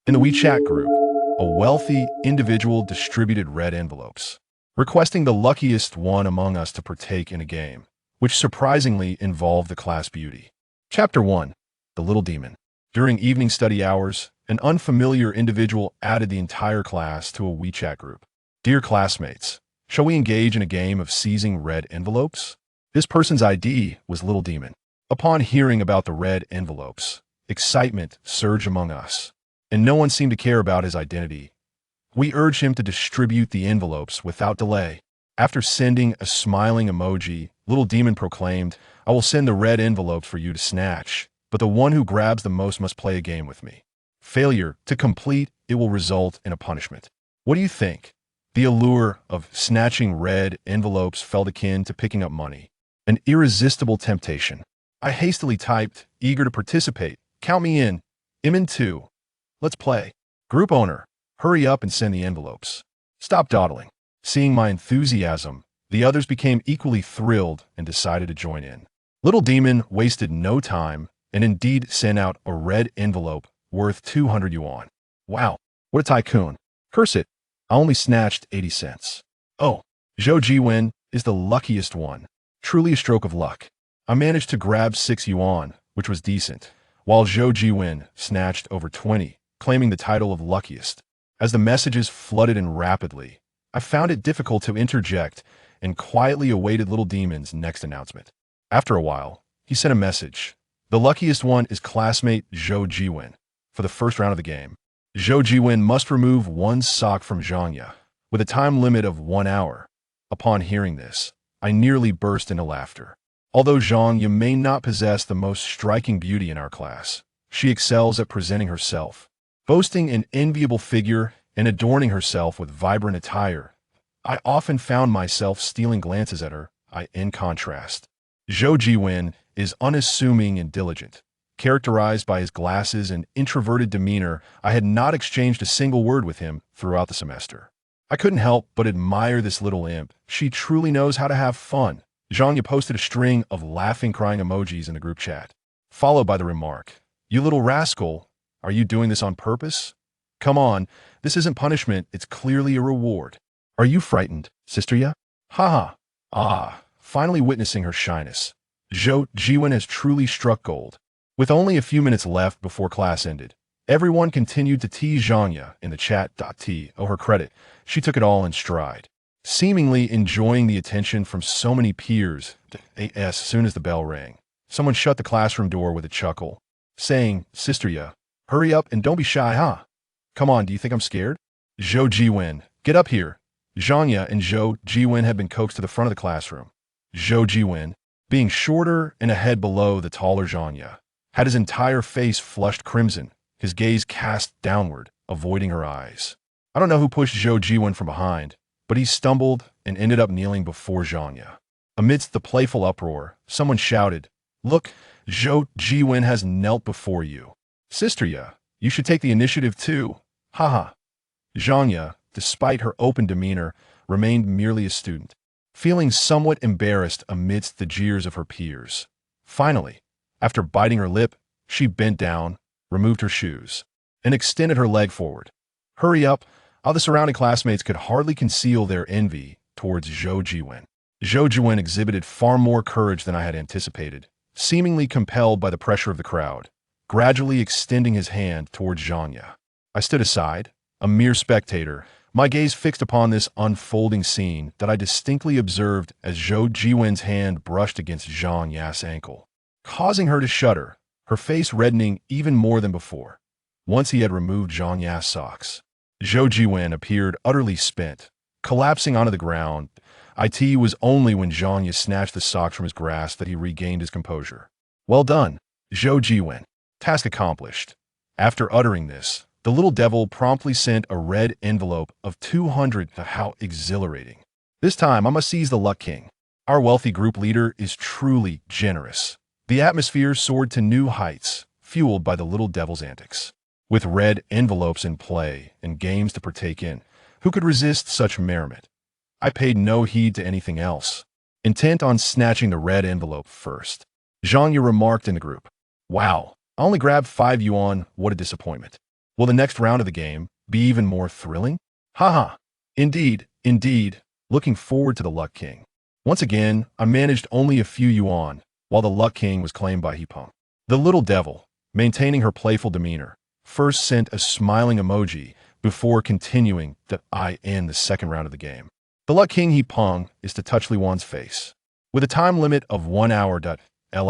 In the WeChat group, a wealthy individual distributed red envelopes, requesting the luckiest one among us to partake in a game, which surprisingly involved the class beauty. Chapter 1. The Little Demon. During evening study hours, an unfamiliar individual added the entire class to a WeChat group. Dear classmates, shall we engage in a game of seizing red envelopes? This person's ID was Little Demon. Upon hearing about the red envelopes, excitement surged among us, and no one seemed to care about his identity. We urged him to distribute the envelopes without delay. After sending a smiling emoji, Little Demon proclaimed, "I will send the red envelopes for you to snatch, but the one who grabs the most must play a game with me. Failure to complete, it will result in a punishment." What do you think? The allure of snatching red envelopes felt akin to picking up money. An irresistible temptation. I hastily typed, eager to participate. "Count me in. I'm in too. Let's play." Group owner, hurry up and send the envelopes. Stop dawdling. Seeing my enthusiasm, the others became equally thrilled and decided to join in. Little Demon wasted no time and indeed sent out a red envelope worth 200 yuan. Wow, what a tycoon. Curse it, I only snatched 80 cents. Oh, Zhou Jiwen is the luckiest one. Truly a stroke of luck. I managed to grab 6 yuan, which was decent, while Zhou Jiwen snatched over 20, claiming the title of luckiest. As the messages flooded in rapidly, I found it difficult to interject and quietly awaited Little Demon's next announcement. After a while, he sent a message. The luckiest one is classmate Zhou Jiwen. For the first round of the game, Zhou Jiwen must remove one sock from Zhanya, with a time limit of 1 hour. Upon hearing this, I nearly burst into laughter. Although Zhanya may not possess the most striking beauty in our class, she excels at presenting herself, boasting an enviable figure and adorning herself with vibrant attire. I often found myself stealing glances at her. In contrast, Zhou Jiwen is unassuming and diligent. Characterized by his glasses and introverted demeanor, I had not exchanged a single word with him throughout the semester. I couldn't help but admire this little imp. She truly knows how to have fun. Zhanya posted a string of laughing, crying emojis in the group chat, followed by the remark, "You little rascal, are you doing this on purpose? Come on, this isn't punishment, it's clearly a reward. Are you frightened, sister ya? Haha." Finally witnessing her shyness, Zhou Jiwen has truly struck gold. With only a few minutes left before class ended, everyone continued to tease Zhanya in the chat. To her credit, she took it all in stride, seemingly enjoying the attention from so many peers. As soon as the bell rang, someone shut the classroom door with a chuckle, saying, "Sister ya, hurry up and don't be shy, huh? Come on, do you think I'm scared?" Zhou Jiwen, get up here. Zhanya and Zhou Jiwen had been coaxed to the front of the classroom. Zhou Jiwen, being shorter and a head below the taller Zhanya, had his entire face flushed crimson, his gaze cast downward, avoiding her eyes. I don't know who pushed Zhou Jiwen from behind, but he stumbled and ended up kneeling before Zhanya. Amidst the playful uproar, someone shouted, "Look, Zhou Jiwen has knelt before you. Sister ya, you should take the initiative too." Haha. Zhanya, despite her open demeanor, remained merely a student, feeling somewhat embarrassed amidst the jeers of her peers. Finally, after biting her lip, she bent down, removed her shoes, and extended her leg forward. Hurry up! All the surrounding classmates could hardly conceal their envy towards Zhou Jiwen. Zhou Jiwen exhibited far more courage than I had anticipated, seemingly compelled by the pressure of the crowd, gradually extending his hand towards Zhanya. I stood aside, a mere spectator, my gaze fixed upon this unfolding scene that I distinctly observed as Zhou Jiwen's hand brushed against Zhanya's ankle, causing her to shudder, her face reddening even more than before. Once he had removed Zhanya's socks, Zhou Jiwen appeared utterly spent, collapsing onto the ground. It was only when Zhanya snatched the socks from his grasp that he regained his composure. "Well done, Zhou Jiwen. Task accomplished." After uttering this, the little devil promptly sent a red envelope of 200. How exhilarating. This time I must seize the Luck King. Our wealthy group leader is truly generous. The atmosphere soared to new heights, fueled by the little devil's antics. With red envelopes in play and games to partake in, who could resist such merriment? I paid no heed to anything else, intent on snatching the red envelope first. Zhanya remarked in the group, "Wow, I only grabbed 5 yuan, what a disappointment." Will the next round of the game be even more thrilling? Haha. Indeed, indeed. Looking forward to the Luck King. Once again, I managed only a few yuan, while the Luck King was claimed by Hepeng. The little devil, maintaining her playful demeanor, first sent a smiling emoji before continuing that I end the second round of the game. The Luck King Hepeng is to touch Li Wan's face. With a time limit of 1 hour. Li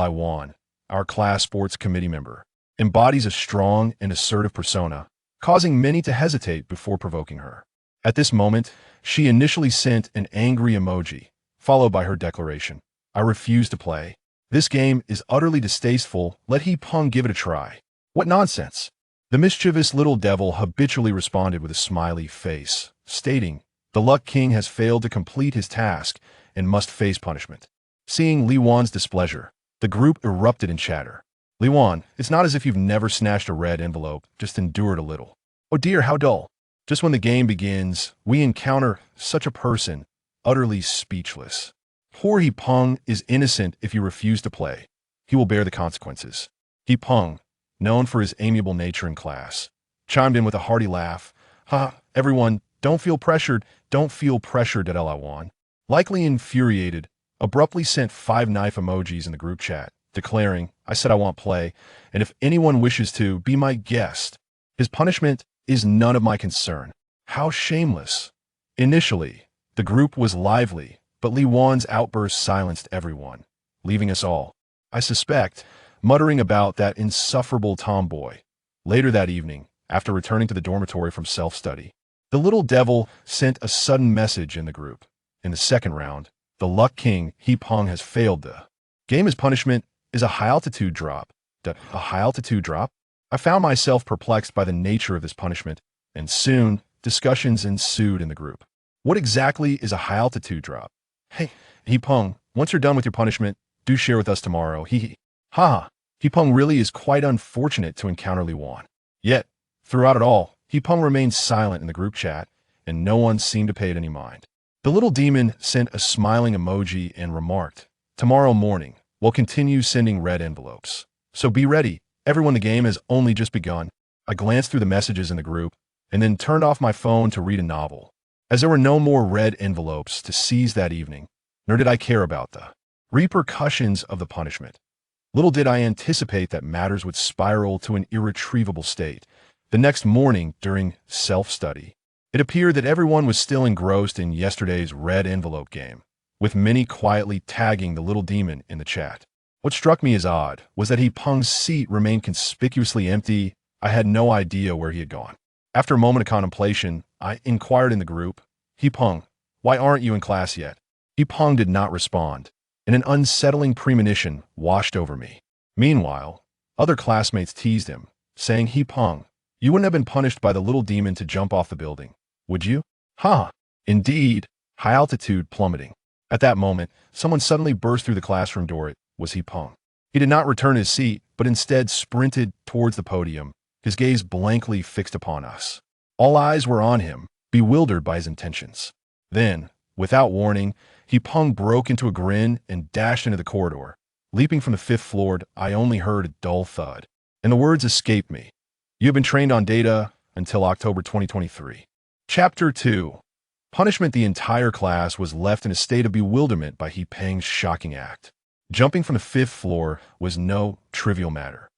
Wan, our class sports committee member, embodies a strong and assertive persona, causing many to hesitate before provoking her. At this moment, she initially sent an angry emoji, followed by her declaration, "I refuse to play. This game is utterly distasteful. Let Hepeng give it a try." What nonsense! The mischievous little devil habitually responded with a smiley face, stating, "The Luck King has failed to complete his task and must face punishment." Seeing Li Wan's displeasure, the group erupted in chatter. "Li Wan, it's not as if you've never snatched a red envelope, just endure it a little." "Oh dear, how dull." Just when the game begins, we encounter such a person, utterly speechless. Poor Hepeng is innocent. If you refuse to play, he will bear the consequences. Hepeng, known for his amiable nature in class, chimed in with a hearty laugh. "Ha, everyone, don't feel pressured. Don't feel pressured at Li Wan." Likely infuriated, abruptly sent 5 knife emojis in the group chat, declaring, "I said I won't play, and if anyone wishes to, be my guest. His punishment is none of my concern." How shameless. Initially, the group was lively, but Li Wan's outburst silenced everyone, leaving us all, I suspect, muttering about that insufferable tomboy. Later that evening, after returning to the dormitory from self-study, the little devil sent a sudden message in the group. In the second round, the Luck King Hepeng has failed. The game as punishment is a high-altitude drop. A high-altitude drop? I found myself perplexed by the nature of this punishment, and soon discussions ensued in the group. What exactly is a high-altitude drop? Hey, Hepeng, once you're done with your punishment, do share with us tomorrow. Hee. Ha. Hepeng really is quite unfortunate to encounter Li Wan. Yet, throughout it all, Hepeng remained silent in the group chat, and no one seemed to pay it any mind. The little demon sent a smiling emoji and remarked, "Tomorrow morning, we'll continue sending red envelopes. So be ready. Everyone, the game has only just begun." I glanced through the messages in the group, and then turned off my phone to read a novel, as there were no more red envelopes to seize that evening, nor did I care about the repercussions of the punishment. Little did I anticipate that matters would spiral to an irretrievable state. The next morning, during self-study, it appeared that everyone was still engrossed in yesterday's red envelope game, with many quietly tagging the little demon in the chat. What struck me as odd was that Hepeng's seat remained conspicuously empty. I had no idea where he had gone. After a moment of contemplation, I inquired in the group, "Hepeng, why aren't you in class yet?" Hepeng did not respond, and an unsettling premonition washed over me. Meanwhile, other classmates teased him, saying, "Hepeng, you wouldn't have been punished by the little demon to jump off the building, would you?" Ha! Indeed, high altitude plummeting. At that moment, someone suddenly burst through the classroom door. It was Hepeng. He did not return his seat, but instead sprinted towards the podium, his gaze blankly fixed upon us. All eyes were on him, bewildered by his intentions. Then, without warning, Hepeng broke into a grin and dashed into the corridor. Leaping from the 5th floor, I only heard a dull thud, and the words escaped me. "You have been trained on data until October 2023. Chapter 2. Punishment. The entire class was left in a state of bewilderment by Hepeng's shocking act. Jumping from the 5th floor was no trivial matter.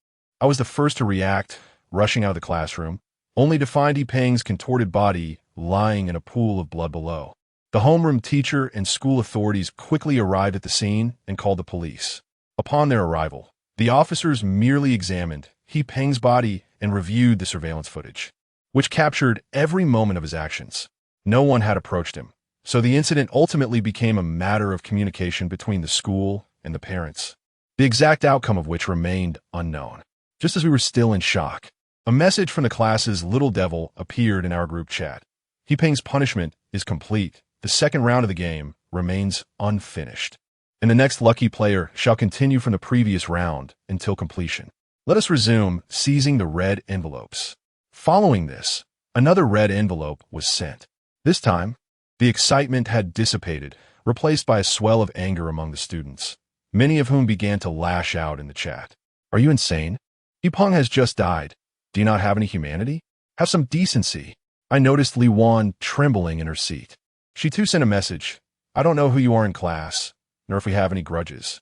I was the first to react, rushing out of the classroom, only to find Hepeng's contorted body lying in a pool of blood below. The homeroom teacher and school authorities quickly arrived at the scene and called the police. Upon their arrival, the officers merely examined Hepeng's body and reviewed the surveillance footage, which captured every moment of his actions. No one had approached him, so the incident ultimately became a matter of communication between the school and the parents, the exact outcome of which remained unknown. Just as we were still in shock, a message from the class's little devil appeared in our group chat. Hepeng's punishment is complete. The second round of the game remains unfinished, and the next lucky player shall continue from the previous round until completion. Let us resume seizing the red envelopes. Following this, another red envelope was sent. This time, the excitement had dissipated, replaced by a swell of anger among the students, many of whom began to lash out in the chat. "Are you insane? Hepeng has just died. Do you not have any humanity?" Have some decency. I noticed Li Wan trembling in her seat. She too sent a message. I don't know who you are in class, nor if we have any grudges.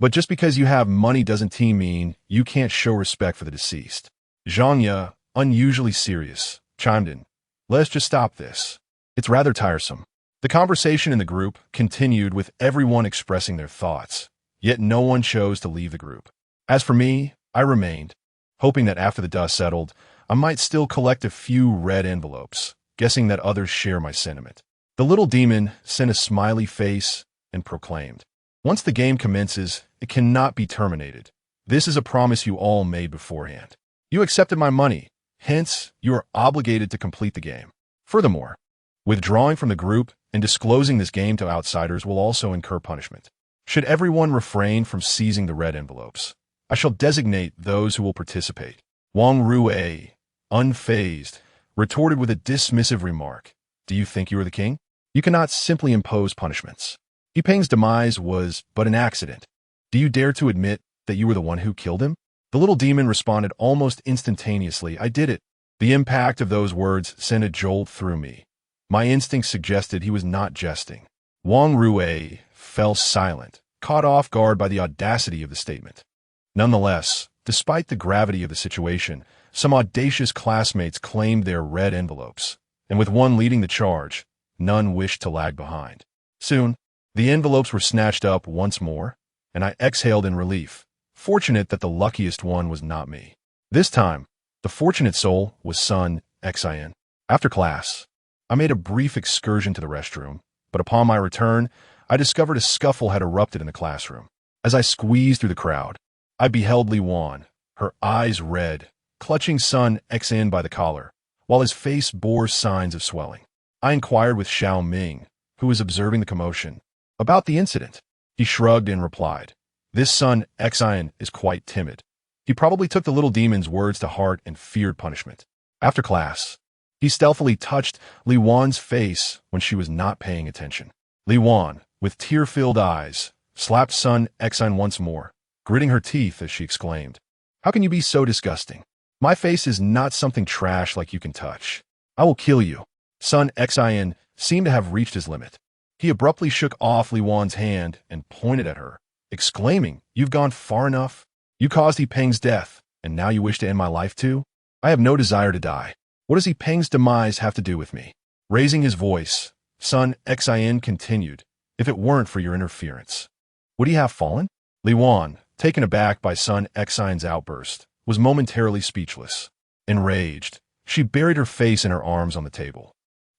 But just because you have money doesn't mean you can't show respect for the deceased. Zhang Ye, unusually serious, chimed in. Let's just stop this. It's rather tiresome. The conversation in the group continued with everyone expressing their thoughts, yet no one chose to leave the group. As for me, I remained, hoping that after the dust settled, I might still collect a few red envelopes, guessing that others share my sentiment. The little demon sent a smiley face and proclaimed, once the game commences, it cannot be terminated. This is a promise you all made beforehand. You accepted my money, hence you are obligated to complete the game. Furthermore, withdrawing from the group and disclosing this game to outsiders will also incur punishment. Should everyone refrain from seizing the red envelopes, I shall designate those who will participate. Wang Rui, unfazed, retorted with a dismissive remark. Do you think you are the king? You cannot simply impose punishments. Yipeng's demise was but an accident. Do you dare to admit that you were the one who killed him? The little demon responded almost instantaneously. I did it. The impact of those words sent a jolt through me. My instincts suggested he was not jesting. Wang Rui fell silent, caught off guard by the audacity of the statement. Nonetheless, despite the gravity of the situation, some audacious classmates claimed their red envelopes, and with one leading the charge, none wished to lag behind. Soon, the envelopes were snatched up once more, and I exhaled in relief, fortunate that the luckiest one was not me. This time, the fortunate soul was Sun Xin. After class, I made a brief excursion to the restroom, but upon my return, I discovered a scuffle had erupted in the classroom. As I squeezed through the crowd, I beheld Li Wan, her eyes red, clutching Sun Xin by the collar, while his face bore signs of swelling. I inquired with Xiao Ming, who was observing the commotion, about the incident. He shrugged and replied, this Sun Xin is quite timid. He probably took the little demon's words to heart and feared punishment. After class, he stealthily touched Li Wan's face when she was not paying attention. Li Wan, with tear-filled eyes, slapped Sun Xin once more, gritting her teeth as she exclaimed, how can you be so disgusting? My face is not something trash like you can touch. I will kill you. Sun Xin seemed to have reached his limit. He abruptly shook off Li Wan's hand and pointed at her, exclaiming, you've gone far enough. You caused Yipeng's death, and now you wish to end my life too? I have no desire to die. What does Yipeng's demise have to do with me? Raising his voice, Sun Xin continued, if it weren't for your interference, would he have fallen? Li Wan, taken aback by Sun Xin's outburst, was momentarily speechless. Enraged, she buried her face in her arms on the table,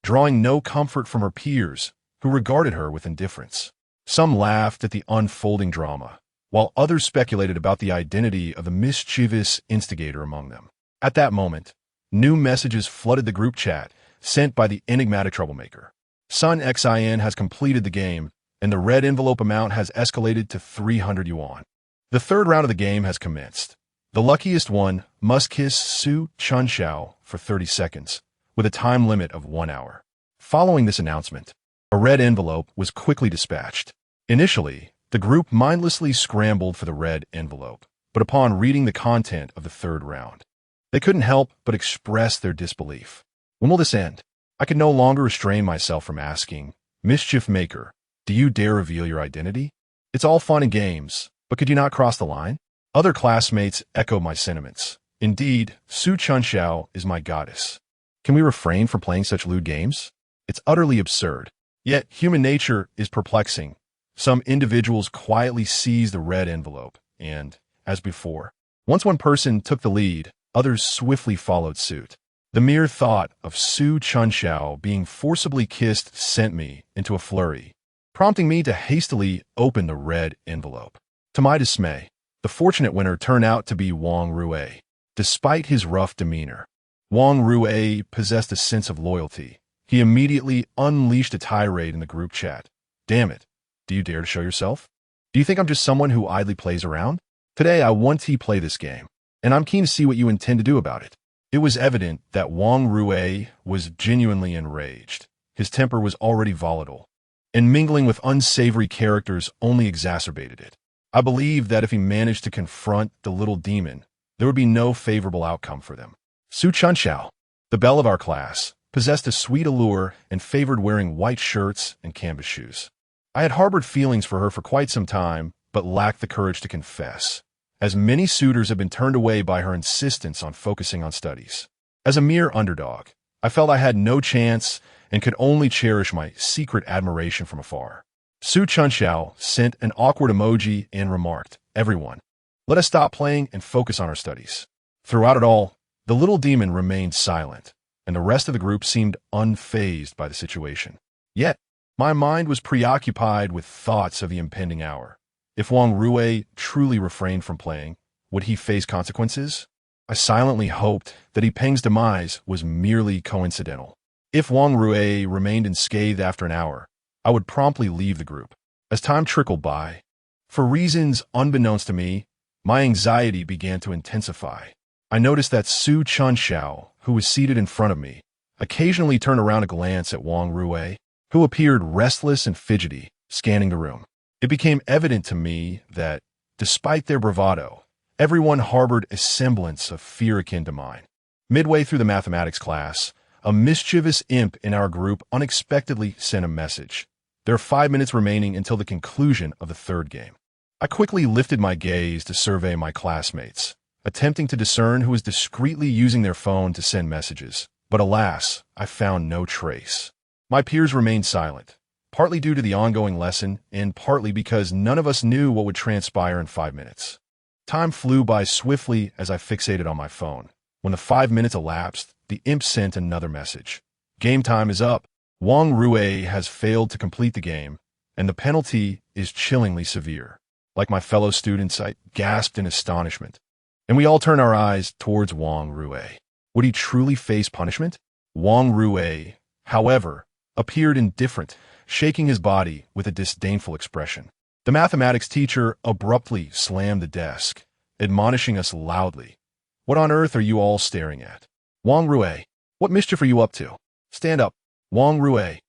drawing no comfort from her peers, who regarded her with indifference. Some laughed at the unfolding drama, while others speculated about the identity of the mischievous instigator among them. At that moment, new messages flooded the group chat sent by the enigmatic troublemaker. Sun Xin has completed the game, and the red envelope amount has escalated to 300 yuan. The third round of the game has commenced. The luckiest one must kiss Su Chunxiao for 30 seconds, with a time limit of 1 hour. Following this announcement, a red envelope was quickly dispatched. Initially, the group mindlessly scrambled for the red envelope, but upon reading the content of the third round, they couldn't help but express their disbelief. When will this end? I could no longer restrain myself from asking, Mischief Maker, do you dare reveal your identity? It's all fun and games, but could you not cross the line? Other classmates echoed my sentiments. Indeed, Su Chunxiao is my goddess. Can we refrain from playing such lewd games? It's utterly absurd. Yet human nature is perplexing. Some individuals quietly seized the red envelope, and, as before, once one person took the lead, others swiftly followed suit. The mere thought of Su Chunxiao being forcibly kissed sent me into a flurry, prompting me to hastily open the red envelope. To my dismay, the fortunate winner turned out to be Wang Rui. Despite his rough demeanor, Wang Rui possessed a sense of loyalty. He immediately unleashed a tirade in the group chat. Damn it, do you dare to show yourself? Do you think I'm just someone who idly plays around? Today I want to play this game, and I'm keen to see what you intend to do about it. It was evident that Wang Rui was genuinely enraged. His temper was already volatile, and mingling with unsavory characters only exacerbated it. I believed that if he managed to confront the little demon, there would be no favorable outcome for them. Su Chunxiao, The belle of our class, possessed a sweet allure and favored wearing white shirts and canvas shoes. I had harbored feelings for her for quite some time, but lacked the courage to confess, as many suitors had been turned away by her insistence on focusing on studies. As a mere underdog, I felt I had no chance and could only cherish my secret admiration from afar. Su Chunxiao sent an awkward emoji and remarked, "Everyone, let us stop playing and focus on our studies." Throughout it all, the little demon remained silent, and the rest of the group seemed unfazed by the situation. Yet, my mind was preoccupied with thoughts of the impending hour. If Wang Rui truly refrained from playing, would he face consequences? I silently hoped that He Peng's demise was merely coincidental. If Wang Rui remained unscathed after an hour, I would promptly leave the group. As time trickled by, for reasons unbeknownst to me, my anxiety began to intensify. I noticed that Su Chunxiao, who was seated in front of me, occasionally turned around to glance at Wang Rui, who appeared restless and fidgety, scanning the room. It became evident to me that, despite their bravado, everyone harbored a semblance of fear akin to mine. Midway through the mathematics class, a mischievous imp in our group unexpectedly sent a message. There are 5 minutes remaining until the conclusion of the third game. I quickly lifted my gaze to survey my classmates, attempting to discern who was discreetly using their phone to send messages. But alas, I found no trace. My peers remained silent, partly due to the ongoing lesson and partly because none of us knew what would transpire in 5 minutes. Time flew by swiftly as I fixated on my phone. When the 5 minutes elapsed, the imp sent another message. "Game time is up. Wang Rui has failed to complete the game, and the penalty is chillingly severe." Like my fellow students, I gasped in astonishment, and we all turned our eyes towards Wang Rui. Would he truly face punishment? Wang Rui, however, appeared indifferent, shaking his body with a disdainful expression. The mathematics teacher abruptly slammed the desk, admonishing us loudly. "What on earth are you all staring at? Wang Rui, what mischief are you up to? Stand up." Wang Rui,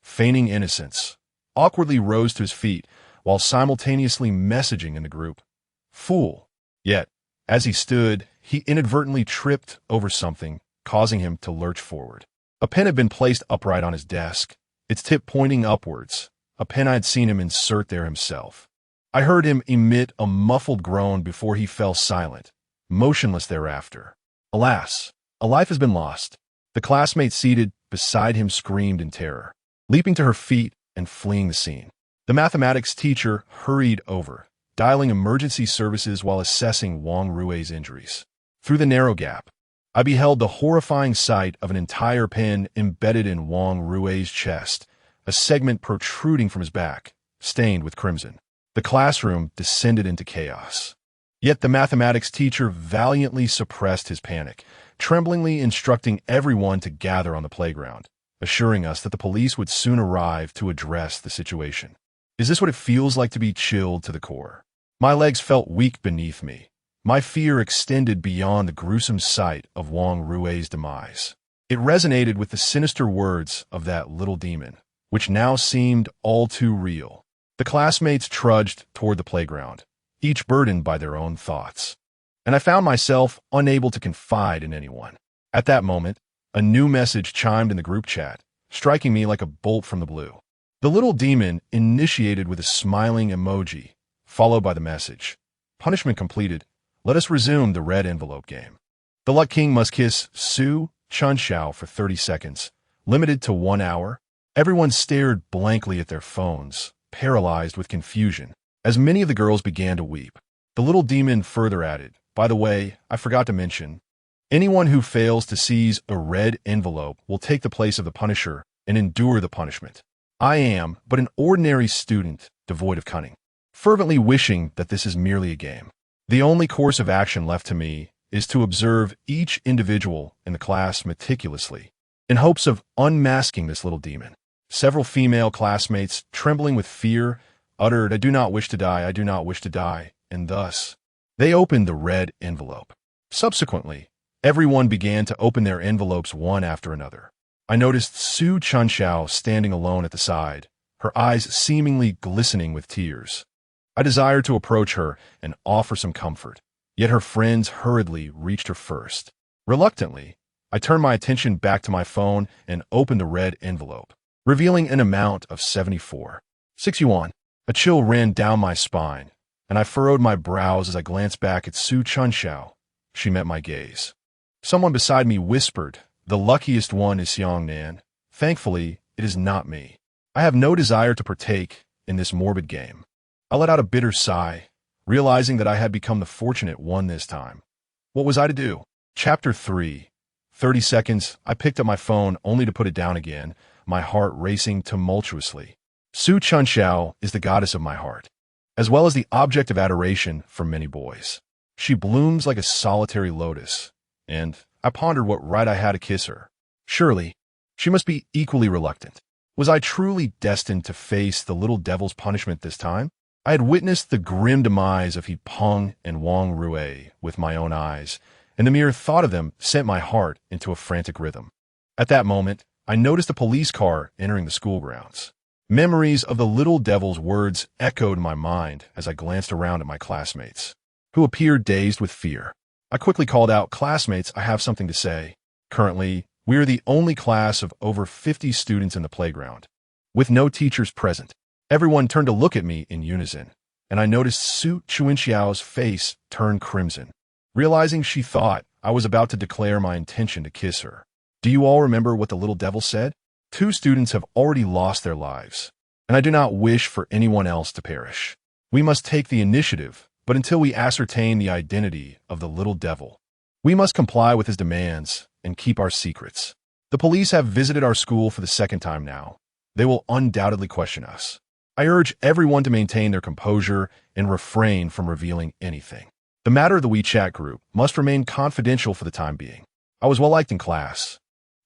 feigning innocence, awkwardly rose to his feet while simultaneously messaging in the group. "Fool." Yet, as he stood, he inadvertently tripped over something, causing him to lurch forward. A pen had been placed upright on his desk, its tip pointing upwards, a pen I had seen him insert there himself. I heard him emit a muffled groan before he fell silent, motionless thereafter. Alas, a life has been lost. The classmate seated beside him screamed in terror, leaping to her feet and fleeing the scene. The mathematics teacher hurried over, dialing emergency services while assessing Wang Rui's injuries. Through the narrow gap, I beheld the horrifying sight of an entire pen embedded in Wang Rui's chest, a segment protruding from his back, stained with crimson. The classroom descended into chaos. Yet the mathematics teacher valiantly suppressed his panic, tremblingly instructing everyone to gather on the playground, assuring us that the police would soon arrive to address the situation. Is this what it feels like to be chilled to the core? My legs felt weak beneath me. My fear extended beyond the gruesome sight of Wang Rui's demise. It resonated with the sinister words of that little demon, which now seemed all too real. The classmates trudged toward the playground, each burdened by their own thoughts, and I found myself unable to confide in anyone. At that moment, a new message chimed in the group chat, striking me like a bolt from the blue. The little demon initiated with a smiling emoji, followed by the message, "Punishment completed. Let us resume the red envelope game." The Luck King must kiss Su Chunxiao for 30 seconds, limited to 1 hour. Everyone stared blankly at their phones, paralyzed with confusion, as many of the girls began to weep. The little demon further added, "By the way, I forgot to mention, anyone who fails to seize a red envelope will take the place of the punisher and endure the punishment. I am but an ordinary student devoid of cunning, fervently wishing that this is merely a game. The only course of action left to me is to observe each individual in the class meticulously, in hopes of unmasking this little demon." Several female classmates, trembling with fear, uttered, "I do not wish to die, I do not wish to die," and thus they opened the red envelope. Subsequently, everyone began to open their envelopes one after another. I noticed Su Chunxiao standing alone at the side, her eyes seemingly glistening with tears. I desired to approach her and offer some comfort, yet her friends hurriedly reached her first. Reluctantly, I turned my attention back to my phone and opened the red envelope, revealing an amount of 74.6 yuan. A chill ran down my spine, and I furrowed my brows as I glanced back at Su Chunxiao. She met my gaze. Someone beside me whispered, "The luckiest one is Xiang Nan. Thankfully, it is not me. I have no desire to partake in this morbid game." I let out a bitter sigh, realizing that I had become the fortunate one this time. What was I to do? Chapter 3. 30 seconds, I picked up my phone only to put it down again, my heart racing tumultuously. Su Chunxiao is the goddess of my heart, as well as the object of adoration for many boys. She blooms like a solitary lotus, and I pondered what right I had to kiss her. Surely, she must be equally reluctant. Was I truly destined to face the little devil's punishment this time? I had witnessed the grim demise of He Peng and Wang Rui with my own eyes, and the mere thought of them sent my heart into a frantic rhythm. At that moment, I noticed a police car entering the school grounds. Memories of the little devil's words echoed in my mind as I glanced around at my classmates, who appeared dazed with fear. I quickly called out, "Classmates, I have something to say. Currently, we are the only class of over 50 students in the playground, with no teachers present." Everyone turned to look at me in unison, and I noticed Su Chunxiao's face turn crimson, realizing she thought I was about to declare my intention to kiss her. Do you all remember what the little devil said? 2 students have already lost their lives, and I do not wish for anyone else to perish. We must take the initiative, but until we ascertain the identity of the little devil, we must comply with his demands and keep our secrets. The police have visited our school for the second time now. They will undoubtedly question us. I urge everyone to maintain their composure and refrain from revealing anything. The matter of the WeChat group must remain confidential for the time being. I was well liked in class,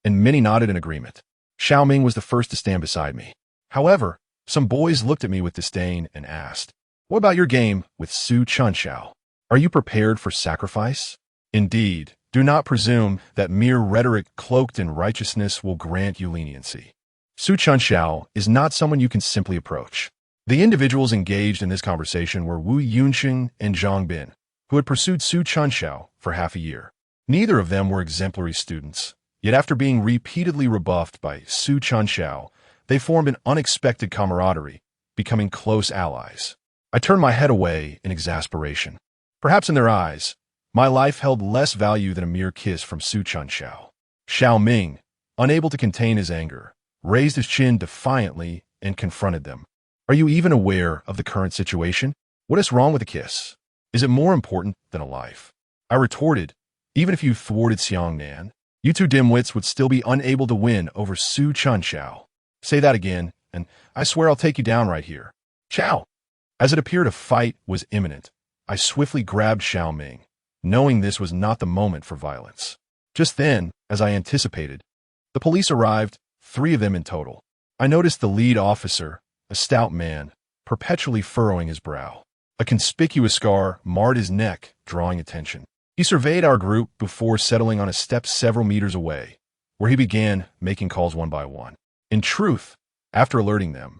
and many nodded in agreement. Xiaoming was the first to stand beside me. However, some boys looked at me with disdain and asked, "What about your game with Su Chunxiao? Are you prepared for sacrifice?" Indeed, do not presume that mere rhetoric cloaked in righteousness will grant you leniency. Su Chunxiao is not someone you can simply approach. The individuals engaged in this conversation were Wu Yunxing and Zhang Bin, who had pursued Su Chunxiao for half a year. Neither of them were exemplary students, yet after being repeatedly rebuffed by Su Chunxiao, they formed an unexpected camaraderie, becoming close allies. I turned my head away in exasperation. Perhaps in their eyes, my life held less value than a mere kiss from Su Chunxiao. Xiao Ming, unable to contain his anger, raised his chin defiantly and confronted them. "Are you even aware of the current situation? What is wrong with a kiss? Is it more important than a life?" I retorted, "Even if you thwarted Xiang Nan, you 2 dimwits would still be unable to win over Su Chunxiao. Say that again, and I swear I'll take you down right here." Chow! As it appeared a fight was imminent, I swiftly grabbed Xiao Ming, knowing this was not the moment for violence. Just then, as I anticipated, the police arrived, 3 of them in total. I noticed the lead officer, a stout man, perpetually furrowing his brow. A conspicuous scar marred his neck, drawing attention. He surveyed our group before settling on a step several meters away, where he began making calls one by one. In truth, after alerting them,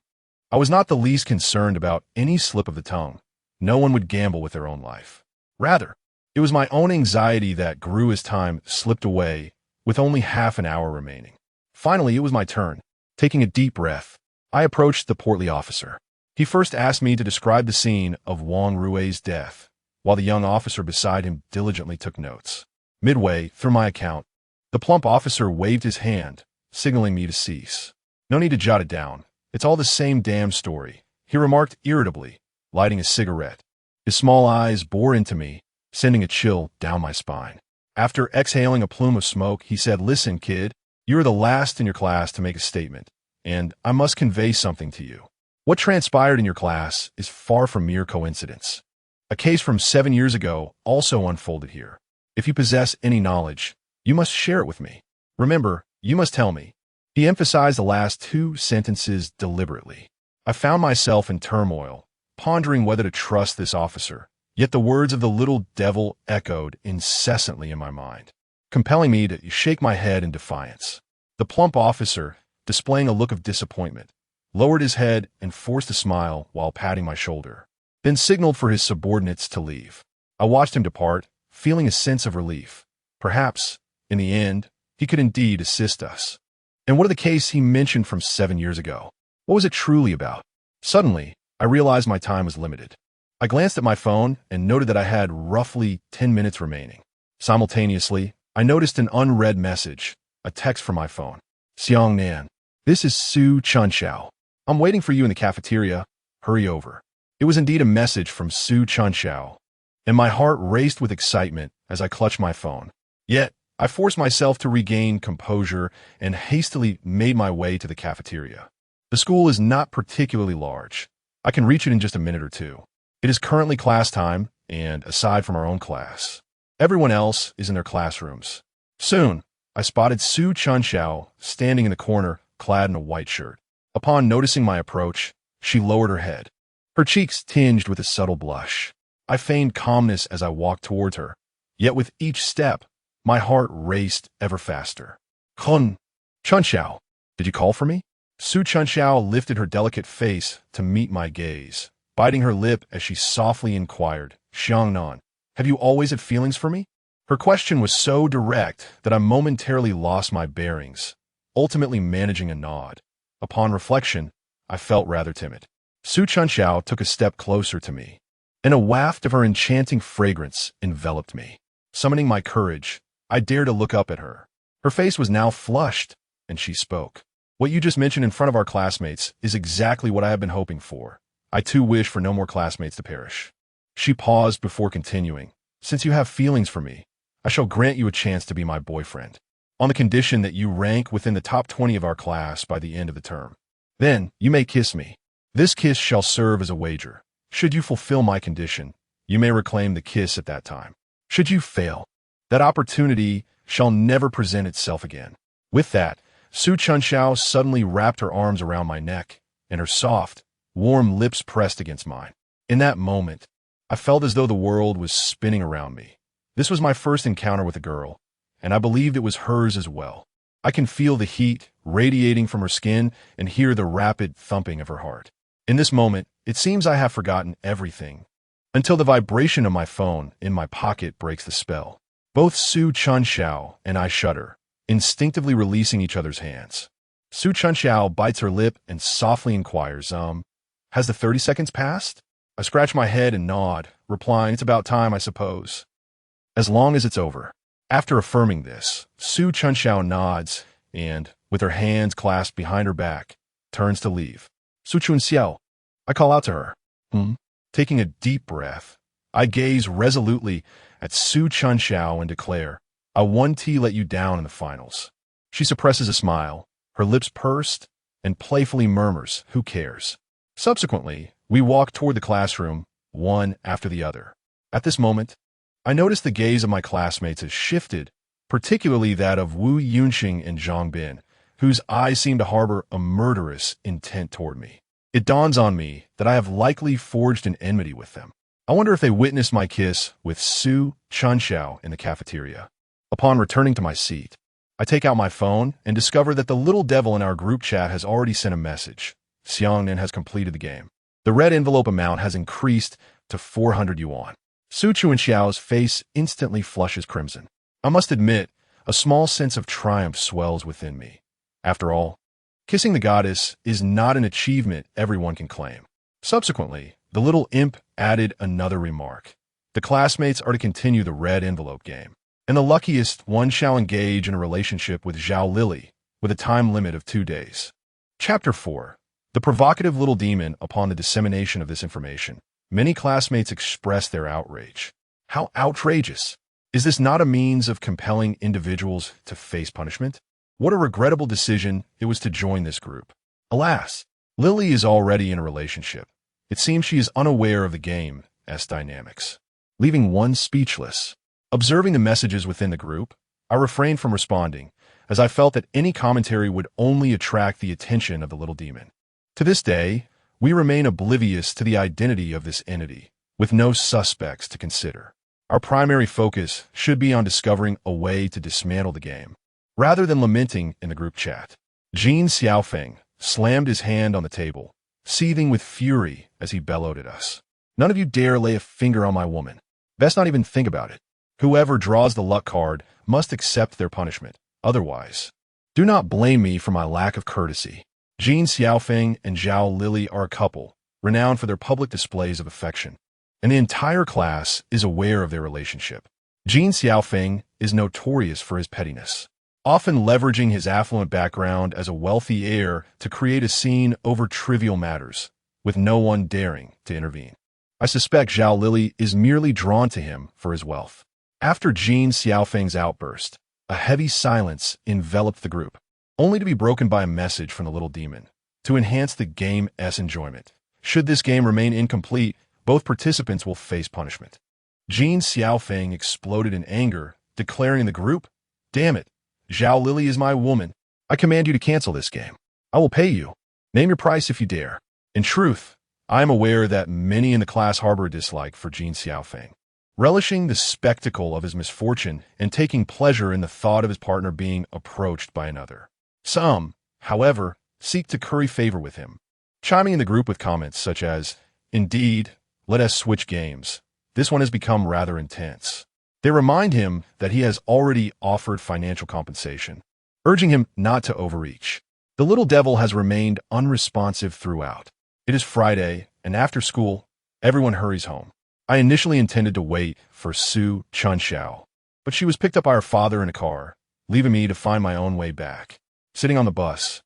I was not the least concerned about any slip of the tongue. No one would gamble with their own life. Rather, it was my own anxiety that grew as time slipped away, with only half an hour remaining. Finally, it was my turn. Taking a deep breath, I approached the portly officer. He first asked me to describe the scene of Wang Rui's death, while the young officer beside him diligently took notes. Midway through my account, the plump officer waved his hand, signaling me to cease. "No need to jot it down. It's all the same damn story," he remarked irritably, lighting a cigarette. His small eyes bore into me, sending a chill down my spine. After exhaling a plume of smoke, he said, "Listen, kid, you are the last in your class to make a statement, and I must convey something to you. What transpired in your class is far from mere coincidence. A case from 7 years ago also unfolded here. If you possess any knowledge, you must share it with me. Remember, you must tell me." He emphasized the last 2 sentences deliberately. I found myself in turmoil, pondering whether to trust this officer, yet the words of the little devil echoed incessantly in my mind, compelling me to shake my head in defiance. The plump officer, displaying a look of disappointment, lowered his head and forced a smile while patting my shoulder, then signaled for his subordinates to leave. I watched him depart, feeling a sense of relief. Perhaps, in the end, he could indeed assist us. And what of the case he mentioned from 7 years ago? What was it truly about? Suddenly, I realized my time was limited. I glanced at my phone and noted that I had roughly 10 minutes remaining. Simultaneously, I noticed an unread message, a text from my phone. Xiang Nan, this is Su Chunxiao. I'm waiting for you in the cafeteria. Hurry over. It was indeed a message from Su Chunxiao, and my heart raced with excitement as I clutched my phone. Yet, I forced myself to regain composure and hastily made my way to the cafeteria. The school is not particularly large. I can reach it in just a minute or two. It is currently class time, and aside from our own class, everyone else is in their classrooms. Soon, I spotted Su Chunxiao standing in the corner, clad in a white shirt. Upon noticing my approach, she lowered her head, her cheeks tinged with a subtle blush. I feigned calmness as I walked towards her, yet with each step, my heart raced ever faster. Chunxiao, did you call for me? Su Chunxiao lifted her delicate face to meet my gaze, biting her lip as she softly inquired, Xiangnan, have you always had feelings for me? Her question was so direct that I momentarily lost my bearings, ultimately managing a nod. Upon reflection, I felt rather timid. Su Chunxiao took a step closer to me, and a waft of her enchanting fragrance enveloped me. Summoning my courage, I dared to look up at her. Her face was now flushed, and she spoke. What you just mentioned in front of our classmates is exactly what I have been hoping for. I too wish for no more classmates to perish. She paused before continuing. Since you have feelings for me, I shall grant you a chance to be my boyfriend, on the condition that you rank within the top 20 of our class by the end of the term. Then you may kiss me. This kiss shall serve as a wager. Should you fulfill my condition, you may reclaim the kiss at that time. Should you fail, that opportunity shall never present itself again. With that, Su Chunxiao suddenly wrapped her arms around my neck, and her soft, warm lips pressed against mine. In that moment, I felt as though the world was spinning around me. This was my first encounter with a girl, and I believed it was hers as well. I can feel the heat radiating from her skin and hear the rapid thumping of her heart. In this moment, it seems I have forgotten everything, until the vibration of my phone in my pocket breaks the spell. Both Su Chunxiao and I shudder, instinctively releasing each other's hands. Su Chunxiao bites her lip and softly inquires, has the 30 seconds passed? I scratch my head and nod, replying, it's about time, I suppose. As long as it's over. After affirming this, Su Chunxiao nods and, with her hands clasped behind her back, turns to leave. Su Chunxiao, I call out to her. Taking a deep breath, I gaze resolutely at Su Chunxiao and declare, I won T let you down in the finals. She suppresses a smile, her lips pursed, and playfully murmurs, who cares? Subsequently, we walk toward the classroom, one after the other. At this moment, I notice the gaze of my classmates has shifted, particularly that of Wu Yunxing and Zhang Bin, whose eyes seem to harbor a murderous intent toward me. It dawns on me that I have likely forged an enmity with them. I wonder if they witnessed my kiss with Su Chunxiao in the cafeteria. Upon returning to my seat, I take out my phone and discover that the little devil in our group chat has already sent a message. Xiangnan has completed the game. The red envelope amount has increased to 400 yuan. Su Chunxiao's face instantly flushes crimson. I must admit, a small sense of triumph swells within me. After all, kissing the goddess is not an achievement everyone can claim. Subsequently, the little imp added another remark. The classmates are to continue the red envelope game, and the luckiest one shall engage in a relationship with Zhao Lily, with a time limit of 2 days. Chapter 4. The provocative little demon. Upon the dissemination of this information, many classmates expressed their outrage. How outrageous! Is this not a means of compelling individuals to face punishment? What a regrettable decision it was to join this group. Alas, Lily is already in a relationship. It seems she is unaware of the game's dynamics, leaving one speechless. Observing the messages within the group, I refrained from responding, as I felt that any commentary would only attract the attention of the little demon. To this day, we remain oblivious to the identity of this entity, with no suspects to consider. Our primary focus should be on discovering a way to dismantle the game, rather than lamenting in the group chat. Jin Xiaofeng slammed his hand on the table, seething with fury as he bellowed at us. None of you dare lay a finger on my woman. Best not even think about it. Whoever draws the luck card must accept their punishment. otherwise. Do not blame me for my lack of courtesy. Jin Xiaofeng and Zhao Lili are a couple, renowned for their public displays of affection, and the entire class is aware of their relationship. Jin Xiaofeng is notorious for his pettiness, often leveraging his affluent background as a wealthy heir to create a scene over trivial matters, with no one daring to intervene. I suspect Zhao Lili is merely drawn to him for his wealth. After Jin Xiaofeng's outburst, a heavy silence enveloped the group, only to be broken by a message from the little demon to enhance the game's enjoyment. Should this game remain incomplete, both participants will face punishment. Jin Xiaofeng exploded in anger, declaring in the group, "Damn it, Zhao Lili is my woman. I command you to cancel this game. I will pay you. Name your price if you dare." In truth, I am aware that many in the class harbor a dislike for Jin Xiaofeng, relishing the spectacle of his misfortune and taking pleasure in the thought of his partner being approached by another. Some, however, seek to curry favor with him, chiming in the group with comments such as, "Indeed, let us switch games. This one has become rather intense." They remind him that he has already offered financial compensation, urging him not to overreach. The little devil has remained unresponsive throughout. It is Friday, and after school, everyone hurries home. I initially intended to wait for Su Chunxiao, but she was picked up by her father in a car, leaving me to find my own way back. Sitting on the bus,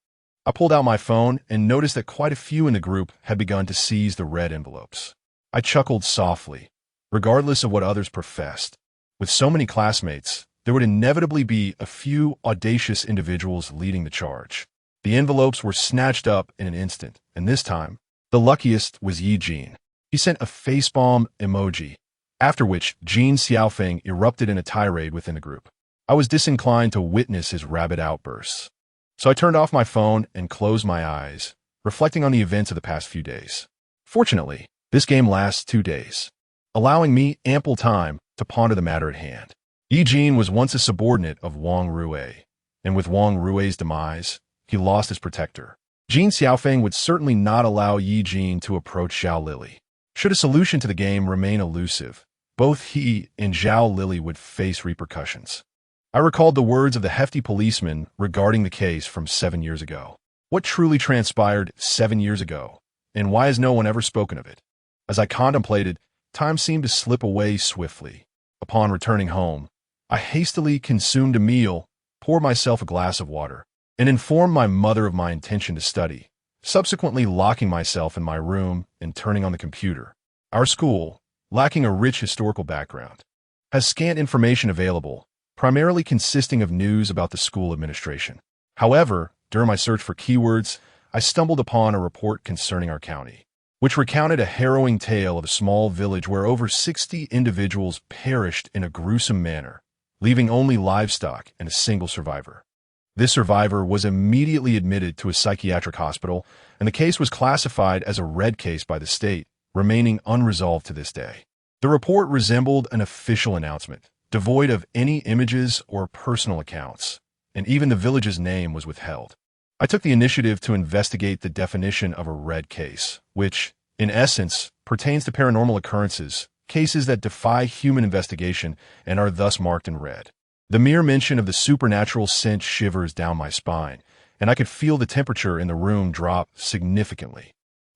I pulled out my phone and noticed that quite a few in the group had begun to seize the red envelopes. I chuckled softly, regardless of what others professed. With so many classmates, there would inevitably be a few audacious individuals leading the charge. The envelopes were snatched up in an instant, and this time, the luckiest was Yi Jin. He sent a facepalm emoji, after which Jin Xiaofeng erupted in a tirade within the group. I was disinclined to witness his rabid outbursts, so I turned off my phone and closed my eyes, reflecting on the events of the past few days. Fortunately, this game lasts 2 days, allowing me ample time to ponder the matter at hand. Yi Jin was once a subordinate of Wang Rui, and with Wang Rui's demise, he lost his protector. Jin Xiaofeng would certainly not allow Yi Jin to approach Zhao Lili. Should a solution to the game remain elusive, both he and Zhao Lili would face repercussions. I recalled the words of the hefty policeman regarding the case from 7 years ago. What truly transpired 7 years ago, and why has no one ever spoken of it? As I contemplated, time seemed to slip away swiftly. Upon returning home, I hastily consumed a meal, poured myself a glass of water, and informed my mother of my intention to study, subsequently locking myself in my room and turning on the computer. Our school, lacking a rich historical background, has scant information available, primarily consisting of news about the school administration. However, during my search for keywords, I stumbled upon a report concerning our county, which recounted a harrowing tale of a small village where over 60 individuals perished in a gruesome manner, leaving only livestock and a single survivor. This survivor was immediately admitted to a psychiatric hospital, and the case was classified as a red case by the state, remaining unresolved to this day. The report resembled an official announcement, devoid of any images or personal accounts, and even the village's name was withheld. I took the initiative to investigate the definition of a red case, which, in essence, pertains to paranormal occurrences, cases that defy human investigation and are thus marked in red. The mere mention of the supernatural sent shivers down my spine, and I could feel the temperature in the room drop significantly.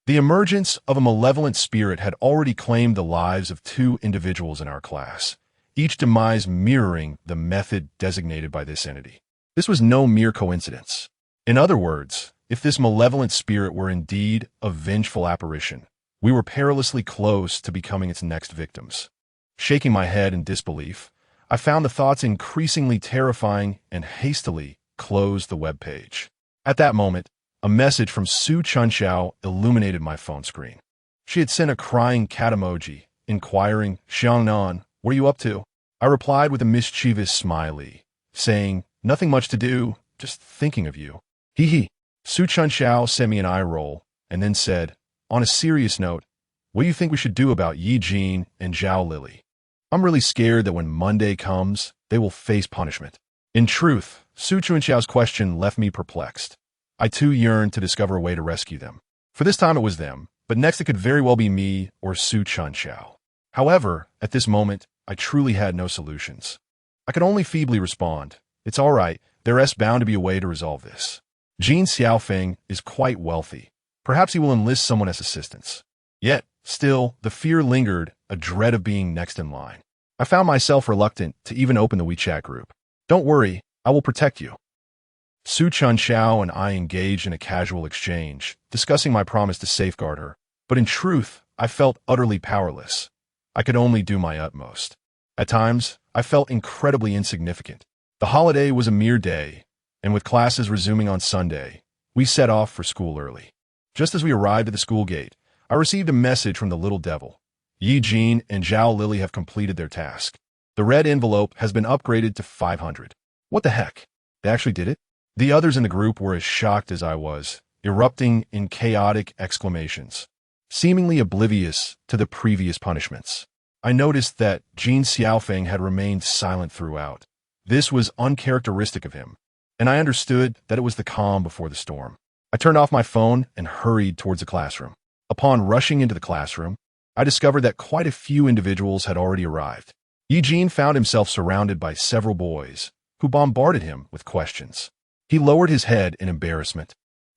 The emergence of a malevolent spirit had already claimed the lives of 2 individuals in our class, each demise mirroring the method designated by this entity. This was no mere coincidence. In other words, if this malevolent spirit were indeed a vengeful apparition, we were perilously close to becoming its next victims. Shaking my head in disbelief, I found the thoughts increasingly terrifying and hastily closed the web page. At that moment, a message from Su Chunxiao illuminated my phone screen. She had sent a crying cat emoji, inquiring, "Xiangnan, what are you up to?" I replied with a mischievous smiley, saying, "Nothing much to do, just thinking of you." Hee hee. Su Chunxiao sent me an eye roll, and then said, "On a serious note, what do you think we should do about Yi Jin and Zhao Lili? I'm really scared that when Monday comes, they will face punishment." In truth, Su Chunxiao's question left me perplexed. I too yearned to discover a way to rescue them. For this time it was them, but next it could very well be me or Su Chunxiao. However, at this moment, I truly had no solutions. I could only feebly respond, "It's all right, There's bound to be a way to resolve this. Jin Xiaofeng is quite wealthy. Perhaps he will enlist someone as assistance. Yet, still, the fear lingered, a dread of being next in line. I found myself reluctant to even open the WeChat group. Don't worry, I will protect you. Su Chunxiao and I engaged in a casual exchange, discussing my promise to safeguard her. But in truth, I felt utterly powerless. I could only do my utmost. At times, I felt incredibly insignificant. The holiday was a mere day, and with classes resuming on Sunday, we set off for school early. Just as we arrived at the school gate, I received a message from the little devil. Yi Jin and Zhao Lily have completed their task. The red envelope has been upgraded to 500. What the heck? They actually did it? The others in the group were as shocked as I was, erupting in chaotic exclamations, seemingly oblivious to the previous punishments. I noticed that Jin Xiaofeng had remained silent throughout. This was uncharacteristic of him, and I understood that it was the calm before the storm. I turned off my phone and hurried towards the classroom. Upon rushing into the classroom, I discovered that quite a few individuals had already arrived. Yi Jin found himself surrounded by several boys, who bombarded him with questions. He lowered his head in embarrassment,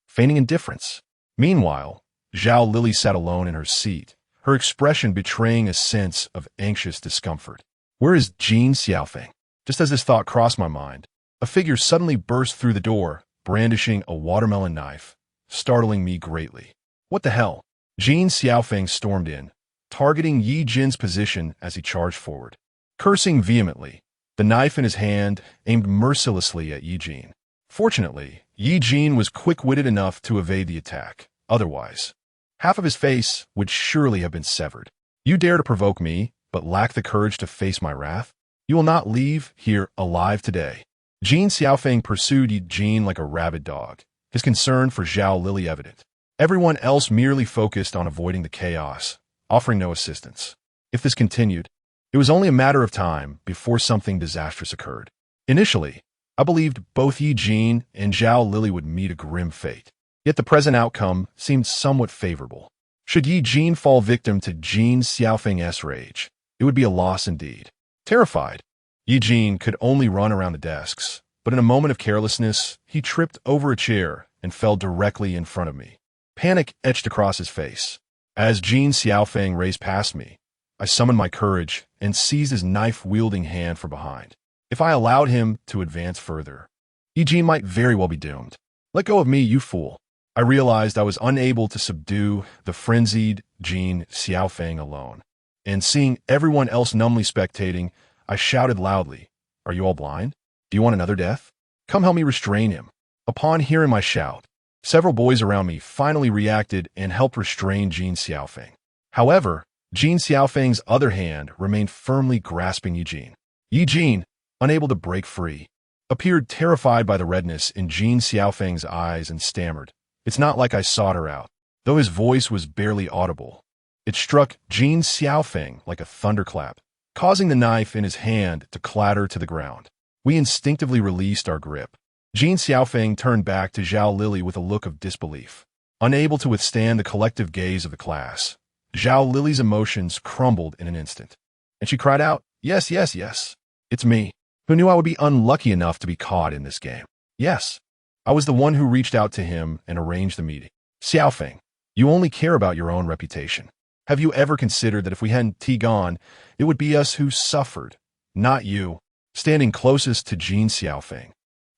feigning indifference. Meanwhile, Zhao Lily sat alone in her seat, her expression betraying a sense of anxious discomfort. Where is Jin Xiaofeng? Just as this thought crossed my mind, a figure suddenly burst through the door, brandishing a watermelon knife, startling me greatly. What the hell? Jin Xiaofeng stormed in, targeting Yi Jin's position as he charged forward. Cursing vehemently, the knife in his hand aimed mercilessly at Yi Jin. Fortunately, Yi Jin was quick-witted enough to evade the attack. Otherwise, half of his face would surely have been severed. You dare to provoke me, but lack the courage to face my wrath? You will not leave here alive today. Jin Xiaofeng pursued Yi Jin like a rabid dog, his concern for Zhao Lily evident. Everyone else merely focused on avoiding the chaos, offering no assistance. If this continued, it was only a matter of time before something disastrous occurred. Initially, I believed both Yi Jin and Zhao Lily would meet a grim fate. Yet the present outcome seemed somewhat favorable. Should Yi Jin fall victim to Jin Xiaofeng's rage, it would be a loss indeed. Terrified, Yi Jin could only run around the desks, but in a moment of carelessness, he tripped over a chair and fell directly in front of me. Panic etched across his face. As Jin Xiaofeng raced past me, I summoned my courage and seized his knife-wielding hand from behind. If I allowed him to advance further, Yi Jin might very well be doomed. Let go of me, you fool. I realized I was unable to subdue the frenzied Jin Xiaofeng alone. And seeing everyone else numbly spectating, I shouted loudly, "Are you all blind? Do you want another death? Come help me restrain him." Upon hearing my shout, several boys around me finally reacted and helped restrain Jin Xiaofeng. However, Jin Xiaofeng's other hand remained firmly grasping Yi Jin. Yi Jin, unable to break free, appeared terrified by the redness in Jin Xiaofeng's eyes and stammered, "It's not like I sought her out." Though his voice was barely audible, it struck Jin Xiaofeng like a thunderclap, causing the knife in his hand to clatter to the ground. We instinctively released our grip. Jin Xiaofeng turned back to Zhao Lily with a look of disbelief. Unable to withstand the collective gaze of the class, Zhao Lily's emotions crumbled in an instant, and she cried out, "Yes, yes, yes. It's me, who knew I would be unlucky enough to be caught in this game. Yes, I was the one who reached out to him and arranged the meeting. Xiaofeng, you only care about your own reputation. Have you ever considered that if we hadn't gone, it would be us who suffered, not you?" Standing closest to Jin Xiaofeng,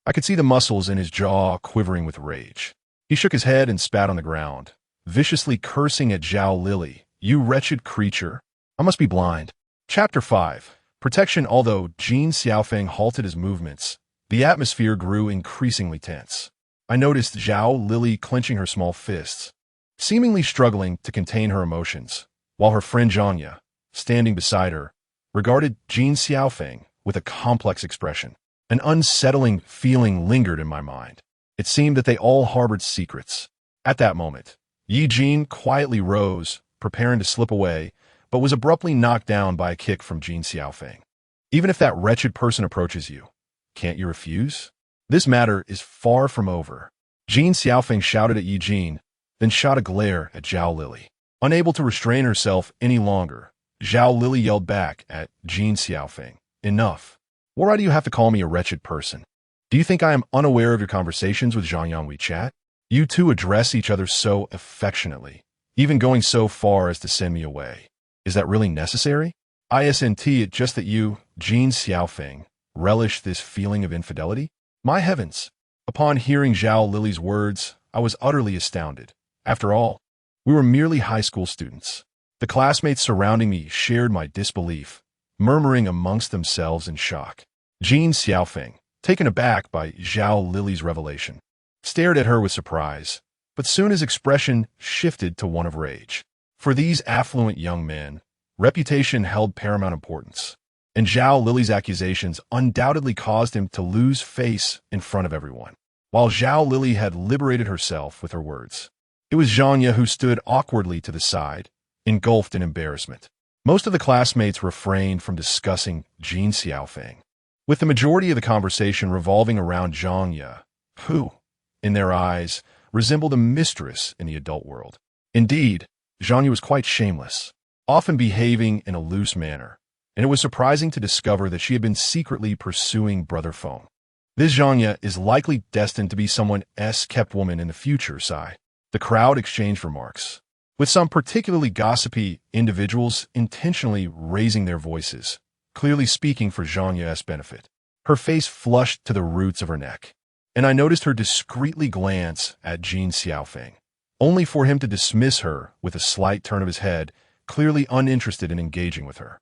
I could see the muscles in his jaw quivering with rage. He shook his head and spat on the ground, viciously cursing at Zhao Lily. "You wretched creature. I must be blind." Chapter 5. Protection. Although Jin Xiaofeng halted his movements, the atmosphere grew increasingly tense. I noticed Zhao Lily clenching her small fists, seemingly struggling to contain her emotions, while her friend Zhangya, standing beside her, regarded Jin Xiaofeng with a complex expression. An unsettling feeling lingered in my mind. It seemed that they all harbored secrets. At that moment, Yi Jin quietly rose, preparing to slip away, but was abruptly knocked down by a kick from Jin Xiaofeng. "Even if that wretched person approaches you, can't you refuse? This matter is far from over." Jin Xiaofeng shouted at Yi Jin, then shot a glare at Zhao Lily. Unable to restrain herself any longer, Zhao Lily yelled back at Jin Xiaofeng, "Enough. Why do you have to call me a wretched person? Do you think I am unaware of your conversations with Zhang on WeChat? You two address each other so affectionately, even going so far as to send me away. Is that really necessary? Isn't it just that you, Jean Xiaofeng, relish this feeling of infidelity? My heavens! Upon hearing Zhao Lily's words, I was utterly astounded. After all, we were merely high school students. The classmates surrounding me shared my disbelief, murmuring amongst themselves in shock. Jean Xiaofeng, taken aback by Zhao Lily's revelation, stared at her with surprise, but soon his expression shifted to one of rage. For these affluent young men, reputation held paramount importance, and Zhao Lily's accusations undoubtedly caused him to lose face in front of everyone. While Zhao Lily had liberated herself with her words, it was Zhanya who stood awkwardly to the side, engulfed in embarrassment. Most of the classmates refrained from discussing Jean Xiaofeng, with the majority of the conversation revolving around Zhanya, who, in their eyes, resembled a mistress in the adult world. Indeed, Zhanya was quite shameless, often behaving in a loose manner, and it was surprising to discover that she had been secretly pursuing Brother Feng. This Zhanya is likely destined to be someone's kept woman in the future, sigh. The crowd exchanged remarks, with some particularly gossipy individuals intentionally raising their voices, clearly speaking for Zhanya's benefit. Her face flushed to the roots of her neck, and I noticed her discreetly glance at Jean Xiaofeng, only for him to dismiss her with a slight turn of his head, clearly uninterested in engaging with her.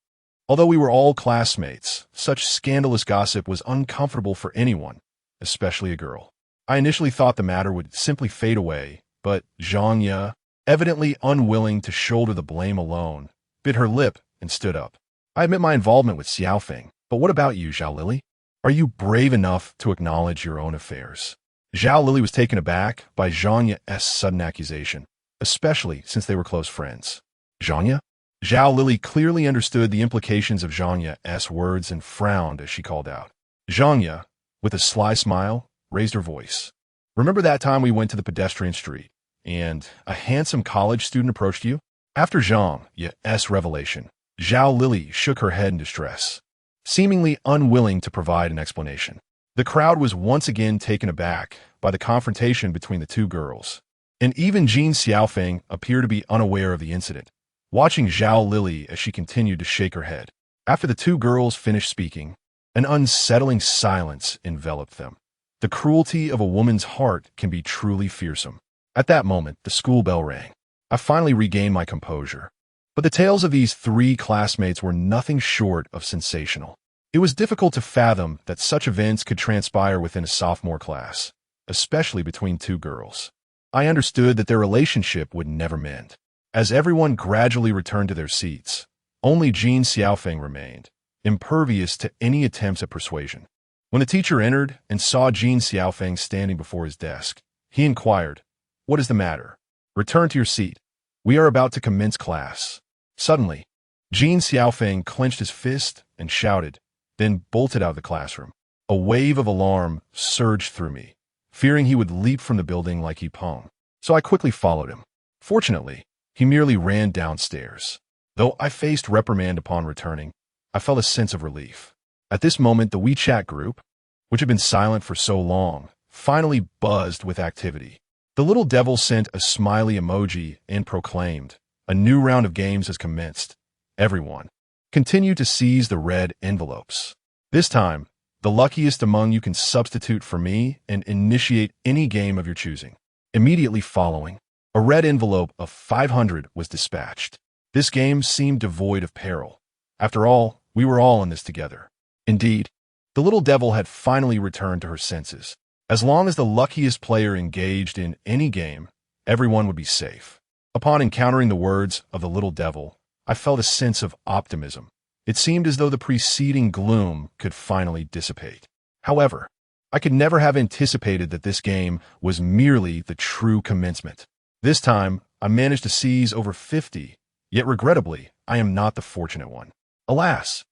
Although we were all classmates, such scandalous gossip was uncomfortable for anyone, especially a girl. I initially thought the matter would simply fade away, but Zhanya, evidently unwilling to shoulder the blame alone, bit her lip and stood up. I admit my involvement with Xiaofeng, but what about you, Zhao Lily? Are you brave enough to acknowledge your own affairs? Zhao Lily was taken aback by Zhanya's sudden accusation, especially since they were close friends. Zhanya? Zhao Lily clearly understood the implications of Zhanya's words and frowned as she called out. Zhanya, with a sly smile, raised her voice. Remember that time we went to the pedestrian street, and a handsome college student approached you? After Zhang's revelation, Zhao Lily shook her head in distress, seemingly unwilling to provide an explanation. The crowd was once again taken aback by the confrontation between the two girls, and even Jean Xiaofeng appeared to be unaware of the incident, watching Zhao Lily as she continued to shake her head. After the two girls finished speaking, an unsettling silence enveloped them. The cruelty of a woman's heart can be truly fearsome. At that moment, the school bell rang. I finally regained my composure. But the tales of these three classmates were nothing short of sensational. It was difficult to fathom that such events could transpire within a sophomore class, especially between two girls. I understood that their relationship would never mend. As everyone gradually returned to their seats, only Jean Xiaofeng remained, impervious to any attempts at persuasion. When the teacher entered and saw Jean Xiaofeng standing before his desk, he inquired, "What is the matter? Return to your seat. We are about to commence class." Suddenly, Jean Xiaofeng clenched his fist and shouted, then bolted out of the classroom. A wave of alarm surged through me, fearing he would leap from the building like Yipeng. So I quickly followed him. Fortunately, he merely ran downstairs. Though I faced reprimand upon returning, I felt a sense of relief. At this moment, the WeChat group, which had been silent for so long, finally buzzed with activity. The little devil sent a smiley emoji and proclaimed, "A new round of games has commenced. Everyone, continue to seize the red envelopes. This time, the luckiest among you can substitute for me and initiate any game of your choosing." Immediately following, a red envelope of 500 was dispatched. This game seemed devoid of peril. After all, we were all in this together. Indeed, the little devil had finally returned to her senses. As long as the luckiest player engaged in any game, everyone would be safe. Upon encountering the words of the little devil, I felt a sense of optimism. It seemed as though the preceding gloom could finally dissipate. However, I could never have anticipated that this game was merely the true commencement. This time, I managed to seize over 50, yet regrettably, I am not the fortunate one. Alas,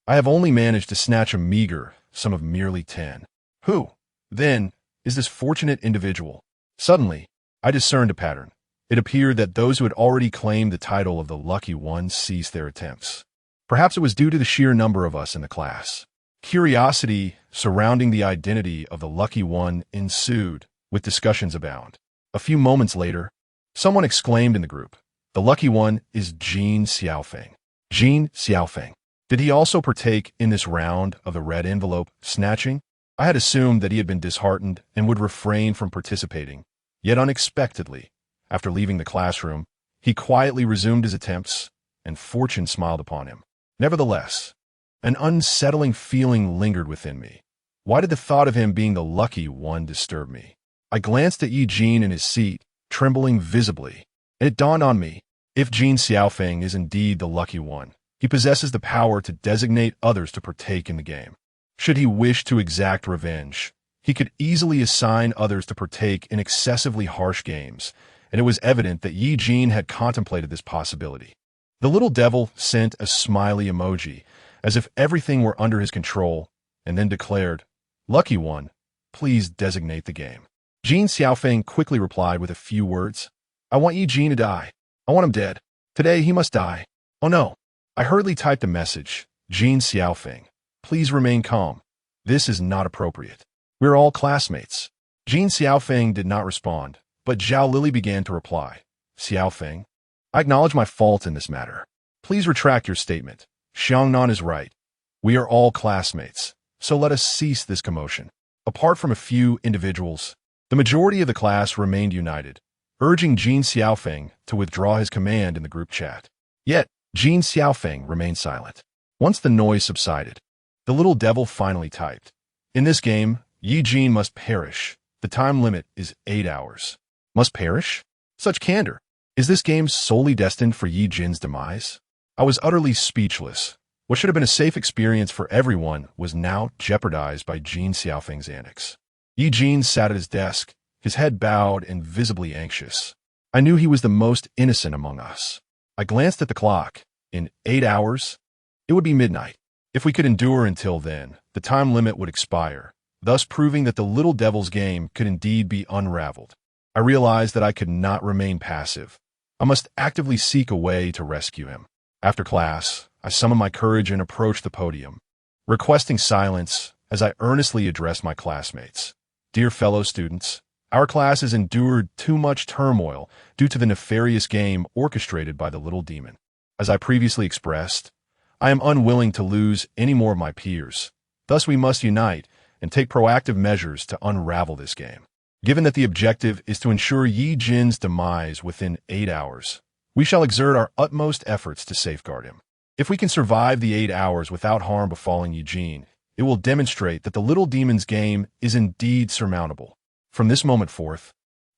I have only managed to snatch a meager sum of merely 10. Who, then, is this fortunate individual? Suddenly, I discerned a pattern. It appeared that those who had already claimed the title of the lucky one ceased their attempts. Perhaps it was due to the sheer number of us in the class. Curiosity surrounding the identity of the lucky one ensued, with discussions abound. A few moments later, someone exclaimed in the group, "The lucky one is Jin Xiaofeng." Jin Xiaofeng. Did he also partake in this round of the red envelope snatching? I had assumed that he had been disheartened and would refrain from participating. Yet unexpectedly, after leaving the classroom, he quietly resumed his attempts, and fortune smiled upon him. Nevertheless, an unsettling feeling lingered within me. Why did the thought of him being the lucky one disturb me? I glanced at Yi Jin in his seat, trembling visibly, and it dawned on me, if Jin Xiaofeng is indeed the lucky one, he possesses the power to designate others to partake in the game. Should he wish to exact revenge, he could easily assign others to partake in excessively harsh games, and it was evident that Yi Jin had contemplated this possibility. The little devil sent a smiley emoji, as if everything were under his control, and then declared, "Lucky one, please designate the game." Jin Xiaofeng quickly replied with a few words, "I want Yi Jin to die. I want him dead. Today he must die. Oh no." I hurriedly typed a message, "Jin Xiaofeng, please remain calm. This is not appropriate. We're all classmates." Jin Xiaofeng did not respond, but Zhao Lily began to reply, "Xiaofeng, I acknowledge my fault in this matter. Please retract your statement. Xiangnan is right. We are all classmates, so let us cease this commotion." Apart from a few individuals, the majority of the class remained united, urging Jin Xiaofeng to withdraw his command in the group chat. Yet, Jin Xiaofeng remained silent. Once the noise subsided, the little devil finally typed, "In this game, Yi Jin must perish. The time limit is 8 hours. Must perish? Such candor. Is this game solely destined for Yi Jin's demise?" I was utterly speechless. What should have been a safe experience for everyone was now jeopardized by Jin Xiaofeng's antics. Yi Jin sat at his desk, his head bowed and visibly anxious. I knew he was the most innocent among us. I glanced at the clock. In 8 hours, it would be midnight. If we could endure until then, the time limit would expire, thus proving that the little devil's game could indeed be unraveled. I realized that I could not remain passive. I must actively seek a way to rescue him. After class, I summoned my courage and approached the podium, requesting silence as I earnestly addressed my classmates. "Dear fellow students, our class has endured too much turmoil due to the nefarious game orchestrated by the little demon. As I previously expressed, I am unwilling to lose any more of my peers. Thus we must unite and take proactive measures to unravel this game. Given that the objective is to ensure Yi Jin's demise within 8 hours, we shall exert our utmost efforts to safeguard him. If we can survive the 8 hours without harm befalling Yi Jin, it will demonstrate that the little demon's game is indeed surmountable. From this moment forth,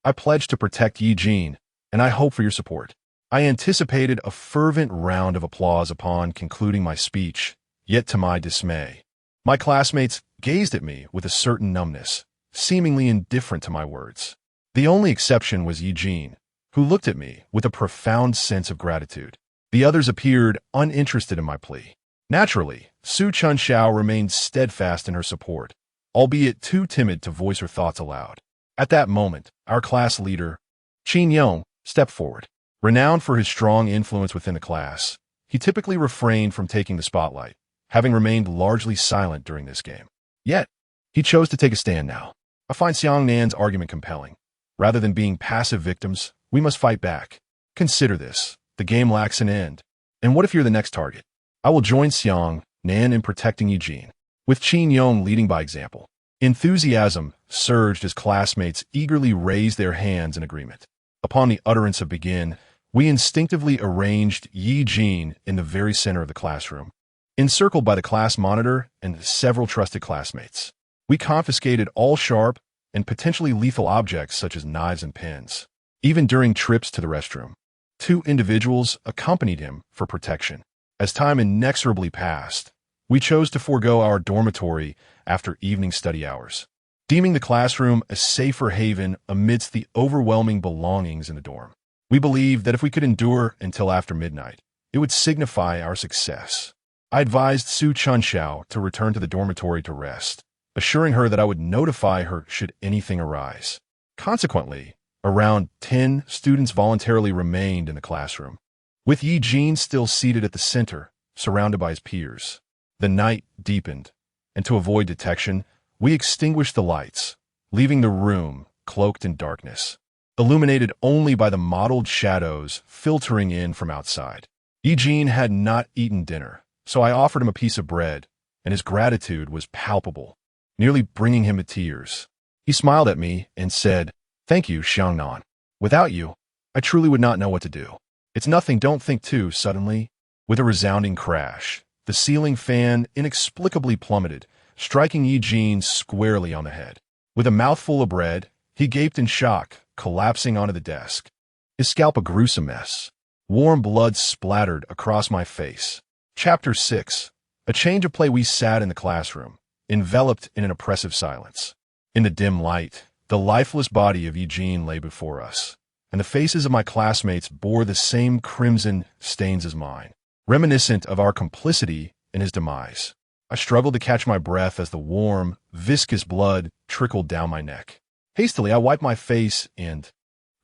I pledge to protect Yi Jin, and I hope for your support." I anticipated a fervent round of applause upon concluding my speech, yet to my dismay, my classmates gazed at me with a certain numbness, seemingly indifferent to my words. The only exception was Yi Jin, who looked at me with a profound sense of gratitude. The others appeared uninterested in my plea. Naturally, Su Chunxiao remained steadfast in her support, albeit too timid to voice her thoughts aloud. At that moment, our class leader, Qin Yong, stepped forward. Renowned for his strong influence within the class, he typically refrained from taking the spotlight, having remained largely silent during this game. Yet, he chose to take a stand now. I find Xiang Nan's argument compelling. Rather than being passive victims, we must fight back. Consider this. The game lacks an end. And what if you're the next target? I will join Xiang Nan in protecting Yi Jin, with Qin Yong leading by example. Enthusiasm surged as classmates eagerly raised their hands in agreement. Upon the utterance of begin, we instinctively arranged Yi Jin in the very center of the classroom, encircled by the class monitor and several trusted classmates. We confiscated all sharp and potentially lethal objects such as knives and pens. Even during trips to the restroom, 2 individuals accompanied him for protection. As time inexorably passed, we chose to forego our dormitory after evening study hours, deeming the classroom a safer haven amidst the overwhelming belongings in the dorm. We believed that if we could endure until after midnight, it would signify our success. I advised Su Chunxiao to return to the dormitory to rest, assuring her that I would notify her should anything arise. Consequently, around 10 students voluntarily remained in the classroom, with Yi Jin still seated at the center, surrounded by his peers. The night deepened, and to avoid detection, we extinguished the lights, leaving the room cloaked in darkness, illuminated only by the mottled shadows filtering in from outside. Eugene had not eaten dinner, so I offered him a piece of bread, and his gratitude was palpable, nearly bringing him to tears. He smiled at me and said, "Thank you, Xiangnan. Without you, I truly would not know what to do." "It's nothing, don't think too." Suddenly, with a resounding crash, the ceiling fan inexplicably plummeted, striking Eugene squarely on the head. With a mouthful of bread, he gaped in shock, collapsing onto the desk. His scalp a gruesome mess. Warm blood splattered across my face. Chapter 6. A change of play. We sat in the classroom, enveloped in an oppressive silence. In the dim light, the lifeless body of Eugene lay before us, and the faces of my classmates bore the same crimson stains as mine, reminiscent of our complicity in his demise. I struggled to catch my breath as the warm, viscous blood trickled down my neck. Hastily, I wiped my face and,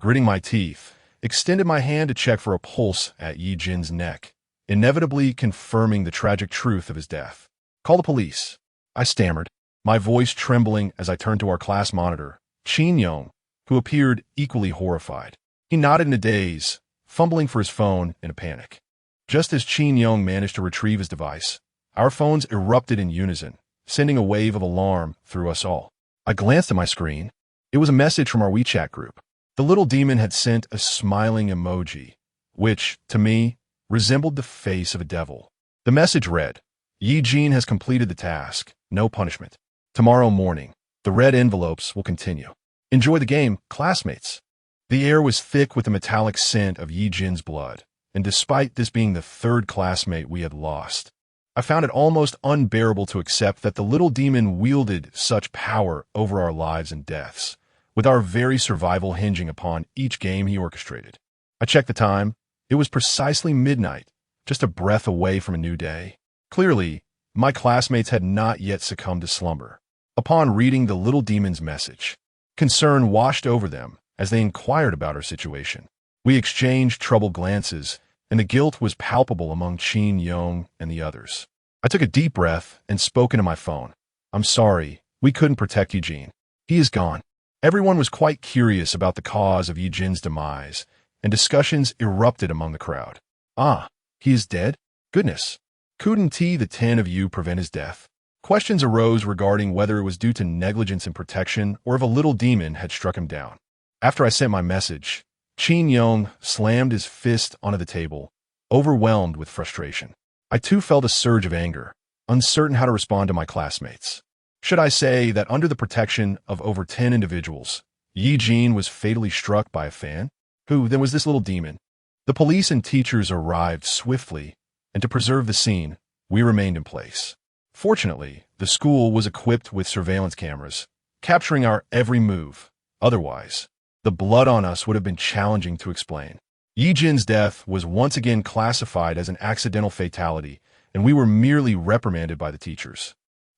gritting my teeth, extended my hand to check for a pulse at Eugene's neck, inevitably confirming the tragic truth of his death. "Call the police," I stammered, my voice trembling as I turned to our class monitor, Qin Yong, who appeared equally horrified. He nodded in a daze, fumbling for his phone in a panic. Just as Qin Yong managed to retrieve his device, our phones erupted in unison, sending a wave of alarm through us all. I glanced at my screen. It was a message from our WeChat group. The little demon had sent a smiling emoji, which, to me, resembled the face of a devil. The message read, "Eugene has completed the task. No punishment. Tomorrow morning, the red envelopes will continue. Enjoy the game, classmates." The air was thick with the metallic scent of Eugene's blood, and despite this being the third classmate we had lost, I found it almost unbearable to accept that the little demon wielded such power over our lives and deaths, with our very survival hinging upon each game he orchestrated. I checked the time. It was precisely midnight, just a breath away from a new day. Clearly, my classmates had not yet succumbed to slumber. Upon reading the little demon's message, concern washed over them as they inquired about our situation. We exchanged troubled glances, and the guilt was palpable among Qin Yong and the others. I took a deep breath and spoke into my phone. "I'm sorry, we couldn't protect Eugene. He is gone." Everyone was quite curious about the cause of Eugene's demise, and discussions erupted among the crowd. "Ah, he is dead? Goodness. Couldn't the 10 of you prevent his death?" Questions arose regarding whether it was due to negligence in protection or if a little demon had struck him down. After I sent my message, Qin Yong slammed his fist onto the table, overwhelmed with frustration. I too felt a surge of anger, uncertain how to respond to my classmates. Should I say that under the protection of over 10 individuals, Eugene was fatally struck by a fan? Who then was this little demon? The police and teachers arrived swiftly, and to preserve the scene, we remained in place. Fortunately, the school was equipped with surveillance cameras, capturing our every move. Otherwise, the blood on us would have been challenging to explain. Eugene's death was once again classified as an accidental fatality, and we were merely reprimanded by the teachers.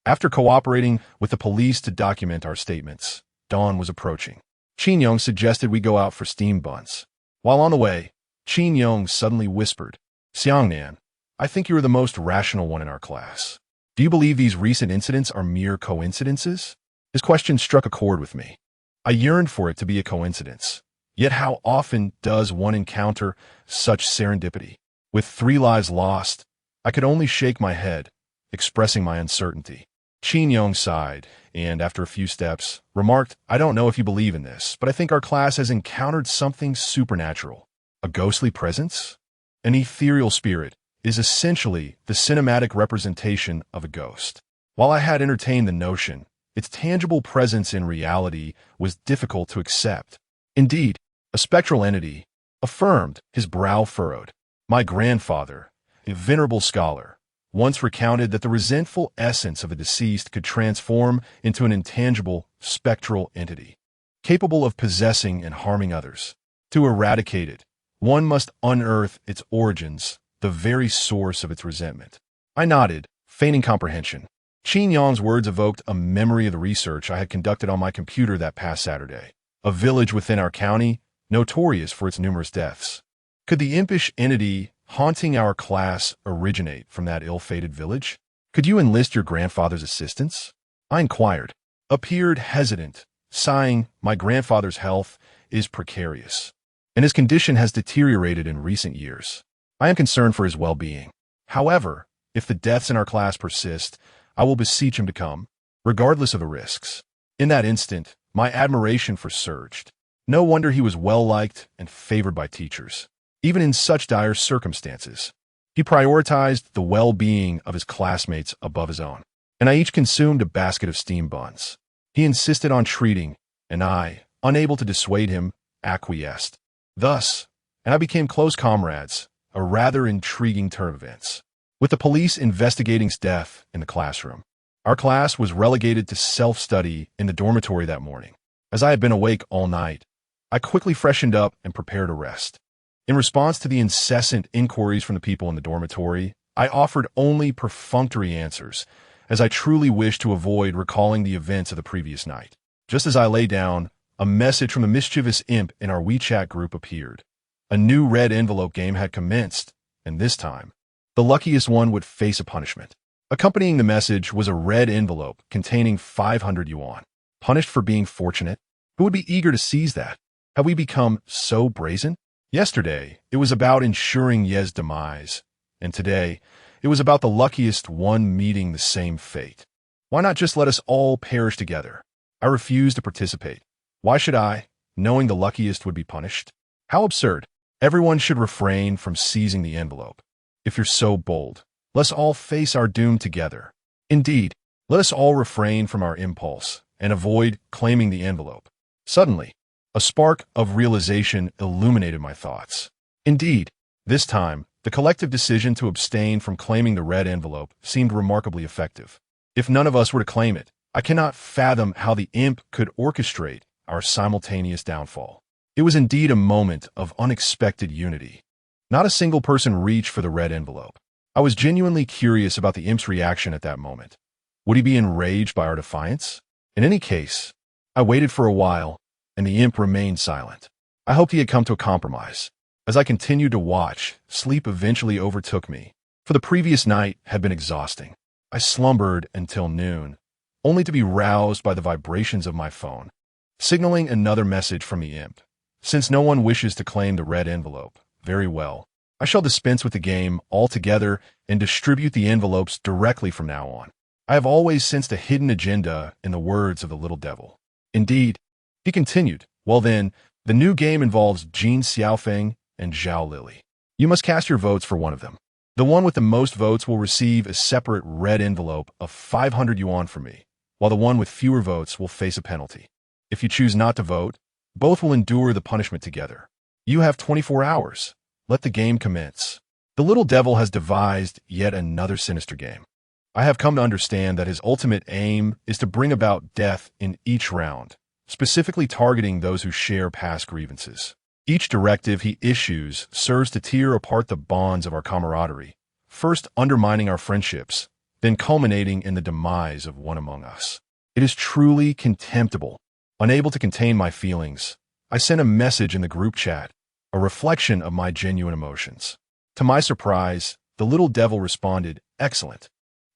After cooperating with the police to document our statements, dawn was approaching. Qin Yong suggested we go out for steamed buns. While on the way, Qin Yong suddenly whispered, "Xiangnan, I think you are the most rational one in our class. Do you believe these recent incidents are mere coincidences?" His question struck a chord with me. I yearned for it to be a coincidence. Yet how often does one encounter such serendipity? With 3 lives lost, I could only shake my head, expressing my uncertainty. Qin Yong sighed, and after a few steps, remarked, "I don't know if you believe in this, but I think our class has encountered something supernatural. A ghostly presence? An ethereal spirit is essentially the cinematic representation of a ghost. While I had entertained the notion, its tangible presence in reality was difficult to accept. Indeed, a spectral entity, affirmed, his brow furrowed. My grandfather, a venerable scholar, once recounted that the resentful essence of a deceased could transform into an intangible, spectral entity, capable of possessing and harming others. To eradicate it, one must unearth its origins, the very source of its resentment. I nodded, feigning comprehension. Qin Yong's words evoked a memory of the research I had conducted on my computer that past Saturday. A village within our county, notorious for its numerous deaths. Could the impish entity haunting our class originate from that ill-fated village? Could you enlist your grandfather's assistance? I inquired, appeared hesitant, sighing, my grandfather's health is precarious, and his condition has deteriorated in recent years. I am concerned for his well-being. However, if the deaths in our class persist, I will beseech him to come, regardless of the risks. In that instant, my admiration for surged. No wonder he was well-liked and favored by teachers. Even in such dire circumstances, he prioritized the well-being of his classmates above his own. And I each consumed a basket of steamed buns. He insisted on treating, and I, unable to dissuade him, acquiesced. Thus, and I became close comrades, a rather intriguing turn of events. With the police investigating his death in the classroom, our class was relegated to self-study in the dormitory that morning. As I had been awake all night, I quickly freshened up and prepared to rest. In response to the incessant inquiries from the people in the dormitory, I offered only perfunctory answers, as I truly wished to avoid recalling the events of the previous night. Just as I lay down, a message from a mischievous imp in our WeChat group appeared. A new red envelope game had commenced, and this time, the luckiest one would face a punishment. Accompanying the message was a red envelope containing 500 yuan. Punished for being fortunate? Who would be eager to seize that? Have we become so brazen? Yesterday, it was about ensuring Ye's demise, and today, it was about the luckiest one meeting the same fate. Why not just let us all perish together? I refuse to participate. Why should I, knowing the luckiest would be punished? How absurd. Everyone should refrain from seizing the envelope. If you're so bold, let's all face our doom together. Indeed, let us all refrain from our impulse and avoid claiming the envelope. Suddenly, a spark of realization illuminated my thoughts. Indeed, this time, the collective decision to abstain from claiming the red envelope seemed remarkably effective. If none of us were to claim it, I cannot fathom how the imp could orchestrate our simultaneous downfall. It was indeed a moment of unexpected unity. Not a single person reached for the red envelope. I was genuinely curious about the imp's reaction at that moment. Would he be enraged by our defiance? In any case, I waited for a while, and the imp remained silent. I hoped he had come to a compromise. As I continued to watch, sleep eventually overtook me, for the previous night had been exhausting. I slumbered until noon, only to be roused by the vibrations of my phone, signaling another message from the imp. Since no one wishes to claim the red envelope, very well. I shall dispense with the game altogether and distribute the envelopes directly from now on. I have always sensed a hidden agenda in the words of the little devil. Indeed, he continued, well then, the new game involves Jin Xiaofeng and Zhao Lily. You must cast your votes for one of them. The one with the most votes will receive a separate red envelope of 500 yuan from me, while the one with fewer votes will face a penalty. If you choose not to vote, both will endure the punishment together. You have 24 hours. Let the game commence. The little devil has devised yet another sinister game. I have come to understand that his ultimate aim is to bring about death in each round, specifically targeting those who share past grievances. Each directive he issues serves to tear apart the bonds of our camaraderie, first undermining our friendships, then culminating in the demise of one among us. It is truly contemptible. Unable to contain my feelings, I sent a message in the group chat, a reflection of my genuine emotions. To my surprise, the little devil responded, "Excellent.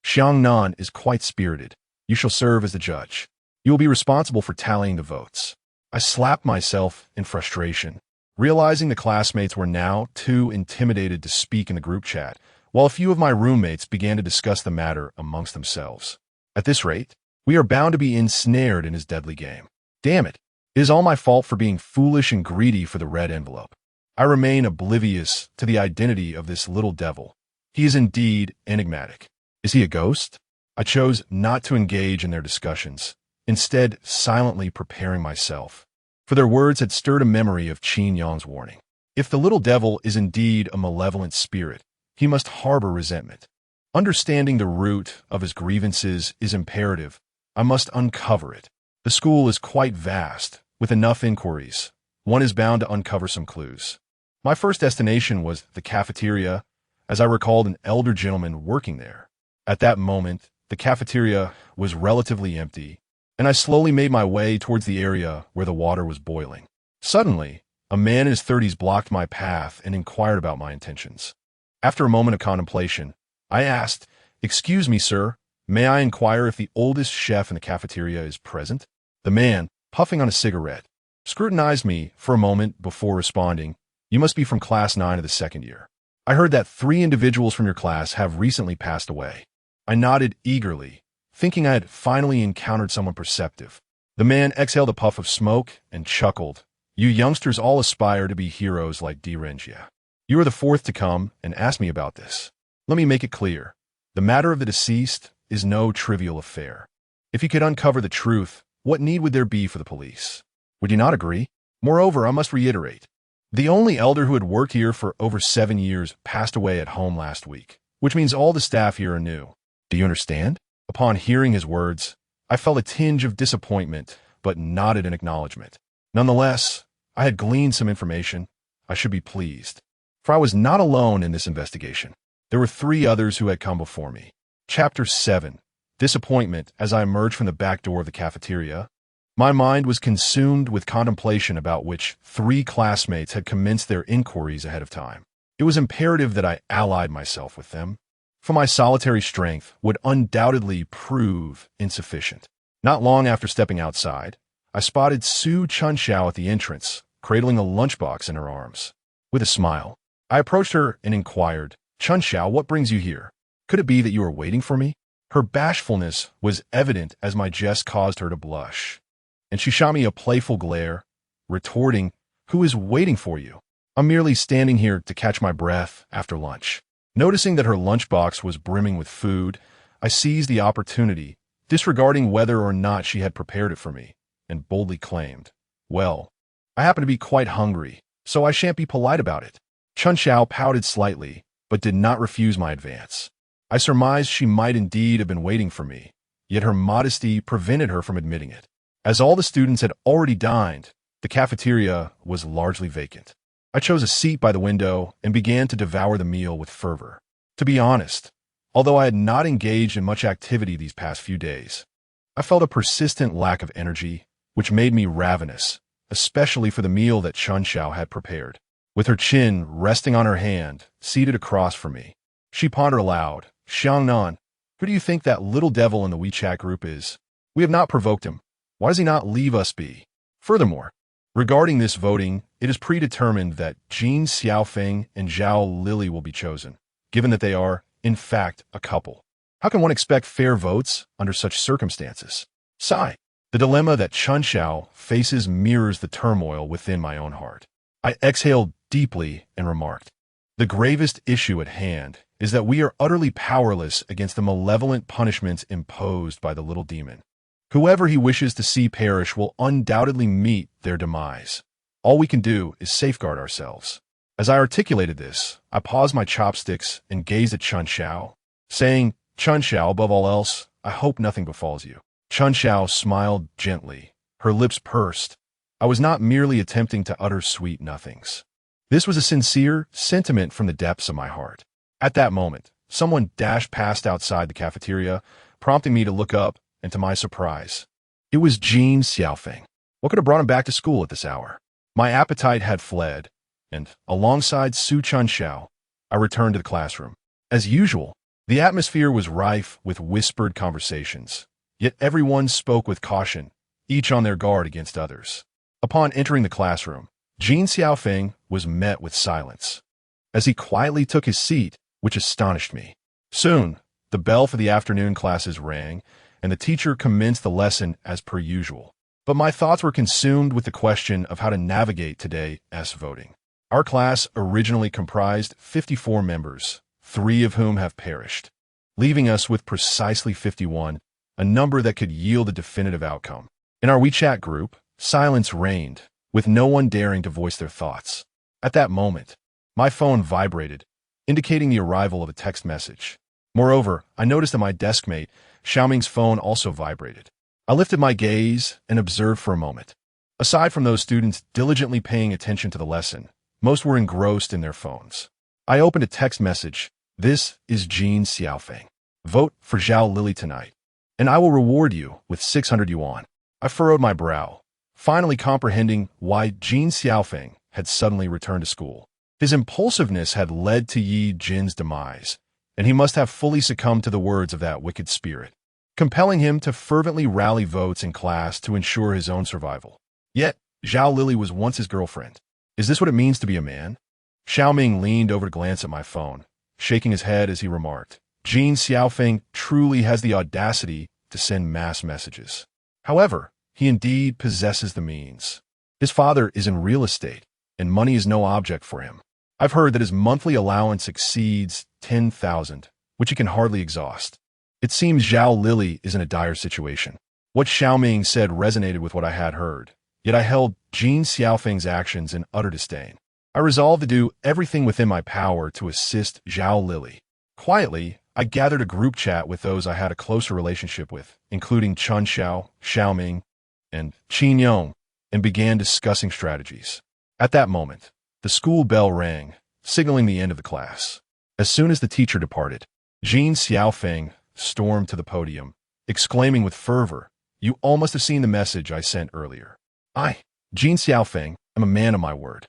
Xiangnan is quite spirited. You shall serve as the judge. You will be responsible for tallying the votes." I slapped myself in frustration, realizing the classmates were now too intimidated to speak in the group chat, while a few of my roommates began to discuss the matter amongst themselves. At this rate, we are bound to be ensnared in his deadly game. Damn it. It is all my fault for being foolish and greedy for the red envelope. I remain oblivious to the identity of this little devil. He is indeed enigmatic. Is he a ghost? I chose not to engage in their discussions, instead silently preparing myself, for their words had stirred a memory of Qin Yang's warning. If the little devil is indeed a malevolent spirit, he must harbor resentment. Understanding the root of his grievances is imperative. I must uncover it. The school is quite vast. With enough inquiries, one is bound to uncover some clues. My first destination was the cafeteria, as I recalled an elder gentleman working there. At that moment, the cafeteria was relatively empty, and I slowly made my way towards the area where the water was boiling. Suddenly, a man in his 30s blocked my path and inquired about my intentions. After a moment of contemplation, I asked "Excuse me, sir. May I inquire if the oldest chef in the cafeteria is present?" The man, puffing on a cigarette, scrutinized me for a moment before responding, "You must be from class 9 of the second year. I heard that 3 individuals from your class have recently passed away." I nodded eagerly, thinking I had finally encountered someone perceptive. The man exhaled a puff of smoke and chuckled. "You youngsters all aspire to be heroes like D'Rengia. You are the 4th to come and ask me about this. Let me make it clear. The matter of the deceased is no trivial affair. If you could uncover the truth, what need would there be for the police? Would you not agree? Moreover, I must reiterate, the only elder who had worked here for over 7 years passed away at home last week, which means all the staff here are new. Do you understand?" Upon hearing his words, I felt a tinge of disappointment, but nodded in acknowledgement. Nonetheless, I had gleaned some information. I should be pleased, for I was not alone in this investigation. There were 3 others who had come before me. Chapter 7. Disappointment. As I emerged from the back door of the cafeteria, my mind was consumed with contemplation about which 3 classmates had commenced their inquiries ahead of time. It was imperative that I allied myself with them, for my solitary strength would undoubtedly prove insufficient. Not long after stepping outside, I spotted Su Chunxiao at the entrance, cradling a lunchbox in her arms. With a smile, I approached her and inquired, "Chunxiao, what brings you here? Could it be that you are waiting for me?" Her bashfulness was evident as my jest caused her to blush, and she shot me a playful glare, retorting, "Who is waiting for you? I'm merely standing here to catch my breath after lunch." Noticing that her lunchbox was brimming with food, I seized the opportunity, disregarding whether or not she had prepared it for me, and boldly claimed, "Well, I happen to be quite hungry, so I shan't be polite about it." Chunxiao pouted slightly, but did not refuse my advance. I surmised she might indeed have been waiting for me, yet her modesty prevented her from admitting it. As all the students had already dined, the cafeteria was largely vacant. I chose a seat by the window and began to devour the meal with fervor. To be honest, although I had not engaged in much activity these past few days, I felt a persistent lack of energy, which made me ravenous, especially for the meal that Chunxiao had prepared. With her chin resting on her hand, seated across from me, she pondered aloud, "Xiangnan, who do you think that little devil in the WeChat group is? We have not provoked him. Why does he not leave us be? Furthermore, regarding this voting, it is predetermined that Jin Xiaofeng and Zhao Lili will be chosen, given that they are, in fact, a couple. How can one expect fair votes under such circumstances?" Sigh. The dilemma that Chunxiao faces mirrors the turmoil within my own heart. I exhaled deeply and remarked, "The gravest issue at hand is that we are utterly powerless against the malevolent punishments imposed by the little demon. Whoever he wishes to see perish will undoubtedly meet their demise. All we can do is safeguard ourselves." As I articulated this, I paused my chopsticks and gazed at Chunxiao, saying, "Chunxiao, above all else, I hope nothing befalls you." Chunxiao smiled gently, her lips pursed. I was not merely attempting to utter sweet nothings. This was a sincere sentiment from the depths of my heart. At that moment, someone dashed past outside the cafeteria, prompting me to look up, and to my surprise, it was Jin Xiaofeng. What could have brought him back to school at this hour? My appetite had fled, and, alongside Su Chunxiao, I returned to the classroom. As usual, the atmosphere was rife with whispered conversations, yet everyone spoke with caution, each on their guard against others. Upon entering the classroom, Jin Xiaofeng was met with silence, as he quietly took his seat, which astonished me. Soon, the bell for the afternoon classes rang, and the teacher commenced the lesson as per usual. But my thoughts were consumed with the question of how to navigate today's voting. Our class originally comprised 54 members, 3 of whom have perished, leaving us with precisely 51, a number that could yield a definitive outcome. In our WeChat group, silence reigned, with no one daring to voice their thoughts. At that moment, my phone vibrated, indicating the arrival of a text message. Moreover, I noticed that my deskmate, Xiaoming's phone also vibrated. I lifted my gaze and observed for a moment. Aside from those students diligently paying attention to the lesson, most were engrossed in their phones. I opened a text message. "This is Jin Xiaofeng. Vote for Zhao Lili tonight, and I will reward you with 600 yuan. I furrowed my brow, finally comprehending why Jin Xiaofeng had suddenly returned to school. His impulsiveness had led to Yi Jin's demise, and he must have fully succumbed to the words of that wicked spirit, compelling him to fervently rally votes in class to ensure his own survival. Yet, Zhao Lili was once his girlfriend. Is this what it means to be a man? Xiao Ming leaned over to glance at my phone, shaking his head as he remarked, Jin Xiaofeng truly has the audacity to send mass messages. However, he indeed possesses the means. His father is in real estate, and money is no object for him. I've heard that his monthly allowance exceeds 10,000, which he can hardly exhaust. It seems Zhao Lili is in a dire situation. What Xiao Ming said resonated with what I had heard, yet I held Jin Xiaofeng's actions in utter disdain. I resolved to do everything within my power to assist Zhao Lili. Quietly, I gathered a group chat with those I had a closer relationship with, including Chun Xiao, Xiao Ming, and Qin Yong, and began discussing strategies. At that moment, the school bell rang, signaling the end of the class. As soon as the teacher departed, Jin Xiaofeng stormed to the podium, exclaiming with fervor, "You all must have seen the message I sent earlier. I, Jin Xiaofeng, am a man of my word.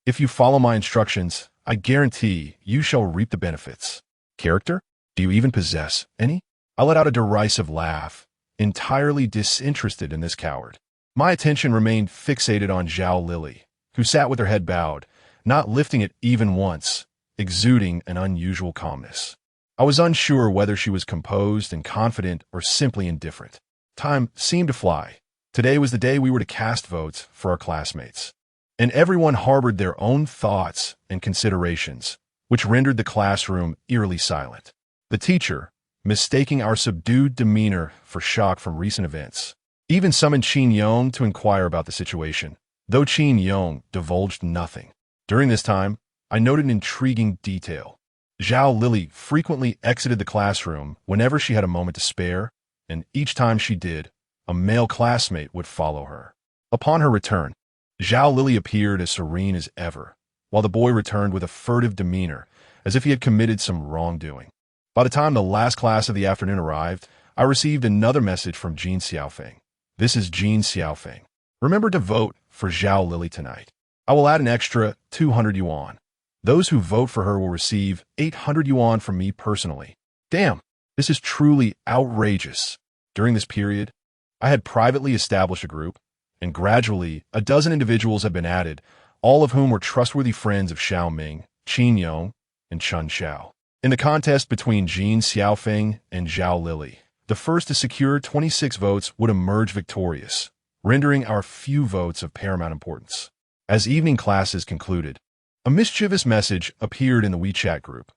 If you follow my instructions, I guarantee you shall reap the benefits." Character? Do you even possess any? I let out a derisive laugh, entirely disinterested in this coward. My attention remained fixated on Zhao Lili, who sat with her head bowed, not lifting it even once, exuding an unusual calmness. I was unsure whether she was composed and confident or simply indifferent. Time seemed to fly. Today was the day we were to cast votes for our classmates. And everyone harbored their own thoughts and considerations, which rendered the classroom eerily silent. The teacher, mistaking our subdued demeanor for shock from recent events, even summoned Qin Yong to inquire about the situation, though Qin Yong divulged nothing. During this time, I noted an intriguing detail. Zhao Lili frequently exited the classroom whenever she had a moment to spare, and each time she did, a male classmate would follow her. Upon her return, Zhao Lili appeared as serene as ever, while the boy returned with a furtive demeanor, as if he had committed some wrongdoing. By the time the last class of the afternoon arrived, I received another message from Jin Xiaofeng. This is Jin Xiaofeng. Remember to vote for Zhao Lili tonight. I will add an extra 200 yuan. Those who vote for her will receive 800 yuan from me personally. Damn, this is truly outrageous. During this period, I had privately established a group, and gradually a dozen individuals have been added, all of whom were trustworthy friends of Xiao Ming, Qin Yong, and Chun Xiao. In the contest between Jin Xiaofeng and Zhao Lili, the first to secure 26 votes would emerge victorious, rendering our few votes of paramount importance. As evening classes concluded, a mischievous message appeared in the WeChat group.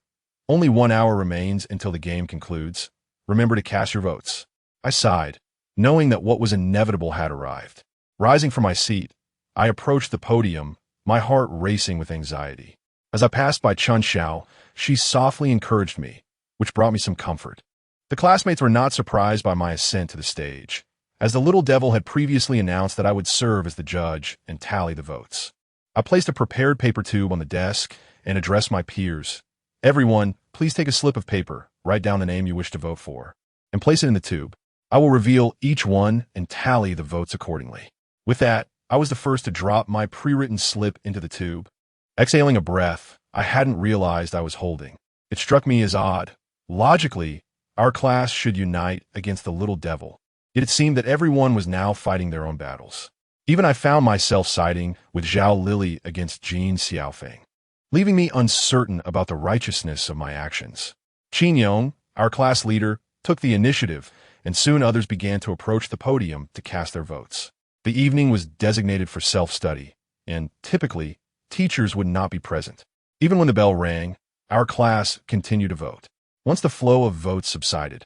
Only 1 hour remains until the game concludes. Remember to cast your votes. I sighed, knowing that what was inevitable had arrived. Rising from my seat, I approached the podium, my heart racing with anxiety. As I passed by Chun Xiao, she softly encouraged me, which brought me some comfort. The classmates were not surprised by my ascent to the stage, as the little devil had previously announced that I would serve as the judge and tally the votes. I placed a prepared paper tube on the desk and addressed my peers. Everyone, please take a slip of paper, write down the name you wish to vote for, and place it in the tube. I will reveal each one and tally the votes accordingly. With that, I was the first to drop my pre-written slip into the tube. Exhaling a breath I hadn't realized I was holding. It struck me as odd. Logically, our class should unite against the little devil. Yet it seemed that everyone was now fighting their own battles. Even I found myself siding with Zhao Lili against Jin Xiaofeng, leaving me uncertain about the righteousness of my actions. Qin Yong, our class leader, took the initiative, and soon others began to approach the podium to cast their votes. The evening was designated for self-study, and typically, teachers would not be present. Even when the bell rang, our class continued to vote. Once the flow of votes subsided,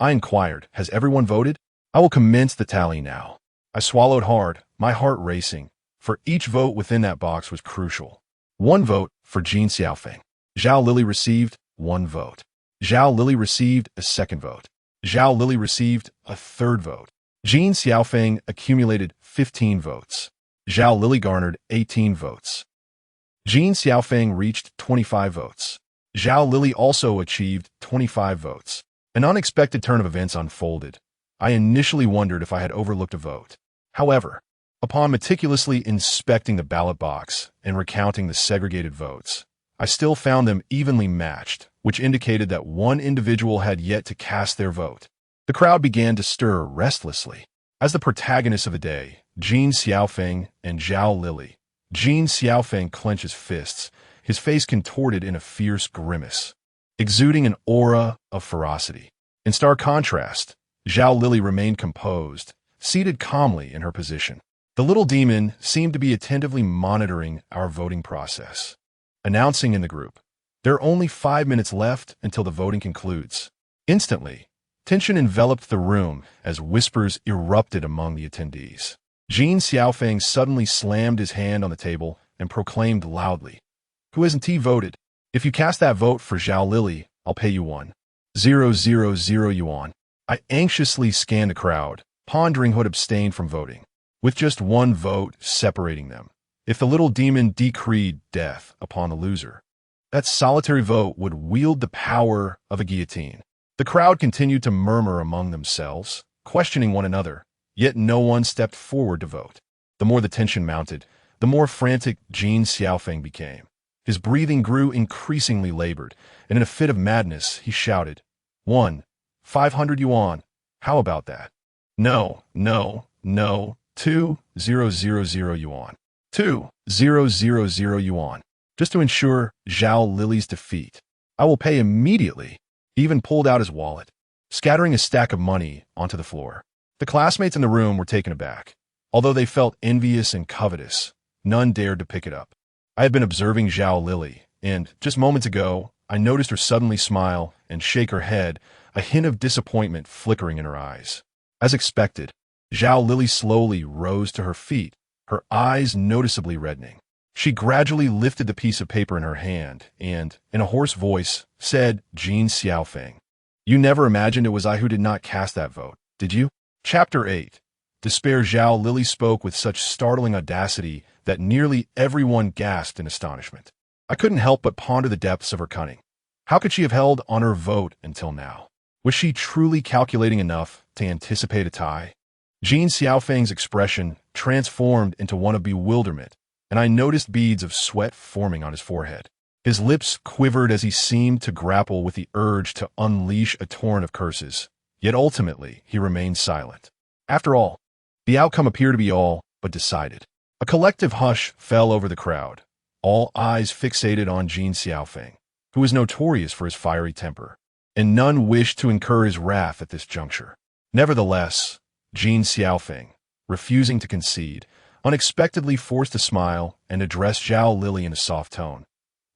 I inquired, "Has everyone voted? I will commence the tally now." I swallowed hard, my heart racing, for each vote within that box was crucial. 1 vote for Jin Xiaofeng. Zhao Lili received 1 vote. Zhao Lili received a 2nd vote. Zhao Lili received a 3rd vote. Jin Xiaofeng accumulated 15 votes. Zhao Lili garnered 18 votes. Jin Xiaofeng reached 25 votes. Zhao Lili also achieved 25 votes. An unexpected turn of events unfolded. I initially wondered if I had overlooked a vote. However, upon meticulously inspecting the ballot box and recounting the segregated votes, I still found them evenly matched, which indicated that one individual had yet to cast their vote. The crowd began to stir restlessly. As the protagonists of the day, Jin Xiaofeng and Zhao Lili. Jin Xiaofeng clenched his fists, his face contorted in a fierce grimace, exuding an aura of ferocity. In stark contrast, Zhao Lili remained composed, seated calmly in her position. The little demon seemed to be attentively monitoring our voting process, announcing in the group, "There are only 5 minutes left until the voting concludes." Instantly, tension enveloped the room as whispers erupted among the attendees. Jin Xiaofeng suddenly slammed his hand on the table and proclaimed loudly, "Who hasn't voted? If you cast that vote for Zhao Lili, I'll pay you 1,000 yuan." I anxiously scanned the crowd, pondering who had abstained from voting, with just one vote separating them. If the little demon decreed death upon the loser, that solitary vote would wield the power of a guillotine. The crowd continued to murmur among themselves, questioning one another, yet no one stepped forward to vote. The more the tension mounted, the more frantic Jin Xiaofeng became. His breathing grew increasingly labored, and in a fit of madness, he shouted, 500 yuan. How about that? No, no, no. 2,000 yuan. 2,000 yuan. Just to ensure Zhao Lili's defeat. I will pay immediately. He even pulled out his wallet, scattering a stack of money onto the floor. The classmates in the room were taken aback. Although they felt envious and covetous, none dared to pick it up. I had been observing Zhao Lili, and just moments ago, I noticed her suddenly smile and shake her head, a hint of disappointment flickering in her eyes. As expected, Zhao Lili slowly rose to her feet, her eyes noticeably reddening. She gradually lifted the piece of paper in her hand and, in a hoarse voice, said, "Jin Xiaofeng, you never imagined it was I who did not cast that vote, did you?" Chapter 8. Despair. Zhao Lili spoke with such startling audacity that nearly everyone gasped in astonishment. I couldn't help but ponder the depths of her cunning. How could she have held on her vote until now? Was she truly calculating enough to anticipate a tie? Jin Xiaofeng's expression transformed into one of bewilderment, and I noticed beads of sweat forming on his forehead. His lips quivered as he seemed to grapple with the urge to unleash a torrent of curses, yet ultimately he remained silent. After all, the outcome appeared to be all but decided. A collective hush fell over the crowd, all eyes fixated on Jin Xiaofeng, who was notorious for his fiery temper, and none wished to incur his wrath at this juncture. Nevertheless, Jin Xiaofeng, refusing to concede, unexpectedly forced a smile and addressed Zhao Lili in a soft tone.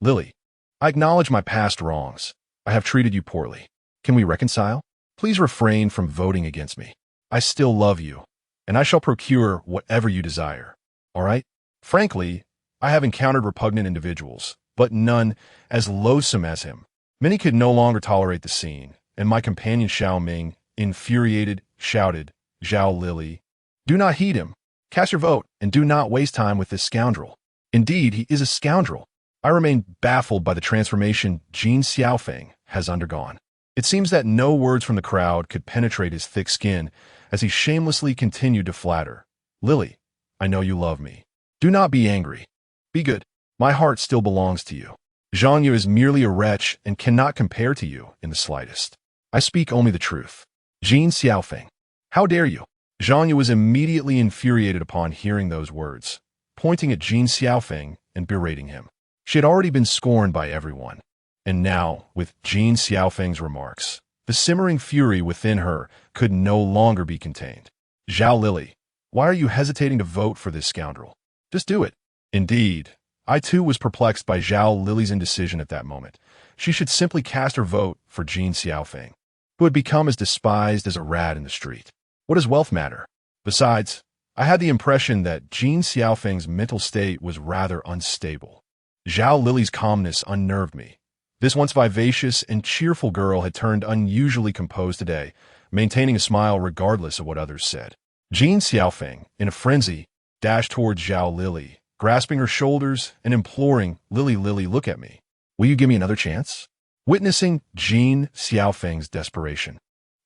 "Lili, I acknowledge my past wrongs. I have treated you poorly. Can we reconcile? Please refrain from voting against me. I still love you, and I shall procure whatever you desire. All right?" Frankly, I have encountered repugnant individuals, but none as loathsome as him. Many could no longer tolerate the scene, and my companion Xiao Ming, infuriated, shouted, "Zhao Lili, do not heed him. Cast your vote, and do not waste time with this scoundrel. Indeed, he is a scoundrel." I remain baffled by the transformation Jin Xiaofeng has undergone. It seems that no words from the crowd could penetrate his thick skin as he shamelessly continued to flatter. "Lili, I know you love me. Do not be angry. Be good. My heart still belongs to you. Zhang Yu is merely a wretch and cannot compare to you in the slightest. I speak only the truth." Jin Xiaofeng, how dare you? Zhang Yu was immediately infuriated upon hearing those words, pointing at Jin Xiaofeng and berating him. She had already been scorned by everyone, and now, with Jin Xiaofeng's remarks, the simmering fury within her could no longer be contained. "Zhao Lili, why are you hesitating to vote for this scoundrel? Just do it." Indeed, I too was perplexed by Zhao Lili's indecision at that moment. She should simply cast her vote for Jin Xiaofeng, who had become as despised as a rat in the street. What does wealth matter? Besides, I had the impression that Jin Xiaofeng's mental state was rather unstable. Zhao Lili's calmness unnerved me. This once vivacious and cheerful girl had turned unusually composed today, maintaining a smile regardless of what others said. Jin Xiaofeng, in a frenzy, dashed towards Zhao Lili, grasping her shoulders and imploring, "Lili, Lili, look at me. Will you give me another chance?" Witnessing Jin Xiaofeng's desperation,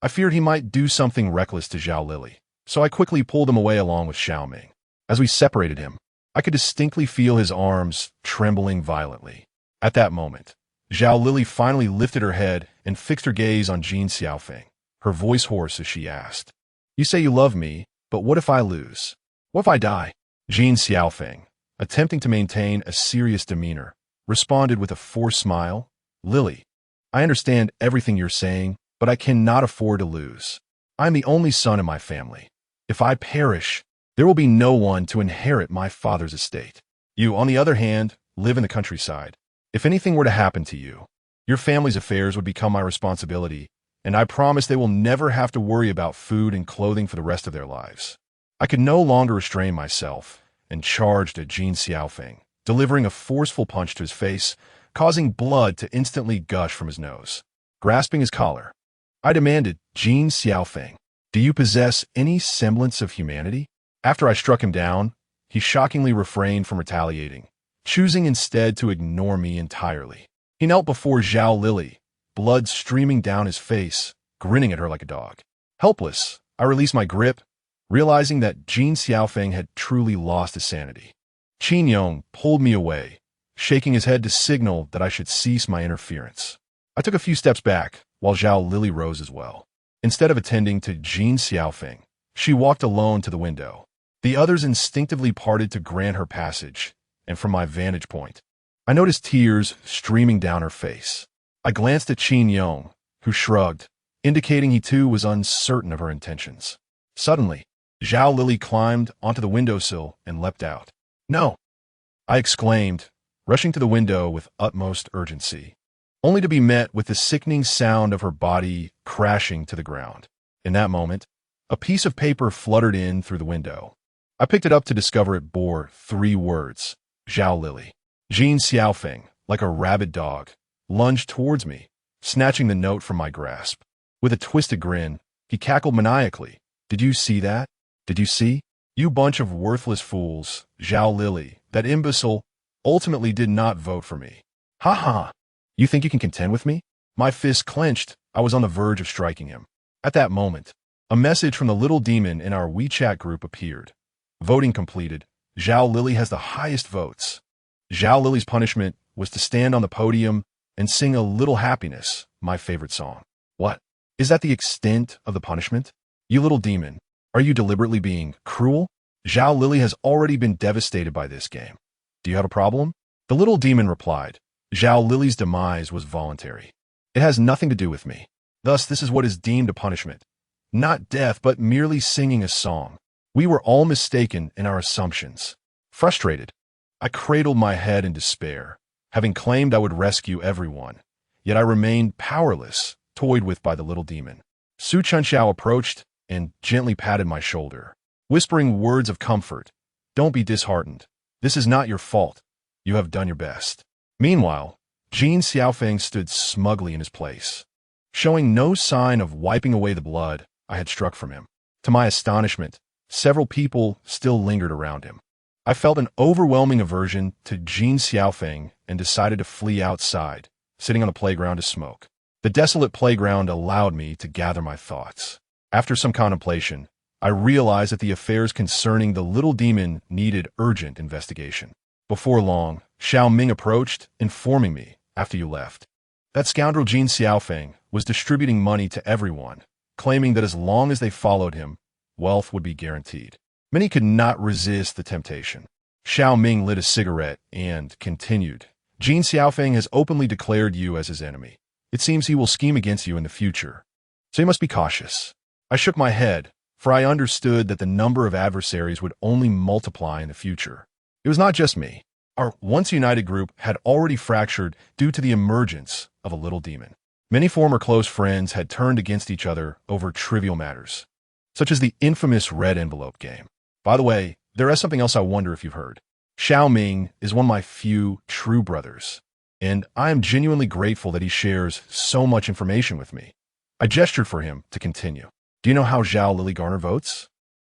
I feared he might do something reckless to Zhao Lili, so I quickly pulled him away along with Xiao Ming. As we separated him, I could distinctly feel his arms trembling violently. At that moment, Zhao Lili finally lifted her head and fixed her gaze on Jin Xiaofeng, her voice hoarse as she asked, "You say you love me, but what if I lose? What if I die?" Jin Xiaofeng, attempting to maintain a serious demeanor, responded with a forced smile, "Lily, I understand everything you're saying, but I cannot afford to lose. I'm the only son in my family. If I perish, there will be no one to inherit my father's estate. You, on the other hand, live in the countryside. If anything were to happen to you, your family's affairs would become my responsibility, and I promise they will never have to worry about food and clothing for the rest of their lives." I could no longer restrain myself and charged at Jin Xiaofeng, delivering a forceful punch to his face, causing blood to instantly gush from his nose. Grasping his collar, I demanded, "Jin Xiaofeng, do you possess any semblance of humanity?" After I struck him down, he shockingly refrained from retaliating, choosing instead to ignore me entirely. He knelt before Zhao Lili, blood streaming down his face, grinning at her like a dog. Helpless, I released my grip, realizing that Jin Xiaofeng had truly lost his sanity. Qin Yong pulled me away, shaking his head to signal that I should cease my interference. I took a few steps back, while Zhao Lili rose as well. Instead of attending to Jin Xiaofeng, she walked alone to the window. The others instinctively parted to grant her passage, and from my vantage point, I noticed tears streaming down her face. I glanced at Qin Yong, who shrugged, indicating he too was uncertain of her intentions. Suddenly, Zhao Lili climbed onto the windowsill and leapt out. "No!" I exclaimed, rushing to the window with utmost urgency, only to be met with the sickening sound of her body crashing to the ground. In that moment, a piece of paper fluttered in through the window. I picked it up to discover it bore 3 words, Zhao Lili. Jin Xiaofeng, like a rabid dog, lunged towards me, snatching the note from my grasp. With a twisted grin, he cackled maniacally. "Did you see that? Did you see? You bunch of worthless fools, Zhao Lili, that imbecile, ultimately did not vote for me. Ha ha! You think you can contend with me?" My fist clenched. I was on the verge of striking him. At that moment, a message from the little demon in our WeChat group appeared. "Voting completed. Zhao Lili has the highest votes." Zhao Lili's punishment was to stand on the podium and sing A Little Happiness, my favorite song. What? Is that the extent of the punishment? You little demon, are you deliberately being cruel? Zhao Lili has already been devastated by this game. Do you have a problem? The little demon replied, "Zhao Lili's demise was voluntary. It has nothing to do with me. Thus, this is what is deemed a punishment. Not death, but merely singing a song. We were all mistaken in our assumptions." Frustrated, I cradled my head in despair, having claimed I would rescue everyone, yet I remained powerless, toyed with by the little demon. Su Chunxiao approached and gently patted my shoulder, whispering words of comfort. "Don't be disheartened. This is not your fault. You have done your best." Meanwhile, Jin Xiaofeng stood smugly in his place, showing no sign of wiping away the blood I had struck from him. To my astonishment, several people still lingered around him. I felt an overwhelming aversion to Jin Xiaofeng and decided to flee outside, sitting on the playground to smoke. The desolate playground allowed me to gather my thoughts. After some contemplation, I realized that the affairs concerning the little demon needed urgent investigation. Before long, Xiao Ming approached, informing me, after you left, that scoundrel Jin Xiaofeng was distributing money to everyone, claiming that as long as they followed him, wealth would be guaranteed. Many could not resist the temptation. Xiao Ming lit a cigarette and continued, "Jin Xiaofeng has openly declared you as his enemy. It seems he will scheme against you in the future, so you must be cautious." I shook my head, for I understood that the number of adversaries would only multiply in the future. It was not just me. Our once united group had already fractured due to the emergence of a little demon. Many former close friends had turned against each other over trivial matters, such as the infamous red envelope game. By the way, there is something else I wonder if you've heard. Xiao Ming is one of my few true brothers, and I am genuinely grateful that he shares so much information with me. I gestured for him to continue. "Do you know how Zhao Lili garnered votes?"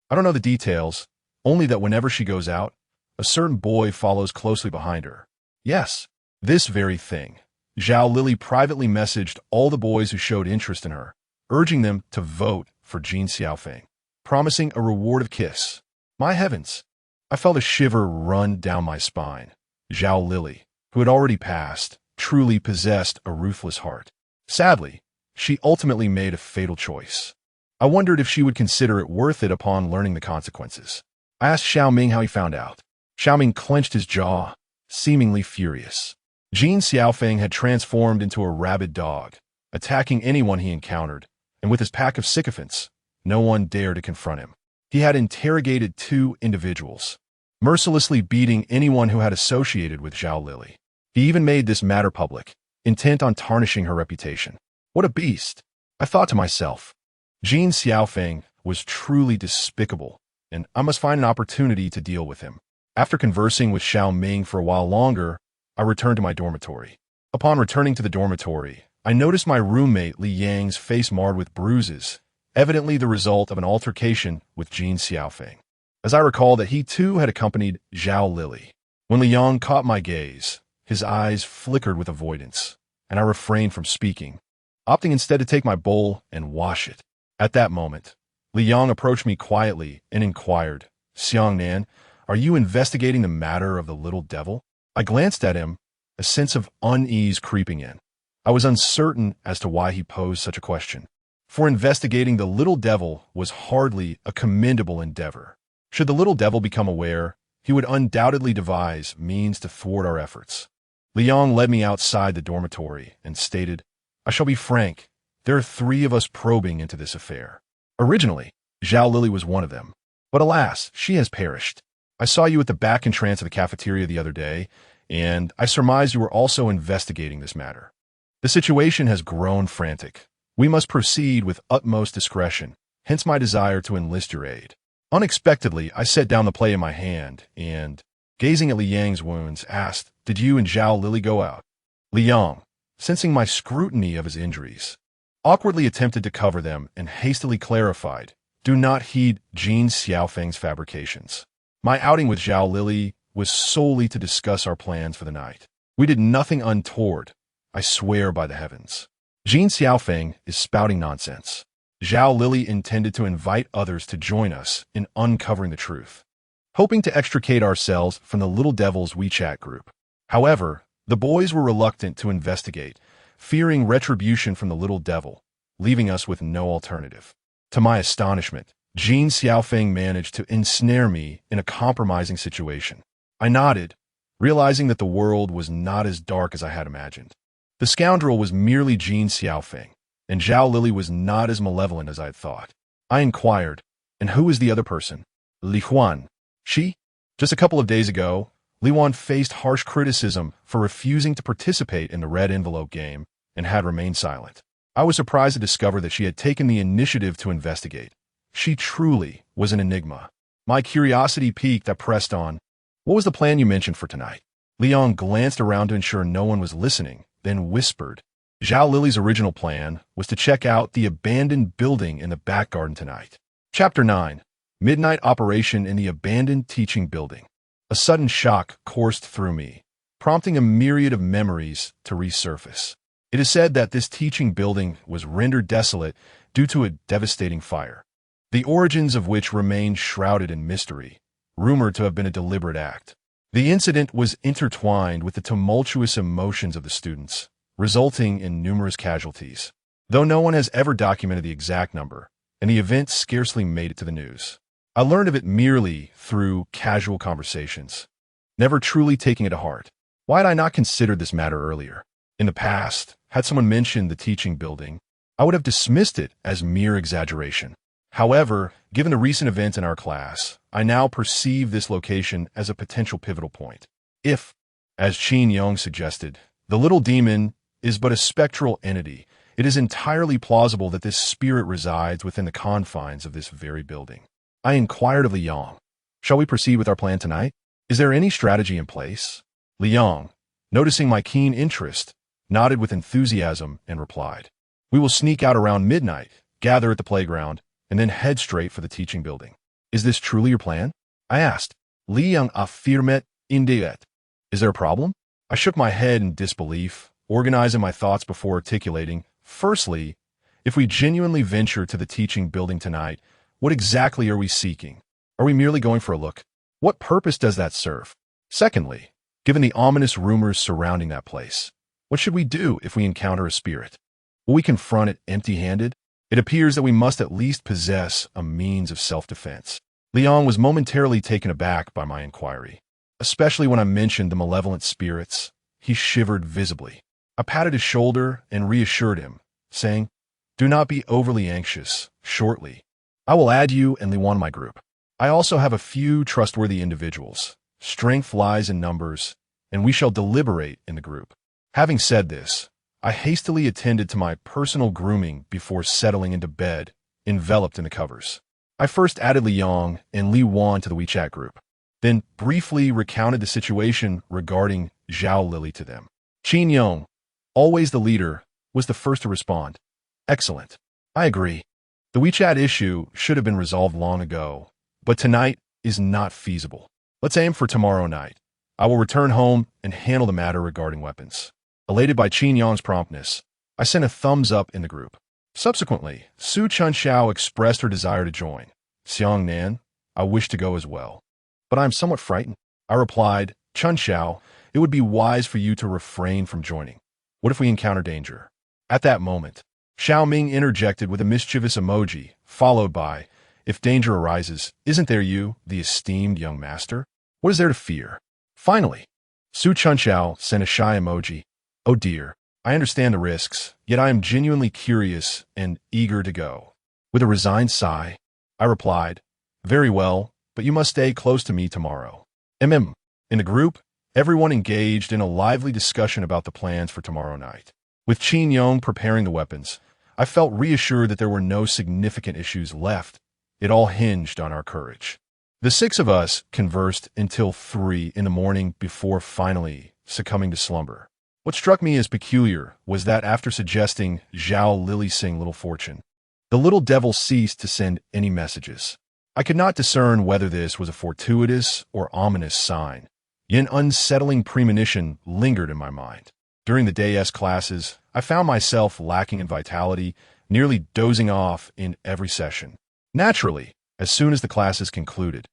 "I don't know the details, only that whenever she goes out, a certain boy follows closely behind her." "Yes, this very thing. Zhao Lili privately messaged all the boys who showed interest in her, urging them to vote for Jin Xiaofeng, promising a reward of kiss. My heavens! I felt a shiver run down my spine. Zhao Lili, who had already passed, truly possessed a ruthless heart. Sadly, she ultimately made a fatal choice. I wondered if she would consider it worth it upon learning the consequences. I asked Xiaoming how he found out. Xiaoming clenched his jaw, seemingly furious. Jin Xiaofeng had transformed into a rabid dog, attacking anyone he encountered, and with his pack of sycophants, no one dared to confront him. He had interrogated 2 individuals, mercilessly beating anyone who had associated with Zhao Lily. He even made this matter public, intent on tarnishing her reputation. What a beast! I thought to myself. Jin Xiaofeng was truly despicable, and I must find an opportunity to deal with him. After conversing with Xiaoming for a while longer, I returned to my dormitory. Upon returning to the dormitory, I noticed my roommate Li Yang's face marred with bruises, evidently the result of an altercation with Jin Xiaofeng. As I recall that he too had accompanied Zhao Lily. When Li Yang caught my gaze, his eyes flickered with avoidance, and I refrained from speaking, opting instead to take my bowl and wash it. At that moment, Li Yang approached me quietly and inquired, "Xiangnan, are you investigating the matter of the little devil?" I glanced at him, a sense of unease creeping in. I was uncertain as to why he posed such a question, for investigating the little devil was hardly a commendable endeavor. Should the little devil become aware, he would undoubtedly devise means to thwart our efforts. Li Yang led me outside the dormitory and stated, "I shall be frank. There are 3 of us probing into this affair. Originally, Zhao Lily was one of them, but alas, she has perished. I saw you at the back entrance of the cafeteria the other day, and I surmised you were also investigating this matter. The situation has grown frantic. We must proceed with utmost discretion, hence my desire to enlist your aid." Unexpectedly, I set down the plate in my hand and, gazing at Li Yang's wounds, asked, "Did you and Zhao Lily go out?" Li Yang, sensing my scrutiny of his injuries, awkwardly attempted to cover them and hastily clarified, "Do not heed Jin Xiaofeng's fabrications. My outing with Zhao Lily was solely to discuss our plans for the night. We did nothing untoward, I swear by the heavens. Jin Xiaofeng is spouting nonsense. Zhao Lily intended to invite others to join us in uncovering the truth, hoping to extricate ourselves from the little devil's WeChat group. However, the boys were reluctant to investigate, fearing retribution from the little devil, leaving us with no alternative. To my astonishment, Jin Xiaofeng managed to ensnare me in a compromising situation. I nodded, realizing that the world was not as dark as I had imagined. The scoundrel was merely Jin Xiaofeng, and Zhao Lily was not as malevolent as I had thought. I inquired, "And who is the other person?" "Li Huan. She?" Just a couple of days ago, Li Huan faced harsh criticism for refusing to participate in the red envelope game and had remained silent. I was surprised to discover that she had taken the initiative to investigate. She truly was an enigma. My curiosity piqued, I pressed on, "What was the plan you mentioned for tonight?" Li Yang glanced around to ensure no one was listening, then whispered, "Zhao Lily's original plan was to check out the abandoned building in the back garden tonight." Chapter 9. Midnight Operation in the Abandoned Teaching Building. A sudden shock coursed through me, prompting a myriad of memories to resurface. It is said that this teaching building was rendered desolate due to a devastating fire, the origins of which remain shrouded in mystery, rumored to have been a deliberate act. The incident was intertwined with the tumultuous emotions of the students, resulting in numerous casualties, though no one has ever documented the exact number, and the event scarcely made it to the news. I learned of it merely through casual conversations, never truly taking it to heart. Why had I not considered this matter earlier? In the past, had someone mentioned the teaching building, I would have dismissed it as mere exaggeration. However, given the recent events in our class, I now perceive this location as a potential pivotal point. If, as Qin Yong suggested, the little demon is but a spectral entity, it is entirely plausible that this spirit resides within the confines of this very building. I inquired of Li Yang, "Shall we proceed with our plan tonight? Is there any strategy in place?" Li Yang, noticing my keen interest, nodded with enthusiasm and replied, "We will sneak out around midnight, gather at the playground, and then head straight for the teaching building." "Is this truly your plan?" I asked. Li Yang affirmed indeed. "Is there a problem?" I shook my head in disbelief, organizing my thoughts before articulating, "Firstly, if we genuinely venture to the teaching building tonight, what exactly are we seeking? Are we merely going for a look? What purpose does that serve? Secondly, Given the ominous rumors surrounding that place, what should we do if we encounter a spirit? Will we confront it empty-handed? It appears that we must at least possess a means of self-defense. Leon was momentarily taken aback by my inquiry, especially when I mentioned the malevolent spirits. He shivered visibly. I patted his shoulder and reassured him, saying, "Do not be overly anxious. Shortly, I will add you and Leon to my group. I also have a few trustworthy individuals. Strength lies in numbers, and we shall deliberate in the group." Having said this, I hastily attended to my personal grooming before settling into bed, enveloped in the covers. I first added Li Yong and Li Wan to the WeChat group, then briefly recounted the situation regarding Zhao Lily to them. Qin Yong, always the leader, was the first to respond. "Excellent. I agree. The WeChat issue should have been resolved long ago, but tonight is not feasible. Let's aim for tomorrow night. I will return home and handle the matter regarding weapons." Elated by Qin Yong's promptness, I sent a thumbs up in the group. Subsequently, Su Chunxiao expressed her desire to join. "Xiang Nan, I wish to go as well, but I am somewhat frightened." I replied, "Chunxiao, it would be wise for you to refrain from joining. What if we encounter danger?" At that moment, Xiao Ming interjected with a mischievous emoji, followed by, "If danger arises, isn't there you, the esteemed young master? What is there to fear?" Finally, Su Chunxiao sent a shy emoji. "Oh dear, I understand the risks, yet I am genuinely curious and eager to go." With a resigned sigh, I replied, "Very well, but you must stay close to me tomorrow." In the group, everyone engaged in a lively discussion about the plans for tomorrow night. With Qin Yong preparing the weapons, I felt reassured that there were no significant issues left. It all hinged on our courage. The six of us conversed until 3 in the morning before finally succumbing to slumber. What struck me as peculiar was that after suggesting Zhao Lily sing Little Fortune, the little devil ceased to send any messages. I could not discern whether this was a fortuitous or ominous sign, yet an unsettling premonition lingered in my mind. During the day's classes, I found myself lacking in vitality, nearly dozing off in every session. Naturally, as soon as the classes concluded,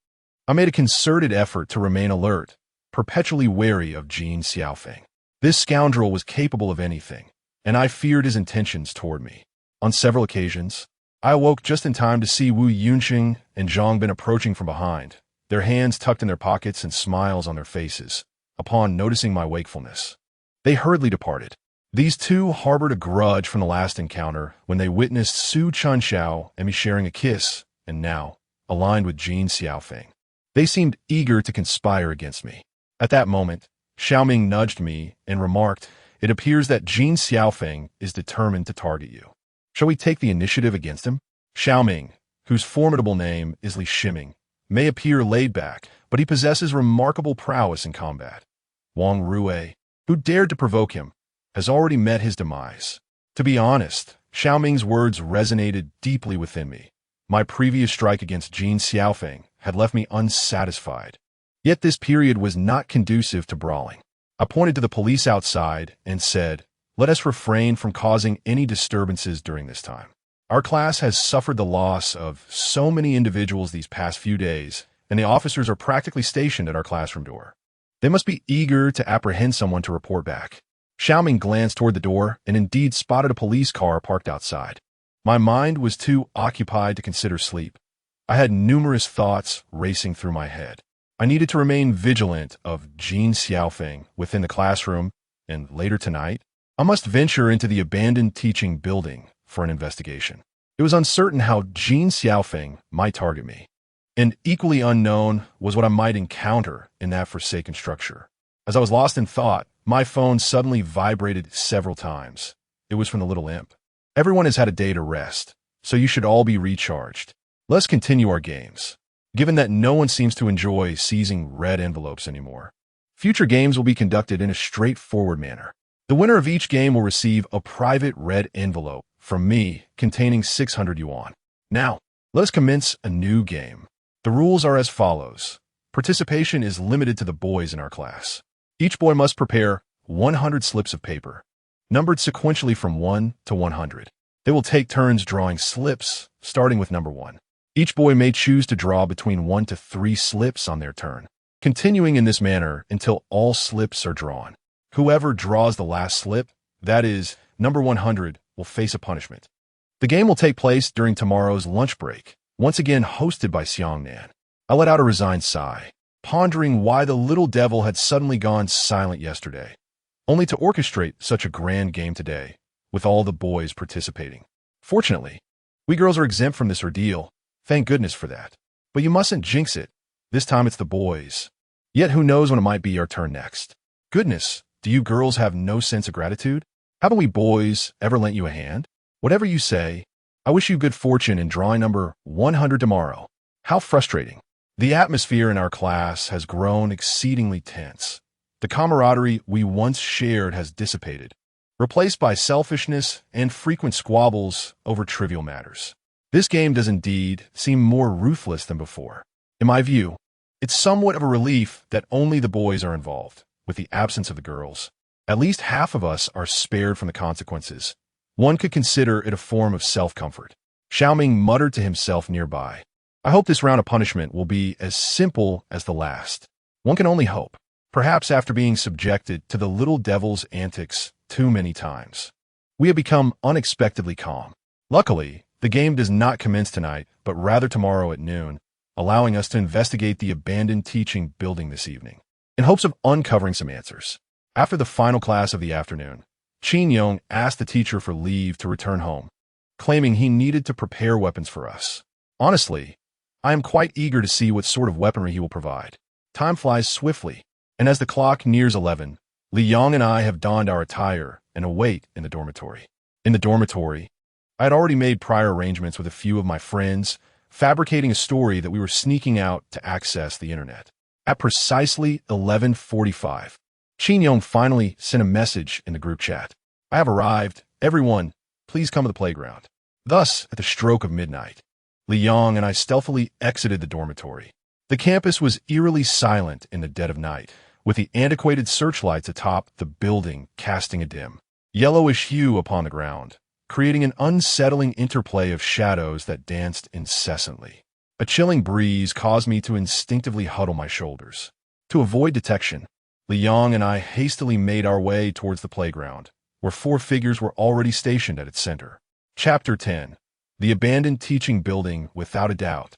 I made a concerted effort to remain alert, perpetually wary of Jin Xiaofeng. This scoundrel was capable of anything, and I feared his intentions toward me. On several occasions, I awoke just in time to see Wu Yunqing and Zhang Bin approaching from behind, their hands tucked in their pockets and smiles on their faces. Upon noticing my wakefulness, they hurriedly departed. These two harbored a grudge from the last encounter when they witnessed Su Chunxiao and me sharing a kiss, and now, aligned with Jin Xiaofeng, they seemed eager to conspire against me. At that moment, Xiaoming nudged me and remarked, "It appears that Jin Xiaofeng is determined to target you. Shall we take the initiative against him?" Xiaoming, whose formidable name is Li Shiming, may appear laid back, but he possesses remarkable prowess in combat. Wang Rue, who dared to provoke him, has already met his demise. To be honest, Xiaoming's words resonated deeply within me. My previous strike against Jin Xiaofeng had left me unsatisfied. Yet this period was not conducive to brawling. I pointed to the police outside and said, "Let us refrain from causing any disturbances during this time. Our class has suffered the loss of so many individuals these past few days, and the officers are practically stationed at our classroom door. They must be eager to apprehend someone to report back." Xiaoming glanced toward the door and indeed spotted a police car parked outside. My mind was too occupied to consider sleep. I had numerous thoughts racing through my head. I needed to remain vigilant of Jin Xiaofeng within the classroom, and later tonight, I must venture into the abandoned teaching building for an investigation. It was uncertain how Jin Xiaofeng might target me, and equally unknown was what I might encounter in that forsaken structure. As I was lost in thought, my phone suddenly vibrated several times. It was from the little imp. "Everyone has had a day to rest, so you should all be recharged. Let's continue our games. Given that no one seems to enjoy seizing red envelopes anymore, future games will be conducted in a straightforward manner. The winner of each game will receive a private red envelope from me containing 600 yuan. Now, let us commence a new game. The rules are as follows. Participation is limited to the boys in our class. Each boy must prepare 100 slips of paper, numbered sequentially from 1 to 100. They will take turns drawing slips, starting with number 1. Each boy may choose to draw between 1 to 3 slips on their turn. continuing in this manner until all slips are drawn. Whoever draws the last slip, that is, number 100, will face a punishment. The game will take place during tomorrow's lunch break, once again hosted by Xiangnan. I let out a resigned sigh, pondering why the little devil had suddenly gone silent yesterday, only to orchestrate such a grand game today, with all the boys participating. Fortunately, we girls are exempt from this ordeal. Thank goodness for that. But you mustn't jinx it. This time it's the boys. Yet who knows when it might be our turn next. Goodness, do you girls have no sense of gratitude? Haven't we boys ever lent you a hand? Whatever you say, I wish you good fortune in drawing number 100 tomorrow. How frustrating. The atmosphere in our class has grown exceedingly tense. The camaraderie we once shared has dissipated, replaced by selfishness and frequent squabbles over trivial matters. This game does indeed seem more ruthless than before. In my view, it's somewhat of a relief that only the boys are involved, with the absence of the girls. At least half of us are spared from the consequences. One could consider it a form of self-comfort. Xiaoming muttered to himself nearby. I hope this round of punishment will be as simple as the last. One can only hope, perhaps after being subjected to the little devil's antics too many times. We have become unexpectedly calm. Luckily, the game does not commence tonight, but rather tomorrow at noon, allowing us to investigate the abandoned teaching building this evening, in hopes of uncovering some answers. After the final class of the afternoon, Qin Yong asked the teacher for leave to return home, claiming he needed to prepare weapons for us. Honestly, I am quite eager to see what sort of weaponry he will provide. Time flies swiftly, and as the clock nears 11, Li Yang and I have donned our attire and await in the dormitory. In the dormitory, I had already made prior arrangements with a few of my friends, fabricating a story that we were sneaking out to access the internet. At precisely 11:45, Qin Yong finally sent a message in the group chat. I have arrived. Everyone, please come to the playground. Thus, at the stroke of midnight, Li Yang and I stealthily exited the dormitory. The campus was eerily silent in the dead of night, with the antiquated searchlights atop the building casting a dim, yellowish hue upon the ground, creating an unsettling interplay of shadows that danced incessantly. A chilling breeze caused me to instinctively huddle my shoulders. To avoid detection, Li Yang and I hastily made our way towards the playground, where 4 figures were already stationed at its center. Chapter 10. The Abandoned Teaching Building. Without a doubt,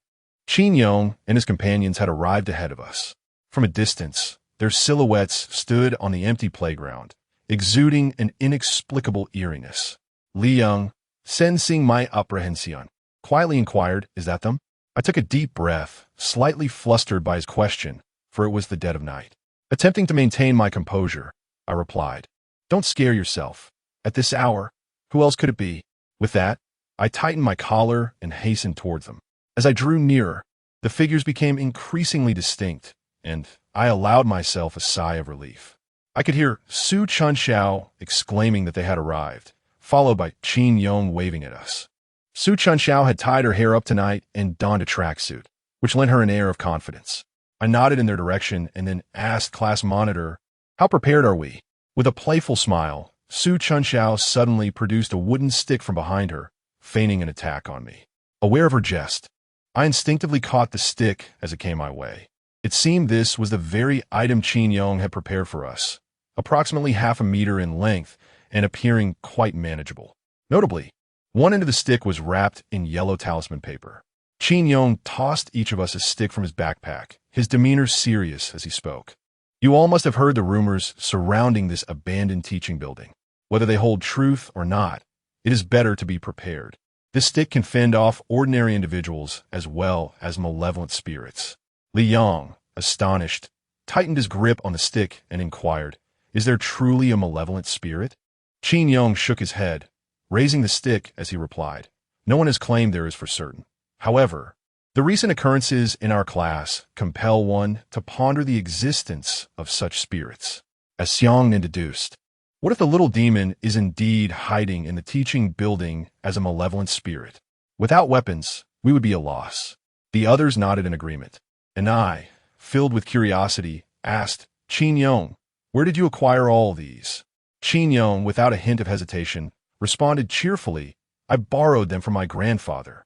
Qin Yong and his companions had arrived ahead of us. From a distance, their silhouettes stood on the empty playground, exuding an inexplicable eeriness. Li Yang, sensing my apprehension, quietly inquired, "Is that them?" I took a deep breath, slightly flustered by his question, for it was the dead of night. Attempting to maintain my composure, I replied, "Don't scare yourself. At this hour, who else could it be?" With that, I tightened my collar and hastened towards them. As I drew nearer, the figures became increasingly distinct, and I allowed myself a sigh of relief. I could hear Su Chunxiao exclaiming that they had arrived, followed by Qin Yong waving at us. Su Chunxiao had tied her hair up tonight and donned a tracksuit, which lent her an air of confidence. I nodded in their direction and then asked class monitor, "How prepared are we?" With a playful smile, Su Chunxiao suddenly produced a wooden stick from behind her, feigning an attack on me. Aware of her jest, I instinctively caught the stick as it came my way. It seemed this was the very item Qin Yong had prepared for us, approximately half a meter in length and appearing quite manageable. Notably, one end of the stick was wrapped in yellow talisman paper. Qin Yong tossed each of us a stick from his backpack, his demeanor serious as he spoke. You all must have heard the rumors surrounding this abandoned teaching building. Whether they hold truth or not, it is better to be prepared. This stick can fend off ordinary individuals as well as malevolent spirits. Li Yang, astonished, tightened his grip on the stick and inquired, "Is there truly a malevolent spirit?" Qin Yong shook his head, raising the stick as he replied, "No one has claimed there is for certain. However, the recent occurrences in our class compel one to ponder the existence of such spirits." As Xiangnan deduced, what if the little demon is indeed hiding in the teaching building as a malevolent spirit? Without weapons, we would be a loss. The others nodded in agreement, and I, filled with curiosity, asked, "Qin Yong, where did you acquire all these?" Qin Yong, without a hint of hesitation, responded cheerfully, "I borrowed them from my grandfather."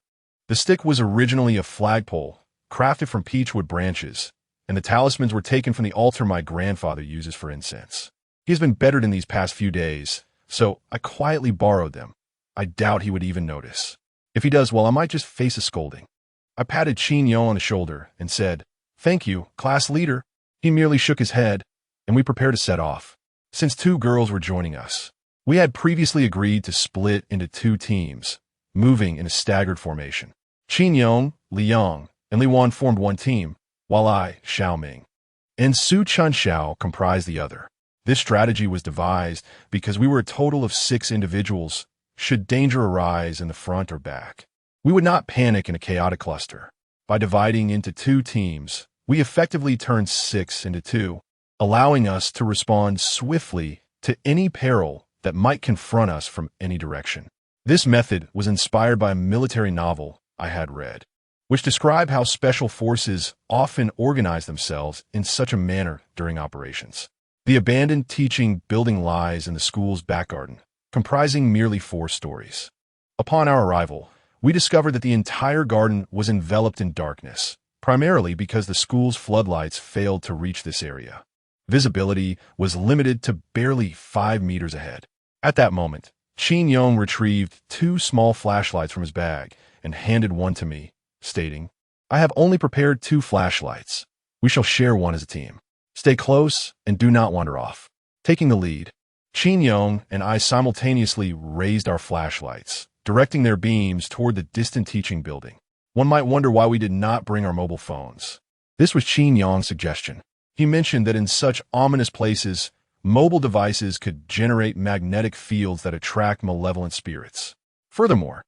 The stick was originally a flagpole, crafted from peachwood branches, and the talismans were taken from the altar my grandfather uses for incense. He has been bettered in these past few days, so I quietly borrowed them. I doubt he would even notice. If he does, well, I might just face a scolding. I patted Qin Yo on the shoulder and said, "Thank you, class leader." He merely shook his head, and we prepared to set off. Since 2 girls were joining us, we had previously agreed to split into 2 teams, moving in a staggered formation. Qin Yong, Li Yang, and Li Wan formed one team, while I, Xiao Ming, and Su Chunxiao comprised the other. This strategy was devised because we were a total of 6 individuals should danger arise in the front or back. We would not panic in a chaotic cluster. By dividing into 2 teams, we effectively turned 6 into 2, allowing us to respond swiftly to any peril that might confront us from any direction. This method was inspired by a military novel I had read, which described how special forces often organize themselves in such a manner during operations. The abandoned teaching building lies in the school's back garden, comprising merely 4 stories. Upon our arrival, we discovered that the entire garden was enveloped in darkness, primarily because the school's floodlights failed to reach this area. Visibility was limited to barely 5 meters ahead. At that moment, Qin Yong retrieved 2 small flashlights from his bag and handed one to me, stating, "I have only prepared 2 flashlights. We shall share one as a team. Stay close and do not wander off." Taking the lead, Qin Yong and I simultaneously raised our flashlights, directing their beams toward the distant teaching building. One might wonder why we did not bring our mobile phones. This was Qin Yong's suggestion. He mentioned that in such ominous places, mobile devices could generate magnetic fields that attract malevolent spirits. Furthermore,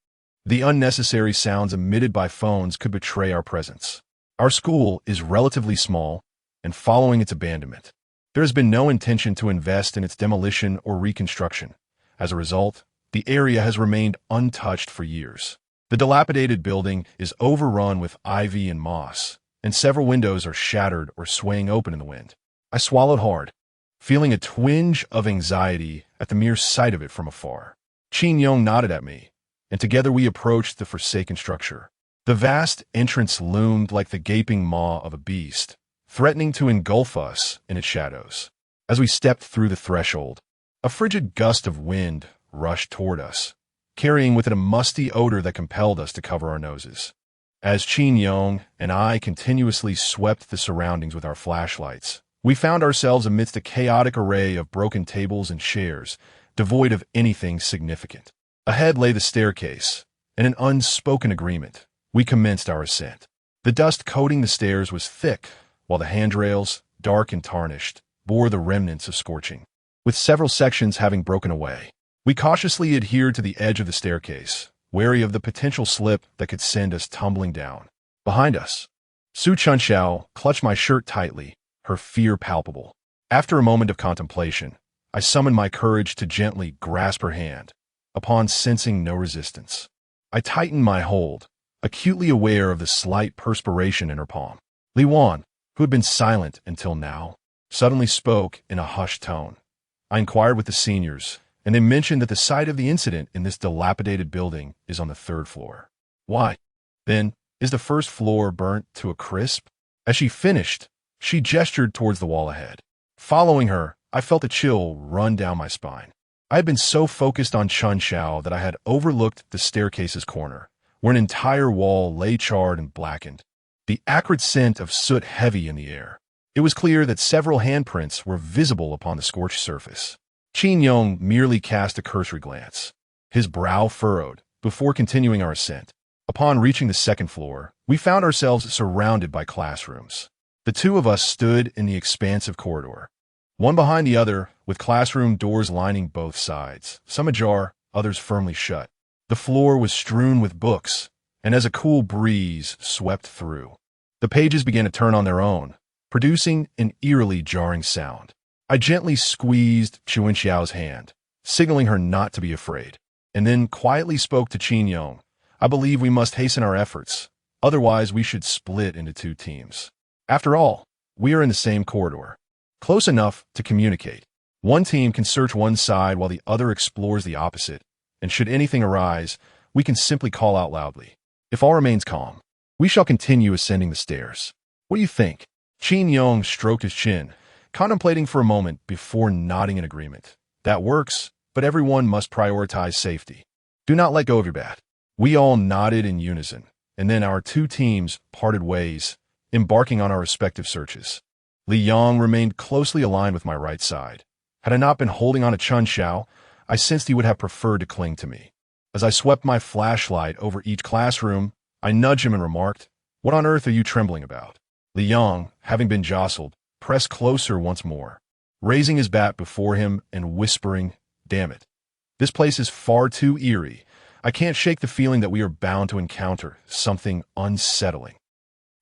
the unnecessary sounds emitted by phones could betray our presence. Our school is relatively small, and following its abandonment, there has been no intention to invest in its demolition or reconstruction. As a result, the area has remained untouched for years. The dilapidated building is overrun with ivy and moss, and several windows are shattered or swaying open in the wind. I swallowed hard, feeling a twinge of anxiety at the mere sight of it from afar. Qin Yong nodded at me, and together we approached the forsaken structure. The vast entrance loomed like the gaping maw of a beast, threatening to engulf us in its shadows. As we stepped through the threshold, a frigid gust of wind rushed toward us, carrying with it a musty odor that compelled us to cover our noses. As Qin Yong and I continuously swept the surroundings with our flashlights, we found ourselves amidst a chaotic array of broken tables and chairs, devoid of anything significant. Ahead lay the staircase, and in unspoken agreement, we commenced our ascent. The dust coating the stairs was thick, while the handrails, dark and tarnished, bore the remnants of scorching. With several sections having broken away, we cautiously adhered to the edge of the staircase, wary of the potential slip that could send us tumbling down. Behind us, Su Chunxiao clutched my shirt tightly, her fear palpable. After a moment of contemplation, I summoned my courage to gently grasp her hand. Upon sensing no resistance, I tightened my hold, acutely aware of the slight perspiration in her palm. Li Wan, who had been silent until now, suddenly spoke in a hushed tone. I inquired with the seniors, and they mentioned that the site of the incident in this dilapidated building is on the 3rd floor. Why, then, is the 1st floor burnt to a crisp? As she finished, she gestured towards the wall ahead. Following her, I felt a chill run down my spine. I had been so focused on Chunxiao that I had overlooked the staircase's corner, where an entire wall lay charred and blackened, the acrid scent of soot heavy in the air. It was clear that several handprints were visible upon the scorched surface. Qin Yong merely cast a cursory glance, his brow furrowed, before continuing our ascent. Upon reaching the 2nd floor, we found ourselves surrounded by classrooms. The 2 of us stood in the expansive corridor, one behind the other, with classroom doors lining both sides, some ajar, others firmly shut. The floor was strewn with books, and as a cool breeze swept through, the pages began to turn on their own, producing an eerily jarring sound. I gently squeezed Chunxiao's hand, signaling her not to be afraid, and then quietly spoke to Qin Yong. I believe we must hasten our efforts, otherwise we should split into 2 teams. After all, we are in the same corridor, close enough to communicate. One team can search one side while the other explores the opposite, and should anything arise, we can simply call out loudly. If all remains calm, we shall continue ascending the stairs. What do you think? Qin Yong stroked his chin, contemplating for a moment before nodding in agreement. That works, but everyone must prioritize safety. Do not let go of your bat. We all nodded in unison, and then our two teams parted ways, embarking on our respective searches. Li Yong remained closely aligned with my right side. Had I not been holding on to Chun Xiao, I sensed he would have preferred to cling to me. As I swept my flashlight over each classroom, I nudged him and remarked, "What on earth are you trembling about?" Li Yong, having been jostled, pressed closer once more, raising his bat before him and whispering, "Damn it. This place is far too eerie. I can't shake the feeling that we are bound to encounter something unsettling."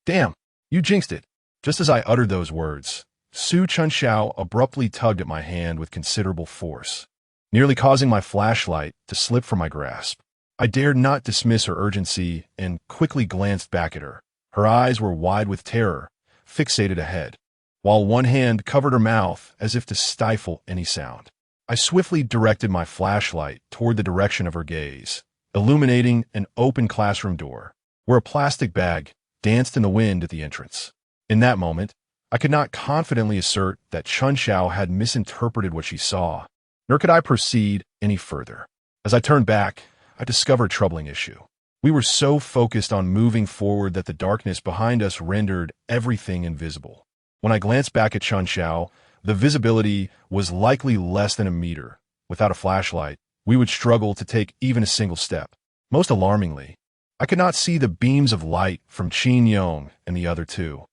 "Damn, you jinxed it." Just as I uttered those words, Su Chunxiao abruptly tugged at my hand with considerable force, nearly causing my flashlight to slip from my grasp. I dared not dismiss her urgency and quickly glanced back at her. Her eyes were wide with terror, fixated ahead, while one hand covered her mouth as if to stifle any sound. I swiftly directed my flashlight toward the direction of her gaze, illuminating an open classroom door, where a plastic bag danced in the wind at the entrance. In that moment, I could not confidently assert that Chun Xiao had misinterpreted what she saw, nor could I proceed any further. As I turned back, I discovered a troubling issue. We were so focused on moving forward that the darkness behind us rendered everything invisible. When I glanced back at Chun Xiao, the visibility was likely less than a meter. Without a flashlight, we would struggle to take even a single step. Most alarmingly, I could not see the beams of light from Qin Yong and the other two.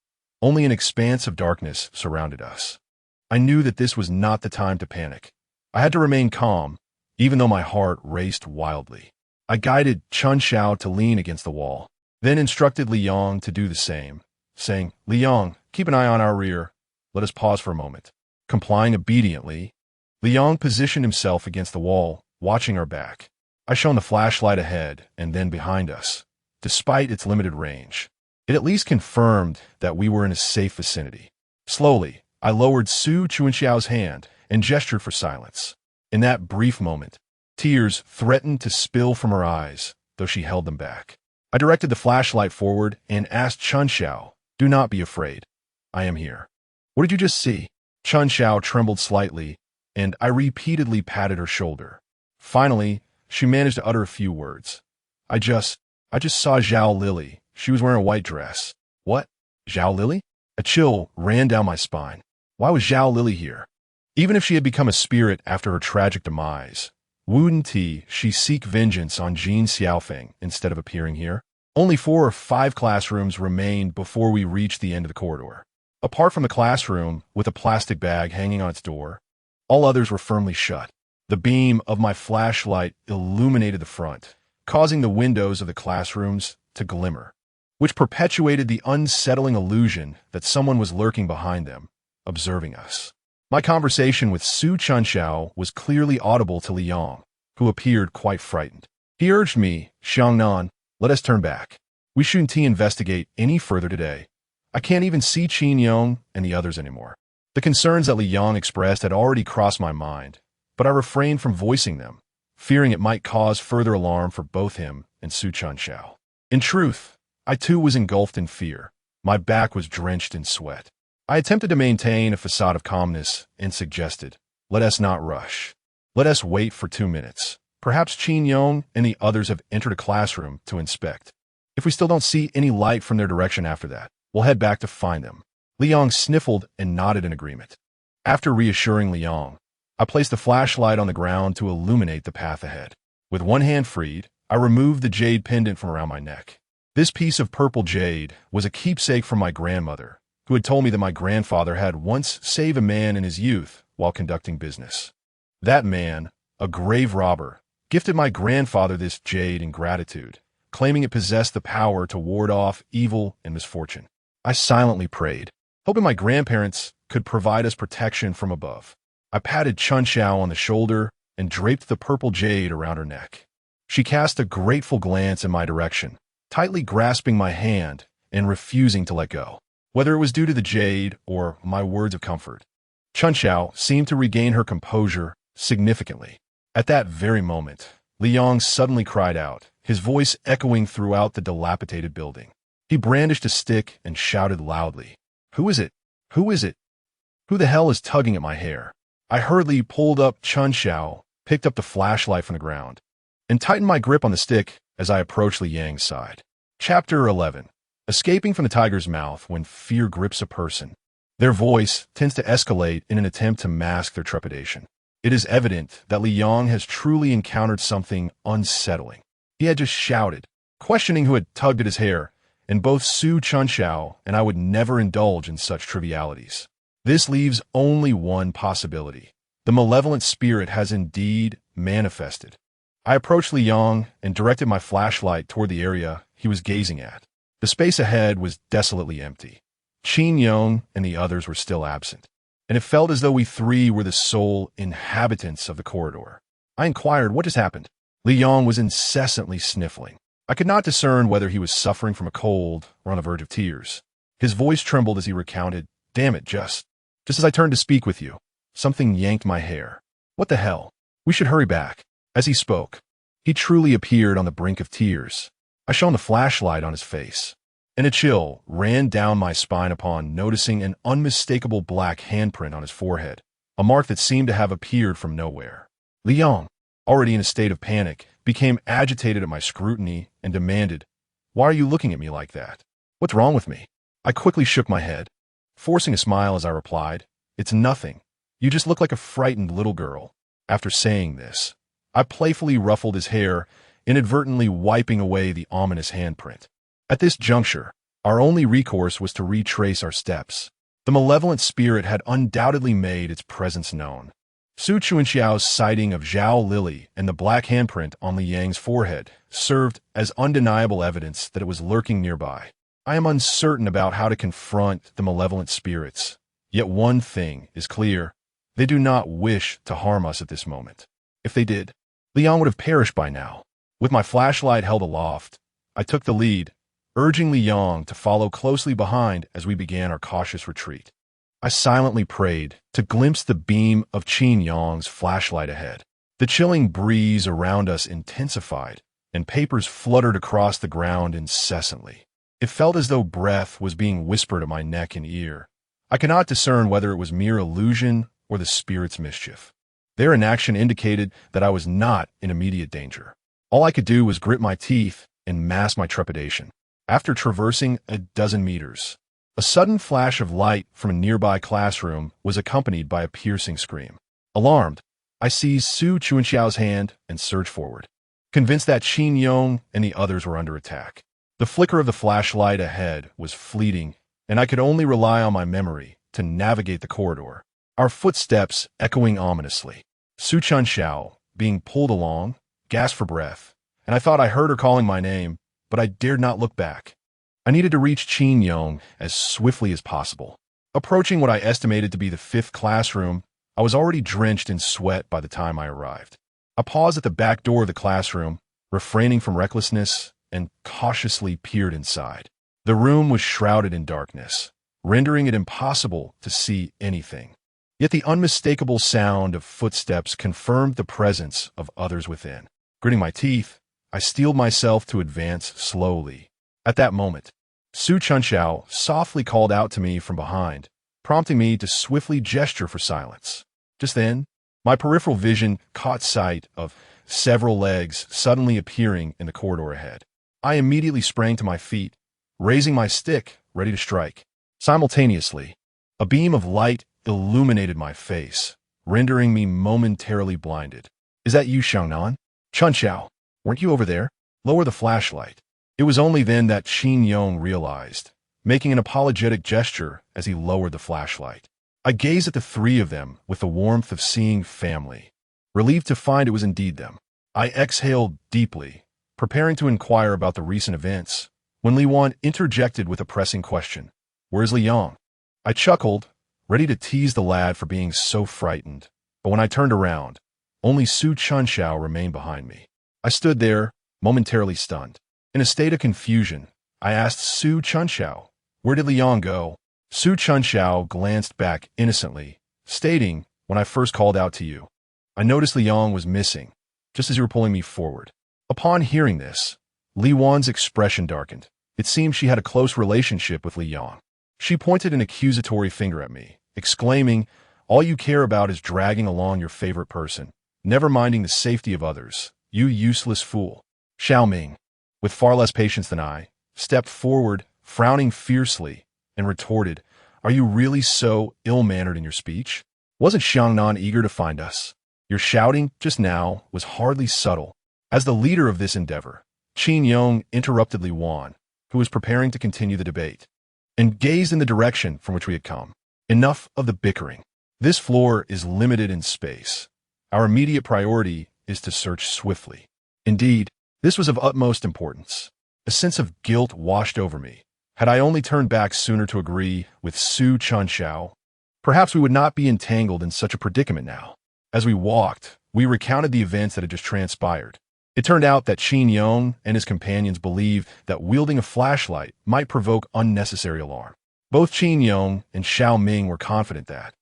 Only an expanse of darkness surrounded us. I knew that this was not the time to panic. I had to remain calm, even though my heart raced wildly. I guided Chun Xiao to lean against the wall, then instructed Li Yong to do the same, saying, "Li Yong, keep an eye on our rear. Let us pause for a moment." Complying obediently, Li Yong positioned himself against the wall, watching our back. I shone the flashlight ahead and then behind us. Despite its limited range, it at least confirmed that we were in a safe vicinity. Slowly, I lowered Su Chunxiao's hand and gestured for silence. In that brief moment, tears threatened to spill from her eyes, though she held them back. I directed the flashlight forward and asked Chun Xiao, "Do not be afraid. I am here." "What did you just see?" Chun Xiao trembled slightly, and I repeatedly patted her shoulder. Finally, she managed to utter a few words. I just saw Zhao Lily. She was wearing a white dress." "What? Zhao Lily?" A chill ran down my spine. Why was Zhao Lily here? Even if she had become a spirit after her tragic demise, wouldn't she seek vengeance on Jin Xiaofeng instead of appearing here? Only 4 or 5 classrooms remained before we reached the end of the corridor. Apart from the classroom with a plastic bag hanging on its door, all others were firmly shut. The beam of my flashlight illuminated the front, causing the windows of the classrooms to glimmer, which perpetuated the unsettling illusion that someone was lurking behind them, observing us. My conversation with Su Chunxiao was clearly audible to Li Yong, who appeared quite frightened. He urged me, "Xiangnan, let us turn back. We shouldn't investigate any further today. I can't even see Qin Yong and the others anymore." The concerns that Li Yong expressed had already crossed my mind, but I refrained from voicing them, fearing it might cause further alarm for both him and Su Chunxiao. In truth, I too was engulfed in fear. My back was drenched in sweat. I attempted to maintain a facade of calmness and suggested, "Let us not rush. Let us wait for 2 minutes. Perhaps Qin Yong and the others have entered a classroom to inspect. If we still don't see any light from their direction after that, we'll head back to find them." Li Yong sniffled and nodded in agreement. After reassuring Li Yong, I placed the flashlight on the ground to illuminate the path ahead. With one hand freed, I removed the jade pendant from around my neck. This piece of purple jade was a keepsake from my grandmother, who had told me that my grandfather had once saved a man in his youth while conducting business. That man, a grave robber, gifted my grandfather this jade in gratitude, claiming it possessed the power to ward off evil and misfortune. I silently prayed, hoping my grandparents could provide us protection from above. I patted Chun Xiao on the shoulder and draped the purple jade around her neck. She cast a grateful glance in my direction, tightly grasping my hand and refusing to let go. Whether it was due to the jade or my words of comfort, Chun Xiao seemed to regain her composure significantly. At that very moment, Li Yong suddenly cried out, his voice echoing throughout the dilapidated building. He brandished a stick and shouted loudly, "Who is it? Who is it? Who the hell is tugging at my hair? I hurriedly pulled up Chun Xiao, picked up the flashlight from the ground, and tightened my grip on the stick as I approached Li Yang's side. Chapter 11. Escaping from the tiger's mouth when fear grips a person. Their voice tends to escalate in an attempt to mask their trepidation. It is evident that Li Yang has truly encountered something unsettling. He had just shouted, questioning who had tugged at his hair, and both Su Chunxiao and I would never indulge in such trivialities. This leaves only one possibility. The malevolent spirit has indeed manifested. I approached Li Yang and directed my flashlight toward the area he was gazing at. The space ahead was desolately empty. Qin Yong and the others were still absent, and it felt as though we three were the sole inhabitants of the corridor. I inquired what just happened. Li Yang was incessantly sniffling. I could not discern whether he was suffering from a cold or on the verge of tears. His voice trembled as he recounted, "Damn it, just as I turned to speak with you, something yanked my hair. What the hell? We should hurry back." As he spoke, he truly appeared on the brink of tears. I shone the flashlight on his face, and a chill ran down my spine upon noticing an unmistakable black handprint on his forehead, a mark that seemed to have appeared from nowhere. Li Yang, already in a state of panic, became agitated at my scrutiny and demanded, "Why are you looking at me like that? What's wrong with me?" I quickly shook my head, forcing a smile as I replied, "It's nothing. You just look like a frightened little girl." After saying this, I playfully ruffled his hair, inadvertently wiping away the ominous handprint. At this juncture, our only recourse was to retrace our steps. The malevolent spirit had undoubtedly made its presence known. Su Chunxiao's sighting of Zhao Lily and the black handprint on Li Yang's forehead served as undeniable evidence that it was lurking nearby. I am uncertain about how to confront the malevolent spirits, yet one thing is clear. They do not wish to harm us at this moment. If they did, Li Yang would have perished by now. With my flashlight held aloft, I took the lead, urging Li Yang to follow closely behind as we began our cautious retreat. I silently prayed to glimpse the beam of Qin Yong's flashlight ahead. The chilling breeze around us intensified, and papers fluttered across the ground incessantly. It felt as though breath was being whispered at my neck and ear. I cannot discern whether it was mere illusion or the spirit's mischief. Their inaction indicated that I was not in immediate danger. All I could do was grit my teeth and mask my trepidation. After traversing a dozen meters, a sudden flash of light from a nearby classroom was accompanied by a piercing scream. Alarmed, I seized Su Chunxiao's hand and surged forward, convinced that Qin Yong and the others were under attack. The flicker of the flashlight ahead was fleeting, and I could only rely on my memory to navigate the corridor, our footsteps echoing ominously. Su Chunxiao, being pulled along, gasped for breath, and I thought I heard her calling my name, but I dared not look back. I needed to reach Qin Yong as swiftly as possible. Approaching what I estimated to be the 5th classroom, I was already drenched in sweat by the time I arrived. I paused at the back door of the classroom, refraining from recklessness, and cautiously peered inside. The room was shrouded in darkness, rendering it impossible to see anything. Yet the unmistakable sound of footsteps confirmed the presence of others within. Gritting my teeth, I steeled myself to advance slowly. At that moment, Su Chunxiao softly called out to me from behind, prompting me to swiftly gesture for silence. Just then, my peripheral vision caught sight of several legs suddenly appearing in the corridor ahead. I immediately sprang to my feet, raising my stick, ready to strike. Simultaneously, a beam of light illuminated my face, rendering me momentarily blinded. "Is that you, Xiangnan? Chunxiao, weren't you over there? Lower the flashlight." It was only then that Qin Yong realized, making an apologetic gesture as he lowered the flashlight. I gazed at the three of them with the warmth of seeing family, relieved to find it was indeed them. I exhaled deeply, preparing to inquire about the recent events, when Li Wan interjected with a pressing question. "Where's Li Yang?" I chuckled, ready to tease the lad for being so frightened, but when I turned around, only Su Chunxiao remained behind me. I stood there, momentarily stunned. In a state of confusion, I asked Su Chunxiao, "Where did Li Yang go?" Su Chunxiao glanced back innocently, stating, "When I first called out to you, I noticed Li Yang was missing, just as you were pulling me forward." Upon hearing this, Li Wan's expression darkened. It seemed she had a close relationship with Li Yang. She pointed an accusatory finger at me, exclaiming, "All you care about is dragging along your favorite person, never minding the safety of others. You useless fool." Xiao Ming, with far less patience than I, stepped forward, frowning fiercely, and retorted, "Are you really so ill-mannered in your speech? Wasn't Xiangnan eager to find us? Your shouting just now was hardly subtle." As the leader of this endeavor, Qin Yong interrupted Li Wan, who was preparing to continue the debate, and gazed in the direction from which we had come. "Enough of the bickering. This floor is limited in space. Our immediate priority is to search swiftly." Indeed, this was of utmost importance. A sense of guilt washed over me. Had I only turned back sooner to agree with Su Chunxiao, perhaps we would not be entangled in such a predicament now. As we walked, we recounted the events that had just transpired. It turned out that Qin Yong and his companions believed that wielding a flashlight might provoke unnecessary alarm. Both Qin Yong and Xiao Ming were confident that,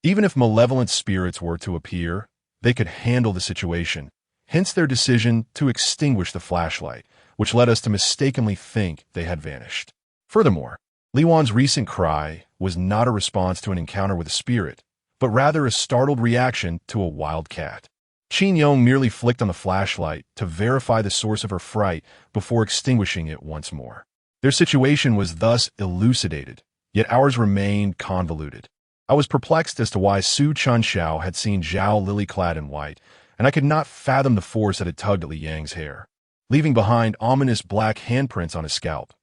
even if malevolent spirits were to appear, they could handle the situation, hence their decision to extinguish the flashlight, which led us to mistakenly think they had vanished. Furthermore, Li Wan's recent cry was not a response to an encounter with a spirit, but rather a startled reaction to a wild cat. Qin Yong merely flicked on the flashlight to verify the source of her fright before extinguishing it once more. Their situation was thus elucidated, yet ours remained convoluted. I was perplexed as to why Su Chunxiao had seen Zhao Lily clad in white, and I could not fathom the force that had tugged at Li Yang's hair, leaving behind ominous black handprints on his scalp.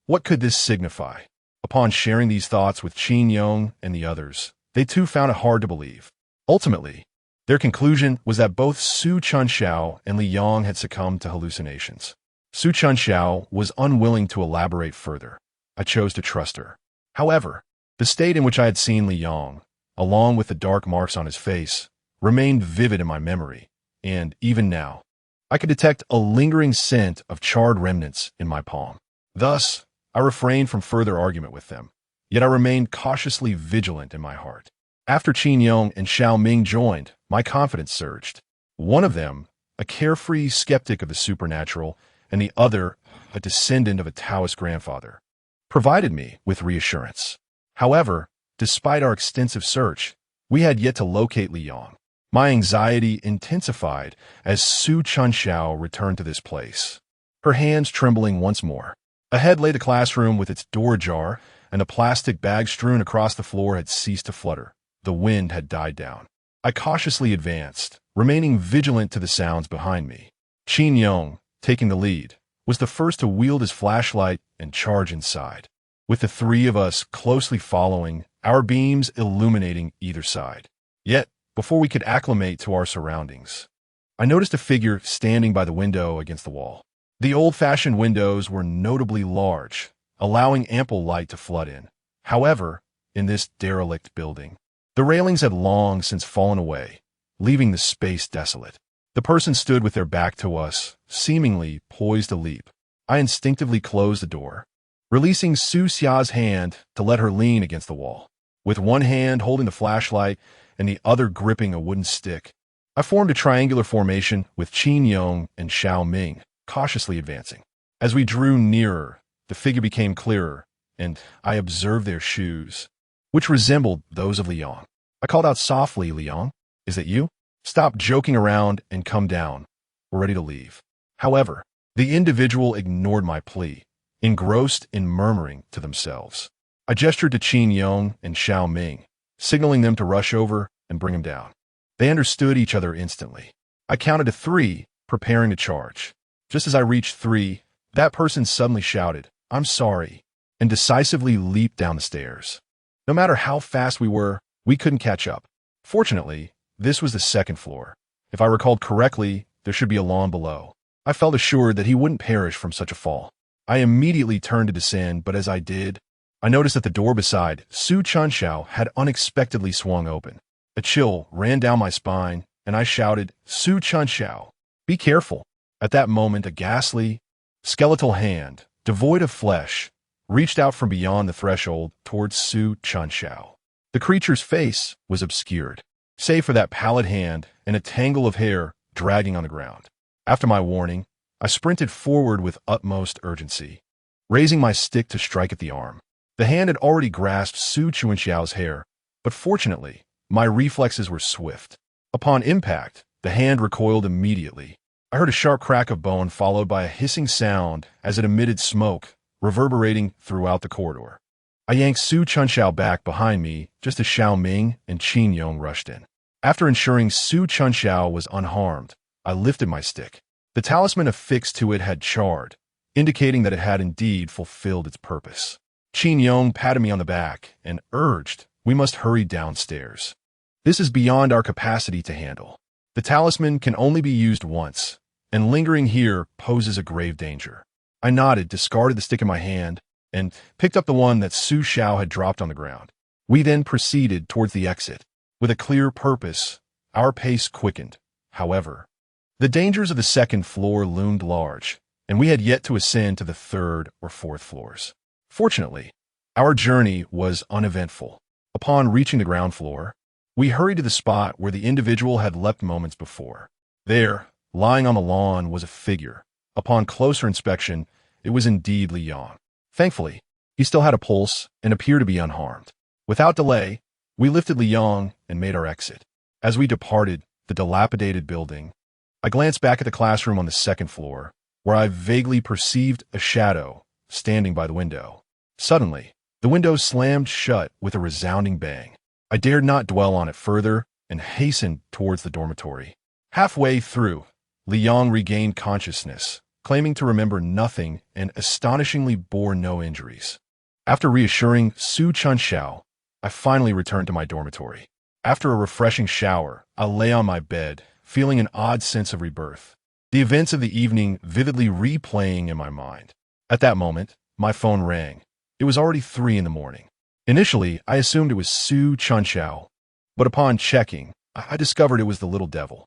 What could this signify? Upon sharing these thoughts with Qin Yong and the others, they too found it hard to believe. Ultimately, their conclusion was that both Su Chunxiao and Li Yang had succumbed to hallucinations. Su Chunxiao was unwilling to elaborate further. I chose to trust her. However, the state in which I had seen Li Yang, along with the dark marks on his face, remained vivid in my memory, and even now, I could detect a lingering scent of charred remnants in my palm. Thus, I refrained from further argument with them, yet I remained cautiously vigilant in my heart. After Qin Yong and Xiao Ming joined, my confidence surged. One of them, a carefree skeptic of the supernatural, and the other, a descendant of a Taoist grandfather, provided me with reassurance. However, despite our extensive search, we had yet to locate Li Yang. My anxiety intensified as Su Chunxiao returned to this place, her hands trembling once more. Ahead lay the classroom with its door ajar, and the plastic bag strewn across the floor had ceased to flutter. The wind had died down. I cautiously advanced, remaining vigilant to the sounds behind me. Qin Yong, taking the lead, was the first to wield his flashlight and charge inside, with the three of us closely following, our beams illuminating either side. Yet, before we could acclimate to our surroundings, I noticed a figure standing by the window against the wall. The old-fashioned windows were notably large, allowing ample light to flood in. However, in this derelict building, the railings had long since fallen away, leaving the space desolate. The person stood with their back to us, seemingly poised to leap. I instinctively closed the door, releasing Su Xia's hand to let her lean against the wall. With one hand holding the flashlight and the other gripping a wooden stick, I formed a triangular formation with Qin Yong and Xiao Ming, cautiously advancing. As we drew nearer, the figure became clearer, and I observed their shoes, which resembled those of Li Yang. I called out softly, "Li Yang, is that you? Stop joking around and come down. We're ready to leave." However, the individual ignored my plea, engrossed in murmuring to themselves. I gestured to Qin Yong and Xiao Ming, signaling them to rush over and bring him down. They understood each other instantly. I counted to 3, preparing to charge. Just as I reached 3, that person suddenly shouted, "I'm sorry," and decisively leaped down the stairs. No matter how fast we were, we couldn't catch up. Fortunately, this was the second floor. If I recalled correctly, there should be a lawn below. I felt assured that he wouldn't perish from such a fall. I immediately turned to descend, but as I did, I noticed that the door beside Su Chunxiao had unexpectedly swung open. A chill ran down my spine, and I shouted, "Su Chunxiao, be careful." At that moment, a ghastly, skeletal hand, devoid of flesh, reached out from beyond the threshold towards Su Chunxiao. The creature's face was obscured, save for that pallid hand and a tangle of hair dragging on the ground. After my warning, I sprinted forward with utmost urgency, raising my stick to strike at the arm. The hand had already grasped Su Chuanxiao's hair, but fortunately, my reflexes were swift. Upon impact, the hand recoiled immediately. I heard a sharp crack of bone followed by a hissing sound as it emitted smoke, reverberating throughout the corridor. I yanked Su Chunxiao back behind me just as Xiao Ming and Qin Yong rushed in. After ensuring Su Chunxiao was unharmed, I lifted my stick. The talisman affixed to it had charred, indicating that it had indeed fulfilled its purpose. Qin Yong patted me on the back and urged we must hurry downstairs. This is beyond our capacity to handle. The talisman can only be used once, and lingering here poses a grave danger. I nodded, discarded the stick in my hand, and picked up the one that Su Xiao had dropped on the ground. We then proceeded towards the exit. With a clear purpose, our pace quickened. However, the dangers of the second floor loomed large, and we had yet to ascend to the third or fourth floors. Fortunately, our journey was uneventful. Upon reaching the ground floor, we hurried to the spot where the individual had leapt moments before. There, lying on the lawn, was a figure. Upon closer inspection, it was indeed Li Yang. Thankfully, he still had a pulse and appeared to be unharmed. Without delay, we lifted Li Yang and made our exit. As we departed the dilapidated building, I glanced back at the classroom on the second floor, where I vaguely perceived a shadow standing by the window. Suddenly, the window slammed shut with a resounding bang. I dared not dwell on it further and hastened towards the dormitory. Halfway through, Li Yang regained consciousness, claiming to remember nothing and astonishingly bore no injuries. After reassuring Su Chunxiao, I finally returned to my dormitory. After a refreshing shower, I lay on my bed, feeling an odd sense of rebirth, the events of the evening vividly replaying in my mind. At that moment, my phone rang. It was already 3 in the morning. Initially, I assumed it was Su Chunxiao, but upon checking, I discovered it was the little devil.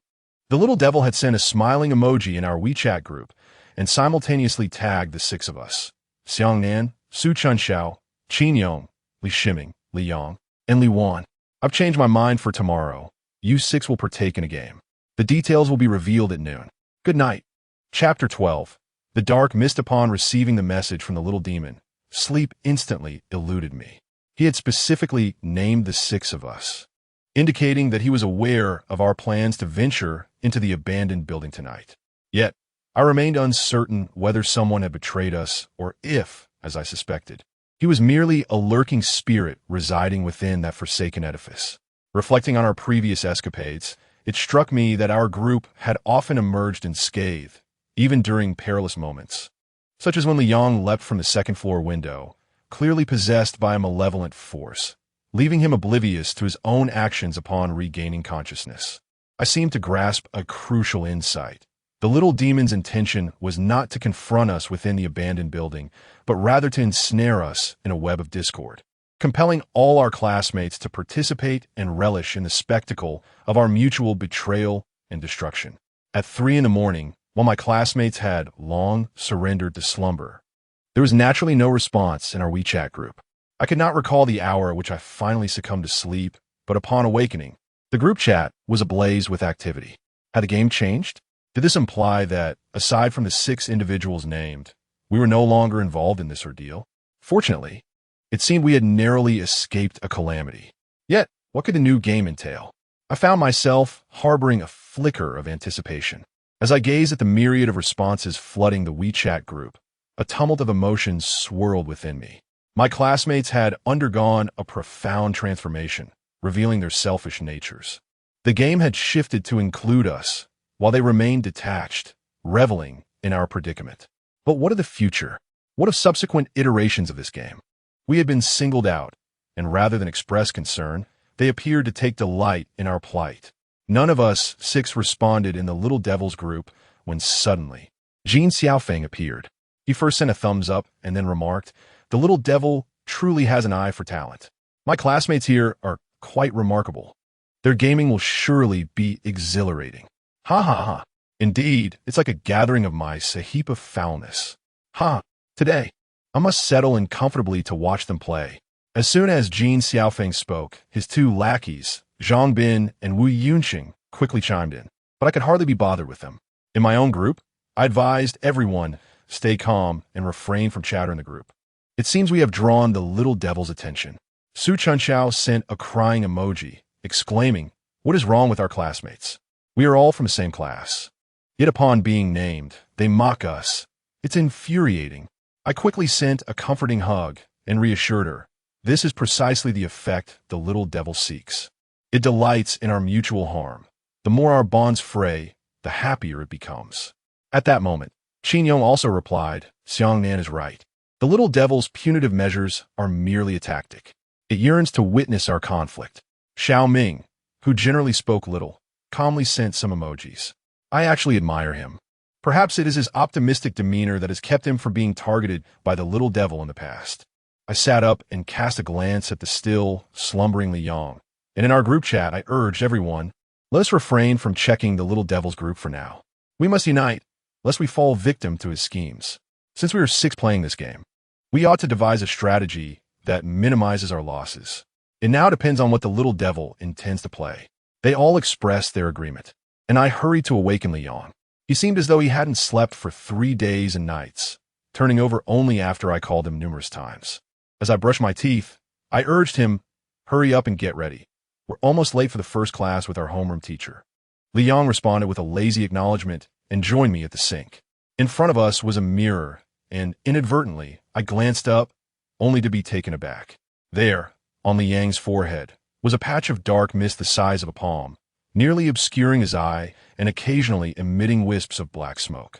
The little devil had sent a smiling emoji in our WeChat group and simultaneously tagged the 6 of us: Xiangnan, Su Chunxiao, Qin Yong, Li Shiming, Li Yang, and Li Wan. I've changed my mind for tomorrow. You 6 will partake in a game. The details will be revealed at noon. Good night. Chapter 12. The dark mist. Upon receiving the message from the little demon, sleep instantly eluded me. He had specifically named the 6 of us, indicating that he was aware of our plans to venture into the abandoned building tonight. Yet, I remained uncertain whether someone had betrayed us or if, as I suspected, he was merely a lurking spirit residing within that forsaken edifice. Reflecting on our previous escapades, it struck me that our group had often emerged unscathed, even during perilous moments, such as when Li Yang leapt from the second-floor window, clearly possessed by a malevolent force, leaving him oblivious to his own actions upon regaining consciousness. I seemed to grasp a crucial insight. The little demon's intention was not to confront us within the abandoned building, but rather to ensnare us in a web of discord, compelling all our classmates to participate and relish in the spectacle of our mutual betrayal and destruction. At 3 in the morning, while my classmates had long surrendered to slumber, there was naturally no response in our WeChat group. I could not recall the hour at which I finally succumbed to sleep, but upon awakening, the group chat was ablaze with activity. Had the game changed? Did this imply that, aside from the 6 individuals named, we were no longer involved in this ordeal? Fortunately, it seemed we had narrowly escaped a calamity. Yet, what could the new game entail? I found myself harboring a flicker of anticipation. As I gazed at the myriad of responses flooding the WeChat group, a tumult of emotions swirled within me. My classmates had undergone a profound transformation, revealing their selfish natures. The game had shifted to include us, while they remained detached, reveling in our predicament. But what of the future? What of subsequent iterations of this game? We had been singled out, and rather than express concern, they appeared to take delight in our plight. None of us 6 responded in the little devil's group when suddenly, Jin Xiaofeng appeared. He first sent a thumbs up and then remarked, "The little devil truly has an eye for talent. My classmates here are quite remarkable. Their gaming will surely be exhilarating. Ha ha ha. Indeed, it's like a gathering of mice, a heap of foulness. Ha! Today, I must settle in comfortably to watch them play." As soon as Jin Xiaofeng spoke, his 2 lackeys, Zhang Bin and Wu Yunxing, quickly chimed in, but I could hardly be bothered with them. In my own group, I advised everyone stay calm and refrain from chatter in the group. It seems we have drawn the little devil's attention. Su Chunxiao sent a crying emoji, exclaiming, "What is wrong with our classmates? We are all from the same class." Yet upon being named, they mock us. It's infuriating. I quickly sent a comforting hug and reassured her. This is precisely the effect the little devil seeks. It delights in our mutual harm. The more our bonds fray, the happier it becomes. At that moment, Qin Yong also replied, "Xiangnan is right. The little devil's punitive measures are merely a tactic. It yearns to witness our conflict." Xiao Ming, who generally spoke little, calmly sent some emojis. I actually admire him. Perhaps it is his optimistic demeanor that has kept him from being targeted by the little devil in the past. I sat up and cast a glance at the still, slumbering Li Yang, and in our group chat I urged everyone, let us refrain from checking the little devil's group for now. We must unite, lest we fall victim to his schemes. Since we are six playing this game, we ought to devise a strategy that minimizes our losses. It now depends on what the little devil intends to play. They all expressed their agreement, and I hurried to awaken Li Yang. He seemed as though he hadn't slept for 3 days and nights, turning over only after I called him numerous times. As I brushed my teeth, I urged him, "Hurry up and get ready. We're almost late for the first class with our homeroom teacher." Li Yang responded with a lazy acknowledgement and joined me at the sink. In front of us was a mirror, and inadvertently, I glanced up, only to be taken aback. There, on Li Yang's forehead, was a patch of dark mist the size of a palm, nearly obscuring his eye and occasionally emitting wisps of black smoke.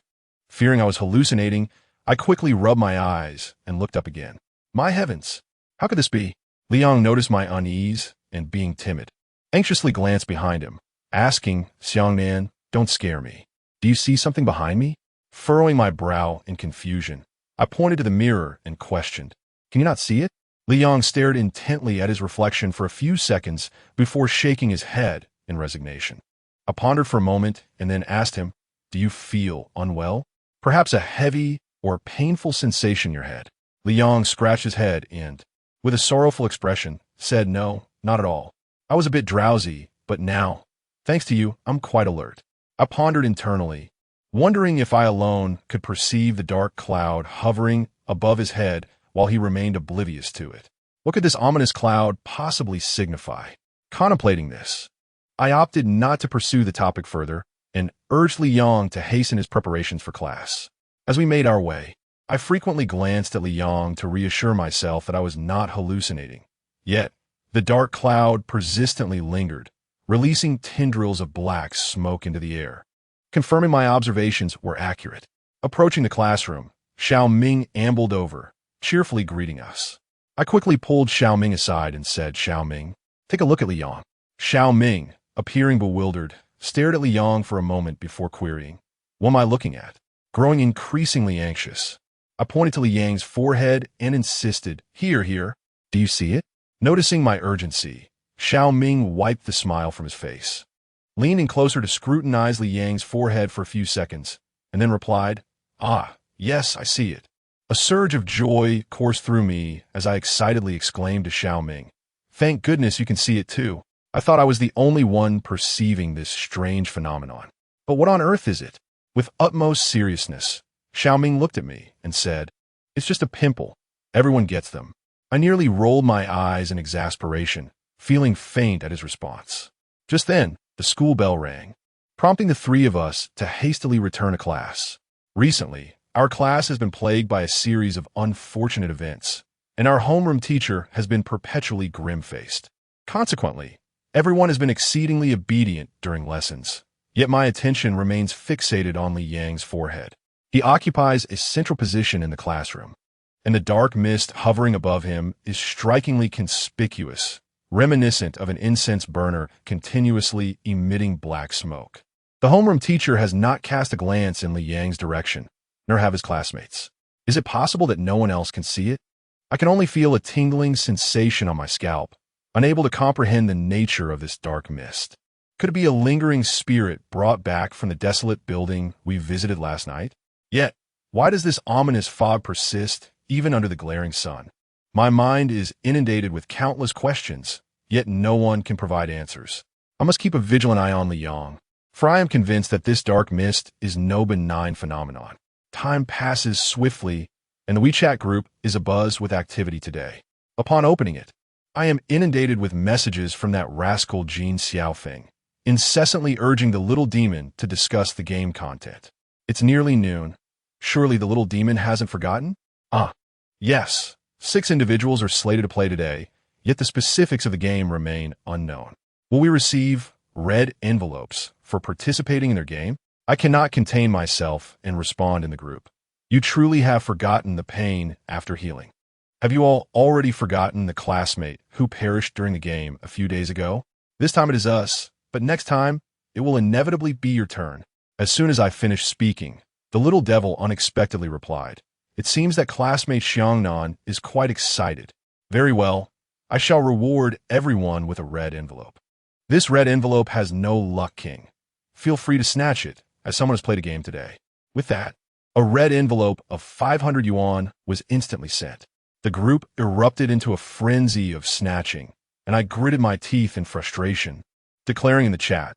Fearing I was hallucinating, I quickly rubbed my eyes and looked up again. My heavens, how could this be? Li Yang noticed my unease and, being timid, anxiously glanced behind him, asking, "Xiangnan, don't scare me. Do you see something behind me?" Furrowing my brow in confusion, I pointed to the mirror and questioned, "Can you not see it?" Li Yang stared intently at his reflection for a few seconds before shaking his head in resignation. I pondered for a moment and then asked him, "Do you feel unwell? Perhaps a heavy or painful sensation in your head?" Li Yang scratched his head and, with a sorrowful expression, said, "No, not at all. I was a bit drowsy, but now, thanks to you, I'm quite alert." I pondered internally, wondering if I alone could perceive the dark cloud hovering above his head while he remained oblivious to it. What could this ominous cloud possibly signify? Contemplating this, I opted not to pursue the topic further and urged Li Yang to hasten his preparations for class. As we made our way, I frequently glanced at Li Yang to reassure myself that I was not hallucinating. Yet, the dark cloud persistently lingered, releasing tendrils of black smoke into the air, confirming my observations were accurate. Approaching the classroom, Xiao Ming ambled over, cheerfully greeting us. I quickly pulled Xiao Ming aside and said, "Xiao Ming, take a look at Li Yang." Xiao Ming, appearing bewildered, stared at Li Yang for a moment before querying, "What am I looking at?" Growing increasingly anxious, I pointed to Li Yang's forehead and insisted, Here. Do you see it?" Noticing my urgency, Xiao Ming wiped the smile from his face, leaning closer to scrutinize Li Yang's forehead for a few seconds, and then replied, "Ah, yes, I see it." A surge of joy coursed through me as I excitedly exclaimed to Xiao Ming, "Thank goodness you can see it too. I thought I was the only one perceiving this strange phenomenon. But what on earth is it?" With utmost seriousness, Xiao Ming looked at me and said, "It's just a pimple. Everyone gets them." I nearly rolled my eyes in exasperation, feeling faint at his response. Just then, the school bell rang, prompting the three of us to hastily return to class. Recently, our class has been plagued by a series of unfortunate events, and our homeroom teacher has been perpetually grim-faced. Consequently, everyone has been exceedingly obedient during lessons, yet my attention remains fixated on Li Yang's forehead. He occupies a central position in the classroom, and the dark mist hovering above him is strikingly conspicuous, reminiscent of an incense burner continuously emitting black smoke. The homeroom teacher has not cast a glance in Li Yang's direction, nor have his classmates. Is it possible that no one else can see it? I can only feel a tingling sensation on my scalp, unable to comprehend the nature of this dark mist. Could it be a lingering spirit brought back from the desolate building we visited last night? Yet, why does this ominous fog persist even under the glaring sun? My mind is inundated with countless questions, yet no one can provide answers. I must keep a vigilant eye on Li Yang, for I am convinced that this dark mist is no benign phenomenon. Time passes swiftly, and the WeChat group is abuzz with activity today. Upon opening it, I am inundated with messages from that rascal Jin Xiaofeng, incessantly urging the little demon to discuss the game content. It's nearly noon. Surely the little demon hasn't forgotten? Yes. 6 individuals are slated to play today, yet the specifics of the game remain unknown. Will we receive red envelopes for participating in their game? I cannot contain myself and respond in the group. You truly have forgotten the pain after healing. Have you all already forgotten the classmate who perished during the game a few days ago? This time it is us, but next time it will inevitably be your turn. As soon as I finished speaking, the little devil unexpectedly replied, "It seems that classmate Xiangnan is quite excited. Very well, I shall reward everyone with a red envelope. This red envelope has no luck, King. Feel free to snatch it, as someone has played a game today." With that, a red envelope of 500 yuan was instantly sent. The group erupted into a frenzy of snatching, and I gritted my teeth in frustration, declaring in the chat,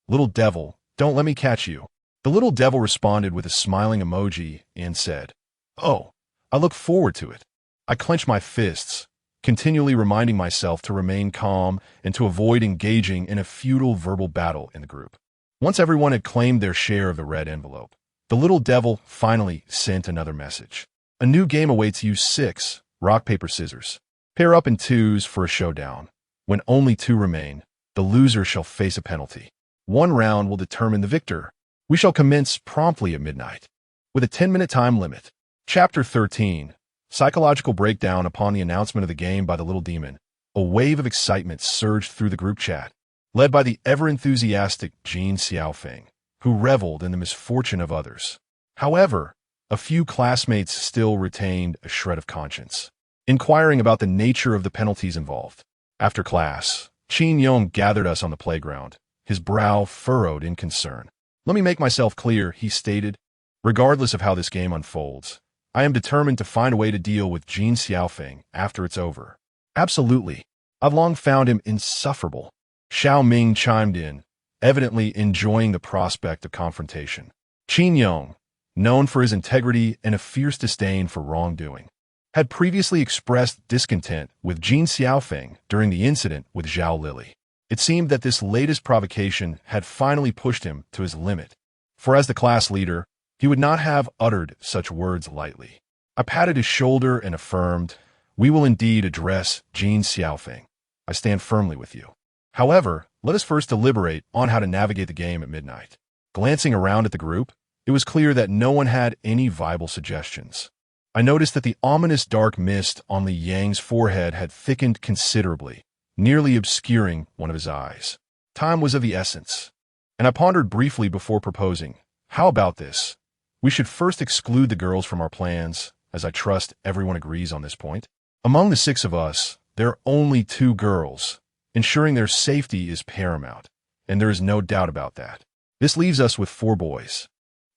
"Little devil, don't let me catch you." The little devil responded with a smiling emoji and said, "Oh, I look forward to it." I clenched my fists, continually reminding myself to remain calm and to avoid engaging in a futile verbal battle in the group. Once everyone had claimed their share of the red envelope, the little devil finally sent another message. "A new game awaits you 6, rock, paper, scissors. Pair up in 2s for a showdown. When only 2 remain, the loser shall face a penalty. 1 round will determine the victor. We shall commence promptly at midnight, with a 10-minute time limit." Chapter 13. Psychological breakdown upon the announcement of the game by the little demon. A wave of excitement surged through the group chat, led by the ever-enthusiastic Jin Xiaofeng, who reveled in the misfortune of others. However, a few classmates still retained a shred of conscience, inquiring about the nature of the penalties involved. After class, Qin Yong gathered us on the playground, his brow furrowed in concern. "Let me make myself clear," he stated. "Regardless of how this game unfolds, I am determined to find a way to deal with Jin Xiaofeng after it's over." "Absolutely. I've long found him insufferable." Xiao Ming chimed in, evidently enjoying the prospect of confrontation. Qin Yong, known for his integrity and a fierce disdain for wrongdoing, had previously expressed discontent with Jin Xiaofeng during the incident with Zhao Lily. It seemed that this latest provocation had finally pushed him to his limit, for as the class leader, he would not have uttered such words lightly. I patted his shoulder and affirmed, "We will indeed address Jin Xiaofeng. I stand firmly with you. However, let us first deliberate on how to navigate the game at midnight." Glancing around at the group, it was clear that no one had any viable suggestions. I noticed that the ominous dark mist on Li Yang's forehead had thickened considerably, nearly obscuring one of his eyes. Time was of the essence, and I pondered briefly before proposing, "How about this? We should first exclude the girls from our plans, as I trust everyone agrees on this point. Among the 6 of us, there are only 2 girls. Ensuring their safety is paramount, and there is no doubt about that. This leaves us with 4 boys.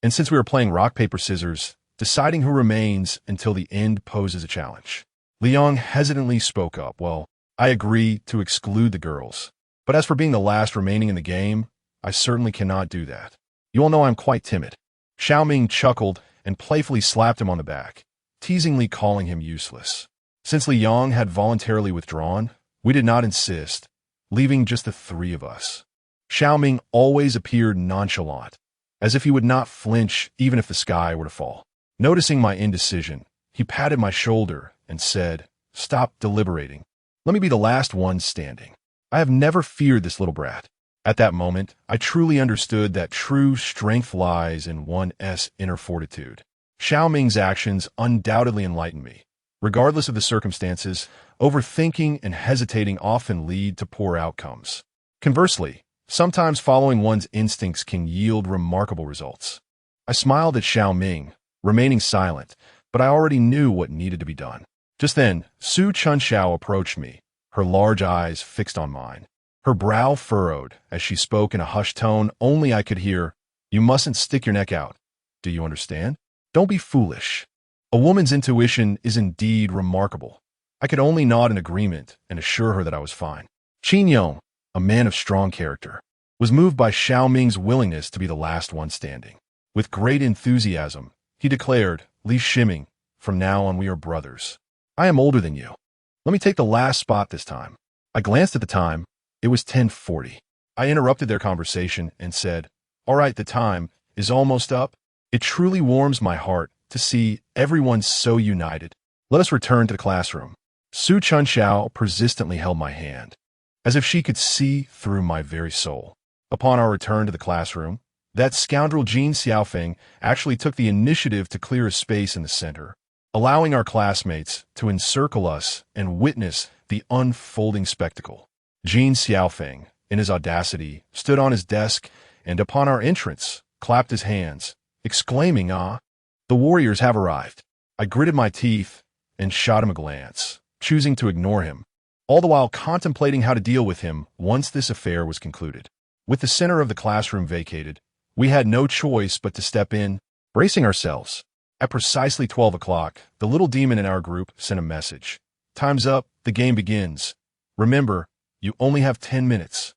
And since we are playing rock, paper, scissors, deciding who remains until the end poses a challenge." Liang hesitantly spoke up, "Well, I agree to exclude the girls. But as for being the last remaining in the game, I certainly cannot do that. You all know I'm quite timid." Xiao Ming chuckled and playfully slapped him on the back, teasingly calling him useless. Since Li Yang had voluntarily withdrawn, we did not insist, leaving just the 3 of us. Xiao Ming always appeared nonchalant, as if he would not flinch even if the sky were to fall. Noticing my indecision, he patted my shoulder and said, "Stop deliberating. Let me be the last one standing. I have never feared this little brat." At that moment, I truly understood that true strength lies in one's inner fortitude. Xiao Ming's actions undoubtedly enlightened me. Regardless of the circumstances, overthinking and hesitating often lead to poor outcomes. Conversely, sometimes following one's instincts can yield remarkable results. I smiled at Xiao Ming, remaining silent, but I already knew what needed to be done. Just then, Su Chunxiao approached me, her large eyes fixed on mine. Her brow furrowed as she spoke in a hushed tone only I could hear, "You mustn't stick your neck out. Do you understand? Don't be foolish." A woman's intuition is indeed remarkable. I could only nod in agreement and assure her that I was fine. Qin Yong, a man of strong character, was moved by Xiao Ming's willingness to be the last one standing. With great enthusiasm, he declared, "Li Shiming, From now on, we are brothers. I am older than you. Let me take the last spot this time. I glanced at the time. It was 10:40. I interrupted their conversation and said, "All right, the time is almost up." It truly warms my heart to see everyone so united. Let us return to the classroom. Su Chunxiao persistently held my hand, as if she could see through my very soul. Upon our return to the classroom, that scoundrel Jin Xiaofeng actually took the initiative to clear a space in the center, allowing our classmates to encircle us and witness the unfolding spectacle. Jin Xiaofeng, in his audacity, stood on his desk and upon our entrance, clapped his hands, exclaiming, "Ah, the warriors have arrived." I gritted my teeth and shot him a glance, choosing to ignore him, all the while contemplating how to deal with him once this affair was concluded. With the center of the classroom vacated, we had no choice but to step in, bracing ourselves. At precisely 12 o'clock, the little demon in our group sent a message. "Time's up, the game begins. Remember, you only have 10 minutes.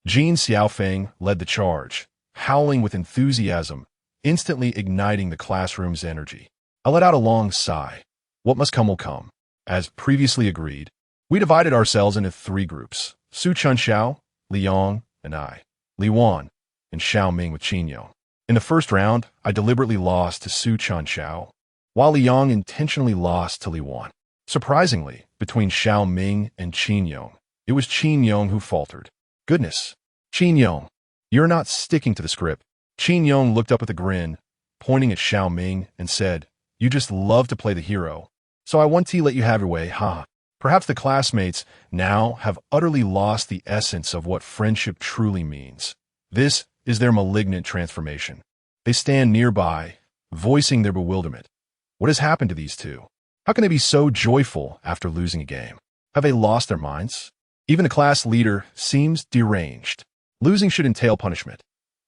Jin Xiaofeng led the charge, howling with enthusiasm, instantly igniting the classroom's energy. I let out a long sigh. What must come will come. As previously agreed, we divided ourselves into 3 groups: Su Chunxiao, Li Yong, and I, Li Wan, and Xiao Ming with Qin Yong. In the first round, I deliberately lost to Su Chunxiao, while Li Yong intentionally lost to Li Wan. Surprisingly, between Xiao Ming and Qin Yong, it was Qin Yong who faltered. "Goodness, Qin Yong, you're not sticking to the script." Qin Yong looked up with a grin, pointing at Xiao Ming, and said, "You just love to play the hero, so I want to let you have your way, ha." Perhaps the classmates now have utterly lost the essence of what friendship truly means. This is their malignant transformation. They stand nearby, voicing their bewilderment. What has happened to these two? How can they be so joyful after losing a game? Have they lost their minds? Even the class leader seems deranged. Losing should entail punishment.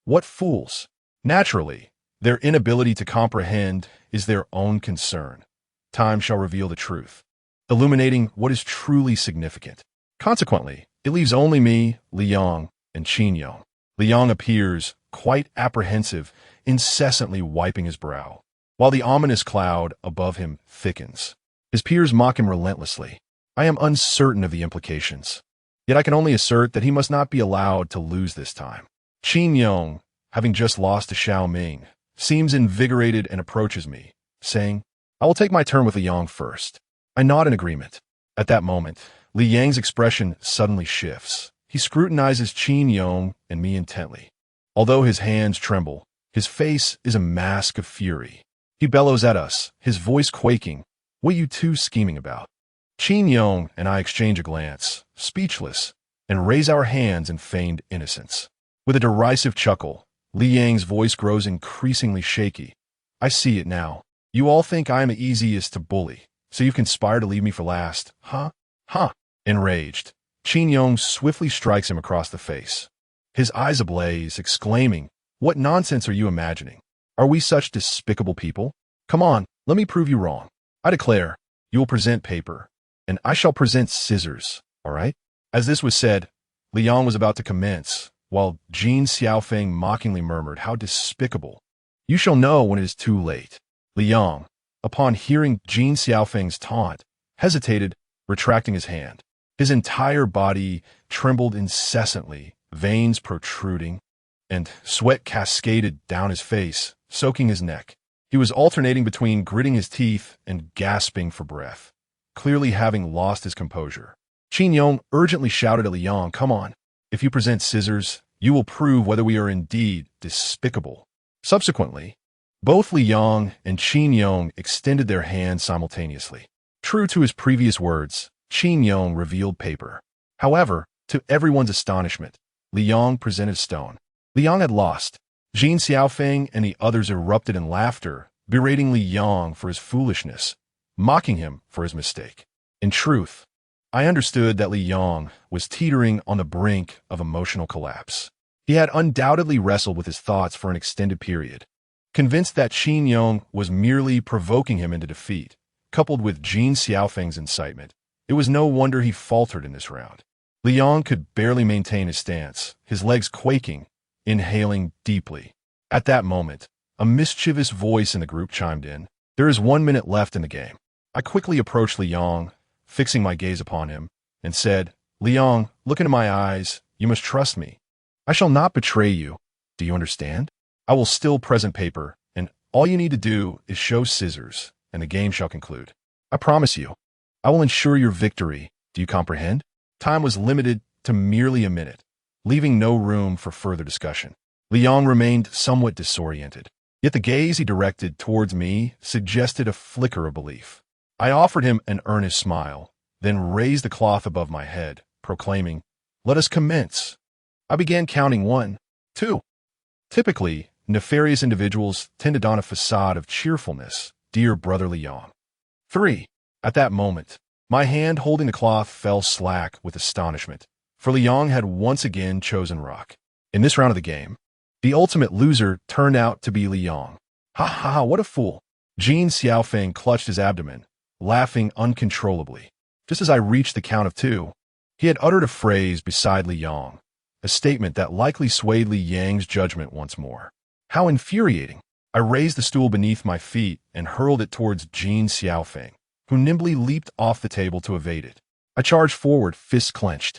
What fools! Naturally, their inability to comprehend is their own concern. Time shall reveal the truth, illuminating what is truly significant. Consequently, it leaves only me, Li Yong, and Qin Yong. Li Yong appears quite apprehensive, incessantly wiping his brow, while the ominous cloud above him thickens. His peers mock him relentlessly. I am uncertain of the implications, yet I can only assert that he must not be allowed to lose this time. Qin Yong, having just lost to Xiao Ming, seems invigorated and approaches me, saying, "I will take my turn with Li Yong first." I nod in agreement. At that moment, Li Yang's expression suddenly shifts. He scrutinizes Qin Yong and me intently. Although his hands tremble, his face is a mask of fury. He bellows at us, his voice quaking, "What are you two scheming about?" Qin Yong and I exchange a glance, speechless, and raise our hands in feigned innocence. With a derisive chuckle, Li Yang's voice grows increasingly shaky. "I see it now. You all think I am the easiest to bully, so you've conspired to leave me for last, huh? Huh?" Enraged, Qin Yong swiftly strikes him across the face, his eyes ablaze, exclaiming, "What nonsense are you imagining? Are we such despicable people? Come on, let me prove you wrong. I declare, you will present paper, and I shall present scissors, all right?" As this was said, Li Yong was about to commence, while Jin Xiaofeng mockingly murmured, "How despicable. You shall know when it is too late." Li Yong, upon hearing Jin Xiaofeng's taunt, hesitated, retracting his hand. His entire body trembled incessantly, veins protruding, and sweat cascaded down his face, soaking his neck. He was alternating between gritting his teeth and gasping for breath, clearly having lost his composure. Qin Yong urgently shouted at Li Yong, "Come on. If you present scissors, you will prove whether we are indeed despicable." Subsequently, both Li Yong and Qin Yong extended their hands simultaneously. True to his previous words, Qin Yong revealed paper. However, to everyone's astonishment, Li Yong presented stone. Li Yong had lost. Jin Xiaofeng and the others erupted in laughter, berating Li Yong for his foolishness, mocking him for his mistake. In truth, I understood that Li Yong was teetering on the brink of emotional collapse. He had undoubtedly wrestled with his thoughts for an extended period, convinced that Qin Yong was merely provoking him into defeat. Coupled with Jin Xiaofeng's incitement, it was no wonder he faltered in this round. Li Yong could barely maintain his stance, his legs quaking, inhaling deeply. At that moment, a mischievous voice in the group chimed in, There is 1 minute left in the game. I quickly approached Liang, fixing my gaze upon him, and said, Liang, look into my eyes. You must trust me. I shall not betray you. Do you understand? I will still present paper, and all you need to do is show scissors, and the game shall conclude. I promise you. I will ensure your victory. Do you comprehend? Time was limited to merely a minute, leaving no room for further discussion. Liang remained somewhat disoriented, yet the gaze he directed towards me suggested a flicker of belief. I offered him an earnest smile, then raised the cloth above my head, proclaiming, Let us commence. I began counting 1, 2. Typically, nefarious individuals tend to don a facade of cheerfulness, dear brother Liang. 3. At that moment, my hand holding the cloth fell slack with astonishment, for Liang had once again chosen rock. In this round of the game, the ultimate loser turned out to be Liang. Ha ha, what a fool. Jin Xiaofeng clutched his abdomen, laughing uncontrollably. Just as I reached the count of 2, he had uttered a phrase beside Liang, a statement that likely swayed Li Yang's judgment once more. How infuriating! I raised the stool beneath my feet and hurled it towards Jin Xiaofeng, who nimbly leaped off the table to evade it. I charged forward, fists clenched,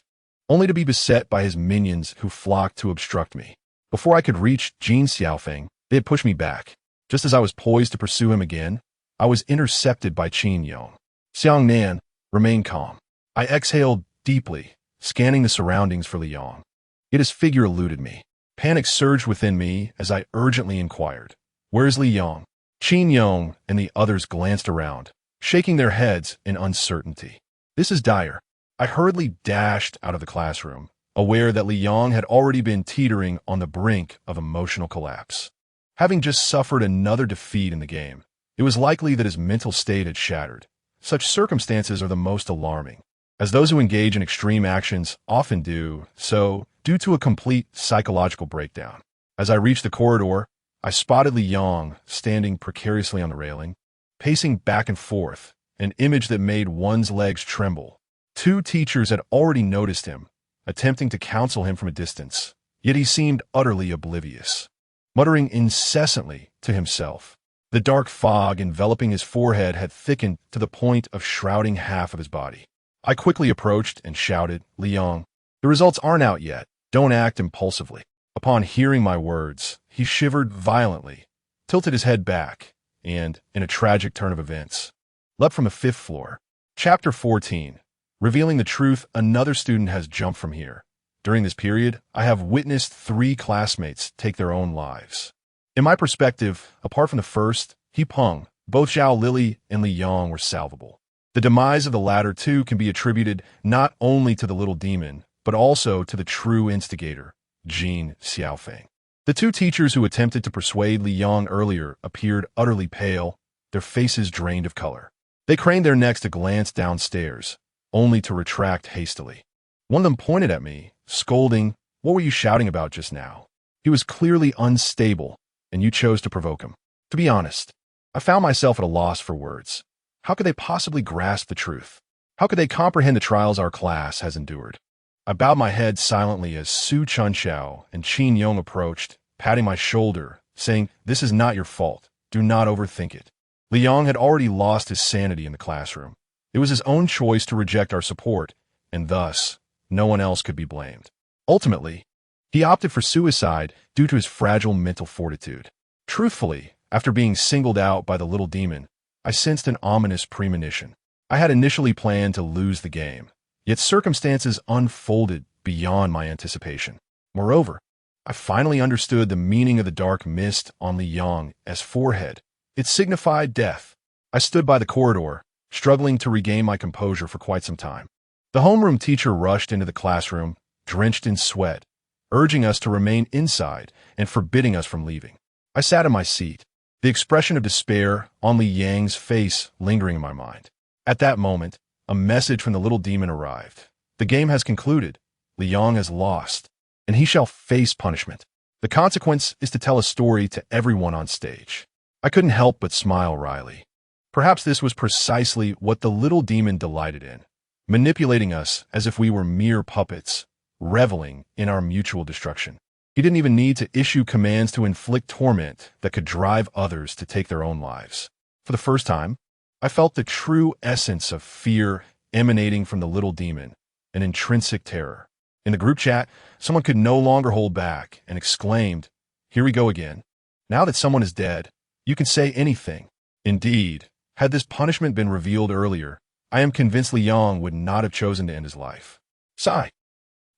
only to be beset by his minions who flocked to obstruct me. Before I could reach Jin Xiaofeng, they had pushed me back. Just as I was poised to pursue him again, I was intercepted by Qin Yong. Xiang Nan, remain calm. I exhaled deeply, scanning the surroundings for Liang. Yet his figure eluded me. Panic surged within me as I urgently inquired, Where is Liang? Qin Yong and the others glanced around, shaking their heads in uncertainty. This is dire. I hurriedly dashed out of the classroom, aware that Liang had already been teetering on the brink of emotional collapse. Having just suffered another defeat in the game, it was likely that his mental state had shattered. Such circumstances are the most alarming, as those who engage in extreme actions often do so due to a complete psychological breakdown. As I reached the corridor, I spotted Liang standing precariously on the railing, pacing back and forth, an image that made one's legs tremble. 2 teachers had already noticed him, attempting to counsel him from a distance, yet he seemed utterly oblivious, muttering incessantly to himself. The dark fog enveloping his forehead had thickened to the point of shrouding half of his body. I quickly approached and shouted, Liang, the results aren't out yet. Don't act impulsively. Upon hearing my words, he shivered violently, tilted his head back, and, in a tragic turn of events, leapt from the 5th floor. Chapter 14. Revealing the truth, another student has jumped from here. During this period, I have witnessed 3 classmates take their own lives. In my perspective, apart from the first, He Peng, both Zhao Lili and Li Yang were salvable. The demise of the latter two can be attributed not only to the little demon, but also to the true instigator, Jin Xiaofeng. The 2 teachers who attempted to persuade Li Yang earlier appeared utterly pale, their faces drained of color. They craned their necks to glance downstairs, only to retract hastily. One of them pointed at me, scolding, "What were you shouting about just now?" He was clearly unstable, and you chose to provoke him. To be honest, I found myself at a loss for words. How could they possibly grasp the truth? How could they comprehend the trials our class has endured? I bowed my head silently as Su Chunxiao and Qin Yong approached, patting my shoulder, saying, "This is not your fault. Do not overthink it." Liang had already lost his sanity in the classroom. It was his own choice to reject our support, and thus, no one else could be blamed. Ultimately, he opted for suicide due to his fragile mental fortitude. Truthfully, after being singled out by the little demon, I sensed an ominous premonition. I had initially planned to lose the game, yet circumstances unfolded beyond my anticipation. Moreover, I finally understood the meaning of the dark mist on Li Yang's forehead. It signified death. I stood by the corridor, struggling to regain my composure for quite some time. The homeroom teacher rushed into the classroom, drenched in sweat, urging us to remain inside and forbidding us from leaving. I sat in my seat, the expression of despair on Li Yang's face lingering in my mind. At that moment, a message from the little demon arrived. The game has concluded. Li Yang has lost, and he shall face punishment. The consequence is to tell a story to everyone on stage. I couldn't help but smile wryly. Perhaps this was precisely what the little demon delighted in, manipulating us as if we were mere puppets, reveling in our mutual destruction. He didn't even need to issue commands to inflict torment that could drive others to take their own lives. For the first time, I felt the true essence of fear emanating from the little demon, an intrinsic terror. In the group chat, someone could no longer hold back and exclaimed, "Here we go again. Now that someone is dead, you can say anything." Indeed, had this punishment been revealed earlier, I am convinced Li Yong would not have chosen to end his life. Sigh.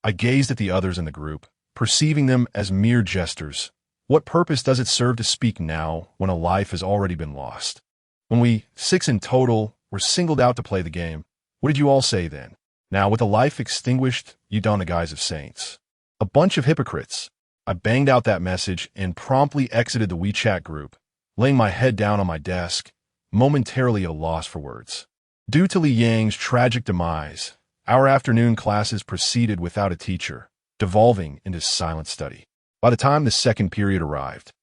I gazed at the others in the group, perceiving them as mere jesters. What purpose does it serve to speak now when a life has already been lost? When we, 6 in total, were singled out to play the game, what did you all say then? Now, with a life extinguished, you don the guise of saints. A bunch of hypocrites. I banged out that message and promptly exited the WeChat group, laying my head down on my desk, momentarily at a loss for words. Due to Li Yang's tragic demise, our afternoon classes proceeded without a teacher, devolving into silent study. By the time the second period arrived,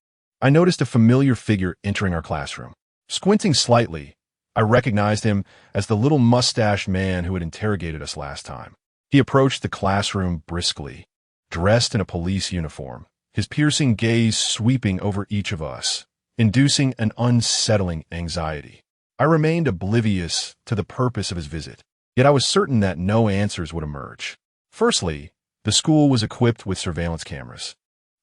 I noticed a familiar figure entering our classroom. Squinting slightly, I recognized him as the little mustached man who had interrogated us last time. He approached the classroom briskly, dressed in a police uniform, his piercing gaze sweeping over each of us, inducing an unsettling anxiety. I remained oblivious to the purpose of his visit, yet I was certain that no answers would emerge. Firstly, the school was equipped with surveillance cameras,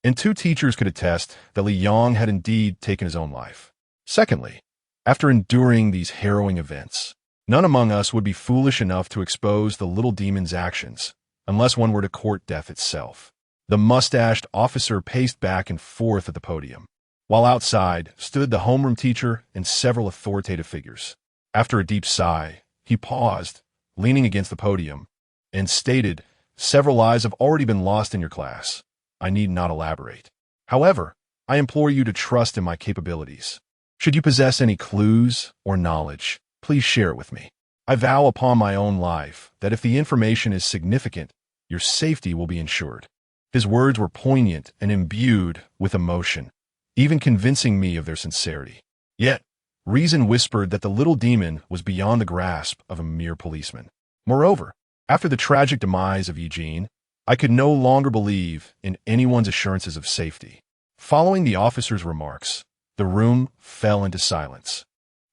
and 2 teachers could attest that Li Yong had indeed taken his own life. Secondly, after enduring these harrowing events, none among us would be foolish enough to expose the little demon's actions, unless one were to court death itself. The mustached officer paced back and forth at the podium, while outside stood the homeroom teacher and several authoritative figures. After a deep sigh, he paused, leaning against the podium, and stated, "Several lives have already been lost in your class. I need not elaborate. However, I implore you to trust in my capabilities. Should you possess any clues or knowledge, please share it with me. I vow upon my own life that if the information is significant, your safety will be ensured." His words were poignant and imbued with emotion, even convincing me of their sincerity. Yet, reason whispered that the little demon was beyond the grasp of a mere policeman. Moreover, after the tragic demise of Eugene, I could no longer believe in anyone's assurances of safety. Following the officer's remarks, the room fell into silence.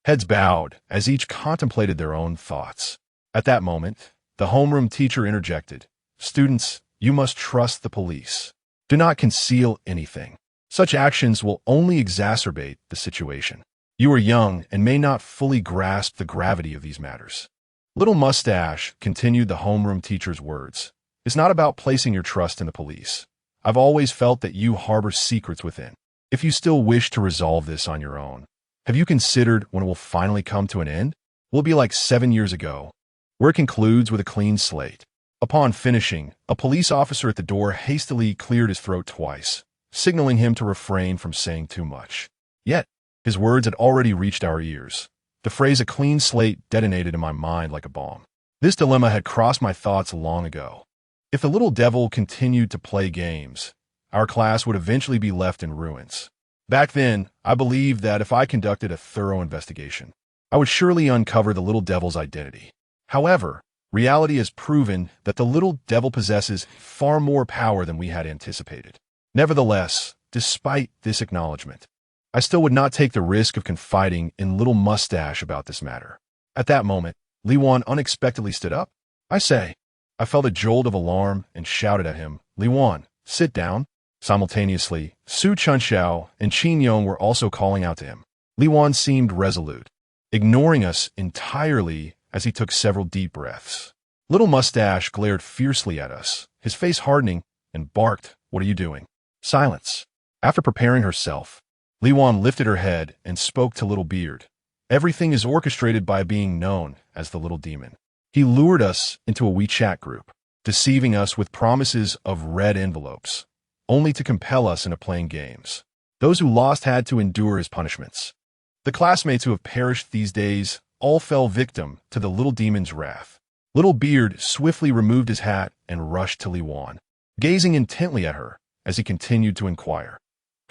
Heads bowed as each contemplated their own thoughts. At that moment, the homeroom teacher interjected, "Students, you must trust the police. Do not conceal anything. Such actions will only exacerbate the situation. You are young and may not fully grasp the gravity of these matters." Little Mustache continued the homeroom teacher's words. "It's not about placing your trust in the police. I've always felt that you harbor secrets within. If you still wish to resolve this on your own, have you considered when it will finally come to an end? Will it be like 7 years ago, where it concludes with a clean slate?" Upon finishing, a police officer at the door hastily cleared his throat twice, signaling him to refrain from saying too much. Yet, his words had already reached our ears. The phrase "a clean slate" detonated in my mind like a bomb. This dilemma had crossed my thoughts long ago. If the little devil continued to play games, our class would eventually be left in ruins. Back then, I believed that if I conducted a thorough investigation, I would surely uncover the little devil's identity. However, reality has proven that the little devil possesses far more power than we had anticipated. Nevertheless, despite this acknowledgement, I still would not take the risk of confiding in Little Mustache about this matter. At that moment, Li Wan unexpectedly stood up. "I say." I felt a jolt of alarm and shouted at him, "Li Wan, sit down." Simultaneously, Su Chunxiao and Qin Yong were also calling out to him. Li Wan seemed resolute, ignoring us entirely as he took several deep breaths. Little Mustache glared fiercely at us, his face hardening, and barked, "What are you doing?" Silence. After preparing herself, Li Wan lifted her head and spoke to Little Beard. "Everything is orchestrated by a being known as the Little Demon. He lured us into a WeChat group, deceiving us with promises of red envelopes, only to compel us into playing games. Those who lost had to endure his punishments. The classmates who have perished these days all fell victim to the little demon's wrath." Little Beard swiftly removed his hat and rushed to Li Wan, gazing intently at her as he continued to inquire,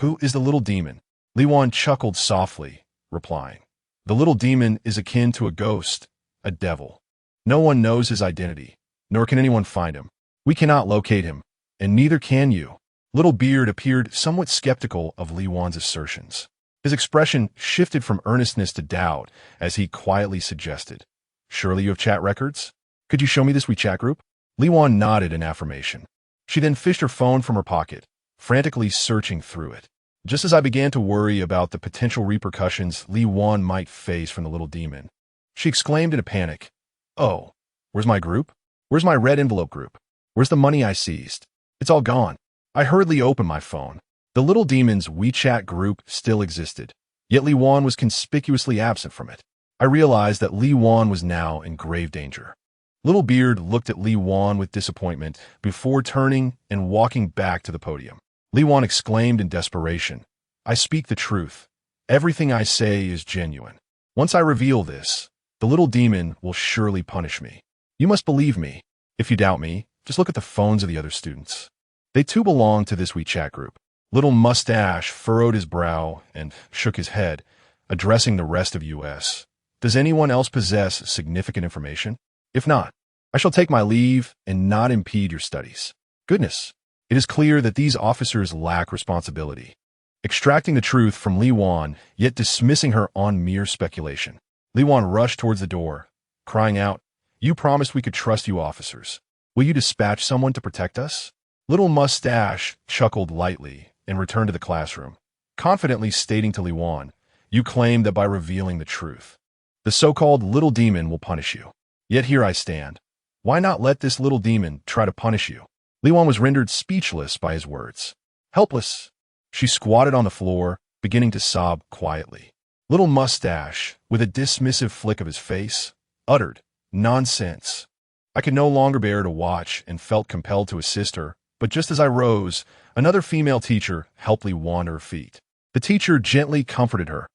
"Who is the little demon?" Li Wan chuckled softly, replying, "The little demon is akin to a ghost, a devil. No one knows his identity, nor can anyone find him. We cannot locate him, and neither can you." Little Beard appeared somewhat skeptical of Li Wan's assertions. His expression shifted from earnestness to doubt as he quietly suggested, "Surely you have chat records? Could you show me this WeChat group?" Li Wan nodded in affirmation. She then fished her phone from her pocket, frantically searching through it. Just as I began to worry about the potential repercussions Li Wan might face from the little demon, she exclaimed in a panic, "Oh, where's my group? Where's my red envelope group? Where's the money I seized? It's all gone." I hurriedly opened my phone. The little demon's WeChat group still existed, yet Li Wan was conspicuously absent from it. I realized that Li Wan was now in grave danger. Little Beard looked at Li Wan with disappointment before turning and walking back to the podium. Li Wan exclaimed in desperation, "I speak the truth. Everything I say is genuine. Once I reveal this, the little demon will surely punish me. You must believe me. If you doubt me, just look at the phones of the other students. They too belong to this WeChat group." Little Mustache furrowed his brow and shook his head, addressing the rest of US. "Does anyone else possess significant information? If not, I shall take my leave and not impede your studies." Goodness, it is clear that these officers lack responsibility. Extracting the truth from Li Wan, yet dismissing her on mere speculation, Li Wan rushed towards the door, crying out, "You promised we could trust you officers. Will you dispatch someone to protect us?" Little Mustache chuckled lightly and returned to the classroom, confidently stating to Li Wan, "You claimed that by revealing the truth, the so-called little demon will punish you. Yet here I stand. Why not let this little demon try to punish you?" Li Wan was rendered speechless by his words. Helpless, she squatted on the floor, beginning to sob quietly. Little Mustache, with a dismissive flick of his face, uttered, "Nonsense." I could no longer bear to watch and felt compelled to assist her, but just as I rose, another female teacher helped Li Wan to her feet. The teacher gently comforted her,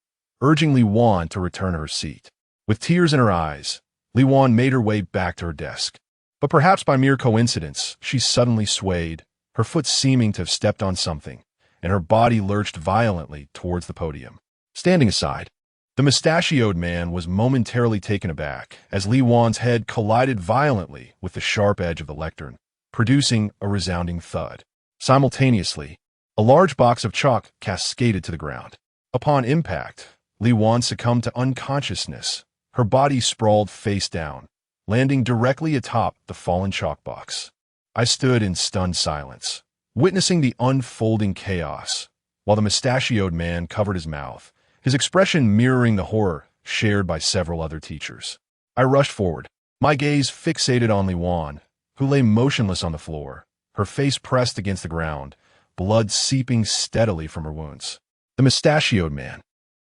urging Li Wan to return to her seat. With tears in her eyes, Li Wan made her way back to her desk. But perhaps by mere coincidence, she suddenly swayed, her foot seeming to have stepped on something, and her body lurched violently towards the podium. Standing aside, the mustachioed man was momentarily taken aback as Li Wan's head collided violently with the sharp edge of the lectern, producing a resounding thud. Simultaneously, a large box of chalk cascaded to the ground. Upon impact, Li Wan succumbed to unconsciousness, her body sprawled face down, landing directly atop the fallen chalk box. I stood in stunned silence, witnessing the unfolding chaos, while the mustachioed man covered his mouth, his expression mirroring the horror shared by several other teachers. I rushed forward, my gaze fixated on Li Wan, who lay motionless on the floor, her face pressed against the ground, blood seeping steadily from her wounds. The mustachioed man,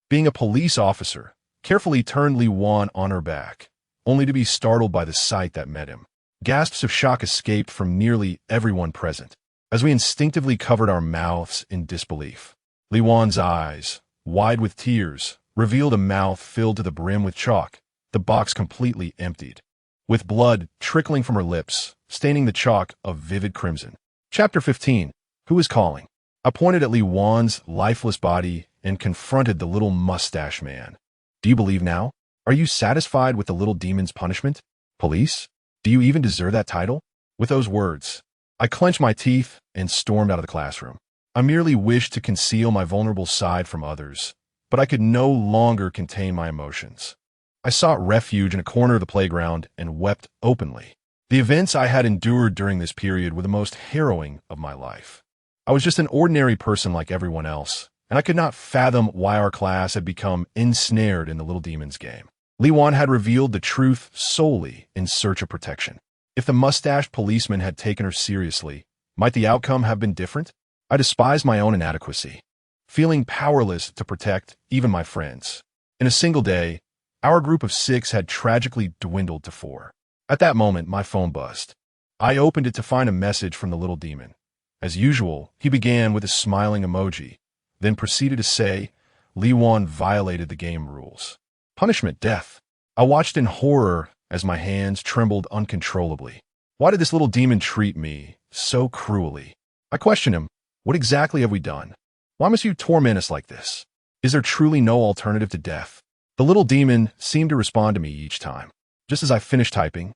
being a police officer, carefully turned Li Wan on her back, only to be startled by the sight that met him. Gasps of shock escaped from nearly everyone present, as we instinctively covered our mouths in disbelief. Li Wan's eyes, wide with tears, revealed a mouth filled to the brim with chalk, the box completely emptied, with blood trickling from her lips, staining the chalk a vivid crimson. Chapter 15. Who is calling? I pointed at Li Wan's lifeless body and confronted the little mustache man. "Do you believe now? Are you satisfied with the little demon's punishment? Police? Do you even deserve that title?" With those words, I clenched my teeth and stormed out of the classroom. I merely wished to conceal my vulnerable side from others, but I could no longer contain my emotions. I sought refuge in a corner of the playground and wept openly. The events I had endured during this period were the most harrowing of my life. I was just an ordinary person like everyone else, and I could not fathom why our class had become ensnared in the little demon's game. Li Wan had revealed the truth solely in search of protection. If the mustached policeman had taken her seriously, might the outcome have been different? I despised my own inadequacy, feeling powerless to protect even my friends. In a single day, our group of 6 had tragically dwindled to 4. At that moment, my phone buzzed. I opened it to find a message from the little demon. As usual, he began with a smiling emoji, then proceeded to say, Li Wan violated the game rules. Punishment, death. I watched in horror as my hands trembled uncontrollably. Why did this little demon treat me so cruelly? I questioned him. What exactly have we done? Why must you torment us like this? Is there truly no alternative to death? The little demon seemed to respond to me each time. Just as I finished typing,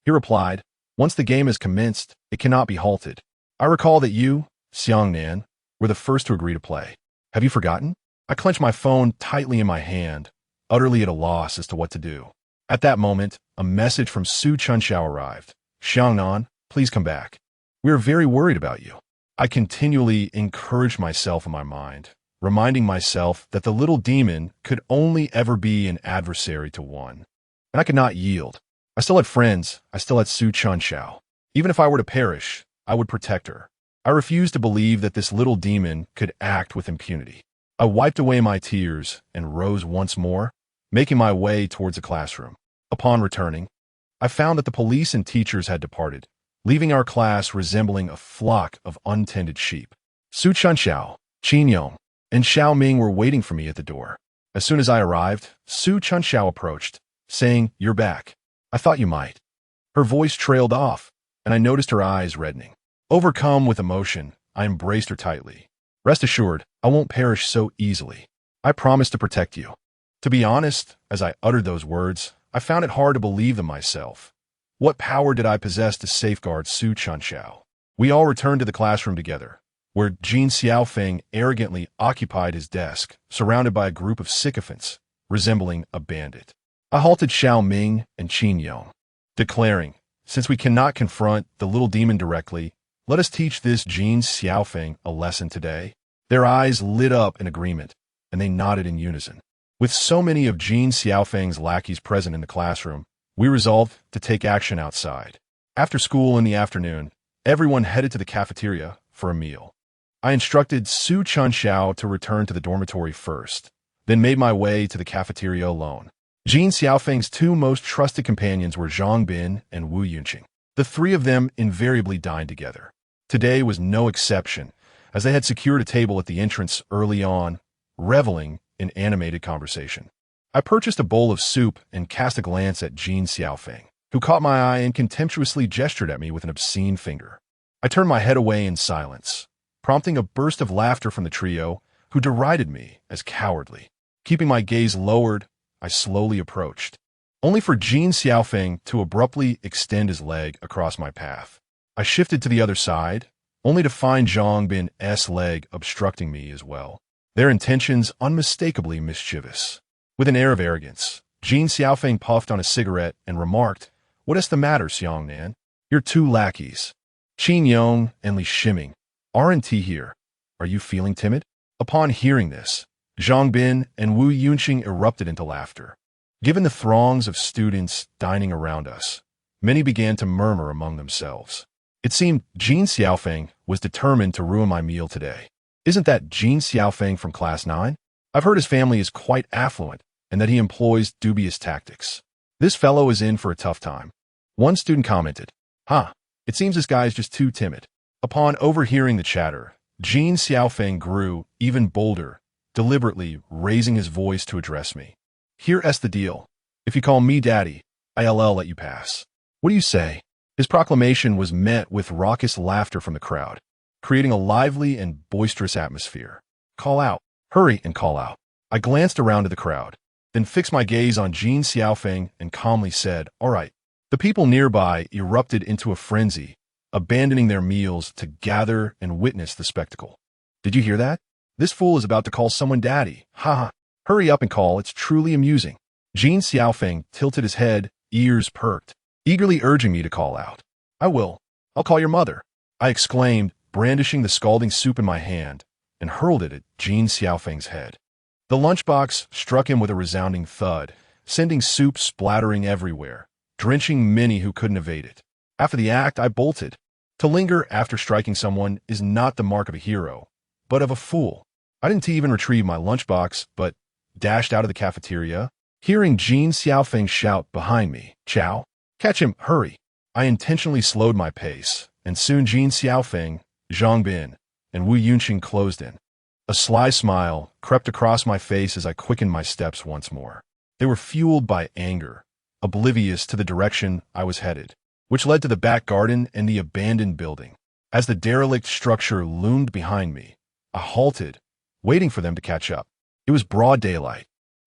he replied, "Once the game has commenced, it cannot be halted. I recall that you, Xiangnan, were the first to agree to play. Have you forgotten? I clenched my phone tightly in my hand, utterly at a loss as to what to do. At that moment, a message from Su Chunxiao arrived. Xiangnan, please come back. We are very worried about you. I continually encouraged myself in my mind, reminding myself that the little demon could only ever be an adversary to one. And I could not yield. I still had friends. I still had Su Chunxiao. Even if I were to perish, I would protect her. I refused to believe that this little demon could act with impunity. I wiped away my tears and rose once more, making my way towards the classroom. Upon returning, I found that the police and teachers had departed, leaving our class resembling a flock of untended sheep. Su Chunxiao, Qin Yong, and Xiao Ming were waiting for me at the door. As soon as I arrived, Su Chunxiao approached, saying, "You're back. I thought you might." Her voice trailed off, and I noticed her eyes reddening. Overcome with emotion, I embraced her tightly. "Rest assured, I won't perish so easily. I promise to protect you." To be honest, as I uttered those words, I found it hard to believe them myself. What power did I possess to safeguard Su Chunxiao? We all returned to the classroom together, where Jin Xiaofeng arrogantly occupied his desk, surrounded by a group of sycophants, resembling a bandit. I halted Xiao Ming and Qin Yong, declaring, "Since we cannot confront the little demon directly, let us teach this Jin Xiaofeng a lesson today." Their eyes lit up in agreement, and they nodded in unison. With so many of Jin Xiaofeng's lackeys present in the classroom, we resolved to take action outside. After school in the afternoon, everyone headed to the cafeteria for a meal. I instructed Su Chunxiao to return to the dormitory first, then made my way to the cafeteria alone. Jin Xiaofeng's two most trusted companions were Zhang Bin and Wu Yunqing. The three of them invariably dined together. Today was no exception, as they had secured a table at the entrance early on, reveling in animated conversation. I purchased a bowl of soup and cast a glance at Jin Xiaofeng, who caught my eye and contemptuously gestured at me with an obscene finger. I turned my head away in silence, prompting a burst of laughter from the trio, who derided me as cowardly. Keeping my gaze lowered, I slowly approached, only for Jin Xiaofeng to abruptly extend his leg across my path. I shifted to the other side, only to find Zhang Bin's leg obstructing me as well, their intentions unmistakably mischievous. With an air of arrogance, Jin Xiaofeng puffed on a cigarette and remarked, "What is the matter, Xiangnan? Your two lackeys, Qin Yong and Li Shiming, aren't here. Are you feeling timid?" Upon hearing this, Zhang Bin and Wu Yunqing erupted into laughter. Given the throngs of students dining around us, many began to murmur among themselves. It seemed Jin Xiaofeng was determined to ruin my meal today. "Isn't that Jin Xiaofeng from Class 9? I've heard his family is quite affluent and that he employs dubious tactics. This fellow is in for a tough time." One student commented, "Huh, it seems this guy is just too timid." Upon overhearing the chatter, Jin Xiaofeng grew even bolder, deliberately raising his voice to address me. "Here's the deal. If you call me daddy, I'll let you pass. What do you say?" His proclamation was met with raucous laughter from the crowd, creating a lively and boisterous atmosphere. "Call out. Hurry and call out." I glanced around to the crowd, then fixed my gaze on Jin Xiaofeng and calmly said, "All right." The people nearby erupted into a frenzy, abandoning their meals to gather and witness the spectacle. "Did you hear that? This fool is about to call someone daddy. Ha ha. Hurry up and call. It's truly amusing." Jin Xiaofeng tilted his head, ears perked, eagerly urging me to call out. "I will. I'll call your mother," I exclaimed, brandishing the scalding soup in my hand, and hurled it at Jin Xiaofeng's head. The lunchbox struck him with a resounding thud, sending soup splattering everywhere, drenching many who couldn't evade it. After the act, I bolted. To linger after striking someone is not the mark of a hero, but of a fool. I didn't even retrieve my lunchbox, but dashed out of the cafeteria, hearing Jin Xiaofeng shout behind me, "Chow! Catch him, hurry!" I intentionally slowed my pace, and soon Jin Xiaofeng, Zhang Bin, and Wu Yunqing closed in. A sly smile crept across my face as I quickened my steps once more. They were fueled by anger, oblivious to the direction I was headed, which led to the back garden and the abandoned building. As the derelict structure loomed behind me, I halted, waiting for them to catch up. It was broad daylight,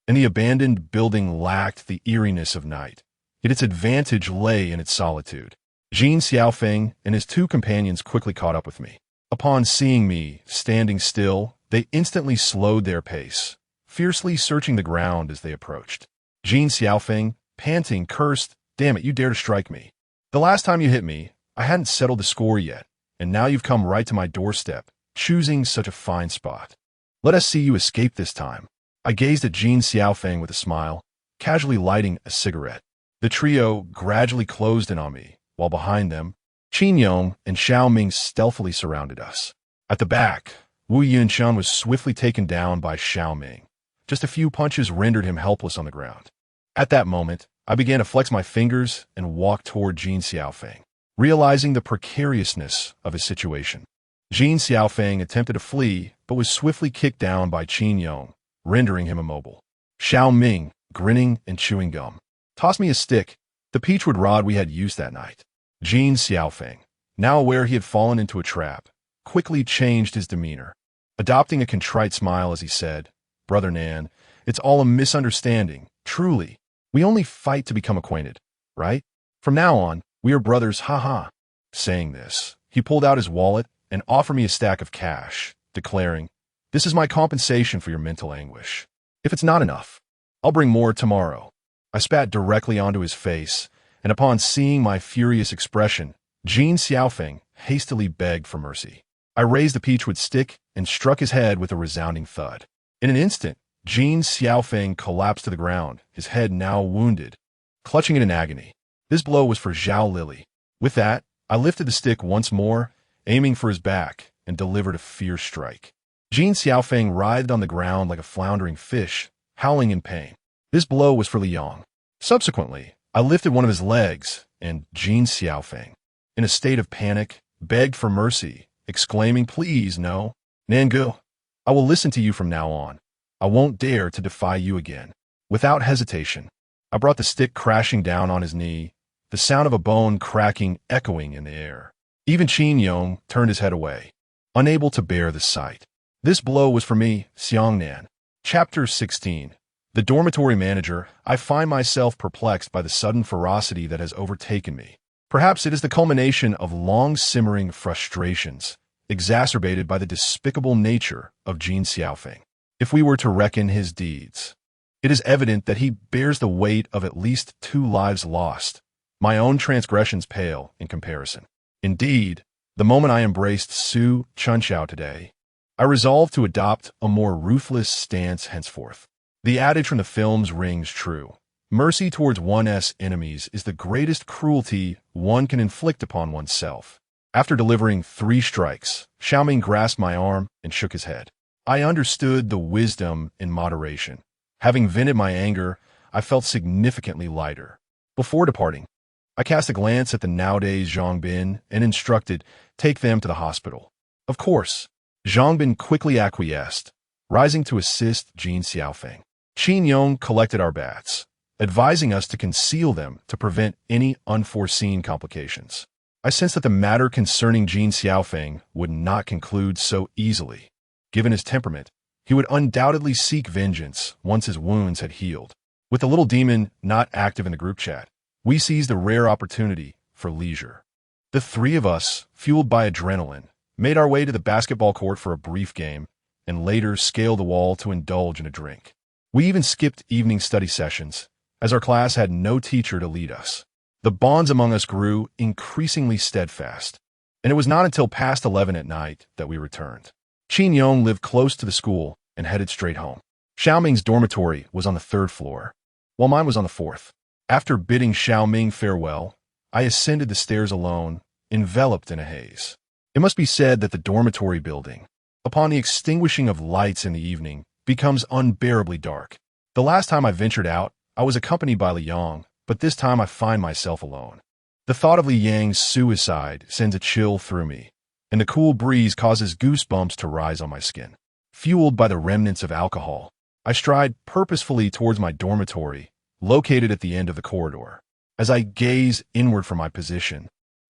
and the abandoned building lacked the eeriness of night. Yet its advantage lay in its solitude. Jin Xiaofeng and his two companions quickly caught up with me. Upon seeing me standing still, They instantly slowed their pace, fiercely searching the ground as they approached. Jin Xiaofeng, panting, cursed, "Damn it, you dare to strike me. The last time you hit me, I hadn't settled the score yet, and now you've come right to my doorstep, choosing such a fine spot. Let us see you escape this time." I gazed at Jin Xiaofeng with a smile, casually lighting a cigarette. The trio gradually closed in on me, while behind them, Qin Yong and Xiao Ming stealthily surrounded us. At the back, Wu Yunchun was swiftly taken down by Xiao Ming. Just a few punches rendered him helpless on the ground. At that moment, I began to flex my fingers and walk toward Jin Xiaofeng, realizing the precariousness of his situation. Jin Xiaofeng attempted to flee, but was swiftly kicked down by Qin Yong, rendering him immobile. Xiao Ming, grinning and chewing gum, tossed me a stick, the peachwood rod we had used that night. Jin Xiaofeng, now aware he had fallen into a trap, quickly changed his demeanor, adopting a contrite smile as he said, "Brother Nan, it's all a misunderstanding, truly. We only fight to become acquainted, right? From now on, we are brothers, haha." Saying this, he pulled out his wallet and offered me a stack of cash, declaring, "This is my compensation for your mental anguish. If it's not enough, I'll bring more tomorrow." I spat directly onto his face, and upon seeing my furious expression, Jin Xiaofeng hastily begged for mercy. I raised the peachwood stick and struck his head with a resounding thud. In an instant, Jin Xiaofeng collapsed to the ground, his head now wounded, clutching it in agony. This blow was for Zhao Lili. With that, I lifted the stick once more, aiming for his back, and delivered a fierce strike. Jin Xiaofeng writhed on the ground like a floundering fish, howling in pain. This blow was for Liang. Subsequently, I lifted one of his legs, and Jin Xiaofeng, in a state of panic, begged for mercy, exclaiming, "Please, no. Nangu, I will listen to you from now on. I won't dare to defy you again." Without hesitation, I brought the stick crashing down on his knee, the sound of a bone cracking echoing in the air. Even Qin Yong turned his head away, unable to bear the sight. This blow was for me, Xiangnan. Chapter 16. The dormitory manager. I find myself perplexed by the sudden ferocity that has overtaken me. Perhaps it is the culmination of long-simmering frustrations, exacerbated by the despicable nature of Jin Xiaofeng. If we were to reckon his deeds, it is evident that he bears the weight of at least 2 lives lost. My own transgressions pale in comparison. Indeed, the moment I embraced Su Chunxiao today, I resolved to adopt a more ruthless stance henceforth. The adage from the films rings true. Mercy towards one's enemies is the greatest cruelty one can inflict upon oneself. After delivering 3 strikes, Xiaoming grasped my arm and shook his head. I understood the wisdom in moderation. Having vented my anger, I felt significantly lighter. Before departing, I cast a glance at the nowadays Zhang Bin and instructed, "Take them to the hospital." Of course, Zhang Bin quickly acquiesced, rising to assist Jin Xiaofeng. Qin Yong collected our bats, advising us to conceal them to prevent any unforeseen complications. I sensed that the matter concerning Jin Xiaofeng would not conclude so easily. Given his temperament, he would undoubtedly seek vengeance once his wounds had healed. With the little demon not active in the group chat, we seized a rare opportunity for leisure. The 3 of us, fueled by adrenaline, made our way to the basketball court for a brief game, and later scaled the wall to indulge in a drink. We even skipped evening study sessions, as our class had no teacher to lead us. The bonds among us grew increasingly steadfast, and it was not until past 11 at night that we returned. Qin Yong lived close to the school and headed straight home. Xiaoming's dormitory was on the 3rd floor, while mine was on the 4th. After bidding Xiaoming farewell, I ascended the stairs alone, enveloped in a haze. It must be said that the dormitory building, upon the extinguishing of lights in the evening, becomes unbearably dark. The last time I ventured out, I was accompanied by Liang, but this time I find myself alone. The thought of Li Yang's suicide sends a chill through me, and the cool breeze causes goosebumps to rise on my skin. Fueled by the remnants of alcohol, I stride purposefully towards my dormitory, located at the end of the corridor. As I gaze inward from my position,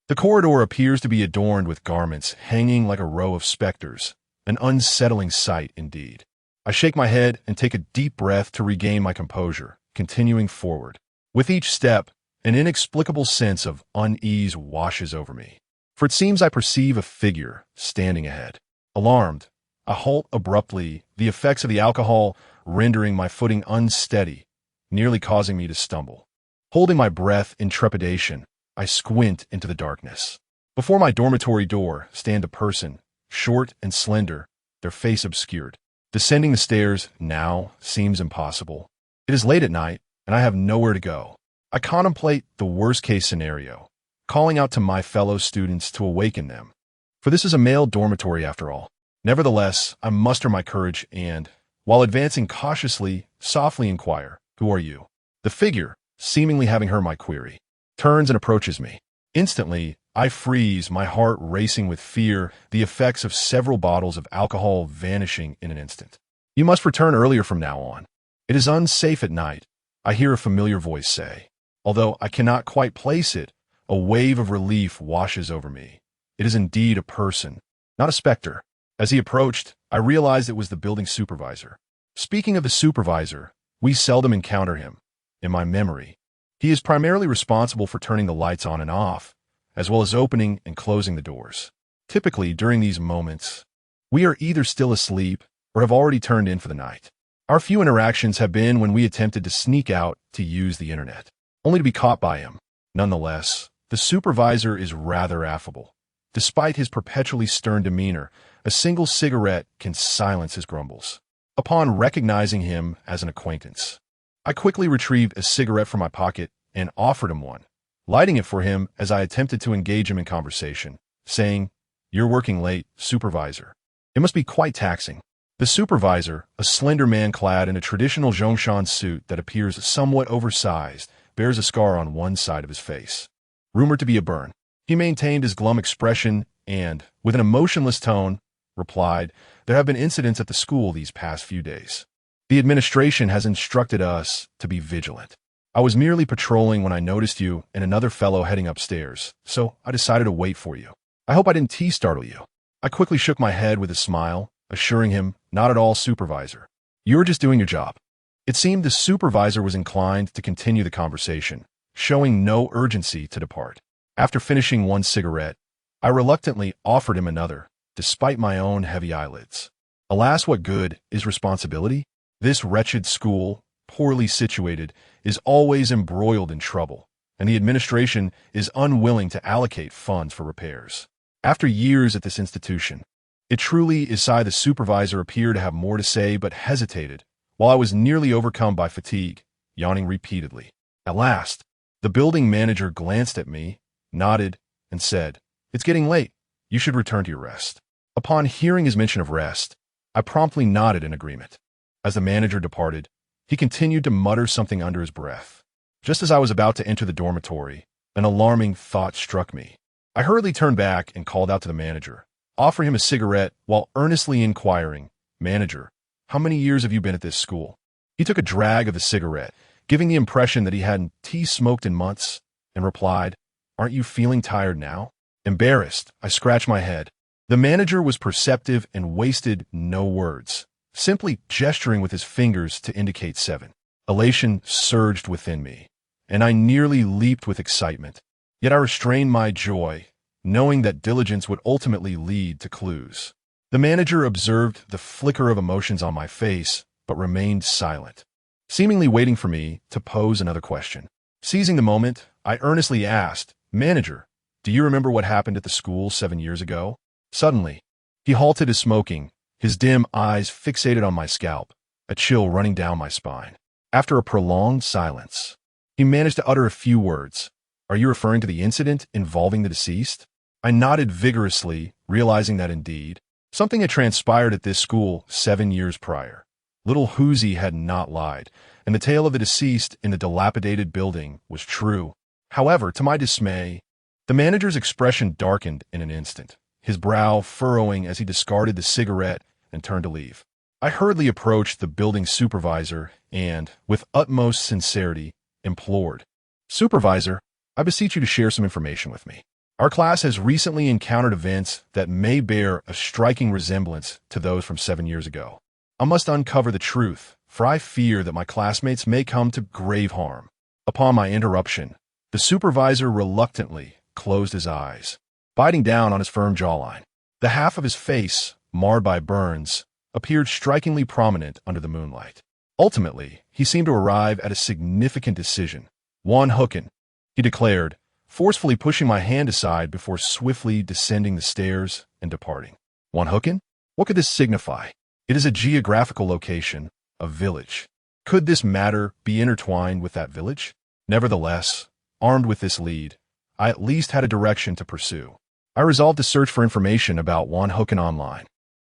the corridor appears to be adorned with garments hanging like a row of specters, an unsettling sight indeed. I shake my head and take a deep breath to regain my composure, continuing forward. With each step, an inexplicable sense of unease washes over me, for it seems I perceive a figure standing ahead. Alarmed, I halt abruptly, the effects of the alcohol rendering my footing unsteady, nearly causing me to stumble. Holding my breath in trepidation, I squint into the darkness. Before my dormitory door stand a person, short and slender, their face obscured. Descending the stairs now seems impossible. It is late at night, and I have nowhere to go. I contemplate the worst-case scenario, calling out to my fellow students to awaken them. For this is a male dormitory after all. Nevertheless, I muster my courage and, while advancing cautiously, softly inquire, "Who are you?" The figure, seemingly having heard my query, turns and approaches me. Instantly, I freeze, my heart racing with fear, the effects of several bottles of alcohol vanishing in an instant. "You must return earlier from now on. It is unsafe at night," I hear a familiar voice say. Although I cannot quite place it, a wave of relief washes over me. It is indeed a person, not a specter. As he approached, I realized it was the building supervisor. Speaking of the supervisor, we seldom encounter him. In my memory, he is primarily responsible for turning the lights on and off, as well as opening and closing the doors. Typically, during these moments, we are either still asleep or have already turned in for the night. Our few interactions have been when we attempted to sneak out to use the internet, only to be caught by him. Nonetheless, the supervisor is rather affable. Despite his perpetually stern demeanor, a single cigarette can silence his grumbles. Upon recognizing him as an acquaintance, I quickly retrieved a cigarette from my pocket and offered him one, lighting it for him as I attempted to engage him in conversation, saying, "You're working late, supervisor. It must be quite taxing." The supervisor, a slender man clad in a traditional Zhongshan suit that appears somewhat oversized, bears a scar on one side of his face, rumored to be a burn. He maintained his glum expression and, with an emotionless tone, replied, "There have been incidents at the school these past few days. The administration has instructed us to be vigilant. I was merely patrolling when I noticed you and another fellow heading upstairs, so I decided to wait for you. I hope I didn't startle you." I quickly shook my head with a smile, assuring him, "Not at all, supervisor. You're just doing your job." It seemed the supervisor was inclined to continue the conversation, showing no urgency to depart. After finishing one cigarette, I reluctantly offered him another, despite my own heavy eyelids. Alas, what good is responsibility? This wretched school, poorly situated, is always embroiled in trouble, and the administration is unwilling to allocate funds for repairs. After years at this institution, it truly is the supervisor appeared to have more to say but hesitated, while I was nearly overcome by fatigue, yawning repeatedly. At last, the building manager glanced at me, nodded, and said, "It's getting late. You should return to your rest." Upon hearing his mention of rest, I promptly nodded in agreement. As the manager departed, he continued to mutter something under his breath. Just as I was about to enter the dormitory, an alarming thought struck me. I hurriedly turned back and called out to the manager, offering him a cigarette while earnestly inquiring, "Manager, how many years have you been at this school?" He took a drag of the cigarette, giving the impression that he hadn't smoked in months, and replied, "Aren't you feeling tired now?" Embarrassed, I scratched my head. The manager was perceptive and wasted no words, simply gesturing with his fingers to indicate 7. Elation surged within me, and I nearly leaped with excitement. Yet I restrained my joy, knowing that diligence would ultimately lead to clues. The manager observed the flicker of emotions on my face, but remained silent, seemingly waiting for me to pose another question. Seizing the moment, I earnestly asked, "Manager, do you remember what happened at the school 7 years ago?" Suddenly, he halted his smoking, his dim eyes fixated on my scalp, a chill running down my spine. After a prolonged silence, he managed to utter a few words. "Are you referring to the incident involving the deceased?" I nodded vigorously, realizing that indeed, something had transpired at this school 7 years prior. Little Hoosie had not lied, and the tale of the deceased in the dilapidated building was true. However, to my dismay, the manager's expression darkened in an instant, his brow furrowing as he discarded the cigarette and turned to leave. I hurriedly approached the building supervisor and, with utmost sincerity, implored, "Supervisor, I beseech you to share some information with me. Our class has recently encountered events that may bear a striking resemblance to those from 7 years ago. I must uncover the truth, for I fear that my classmates may come to grave harm." Upon my interruption, the supervisor reluctantly closed his eyes, biting down on his firm jawline. The half of his face, marred by burns, appeared strikingly prominent under the moonlight. Ultimately, he seemed to arrive at a significant decision. "Juan Hooken," he declared, forcefully pushing my hand aside before swiftly descending the stairs and departing. "Juan Hooken? What could this signify? It is a geographical location, a village. Could this matter be intertwined with that village? Nevertheless, armed with this lead, I at least had a direction to pursue. I resolved to search for information about Juan Hooken online.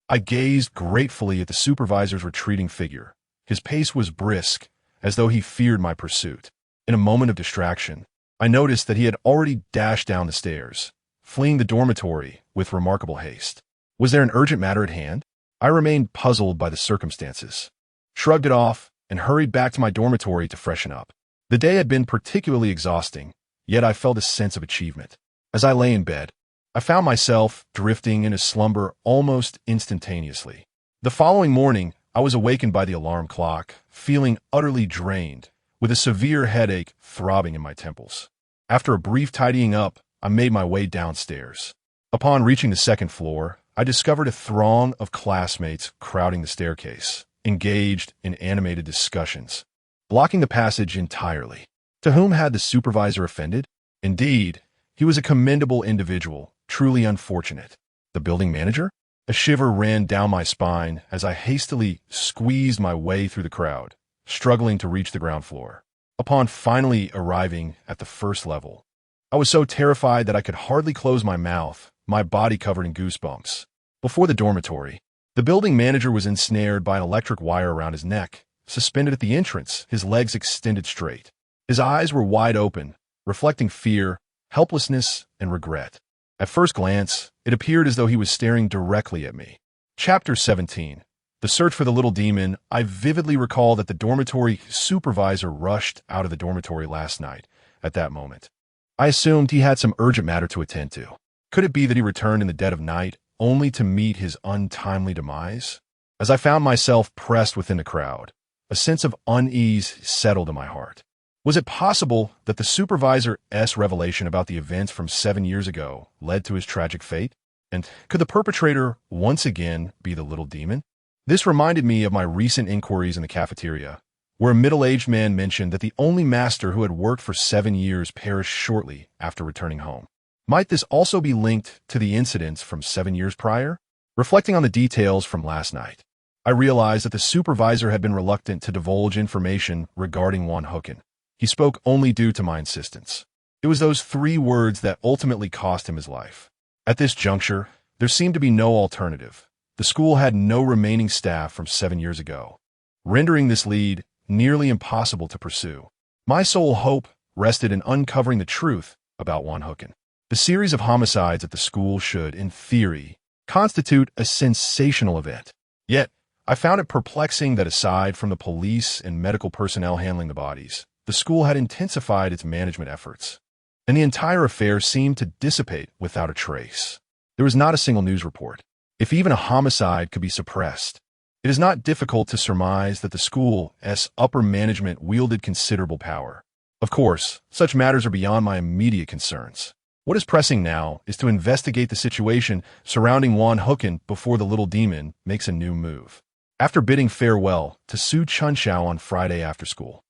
I gazed gratefully at the supervisor's retreating figure. His pace was brisk, as though he feared my pursuit. In a moment of distraction, I noticed that he had already dashed down the stairs, fleeing the dormitory with remarkable haste. Was there an urgent matter at hand? I remained puzzled by the circumstances, shrugged it off, and hurried back to my dormitory to freshen up. The day had been particularly exhausting, yet I felt a sense of achievement. As I lay in bed, I found myself drifting into slumber almost instantaneously. The following morning, I was awakened by the alarm clock, feeling utterly drained, with a severe headache throbbing in my temples. After a brief tidying up, I made my way downstairs. Upon reaching the second floor, I discovered a throng of classmates crowding the staircase, engaged in animated discussions, blocking the passage entirely. To whom had the supervisor offended? Indeed, he was a commendable individual, truly unfortunate. The building manager? A shiver ran down my spine as I hastily squeezed my way through the crowd, struggling to reach the ground floor. Upon finally arriving at the first level, I was so terrified that I could hardly close my mouth, my body covered in goosebumps. Before the dormitory, the building manager was ensnared by an electric wire around his neck, suspended at the entrance, his legs extended straight. His eyes were wide open, reflecting fear, helplessness, and regret. At first glance, it appeared as though he was staring directly at me. Chapter 17. The Search for the Little Demon. I vividly recall that the dormitory supervisor rushed out of the dormitory last night at that moment. I assumed he had some urgent matter to attend to. Could it be that he returned in the dead of night, only to meet his untimely demise? As I found myself pressed within the crowd, a sense of unease settled in my heart. Was it possible that the supervisor's revelation about the events from 7 years ago led to his tragic fate? And could the perpetrator once again be the little demon? This reminded me of my recent inquiries in the cafeteria, where a middle-aged man mentioned that the only master who had worked for 7 years perished shortly after returning home. Might this also be linked to the incidents from 7 years prior? Reflecting on the details from last night, I realized that the supervisor had been reluctant to divulge information regarding Juan Hooken. He spoke only due to my insistence. It was those 3 words that ultimately cost him his life. At this juncture, there seemed to be no alternative. The school had no remaining staff from 7 years ago, rendering this lead nearly impossible to pursue. My sole hope rested in uncovering the truth about Juan Hooken. The series of homicides at the school should, in theory, constitute a sensational event. Yet, I found it perplexing that aside from the police and medical personnel handling the bodies, the school had intensified its management efforts, and the entire affair seemed to dissipate without a trace. There was not a single news report. If even a homicide could be suppressed, it is not difficult to surmise that the school's upper management wielded considerable power. Of course, such matters are beyond my immediate concerns. What is pressing now is to investigate the situation surrounding Juan Hooken before the little demon makes a new move. After bidding farewell to Su Chunshao on Friday after school,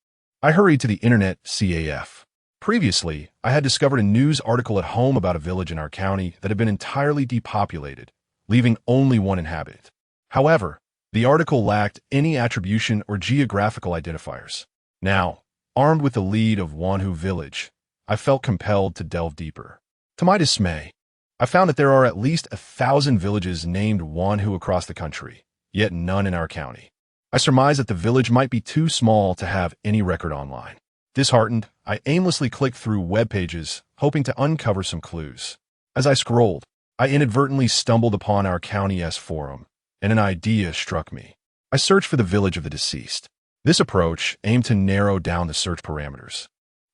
I hurried to the internet CAF. Previously, I had discovered a news article at home about a village in our county that had been entirely depopulated, leaving only one inhabitant. However, the article lacked any attribution or geographical identifiers. Now, armed with the lead of Wanhu village, I felt compelled to delve deeper. To my dismay, I found that there are at least 1,000 villages named Wanhu across the country, yet none in our county. I surmised that the village might be too small to have any record online. Disheartened, I aimlessly clicked through web pages, hoping to uncover some clues. As I scrolled, I inadvertently stumbled upon our county's forum, and an idea struck me. I searched for the village of the deceased. This approach aimed to narrow down the search parameters.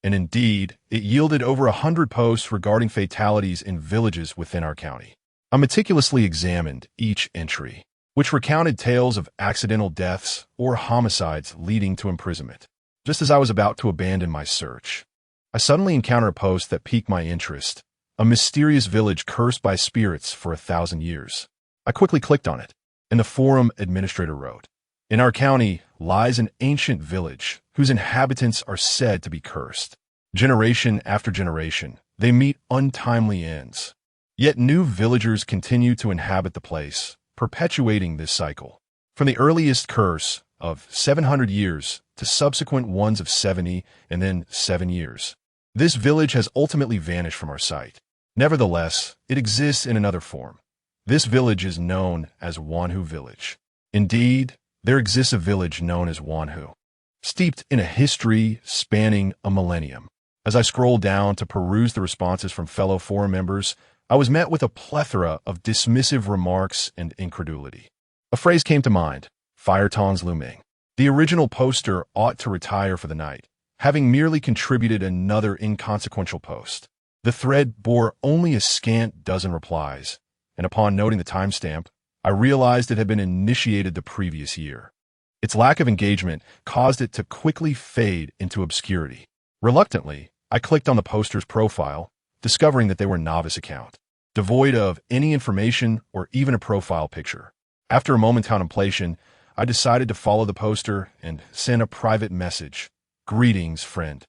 And indeed, it yielded over 100 posts regarding fatalities in villages within our county. I meticulously examined each entry, which recounted tales of accidental deaths or homicides leading to imprisonment. Just as I was about to abandon my search, I suddenly encountered a post that piqued my interest, a mysterious village cursed by spirits for 1,000 years. I quickly clicked on it, and the forum administrator wrote, "In our county lies an ancient village whose inhabitants are said to be cursed. Generation after generation, they meet untimely ends. Yet new villagers continue to inhabit the place, perpetuating this cycle. From the earliest curse of 700 years to subsequent ones of 70 and then 7 years. This village has ultimately vanished from our sight. Nevertheless, it exists in another form. This village is known as Wanhu Village. Indeed, there exists a village known as Wanhu, steeped in a history spanning a millennium." As I scrolled down to peruse the responses from fellow forum members, I was met with a plethora of dismissive remarks and incredulity. A phrase came to mind: fire tongs looming. The original poster ought to retire for the night, having merely contributed another inconsequential post. The thread bore only a scant dozen replies, and upon noting the timestamp, I realized it had been initiated the previous year. Its lack of engagement caused it to quickly fade into obscurity. Reluctantly, I clicked on the poster's profile, discovering that they were a novice account, devoid of any information or even a profile picture. After a moment's contemplation, I decided to follow the poster and send a private message. "Greetings, friend.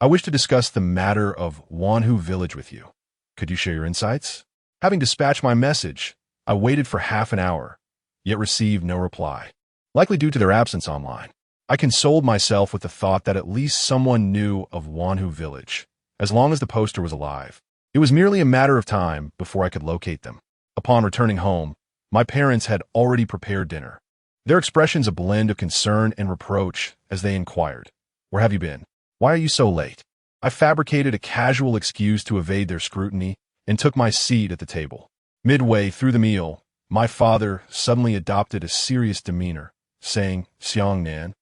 I wish to discuss the matter of Wanhu Village with you. Could you share your insights?" Having dispatched my message, I waited for half an hour, yet received no reply, likely due to their absence online. I consoled myself with the thought that at least someone knew of Wanhu Village, as long as the poster was alive. It was merely a matter of time before I could locate them. Upon returning home, my parents had already prepared dinner. Their expressions a blend of concern and reproach as they inquired, "Where have you been? Why are you so late?" I fabricated a casual excuse to evade their scrutiny and took my seat at the table. Midway through the meal, my father suddenly adopted a serious demeanor, saying, "Xiang Nan,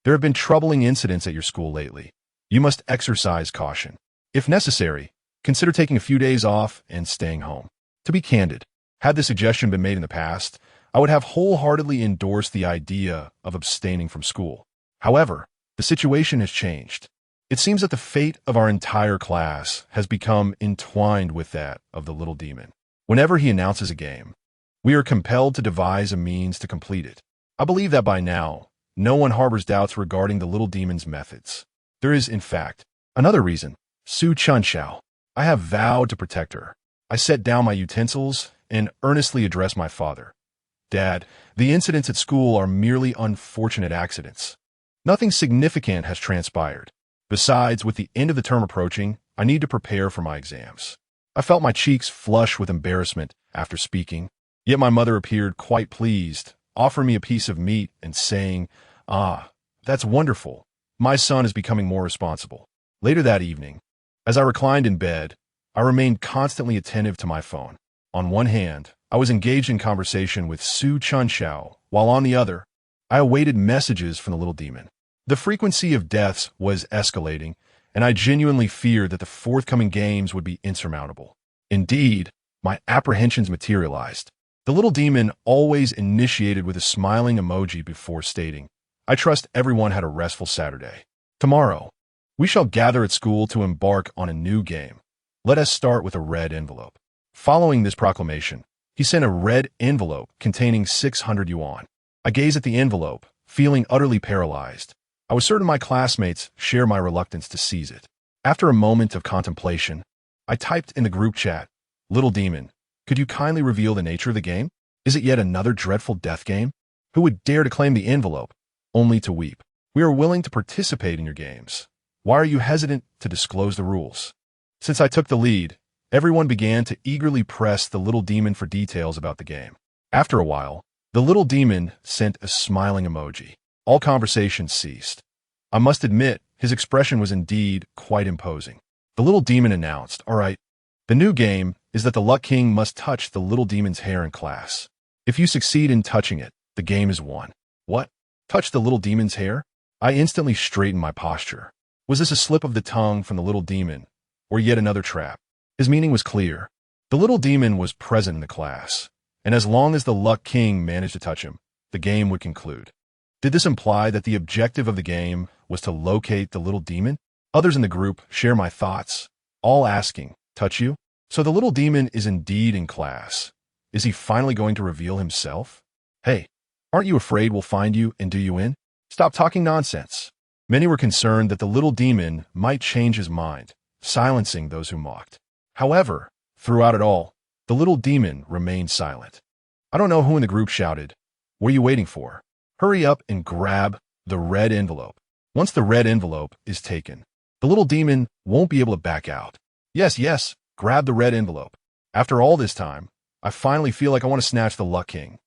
there have been troubling incidents at your school lately. You must exercise caution. If necessary, consider taking a few days off and staying home." To be candid, had this suggestion been made in the past, I would have wholeheartedly endorsed the idea of abstaining from school. However, the situation has changed. It seems that the fate of our entire class has become entwined with that of the little demon. Whenever he announces a game, we are compelled to devise a means to complete it. I believe that by now, no one harbors doubts regarding the little demon's methods. There is, in fact, another reason: Su Chunxiao. I have vowed to protect her. I set down my utensils and earnestly addressed my father. "Dad, the incidents at school are merely unfortunate accidents. Nothing significant has transpired. Besides, with the end of the term approaching, I need to prepare for my exams." I felt my cheeks flush with embarrassment after speaking, yet my mother appeared quite pleased, offering me a piece of meat and saying, "Ah, that's wonderful. My son is becoming more responsible." Later that evening, as I reclined in bed, I remained constantly attentive to my phone. On one hand, I was engaged in conversation with Su Chunxiao, while on the other, I awaited messages from the little demon. The frequency of deaths was escalating, and I genuinely feared that the forthcoming games would be insurmountable. Indeed, my apprehensions materialized. The little demon always initiated with a smiling emoji before stating, "I trust everyone had a restful Saturday. Tomorrow, we shall gather at school to embark on a new game. Let us start with a red envelope." Following this proclamation, he sent a red envelope containing 600 yuan. I gazed at the envelope, feeling utterly paralyzed. I was certain my classmates share my reluctance to seize it. After a moment of contemplation, I typed in the group chat, "Little demon, could you kindly reveal the nature of the game? Is it yet another dreadful death game? Who would dare to claim the envelope, only to weep? We are willing to participate in your games. Why are you hesitant to disclose the rules?" Since I took the lead, everyone began to eagerly press the little demon for details about the game. After a while, the little demon sent a smiling emoji. All conversation ceased. I must admit, his expression was indeed quite imposing. The little demon announced, "All right, the new game is that the Luck King must touch the little demon's hair in class. If you succeed in touching it, the game is won." What? Touch the little demon's hair? I instantly straightened my posture. Was this a slip of the tongue from the little demon, or yet another trap? His meaning was clear. The little demon was present in the class, and as long as the Luck King managed to touch him, the game would conclude. Did this imply that the objective of the game was to locate the little demon? Others in the group share my thoughts, all asking, "Touch you?" So the little demon is indeed in class. Is he finally going to reveal himself? Hey, aren't you afraid we'll find you and do you in? Stop talking nonsense. Many were concerned that the little demon might change his mind, silencing those who mocked. However, throughout it all, the little demon remained silent. I don't know who in the group shouted, "What are you waiting for? Hurry up and grab the red envelope." Once the red envelope is taken, the little demon won't be able to back out. Yes, yes, grab the red envelope. After all this time, I finally feel like I want to snatch the Luck King.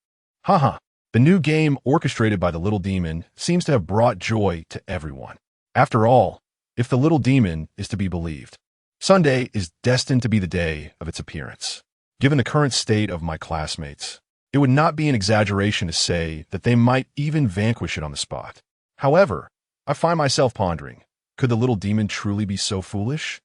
Haha, the new game orchestrated by the little demon seems to have brought joy to everyone. After all, if the little demon is to be believed, Sunday is destined to be the day of its appearance. Given the current state of my classmates, it would not be an exaggeration to say that they might even vanquish it on the spot. However, I find myself pondering, could the little demon truly be so foolish?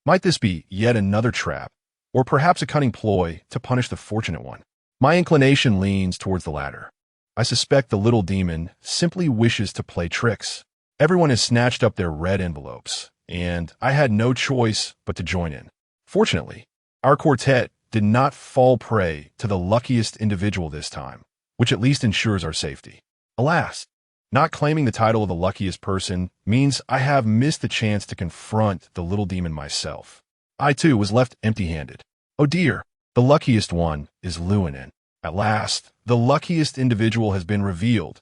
Might this be yet another trap, or perhaps a cunning ploy to punish the fortunate one? My inclination leans towards the latter. I suspect the little demon simply wishes to play tricks. Everyone has snatched up their red envelopes, and I had no choice but to join in. Fortunately, our quartet did not fall prey to the luckiest individual this time, which at least ensures our safety. Alas, not claiming the title of the luckiest person means I have missed the chance to confront the little demon myself. I too was left empty-handed. Oh dear, the luckiest one is Luinen. At last, the luckiest individual has been revealed.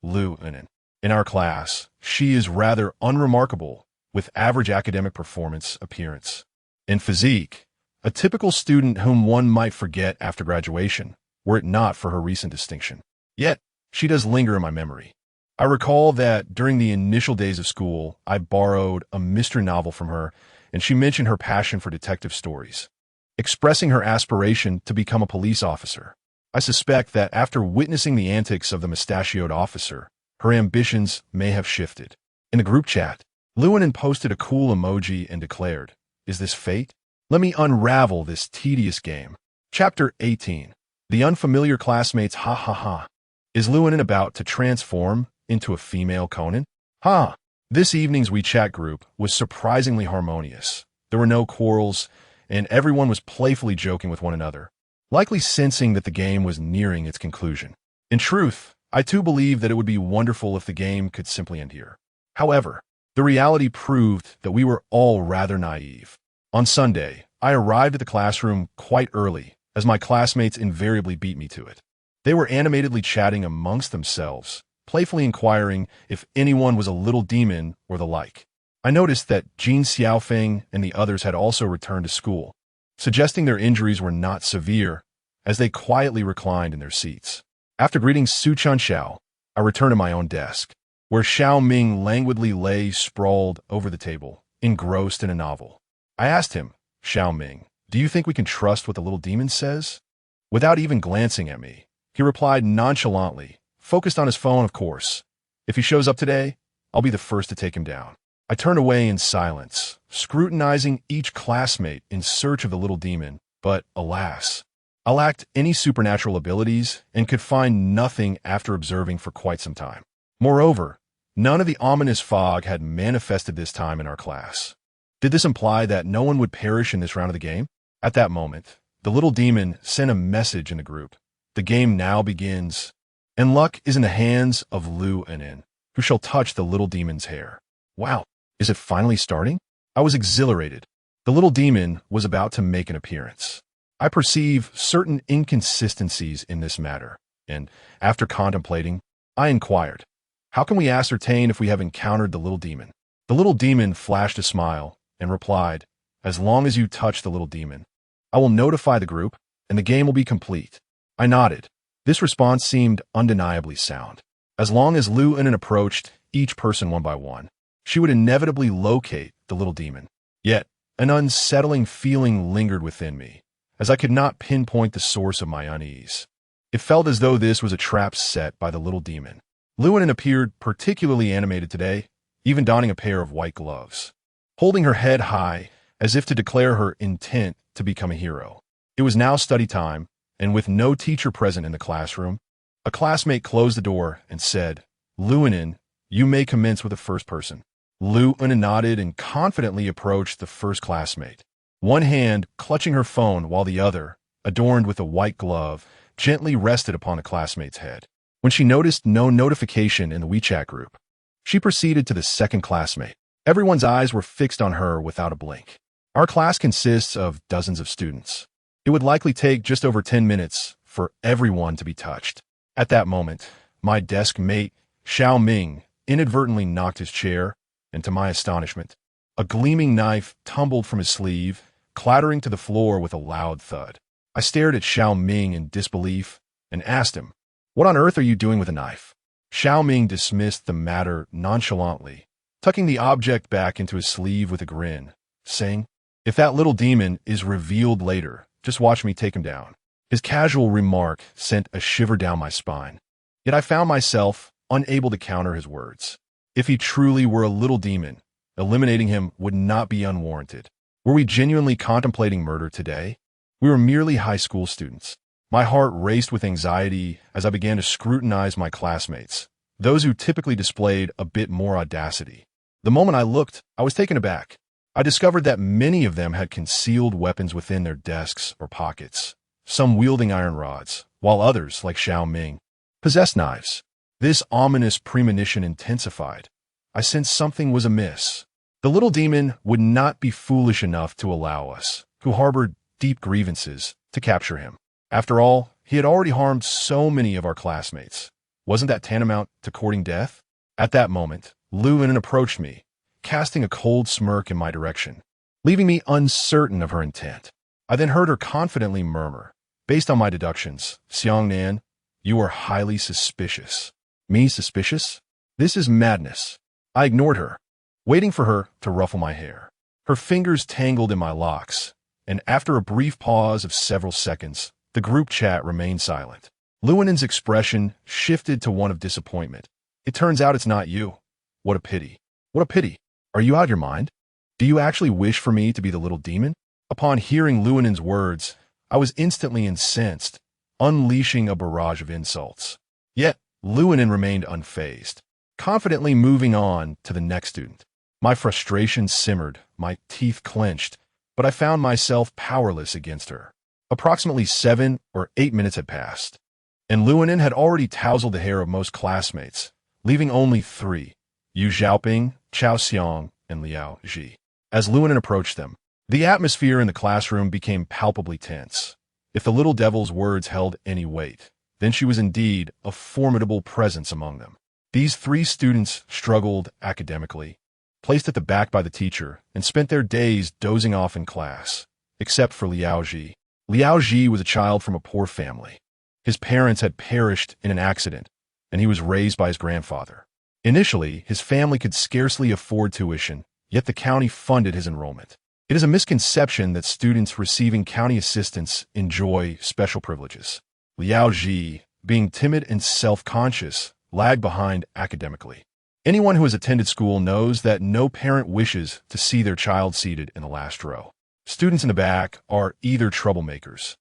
Luinen. In our class, she is rather unremarkable, with average academic performance appearance. In physique, a typical student whom one might forget after graduation, were it not for her recent distinction. Yet, she does linger in my memory. I recall that during the initial days of school, I borrowed a mystery novel from her, and she mentioned her passion for detective stories, expressing her aspiration to become a police officer. I suspect that after witnessing the antics of the mustachioed officer, her ambitions may have shifted. In the group chat, Luinen posted a cool emoji and declared, "Is this fate? Let me unravel this tedious game." Chapter 18. The Unfamiliar Classmates. Ha ha ha. Is Luinen about to transform into a female Conan? Ha! This evening's WeChat group was surprisingly harmonious. There were no quarrels, and everyone was playfully joking with one another, likely sensing that the game was nearing its conclusion. In truth, I too believe that it would be wonderful if the game could simply end here. However, the reality proved that we were all rather naive. On Sunday, I arrived at the classroom quite early, as my classmates invariably beat me to it. They were animatedly chatting amongst themselves, playfully inquiring if anyone was a little demon or the like. I noticed that Jean Xiaofeng and the others had also returned to school, suggesting their injuries were not severe, as they quietly reclined in their seats. After greeting Su Chunxiao, I returned to my own desk, where Xiao Ming languidly lay sprawled over the table, engrossed in a novel. I asked him, "Xiao Ming, do you think we can trust what the little demon says?" Without even glancing at me, he replied nonchalantly, focused on his phone, of course. "If he shows up today, I'll be the first to take him down." I turned away in silence, scrutinizing each classmate in search of the little demon, but alas, I lacked any supernatural abilities and could find nothing after observing for quite some time. Moreover, none of the ominous fog had manifested this time in our class. Did this imply that no one would perish in this round of the game? At that moment, the little demon sent a message in the group. The game now begins, and luck is in the hands of Luinen, who shall touch the little demon's hair. Wow, is it finally starting? I was exhilarated. The little demon was about to make an appearance. I perceive certain inconsistencies in this matter, and after contemplating, I inquired, "How can we ascertain if we have encountered the little demon?" The little demon flashed a smile and replied, "As long as you touch the little demon, I will notify the group, and the game will be complete." I nodded. This response seemed undeniably sound. As long as Luinen approached each person one by one, she would inevitably locate the little demon. Yet, an unsettling feeling lingered within me, as I could not pinpoint the source of my unease. It felt as though this was a trap set by the little demon. Luinen appeared particularly animated today, even donning a pair of white gloves, holding her head high as if to declare her intent to become a hero. It was now study time, and with no teacher present in the classroom, a classmate closed the door and said, "Luinen, you may commence with the first person." Luinen nodded and confidently approached the first classmate, one hand clutching her phone while the other adorned with a white glove, gently rested upon the classmate's head. When she noticed no notification in the WeChat group, she proceeded to the second classmate. Everyone's eyes were fixed on her without a blink. Our class consists of dozens of students. It would likely take just over 10 minutes for everyone to be touched. At that moment, my desk mate, Xiao Ming, inadvertently knocked his chair, and to my astonishment, a gleaming knife tumbled from his sleeve, clattering to the floor with a loud thud. I stared at Xiao Ming in disbelief and asked him, "What on earth are you doing with a knife?" Xiao Ming dismissed the matter nonchalantly, tucking the object back into his sleeve with a grin, saying, "If that little demon is revealed later, just watch me take him down." His casual remark sent a shiver down my spine. Yet I found myself unable to counter his words. If he truly were a little demon, eliminating him would not be unwarranted. Were we genuinely contemplating murder today? We were merely high school students. My heart raced with anxiety as I began to scrutinize my classmates, those who typically displayed a bit more audacity. The moment I looked, I was taken aback. I discovered that many of them had concealed weapons within their desks or pockets, some wielding iron rods, while others, like Xiao Ming, possessed knives. This ominous premonition intensified. I sensed something was amiss. The little demon would not be foolish enough to allow us, who harbored deep grievances, to capture him. After all, he had already harmed so many of our classmates. Wasn't that tantamount to courting death? At that moment, Lu Inen approached me, casting a cold smirk in my direction, leaving me uncertain of her intent. I then heard her confidently murmur, "Based on my deductions, Xiangnan, you are highly suspicious." Me suspicious? This is madness. I ignored her, waiting for her to ruffle my hair. Her fingers tangled in my locks, and after a brief pause of several seconds, the group chat remained silent. Lu Inen's expression shifted to one of disappointment. "It turns out it's not you. What a pity. What a pity. Are you out of your mind? Do you actually wish for me to be the little demon?" Upon hearing Lu Inen's words, I was instantly incensed, unleashing a barrage of insults. Yet, Lu Inen remained unfazed, confidently moving on to the next student. My frustration simmered, my teeth clenched, but I found myself powerless against her. Approximately 7 or 8 minutes had passed, and Lu Inen had already tousled the hair of most classmates, leaving only 3, Yu Xiaoping, Chao Xiang, and Liao Ji. As Lu Inen approached them, the atmosphere in the classroom became palpably tense. If the little devil's words held any weight, then she was indeed a formidable presence among them. These 3 students struggled academically, placed at the back by the teacher, and spent their days dozing off in class, except for Liao Ji. Liao Ji was a child from a poor family. His parents had perished in an accident, and he was raised by his grandfather. Initially, his family could scarcely afford tuition, yet the county funded his enrollment. It is a misconception that students receiving county assistance enjoy special privileges. Liao Ji, being timid and self-conscious, lagged behind academically. Anyone who has attended school knows that no parent wishes to see their child seated in the last row. Students in the back are either troublemakers,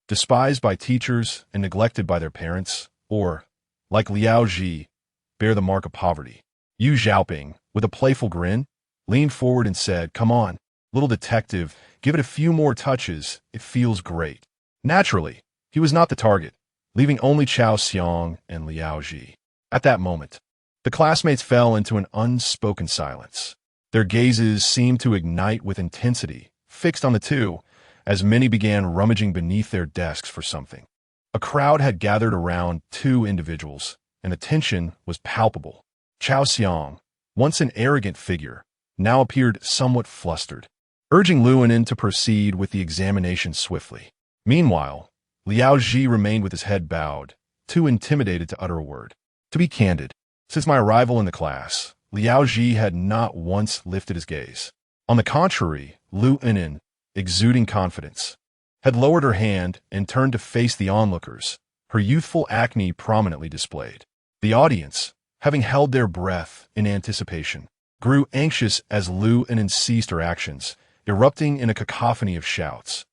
despised by teachers and neglected by their parents, or, like Liao Ji, bear the mark of poverty. Yu Xiaoping, with a playful grin, leaned forward and said, "Come on, little detective, give it a few more touches, it feels great." Naturally, he was not the target, leaving only Chao Xiang and Liao Ji. At that moment, the classmates fell into an unspoken silence. Their gazes seemed to ignite with intensity, fixed on the two, as many began rummaging beneath their desks for something. A crowd had gathered around 2 individuals, and the tension was palpable. Chao Xiang, once an arrogant figure, now appeared somewhat flustered, urging Lu Inen to proceed with the examination swiftly. Meanwhile, Liao Ji remained with his head bowed, too intimidated to utter a word. To be candid, since my arrival in the class, Liao Ji had not once lifted his gaze. On the contrary, Lu Inen, exuding confidence, had lowered her hand and turned to face the onlookers, her youthful acne prominently displayed. The audience, having held their breath in anticipation, grew anxious as Lu Inen ceased her actions, erupting in a cacophony of shouts.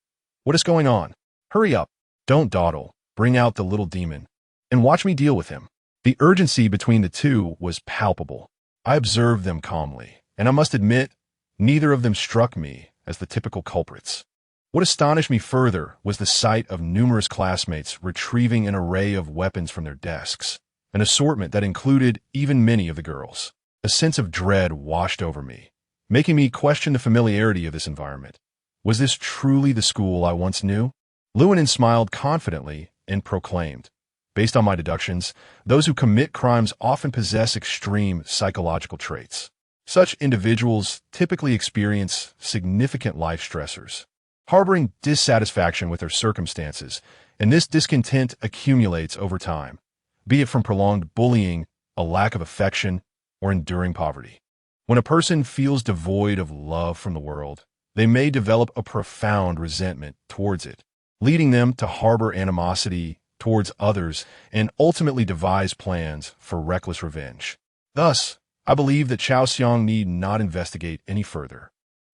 "What is going on? Hurry up! Don't dawdle, bring out the little demon, and watch me deal with him." The urgency between the two was palpable. I observed them calmly, and I must admit, neither of them struck me as the typical culprits. What astonished me further was the sight of numerous classmates retrieving an array of weapons from their desks, an assortment that included even many of the girls. A sense of dread washed over me, making me question the familiarity of this environment. Was this truly the school I once knew? Llewellyn smiled confidently and proclaimed, "Based on my deductions, those who commit crimes often possess extreme psychological traits. Such individuals typically experience significant life stressors, harboring dissatisfaction with their circumstances, and this discontent accumulates over time, be it from prolonged bullying, a lack of affection, or enduring poverty. When a person feels devoid of love from the world, they may develop a profound resentment towards it, leading them to harbor animosity towards others and ultimately devise plans for reckless revenge. Thus, I believe that Chao Xiang need not investigate any further.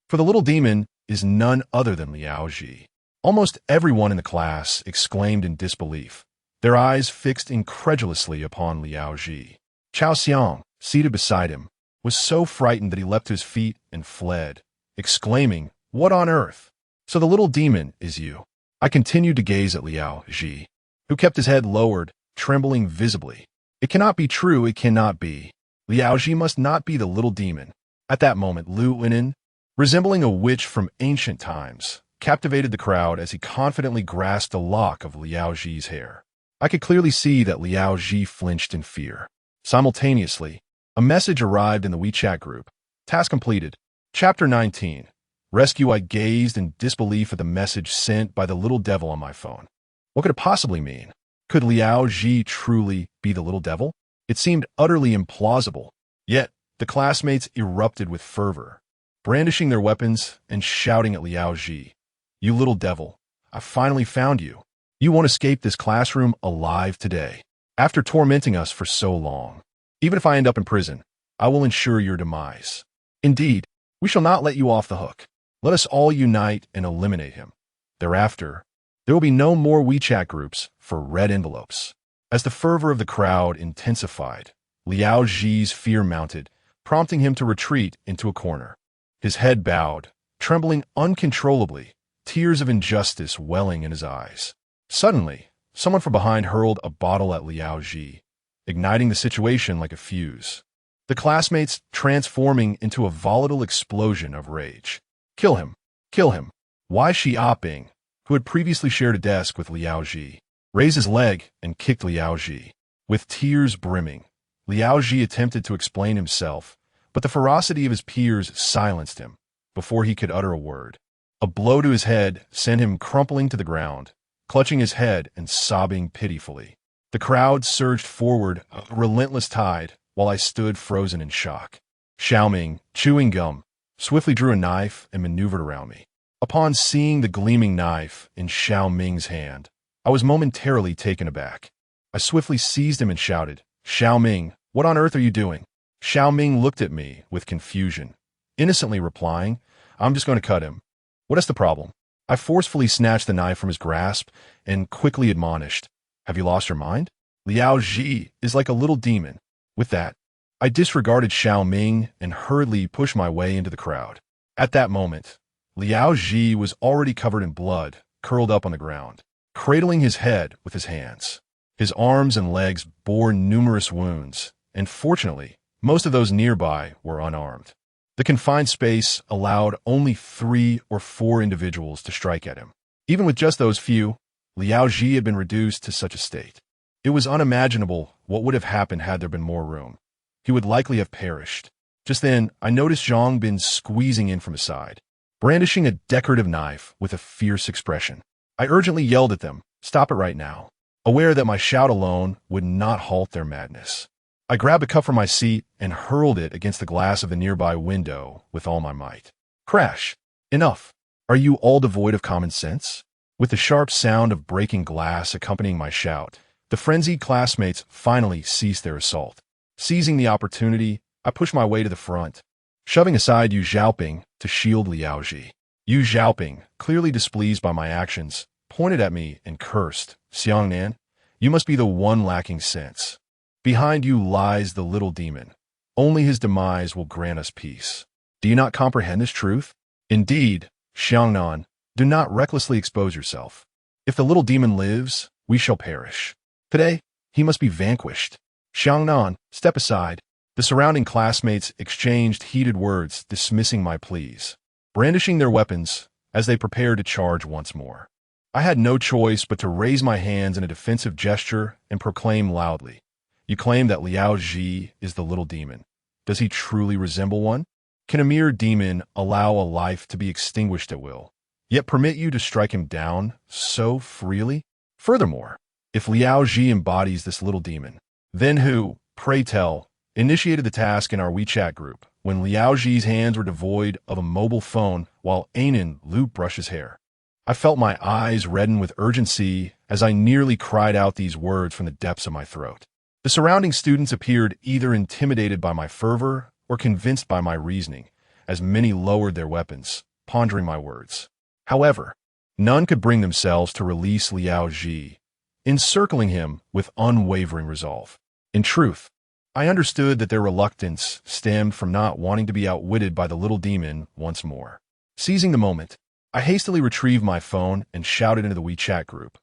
For the little demon is none other than Liao Ji." Almost everyone in the class exclaimed in disbelief, their eyes fixed incredulously upon Liao Ji. Chao Xiang, seated beside him, was so frightened that he leapt to his feet and fled, exclaiming, "What on earth? So the little demon is you?" I continued to gaze at Liao Ji, who kept his head lowered, trembling visibly. "It cannot be true, it cannot be. Liao Ji must not be the little demon." At that moment, Lu Wenin, resembling a witch from ancient times, captivated the crowd as he confidently grasped a lock of Liao Ji's hair. I could clearly see that Liao Ji flinched in fear. Simultaneously, a message arrived in the WeChat group. Task completed. Chapter 19. Rescue. I gazed in disbelief at the message sent by the little devil on my phone. What could it possibly mean? Could Liao Ji truly be the little devil? It seemed utterly implausible. Yet, the classmates erupted with fervor, brandishing their weapons and shouting at Liao Ji, "You little devil, I finally found you. You won't escape this classroom alive today. After tormenting us for so long, even if I end up in prison, I will ensure your demise. Indeed, we shall not let you off the hook. Let us all unite and eliminate him. Thereafter, there will be no more WeChat groups for red envelopes." As the fervor of the crowd intensified, Liao Ji's fear mounted, prompting him to retreat into a corner. His head bowed, trembling uncontrollably, tears of injustice welling in his eyes. Suddenly, someone from behind hurled a bottle at Liao Ji, igniting the situation like a fuse. The classmates transforming into a volatile explosion of rage. "Kill him! Kill him!" Wai Xiaoping, who had previously shared a desk with Liao Ji, raised his leg and kicked Liao Ji. With tears brimming, Liao Ji attempted to explain himself, but the ferocity of his peers silenced him before he could utter a word. A blow to his head sent him crumpling to the ground, clutching his head and sobbing pitifully. The crowd surged forward, a relentless tide, while I stood frozen in shock. Xiaoming, chewing gum, swiftly drew a knife and maneuvered around me. Upon seeing the gleaming knife in Xiaoming's hand, I was momentarily taken aback. I swiftly seized him and shouted, "Xiaoming, what on earth are you doing?" Xiaoming looked at me with confusion, innocently replying, "I'm just going to cut him." "What is the problem?" I forcefully snatched the knife from his grasp and quickly admonished, "Have you lost your mind? Liao Ji is like a little demon." With that, I disregarded Xiaoming and hurriedly pushed my way into the crowd. At that moment, Liao Ji was already covered in blood, curled up on the ground, cradling his head with his hands. His arms and legs bore numerous wounds, and fortunately, most of those nearby were unarmed. The confined space allowed only 3 or 4 individuals to strike at him. Even with just those few, Liao Ji had been reduced to such a state. It was unimaginable what would have happened had there been more room. He would likely have perished. Just then, I noticed Zhang Bin squeezing in from his side, brandishing a decorative knife with a fierce expression. I urgently yelled at them, "Stop it right now," aware that my shout alone would not halt their madness. I grabbed a cup from my seat and hurled it against the glass of the nearby window with all my might. Crash! Enough! Are you all devoid of common sense? With the sharp sound of breaking glass accompanying my shout, the frenzied classmates finally ceased their assault. Seizing the opportunity, I pushed my way to the front, shoving aside Yu Xiaoping to shield Liao Ji. Yu Xiaoping, clearly displeased by my actions, pointed at me and cursed, "Xiangnan, you must be the one lacking sense. Behind you lies the little demon. Only his demise will grant us peace. Do you not comprehend this truth? Indeed, Xiangnan, Do not recklessly expose yourself. If the little demon lives, we shall perish. Today, he must be vanquished. Xiangnan, step aside. The surrounding classmates exchanged heated words, dismissing my pleas, brandishing their weapons as they prepared to charge once more. I had no choice but to raise my hands in a defensive gesture and proclaim loudly, "You claim that Liao Ji is the little demon. Does he truly resemble one? Can a mere demon allow a life to be extinguished at will, yet permit you to strike him down so freely? Furthermore, if Liao Ji embodies this little demon, then who, pray tell, initiated the task in our WeChat group when Liao Ji's hands were devoid of a mobile phone while Anan Lu brushed his hair?" I felt my eyes redden with urgency as I nearly cried out these words from the depths of my throat. The surrounding students appeared either intimidated by my fervor or convinced by my reasoning, as many lowered their weapons, pondering my words. However, none could bring themselves to release Liao Ji, encircling him with unwavering resolve. In truth, I understood that their reluctance stemmed from not wanting to be outwitted by the little demon once more. Seizing the moment, I hastily retrieved my phone and shouted into the WeChat group,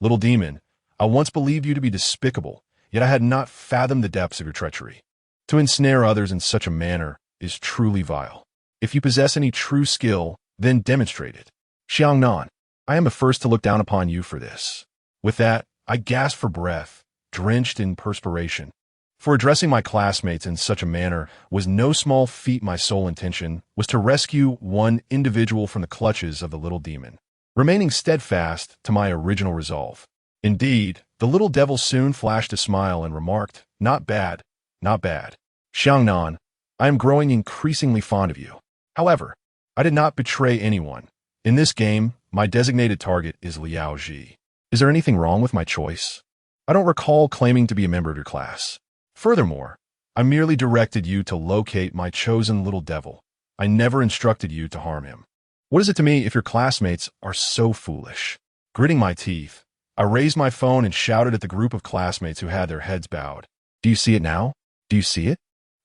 "Little demon, I once believed you to be despicable, yet I had not fathomed the depths of your treachery. To ensnare others in such a manner is truly vile. If you possess any true skill, then demonstrate it. Xiangnan, I am the first to look down upon you for this." With that, I gasped for breath, drenched in perspiration. For addressing my classmates in such a manner was no small feat. My sole intention was to rescue one individual from the clutches of the little demon, remaining steadfast to my original resolve. Indeed, the little devil soon flashed a smile and remarked, "Not bad, not bad. Xiangnan, I am growing increasingly fond of you." However, I did not betray anyone. In this game, my designated target is Liao Ji. Is there anything wrong with my choice? I don't recall claiming to be a member of your class. Furthermore, I merely directed you to locate my chosen little devil. I never instructed you to harm him. What is it to me if your classmates are so foolish? Gritting my teeth, I raised my phone and shouted at the group of classmates who had their heads bowed. "Do you see it now? Do you see it?"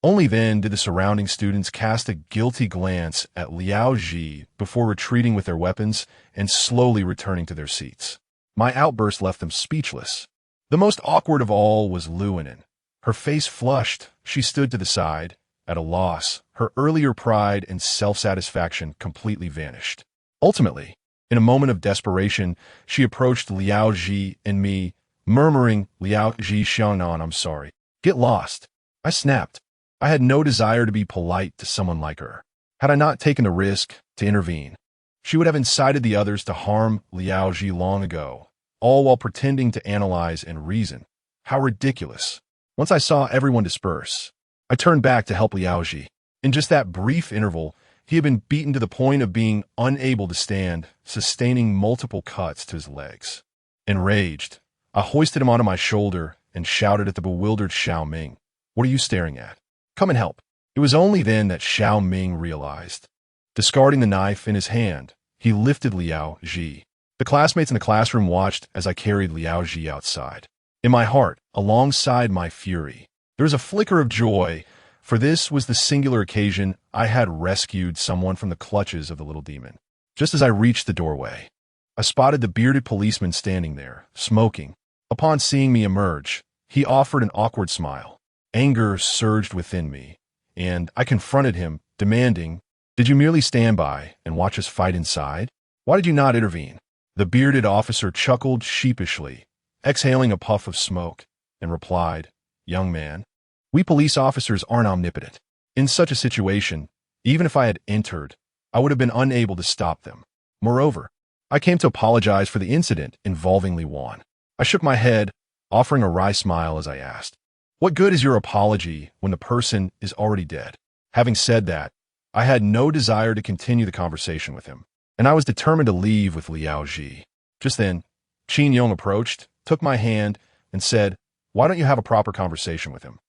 Only then did the surrounding students cast a guilty glance at Liao Ji before retreating with their weapons and slowly returning to their seats. My outburst left them speechless. The most awkward of all was Luanen. Her face flushed, she stood to the side, at a loss, her earlier pride and self-satisfaction completely vanished. Ultimately, in a moment of desperation, she approached Liao Ji and me, murmuring, "Liao Ji Xiangnan, I'm sorry. Get lost." I snapped. I had no desire to be polite to someone like her. Had I not taken the risk to intervene, she would have incited the others to harm Liao Ji long ago, all while pretending to analyze and reason. How ridiculous. Once I saw everyone disperse, I turned back to help Liao Ji. In just that brief interval, he had been beaten to the point of being unable to stand, sustaining multiple cuts to his legs. Enraged, I hoisted him onto my shoulder and shouted at the bewildered Xiao Ming, "What are you staring at? Come and help." It was only then that Xiao Ming realized. Discarding the knife in his hand, he lifted Liao Ji. The classmates in the classroom watched as I carried Liao Ji outside. In my heart, alongside my fury, there was a flicker of joy, for this was the singular occasion I had rescued someone from the clutches of the little demon. Just as I reached the doorway, I spotted the bearded policeman standing there, smoking. Upon seeing me emerge, he offered an awkward smile. Anger surged within me, and I confronted him, demanding, "Did you merely stand by and watch us fight inside? Why did you not intervene?" The bearded officer chuckled sheepishly, exhaling a puff of smoke, and replied, "Young man, we police officers aren't omnipotent. In such a situation, even if I had entered, I would have been unable to stop them. Moreover, I came to apologize for the incident involving Li Wan." I shook my head, offering a wry smile as I asked, "What good is your apology when the person is already dead?" Having said that, I had no desire to continue the conversation with him, and I was determined to leave with Liao Ji. Just then, Qin Yong approached, took my hand, and said, "Why don't you have a proper conversation with him?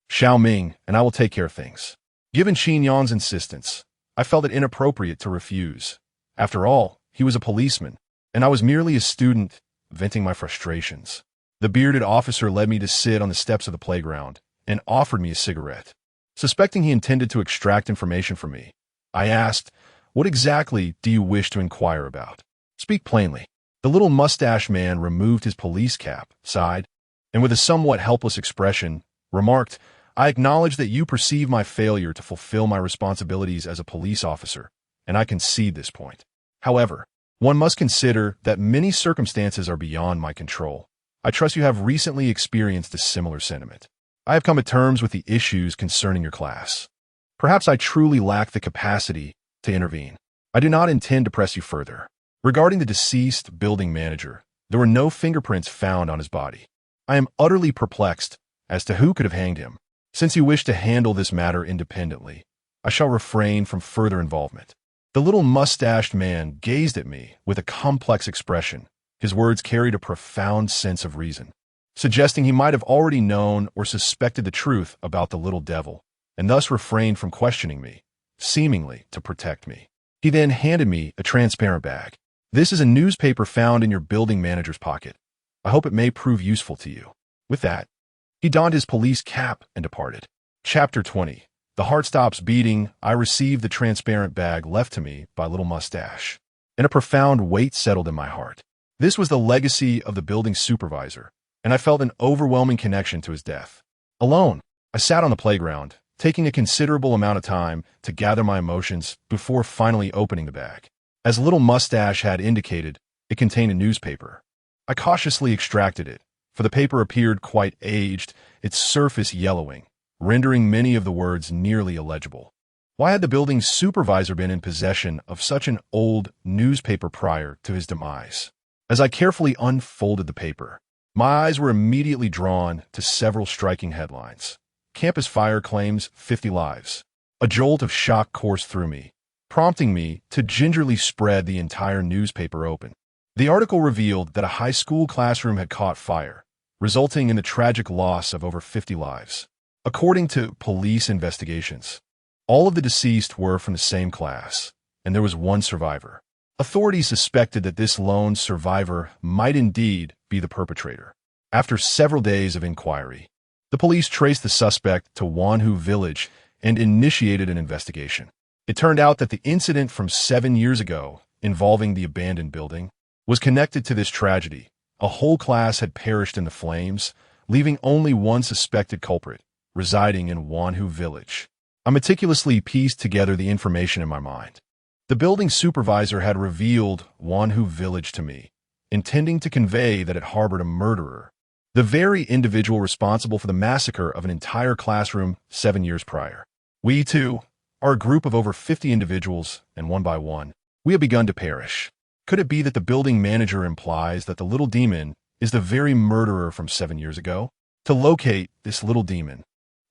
Xiao Ming, and I will take care of things." Given Qin Yong's insistence, I felt it inappropriate to refuse. After all, he was a policeman, and I was merely a student, venting my frustrations. The bearded officer led me to sit on the steps of the playground and offered me a cigarette. Suspecting he intended to extract information from me, I asked, "What exactly do you wish to inquire about?" Speak plainly. The little mustache man removed his police cap, sighed, and with a somewhat helpless expression, remarked, I acknowledge that you perceive my failure to fulfill my responsibilities as a police officer, and I concede this point. However, one must consider that many circumstances are beyond my control. I trust you have recently experienced a similar sentiment. I have come to terms with the issues concerning your class. Perhaps I truly lack the capacity to intervene. I do not intend to press you further. Regarding the deceased building manager, there were no fingerprints found on his body. I am utterly perplexed as to who could have hanged him. Since you wish to handle this matter independently, I shall refrain from further involvement. The little mustached man gazed at me with a complex expression. His words carried a profound sense of reason, suggesting he might have already known or suspected the truth about the little devil, and thus refrained from questioning me, seemingly to protect me. He then handed me a transparent bag. This is a newspaper found in your building manager's pocket. I hope it may prove useful to you. With that, he donned his police cap and departed. Chapter 20. The heart stops beating. I received the transparent bag left to me by Little Mustache, and a profound weight settled in my heart. This was the legacy of the building supervisor, and I felt an overwhelming connection to his death. Alone, I sat on the playground, taking a considerable amount of time to gather my emotions before finally opening the bag. As Little Mustache had indicated, it contained a newspaper. I cautiously extracted it, for the paper appeared quite aged, its surface yellowing, rendering many of the words nearly illegible. Why had the building's supervisor been in possession of such an old newspaper prior to his demise? As I carefully unfolded the paper, my eyes were immediately drawn to several striking headlines. Campus fire claims 50 lives. A jolt of shock coursed through me, prompting me to gingerly spread the entire newspaper open. The article revealed that a high school classroom had caught fire, resulting in the tragic loss of over 50 lives. According to police investigations, all of the deceased were from the same class, and there was one survivor. Authorities suspected that this lone survivor might indeed be the perpetrator. After several days of inquiry, the police traced the suspect to Wanhu Village and initiated an investigation. It turned out that the incident from 7 years ago involving the abandoned building was connected to this tragedy. A whole class had perished in the flames, leaving only one suspected culprit, residing in Wanhu Village. I meticulously pieced together the information in my mind. The building supervisor had revealed Wanhu Village to me, intending to convey that it harbored a murderer, the very individual responsible for the massacre of an entire classroom 7 years prior. We, too, are a group of over 50 individuals, and one by one, we have begun to perish. Could it be that the building manager implies that the little demon is the very murderer from 7 years ago? To locate this little demon,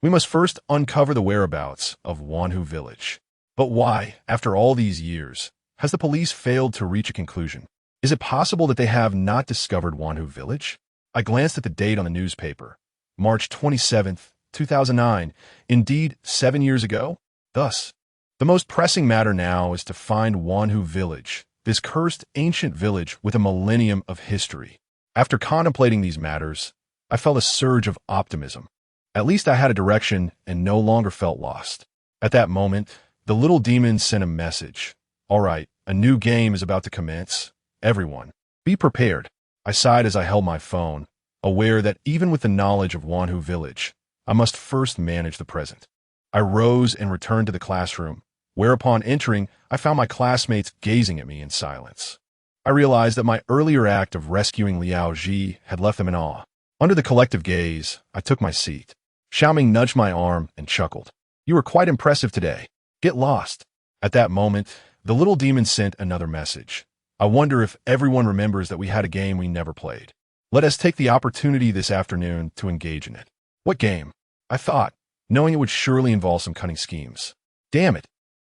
we must first uncover the whereabouts of Wanhu Village. But why, after all these years, has the police failed to reach a conclusion? Is it possible that they have not discovered Wanhu Village? I glanced at the date on the newspaper. March 27th, 2009. Indeed, 7 years ago? Thus, the most pressing matter now is to find Wanhu Village, this cursed ancient village with a millennium of history. After contemplating these matters, I felt a surge of optimism. At least I had a direction and no longer felt lost. At that moment, the little demon sent a message. All right, a new game is about to commence. Everyone, be prepared. I sighed as I held my phone, aware that even with the knowledge of Wanhu Village, I must first manage the present. I rose and returned to the classroom, where upon entering, I found my classmates gazing at me in silence. I realized that my earlier act of rescuing Liao Ji had left them in awe. Under the collective gaze, I took my seat. Xiaoming nudged my arm and chuckled. You were quite impressive today. Get lost. At that moment, the little demon sent another message. I wonder if everyone remembers that we had a game we never played. Let us take the opportunity this afternoon to engage in it. What game? I thought, knowing it would surely involve some cunning schemes. Damn it.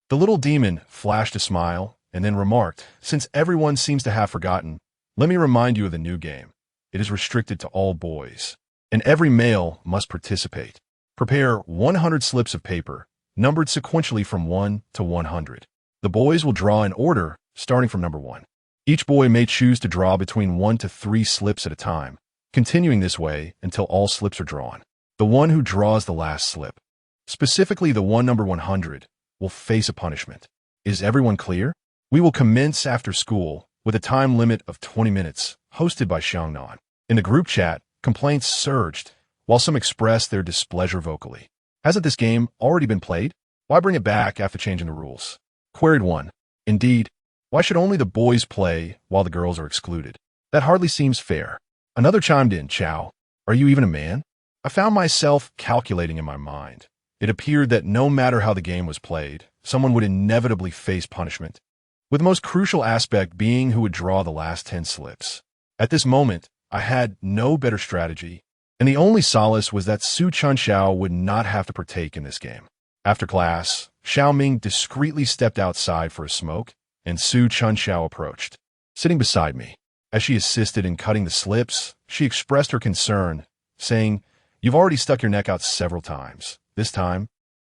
The little demon flashed a smile and then remarked, since everyone seems to have forgotten, let me remind you of the new game. It is restricted to all boys, and every male must participate. Prepare 100 slips of paper, numbered sequentially from 1 to 100. The boys will draw in order, starting from number 1. Each boy may choose to draw between 1 to 3 slips at a time, continuing this way until all slips are drawn. The one who draws the last slip, specifically the one number 100, will face a punishment. Is everyone clear? We will commence after school, with a time limit of 20 minutes, hosted by Xiangnan. In the group chat, complaints surged, while some expressed their displeasure vocally. Hasn't this game already been played? Why bring it back after changing the rules? Queried one. Indeed, why should only the boys play while the girls are excluded? That hardly seems fair. Another chimed in, Chow, are you even a man? I found myself calculating in my mind. It appeared that no matter how the game was played, someone would inevitably face punishment, with the most crucial aspect being who would draw the last 10 slips. At this moment, I had no better strategy, and the only solace was that Su Chunxiao would not have to partake in this game. After class, Xiao Ming discreetly stepped outside for a smoke, and Su Chunxiao approached. Sitting beside me, as she assisted in cutting the slips, she expressed her concern, saying, "You've already stuck your neck out several times. This time,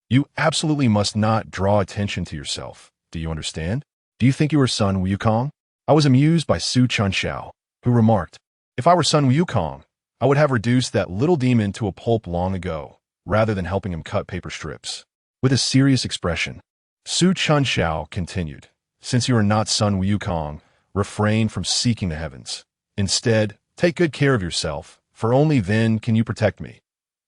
you absolutely must not draw attention to yourself. Do you understand? Do you think you are Sun Wukong?" I was amused by Su Chunxiao, who remarked, "If I were Sun Wukong, I would have reduced that little demon to a pulp long ago, rather than helping him cut paper strips." With a serious expression, Su Chunxiao continued, "Since you are not Sun Wukong, refrain from seeking the heavens. Instead, take good care of yourself, for only then can you protect me.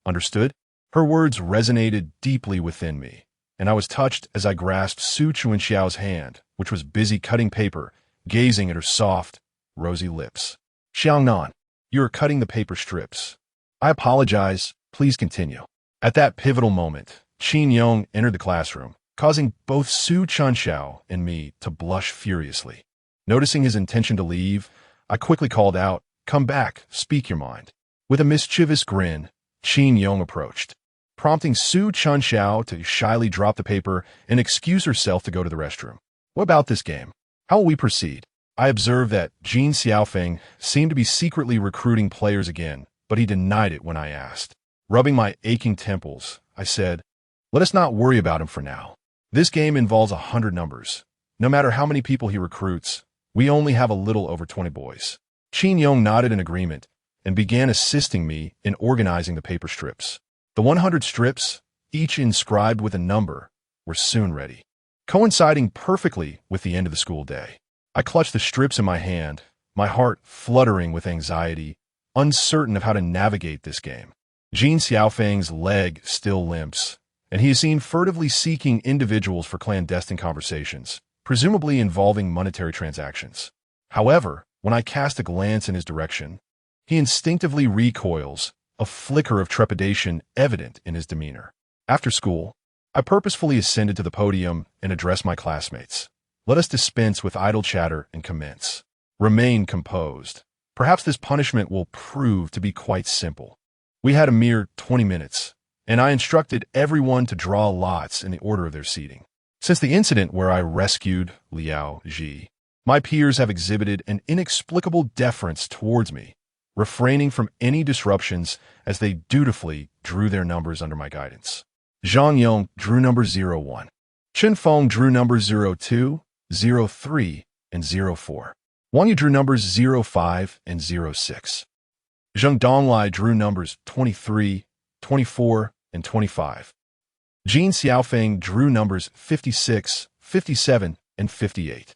Understood?" Her words resonated deeply within me, and I was touched as I grasped Su Chunxiao's hand, which was busy cutting paper, gazing at her soft, rosy lips. "Xiangnan, you are cutting the paper strips. I apologize, please continue." At that pivotal moment, Qin Yong entered the classroom, causing both Su Chunxiao and me to blush furiously. Noticing his intention to leave, I quickly called out, "Come back, speak your mind." With a mischievous grin, Qin Yong approached, prompting Su Chunxiao to shyly drop the paper and excuse herself to go to the restroom. "What about this game? How will we proceed?" I observed that Jin Xiaofeng seemed to be secretly recruiting players again, but he denied it when I asked. Rubbing my aching temples, I said, "Let us not worry about him for now. This game involves 100 numbers. No matter how many people he recruits, we only have a little over 20 boys." Qin Yong nodded in agreement and began assisting me in organizing the paper strips. The 100 strips, each inscribed with a number, were soon ready, coinciding perfectly with the end of the school day. I clutched the strips in my hand, my heart fluttering with anxiety, uncertain of how to navigate this game. Jin Xiaofeng's leg still limps, and he is seen furtively seeking individuals for clandestine conversations, presumably involving monetary transactions. However, when I cast a glance in his direction, he instinctively recoils, a flicker of trepidation evident in his demeanor. After school, I purposefully ascended to the podium and addressed my classmates. "Let us dispense with idle chatter and commence. Remain composed. Perhaps this punishment will prove to be quite simple." We had a mere 20 minutes, and I instructed everyone to draw lots in the order of their seating. Since the incident where I rescued Liao Ji, my peers have exhibited an inexplicable deference towards me, refraining from any disruptions as they dutifully drew their numbers under my guidance. Zhang Yong drew number 01. Chen Feng drew numbers 02, 03, and 04. Wang Yu drew numbers 05 and 06. Zheng Donglai drew numbers 23, 24, and 25. Jin Xiaofeng drew numbers 56, 57, and 58.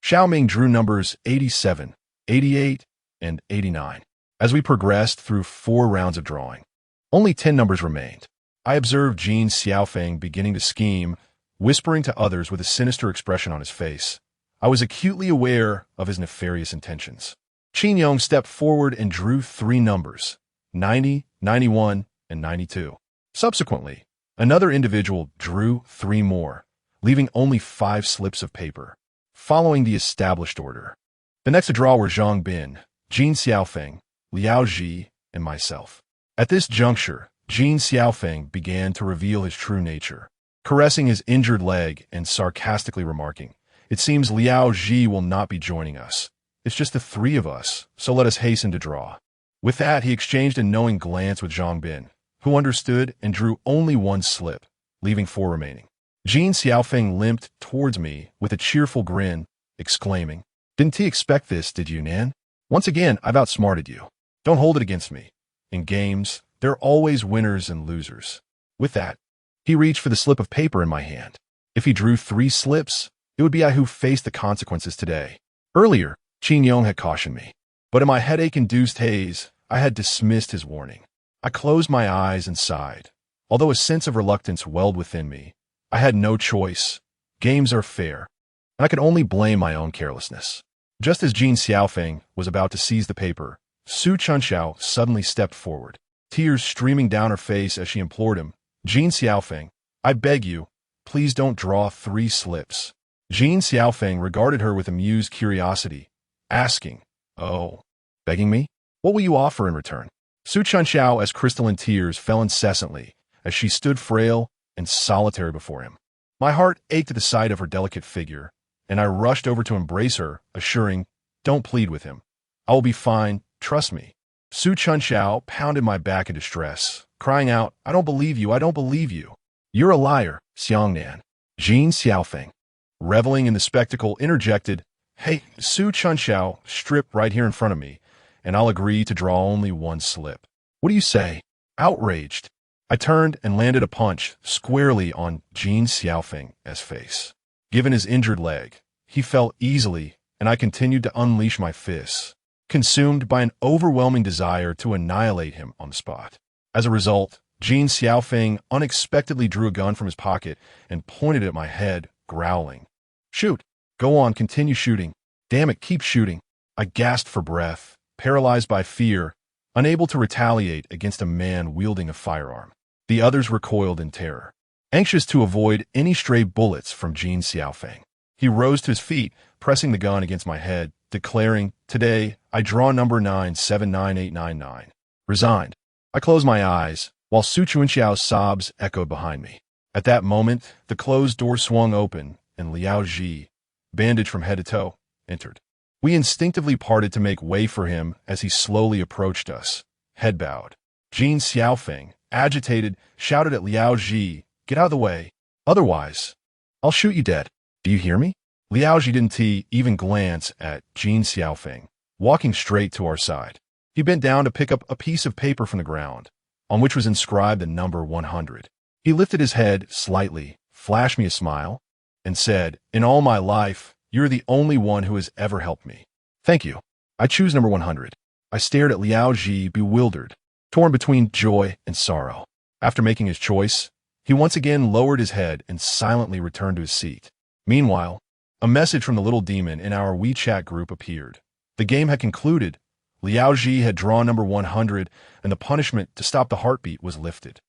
Xiao Ming drew numbers 87, 88, and 89. As we progressed through 4 rounds of drawing, only 10 numbers remained. I observed Jin Xiaofeng beginning to scheme, whispering to others with a sinister expression on his face. I was acutely aware of his nefarious intentions. Qin Yong stepped forward and drew 3 numbers, 90, 91, and 92. Subsequently, another individual drew 3 more, leaving only 5 slips of paper, following the established order. The next to draw were Zhang Bin, Jin Xiaofeng, Liao Ji, and myself. At this juncture, Jin Xiaofeng began to reveal his true nature, caressing his injured leg and sarcastically remarking, "It seems Liao Ji will not be joining us. It's just the 3 of us, so let us hasten to draw." With that, he exchanged a knowing glance with Zhang Bin, who understood and drew only 1 slip, leaving 4 remaining. Jin Xiaofeng limped towards me with a cheerful grin, exclaiming, "Didn't he expect this, did you, Nan? Once again, I've outsmarted you. Don't hold it against me. In games, there are always winners and losers." With that, he reached for the slip of paper in my hand. If he drew 3 slips, it would be I who faced the consequences today. Earlier, Qin Yong had cautioned me, but in my headache-induced haze, I had dismissed his warning. I closed my eyes and sighed. Although a sense of reluctance welled within me, I had no choice. Games are fair, and I could only blame my own carelessness. Just as Jean Xiaofeng was about to seize the paper, Su Chunxiao suddenly stepped forward, tears streaming down her face as she implored him, "Jean Xiaofeng, I beg you, please don't draw 3 slips." Jean Xiaofeng regarded her with amused curiosity, asking, "Oh, begging me? What will you offer in return?" Su Chunxiao's crystalline tears fell incessantly as she stood frail and solitary before him. My heart ached at the sight of her delicate figure, and I rushed over to embrace her, assuring, "Don't plead with him. I will be fine, trust me." Su Chunxiao pounded my back in distress, crying out, "I don't believe you, I don't believe you. You're a liar, Xiangnan." Jean Xiaofeng, reveling in the spectacle, interjected, "Hey, Su Chunxiao, strip right here in front of me, and I'll agree to draw only 1 slip. What do you say?" Outraged, I turned and landed a punch squarely on Jean Xiaofeng's face. Given his injured leg, he fell easily, and I continued to unleash my fists, consumed by an overwhelming desire to annihilate him on the spot. As a result, Jean Xiaofeng unexpectedly drew a gun from his pocket and pointed it at my head, growling, "Shoot! Go on, continue shooting. Damn it, keep shooting." I gasped for breath, paralyzed by fear, unable to retaliate against a man wielding a firearm. The others recoiled in terror, anxious to avoid any stray bullets from Jean Xiaofeng. He rose to his feet, pressing the gun against my head, declaring, "Today, I draw number 979899. Resigned." I closed my eyes, while Su Chunxiao's sobs echoed behind me. At that moment, the closed door swung open, and Liao Ji, bandaged from head to toe, entered. We instinctively parted to make way for him as he slowly approached us, head bowed. Jean Xiaofeng, agitated, shouted at Liao Ji, "Get out of the way. Otherwise, I'll shoot you dead. Do you hear me?" Liao Ji didn't even glance at Jean Xiaofeng, walking straight to our side. He bent down to pick up a piece of paper from the ground, on which was inscribed the number 100. He lifted his head slightly, flashed me a smile, and said, "In all my life, you're the only one who has ever helped me. Thank you. I choose number 100. I stared at Liao Ji, bewildered, torn between joy and sorrow. After making his choice, he once again lowered his head and silently returned to his seat. Meanwhile, a message from the little demon in our WeChat group appeared. The game had concluded. Liao Ji had drawn number 100, and the punishment to stop the heartbeat was lifted.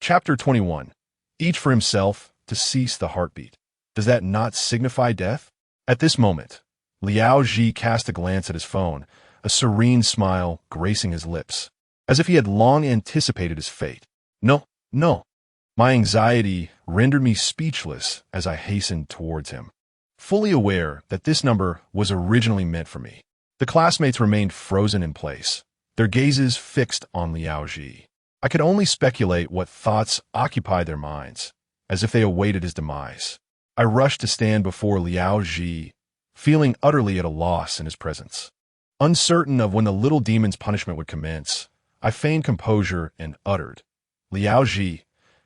Chapter 21. Each for himself to cease the heartbeat. Does that not signify death? At this moment, Liao Ji cast a glance at his phone, a serene smile gracing his lips, as if he had long anticipated his fate. No, no. My anxiety rendered me speechless as I hastened towards him, fully aware that this number was originally meant for me. The classmates remained frozen in place, their gazes fixed on Liao Ji. I could only speculate what thoughts occupied their minds, as if they awaited his demise. I rushed to stand before Liao Ji, feeling utterly at a loss in his presence. Uncertain of when the little demon's punishment would commence, I feigned composure and uttered, "Liao Ji,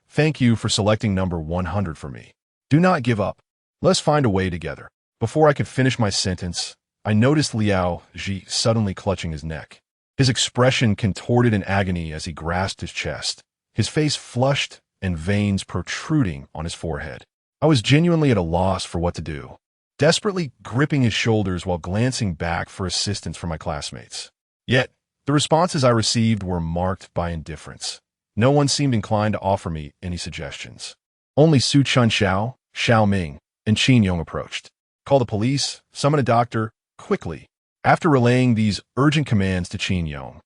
thank you for selecting number 100 for me. Do not give up. Let's find a way together." Before I could finish my sentence, I noticed Liao Ji suddenly clutching his neck. His expression contorted in agony as he grasped his chest, his face flushed and veins protruding on his forehead. I was genuinely at a loss for what to do, desperately gripping his shoulders while glancing back for assistance from my classmates. Yet, the responses I received were marked by indifference. No one seemed inclined to offer me any suggestions. Only Su Chunxiao, Xiao Ming, and Qin Yong approached. "Call the police, summon a doctor, quickly." After relaying these urgent commands to Qin Yong,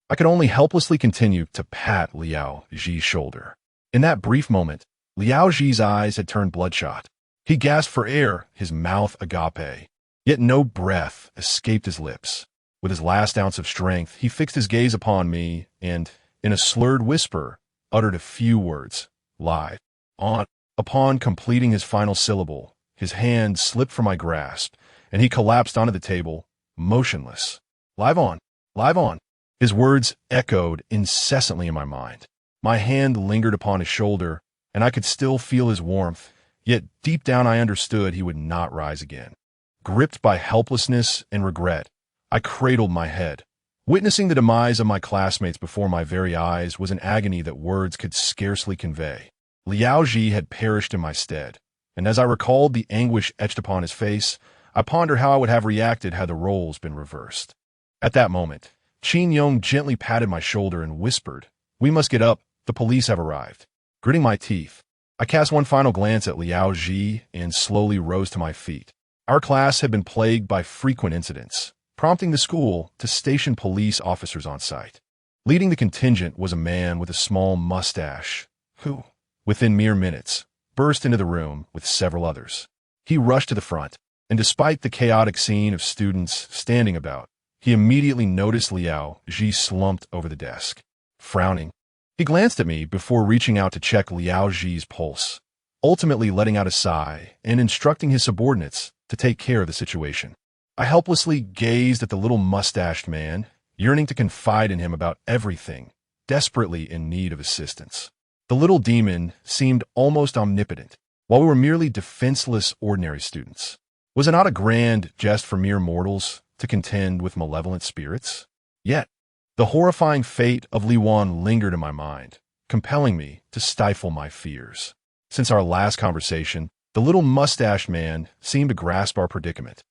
I could only helplessly continue to pat Liao Ji's shoulder. In that brief moment, Liao Ji's eyes had turned bloodshot. He gasped for air, his mouth agape, yet no breath escaped his lips. With his last ounce of strength, he fixed his gaze upon me and, in a slurred whisper, uttered a few words, "Lie on." Upon completing his final syllable, his hand slipped from my grasp, and he collapsed onto the table, motionless. "Live on, live on." His words echoed incessantly in my mind. My hand lingered upon his shoulder, and I could still feel his warmth, yet deep down I understood he would not rise again. Gripped by helplessness and regret, I cradled my head. Witnessing the demise of my classmates before my very eyes was an agony that words could scarcely convey. Liao Ji had perished in my stead, and as I recalled the anguish etched upon his face, I pondered how I would have reacted had the roles been reversed. At that moment, Qin Yong gently patted my shoulder and whispered, "We must get up, the police have arrived." Gritting my teeth, I cast one final glance at Liao Ji and slowly rose to my feet. Our class had been plagued by frequent incidents, prompting the school to station police officers on site. Leading the contingent was a man with a small mustache, who, within mere minutes, burst into the room with several others. He rushed to the front, and despite the chaotic scene of students standing about, he immediately noticed Liao Ji slumped over the desk. Frowning, he glanced at me before reaching out to check Liao Ji's pulse, ultimately letting out a sigh and instructing his subordinates to take care of the situation. I helplessly gazed at the little mustached man, yearning to confide in him about everything, desperately in need of assistance. The little demon seemed almost omnipotent, while we were merely defenseless ordinary students. Was it not a grand jest for mere mortals to contend with malevolent spirits? Yet, the horrifying fate of Li Wan lingered in my mind, compelling me to stifle my fears. Since our last conversation, the little mustached man seemed to grasp our predicament.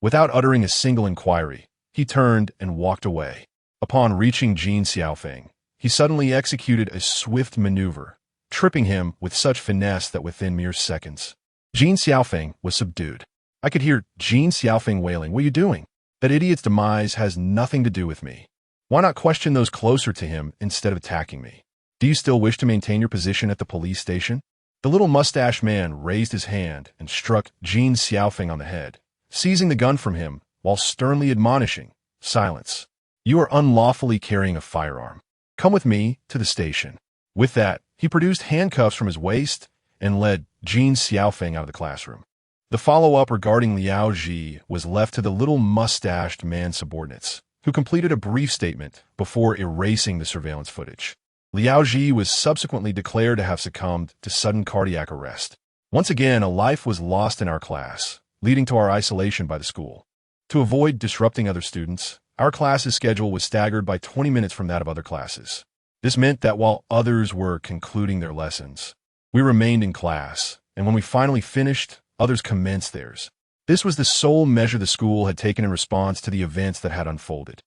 Without uttering a single inquiry, he turned and walked away. Upon reaching Jin Xiaofeng, he suddenly executed a swift maneuver, tripping him with such finesse that within mere seconds, Jin Xiaofeng was subdued. I could hear Jin Xiaofeng wailing, "What are you doing? That idiot's demise has nothing to do with me. Why not question those closer to him instead of attacking me? Do you still wish to maintain your position at the police station?" The little mustached man raised his hand and struck Jin Xiaofeng on the head, seizing the gun from him while sternly admonishing, "Silence. You are unlawfully carrying a firearm. Come with me to the station." With that, he produced handcuffs from his waist and led Jin Xiaofeng out of the classroom. The follow-up regarding Liao Ji was left to the little mustached man's subordinates, who completed a brief statement before erasing the surveillance footage. Liao Ji was subsequently declared to have succumbed to sudden cardiac arrest. Once again, a life was lost in our class, leading to our isolation by the school. To avoid disrupting other students, our class's schedule was staggered by 20 minutes from that of other classes. This meant that while others were concluding their lessons, we remained in class, and when we finally finished, others commenced theirs. This was the sole measure the school had taken in response to the events that had unfolded.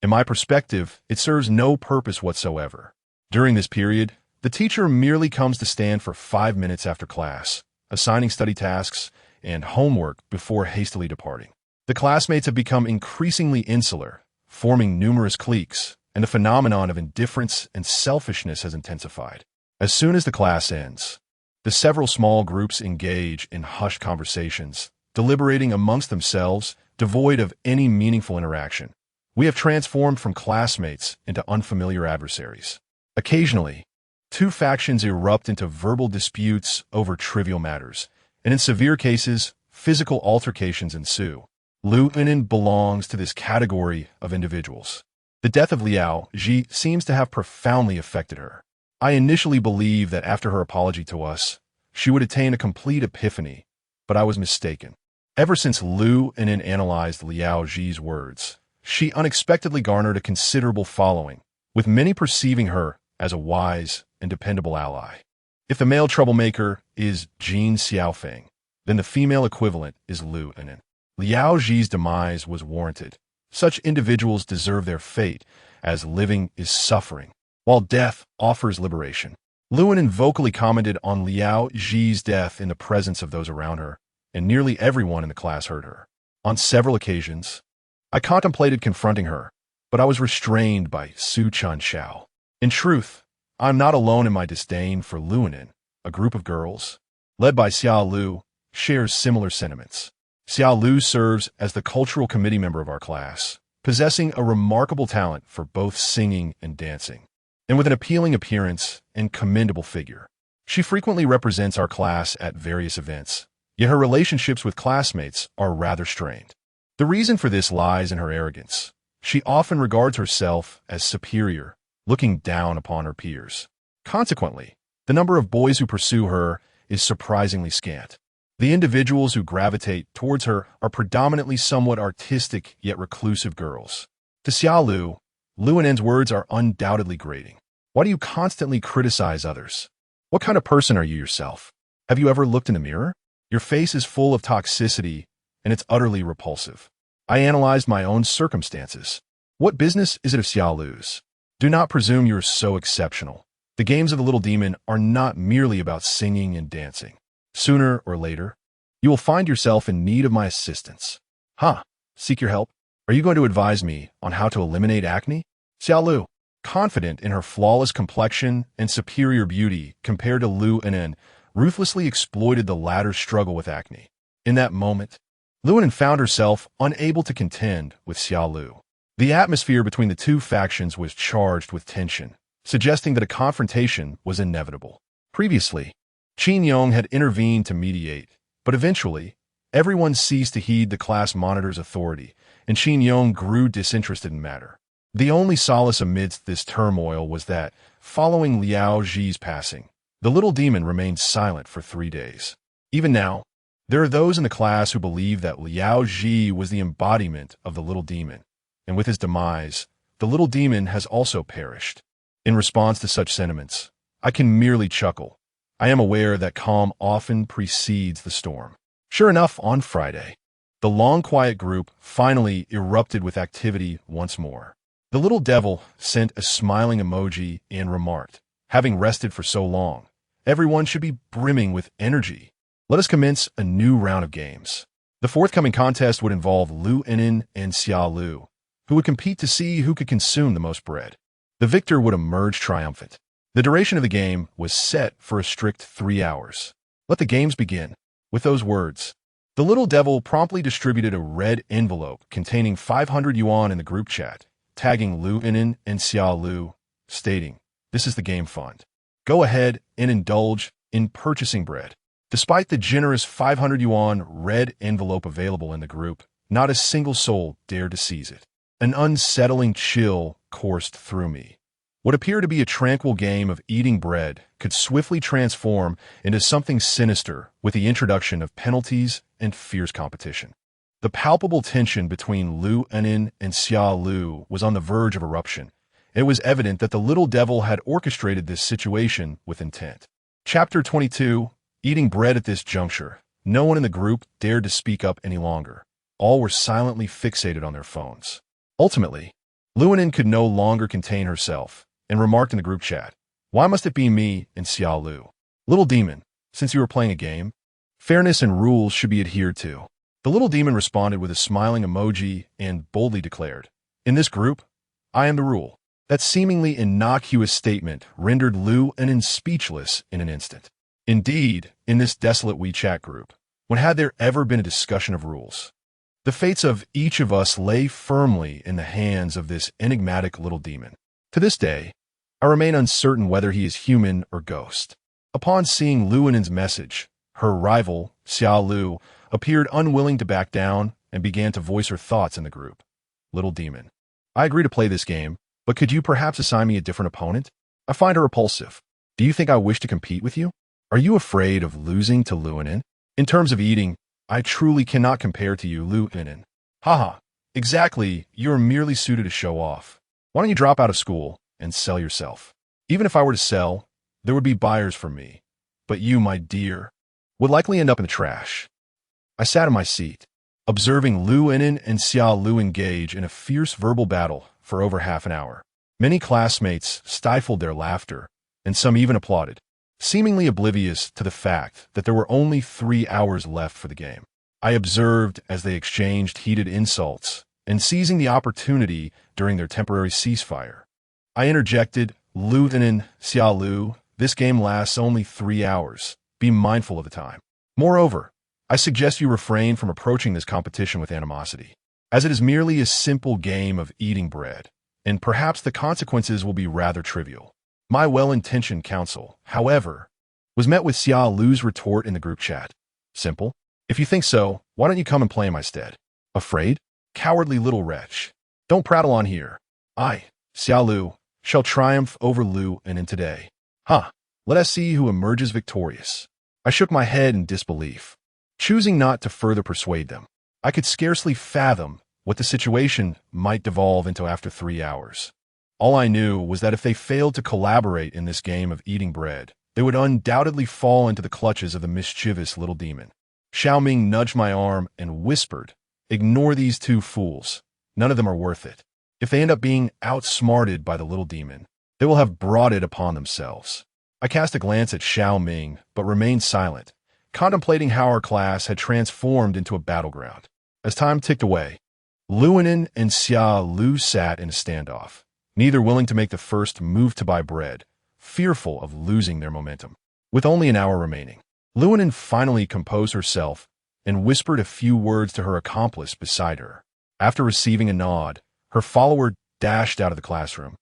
In my perspective, it serves no purpose whatsoever. During this period, the teacher merely comes to stand for 5 minutes after class, assigning study tasks and homework before hastily departing. The classmates have become increasingly insular, forming numerous cliques, and the phenomenon of indifference and selfishness has intensified. As soon as the class ends, the several small groups engage in hushed conversations, deliberating amongst themselves, devoid of any meaningful interaction. We have transformed from classmates into unfamiliar adversaries. Occasionally, two factions erupt into verbal disputes over trivial matters, and in severe cases, physical altercations ensue. Lu Yinin belongs to this category of individuals. The death of Liao Ji seems to have profoundly affected her. I initially believed that after her apology to us, she would attain a complete epiphany, but I was mistaken. Ever since Lu Yinin analyzed Liao Ji's words, she unexpectedly garnered a considerable following, with many perceiving her as a wise and dependable ally. If the male troublemaker is Jin Xiaofeng, then the female equivalent is Lu Yinin. Liao Ji's demise was warranted. Such individuals deserve their fate, as living is suffering, while death offers liberation. Lu Yinin vocally commented on Liao Ji's death in the presence of those around her, and nearly everyone in the class heard her. On several occasions, I contemplated confronting her, but I was restrained by Su Chun Xiao. In truth, I am not alone in my disdain for Lu Yinin. A group of girls, led by Xia Lu, shares similar sentiments. Xia Lu serves as the cultural committee member of our class, possessing a remarkable talent for both singing and dancing, and with an appealing appearance and commendable figure. She frequently represents our class at various events, yet her relationships with classmates are rather strained. The reason for this lies in her arrogance. She often regards herself as superior, looking down upon her peers. Consequently, the number of boys who pursue her is surprisingly scant. The individuals who gravitate towards her are predominantly somewhat artistic yet reclusive girls. To Xiaolu, Lu Anen's words are undoubtedly grating. Why do you constantly criticize others? What kind of person are you yourself? Have you ever looked in the mirror? Your face is full of toxicity, and it's utterly repulsive. I analyzed my own circumstances. What business is it of Xiaolu's? Do not presume you are so exceptional. The games of the little demon are not merely about singing and dancing. Sooner or later, you will find yourself in need of my assistance. Seek your help? Are you going to advise me on how to eliminate acne? Xiaolu, confident in her flawless complexion and superior beauty compared to Lu Anen, ruthlessly exploited the latter's struggle with acne. In that moment, Lu Anen found herself unable to contend with Xiaolu. The atmosphere between the two factions was charged with tension, suggesting that a confrontation was inevitable. Previously, Qin Yong had intervened to mediate, but eventually, everyone ceased to heed the class monitor's authority, and Qin Yong grew disinterested in the matter. The only solace amidst this turmoil was that, following Liao Zhi's passing, the little demon remained silent for 3 days. Even now, there are those in the class who believe that Liao Zhi was the embodiment of the little demon, and with his demise, the little demon has also perished. In response to such sentiments, I can merely chuckle. I am aware that calm often precedes the storm. Sure enough, on Friday, the long quiet group finally erupted with activity once more. The little devil sent a smiling emoji and remarked, having rested for so long, everyone should be brimming with energy. Let us commence a new round of games. The forthcoming contest would involve Lu Anen and Xiaolu, who would compete to see who could consume the most bread. The victor would emerge triumphant. The duration of the game was set for a strict 3 hours. Let the games begin. With those words, the little devil promptly distributed a red envelope containing 500 yuan in the group chat, tagging Lu Anen and Xiaolu, stating, "This is the game fund. Go ahead and indulge in purchasing bread." Despite the generous 500 yuan red envelope available in the group, not a single soul dared to seize it. An unsettling chill coursed through me. What appeared to be a tranquil game of eating bread could swiftly transform into something sinister with the introduction of penalties and fierce competition. The palpable tension between Lu Anen and Xiaolu was on the verge of eruption. It was evident that the little devil had orchestrated this situation with intent. Chapter 22. Eating bread. At this juncture, no one in the group dared to speak up any longer. All were silently fixated on their phones. Ultimately, Lu Anen could no longer contain herself and remarked in the group chat, "Why must it be me and Xiaolu? Little demon, since you are playing a game, fairness and rules should be adhered to." The little demon responded with a smiling emoji and boldly declared, "In this group, I am the rule." That seemingly innocuous statement rendered Lu Anen speechless in an instant. Indeed, in this desolate WeChat group, when had there ever been a discussion of rules? The fates of each of us lay firmly in the hands of this enigmatic little demon. To this day, I remain uncertain whether he is human or ghost. Upon seeing Lu Anen's message, her rival, Xiaolu, appeared unwilling to back down and began to voice her thoughts in the group. "Little demon, I agree to play this game, but could you perhaps assign me a different opponent? I find her repulsive. Do you think I wish to compete with you? Are you afraid of losing to Lu Anen? In terms of eating, I truly cannot compare to you, Lu Anen." "Haha, exactly, you are merely suited to show off. Why don't you drop out of school and sell yourself? Even if I were to sell, there would be buyers for me. But you, my dear, would likely end up in the trash." I sat in my seat, observing Lu Anen and Xiaolu engage in a fierce verbal battle for over half an hour. Many classmates stifled their laughter, and some even applauded, seemingly oblivious to the fact that there were only 3 hours left for the game. I observed as they exchanged heated insults, and seizing the opportunity during their temporary ceasefire, I interjected, "Lu Anen, Xiaolu, this game lasts only 3 hours. Be mindful of the time. Moreover, I suggest you refrain from approaching this competition with animosity, as it is merely a simple game of eating bread, and perhaps the consequences will be rather trivial." My well-intentioned counsel, however, was met with Xiaolu's retort in the group chat. "Simple. If you think so, why don't you come and play in my stead? Afraid? Cowardly little wretch. Don't prattle on here. I, Xiaolu, shall triumph over Lu Anen today. Let us see who emerges victorious." I shook my head in disbelief. choosing not to further persuade them. I could scarcely fathom what the situation might devolve into after 3 hours. All I knew was that if they failed to collaborate in this game of eating bread, they would undoubtedly fall into the clutches of the mischievous little demon. Xiao Ming nudged my arm and whispered, "Ignore these two fools. None of them are worth it. If they end up being outsmarted by the little demon, they will have brought it upon themselves." I cast a glance at Xiao Ming, but remained silent, contemplating how our class had transformed into a battleground. As time ticked away, Luonin and Xia Lu sat in a standoff, neither willing to make the first move to buy bread, fearful of losing their momentum. With only an hour remaining, Luonin finally composed herself and whispered a few words to her accomplice beside her. After receiving a nod, her follower dashed out of the classroom,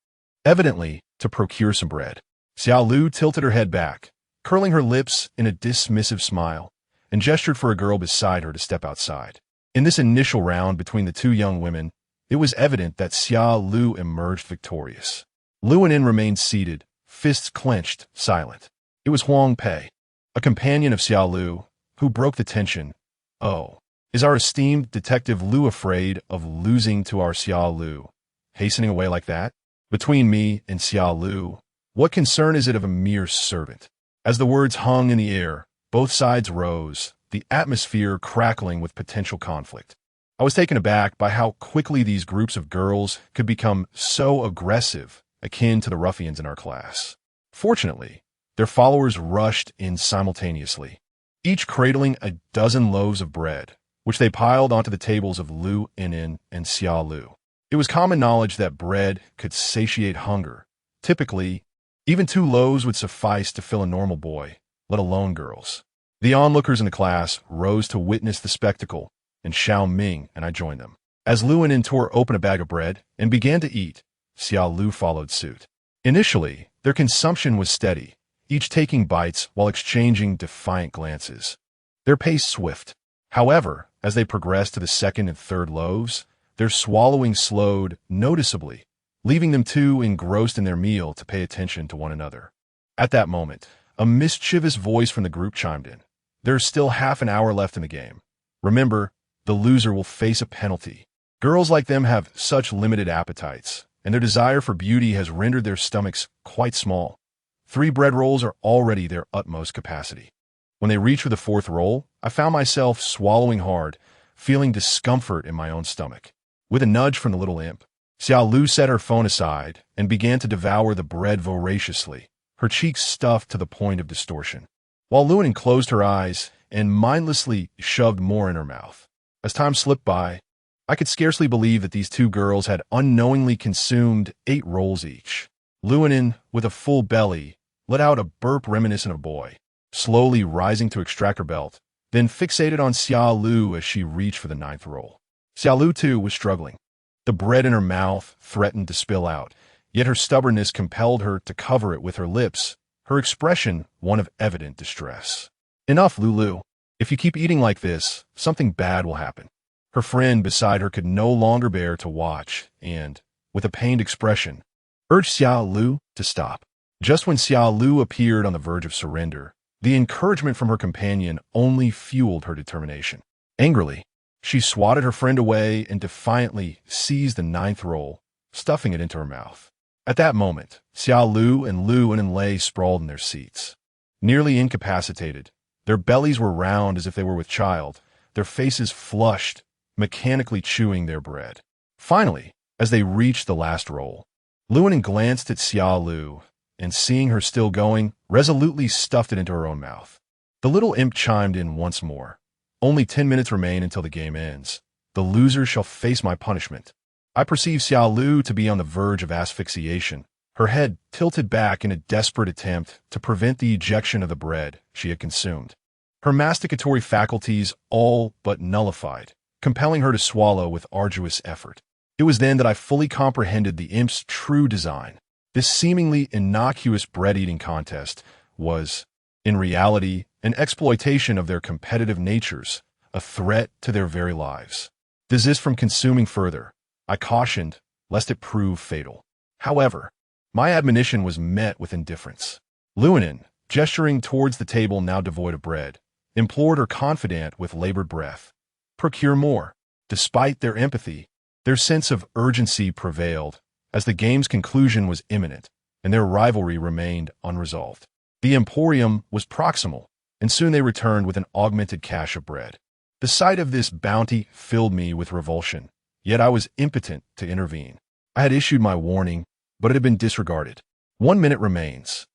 evidently to procure some bread. Xiao Lu tilted her head back, curling her lips in a dismissive smile, and gestured for a girl beside her to step outside. In this initial round between the two young women, it was evident that Xiao Lu emerged victorious. Luonin remained seated, fists clenched, silent. It was Huang Pei, a companion of Xiao Lu, who broke the tension. "Oh, is our esteemed Detective Lu afraid of losing to our Xiao Lu, hastening away like that? Between me and Xiao Lu, what concern is it of a mere servant?" As the words hung in the air, both sides rose, the atmosphere crackling with potential conflict. I was taken aback by how quickly these groups of girls could become so aggressive, akin to the ruffians in our class. Fortunately, their followers rushed in simultaneously, each cradling a dozen loaves of bread, which they piled onto the tables of Lu Inin and Xia Lu. It was common knowledge that bread could satiate hunger. Typically, even 2 loaves would suffice to fill a normal boy, let alone girls. The onlookers in the class rose to witness the spectacle, and Xiao Ming and I joined them. As Lu Inin tore open a bag of bread and began to eat, Xiao Lu followed suit. Initially, their consumption was steady, each taking bites while exchanging defiant glances. Their pace swift. However, as they progressed to the second and third loaves, their swallowing slowed noticeably, leaving them too engrossed in their meal to pay attention to one another. At that moment, a mischievous voice from the group chimed in. "There's still half an hour left in the game. Remember, the loser will face a penalty. Girls like them have such limited appetites, and their desire for beauty has rendered their stomachs quite small. 3 bread rolls are already their utmost capacity." When they reached for the 4th roll, I found myself swallowing hard, feeling discomfort in my own stomach. With a nudge from the little imp, Xiao Lu set her phone aside and began to devour the bread voraciously, her cheeks stuffed to the point of distortion, while Luonin closed her eyes and mindlessly shoved more in her mouth. As time slipped by, I could scarcely believe that these 2 girls had unknowingly consumed 8 rolls each. Luonin, with a full belly, let out a burp reminiscent of a boy, slowly rising to extract her belt, then fixated on Xiao Lu as she reached for the 9th roll. Xiao Lu, too, was struggling. The bread in her mouth threatened to spill out, yet her stubbornness compelled her to cover it with her lips, her expression one of evident distress. "Enough, Lulu. If you keep eating like this, something bad will happen." Her friend beside her could no longer bear to watch and, with a pained expression, urged Xiao Lu to stop. Just when Xiao Lu appeared on the verge of surrender, the encouragement from her companion only fueled her determination. Angrily, she swatted her friend away and defiantly seized the 9th roll, stuffing it into her mouth. At that moment, Xiao Lu and Lu Inin lay sprawled in their seats. Nearly incapacitated, their bellies were round as if they were with child, their faces flushed, mechanically chewing their bread. Finally, as they reached the last roll, Lu Inin glanced at Xiao Lu, and seeing her still going, resolutely stuffed it into her own mouth. The little imp chimed in once more. "Only 10 minutes remain until the game ends. The loser shall face my punishment." I perceived Xiao Lu to be on the verge of asphyxiation, her head tilted back in a desperate attempt to prevent the ejection of the bread she had consumed. Her masticatory faculties all but nullified, compelling her to swallow with arduous effort. It was then that I fully comprehended the imp's true design. This seemingly innocuous bread-eating contest was, in reality, an exploitation of their competitive natures, a threat to their very lives. Desist from consuming further, I cautioned, lest it prove fatal. However, my admonition was met with indifference. Lu Inin, gesturing towards the table now devoid of bread, implored her confidant with labored breath. Procure more. Despite their empathy, their sense of urgency prevailed, as the game's conclusion was imminent, and their rivalry remained unresolved. The Emporium was proximal, and soon they returned with an augmented cache of bread. The sight of this bounty filled me with revulsion, yet I was impotent to intervene. I had issued my warning, but it had been disregarded. 1 minute remains.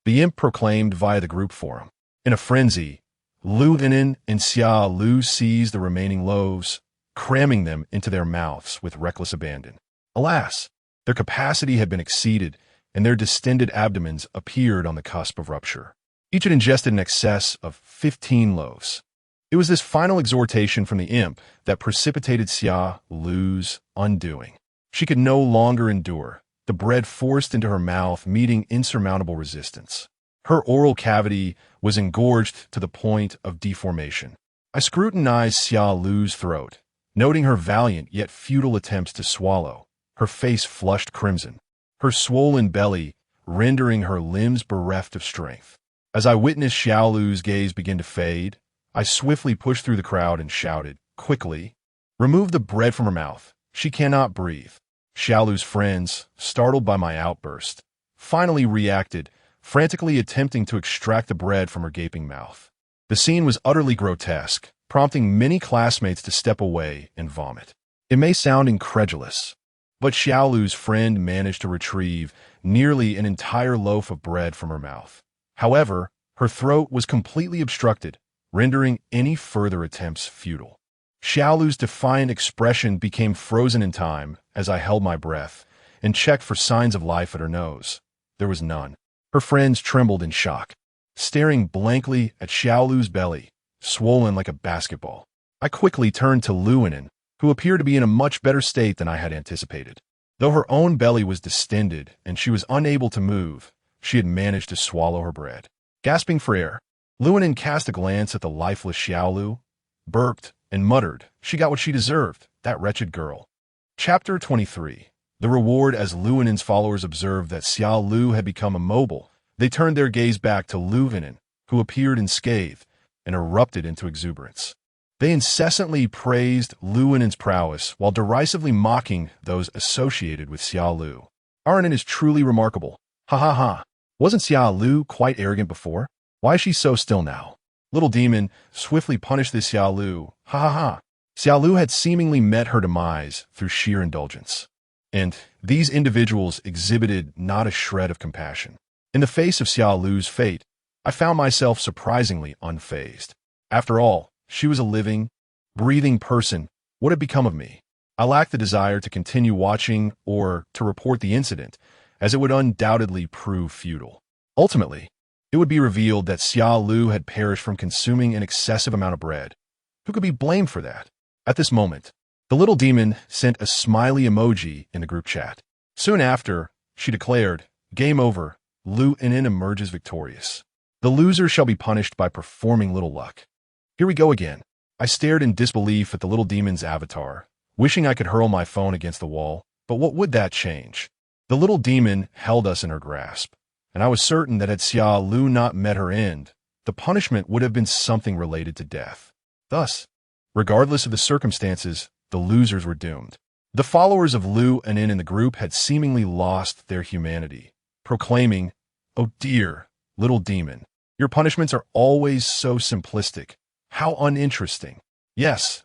The imp proclaimed via the group forum. In a frenzy, Lu Inen and Xia Lu seized the remaining loaves, cramming them into their mouths with reckless abandon. Alas, their capacity had been exceeded, and their distended abdomens appeared on the cusp of rupture. Each had ingested an excess of 15 loaves. It was this final exhortation from the imp that precipitated Xia Lu's undoing. She could no longer endure, the bread forced into her mouth meeting insurmountable resistance. Her oral cavity was engorged to the point of deformation. I scrutinized Xia Lu's throat, noting her valiant yet futile attempts to swallow, her face flushed crimson, her swollen belly rendering her limbs bereft of strength. As I witnessed Xiao Lu's gaze begin to fade, I swiftly pushed through the crowd and shouted, "Quickly! Remove the bread from her mouth. She cannot breathe." Xiao Lu's friends, startled by my outburst, finally reacted, frantically attempting to extract the bread from her gaping mouth. The scene was utterly grotesque, prompting many classmates to step away and vomit. It may sound incredulous, but Xiao Lu's friend managed to retrieve nearly an entire loaf of bread from her mouth. However, her throat was completely obstructed, rendering any further attempts futile. Xiao Lu's defiant expression became frozen in time as I held my breath and checked for signs of life at her nose. There was none. Her friends trembled in shock, staring blankly at Xiao Lu's belly, swollen like a basketball. I quickly turned to Lu Inen, who appeared to be in a much better state than I had anticipated. Though her own belly was distended and she was unable to move, she had managed to swallow her bread. Gasping for air, Lu Inen cast a glance at the lifeless Xiao Lu, burped, and muttered, "She got what she deserved, that wretched girl." Chapter 23. The reward. As Lu Inen's followers observed that Xiao Lu had become immobile, they turned their gaze back to Lu Inen, who appeared unscathed and erupted into exuberance. They incessantly praised Lu Inen's prowess while derisively mocking those associated with Xiao Lu. "Our Inen is truly remarkable. Ha ha ha. Wasn't Xiao Lu quite arrogant before? Why is she so still now? Little demon, swiftly punish this Xiao Lu. Ha ha ha." Xiao Lu had seemingly met her demise through sheer indulgence. And these individuals exhibited not a shred of compassion. In the face of Xiao Lu's fate, I found myself surprisingly unfazed. After all, she was a living, breathing person. What had become of me? I lacked the desire to continue watching or to report the incident, as it would undoubtedly prove futile. Ultimately, it would be revealed that Xiao Lu had perished from consuming an excessive amount of bread. Who could be blamed for that? At this moment, the little demon sent a smiley emoji in the group chat. Soon after, she declared, "Game over. Lu Inen emerges victorious. The loser shall be punished by performing little luck." Here we go again. I stared in disbelief at the little demon's avatar, wishing I could hurl my phone against the wall, but what would that change? The little demon held us in her grasp, and I was certain that had Xia Lu not met her end, the punishment would have been something related to death. Thus, regardless of the circumstances, the losers were doomed. The followers of Lu Inen in the group had seemingly lost their humanity, proclaiming, "Oh dear, little demon, your punishments are always so simplistic. How uninteresting. Yes,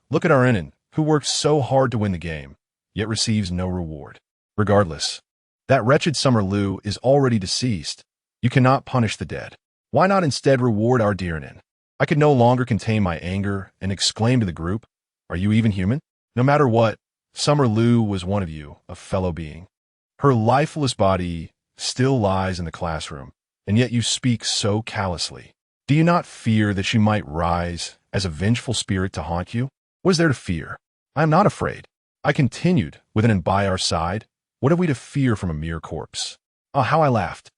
look at our Inen, who worked so hard to win the game, yet receives no reward. Regardless, that wretched Summer Lu is already deceased. You cannot punish the dead. Why not instead reward our dear Inen?" I could no longer contain my anger and exclaimed to the group, "Are you even human? No matter what, Summer Lu was one of you, a fellow being. Her lifeless body still lies in the classroom, and yet you speak so callously. Do you not fear that she might rise as a vengeful spirit to haunt you? What is there to fear? I am not afraid." I continued, with an by our side. What have we to fear from a mere corpse? Ah, how I laughed.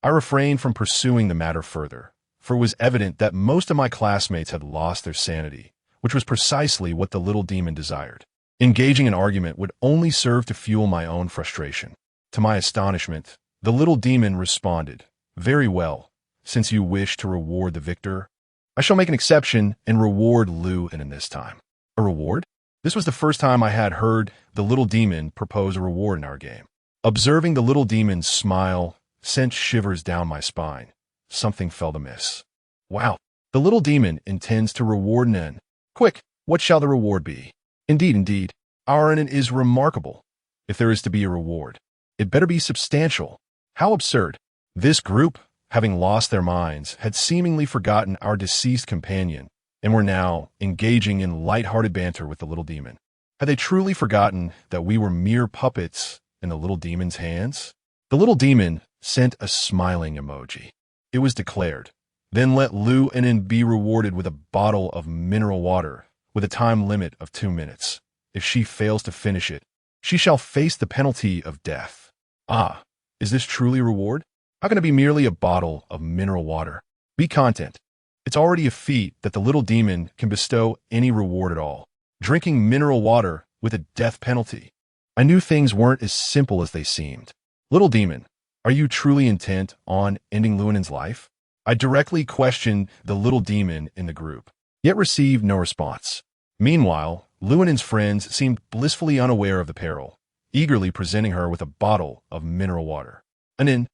I refrained from pursuing the matter further, for it was evident that most of my classmates had lost their sanity, which was precisely what the little demon desired. Engaging in argument would only serve to fuel my own frustration. To my astonishment, the little demon responded, "Very well, since you wish to reward the victor, I shall make an exception and reward Lu in this time. A reward? This was the first time I had heard the little demon propose a reward in our game. Observing the little demon's smile sent shivers down my spine. Something felt amiss. Wow, the little demon intends to reward Nen. Quick, what shall the reward be? Indeed, our Nen is remarkable. If there is to be a reward, it better be substantial. How absurd. This group, having lost their minds, had seemingly forgotten our deceased companion and were now engaging in light-hearted banter with the little demon. Had they truly forgotten that we were mere puppets in the little demon's hands? The little demon sent a smiling emoji. It was declared, then let Lu Nen be rewarded with a bottle of mineral water with a time limit of 2 minutes. If she fails to finish it, she shall face the penalty of death. Ah, is this truly a reward? How can it be merely a bottle of mineral water? Be content. It's already a feat that the little demon can bestow any reward at all. Drinking mineral water with a death penalty. I knew things weren't as simple as they seemed. Little demon, are you truly intent on ending Lu Nen's life? I directly questioned the little demon in the group, yet received no response. Meanwhile, Lu Nen's friends seemed blissfully unaware of the peril, eagerly presenting her with a bottle of mineral water. Nen,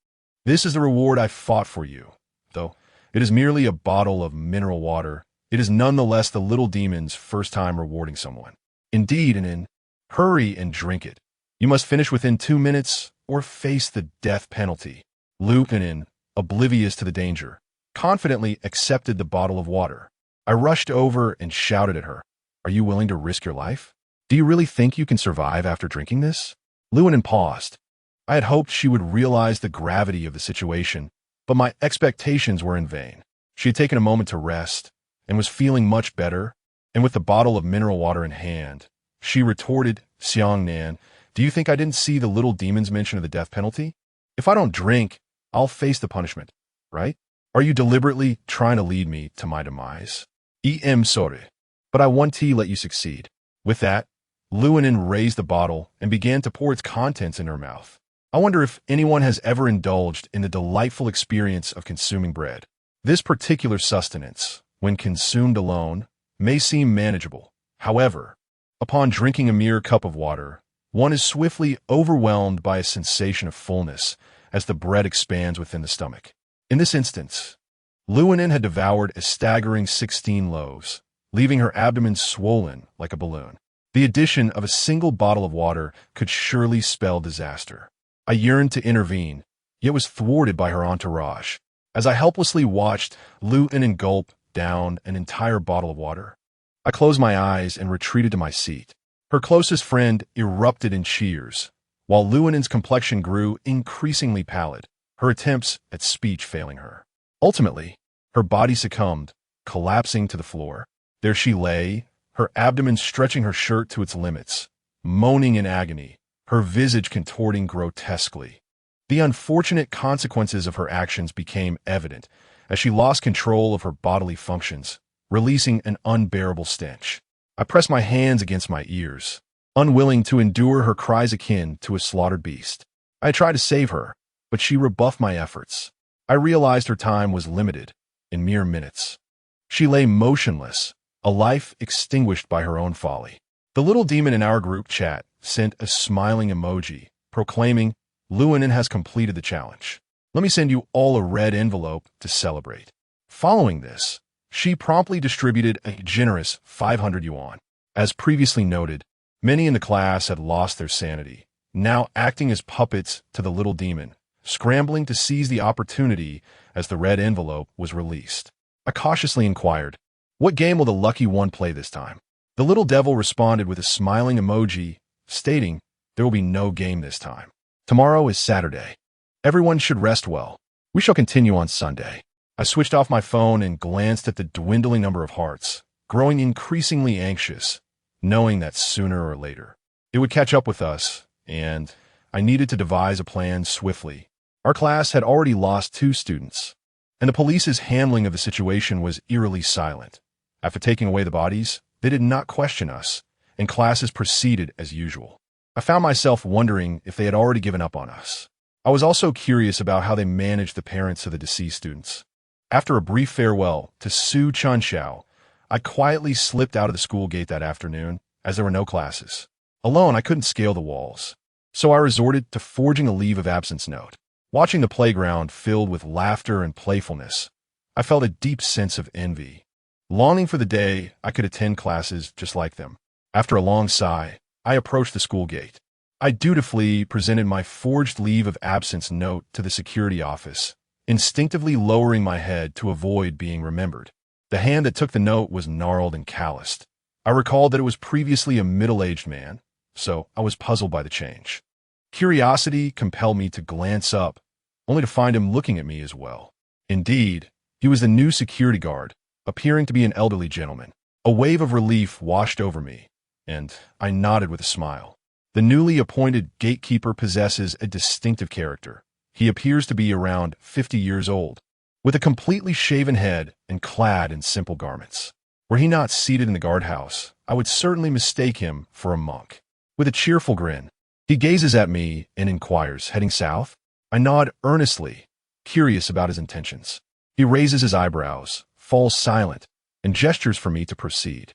this is the reward I fought for you. Though it is merely a bottle of mineral water, it is nonetheless the little demon's first time rewarding someone. Indeed, Nen, hurry and drink it. You must finish within 2 minutes or face the death penalty. Lu Nen, oblivious to the danger, confidently accepted the bottle of water. I rushed over and shouted at her, "Are you willing to risk your life? Do you really think you can survive after drinking this?" Lu Nen paused. I had hoped she would realize the gravity of the situation, but my expectations were in vain. She had taken a moment to rest and was feeling much better, and with the bottle of mineral water in hand, she retorted, "Xiang Nan, do you think I didn't see the little demon's mention of the death penalty? If I don't drink, I'll face the punishment, right? Are you deliberately trying to lead me to my demise? Sorry, but I want to let you succeed." With that, Lu Nen raised the bottle and began to pour its contents in her mouth. I wonder if anyone has ever indulged in the delightful experience of consuming bread. This particular sustenance, when consumed alone, may seem manageable. However, upon drinking a mere cup of water, one is swiftly overwhelmed by a sensation of fullness as the bread expands within the stomach. In this instance, Lu Nen had devoured a staggering 16 loaves, leaving her abdomen swollen like a balloon. The addition of a single bottle of water could surely spell disaster. I yearned to intervene, yet was thwarted by her entourage. As I helplessly watched Lu Nen gulp down an entire bottle of water, I closed my eyes and retreated to my seat. Her closest friend erupted in cheers, while Lu Nen's complexion grew increasingly pallid, her attempts at speech failing her. Ultimately, her body succumbed, collapsing to the floor. There she lay, her abdomen stretching her shirt to its limits, moaning in agony, her visage contorting grotesquely. The unfortunate consequences of her actions became evident as she lost control of her bodily functions, releasing an unbearable stench. I pressed my hands against my ears, unwilling to endure her cries akin to a slaughtered beast. I tried to save her, but she rebuffed my efforts. I realized her time was limited, in mere minutes. She lay motionless, a life extinguished by her own folly. The little demon in our group chat sent a smiling emoji, proclaiming, "Lu Nen has completed the challenge. Let me send you all a red envelope to celebrate." Following this, she promptly distributed a generous 500 yuan. As previously noted, many in the class had lost their sanity, now acting as puppets to the little demon, scrambling to seize the opportunity as the red envelope was released. I cautiously inquired, "What game will the lucky one play this time?" The little devil responded with a smiling emoji, stating, "There will be no game this time. Tomorrow is Saturday. Everyone should rest well. We shall continue on Sunday." I switched off my phone and glanced at the dwindling number of hearts, growing increasingly anxious, knowing that sooner or later it would catch up with us, and I needed to devise a plan swiftly. Our class had already lost 2 students, and the police's handling of the situation was eerily silent. After taking away the bodies, they did not question us, and classes proceeded as usual. I found myself wondering if they had already given up on us. I was also curious about how they managed the parents of the deceased students. After a brief farewell to Su Chunshao, I quietly slipped out of the school gate that afternoon, as there were no classes. Alone, I couldn't scale the walls, so I resorted to forging a leave of absence note. Watching the playground filled with laughter and playfulness, I felt a deep sense of envy, longing for the day I could attend classes just like them. After a long sigh, I approached the school gate. I dutifully presented my forged leave of absence note to the security office, instinctively lowering my head to avoid being remembered. The hand that took the note was gnarled and calloused. I recalled that it was previously a middle-aged man, so I was puzzled by the change. Curiosity compelled me to glance up, only to find him looking at me as well. Indeed, he was the new security guard, appearing to be an elderly gentleman. A wave of relief washed over me, and I nodded with a smile. The newly appointed gatekeeper possesses a distinctive character. He appears to be around 50 years old, with a completely shaven head and clad in simple garments. Were he not seated in the guardhouse, I would certainly mistake him for a monk. With a cheerful grin, he gazes at me and inquires, "Heading south?" I nod earnestly, curious about his intentions. He raises his eyebrows, falls silent, and gestures for me to proceed.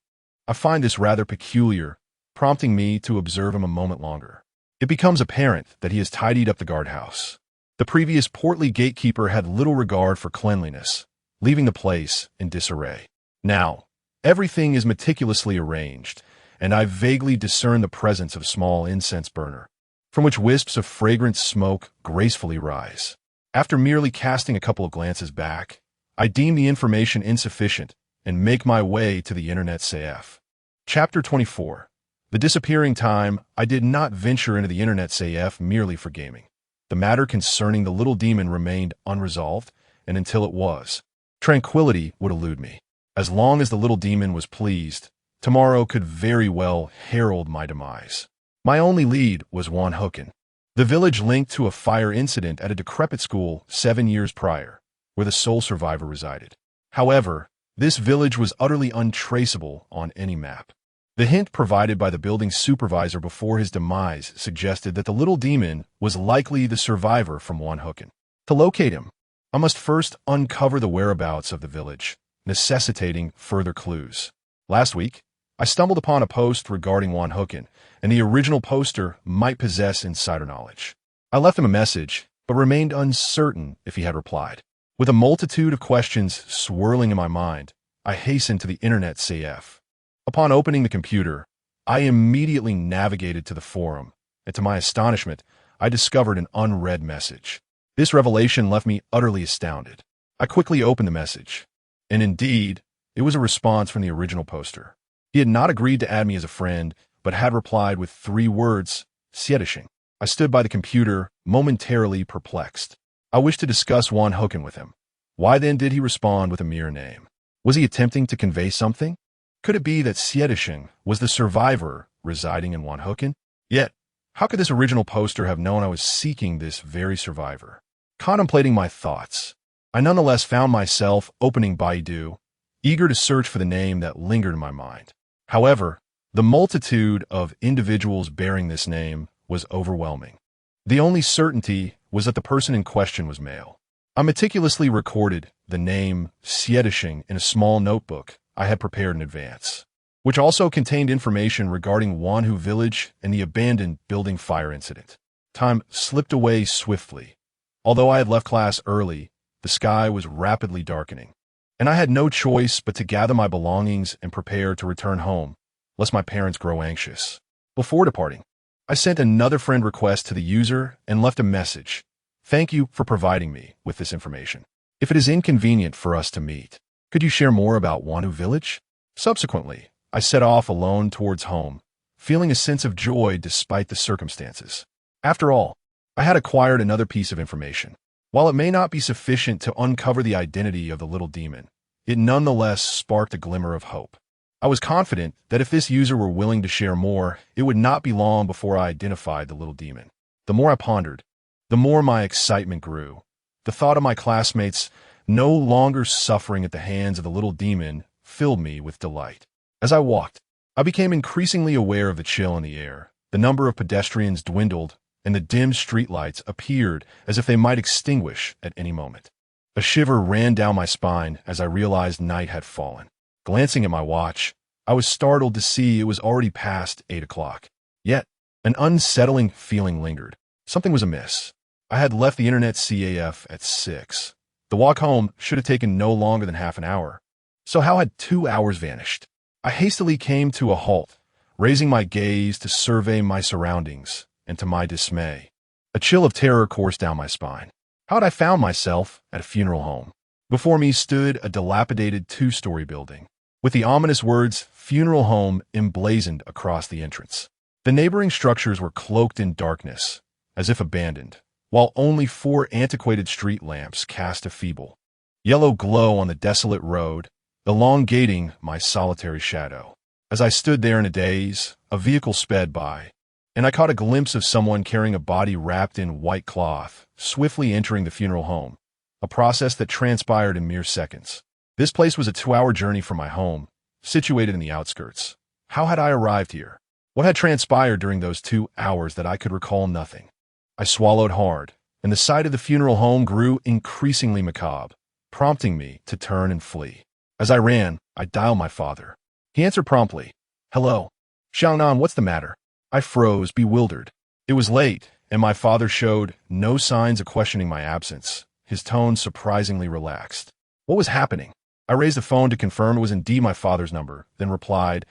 I find this rather peculiar, prompting me to observe him a moment longer. It becomes apparent that he has tidied up the guardhouse. The previous portly gatekeeper had little regard for cleanliness, leaving the place in disarray. Now, everything is meticulously arranged, and I vaguely discern the presence of a small incense burner, from which wisps of fragrant smoke gracefully rise. After merely casting a couple of glances back, I deem the information insufficient and make my way to the internet CF. Chapter 24. The disappearing time. I did not venture into the internet CF merely for gaming. The matter concerning the little demon remained unresolved, and until it was, tranquility would elude me. As long as the little demon was pleased, tomorrow could very well herald my demise. My only lead was Wanhoken, the village linked to a fire incident at a decrepit school 7 years prior, where the sole survivor resided. However, this village was utterly untraceable on any map. The hint provided by the building supervisor before his demise suggested that the little demon was likely the survivor from Wanhoken. To locate him, I must first uncover the whereabouts of the village, necessitating further clues. Last week, I stumbled upon a post regarding Wanhoken, and the original poster might possess insider knowledge. I left him a message, but remained uncertain if he had replied. With a multitude of questions swirling in my mind, I hastened to the internet CF. Upon opening the computer, I immediately navigated to the forum, and to my astonishment, I discovered an unread message. This revelation left me utterly astounded. I quickly opened the message, and indeed, it was a response from the original poster. He had not agreed to add me as a friend, but had replied with 3 words, "Siedishing." I stood by the computer, momentarily perplexed. I wished to discuss Wanhoken with him. Why then did he respond with a mere name? Was he attempting to convey something? Could it be that Siedishing was the survivor residing in Wanhoken? Yet, how could this original poster have known I was seeking this very survivor? Contemplating my thoughts, I nonetheless found myself opening Baidu, eager to search for the name that lingered in my mind. However, the multitude of individuals bearing this name was overwhelming. The only certainty was that the person in question was male. I meticulously recorded the name Siedishing in a small notebook I had prepared in advance, which also contained information regarding Wanhu village and the abandoned building fire incident. Time slipped away swiftly. Although I had left class early, the sky was rapidly darkening, and I had no choice but to gather my belongings and prepare to return home, lest my parents grow anxious. Before departing, I sent another friend request to the user and left a message. "Thank you for providing me with this information. If it is inconvenient for us to meet, could you share more about Wanhu village?" Subsequently, I set off alone towards home, feeling a sense of joy despite the circumstances. After all, I had acquired another piece of information. While it may not be sufficient to uncover the identity of the little demon, it nonetheless sparked a glimmer of hope. I was confident that if this user were willing to share more, it would not be long before I identified the little demon. The more I pondered, the more my excitement grew. The thought of my classmates no longer suffering at the hands of the little demon filled me with delight. As I walked, I became increasingly aware of the chill in the air. The number of pedestrians dwindled, and the dim streetlights appeared as if they might extinguish at any moment. A shiver ran down my spine as I realized night had fallen. Glancing at my watch, I was startled to see it was already past 8 o'clock. Yet, an unsettling feeling lingered. Something was amiss. I had left the internet CAF at 6. The walk home should have taken no longer than half an hour. So how had 2 hours vanished? I hastily came to a halt, raising my gaze to survey my surroundings, and to my dismay, a chill of terror coursed down my spine. How had I found myself at a funeral home? Before me stood a dilapidated 2-story building, with the ominous words "funeral home" emblazoned across the entrance. The neighboring structures were cloaked in darkness, as if abandoned, while only 4 antiquated street lamps cast a feeble yellow glow on the desolate road, elongating my solitary shadow. As I stood there in a daze, a vehicle sped by, and I caught a glimpse of someone carrying a body wrapped in white cloth, swiftly entering the funeral home, a process that transpired in mere seconds. This place was a 2-hour journey from my home, situated in the outskirts. How had I arrived here? What had transpired during those 2 hours that I could recall nothing? I swallowed hard, and the sight of the funeral home grew increasingly macabre, prompting me to turn and flee. As I ran, I dialed my father. He answered promptly. "Hello. Xiangnan, what's the matter?" I froze, bewildered. It was late, and my father showed no signs of questioning my absence, his tone surprisingly relaxed. What was happening? I raised the phone to confirm it was indeed my father's number, then replied,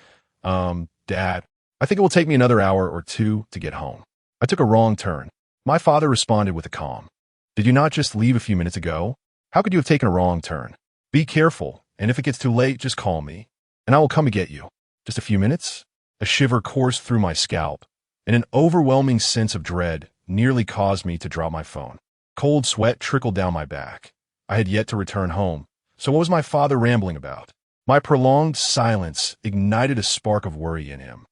Dad, I think it will take me another hour or 2 to get home. I took a wrong turn. My father responded with a calm. Did you not just leave a few minutes ago? How could you have taken a wrong turn? Be careful, and if it gets too late, just call me, and I will come and get you. Just a few minutes? A shiver coursed through my scalp, and an overwhelming sense of dread nearly caused me to drop my phone. Cold sweat trickled down my back. I had yet to return home, so what was my father rambling about? My prolonged silence ignited a spark of worry in him,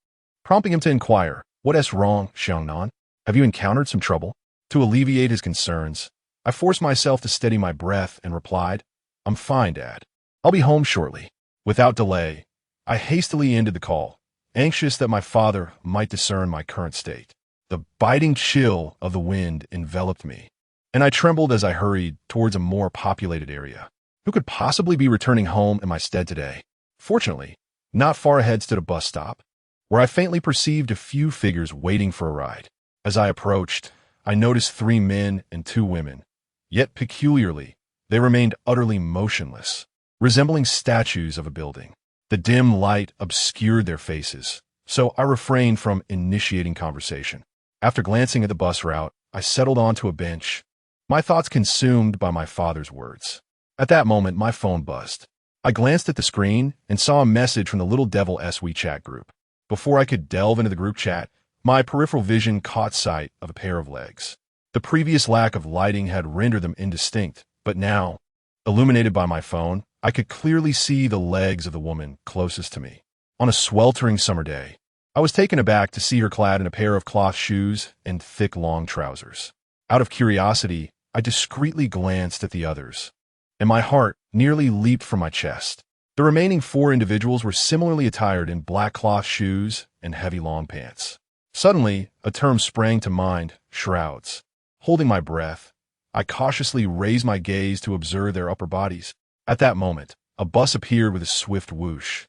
prompting him to inquire, "What is wrong, Xiangnan? Have you encountered some trouble?" To alleviate his concerns, I forced myself to steady my breath and replied, "I'm fine, Dad. I'll be home shortly." Without delay, I hastily ended the call, anxious that my father might discern my current state. The biting chill of the wind enveloped me, and I trembled as I hurried towards a more populated area. Who could possibly be returning home in my stead today? Fortunately, not far ahead stood a bus stop, where I faintly perceived a few figures waiting for a ride. As I approached, I noticed 3 men and 2 women, yet peculiarly, they remained utterly motionless, resembling statues of a building. The dim light obscured their faces, so I refrained from initiating conversation. After glancing at the bus route, I settled onto a bench, my thoughts consumed by my father's words. At that moment, my phone buzzed. I glanced at the screen and saw a message from the Little Devil S WeChat group. Before I could delve into the group chat, my peripheral vision caught sight of a pair of legs. The previous lack of lighting had rendered them indistinct, but now, illuminated by my phone, I could clearly see the legs of the woman closest to me. On a sweltering summer day, I was taken aback to see her clad in a pair of cloth shoes and thick, long trousers. Out of curiosity, I discreetly glanced at the others, and my heart nearly leaped from my chest. The remaining 4 individuals were similarly attired in black cloth shoes and heavy long pants. Suddenly, a term sprang to mind, shrouds. Holding my breath, I cautiously raised my gaze to observe their upper bodies. At that moment, a bus appeared with a swift whoosh,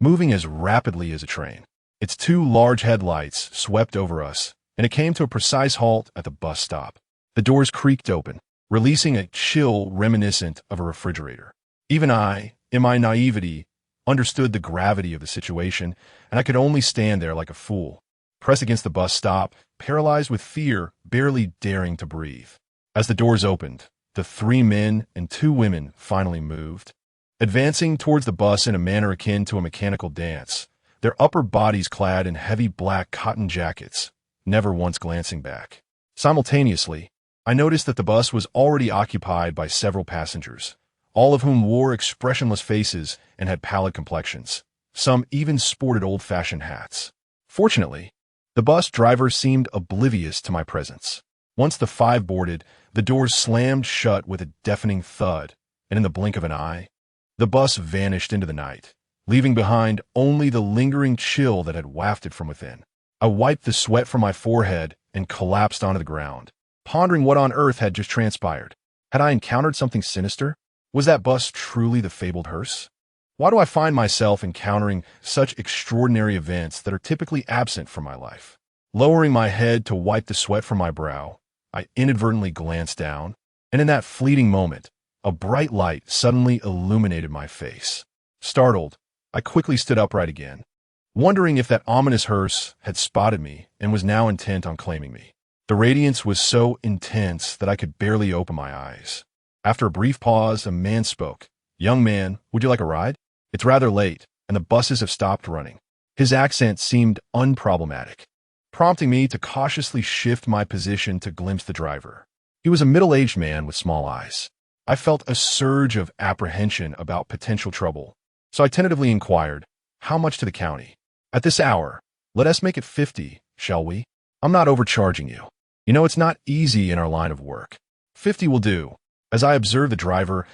moving as rapidly as a train. Its 2 large headlights swept over us, and it came to a precise halt at the bus stop. The doors creaked open, releasing a chill reminiscent of a refrigerator. Even I, in my naivety, understood the gravity of the situation, and I could only stand there like a fool, pressed against the bus stop, paralyzed with fear, barely daring to breathe. As the doors opened, the 3 men and 2 women finally moved, advancing towards the bus in a manner akin to a mechanical dance, their upper bodies clad in heavy black cotton jackets, never once glancing back. Simultaneously, I noticed that the bus was already occupied by several passengers, all of whom wore expressionless faces and had pallid complexions. Some even sported old-fashioned hats. Fortunately, the bus driver seemed oblivious to my presence. Once the 5 boarded, the doors slammed shut with a deafening thud, and in the blink of an eye, the bus vanished into the night, leaving behind only the lingering chill that had wafted from within. I wiped the sweat from my forehead and collapsed onto the ground, pondering what on earth had just transpired. Had I encountered something sinister? Was that bus truly the fabled hearse? Why do I find myself encountering such extraordinary events that are typically absent from my life? Lowering my head to wipe the sweat from my brow, I inadvertently glanced down, and in that fleeting moment, a bright light suddenly illuminated my face. Startled, I quickly stood upright again, wondering if that ominous hearse had spotted me and was now intent on claiming me. The radiance was so intense that I could barely open my eyes. After a brief pause, a man spoke. "Young man, would you like a ride? It's rather late, and the buses have stopped running." His accent seemed unproblematic, prompting me to cautiously shift my position to glimpse the driver. He was a middle-aged man with small eyes. I felt a surge of apprehension about potential trouble, so I tentatively inquired, "How much to the county?" "At this hour, let us make it 50, shall we? I'm not overcharging you. You know it's not easy in our line of work. 50 will do." As I observed the driver's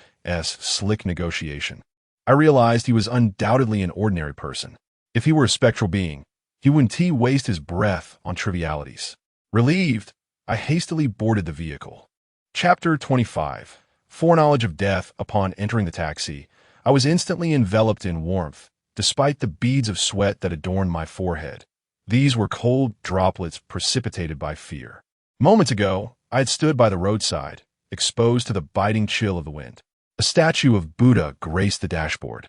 slick negotiation, I realized he was undoubtedly an ordinary person. If he were a spectral being, he wouldn't waste his breath on trivialities. Relieved, I hastily boarded the vehicle. Chapter 25. Foreknowledge of death. Upon entering the taxi, I was instantly enveloped in warmth, despite the beads of sweat that adorned my forehead. These were cold droplets precipitated by fear. Moments ago, I had stood by the roadside, exposed to the biting chill of the wind. A statue of Buddha graced the dashboard,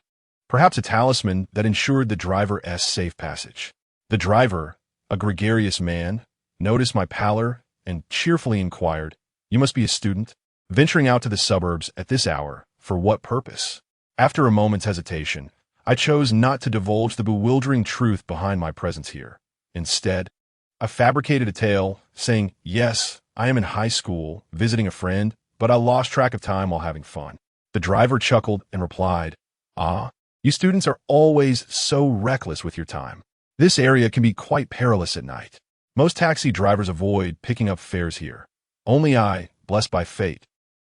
perhaps a talisman that ensured the driver's safe passage. The driver, a gregarious man, noticed my pallor and cheerfully inquired, "You must be a student? Venturing out to the suburbs at this hour, for what purpose?" After a moment's hesitation, I chose not to divulge the bewildering truth behind my presence here. Instead, I fabricated a tale, saying, "Yes, I am in high school, visiting a friend, but I lost track of time while having fun." The driver chuckled and replied, "Ah, you students are always so reckless with your time. This area can be quite perilous at night. Most taxi drivers avoid picking up fares here. Only I, blessed by fate,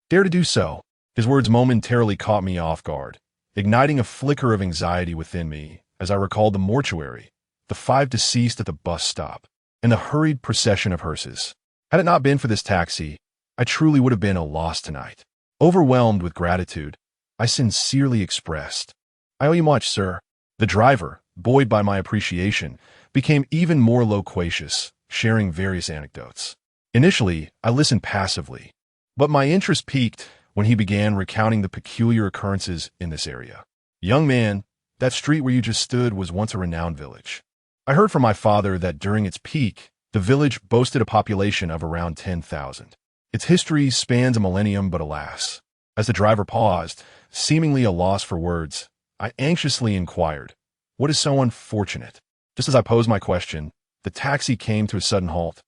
dare to do so." His words momentarily caught me off guard, igniting a flicker of anxiety within me as I recalled the mortuary, the 5 deceased at the bus stop, and the hurried procession of hearses. Had it not been for this taxi, I truly would have been a loss tonight. Overwhelmed with gratitude, I sincerely expressed, "I owe you much, sir." The driver, buoyed by my appreciation, became even more loquacious, sharing various anecdotes. Initially, I listened passively, but my interest peaked when he began recounting the peculiar occurrences in this area. "Young man, that street where you just stood was once a renowned village. I heard from my father that during its peak, the village boasted a population of around 10,000. Its history spans a millennium, but alas." As the driver paused, seemingly a loss for words, I anxiously inquired, "What is so unfortunate?" Just as I posed my question, the taxi came to a sudden halt,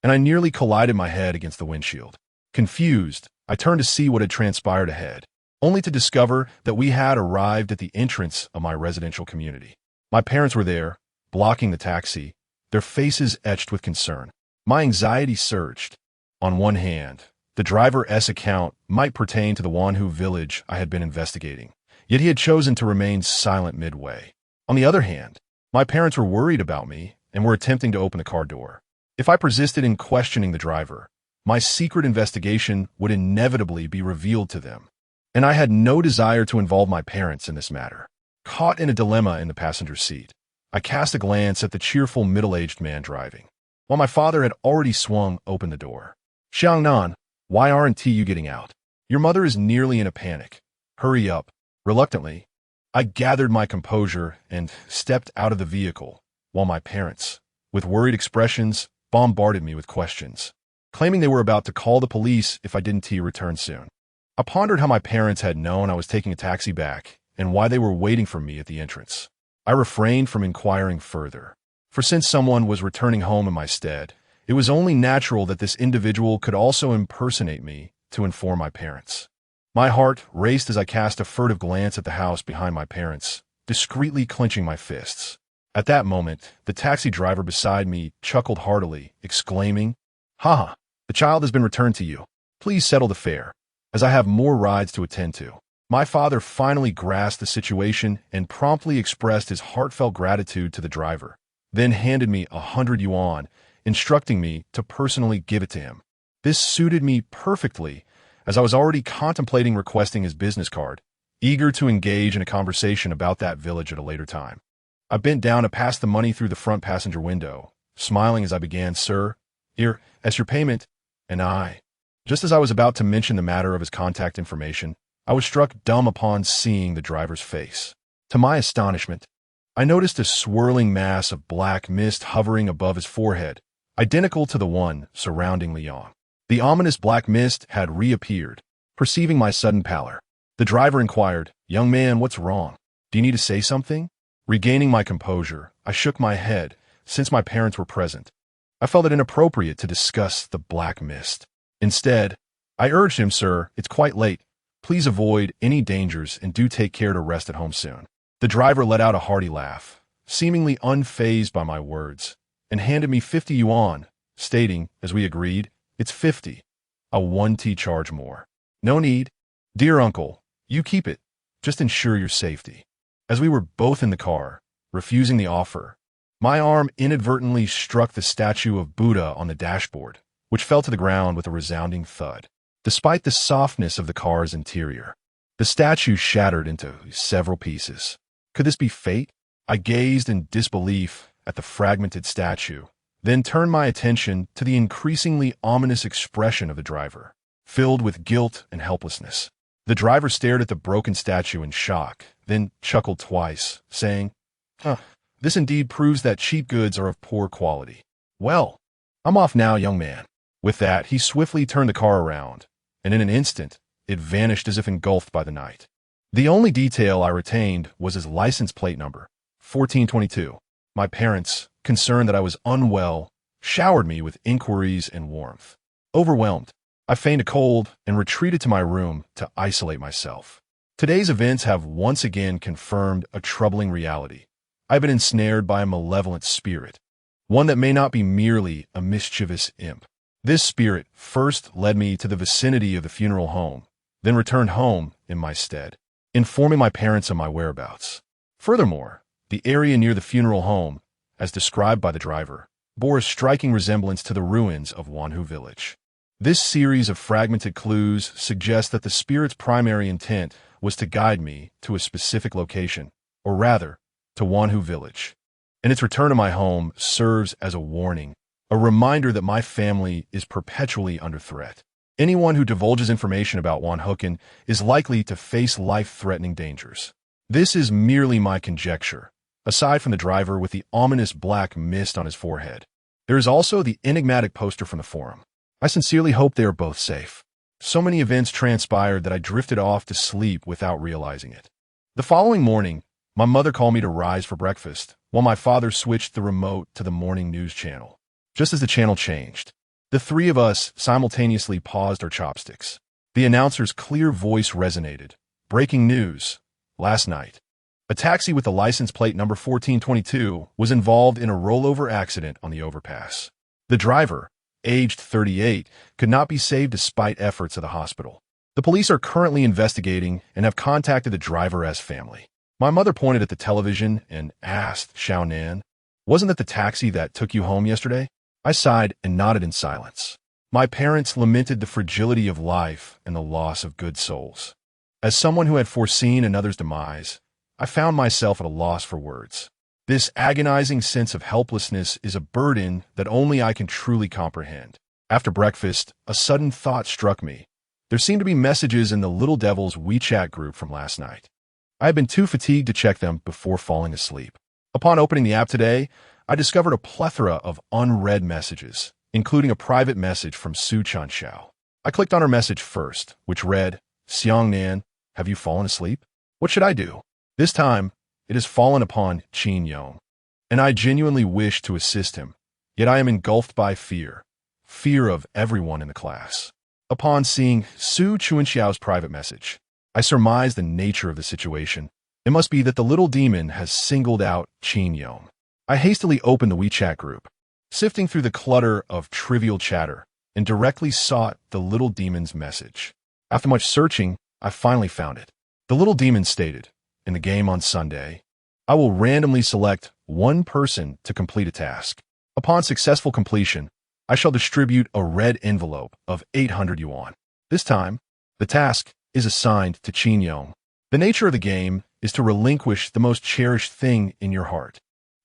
and I nearly collided my head against the windshield. Confused, I turned to see what had transpired ahead, only to discover that we had arrived at the entrance of my residential community. My parents were there, blocking the taxi, their faces etched with concern. My anxiety surged. On one hand, the driver's account might pertain to the Wanhu village I had been investigating, yet he had chosen to remain silent midway. On the other hand, my parents were worried about me and were attempting to open the car door. If I persisted in questioning the driver, my secret investigation would inevitably be revealed to them, and I had no desire to involve my parents in this matter. Caught in a dilemma in the passenger seat, I cast a glance at the cheerful middle-aged man driving, while my father had already swung open the door. "Xiangnan, why aren't you getting out? Your mother is nearly in a panic. Hurry up." Reluctantly, I gathered my composure and stepped out of the vehicle, while my parents, with worried expressions, bombarded me with questions, claiming they were about to call the police if I didn't return soon. I pondered how my parents had known I was taking a taxi back and why they were waiting for me at the entrance. I refrained from inquiring further, for since someone was returning home in my stead, it was only natural that this individual could also impersonate me to inform my parents. My heart raced as I cast a furtive glance at the house behind my parents, discreetly clenching my fists. At that moment, the taxi driver beside me chuckled heartily, exclaiming, "Ha! The child has been returned to you. Please settle the fare, as I have more rides to attend to." My father finally grasped the situation and promptly expressed his heartfelt gratitude to the driver, then handed me 100 yuan, instructing me to personally give it to him. This suited me perfectly, as I was already contemplating requesting his business card, eager to engage in a conversation about that village at a later time. I bent down to pass the money through the front passenger window, smiling as I began, "Sir, here, as your payment," and just as I was about to mention the matter of his contact information, I was struck dumb upon seeing the driver's face. To my astonishment, I noticed a swirling mass of black mist hovering above his forehead, identical to the one surrounding Leon. The ominous black mist had reappeared. Perceiving my sudden pallor, the driver inquired, "Young man, what's wrong? Do you need to say something?" Regaining my composure, I shook my head, since my parents were present. I felt it inappropriate to discuss the black mist. Instead, I urged him, "Sir, it's quite late. Please avoid any dangers and do take care to rest at home soon." The driver let out a hearty laugh, seemingly unfazed by my words, and handed me 50 yuan, stating, as we agreed, "It's 50. A 1T charge more." "No need. Dear uncle, you keep it. Just ensure your safety." As we were both in the car, refusing the offer, my arm inadvertently struck the statue of Buddha on the dashboard, which fell to the ground with a resounding thud. Despite the softness of the car's interior, the statue shattered into several pieces. Could this be fate? I gazed in disbelief at the fragmented statue, then turned my attention to the increasingly ominous expression of the driver, filled with guilt and helplessness. The driver stared at the broken statue in shock, then chuckled twice, saying, "This indeed proves that cheap goods are of poor quality. Well, I'm off now, young man." With that, he swiftly turned the car around, and in an instant, it vanished as if engulfed by the night. The only detail I retained was his license plate number, 1422. My parents, concerned that I was unwell, showered me with inquiries and warmth. Overwhelmed, I feigned a cold and retreated to my room to isolate myself. Today's events have once again confirmed a troubling reality. I've been ensnared by a malevolent spirit, one that may not be merely a mischievous imp. This spirit first led me to the vicinity of the funeral home, then returned home in my stead, informing my parents of my whereabouts. Furthermore, the area near the funeral home, as described by the driver, bore a striking resemblance to the ruins of Wanhu village. This series of fragmented clues suggests that the spirit's primary intent was to guide me to a specific location, or rather, to Wanhu village. And its return to my home serves as a warning, a reminder that my family is perpetually under threat. Anyone who divulges information about Wanhuken is likely to face life-threatening dangers. This is merely my conjecture, aside from the driver with the ominous black mist on his forehead. There is also the enigmatic poster from the forum. I sincerely hope they are both safe. So many events transpired that I drifted off to sleep without realizing it. The following morning, my mother called me to rise for breakfast, while my father switched the remote to the morning news channel. Just as the channel changed, the three of us simultaneously paused our chopsticks. The announcer's clear voice resonated. "Breaking news. Last night, a taxi with the license plate number 1422 was involved in a rollover accident on the overpass. The driver, aged 38, could not be saved despite efforts of the hospital. The police are currently investigating and have contacted the driver's family." My mother pointed at the television and asked, "Xiaonan, wasn't that the taxi that took you home yesterday?" I sighed and nodded in silence. My parents lamented the fragility of life and the loss of good souls. As someone who had foreseen another's demise, I found myself at a loss for words. This agonizing sense of helplessness is a burden that only I can truly comprehend. After breakfast, a sudden thought struck me. There seemed to be messages in the Little Devil's WeChat group from last night. I had been too fatigued to check them before falling asleep. Upon opening the app today, I discovered a plethora of unread messages, including a private message from Su Chanxiao. I clicked on her message first, which read, "Xiangnan, have you fallen asleep? What should I do?" This time, it has fallen upon Qin Yong, and I genuinely wish to assist him, yet I am engulfed by fear of everyone in the class. Upon seeing Su Chuanxiao's private message, I surmise the nature of the situation. It must be that the little demon has singled out Qin Yong. I hastily opened the WeChat group, sifting through the clutter of trivial chatter, and directly sought the little demon's message. After much searching, I finally found it. The little demon stated, "In the game on Sunday, I will randomly select one person to complete a task. Upon successful completion, I shall distribute a red envelope of 800 yuan. This time, The task is assigned to Qin Yong. The nature of the game is to relinquish the most cherished thing in your heart.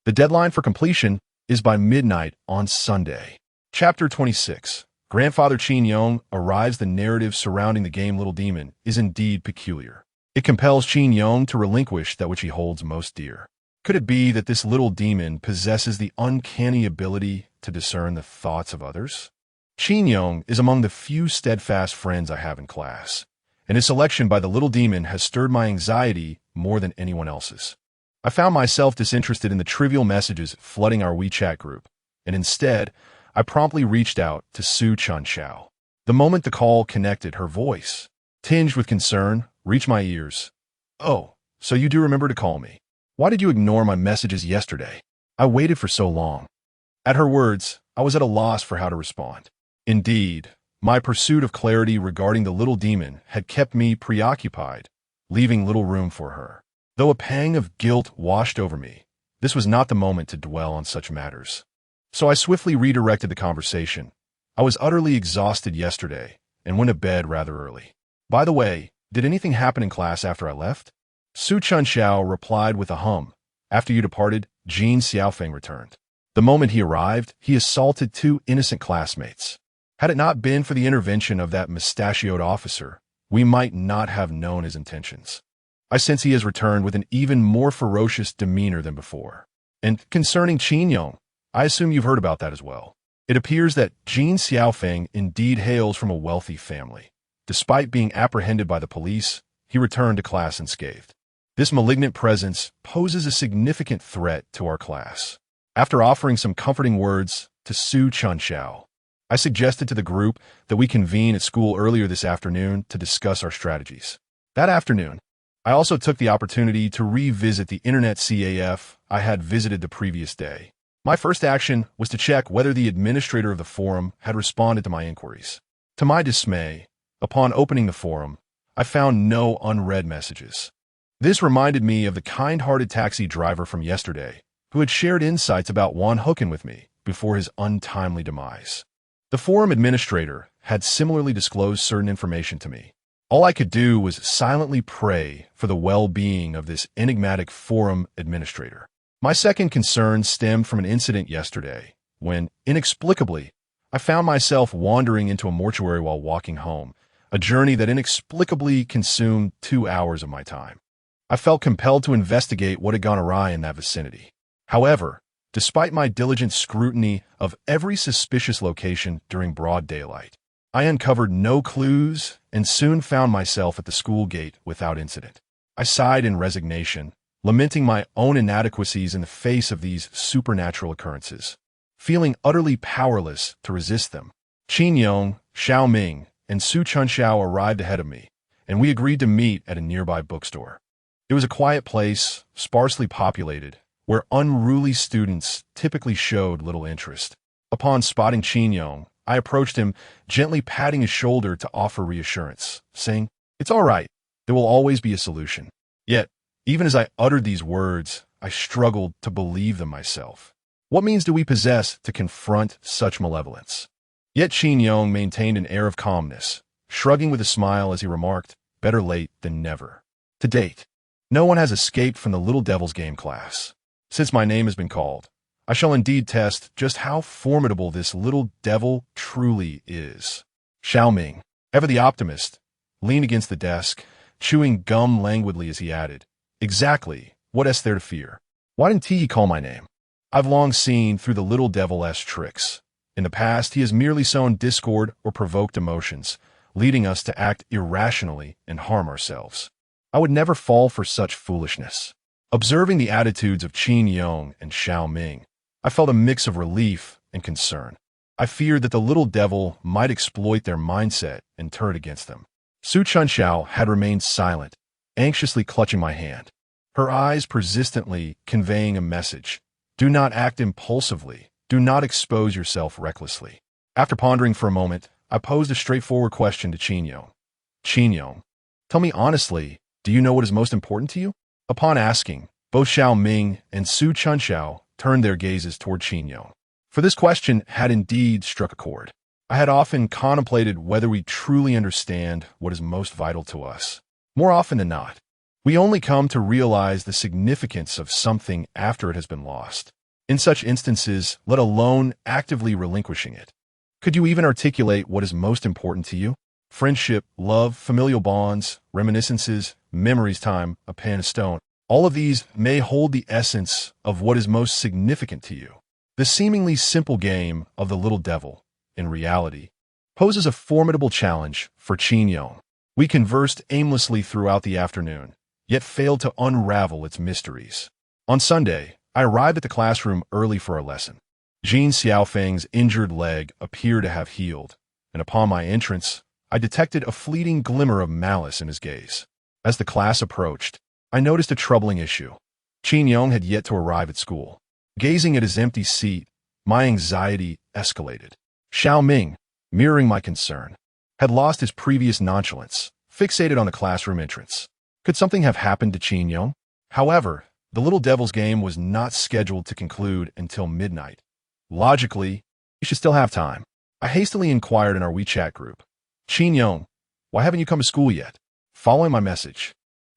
The deadline for completion is by midnight on Sunday. Chapter 26. Grandfather Qin Yong arrives. The narrative surrounding the game Little Demon is indeed peculiar. It compels Qin Yong to relinquish that which he holds most dear. Could it be that this little demon possesses the uncanny ability to discern the thoughts of others? Qin Yong is among the few steadfast friends I have in class, and his selection by the little demon has stirred my anxiety more than anyone else's. I found myself disinterested in the trivial messages flooding our WeChat group, and instead, I promptly reached out to Su Chunxiao. The moment the call connected, her voice, tinged with concern, reached my ears. "Oh, so you do remember to call me. Why did you ignore my messages yesterday? I waited for so long." At her words, I was at a loss for how to respond. Indeed, my pursuit of clarity regarding the little demon had kept me preoccupied, leaving little room for her. Though a pang of guilt washed over me, this was not the moment to dwell on such matters. So I swiftly redirected the conversation. I was utterly exhausted yesterday and went to bed rather early. "By the way, did anything happen in class after I left?" Su Chunxiao replied with a hum. "After you departed, Jin Xiaofeng returned. The moment he arrived, he assaulted two innocent classmates. Had it not been for the intervention of that mustachioed officer, we might not have known his intentions. I sense he has returned with an even more ferocious demeanor than before. And concerning Qin Yong, I assume you've heard about that as well. It appears that Jin Xiaofeng indeed hails from a wealthy family. Despite being apprehended by the police, he returned to class unscathed. This malignant presence poses a significant threat to our class." After offering some comforting words to Su Chunxiao, I suggested to the group that we convene at school earlier this afternoon to discuss our strategies. That afternoon, I also took the opportunity to revisit the internet CAF I had visited the previous day. My first action was to check whether the administrator of the forum had responded to my inquiries. To my dismay, upon opening the forum, I found no unread messages. This reminded me of the kind-hearted taxi driver from yesterday, who had shared insights about Wan Hooken with me before his untimely demise. The forum administrator had similarly disclosed certain information to me. All I could do was silently pray for the well-being of this enigmatic forum administrator. My second concern stemmed from an incident yesterday, when, inexplicably, I found myself wandering into a mortuary while walking home, a journey that inexplicably consumed 2 hours of my time. I felt compelled to investigate what had gone awry in that vicinity. However, despite my diligent scrutiny of every suspicious location during broad daylight, I uncovered no clues and soon found myself at the school gate without incident. I sighed in resignation, lamenting my own inadequacies in the face of these supernatural occurrences. Feeling utterly powerless to resist them, Qin Yong, Xiao Ming, and Su Chunxiao arrived ahead of me, and we agreed to meet at a nearby bookstore. It was a quiet place, sparsely populated, where unruly students typically showed little interest. Upon spotting Qin Yong, I approached him, gently patting his shoulder to offer reassurance, saying, "It's all right. There will always be a solution." Yet, even as I uttered these words, I struggled to believe them myself. What means do we possess to confront such malevolence? Yet Qin Yong maintained an air of calmness, shrugging with a smile as he remarked, "Better late than never." To date, no one has escaped from the Little Devil's Game class. Since my name has been called, I shall indeed test just how formidable this little devil truly is. Xiao Ming, ever the optimist, leaned against the desk, chewing gum languidly as he added, "Exactly, what is there to fear? Why didn't he call my name? I've long seen through the little devil's tricks. In the past, he has merely sown discord or provoked emotions, leading us to act irrationally and harm ourselves. I would never fall for such foolishness." Observing the attitudes of Qin Yong and Xiao Ming, I felt a mix of relief and concern. I feared that the little devil might exploit their mindset and turn it against them. Su Chunxiao had remained silent, anxiously clutching my hand, her eyes persistently conveying a message. Do not act impulsively. Do not expose yourself recklessly. After pondering for a moment, I posed a straightforward question to Qin Yong. "Qin Yong, tell me honestly, do you know what is most important to you?" Upon asking, both Xiao Ming and Su Chunxiao turned their gazes toward Qin Yong. For this question had indeed struck a chord. I had often contemplated whether we truly understand what is most vital to us. More often than not, we only come to realize the significance of something after it has been lost. In such instances, let alone actively relinquishing it. Could you even articulate what is most important to you? Friendship, love, familial bonds, reminiscences, memories, time, a pen, a stone. All of these may hold the essence of what is most significant to you. The seemingly simple game of the little devil, in reality, poses a formidable challenge for Qin Yong. We conversed aimlessly throughout the afternoon, yet failed to unravel its mysteries. On Sunday, I arrived at the classroom early for a lesson. Jean Xiaofeng's injured leg appeared to have healed, and upon my entrance, I detected a fleeting glimmer of malice in his gaze. As the class approached, I noticed a troubling issue. Qin Yong had yet to arrive at school. Gazing at his empty seat, my anxiety escalated. Xiao Ming, mirroring my concern, had lost his previous nonchalance, fixated on the classroom entrance. Could something have happened to Qin Yong? However, the little devil's game was not scheduled to conclude until midnight. Logically, he should still have time. I hastily inquired in our WeChat group. Qin Yong, why haven't you come to school yet? Following my message,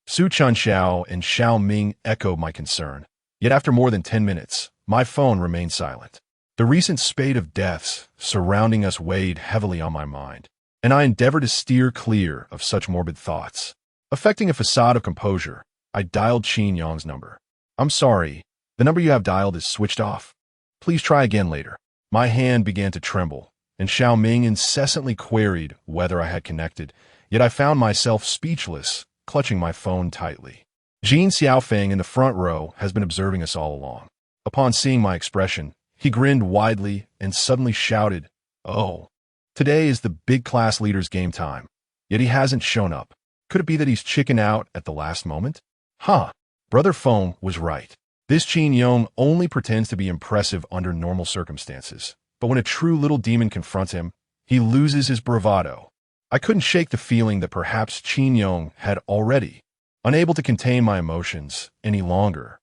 Su Chunxiao and Xiao Ming echoed my concern. Yet after more than 10 minutes, my phone remained silent. The recent spate of deaths surrounding us weighed heavily on my mind, and I endeavored to steer clear of such morbid thoughts. Affecting a facade of composure, I dialed Qin Yong's number. I'm sorry, the number you have dialed is switched off. Please try again later. My hand began to tremble, and Xiao Ming incessantly queried whether I had connected, yet I found myself speechless, clutching my phone tightly. Jean Xiaofeng in the front row has been observing us all along. Upon seeing my expression, he grinned widely and suddenly shouted, "Oh, today is the big class leader's game time, yet he hasn't shown up. Could it be that he's chickened out at the last moment?" Huh, Brother Feng was right. This Qin Yong only pretends to be impressive under normal circumstances, but when a true little demon confronts him, he loses his bravado. I couldn't shake the feeling that perhaps Qin Yong had already, unable to contain my emotions any longer.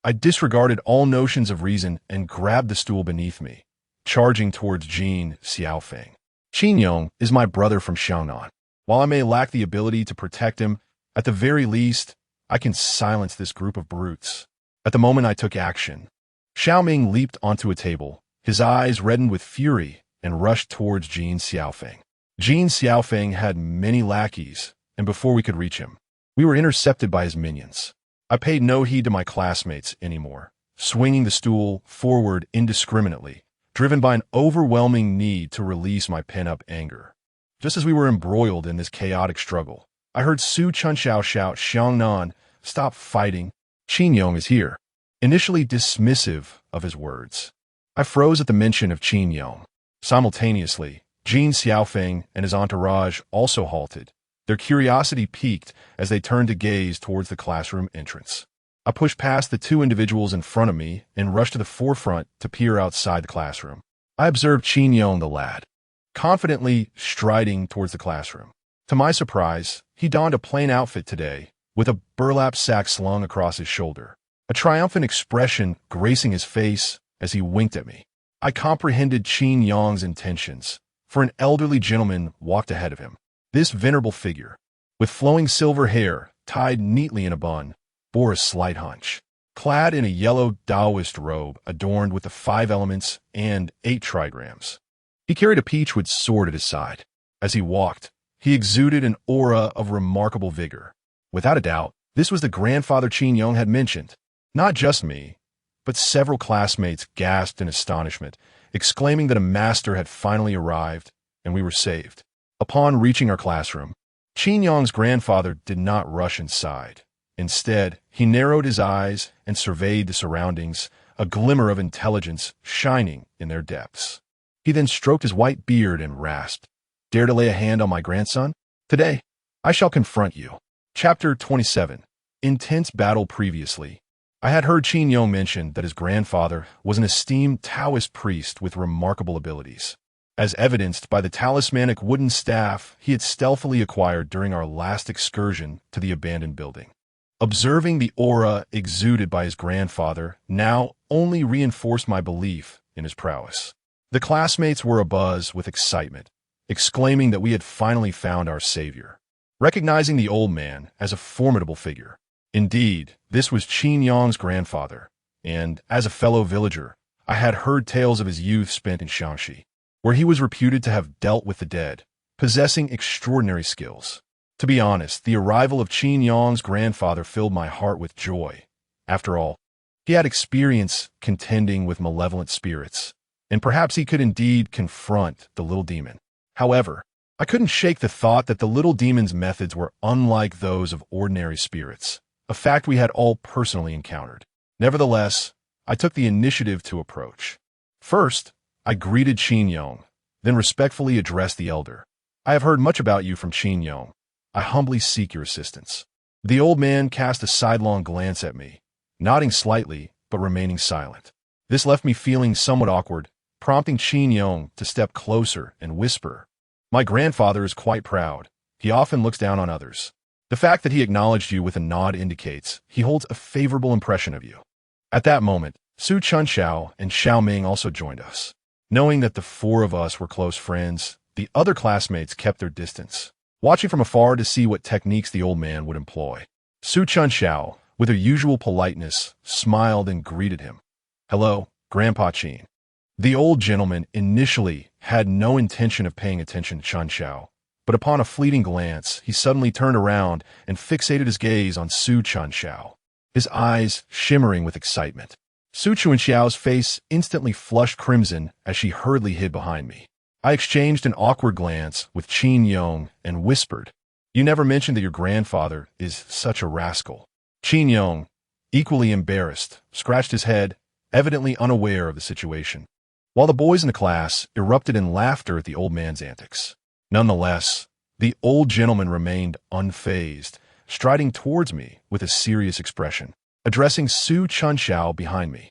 I disregarded all notions of reason and grabbed the stool beneath me, charging towards Jean Xiaofeng. Qin Yong is my brother from Xiangnan. While I may lack the ability to protect him, at the very least, I can silence this group of brutes. At the moment I took action, Xiao Ming leaped onto a table, his eyes reddened with fury, and rushed towards Jean Xiaofeng. Jean Xiaofeng had many lackeys, and before we could reach him, we were intercepted by his minions. I paid no heed to my classmates anymore, swinging the stool forward indiscriminately, driven by an overwhelming need to release my pent-up anger. Just as we were embroiled in this chaotic struggle, I heard Su Chunxiao shout, "Xiangnan, stop fighting. Qin Yong is here." Initially dismissive of his words, I froze at the mention of Qin Yong. Simultaneously, Jean Xiaofeng and his entourage also halted, their curiosity piqued as they turned to gaze towards the classroom entrance. I pushed past the two individuals in front of me and rushed to the forefront to peer outside the classroom. I observed Qin Yong the lad, confidently striding towards the classroom. To my surprise, he donned a plain outfit today, with a burlap sack slung across his shoulder, a triumphant expression gracing his face as he winked at me. I comprehended Qin Yong's intentions, for an elderly gentleman walked ahead of him. This venerable figure, with flowing silver hair tied neatly in a bun, bore a slight hunch. Clad in a yellow Taoist robe adorned with the 5 elements and 8 trigrams, he carried a peachwood sword at his side. As he walked, he exuded an aura of remarkable vigor. Without a doubt, this was the grandfather Qin Yong had mentioned. Not just me, but several classmates gasped in astonishment, exclaiming that a master had finally arrived and we were saved. Upon reaching our classroom, Qin Yong's grandfather did not rush inside. Instead, he narrowed his eyes and surveyed the surroundings, a glimmer of intelligence shining in their depths. He then stroked his white beard and rasped, "Dare to lay a hand on my grandson? Today, I shall confront you." Chapter 27. Intense battle. Previously, I had heard Qin Yong mention that his grandfather was an esteemed Taoist priest with remarkable abilities, as evidenced by the talismanic wooden staff he had stealthily acquired during our last excursion to the abandoned building. Observing the aura exuded by his grandfather now only reinforced my belief in his prowess. The classmates were abuzz with excitement, exclaiming that we had finally found our savior, recognizing the old man as a formidable figure. Indeed, this was Qin Yong's grandfather, and, as a fellow villager, I had heard tales of his youth spent in Shaanxi, where he was reputed to have dealt with the dead, possessing extraordinary skills. To be honest, the arrival of Qin Yong's grandfather filled my heart with joy. After all, he had experience contending with malevolent spirits, and perhaps he could indeed confront the little demon. However, I couldn't shake the thought that the little demon's methods were unlike those of ordinary spirits, a fact we had all personally encountered. Nevertheless, I took the initiative to approach. First, I greeted Qin Yong, then respectfully addressed the elder. I have heard much about you from Qin Yong. I humbly seek your assistance. The old man cast a sidelong glance at me, nodding slightly but remaining silent. This left me feeling somewhat awkward, prompting Qin Yong to step closer and whisper, "My grandfather is quite proud. He often looks down on others. The fact that he acknowledged you with a nod indicates he holds a favorable impression of you." At that moment, Su Chunxiao and Xiao Ming also joined us. Knowing that the four of us were close friends, the other classmates kept their distance, watching from afar to see what techniques the old man would employ. Su Chunxiao, with her usual politeness, smiled and greeted him. "Hello, Grandpa Qin." The old gentleman initially had no intention of paying attention to Chunxiao, but upon a fleeting glance, he suddenly turned around and fixated his gaze on Su Chunxiao, his eyes shimmering with excitement. Su Chunxiao's face instantly flushed crimson as she hurriedly hid behind me. I exchanged an awkward glance with Qin Yong and whispered, "You never mentioned that your grandfather is such a rascal." Qin Yong, equally embarrassed, scratched his head, evidently unaware of the situation, while the boys in the class erupted in laughter at the old man's antics. Nonetheless, the old gentleman remained unfazed, striding towards me with a serious expression, addressing Su Chunxiao behind me.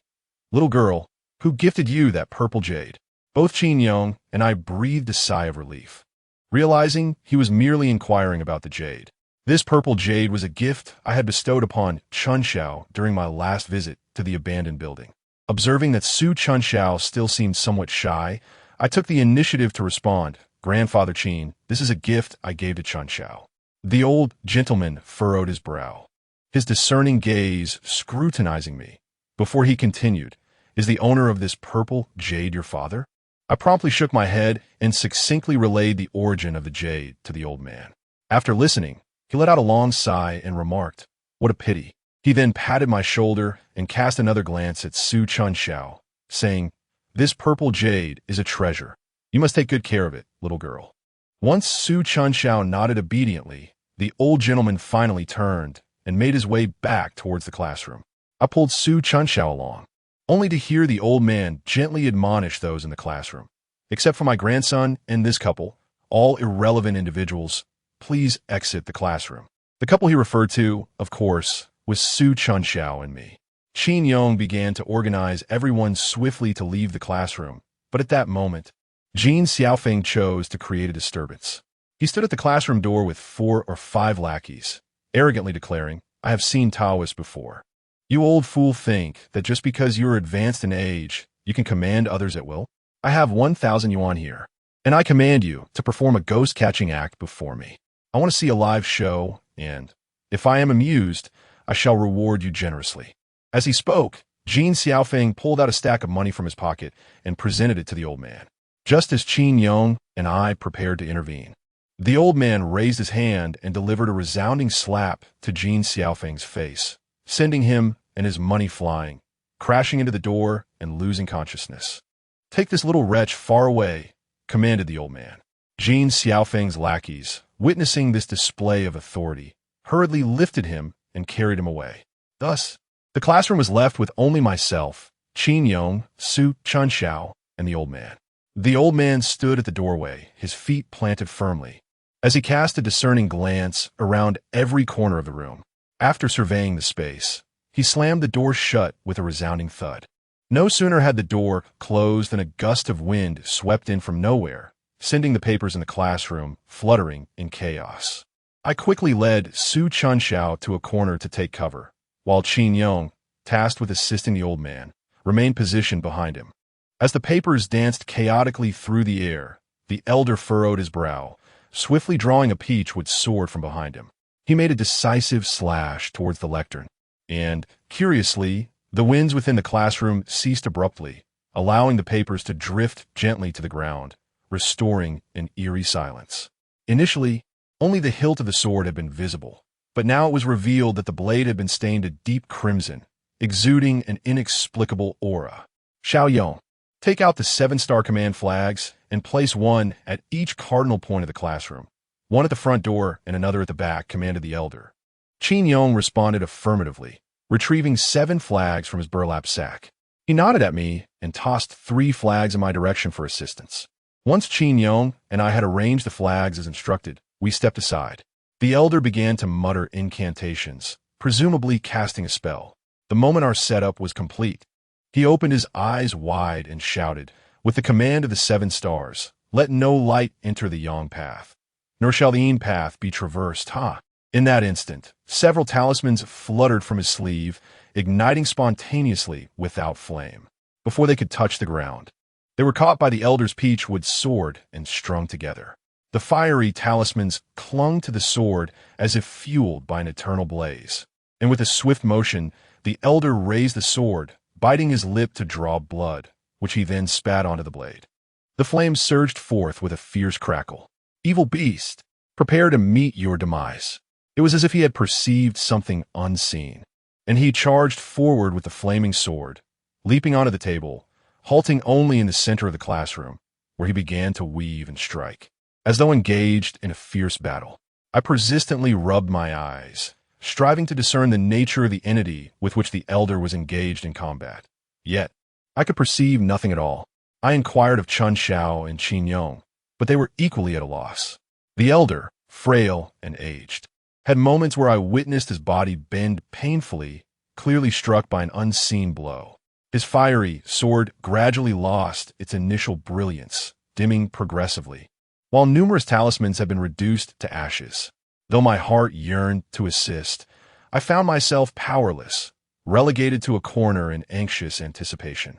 "Little girl, who gifted you that purple jade?" Both Qin Yong and I breathed a sigh of relief, realizing he was merely inquiring about the jade. This purple jade was a gift I had bestowed upon Chunxiao during my last visit to the abandoned building. Observing that Su Chunxiao still seemed somewhat shy, I took the initiative to respond, "Grandfather Qin, this is a gift I gave to Chunxiao." The old gentleman furrowed his brow, his discerning gaze scrutinizing me, before he continued, "Is the owner of this purple jade your father?" I promptly shook my head and succinctly relayed the origin of the jade to the old man. After listening, he let out a long sigh and remarked, "What a pity." He then patted my shoulder and cast another glance at Su Chunxiao, saying, "This purple jade is a treasure. You must take good care of it, little girl." Once Su Chunxiao nodded obediently, the old gentleman finally turned and made his way back towards the classroom. I pulled Su Chunxiao along, only to hear the old man gently admonish those in the classroom. "Except for my grandson and this couple, all irrelevant individuals, please exit the classroom." The couple he referred to, of course, was Su Chunxiao and me. Qin Yong began to organize everyone swiftly to leave the classroom, but at that moment, Jin Xiaofeng chose to create a disturbance. He stood at the classroom door with 4 or 5 lackeys, arrogantly declaring, "I have seen Taoists before. You old fool think that just because you are advanced in age, you can command others at will? I have 1,000 yuan here, and I command you to perform a ghost-catching act before me. I want to see a live show, and, if I am amused, I shall reward you generously." As he spoke, Jin Xiaofeng pulled out a stack of money from his pocket and presented it to the old man, just as Qin Yong and I prepared to intervene. The old man raised his hand and delivered a resounding slap to Jin Xiaofeng's face, sending him and his money flying, crashing into the door and losing consciousness. "Take this little wretch far away," commanded the old man. Jin Xiaofeng's lackeys, witnessing this display of authority, hurriedly lifted him and carried him away. Thus, the classroom was left with only myself, Qin Yong, Su Chunxiao, and the old man. The old man stood at the doorway, his feet planted firmly, as he cast a discerning glance around every corner of the room. After surveying the space, he slammed the door shut with a resounding thud. No sooner had the door closed than a gust of wind swept in from nowhere, sending the papers in the classroom fluttering in chaos. I quickly led Su Chunxiao to a corner to take cover, while Qin Yong, tasked with assisting the old man, remained positioned behind him. As the papers danced chaotically through the air, the elder furrowed his brow, swiftly drawing a peachwood sword from behind him. He made a decisive slash towards the lectern, and, curiously, the winds within the classroom ceased abruptly, allowing the papers to drift gently to the ground, restoring an eerie silence. Initially, only the hilt of the sword had been visible, but now it was revealed that the blade had been stained a deep crimson, exuding an inexplicable aura. Xiao Yong, take out the 7-star command flags and place one at each cardinal point of the classroom. One at the front door and another at the back, commanded the elder. Qin Yong responded affirmatively, retrieving 7 flags from his burlap sack. He nodded at me and tossed 3 flags in my direction for assistance. Once Qin Yong and I had arranged the flags as instructed, we stepped aside. The elder began to mutter incantations, presumably casting a spell. The moment our setup was complete, he opened his eyes wide and shouted, with the command of the 7 stars, "Let no light enter the Yang path, nor shall the Yin path be traversed." In that instant, several talismans fluttered from his sleeve, igniting spontaneously without flame, before they could touch the ground. They were caught by the elder's peachwood sword and strung together. The fiery talismans clung to the sword as if fueled by an eternal blaze. And with a swift motion, the elder raised the sword, biting his lip to draw blood, which he then spat onto the blade. The flames surged forth with a fierce crackle. "Evil beast, prepare to meet your demise." It was as if he had perceived something unseen, and he charged forward with the flaming sword, leaping onto the table, halting only in the center of the classroom, where he began to weave and strike, as though engaged in a fierce battle. I persistently rubbed my eyes, striving to discern the nature of the entity with which the elder was engaged in combat. Yet, I could perceive nothing at all. I inquired of Chun Xiao and Qin Yong, but they were equally at a loss. The elder, frail and aged, had moments where I witnessed his body bend painfully, clearly struck by an unseen blow. His fiery sword gradually lost its initial brilliance, dimming progressively, while numerous talismans had been reduced to ashes. Though my heart yearned to assist, I found myself powerless, relegated to a corner in anxious anticipation.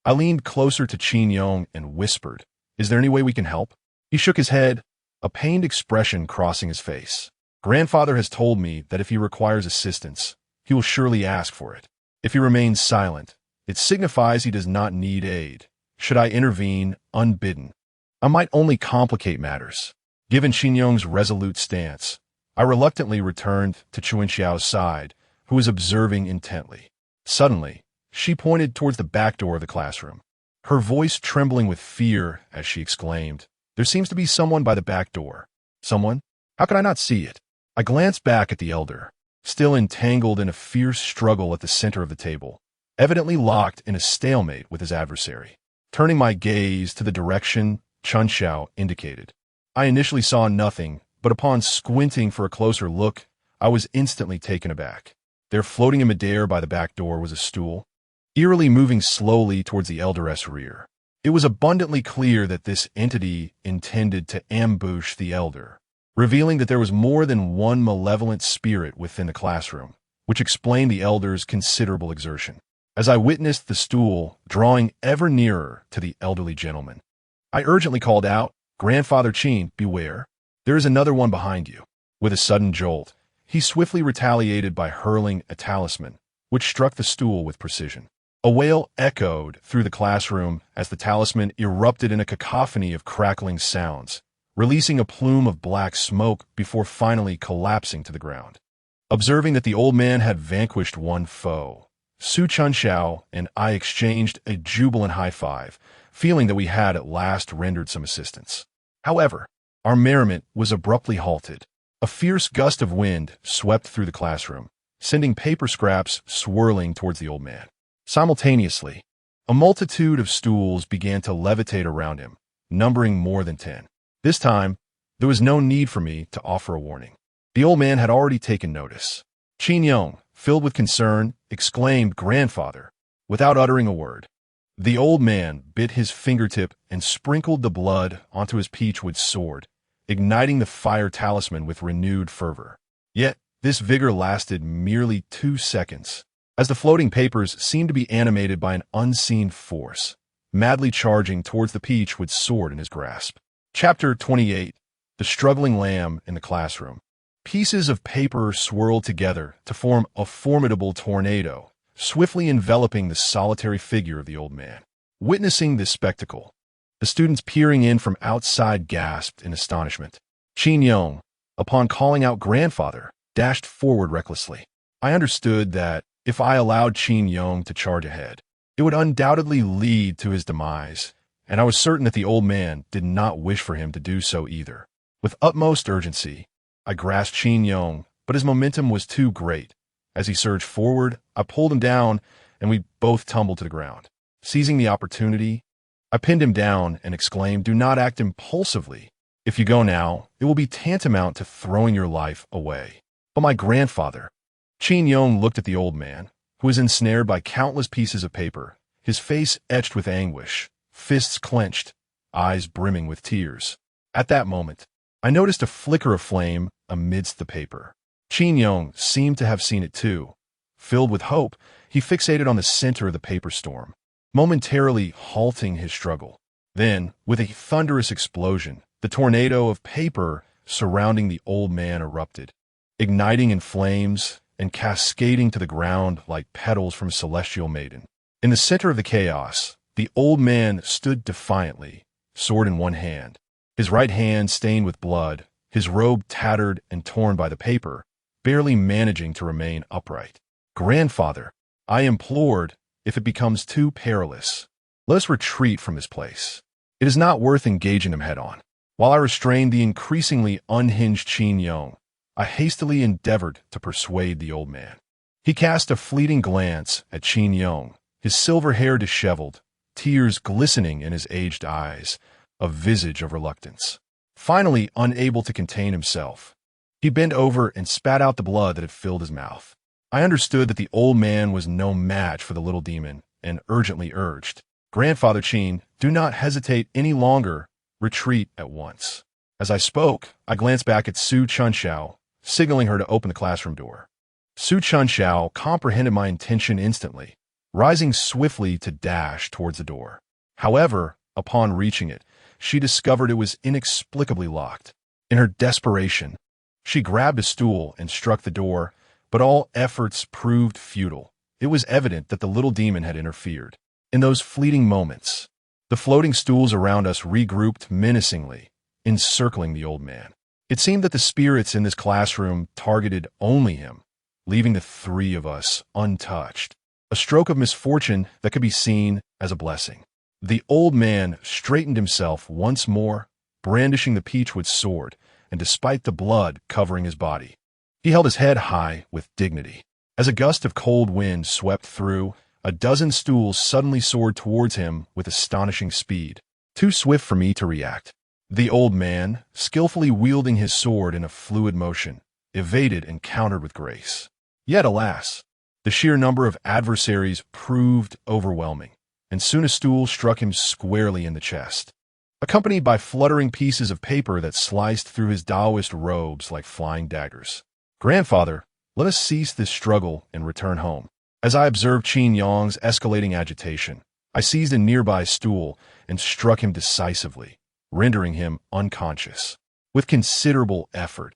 I leaned closer to Qin Yong and whispered, "Is there any way we can help?" He shook his head, a pained expression crossing his face. "Grandfather has told me that if he requires assistance, he will surely ask for it. If he remains silent, it signifies he does not need aid. Should I intervene unbidden, I might only complicate matters." Given Qin Yong's resolute stance, I reluctantly returned to Chun Xiao's side, who was observing intently. Suddenly, she pointed towards the back door of the classroom, her voice trembling with fear as she exclaimed, "There seems to be someone by the back door." Someone? How could I not see it? I glanced back at the elder, still entangled in a fierce struggle at the center of the table, evidently locked in a stalemate with his adversary. Turning my gaze to the direction Chun Xiao indicated, I initially saw nothing, but upon squinting for a closer look, I was instantly taken aback. There, floating in midair by the back door, was a stool, eerily moving slowly towards the elder's rear. It was abundantly clear that this entity intended to ambush the elder, revealing that there was more than one malevolent spirit within the classroom, which explained the elder's considerable exertion. As I witnessed the stool drawing ever nearer to the elderly gentleman, I urgently called out, "Grandfather Qin, beware. There is another one behind you." With a sudden jolt, he swiftly retaliated by hurling a talisman, which struck the stool with precision. A wail echoed through the classroom as the talisman erupted in a cacophony of crackling sounds, releasing a plume of black smoke before finally collapsing to the ground. Observing that the old man had vanquished one foe, Su Chun Xiao and I exchanged a jubilant high five, feeling that we had at last rendered some assistance. However, our merriment was abruptly halted. A fierce gust of wind swept through the classroom, sending paper scraps swirling towards the old man. Simultaneously, a multitude of stools began to levitate around him, numbering more than 10. This time, there was no need for me to offer a warning. The old man had already taken notice. Qin Yong, filled with concern, exclaimed, "Grandfather," without uttering a word. The old man bit his fingertip and sprinkled the blood onto his peachwood sword, igniting the fire talisman with renewed fervor. Yet, this vigor lasted merely 2 seconds, as the floating papers seemed to be animated by an unseen force, madly charging towards the peach with sword in his grasp. Chapter 28. The Struggling Lamb in the Classroom. Pieces of paper swirled together to form a formidable tornado, swiftly enveloping the solitary figure of the old man. Witnessing this spectacle, the students peering in from outside gasped in astonishment. Qin Yong, upon calling out grandfather, dashed forward recklessly. I understood that if I allowed Qin Yong to charge ahead, it would undoubtedly lead to his demise, and I was certain that the old man did not wish for him to do so either. With utmost urgency, I grasped Qin Yong, but his momentum was too great. As he surged forward, I pulled him down, and we both tumbled to the ground. Seizing the opportunity, I pinned him down and exclaimed, "Do not act impulsively. If you go now, it will be tantamount to throwing your life away." But my grandfather. Qin Yong looked at the old man, who was ensnared by countless pieces of paper, his face etched with anguish, fists clenched, eyes brimming with tears. At that moment, I noticed a flicker of flame amidst the paper. Qin Yong seemed to have seen it too. Filled with hope, he fixated on the center of the paper storm, momentarily halting his struggle. Then, with a thunderous explosion, the tornado of paper surrounding the old man erupted, igniting in flames and cascading to the ground like petals from a celestial maiden. In the center of the chaos, the old man stood defiantly, sword in one hand, his right hand stained with blood, his robe tattered and torn by the paper, barely managing to remain upright. "Grandfather," I implored, "if it becomes too perilous, let us retreat from this place. It is not worth engaging him head-on." While I restrained the increasingly unhinged Qin Yong, I hastily endeavored to persuade the old man. He cast a fleeting glance at Qin Yong, his silver hair disheveled, tears glistening in his aged eyes, a visage of reluctance. Finally, unable to contain himself, he bent over and spat out the blood that had filled his mouth. I understood that the old man was no match for the little demon and urgently urged, "Grandfather Qin, do not hesitate any longer. Retreat at once." As I spoke, I glanced back at Su Chunxiao, signaling her to open the classroom door. Su Chunxiao comprehended my intention instantly, rising swiftly to dash towards the door. However, upon reaching it, she discovered it was inexplicably locked. In her desperation, she grabbed a stool and struck the door, but all efforts proved futile. It was evident that the little demon had interfered. In those fleeting moments, the floating stools around us regrouped menacingly, encircling the old man. It seemed that the spirits in this classroom targeted only him, leaving the three of us untouched. A stroke of misfortune that could be seen as a blessing. The old man straightened himself once more, brandishing the peachwood sword, and despite the blood covering his body, he held his head high with dignity. As a gust of cold wind swept through, a dozen stools suddenly soared towards him with astonishing speed, too swift for me to react. The old man, skillfully wielding his sword in a fluid motion, evaded and countered with grace. Yet, alas, the sheer number of adversaries proved overwhelming, and soon a stool struck him squarely in the chest, accompanied by fluttering pieces of paper that sliced through his Taoist robes like flying daggers. "Grandfather, let us cease this struggle and return home." As I observed Qin Yong's escalating agitation, I seized a nearby stool and struck him decisively, rendering him unconscious. With considerable effort,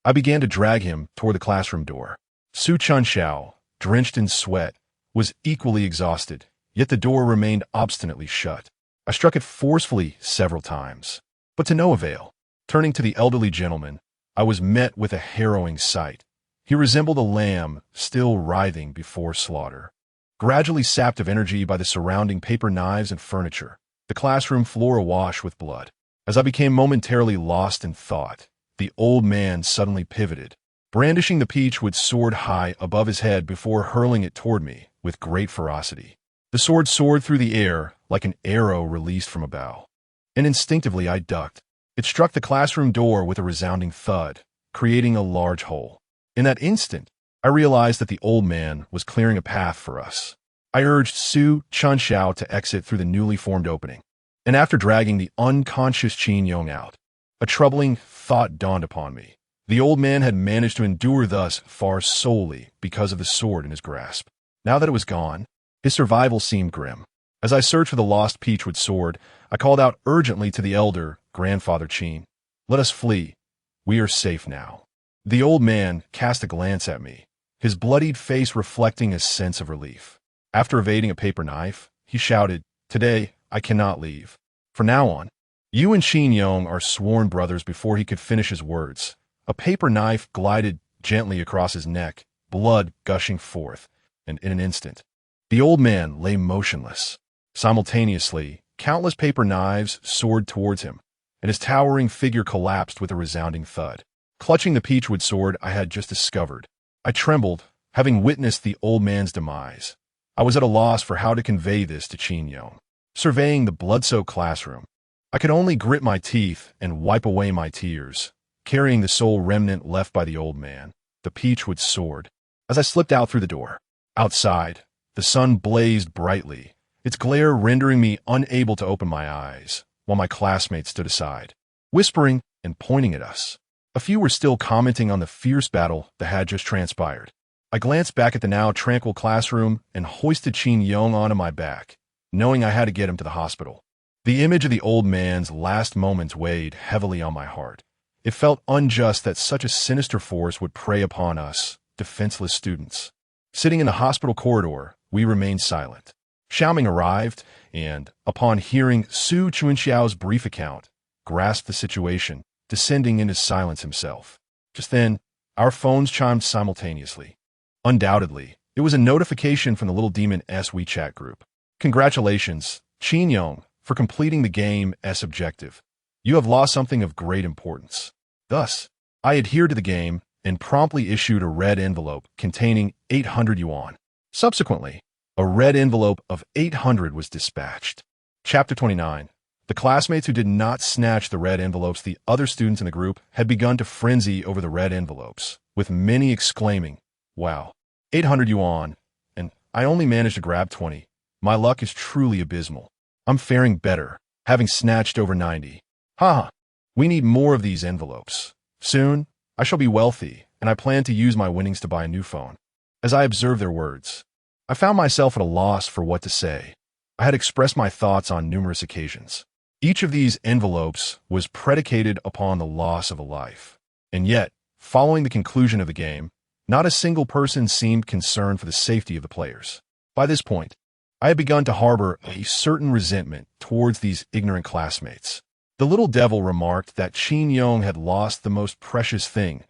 I began to drag him toward the classroom door. Su Chunxiao, drenched in sweat, was equally exhausted, yet the door remained obstinately shut. I struck it forcefully several times, but to no avail. Turning to the elderly gentleman, I was met with a harrowing sight. He resembled a lamb still writhing before slaughter. Gradually sapped of energy by the surrounding paper knives and furniture, the classroom floor awash with blood. As I became momentarily lost in thought, the old man suddenly pivoted, brandishing the peachwood sword high above his head before hurling it toward me with great ferocity. The sword soared through the air like an arrow released from a bow, and instinctively I ducked. It struck the classroom door with a resounding thud, creating a large hole. In that instant, I realized that the old man was clearing a path for us. I urged Su Chunxiao to exit through the newly formed opening, and after dragging the unconscious Qin Yong out, a troubling thought dawned upon me. The old man had managed to endure thus far solely because of the sword in his grasp. Now that it was gone, his survival seemed grim. As I searched for the lost peachwood sword, I called out urgently to the elder, Grandfather Chin. Let us flee. We are safe now. The old man cast a glance at me, his bloodied face reflecting a sense of relief. After evading a paper knife, he shouted, Today, I cannot leave. From now on, you and Chin Yong are sworn brothers. Before he could finish his words, a paper knife glided gently across his neck, blood gushing forth, and in an instant, the old man lay motionless. Simultaneously, countless paper knives soared towards him, and his towering figure collapsed with a resounding thud. Clutching the peachwood sword I had just discovered, I trembled, having witnessed the old man's demise. I was at a loss for how to convey this to Chin Yong. Surveying the blood-soaked classroom, I could only grit my teeth and wipe away my tears, carrying the sole remnant left by the old man, the peachwood sword. As I slipped out through the door, outside, the sun blazed brightly, its glare rendering me unable to open my eyes, while my classmates stood aside, whispering and pointing at us. A few were still commenting on the fierce battle that had just transpired. I glanced back at the now tranquil classroom and hoisted Chin Yong onto my back, knowing I had to get him to the hospital. The image of the old man's last moments weighed heavily on my heart. It felt unjust that such a sinister force would prey upon us, defenseless students. Sitting in the hospital corridor, we remained silent. Xiaoming arrived, and, upon hearing Su Chunxiao's brief account, grasped the situation, descending into silence himself. Just then, our phones chimed simultaneously. Undoubtedly, it was a notification from the Little Demon's WeChat group. Congratulations, Chin Yong, for completing the game's objective. You have lost something of great importance. Thus, I adhered to the game and promptly issued a red envelope containing 800 yuan. Subsequently, a red envelope of 800 was dispatched. Chapter 29. The classmates who did not snatch the red envelopes, the other students in the group, had begun to frenzy over the red envelopes, with many exclaiming, Wow, 800 yuan, and I only managed to grab 20. My luck is truly abysmal. I'm faring better, having snatched over 90. Haha, we need more of these envelopes. Soon, I shall be wealthy, and I plan to use my winnings to buy a new phone. As I observed their words, I found myself at a loss for what to say. I had expressed my thoughts on numerous occasions. Each of these envelopes was predicated upon the loss of a life. And yet, following the conclusion of the game, not a single person seemed concerned for the safety of the players. By this point, I had begun to harbor a certain resentment towards these ignorant classmates. The little devil remarked that Chin Yong had lost the most precious thing,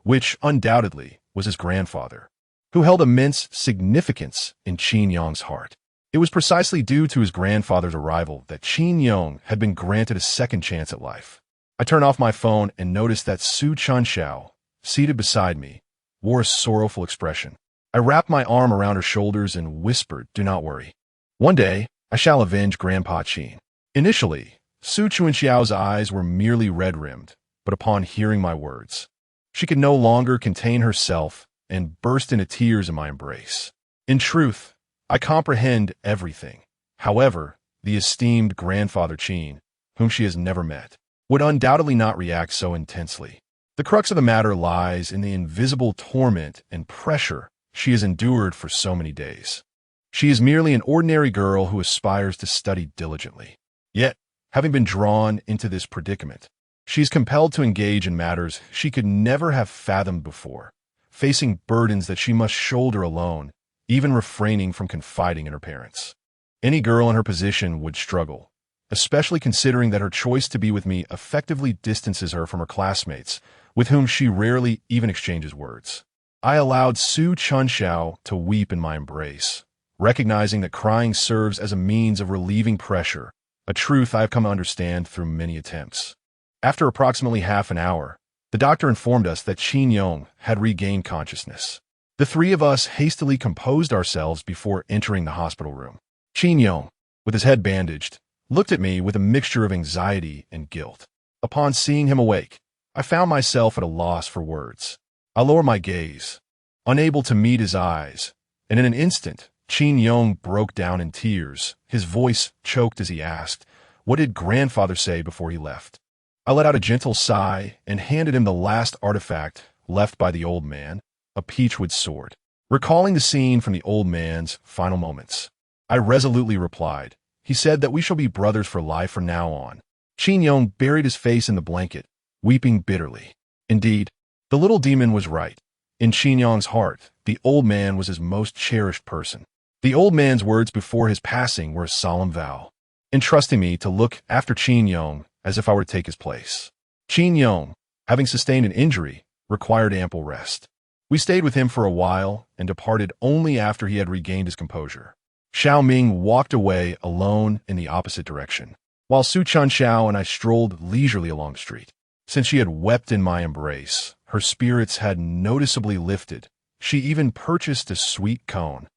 which undoubtedly was his grandfather, who held immense significance in Chin Yong's heart. It was precisely due to his grandfather's arrival that Chin Yong had been granted a second chance at life. I turned off my phone and noticed that Su Chunxiao, seated beside me, wore a sorrowful expression. I wrapped my arm around her shoulders and whispered, Do not worry. One day, I shall avenge Grandpa Chin. Initially, Su Chunxiao's eyes were merely red-rimmed, but upon hearing my words, she could no longer contain herself and burst into tears in my embrace. In truth, I comprehend everything. However, the esteemed Grandfather Chin, whom she has never met, would undoubtedly not react so intensely. The crux of the matter lies in the invisible torment and pressure she has endured for so many days. She is merely an ordinary girl who aspires to study diligently. Yet, having been drawn into this predicament, she is compelled to engage in matters she could never have fathomed before, facing burdens that she must shoulder alone, even refraining from confiding in her parents. Any girl in her position would struggle, especially considering that her choice to be with me effectively distances her from her classmates, with whom she rarely even exchanges words. I allowed Su Chunxiao to weep in my embrace, recognizing that crying serves as a means of relieving pressure, a truth I have come to understand through many attempts. After approximately half an hour, the doctor informed us that Chin Yong had regained consciousness. The three of us hastily composed ourselves before entering the hospital room. Chin Yong, with his head bandaged, looked at me with a mixture of anxiety and guilt. Upon seeing him awake, I found myself at a loss for words. I lowered my gaze, unable to meet his eyes, and in an instant, Chin Yong broke down in tears, his voice choked as he asked, What did Grandfather say before he left? I let out a gentle sigh and handed him the last artifact left by the old man, a peachwood sword. Recalling the scene from the old man's final moments, I resolutely replied. He said that we shall be brothers for life from now on. Qin Yong buried his face in the blanket, weeping bitterly. Indeed, the little demon was right. In Qin Yong's heart, the old man was his most cherished person. The old man's words before his passing were a solemn vow, entrusting me to look after Qin Yong as if I were to take his place. Qin Yong, having sustained an injury, required ample rest. We stayed with him for a while and departed only after he had regained his composure. Xiao Ming walked away alone in the opposite direction, while Su Chunxiao and I strolled leisurely along the street. Since she had wept in my embrace, her spirits had noticeably lifted. She even purchased a sweet cone,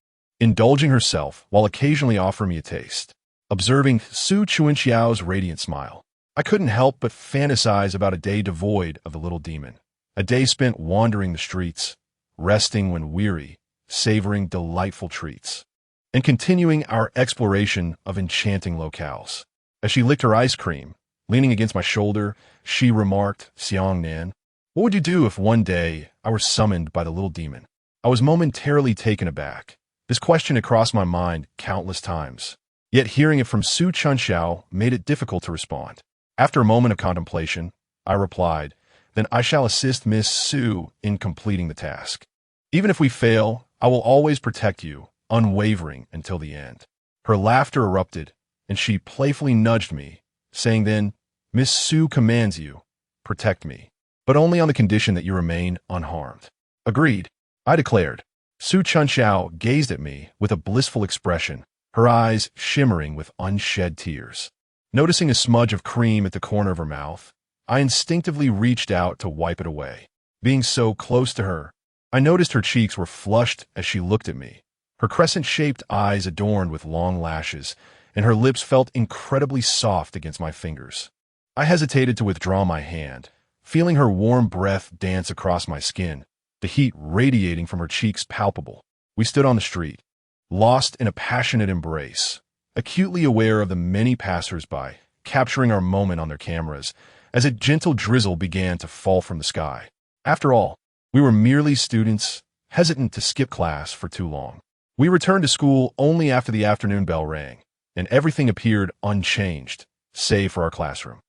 indulging herself while occasionally offering me a taste. Observing Su Chunxiao's radiant smile, I couldn't help but fantasize about a day devoid of the little demon, a day spent wandering the streets, resting when weary, savoring delightful treats, and continuing our exploration of enchanting locales. As she licked her ice cream, leaning against my shoulder, she remarked, "Xiang Nan, what would you do if one day I were summoned by the little demon?" I was momentarily taken aback. This question had crossed my mind countless times, yet hearing it from Su Chunxiao made it difficult to respond. After a moment of contemplation, I replied, "Then I shall assist Miss Su in completing the task. Even if we fail, I will always protect you, unwavering until the end." Her laughter erupted, and she playfully nudged me, saying then, "Miss Su commands you, protect me, but only on the condition that you remain unharmed." "Agreed," I declared. Su Chunxiao gazed at me with a blissful expression, her eyes shimmering with unshed tears. Noticing a smudge of cream at the corner of her mouth, I instinctively reached out to wipe it away. Being so close to her, I noticed her cheeks were flushed as she looked at me, her crescent-shaped eyes adorned with long lashes, and her lips felt incredibly soft against my fingers. I hesitated to withdraw my hand, feeling her warm breath dance across my skin, the heat radiating from her cheeks palpable. We stood on the street, lost in a passionate embrace, acutely aware of the many passers-by, capturing our moment on their cameras, as a gentle drizzle began to fall from the sky. After all, we were merely students, hesitant to skip class for too long. We returned to school only after the afternoon bell rang, and everything appeared unchanged, save for our classroom.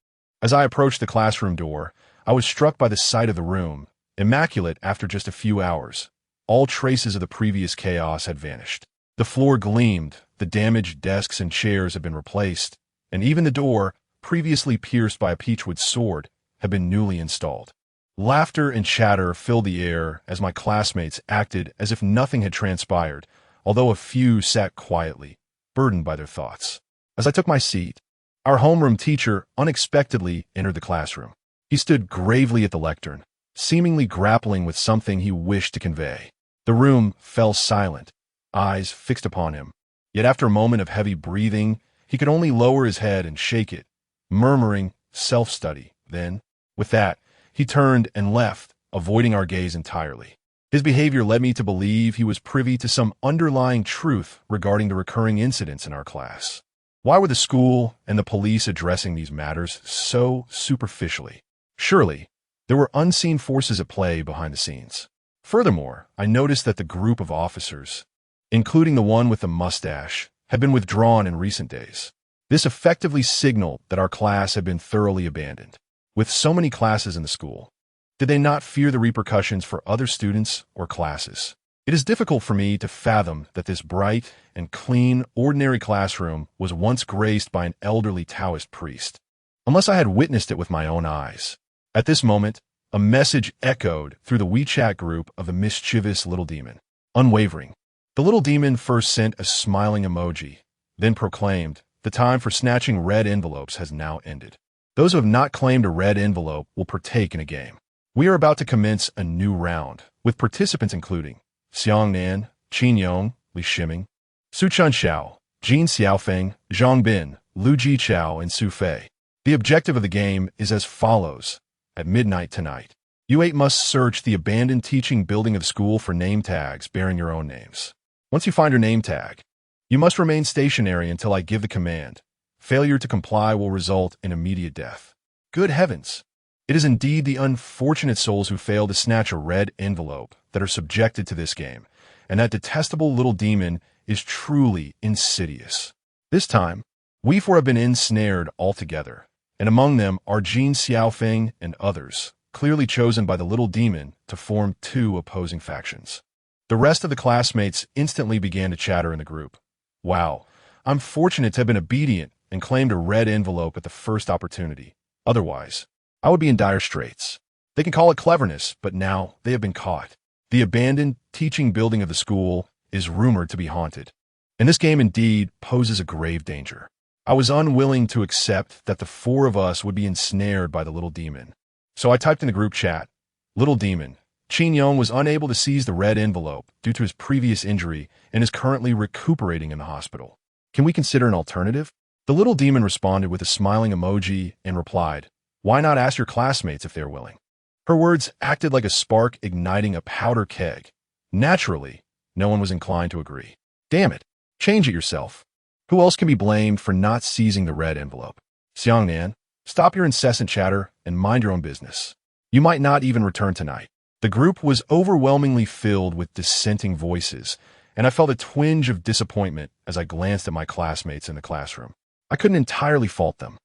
As I approached the classroom door, I was struck by the sight of the room, immaculate after just a few hours. All traces of the previous chaos had vanished. The floor gleamed, the damaged desks and chairs had been replaced, and even the door, previously pierced by a peachwood sword, had been newly installed. Laughter and chatter filled the air as my classmates acted as if nothing had transpired, although a few sat quietly, burdened by their thoughts. As I took my seat, our homeroom teacher unexpectedly entered the classroom. He stood gravely at the lectern, seemingly grappling with something he wished to convey. The room fell silent, eyes fixed upon him. Yet after a moment of heavy breathing, he could only lower his head and shake it, murmuring, "Self-study." Then, with that, he turned and left, avoiding our gaze entirely. His behavior led me to believe he was privy to some underlying truth regarding the recurring incidents in our class. Why were the school and the police addressing these matters so superficially? Surely, there were unseen forces at play behind the scenes. Furthermore, I noticed that the group of officers, including the one with the mustache, had been withdrawn in recent days. This effectively signaled that our class had been thoroughly abandoned. With so many classes in the school, did they not fear the repercussions for other students or classes? It is difficult for me to fathom that this bright and clean, ordinary classroom was once graced by an elderly Taoist priest, unless I had witnessed it with my own eyes. At this moment, a message echoed through the WeChat group of the mischievous little demon. Unwavering. The little demon first sent a smiling emoji, then proclaimed, "The time for snatching red envelopes has now ended. Those who have not claimed a red envelope will partake in a game. We are about to commence a new round, with participants including Xiang Nan, Qin Yong, Li Shiming, Su Chunxiao, Jin Xiaofeng, Zhang Bin, Lu Jichao, and Su Fei. The objective of the game is as follows. At midnight tonight, you 8 must search the abandoned teaching building of the school for name tags bearing your own names. Once you find your name tag, you must remain stationary until I give the command. Failure to comply will result in immediate death." Good heavens! It is indeed the unfortunate souls who fail to snatch a red envelope that are subjected to this game, and that detestable little demon is truly insidious. This time, we four have been ensnared altogether, and among them are Jin Xiaofeng and others, clearly chosen by the little demon to form two opposing factions. The rest of the classmates instantly began to chatter in the group. Wow, I'm fortunate to have been obedient and claimed a red envelope at the first opportunity. Otherwise, I would be in dire straits. They can call it cleverness, but now they have been caught. The abandoned teaching building of the school is rumored to be haunted, and this game indeed poses a grave danger. I was unwilling to accept that the four of us would be ensnared by the little demon. So I typed in the group chat, "Little demon, Qin Yong was unable to seize the red envelope due to his previous injury and is currently recuperating in the hospital. Can we consider an alternative?" The little demon responded with a smiling emoji and replied, "Why not ask your classmates if they're willing?" Her words acted like a spark igniting a powder keg. Naturally, no one was inclined to agree. Damn it, change it yourself. Who else can be blamed for not seizing the red envelope? Xiangnan, stop your incessant chatter and mind your own business. You might not even return tonight. The group was overwhelmingly filled with dissenting voices, and I felt a twinge of disappointment as I glanced at my classmates in the classroom. I couldn't entirely fault them.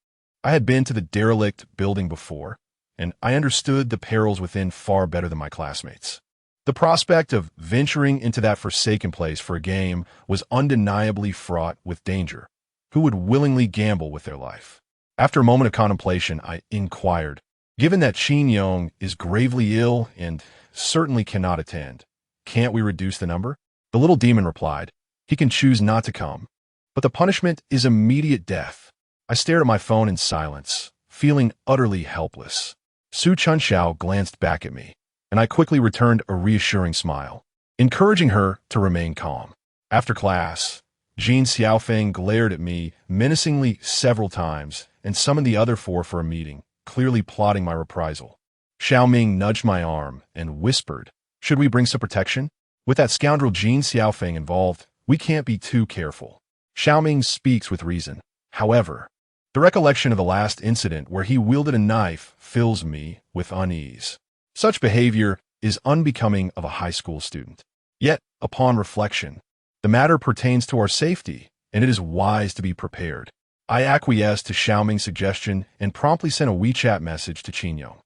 I had been to the derelict building before, and I understood the perils within far better than my classmates. The prospect of venturing into that forsaken place for a game was undeniably fraught with danger. Who would willingly gamble with their life? After a moment of contemplation, I inquired, "Given that Qin Yong is gravely ill and certainly cannot attend, can't we reduce the number?" The little demon replied, "He can choose not to come, but the punishment is immediate death." I stared at my phone in silence, feeling utterly helpless. Su Chunxiao glanced back at me, and I quickly returned a reassuring smile, encouraging her to remain calm. After class, Jin Xiaofeng glared at me menacingly several times and summoned the other four for a meeting, clearly plotting my reprisal. Xiao Ming nudged my arm and whispered, "Should we bring some protection? With that scoundrel Jin Xiaofeng involved, we can't be too careful." Xiao Ming speaks with reason. However, the recollection of the last incident where he wielded a knife fills me with unease. Such behavior is unbecoming of a high school student. Yet, upon reflection, the matter pertains to our safety, and it is wise to be prepared. I acquiesced to Xiao Ming's suggestion and promptly sent a WeChat message to Qin Yong.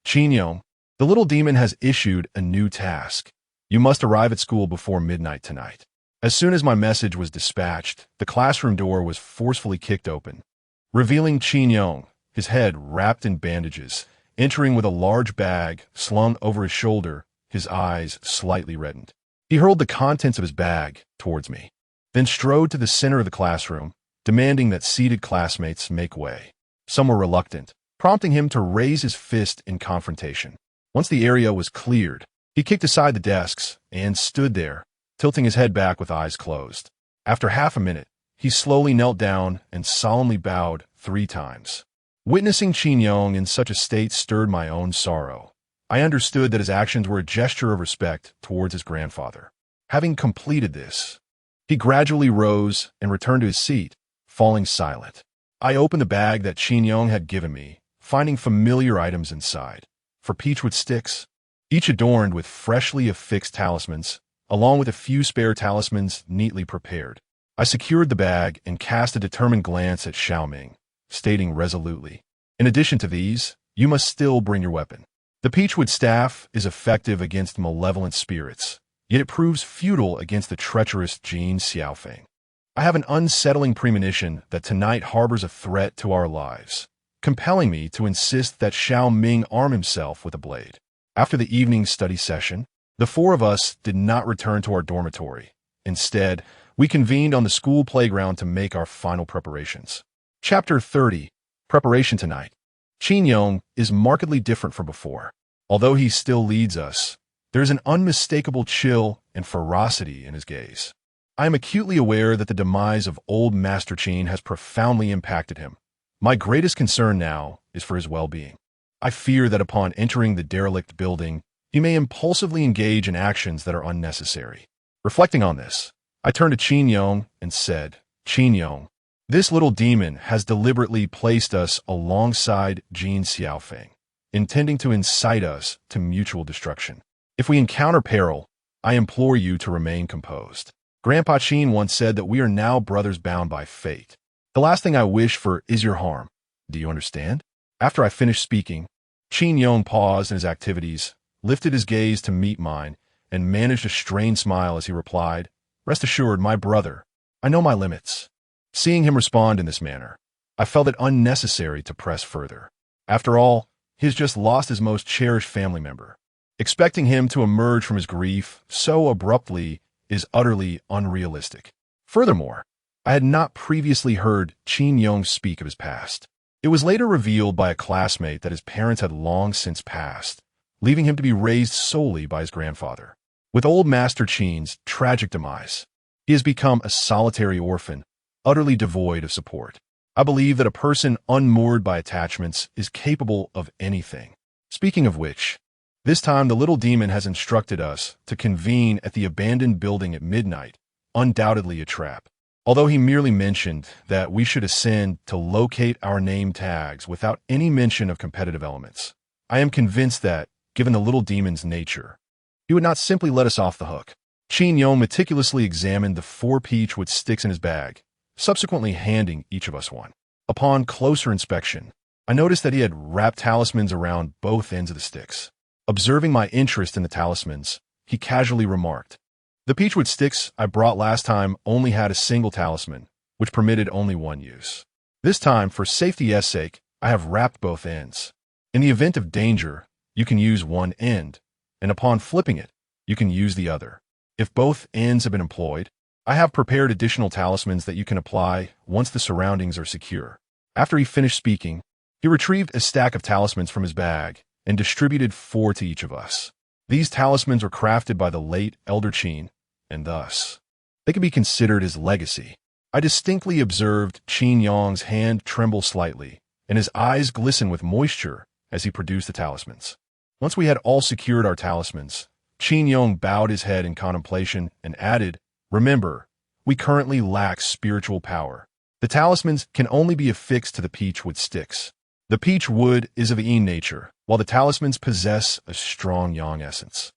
"Qin Yong, the little demon has issued a new task. You must arrive at school before midnight tonight." As soon as my message was dispatched, the classroom door was forcefully kicked open, revealing Qin Yong, his head wrapped in bandages, entering with a large bag slung over his shoulder, his eyes slightly reddened. He hurled the contents of his bag towards me, then strode to the center of the classroom, demanding that seated classmates make way. Some were reluctant, prompting him to raise his fist in confrontation. Once the area was cleared, he kicked aside the desks and stood there, tilting his head back with eyes closed. After half a minute, he slowly knelt down and solemnly bowed 3 times. Witnessing Qin Yong in such a state stirred my own sorrow. I understood that his actions were a gesture of respect towards his grandfather. Having completed this, he gradually rose and returned to his seat, falling silent. I opened the bag that Qin Yong had given me, finding familiar items inside. For peachwood sticks, each adorned with freshly affixed talismans, along with a few spare talismans neatly prepared. I secured the bag and cast a determined glance at Xiao Ming, stating resolutely, "In addition to these, you must still bring your weapon. The peachwood staff is effective against malevolent spirits, yet it proves futile against the treacherous Jin Xiaofeng. I have an unsettling premonition that tonight harbors a threat to our lives, compelling me to insist that Xiao Ming arm himself with a blade." After the evening study session, the 4 of us did not return to our dormitory. Instead, we convened on the school playground to make our final preparations. Chapter 30. Preparation tonight. Qin Yong is markedly different from before. Although he still leads us, there is an unmistakable chill and ferocity in his gaze. I am acutely aware that the demise of old Master Qin has profoundly impacted him. My greatest concern now is for his well-being. I fear that upon entering the derelict building, he may impulsively engage in actions that are unnecessary. Reflecting on this, I turned to Qin Yong and said, "Qin Yong, this little demon has deliberately placed us alongside Jin Xiaofeng, intending to incite us to mutual destruction. If we encounter peril, I implore you to remain composed. Grandpa Qin once said that we are now brothers bound by fate. The last thing I wish for is your harm. Do you understand? After I finished speaking, Qin Yong paused in his activities, lifted his gaze to meet mine, and managed a strained smile as he replied, "Rest assured, my brother, I know my limits." Seeing him respond in this manner, I felt it unnecessary to press further. After all, he has just lost his most cherished family member. Expecting him to emerge from his grief so abruptly is utterly unrealistic. Furthermore, I had not previously heard Qin Yong speak of his past. It was later revealed by a classmate that his parents had long since passed, leaving him to be raised solely by his grandfather. With old Master Qin's tragic demise, he has become a solitary orphan, utterly devoid of support. I believe that a person unmoored by attachments is capable of anything. Speaking of which, this time the little demon has instructed us to convene at the abandoned building at midnight, undoubtedly a trap. Although he merely mentioned that we should ascend to locate our name tags without any mention of competitive elements, I am convinced that, given the little demon's nature, he would not simply let us off the hook. Qin Yong meticulously examined the 4 peachwood sticks in his bag, subsequently handing each of us one. Upon closer inspection, I noticed that he had wrapped talismans around both ends of the sticks. Observing my interest in the talismans, he casually remarked, "The peachwood sticks I brought last time only had a single talisman, which permitted only one use. This time, for safety's sake, I have wrapped both ends. In the event of danger, you can use one end, and upon flipping it, you can use the other. If both ends have been employed, I have prepared additional talismans that you can apply once the surroundings are secure." After he finished speaking, he retrieved a stack of talismans from his bag and distributed 4 to each of us. These talismans were crafted by the late Elder Qin, and thus, they could be considered his legacy. I distinctly observed Qin Yong's hand tremble slightly, and his eyes glisten with moisture as he produced the talismans. Once we had all secured our talismans, Qin Yong bowed his head in contemplation and added, "Remember, we currently lack spiritual power. The talismans can only be affixed to the peachwood sticks. The peach wood is of yin nature, while the talismans possess a strong yang essence.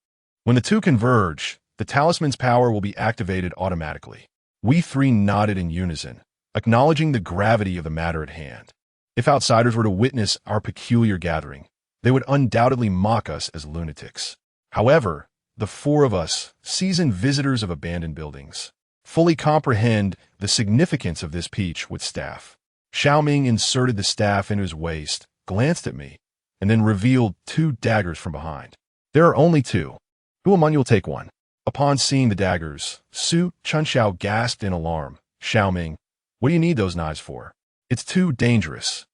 When the two converge, the talisman's power will be activated automatically." We 3 nodded in unison, acknowledging the gravity of the matter at hand. If outsiders were to witness our peculiar gathering, they would undoubtedly mock us as lunatics. However, the 4 of us, seasoned visitors of abandoned buildings, fully comprehend the significance of this peachwood staff. Xiaoming inserted the staff into his waist, glanced at me, and then revealed 2 daggers from behind. "There are only 2. Who among you will take one?" Upon seeing the daggers, Su Chunxiao gasped in alarm. "Xiaoming, what do you need those knives for? It's too dangerous."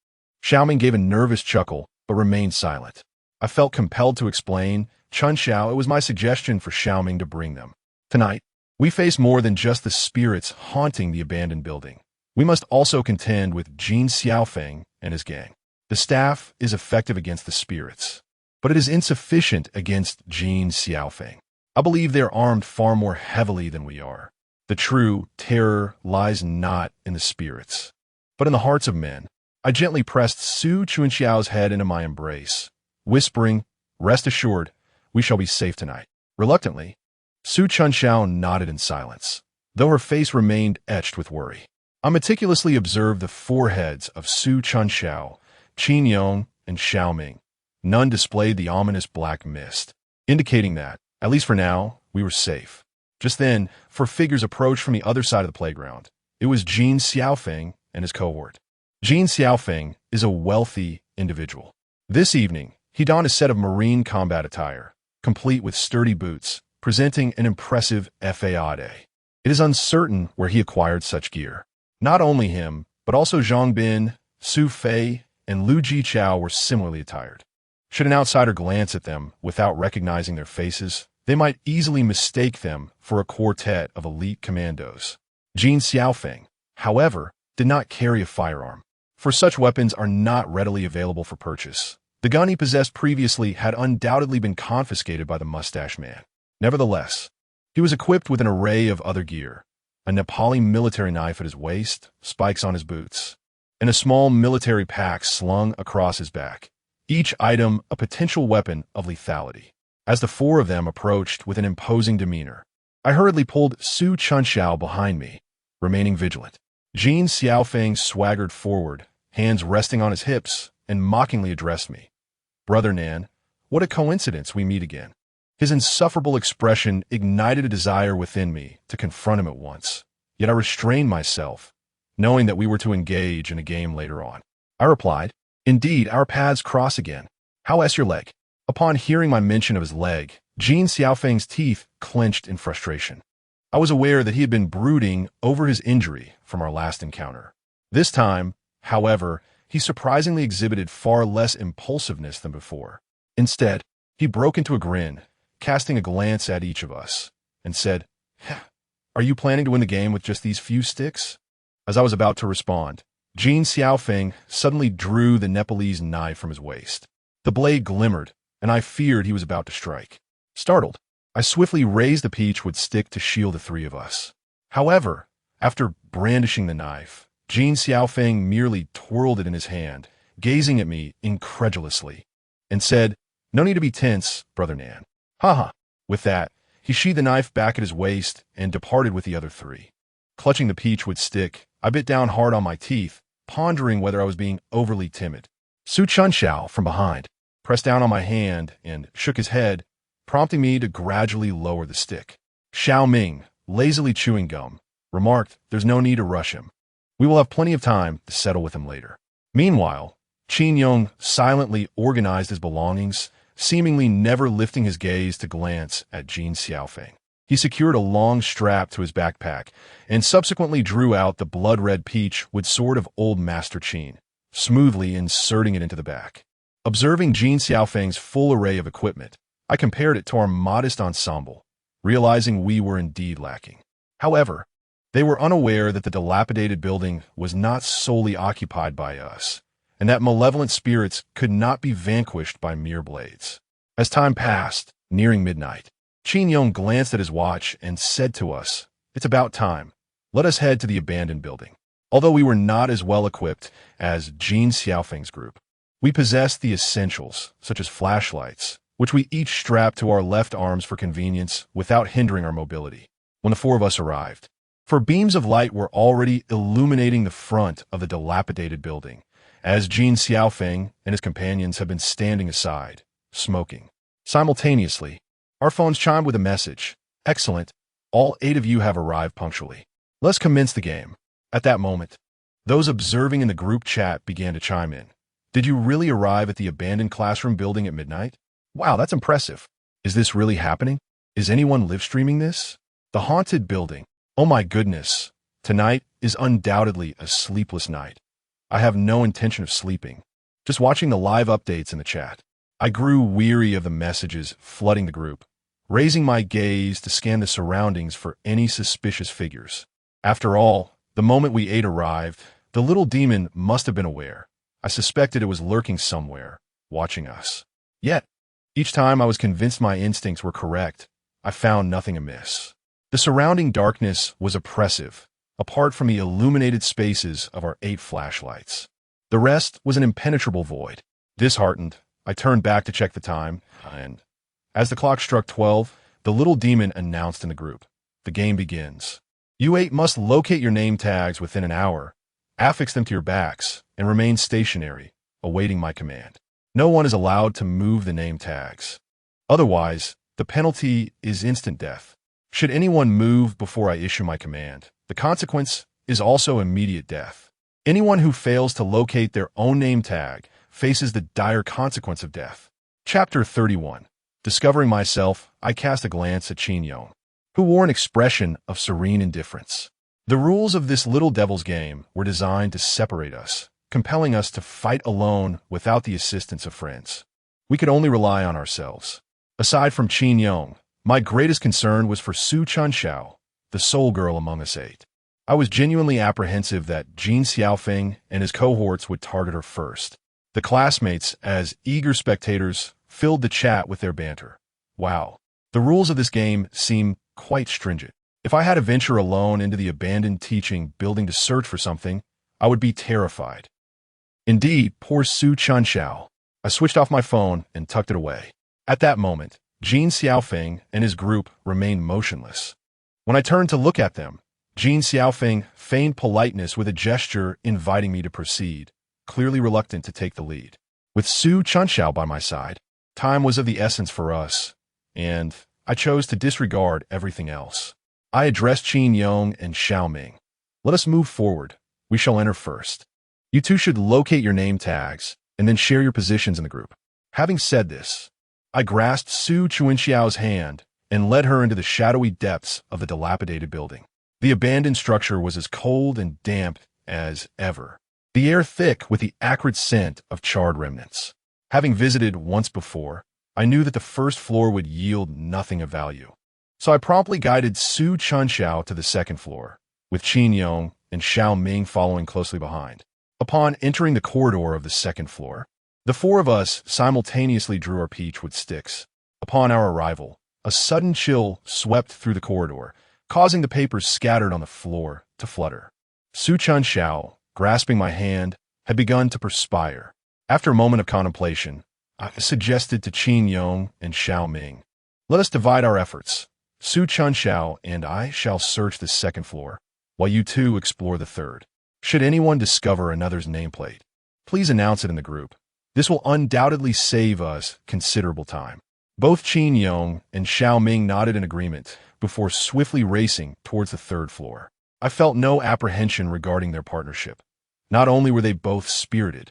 Xiaoming gave a nervous chuckle, but remained silent. I felt compelled to explain, "Chunxiao, it was my suggestion for Xiaoming to bring them. Tonight, we face more than just the spirits haunting the abandoned building. We must also contend with Jin Xiaofeng and his gang. The staff is effective against the spirits, but it is insufficient against Jin Xiaofeng. I believe they are armed far more heavily than we are. The true terror lies not in the spirits, but in the hearts of men." I gently pressed Su Chunxiao's head into my embrace, whispering, "Rest assured, we shall be safe tonight." Reluctantly, Su Chunxiao nodded in silence, though her face remained etched with worry. I meticulously observed the foreheads of Su Chunxiao, Qin Yong, and Xiaoming. None displayed the ominous black mist, indicating that, at least for now, we were safe. Just then, 4 figures approached from the other side of the playground. It was Jin Xiaofeng and his cohort. Jin Xiaofeng is a wealthy individual. This evening, he donned a set of marine combat attire, complete with sturdy boots, presenting an impressive fade. It is uncertain where he acquired such gear. Not only him, but also Zhang Bin, Su Fei, and Lu Jichao were similarly attired. Should an outsider glance at them without recognizing their faces, they might easily mistake them for a quartet of elite commandos. Jin Xiaofeng, however, did not carry a firearm, for such weapons are not readily available for purchase. The gun he possessed previously had undoubtedly been confiscated by the mustache man. Nevertheless, he was equipped with an array of other gear, a Nepali military knife at his waist, spikes on his boots, and a small military pack slung across his back, each item a potential weapon of lethality. As the 4 of them approached with an imposing demeanor, I hurriedly pulled Su Chunxiao behind me, remaining vigilant. Jin Xiaofeng swaggered forward, hands resting on his hips, and mockingly addressed me. Brother Nan, what a coincidence we meet again. His insufferable expression ignited a desire within me to confront him at once, yet I restrained myself, knowing that we were to engage in a game later on. I replied, Indeed, our paths cross again. How is your leg? Upon hearing my mention of his leg, Jin Xiaofeng's teeth clenched in frustration. I was aware that he had been brooding over his injury from our last encounter. This time, however, he surprisingly exhibited far less impulsiveness than before. Instead, he broke into a grin, casting a glance at each of us, and said, Are you planning to win the game with just these few sticks? As I was about to respond, Jin Xiaofeng suddenly drew the Nepalese knife from his waist. The blade glimmered, and I feared he was about to strike. Startled, I swiftly raised the peachwood stick to shield the three of us. However, after brandishing the knife, Jin Xiaofeng merely twirled it in his hand, gazing at me incredulously, and said, No need to be tense, Brother Nan. Haha. With that, he sheathed the knife back at his waist and departed with the other three. Clutching the peachwood stick, I bit down hard on my teeth, pondering whether I was being overly timid. Su Chunxiao, from behind, pressed down on my hand and shook his head, prompting me to gradually lower the stick. Xiao Ming, lazily chewing gum, remarked, There's no need to rush him. We will have plenty of time to settle with him later. Meanwhile, Qin Yong silently organized his belongings, seemingly never lifting his gaze to glance at Jin Xiaofeng. He secured a long strap to his backpack and subsequently drew out the blood-red peachwood sword of old Master Qin, smoothly inserting it into the back. Observing Jin Xiaofeng's full array of equipment, I compared it to our modest ensemble, realizing we were indeed lacking. However, they were unaware that the dilapidated building was not solely occupied by us, and that malevolent spirits could not be vanquished by mere blades. As time passed, nearing midnight, Qin Yong glanced at his watch and said to us, It's about time. Let us head to the abandoned building. Although we were not as well equipped as Jin Xiaofeng's group, we possessed the essentials, such as flashlights, which we each strapped to our left arms for convenience without hindering our mobility. When the four of us arrived, for beams of light were already illuminating the front of the dilapidated building, as Jin Xiaofeng and his companions had been standing aside, smoking. Simultaneously, our phones chimed with a message. Excellent. All 8 of you have arrived punctually. Let's commence the game. At that moment, those observing in the group chat began to chime in. Did you really arrive at the abandoned classroom building at midnight? Wow, that's impressive. Is this really happening? Is anyone live streaming this? The haunted building. Oh my goodness. Tonight is undoubtedly a sleepless night. I have no intention of sleeping. Just watching the live updates in the chat. I grew weary of the messages flooding the group, raising my gaze to scan the surroundings for any suspicious figures. After all, the moment we ate arrived, the little demon must have been aware. I suspected it was lurking somewhere, watching us. Yet, each time I was convinced my instincts were correct, I found nothing amiss. The surrounding darkness was oppressive, apart from the illuminated spaces of our 8 flashlights. The rest was an impenetrable void. Disheartened, I turned back to check the time, and as the clock struck 12, the little demon announced in the group, The game begins. You 8 must locate your name tags within an hour, affix them to your backs, and remain stationary, awaiting my command. No one is allowed to move the name tags. Otherwise, the penalty is instant death. Should anyone move before I issue my command, the consequence is also immediate death. Anyone who fails to locate their own name tag faces the dire consequence of death. Chapter 31. Discovering myself, I cast a glance at Qin Yong, who wore an expression of serene indifference. The rules of this little devil's game were designed to separate us, compelling us to fight alone without the assistance of friends. We could only rely on ourselves. Aside from Qin Yong, my greatest concern was for Su Chunxiao, the sole girl among us 8. I was genuinely apprehensive that Jin Xiaofeng and his cohorts would target her first. The classmates, as eager spectators, filled the chat with their banter. Wow, the rules of this game seem quite stringent. If I had to venture alone into the abandoned teaching building to search for something, I would be terrified. Indeed, poor Su Chunxiao. I switched off my phone and tucked it away. At that moment, Jin Xiaofeng and his group remained motionless, When I turned to look at them, Jin Xiaofeng feigned politeness with a gesture inviting me to proceed, clearly reluctant to take the lead. With Su Chunxiao by my side, time was of the essence for us, and I chose to disregard everything else. I addressed Qin Yong and Xiao Ming. Let us move forward. We shall enter first. You two should locate your name tags, and then share your positions in the group. Having said this, I grasped Su Chunxiao's hand and led her into the shadowy depths of the dilapidated building. The abandoned structure was as cold and damp as ever, the air thick with the acrid scent of charred remnants. Having visited once before, I knew that the first floor would yield nothing of value. So I promptly guided Su Chunxiao to the second floor, with Qin Yong and Xiao Ming following closely behind. Upon entering the corridor of the second floor, the four of us simultaneously drew our peachwood sticks. Upon our arrival, a sudden chill swept through the corridor, causing the papers scattered on the floor to flutter. Su Chunxiao, grasping my hand, had begun to perspire. After a moment of contemplation, I suggested to Qin Yong and Xiao Ming, let us divide our efforts. Su Chunxiao and I shall search the second floor, while you two explore the third. Should anyone discover another's nameplate, please announce it in the group. This will undoubtedly save us considerable time. Both Qin Yong and Xiao Ming nodded in agreement before swiftly racing towards the third floor. I felt no apprehension regarding their partnership. Not only were they both spirited,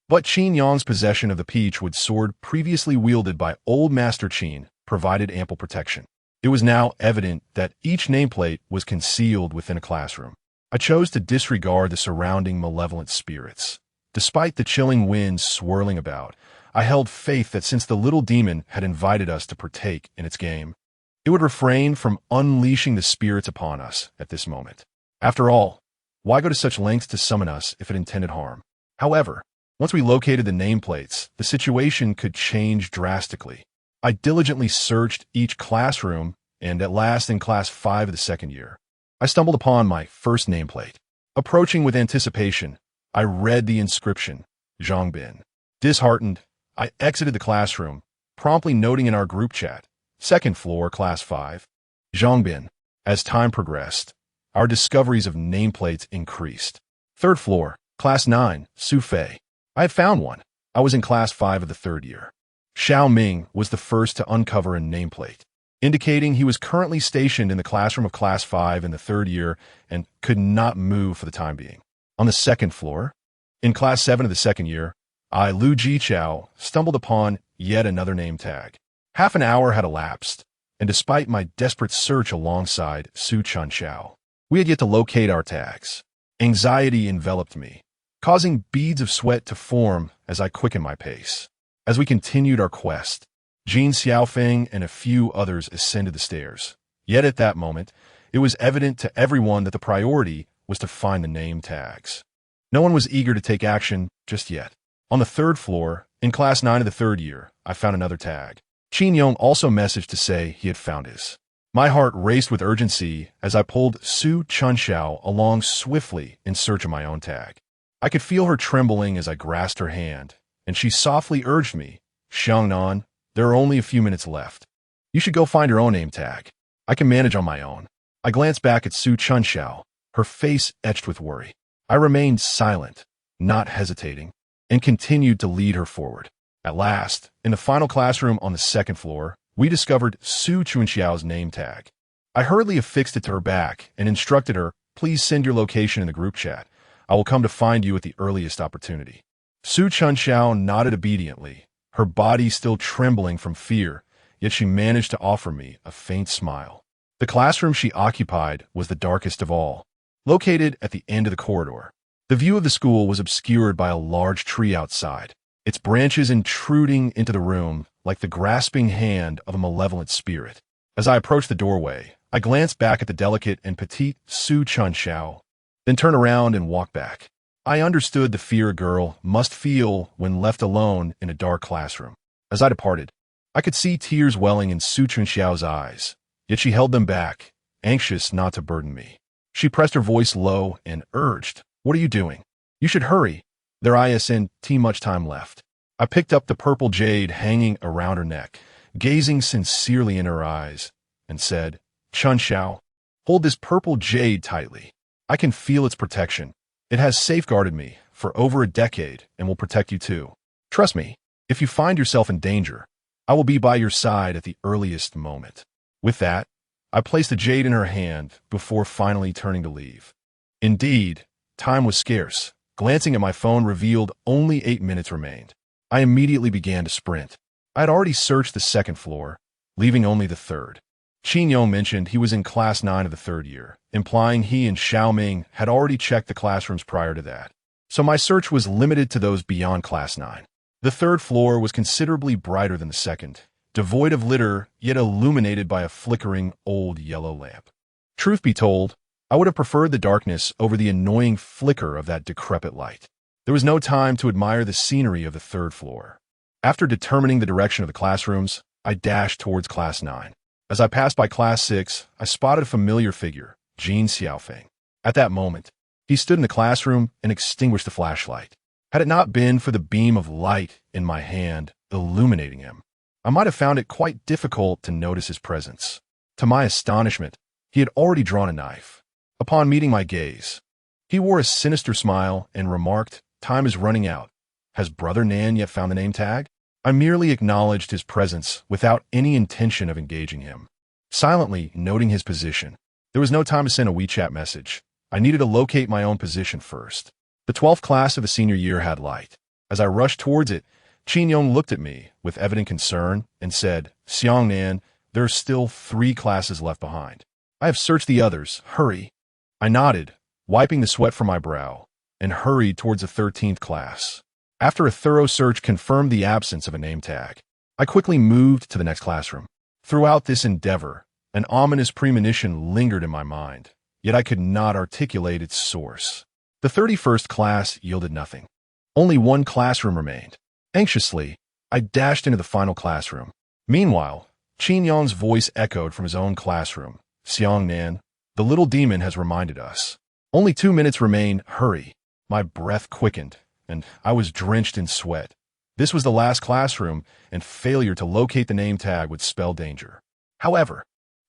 but Qin Yong's possession of the peachwood sword previously wielded by Old Master Qin provided ample protection. It was now evident that each nameplate was concealed within a classroom. I chose to disregard the surrounding malevolent spirits. Despite the chilling winds swirling about, I held faith that since the little demon had invited us to partake in its game, it would refrain from unleashing the spirits upon us at this moment. After all, why go to such lengths to summon us if it intended harm? However, once we located the nameplates, the situation could change drastically. I diligently searched each classroom, and at last in Class 5 of the second year, I stumbled upon my first nameplate. Approaching with anticipation, I read the inscription, Zhongbin. Disheartened, I exited the classroom, promptly noting in our group chat, second floor, Class 5, Zhongbin. As time progressed, our discoveries of nameplates increased. Third floor, Class 9, Su Fei. I had found one. I was in Class 5 of the third year. Xiao Ming was the first to uncover a nameplate, indicating he was currently stationed in the classroom of Class 5 in the third year and could not move for the time being. On the second floor, in Class 7 of the second year, I, Lu Jichao, stumbled upon yet another name tag. Half an hour had elapsed, and despite my desperate search alongside Su Chunxiao, we had yet to locate our tags. Anxiety enveloped me, causing beads of sweat to form as I quickened my pace. As we continued our quest, Jin Xiaofeng and a few others ascended the stairs. Yet at that moment, it was evident to everyone that the priority was to find the name tags. No one was eager to take action just yet. On the third floor, in Class 9 of the third year, I found another tag. Qin Yong also messaged to say he had found his. My heart raced with urgency as I pulled Su Chunxiao along swiftly in search of my own tag. I could feel her trembling as I grasped her hand, and she softly urged me, Xiangnan, there are only a few minutes left. You should go find your own name tag. I can manage on my own. I glanced back at Su Chunxiao, her face etched with worry. I remained silent, not hesitating, and continued to lead her forward. At last, in the final classroom on the second floor, we discovered Su Chunxiao's name tag. I hurriedly affixed it to her back and instructed her, please send your location in the group chat. I will come to find you at the earliest opportunity. Su Chunxiao nodded obediently, her body still trembling from fear, yet she managed to offer me a faint smile. The classroom she occupied was the darkest of all, located at the end of the corridor. The view of the school was obscured by a large tree outside, its branches intruding into the room like the grasping hand of a malevolent spirit. As I approached the doorway, I glanced back at the delicate and petite Su Chunxiao, then turned around and walked back. I understood the fear a girl must feel when left alone in a dark classroom. As I departed, I could see tears welling in Su Chunxiao's eyes, yet she held them back, anxious not to burden me. She pressed her voice low and urged, what are you doing? You should hurry. There isn't much time left. I picked up the purple jade hanging around her neck, gazing sincerely in her eyes, and said, Chunxiao, Hold this purple jade tightly. I can feel its protection. It has safeguarded me for over a decade and will protect you too. Trust me, if you find yourself in danger, I will be by your side at the earliest moment. With that, I placed the jade in her hand before finally turning to leave. Indeed, time was scarce. Glancing at my phone revealed only 8 minutes remained. I immediately began to sprint. I had already searched the second floor, leaving only the third. Qin Yong mentioned he was in Class 9 of the third year, implying he and Xiao Ming had already checked the classrooms prior to that. So my search was limited to those beyond Class 9. The third floor was considerably brighter than the second, devoid of litter, yet illuminated by a flickering old yellow lamp. Truth be told, I would have preferred the darkness over the annoying flicker of that decrepit light. There was no time to admire the scenery of the third floor. After determining the direction of the classrooms, I dashed towards Class 9. As I passed by Class 6, I spotted a familiar figure, Jin Xiaofeng. At that moment, he stood in the classroom and extinguished the flashlight. Had it not been for the beam of light in my hand illuminating him, I might have found it quite difficult to notice his presence. To my astonishment, he had already drawn a knife. Upon meeting my gaze, he wore a sinister smile and remarked, "Time is running out. Has Brother Nan yet found the name tag?" I merely acknowledged his presence without any intention of engaging him. Silently noting his position, there was no time to send a WeChat message. I needed to locate my own position first. The 12th class of the senior year had light. As I rushed towards it, Qin Yong looked at me with evident concern and said, "Xiang Nan, there are still 3 classes left behind. I have searched the others. Hurry." I nodded, wiping the sweat from my brow, and hurried towards the 13th class. After a thorough search confirmed the absence of a name tag, I quickly moved to the next classroom. Throughout this endeavor, an ominous premonition lingered in my mind, yet I could not articulate its source. The 31st class yielded nothing. Only one classroom remained. Anxiously, I dashed into the final classroom. Meanwhile, Qin Yong's voice echoed from his own classroom. "Xiang Nan, the little demon has reminded us. Only 2 minutes remain. Hurry." My breath quickened, and I was drenched in sweat. This was the last classroom, and failure to locate the name tag would spell danger. However,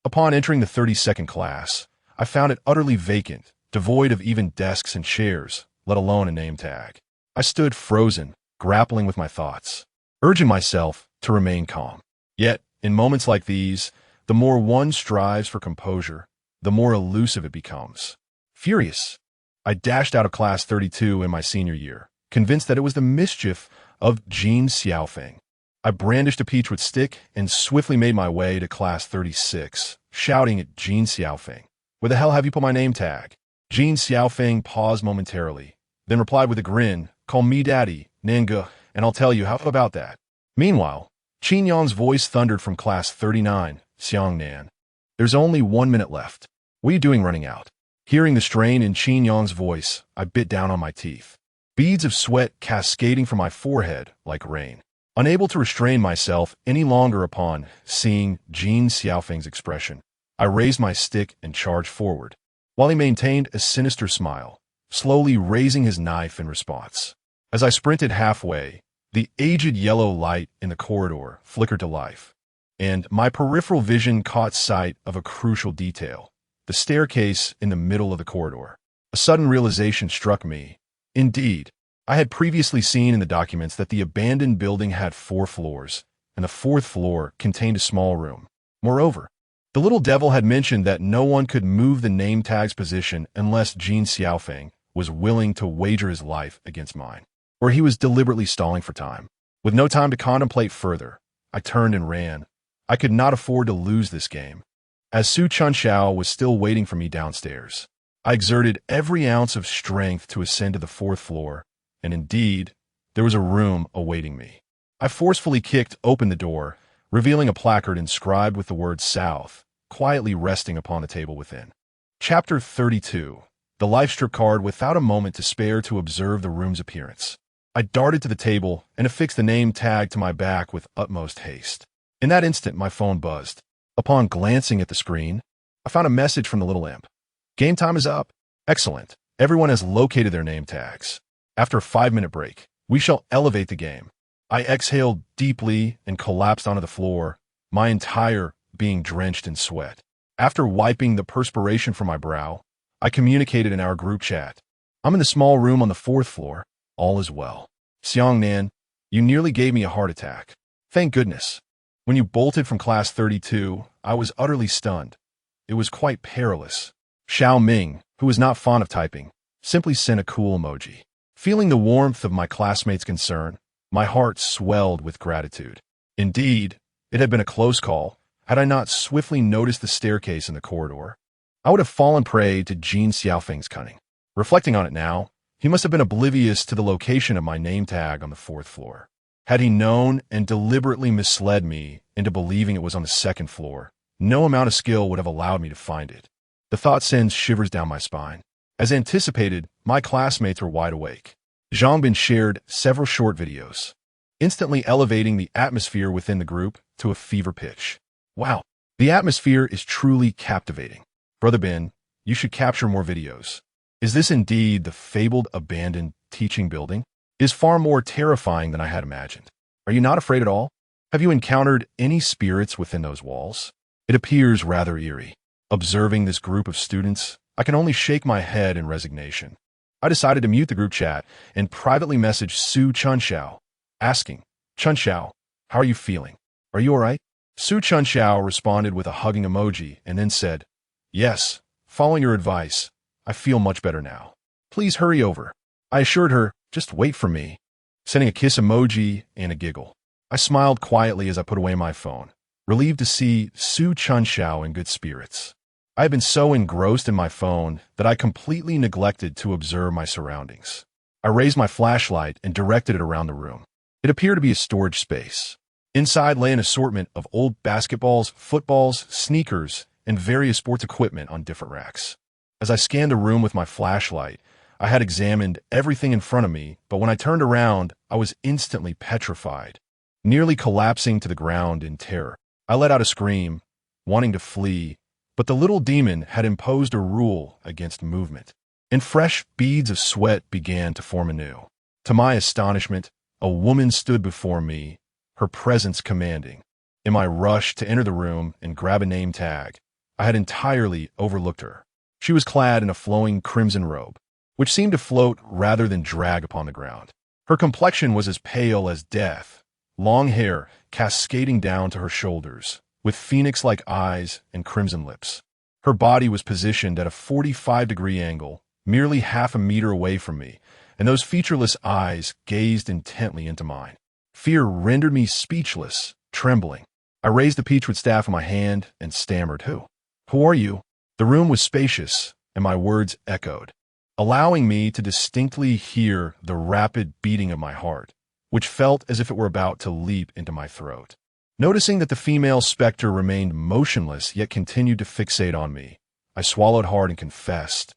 upon entering the 32nd class, I found it utterly vacant, devoid of even desks and chairs, let alone a name tag. I stood frozen, grappling with my thoughts, urging myself to remain calm. Yet, in moments like these, the more one strives for composure, the more elusive it becomes. Furious, I dashed out of Class 32 in my senior year, convinced that it was the mischief of Jin Xiaofeng. I brandished a peachwood stick and swiftly made my way to Class 36, shouting at Jin Xiaofeng, "Where the hell have you put my name tag?" Jin Xiaofeng paused momentarily, then replied with a grin, "Call me Daddy, Nanga, and I'll tell you how about that." Meanwhile, Qin Yong's voice thundered from Class 39, "Xiang Nan, there's only 1 minute left. What are you doing running out?" Hearing the strain in Qin Yong's voice, I bit down on my teeth. Beads of sweat cascading from my forehead like rain. Unable to restrain myself any longer upon seeing Jin Xiaofeng's expression, I raised my stick and charged forward, while he maintained a sinister smile, slowly raising his knife in response. As I sprinted halfway, the aged yellow light in the corridor flickered to life, and my peripheral vision caught sight of a crucial detail: the staircase in the middle of the corridor. A sudden realization struck me. Indeed, I had previously seen in the documents that the abandoned building had 4 floors, and the 4th floor contained a small room. Moreover, the little devil had mentioned that no one could move the name tag's position unless Jin Xiaofeng was willing to wager his life against mine, or he was deliberately stalling for time. With no time to contemplate further, I turned and ran. I could not afford to lose this game. As Su Chunxiao was still waiting for me downstairs, I exerted every ounce of strength to ascend to the 4th floor, and indeed, there was a room awaiting me. I forcefully kicked open the door, revealing a placard inscribed with the word South, quietly resting upon the table within. Chapter 32. The life strip card without a moment to spare to observe the room's appearance. I darted to the table and affixed the name tag to my back with utmost haste. In that instant, my phone buzzed. Upon glancing at the screen, I found a message from the little imp. "Game time is up." Excellent. Everyone has located their name tags. After a 5-minute break, we shall elevate the game. I exhaled deeply and collapsed onto the floor, my entire being drenched in sweat. After wiping the perspiration from my brow, I communicated in our group chat. I'm in the small room on the fourth floor. All is well. Xiangnan, you nearly gave me a heart attack. Thank goodness. When you bolted from class 32, I was utterly stunned. It was quite perilous. Xiao Ming, who was not fond of typing, simply sent a cool emoji. Feeling the warmth of my classmates' concern, my heart swelled with gratitude. Indeed, it had been a close call. Had I not swiftly noticed the staircase in the corridor, I would have fallen prey to Jin Xiaofeng's cunning. Reflecting on it now, he must have been oblivious to the location of my name tag on the fourth floor. Had he known and deliberately misled me into believing it was on the second floor, no amount of skill would have allowed me to find it. The thought sends shivers down my spine. As anticipated, my classmates were wide awake. Zhangbin shared several short videos, instantly elevating the atmosphere within the group to a fever pitch. Wow, the atmosphere is truly captivating. Brother Bin, you should capture more videos. Is this indeed the fabled abandoned teaching building? It is far more terrifying than I had imagined. Are you not afraid at all? Have you encountered any spirits within those walls? It appears rather eerie. Observing this group of students, I can only shake my head in resignation. I decided to mute the group chat and privately message Su Chunxiao, asking, Chunxiao, how are you feeling? Are you all right? Su Chunxiao responded with a hugging emoji and then said, Yes, following your advice, I feel much better now. Please hurry over. I assured her, just wait for me, sending a kiss emoji and a giggle. I smiled quietly as I put away my phone, relieved to see Su Chunxiao in good spirits. I had been so engrossed in my phone that I completely neglected to observe my surroundings. I raised my flashlight and directed it around the room. It appeared to be a storage space. Inside lay an assortment of old basketballs, footballs, sneakers, and various sports equipment on different racks. As I scanned the room with my flashlight, I had examined everything in front of me, but when I turned around, I was instantly petrified, nearly collapsing to the ground in terror. I let out a scream, wanting to flee, but the little demon had imposed a rule against movement, and fresh beads of sweat began to form anew. To my astonishment, a woman stood before me, her presence commanding. In my rush to enter the room and grab a name tag, I had entirely overlooked her. She was clad in a flowing crimson robe, which seemed to float rather than drag upon the ground. Her complexion was as pale as death, long hair cascading down to her shoulders, with phoenix-like eyes and crimson lips. Her body was positioned at a 45-degree angle, merely half a meter away from me, and those featureless eyes gazed intently into mine. Fear rendered me speechless, trembling. I raised the peachwood staff in my hand and stammered, Who are you? The room was spacious, and my words echoed, allowing me to distinctly hear the rapid beating of my heart, which felt as if it were about to leap into my throat. Noticing that the female specter remained motionless yet continued to fixate on me, I swallowed hard and confessed.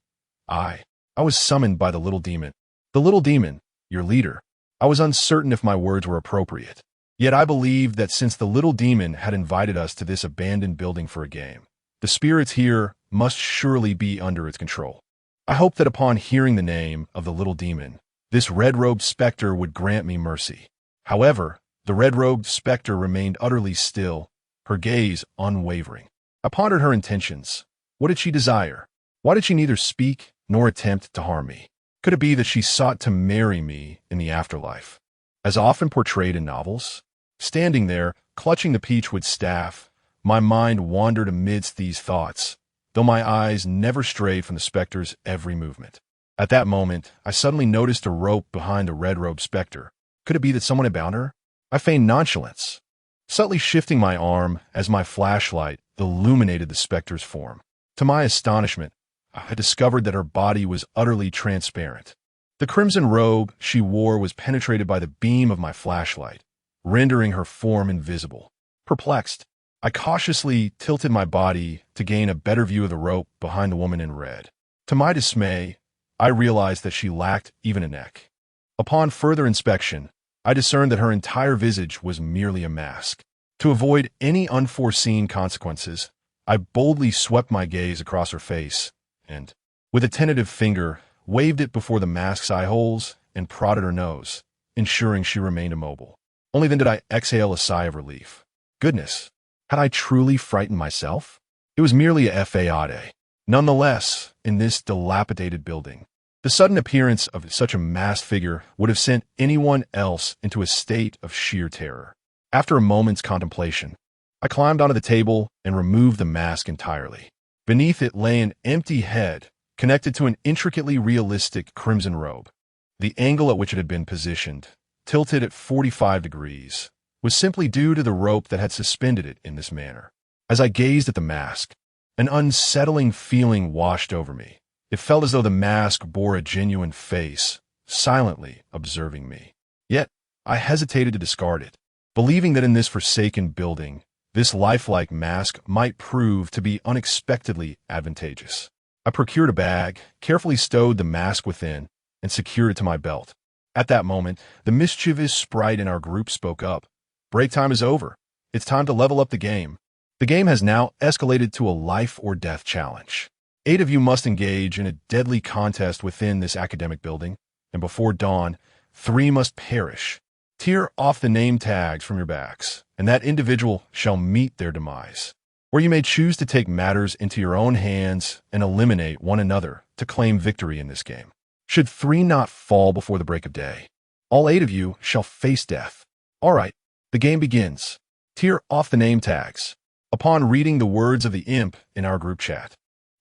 I was summoned by the little demon. The little demon, your leader. I was uncertain if my words were appropriate. Yet I believed that since the little demon had invited us to this abandoned building for a game, the spirits here must surely be under its control. I hoped that upon hearing the name of the little demon, this red-robed specter would grant me mercy. However, the red-robed specter remained utterly still, her gaze unwavering. I pondered her intentions. What did she desire? Why did she neither speak nor attempt to harm me? Could it be that she sought to marry me in the afterlife, as often portrayed in novels? Standing there, clutching the peachwood staff, my mind wandered amidst these thoughts, though my eyes never strayed from the specter's every movement. At that moment, I suddenly noticed a rope behind the red-robed specter. Could it be that someone had bound her? I feigned nonchalance, subtly shifting my arm as my flashlight illuminated the specter's form. To my astonishment, I discovered that her body was utterly transparent. The crimson robe she wore was penetrated by the beam of my flashlight, rendering her form invisible. Perplexed, I cautiously tilted my body to gain a better view of the rope behind the woman in red. To my dismay, I realized that she lacked even a neck. Upon further inspection, I discerned that her entire visage was merely a mask. To avoid any unforeseen consequences, I boldly swept my gaze across her face and, with a tentative finger, waved it before the mask's eye holes and prodded her nose, ensuring she remained immobile. Only then did I exhale a sigh of relief. Goodness, had I truly frightened myself? It was merely a fade. Nonetheless, in this dilapidated building, the sudden appearance of such a masked figure would have sent anyone else into a state of sheer terror. After a moment's contemplation, I climbed onto the table and removed the mask entirely. Beneath it lay an empty head connected to an intricately realistic crimson robe. The angle at which it had been positioned, tilted at 45 degrees, was simply due to the rope that had suspended it in this manner. As I gazed at the mask, an unsettling feeling washed over me. It felt as though the mask bore a genuine face, silently observing me. Yet, I hesitated to discard it, believing that in this forsaken building, this lifelike mask might prove to be unexpectedly advantageous. I procured a bag, carefully stowed the mask within, and secured it to my belt. At that moment, the mischievous sprite in our group spoke up. "Break time is over. It's time to level up the game. The game has now escalated to a life-or-death challenge. 8 of you must engage in a deadly contest within this academic building, and before dawn, 3 must perish. Tear off the name tags from your backs, and that individual shall meet their demise. Or you may choose to take matters into your own hands and eliminate one another to claim victory in this game. Should 3 not fall before the break of day, all 8 of you shall face death. All right, the game begins. Tear off the name tags." Upon reading the words of the imp in our group chat,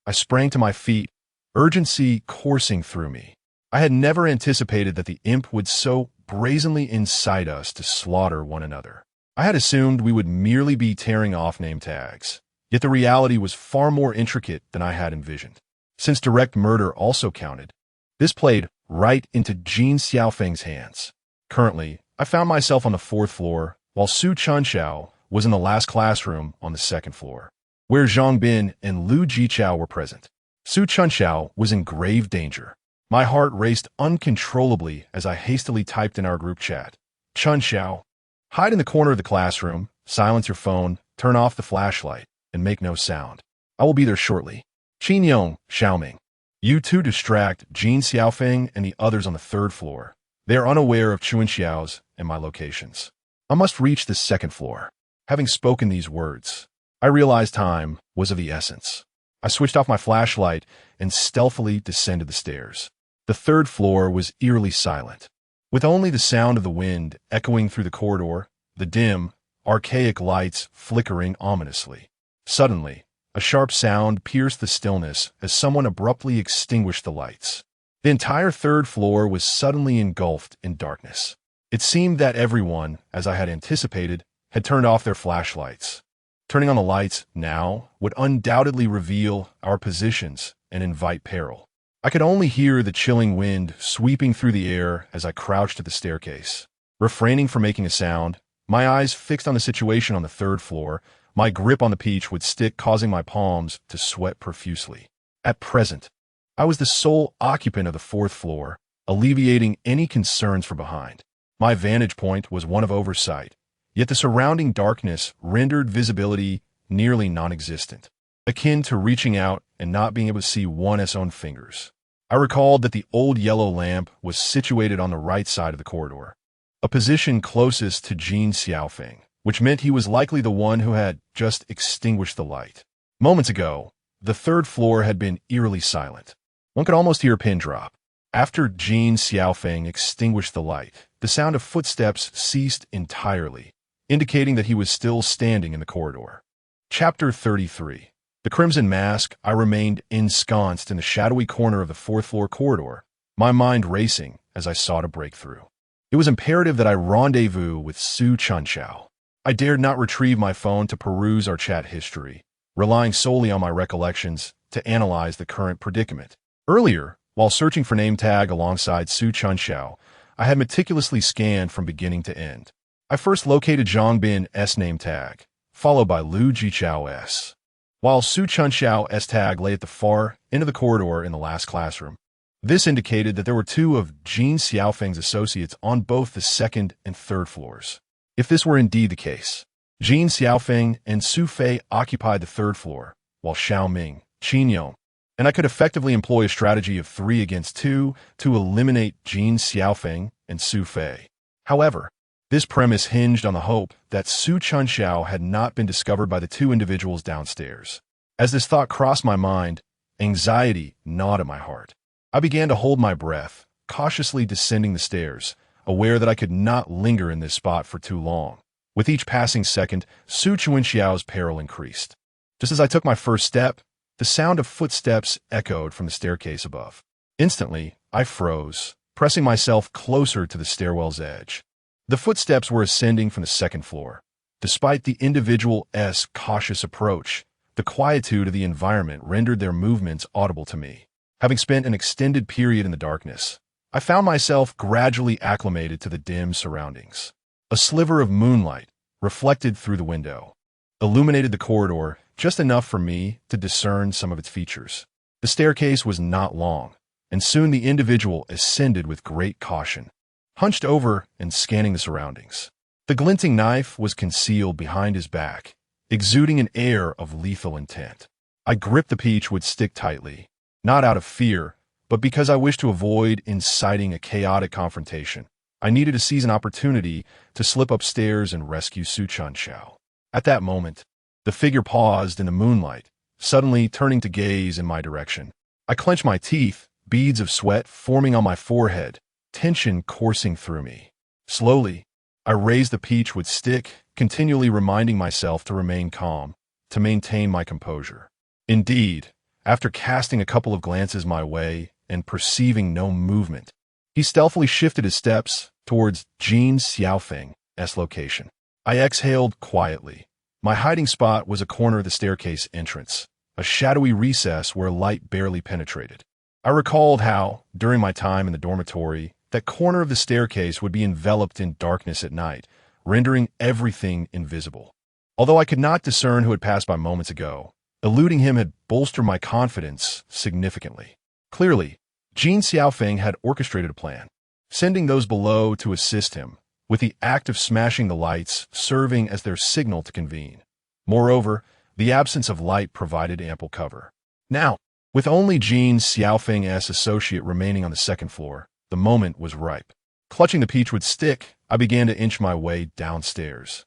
I sprang to my feet, urgency coursing through me. I had never anticipated that the imp would so brazenly incite us to slaughter one another. I had assumed we would merely be tearing off name tags, yet the reality was far more intricate than I had envisioned. Since direct murder also counted, this played right into Jin Xiaofeng's hands. Currently, I found myself on the 4th floor, while Su Chunxiao was in the last classroom on the 2nd floor, where Zhang Bin and Lu Jichao were present. Su Chunxiao was in grave danger. My heart raced uncontrollably as I hastily typed in our group chat. "Chunxiao, hide in the corner of the classroom, silence your phone, turn off the flashlight, and make no sound. I will be there shortly. Qinyong, Xiaoming. You two distract Jin Xiaofeng and the others on the 3rd floor. They are unaware of Chunxiao's and my locations. I must reach the 2nd floor." Having spoken these words, I realized time was of the essence. I switched off my flashlight and stealthily descended the stairs. The 3rd floor was eerily silent, with only the sound of the wind echoing through the corridor, the dim, archaic lights flickering ominously. Suddenly, a sharp sound pierced the stillness as someone abruptly extinguished the lights. The entire 3rd floor was suddenly engulfed in darkness. It seemed that everyone, as I had anticipated, had turned off their flashlights. Turning on the lights now would undoubtedly reveal our positions and invite peril. I could only hear the chilling wind sweeping through the air as I crouched at the staircase. Refraining from making a sound, my eyes fixed on the situation on the 3rd floor, my grip on the peach would stick, causing my palms to sweat profusely. At present, I was the sole occupant of the 4th floor, alleviating any concerns from behind. My vantage point was one of oversight, yet the surrounding darkness rendered visibility nearly non-existent, akin to reaching out and not being able to see one's own fingers. I recalled that the old yellow lamp was situated on the right side of the corridor, a position closest to Jin Xiaofeng, which meant he was likely the one who had just extinguished the light. Moments ago, the 3rd floor had been eerily silent. One could almost hear a pin drop. After Jin Xiaofeng extinguished the light, the sound of footsteps ceased entirely, indicating that he was still standing in the corridor. Chapter 33. The Crimson Mask. I remained ensconced in the shadowy corner of the 4th floor corridor, my mind racing as I sought a breakthrough. It was imperative that I rendezvous with Su Chunxiao. I dared not retrieve my phone to peruse our chat history, relying solely on my recollections to analyze the current predicament. Earlier, while searching for name tag alongside Su Chunxiao, I had meticulously scanned from beginning to end. I first located Zhang Bin's name tag, followed by Lu Jichao's, while Su Chunxiao's tag lay at the far end of the corridor in the last classroom. This indicated that there were 2 of Jin Xiaofeng's associates on both the 2nd and 3rd floors. If this were indeed the case, Jin Xiaofeng and Su Fei occupied the 3rd floor, while Xiao Ming, Qinyong, and I could effectively employ a strategy of 3 against 2 to eliminate Jin Xiaofeng and Su Fei. However, this premise hinged on the hope that Su Chunxiao had not been discovered by the 2 individuals downstairs. As this thought crossed my mind, anxiety gnawed at my heart. I began to hold my breath, cautiously descending the stairs, aware that I could not linger in this spot for too long. With each passing second, Su Chuanxiao's peril increased. Just as I took my first step, the sound of footsteps echoed from the staircase above. Instantly, I froze, pressing myself closer to the stairwell's edge. The footsteps were ascending from the second floor. Despite the individual's cautious approach, the quietude of the environment rendered their movements audible to me. Having spent an extended period in the darkness, I found myself gradually acclimated to the dim surroundings. A sliver of moonlight, reflected through the window, illuminated the corridor just enough for me to discern some of its features. The staircase was not long, and soon the individual ascended with great caution, hunched over and scanning the surroundings. The glinting knife was concealed behind his back, exuding an air of lethal intent. I gripped the peachwood stick tightly, not out of fear, but because I wished to avoid inciting a chaotic confrontation. I needed to seize an opportunity to slip upstairs and rescue Su Chuanxiao. At that moment, the figure paused in the moonlight, suddenly turning to gaze in my direction. I clenched my teeth, beads of sweat forming on my forehead, tension coursing through me. Slowly, I raised the peachwood stick, continually reminding myself to remain calm, to maintain my composure. Indeed, after casting a couple of glances my way and perceiving no movement, he stealthily shifted his steps towards Jin Xiaofeng's location. I exhaled quietly. My hiding spot was a corner of the staircase entrance, a shadowy recess where light barely penetrated. I recalled how, during my time in the dormitory, that corner of the staircase would be enveloped in darkness at night, rendering everything invisible. Although I could not discern who had passed by moments ago, eluding him had bolstered my confidence significantly. Clearly, Jin Xiaofeng had orchestrated a plan, sending those below to assist him, with the act of smashing the lights serving as their signal to convene. Moreover, the absence of light provided ample cover. Now, with only Jin Xiaofeng's associate remaining on the second floor, the moment was ripe. Clutching the peachwood stick, I began to inch my way downstairs.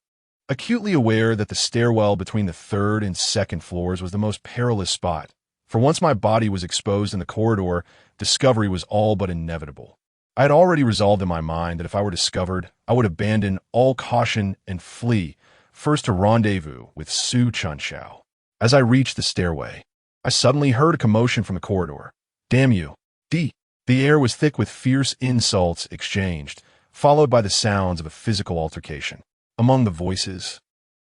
Acutely aware that the stairwell between the third and second floors was the most perilous spot, for once my body was exposed in the corridor, discovery was all but inevitable. I had already resolved in my mind that if I were discovered, I would abandon all caution and flee, first to rendezvous with Su Chuanxiao. As I reached the stairway, I suddenly heard a commotion from the corridor. Damn you! The air was thick with fierce insults exchanged, followed by the sounds of a physical altercation. Among the voices,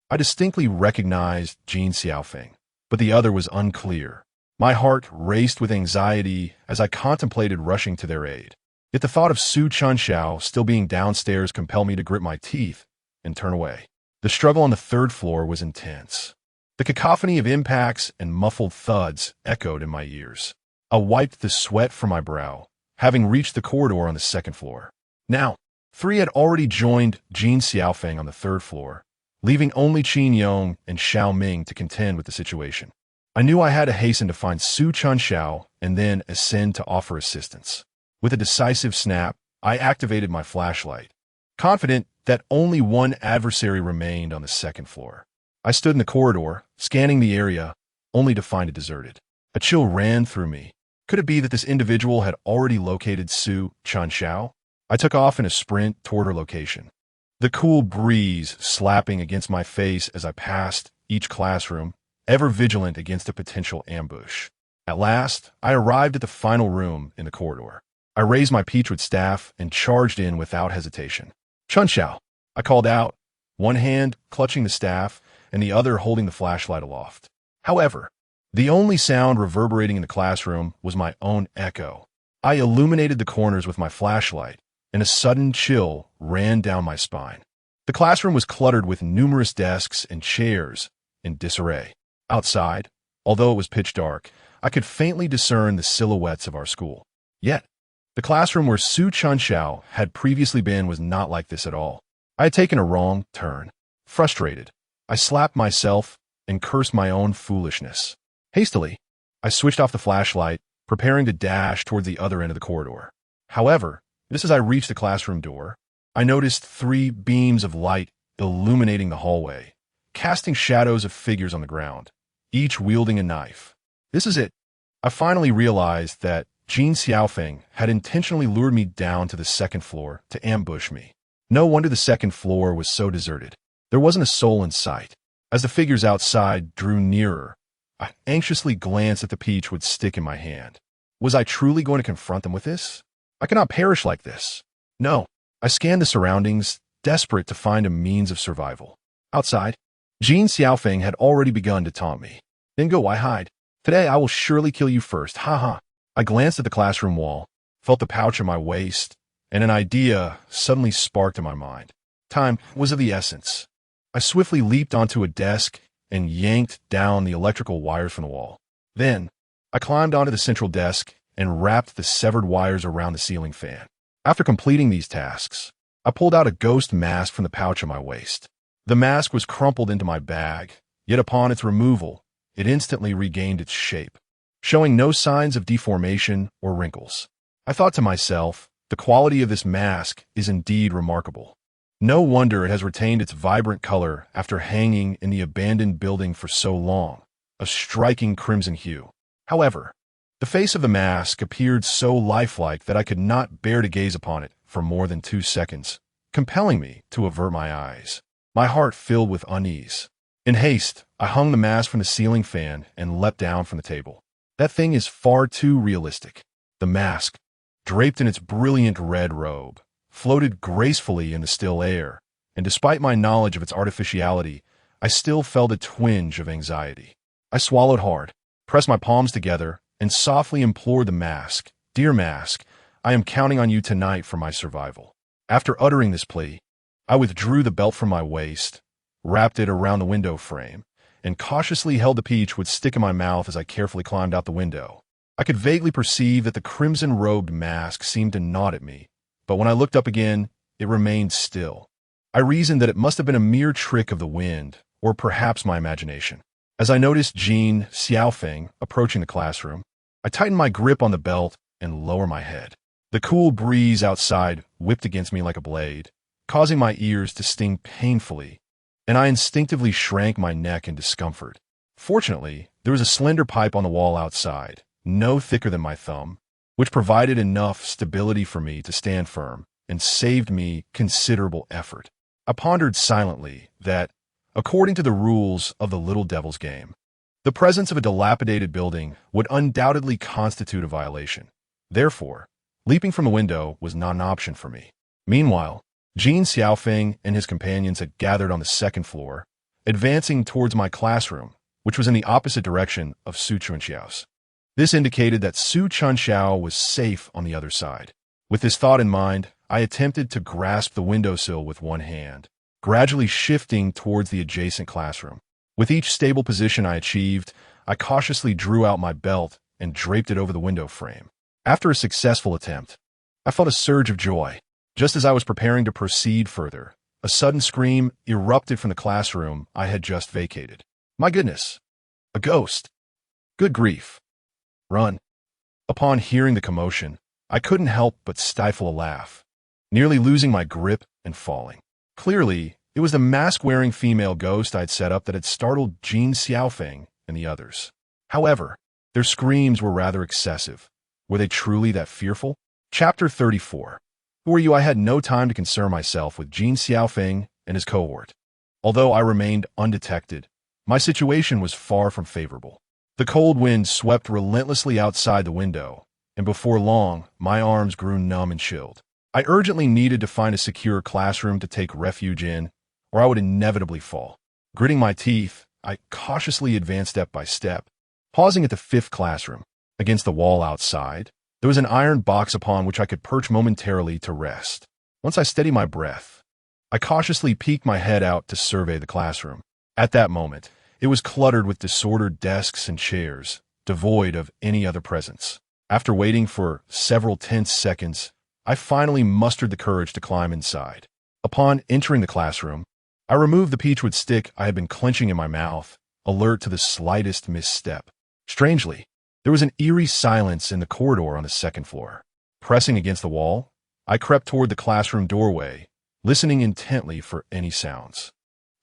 I distinctly recognized Jin Xiaofeng, but the other was unclear. My heart raced with anxiety as I contemplated rushing to their aid. Yet the thought of Su Chuanxiao still being downstairs compelled me to grit my teeth and turn away. The struggle on the third floor was intense. The cacophony of impacts and muffled thuds echoed in my ears. I wiped the sweat from my brow, having reached the corridor on the second floor. Now, 3 had already joined Jin Xiaofeng on the third floor, leaving only Qin Yong and Xiao Ming to contend with the situation. I knew I had to hasten to find Su Chuanxiao and then ascend to offer assistance. With a decisive snap, I activated my flashlight, confident that only one adversary remained on the second floor. I stood in the corridor, scanning the area, only to find it deserted. A chill ran through me. Could it be that this individual had already located Su Chuanxiao? I took off in a sprint toward her location. The cool breeze slapping against my face as I passed each classroom, ever vigilant against a potential ambush. At last, I arrived at the final room in the corridor. I raised my peachwood staff and charged in without hesitation. Chuanxiao, I called out, one hand clutching the staff and the other holding the flashlight aloft. However, the only sound reverberating in the classroom was my own echo. I illuminated the corners with my flashlight, and a sudden chill ran down my spine. The classroom was cluttered with numerous desks and chairs in disarray. Outside, although it was pitch dark, I could faintly discern the silhouettes of our school. Yet, the classroom where Su Chuanxiao had previously been was not like this at all. I had taken a wrong turn. Frustrated, I slapped myself and cursed my own foolishness. Hastily, I switched off the flashlight, preparing to dash towards the other end of the corridor. However, just as I reached the classroom door, I noticed 3 beams of light illuminating the hallway, casting shadows of figures on the ground. each wielding a knife. This is it. I finally realized that Jean Xiaofeng had intentionally lured me down to the second floor to ambush me. No wonder the second floor was so deserted. There wasn't a soul in sight. As the figures outside drew nearer, I anxiously glanced at the peach with stick in my hand. Was I truly going to confront them with this? I cannot perish like this. No. I scanned the surroundings, desperate to find a means of survival. Outside, Jean Xiaofeng had already begun to taunt me. Then go, why hide? Today I will surely kill you first, ha. I glanced at the classroom wall, felt the pouch in my waist, and an idea suddenly sparked in my mind. Time was of the essence. I swiftly leaped onto a desk and yanked down the electrical wires from the wall. Then, I climbed onto the central desk and wrapped the severed wires around the ceiling fan. After completing these tasks, I pulled out a ghost mask from the pouch in my waist. The mask was crumpled into my bag, yet upon its removal, it instantly regained its shape, showing no signs of deformation or wrinkles. I thought to myself, the quality of this mask is indeed remarkable. No wonder it has retained its vibrant color after hanging in the abandoned building for so long, a striking crimson hue. However, the face of the mask appeared so lifelike that I could not bear to gaze upon it for more than 2 seconds, compelling me to avert my eyes. My heart filled with unease. In haste, I hung the mask from the ceiling fan and leapt down from the table. That thing is far too realistic. The mask, draped in its brilliant red robe, floated gracefully in the still air, and despite my knowledge of its artificiality, I still felt a twinge of anxiety. I swallowed hard, pressed my palms together, and softly implored the mask, "Dear mask, I am counting on you tonight for my survival." After uttering this plea, I withdrew the belt from my waist, wrapped it around the window frame, and cautiously held the peach with stick in my mouth as I carefully climbed out the window. I could vaguely perceive that the crimson-robed mask seemed to nod at me, but when I looked up again, it remained still. I reasoned that it must have been a mere trick of the wind, or perhaps my imagination. As I noticed Jean Xiaofeng approaching the classroom, I tightened my grip on the belt and lowered my head. The cool breeze outside whipped against me like a blade, causing my ears to sting painfully, and I instinctively shrank my neck in discomfort. Fortunately, there was a slender pipe on the wall outside, no thicker than my thumb, which provided enough stability for me to stand firm and saved me considerable effort. I pondered silently that, according to the rules of the Little Devil's game, the presence of a dilapidated building would undoubtedly constitute a violation. Therefore, leaping from the window was not an option for me. Meanwhile, Jean Xiaofeng and his companions had gathered on the second floor, advancing towards my classroom, which was in the opposite direction of Su Chunxiao's. This indicated that Su Chunxiao was safe on the other side. With this thought in mind, I attempted to grasp the windowsill with one hand, gradually shifting towards the adjacent classroom. With each stable position I achieved, I cautiously drew out my belt and draped it over the window frame. After a successful attempt, I felt a surge of joy. Just as I was preparing to proceed further, a sudden scream erupted from the classroom I had just vacated. My goodness! A ghost! Good grief! Run! Upon hearing the commotion, I couldn't help but stifle a laugh, nearly losing my grip and falling. Clearly, it was the mask-wearing female ghost I'd set up that had startled Jean Xiaofeng and the others. However, their screams were rather excessive. Were they truly that fearful? Chapter 34. Who are you? I had no time to concern myself with Jean Xiaofeng and his cohort. Although I remained undetected, my situation was far from favorable. The cold wind swept relentlessly outside the window, and before long, my arms grew numb and chilled. I urgently needed to find a secure classroom to take refuge in, or I would inevitably fall. Gritting my teeth, I cautiously advanced step by step, pausing at the 5th classroom. Against the wall outside, there was an iron box upon which I could perch momentarily to rest. Once I steadied my breath, I cautiously peeked my head out to survey the classroom. At that moment, it was cluttered with disordered desks and chairs, devoid of any other presence. After waiting for several tense seconds, I finally mustered the courage to climb inside. Upon entering the classroom, I removed the peachwood stick I had been clenching in my mouth, alert to the slightest misstep. Strangely, there was an eerie silence in the corridor on the 2nd floor. Pressing against the wall, I crept toward the classroom doorway, listening intently for any sounds.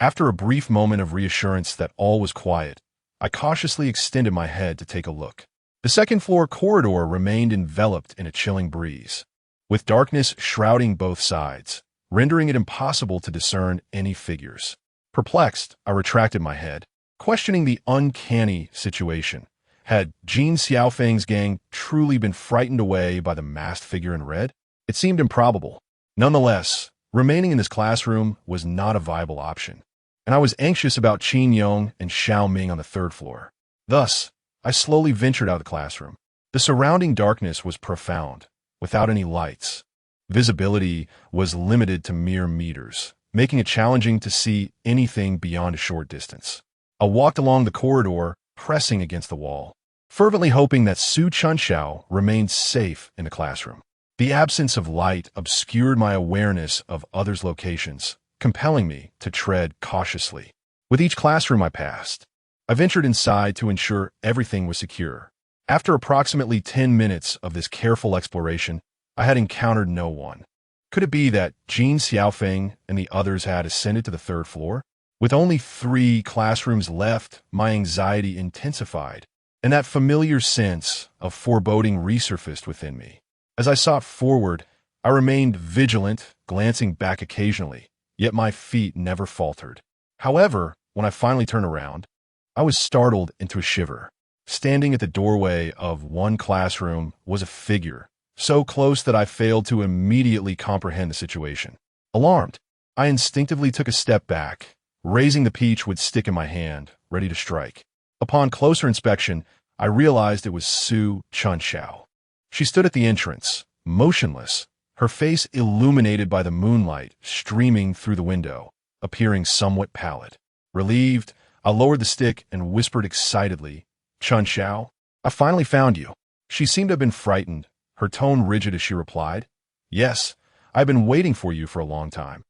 After a brief moment of reassurance that all was quiet, I cautiously extended my head to take a look. The second-floor corridor remained enveloped in a chilling breeze, with darkness shrouding both sides, rendering it impossible to discern any figures. Perplexed, I retracted my head, questioning the uncanny situation. Had Jin Xiaofeng's gang truly been frightened away by the masked figure in red? It seemed improbable. Nonetheless, remaining in this classroom was not a viable option, and I was anxious about Qin Yong and Xiao Ming on the third floor. Thus, I slowly ventured out of the classroom. The surrounding darkness was profound, without any lights. Visibility was limited to mere meters, making it challenging to see anything beyond a short distance. I walked along the corridor, pressing against the wall, fervently hoping that Su Chunxiao remained safe in the classroom. The absence of light obscured my awareness of others' locations, compelling me to tread cautiously. With each classroom I passed, I ventured inside to ensure everything was secure. After approximately 10 minutes of this careful exploration, I had encountered no one. Could it be that Jin Xiaofeng and the others had ascended to the third floor? With only 3 classrooms left, my anxiety intensified, and that familiar sense of foreboding resurfaced within me. As I sought forward, I remained vigilant, glancing back occasionally, yet my feet never faltered. However, when I finally turned around, I was startled into a shiver. Standing at the doorway of one classroom was a figure, so close that I failed to immediately comprehend the situation. Alarmed, I instinctively took a step back, raising the peach-wood stick in my hand, ready to strike. Upon closer inspection, I realized it was Su Chunxiao. She stood at the entrance, motionless, her face illuminated by the moonlight streaming through the window, appearing somewhat pallid. Relieved, I lowered the stick and whispered excitedly, "Chunxiao, I finally found you." She seemed to have been frightened, her tone rigid as she replied, "Yes, I've been waiting for you for a long time."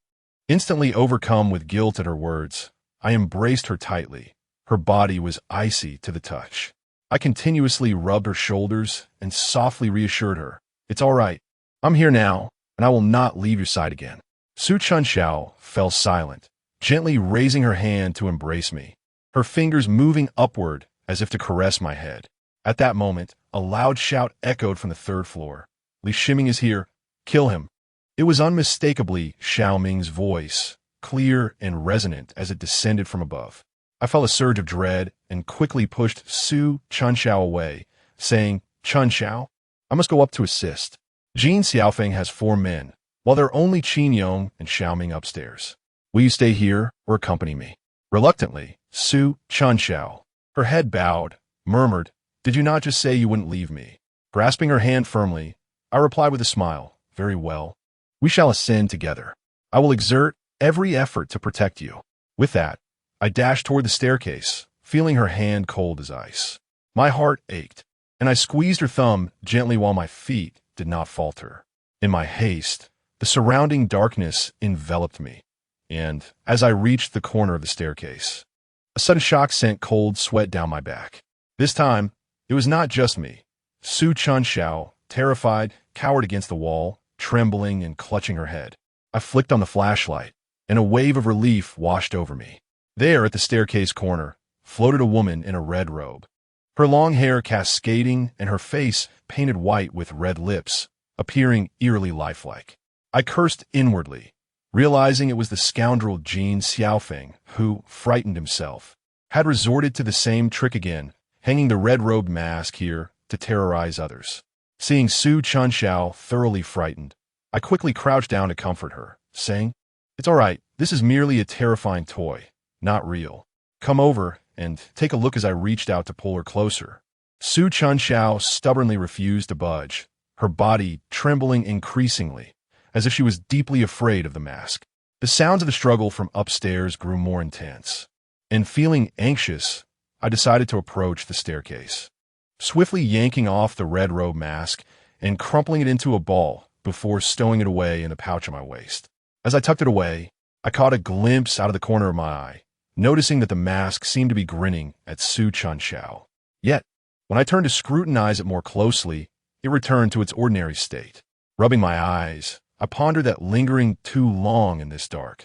Instantly overcome with guilt at her words, I embraced her tightly. Her body was icy to the touch. I continuously rubbed her shoulders and softly reassured her, "It's all right. I'm here now, and I will not leave your side again." Su Chunxiao fell silent, gently raising her hand to embrace me, her fingers moving upward as if to caress my head. At that moment, a loud shout echoed from the third floor. "Li Shiming is here. Kill him." It was unmistakably Xiao Ming's voice, clear and resonant as it descended from above. I felt a surge of dread and quickly pushed Su Chunxiao away, saying, "Chunxiao, I must go up to assist. Jin Xiaofeng has 4 men, while there are only Qin Yong and Xiao Ming upstairs. Will you stay here or accompany me?" Reluctantly, Su Chunxiao, her head bowed, murmured, "Did you not just say you wouldn't leave me?" Grasping her hand firmly, I replied with a smile, "Very well. We shall ascend together. I will exert every effort to protect you." With that, I dashed toward the staircase, feeling her hand cold as ice. My heart ached, and I squeezed her thumb gently while my feet did not falter. In my haste, the surrounding darkness enveloped me, and as I reached the corner of the staircase, a sudden shock sent cold sweat down my back. This time, it was not just me. Su Chunxiao, terrified, cowered against the wall, trembling and clutching her head. I flicked on the flashlight, and a wave of relief washed over me. There, at the staircase corner, floated a woman in a red robe, her long hair cascading and her face painted white with red lips, appearing eerily lifelike. I cursed inwardly, realizing it was the scoundrel Jin Xiaofeng who, frightened himself, had resorted to the same trick again, hanging the red-robed mask here to terrorize others. Seeing Su Chunxiao thoroughly frightened, I quickly crouched down to comfort her, saying, "It's all right. This is merely a terrifying toy, not real. Come over and take a look." As I reached out to pull her closer, Su Chunxiao stubbornly refused to budge, her body trembling increasingly, as if she was deeply afraid of the mask. The sounds of the struggle from upstairs grew more intense, and feeling anxious, I decided to approach the staircase, swiftly yanking off the red robe mask and crumpling it into a ball before stowing it away in the pouch of my waist. As I tucked it away, I caught a glimpse out of the corner of my eye, noticing that the mask seemed to be grinning at Su Chunxiao. Yet, when I turned to scrutinize it more closely, it returned to its ordinary state. Rubbing my eyes, I pondered that lingering too long in this dark,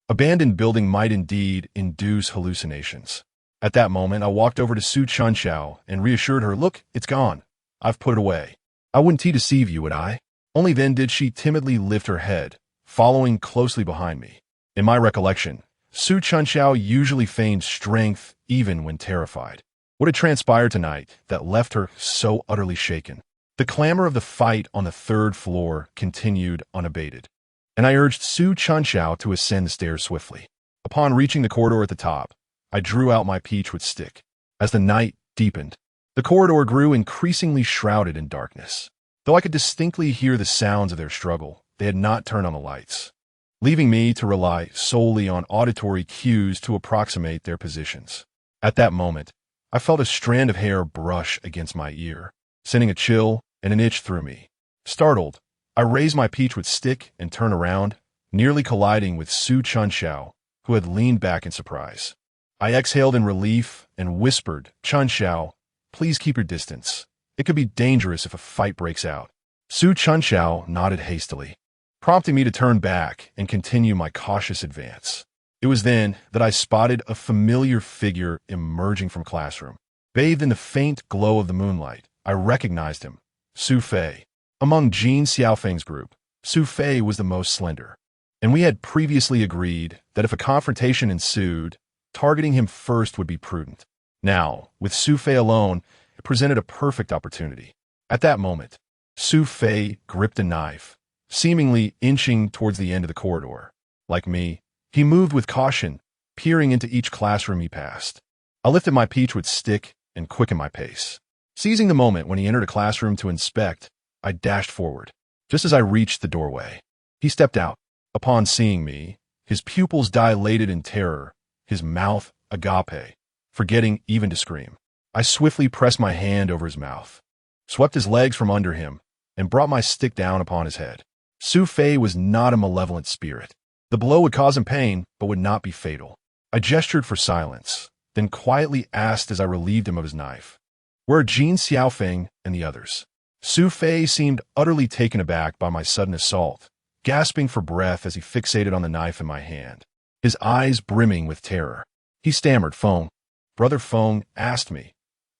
abandoned building might indeed induce hallucinations. At that moment, I walked over to Su Chunxiao and reassured her, "Look, it's gone. I've put it away." I wouldn't deceive you, would I? Only then did she timidly lift her head, following closely behind me. In my recollection, Su Chunxiao usually feigned strength even when terrified. What had transpired tonight that left her so utterly shaken? The clamor of the fight on the third floor continued unabated, and I urged Su Chunxiao to ascend the stairs swiftly. Upon reaching the corridor at the top, I drew out my peachwood stick. As the night deepened, the corridor grew increasingly shrouded in darkness. Though I could distinctly hear the sounds of their struggle, they had not turned on the lights, leaving me to rely solely on auditory cues to approximate their positions. At that moment, I felt a strand of hair brush against my ear, sending a chill and an itch through me. Startled, I raised my peachwood stick and turned around, nearly colliding with Su Chunxiao, who had leaned back in surprise. I exhaled in relief and whispered, "Chunxiao, please keep your distance. It could be dangerous if a fight breaks out." Su Chunxiao nodded hastily, prompting me to turn back and continue my cautious advance. It was then that I spotted a familiar figure emerging from classroom. Bathed in the faint glow of the moonlight, I recognized him, Su Fei. Among Jin Xiaofeng's group, Su Fei was the most slender, and we had previously agreed that if a confrontation ensued, targeting him first would be prudent. Now, with Su Fei alone, it presented a perfect opportunity. At that moment, Su Fei gripped a knife, seemingly inching towards the end of the corridor. Like me, he moved with caution, peering into each classroom he passed. I lifted my peachwood stick and quickened my pace. Seizing the moment when he entered a classroom to inspect, I dashed forward. Just as I reached the doorway, he stepped out. Upon seeing me, his pupils dilated in terror, his mouth agape, forgetting even to scream. I swiftly pressed my hand over his mouth, swept his legs from under him, and brought my stick down upon his head. Su Fei was not a malevolent spirit. The blow would cause him pain, but would not be fatal. I gestured for silence, then quietly asked as I relieved him of his knife, "Where are Jin Xiaofeng and the others?" Su Fei seemed utterly taken aback by my sudden assault, gasping for breath as he fixated on the knife in my hand, his eyes brimming with terror. He stammered, "Feng. Brother Feng asked me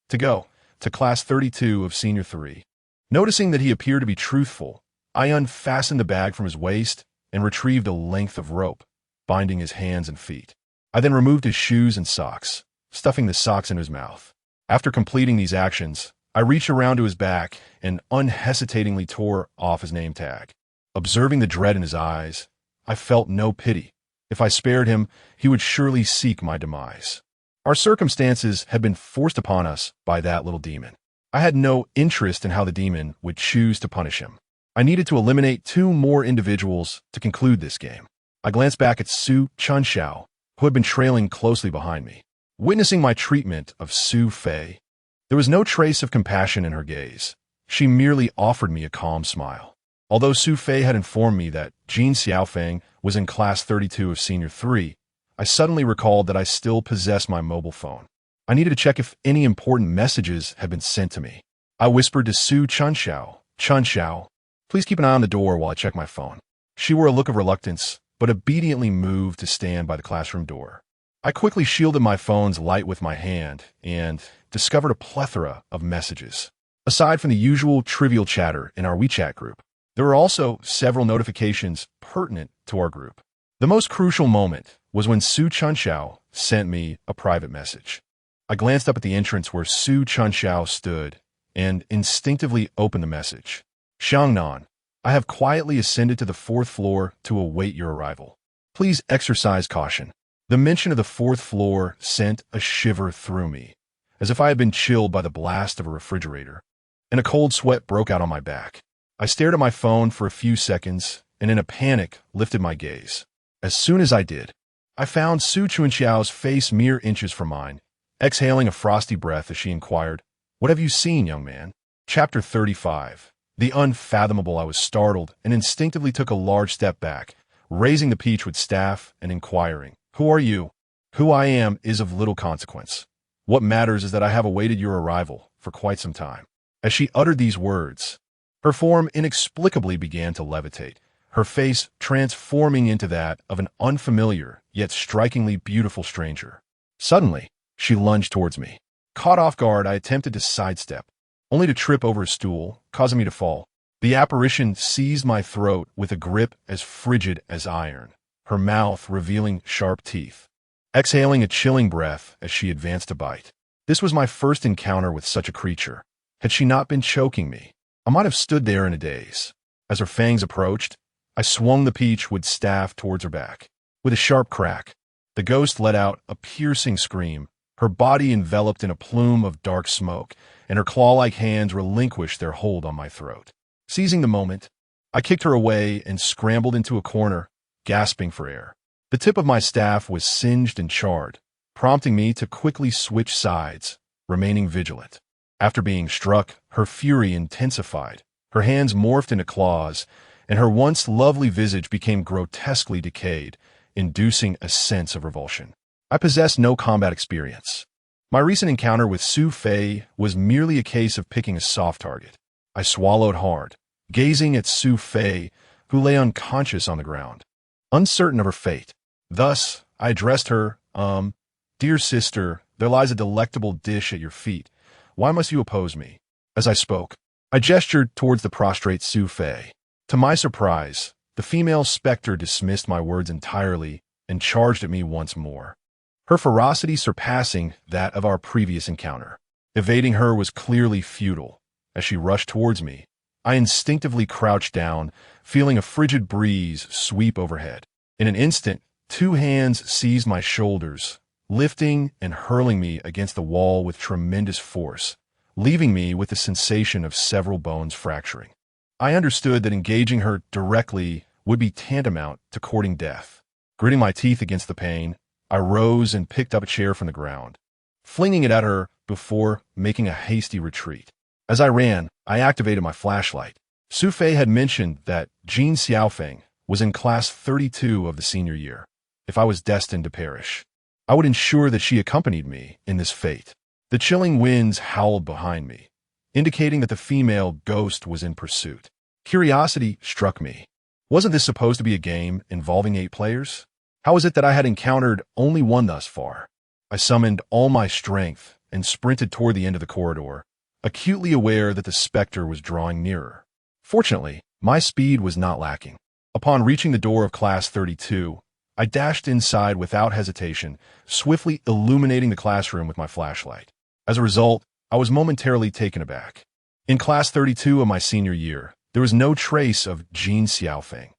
to go to class 32 of Senior 3. Noticing that he appeared to be truthful, I unfastened the bag from his waist and retrieved a length of rope, binding his hands and feet. I then removed his shoes and socks, stuffing the socks into his mouth. After completing these actions, I reached around to his back and unhesitatingly tore off his name tag. Observing the dread in his eyes, I felt no pity. If I spared him, he would surely seek my demise. Our circumstances had been forced upon us by that little demon. I had no interest in how the demon would choose to punish him. I needed to eliminate 2 more individuals to conclude this game. I glanced back at Su Chunxiao, who had been trailing closely behind me. Witnessing my treatment of Su Fei, there was no trace of compassion in her gaze. She merely offered me a calm smile. Although Su Fei had informed me that Jin Xiaofeng was in class 32 of Senior 3, I suddenly recalled that I still possessed my mobile phone. I needed to check if any important messages had been sent to me. I whispered to Su Chunxiao, "Chunxiao, please keep an eye on the door while I check my phone." She wore a look of reluctance, but obediently moved to stand by the classroom door. I quickly shielded my phone's light with my hand and discovered a plethora of messages. Aside from the usual trivial chatter in our WeChat group, there were also several notifications pertinent to our group. The most crucial moment was when Su Chunxiao sent me a private message. I glanced up at the entrance where Su Chunxiao stood and instinctively opened the message. "Xiangnan, I have quietly ascended to the 4th floor to await your arrival. Please exercise caution." The mention of the 4th floor sent a shiver through me, as if I had been chilled by the blast of a refrigerator, and a cold sweat broke out on my back. I stared at my phone for a few seconds and in a panic lifted my gaze. As soon as I did, I found Su Chunxiao's face mere inches from mine, exhaling a frosty breath as she inquired, "What have you seen, young man?" Chapter 35. The unfathomable. I was startled and instinctively took a large step back, raising the peachwood staff and inquiring, "Who are you?" "Who I am is of little consequence. What matters is that I have awaited your arrival for quite some time." As she uttered these words, her form inexplicably began to levitate, her face transforming into that of an unfamiliar yet strikingly beautiful stranger. Suddenly, She lunged towards me. Caught off guard, I attempted to sidestep, only to trip over a stool, causing me to fall. The apparition seized my throat with a grip as frigid as iron, her mouth revealing sharp teeth, exhaling a chilling breath as she advanced to bite. This was my first encounter with such a creature. Had she not been choking me, I might have stood there in a daze. As her fangs approached, I swung the peachwood staff towards her back. With a sharp crack, the ghost let out a piercing scream, her body enveloped in a plume of dark smoke, and her claw-like hands relinquished their hold on my throat. Seizing the moment, I kicked her away and scrambled into a corner, gasping for air. The tip of my staff was singed and charred, prompting me to quickly switch sides, remaining vigilant. After being struck, her fury intensified. Her hands morphed into claws, and her once lovely visage became grotesquely decayed, inducing a sense of revulsion. I possessed no combat experience. My recent encounter with Su Fei was merely a case of picking a soft target. I swallowed hard, gazing at Su Fei, who lay unconscious on the ground, uncertain of her fate. Thus, I addressed her, "Dear sister, there lies a delectable dish at your feet. Why must you oppose me?" As I spoke, I gestured towards the prostrate Su Fei. To my surprise, the female specter dismissed my words entirely and charged at me once more, her ferocity surpassing that of our previous encounter. Evading her was clearly futile. As she rushed towards me, I instinctively crouched down, feeling a frigid breeze sweep overhead. In an instant, two hands seized my shoulders, lifting and hurling me against the wall with tremendous force, leaving me with the sensation of several bones fracturing. I understood that engaging her directly would be tantamount to courting death. Gritting my teeth against the pain, I rose and picked up a chair from the ground, flinging it at her before making a hasty retreat. As I ran, I activated my flashlight. Su Fei had mentioned that Jin Xiaofeng was in class 32 of the senior year. If I was destined to perish, I would ensure that she accompanied me in this fate. The chilling winds howled behind me, indicating that the female ghost was in pursuit. Curiosity struck me. Wasn't this supposed to be a game involving 8 players? How was it that I had encountered only one thus far? I summoned all my strength and sprinted toward the end of the corridor, acutely aware that the specter was drawing nearer. Fortunately, my speed was not lacking. Upon reaching the door of Class 32, I dashed inside without hesitation, swiftly illuminating the classroom with my flashlight. As a result, I was momentarily taken aback. In Class 32 of my senior year, there was no trace of Jin Xiaofeng.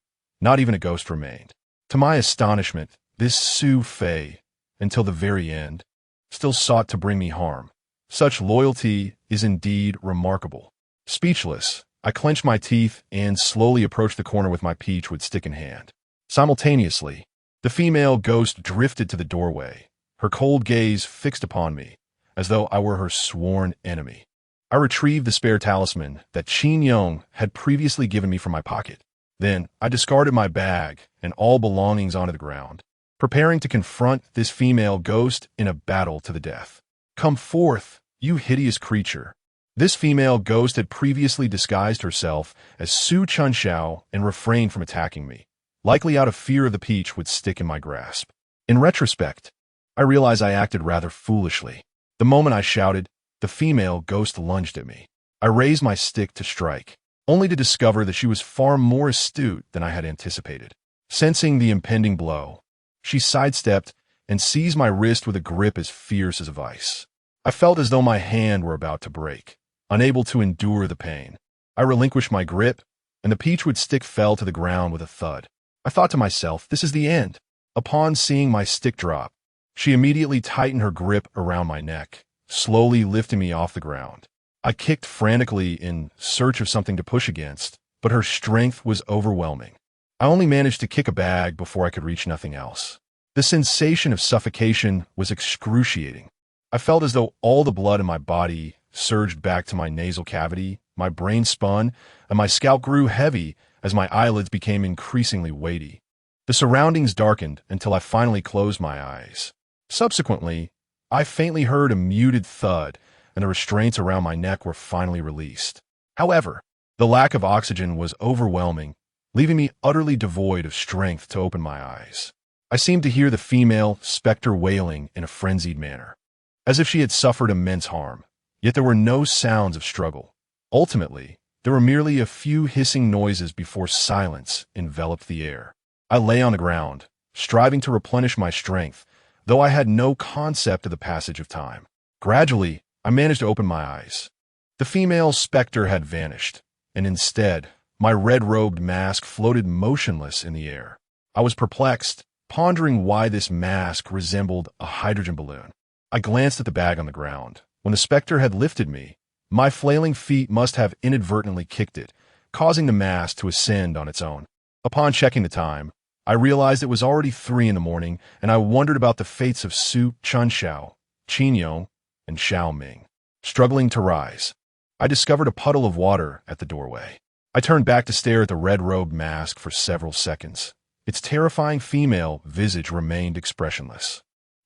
Not even a ghost remained. To my astonishment, this Su Fei, until the very end, still sought to bring me harm. Such loyalty is indeed remarkable. Speechless, I clenched my teeth and slowly approached the corner with my peachwood stick in hand. Simultaneously, the female ghost drifted to the doorway, her cold gaze fixed upon me, as though I were her sworn enemy. I retrieved the spare talisman that Qin Yong had previously given me from my pocket. Then, I discarded my bag and all belongings onto the ground, preparing to confront this female ghost in a battle to the death. "Come forth, you hideous creature." This female ghost had previously disguised herself as Su Chunxiao and refrained from attacking me, likely out of fear of the peach would stick in my grasp. In retrospect, I realize I acted rather foolishly. The moment I shouted, the female ghost lunged at me. I raised my stick to strike, only to discover that she was far more astute than I had anticipated. Sensing the impending blow, she sidestepped and seized my wrist with a grip as fierce as a vice. I felt as though my hand were about to break. Unable to endure the pain, I relinquished my grip, and the peachwood stick fell to the ground with a thud. I thought to myself, this is the end. Upon seeing my stick drop, she immediately tightened her grip around my neck, slowly lifting me off the ground. I kicked frantically in search of something to push against, but her strength was overwhelming. I only managed to kick a bag before I could reach nothing else. The sensation of suffocation was excruciating. I felt as though all the blood in my body surged back to my nasal cavity, my brain spun, and my scalp grew heavy as my eyelids became increasingly weighty. The surroundings darkened until I finally closed my eyes. Subsequently, I faintly heard a muted thud, and the restraints around my neck were finally released. However, the lack of oxygen was overwhelming, leaving me utterly devoid of strength to open my eyes. I seemed to hear the female specter wailing in a frenzied manner. as if she had suffered immense harm. Yet there were no sounds of struggle. Ultimately, there were merely a few hissing noises before silence enveloped the air. I lay on the ground, striving to replenish my strength, though I had no concept of the passage of time. Gradually, I managed to open my eyes. The female specter had vanished, and instead, my red-robed mask floated motionless in the air. I was perplexed, pondering why this mask resembled a hydrogen balloon. I glanced at the bag on the ground. When the specter had lifted me, my flailing feet must have inadvertently kicked it, causing the mask to ascend on its own. Upon checking the time, I realized it was already 3 in the morning, and I wondered about the fates of Su Chunxiao, Qin Yong, and Xiao Ming. Struggling to rise, I discovered a puddle of water at the doorway. I turned back to stare at the red-robed mask for several seconds. Its terrifying female visage remained expressionless.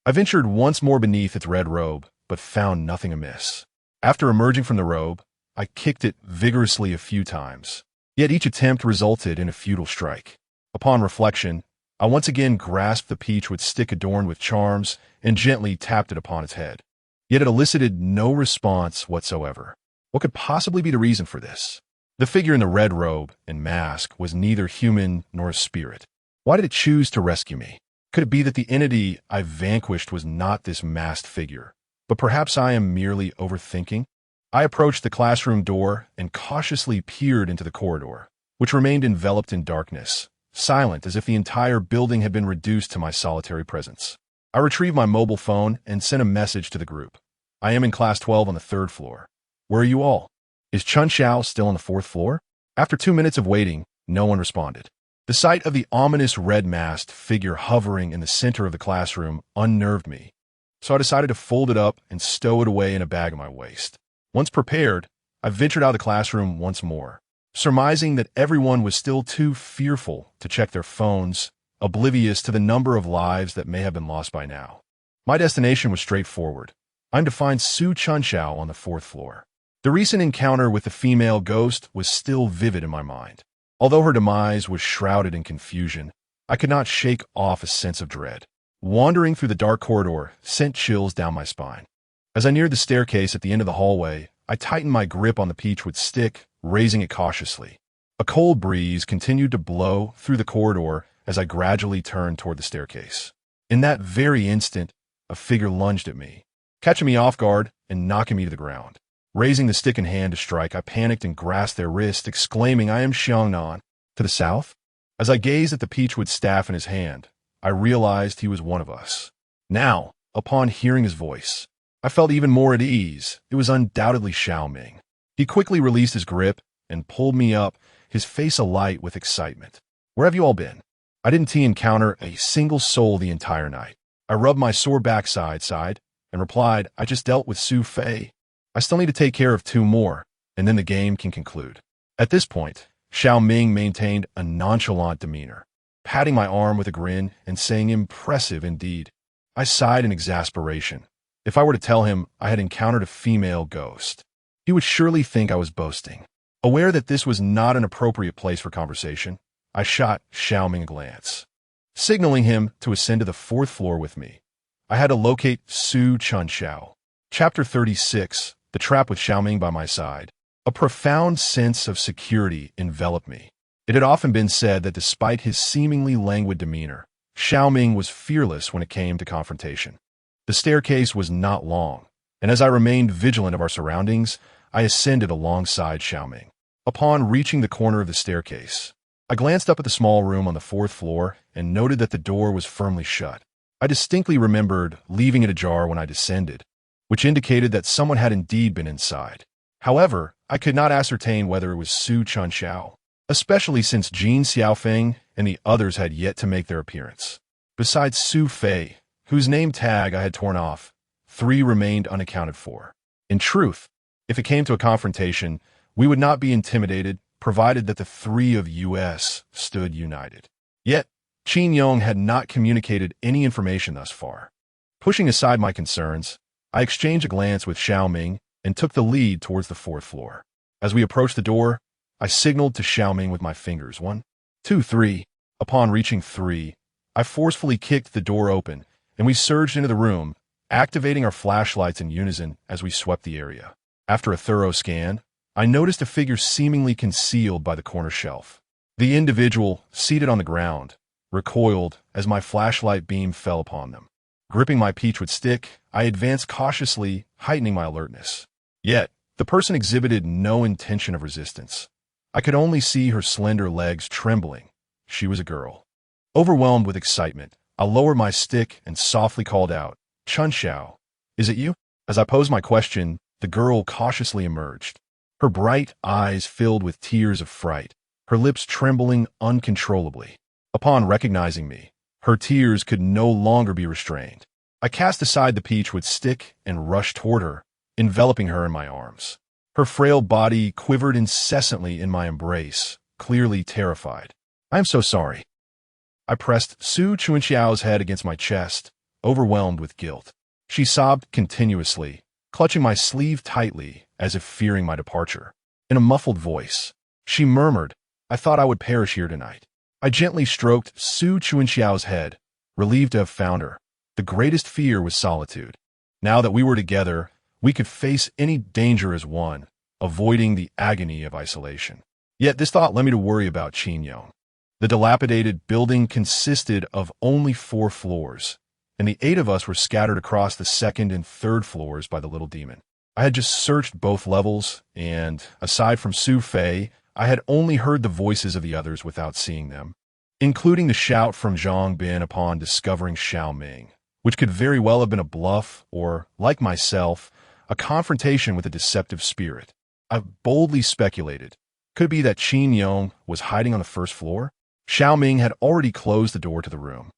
I ventured once more beneath its red robe, but found nothing amiss. After emerging from the robe, I kicked it vigorously a few times. Yet each attempt resulted in a futile strike. Upon reflection, I once again grasped the peach with stick adorned with charms and gently tapped it upon its head. Yet it elicited no response whatsoever. What could possibly be the reason for this? The figure in the red robe and mask was neither human nor a spirit. Why did it choose to rescue me? Could it be that the entity I vanquished was not this masked figure, but perhaps I am merely overthinking? I approached the classroom door and cautiously peered into the corridor, which remained enveloped in darkness, silent as if the entire building had been reduced to my solitary presence. I retrieved my mobile phone and sent a message to the group. I am in class 12 on the 3rd floor. Where are you all? Is Chun Xiao still on the 4th floor? After 2 minutes of waiting, no one responded. The sight of the ominous red-masked figure hovering in the center of the classroom unnerved me, so I decided to fold it up and stow it away in a bag at my waist. Once prepared, I ventured out of the classroom once more, surmising that everyone was still too fearful to check their phones, oblivious to the number of lives that may have been lost by now. My destination was straightforward. I'm to find Su Chunxiao on the 4th floor. The recent encounter with the female ghost was still vivid in my mind. Although her demise was shrouded in confusion, I could not shake off a sense of dread. Wandering through the dark corridor sent chills down my spine. As I neared the staircase at the end of the hallway, I tightened my grip on the peachwood stick, raising it cautiously. A cold breeze continued to blow through the corridor as I gradually turned toward the staircase. In that very instant, a figure lunged at me, catching me off guard and knocking me to the ground. Raising the stick in hand to strike, I panicked and grasped their wrist, exclaiming, "I am Xiangnan." To the south? As I gazed at the peachwood staff in his hand, I realized he was one of us. Now, upon hearing his voice, I felt even more at ease. It was undoubtedly Xiao Ming. He quickly released his grip and pulled me up, his face alight with excitement. "Where have you all been?" I didn't encounter a single soul the entire night. I rubbed my sore backside and replied, "I just dealt with Su Fei. I still need to take care of 2 more, and then the game can conclude." At this point, Xiao Ming maintained a nonchalant demeanor, patting my arm with a grin and saying, "Impressive indeed." I sighed in exasperation. If I were to tell him I had encountered a female ghost, he would surely think I was boasting. Aware that this was not an appropriate place for conversation, I shot Xiao Ming a glance, signaling him to ascend to the 4th floor with me. I had to locate Su Chunxiao. Chapter 36. The trap with Xiao Ming by my side. A profound sense of security enveloped me. It had often been said that despite his seemingly languid demeanor, Xiao Ming was fearless when it came to confrontation. The staircase was not long, and as I remained vigilant of our surroundings, I ascended alongside Xiao Ming. Upon reaching the corner of the staircase, I glanced up at the small room on the 4th floor and noted that the door was firmly shut. I distinctly remembered leaving it ajar when I descended, which indicated that someone had indeed been inside. However, I could not ascertain whether it was Su Chunxiao, especially since Jin Xiaofeng and the others had yet to make their appearance. Besides Su Fei, whose name tag I had torn off, 3 remained unaccounted for. In truth, if it came to a confrontation, we would not be intimidated, provided that the 3 of us stood united. Yet, Qin Yong had not communicated any information thus far. Pushing aside my concerns, I exchanged a glance with Xiao Ming and took the lead towards the 4th floor. As we approached the door, I signaled to Xiao Ming with my fingers. 1, 2, 3. Upon reaching 3, I forcefully kicked the door open, and we surged into the room, activating our flashlights in unison as we swept the area. After a thorough scan, I noticed a figure seemingly concealed by the corner shelf. The individual, seated on the ground, recoiled as my flashlight beam fell upon them. Gripping my peachwood stick, I advanced cautiously, heightening my alertness. Yet, the person exhibited no intention of resistance. I could only see her slender legs trembling. She was a girl. Overwhelmed with excitement, I lowered my stick and softly called out, "Chun Xiao, is it you?" As I posed my question, the girl cautiously emerged. Her bright eyes filled with tears of fright, her lips trembling uncontrollably. Upon recognizing me, her tears could no longer be restrained. I cast aside the peachwood stick and rushed toward her, enveloping her in my arms. Her frail body quivered incessantly in my embrace, clearly terrified. "I am so sorry." I pressed Su Chunxiao's head against my chest, overwhelmed with guilt. She sobbed continuously, clutching my sleeve tightly as if fearing my departure. In a muffled voice, she murmured, "I thought I would perish here tonight." I gently stroked Su Chunxiao's head, relieved to have found her. The greatest fear was solitude. Now that we were together, we could face any danger as one, avoiding the agony of isolation. Yet this thought led me to worry about Qin. The dilapidated building consisted of only 4 floors, and the 8 of us were scattered across the 2nd and 3rd floors by the little demon. I had just searched both levels, and, aside from Su Fei, I had only heard the voices of the others without seeing them, including the shout from Zhang Bin upon discovering Xiao Ming, which could very well have been a bluff or, like myself, a confrontation with a deceptive spirit. I boldly speculated. Could it be that Qin Yong was hiding on the 1st floor? Xiao Ming had already closed the door to the room,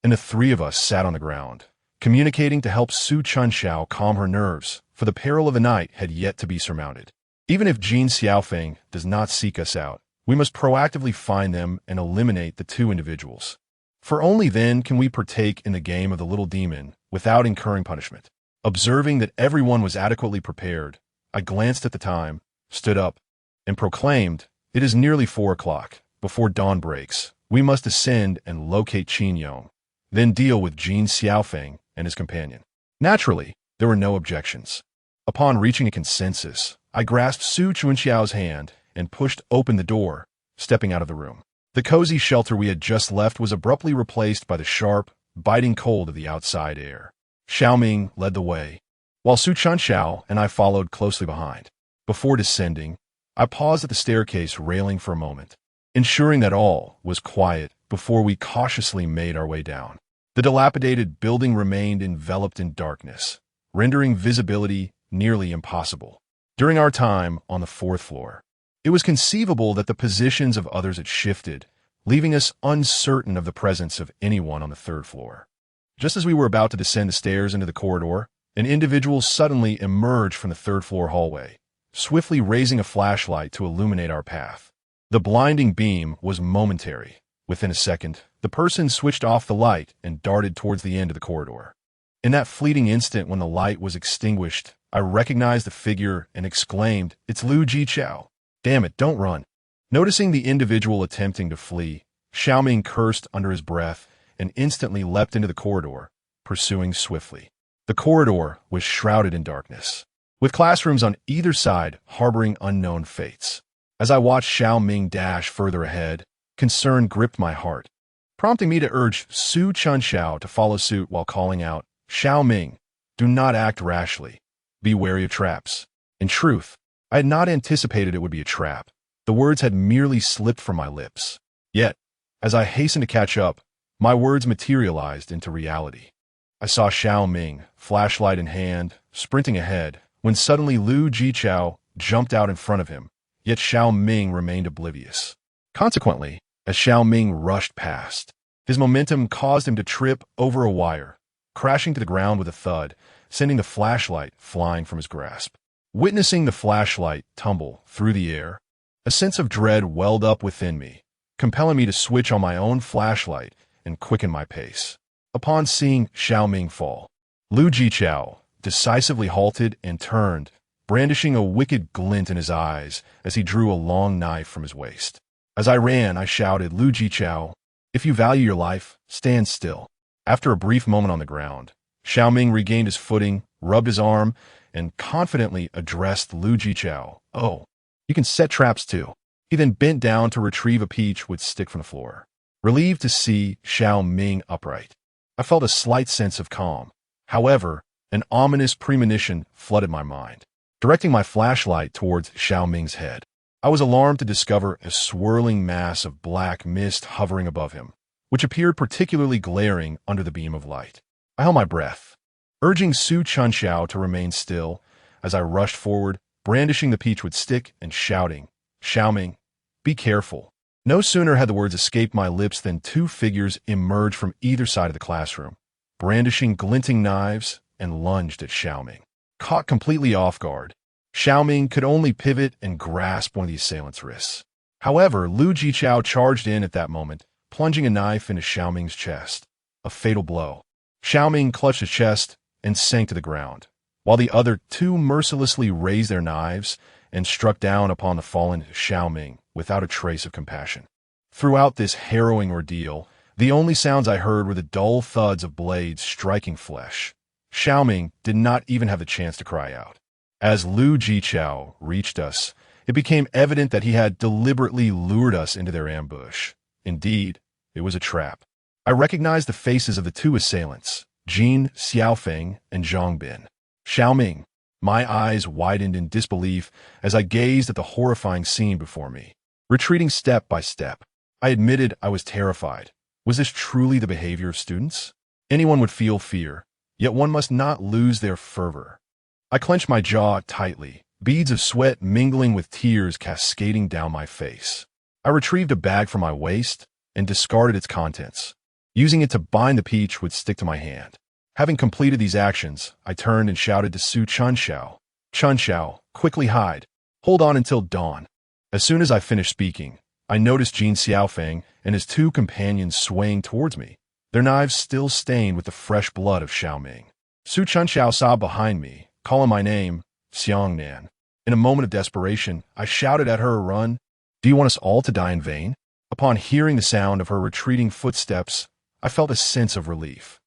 and the 3 of us sat on the ground, communicating to help Su Chunxiao calm her nerves, for the peril of the night had yet to be surmounted. Even if Jin Xiaofeng does not seek us out, we must proactively find them and eliminate the 2 individuals. For only then can we partake in the game of the little demon without incurring punishment. Observing that everyone was adequately prepared, I glanced at the time, stood up, and proclaimed, "It is nearly 4 o'clock. Before dawn breaks, we must ascend and locate Qin Yong, then deal with Jin Xiaofeng and his companion." Naturally, there were no objections. Upon reaching a consensus, I grasped Su Chunxiao's hand and pushed open the door, stepping out of the room. The cozy shelter we had just left was abruptly replaced by the sharp, biting cold of the outside air. Xiao Ming led the way, while Su Chunxiao and I followed closely behind. Before descending, I paused at the staircase railing for a moment, ensuring that all was quiet before we cautiously made our way down. The dilapidated building remained enveloped in darkness, rendering visibility nearly impossible. During our time on the 4th floor, it was conceivable that the positions of others had shifted, leaving us uncertain of the presence of anyone on the 3rd floor. Just as we were about to descend the stairs into the corridor, an individual suddenly emerged from the 3rd floor hallway, swiftly raising a flashlight to illuminate our path. The blinding beam was momentary. Within a second, the person switched off the light and darted towards the end of the corridor. In that fleeting instant when the light was extinguished, I recognized the figure and exclaimed, "It's Lu Jiqiao. Damn it, don't run." Noticing the individual attempting to flee, Xiao Ming cursed under his breath and instantly leapt into the corridor, pursuing swiftly. The corridor was shrouded in darkness, with classrooms on either side harboring unknown fates. As I watched Xiao Ming dash further ahead, concern gripped my heart, prompting me to urge Su Chunxiao to follow suit while calling out, "Xiao Ming, do not act rashly. Be wary of traps." In truth, I had not anticipated it would be a trap. The words had merely slipped from my lips. Yet, as I hastened to catch up, my words materialized into reality. I saw Xiao Ming, flashlight in hand, sprinting ahead, when suddenly Lu Jiqiao jumped out in front of him, yet Xiao Ming remained oblivious. Consequently, as Xiao Ming rushed past, his momentum caused him to trip over a wire, crashing to the ground with a thud, sending the flashlight flying from his grasp. Witnessing the flashlight tumble through the air, a sense of dread welled up within me, compelling me to switch on my own flashlight and quicken my pace. Upon seeing Xiao Ming fall, Lu Jiqiao decisively halted and turned, brandishing a wicked glint in his eyes as he drew a long knife from his waist. As I ran, I shouted, "Lu Jiqiao, if you value your life, stand still." After a brief moment on the ground, Xiaoming regained his footing, rubbed his arm, and confidently addressed Lu Jiqiao. "Oh, you can set traps too." He then bent down to retrieve a peach with stick from the floor. Relieved to see Xiaoming upright, I felt a slight sense of calm. However, an ominous premonition flooded my mind. Directing my flashlight towards Xiaoming's head, I was alarmed to discover a swirling mass of black mist hovering above him, which appeared particularly glaring under the beam of light. I held my breath, urging Su Chunxiao to remain still as I rushed forward, brandishing the peach with stick and shouting, "Xiaoming, be careful." No sooner had the words escaped my lips than two figures emerged from either side of the classroom, brandishing glinting knives, and lunged at Xiaoming. Caught completely off guard, Xiaoming could only pivot and grasp one of the assailants' wrists. However, Lu Jiqiao charged in at that moment, plunging a knife into Xiaoming's chest. A fatal blow. Xiaoming clutched his chest and sank to the ground, while the other two mercilessly raised their knives and struck down upon the fallen Xiaoming without a trace of compassion. Throughout this harrowing ordeal, the only sounds I heard were the dull thuds of blades striking flesh. Xiaoming did not even have the chance to cry out. As Lu Jiqiao reached us, it became evident that he had deliberately lured us into their ambush. Indeed, it was a trap. I recognized the faces of the two assailants, Jin Xiaofeng and Zhang Bin. "Xiaoming." My eyes widened in disbelief as I gazed at the horrifying scene before me. Retreating step by step, I admitted I was terrified. Was this truly the behavior of students? Anyone would feel fear, yet one must not lose their fervor. I clenched my jaw tightly, beads of sweat mingling with tears cascading down my face. I retrieved a bag from my waist and discarded its contents, using it to bind the peach with stick to my hand. Having completed these actions, I turned and shouted to Su Chunxiao, "Chunxiao, quickly hide. Hold on until dawn." As soon as I finished speaking, I noticed Jin Xiaofeng and his two companions swaying towards me, their knives still stained with the fresh blood of Xiaoming. Su Chunxiao sobbed behind me, calling my name, Xiangnan. In a moment of desperation, I shouted at her to run. "Do you want us all to die in vain?" Upon hearing the sound of her retreating footsteps, I felt a sense of relief.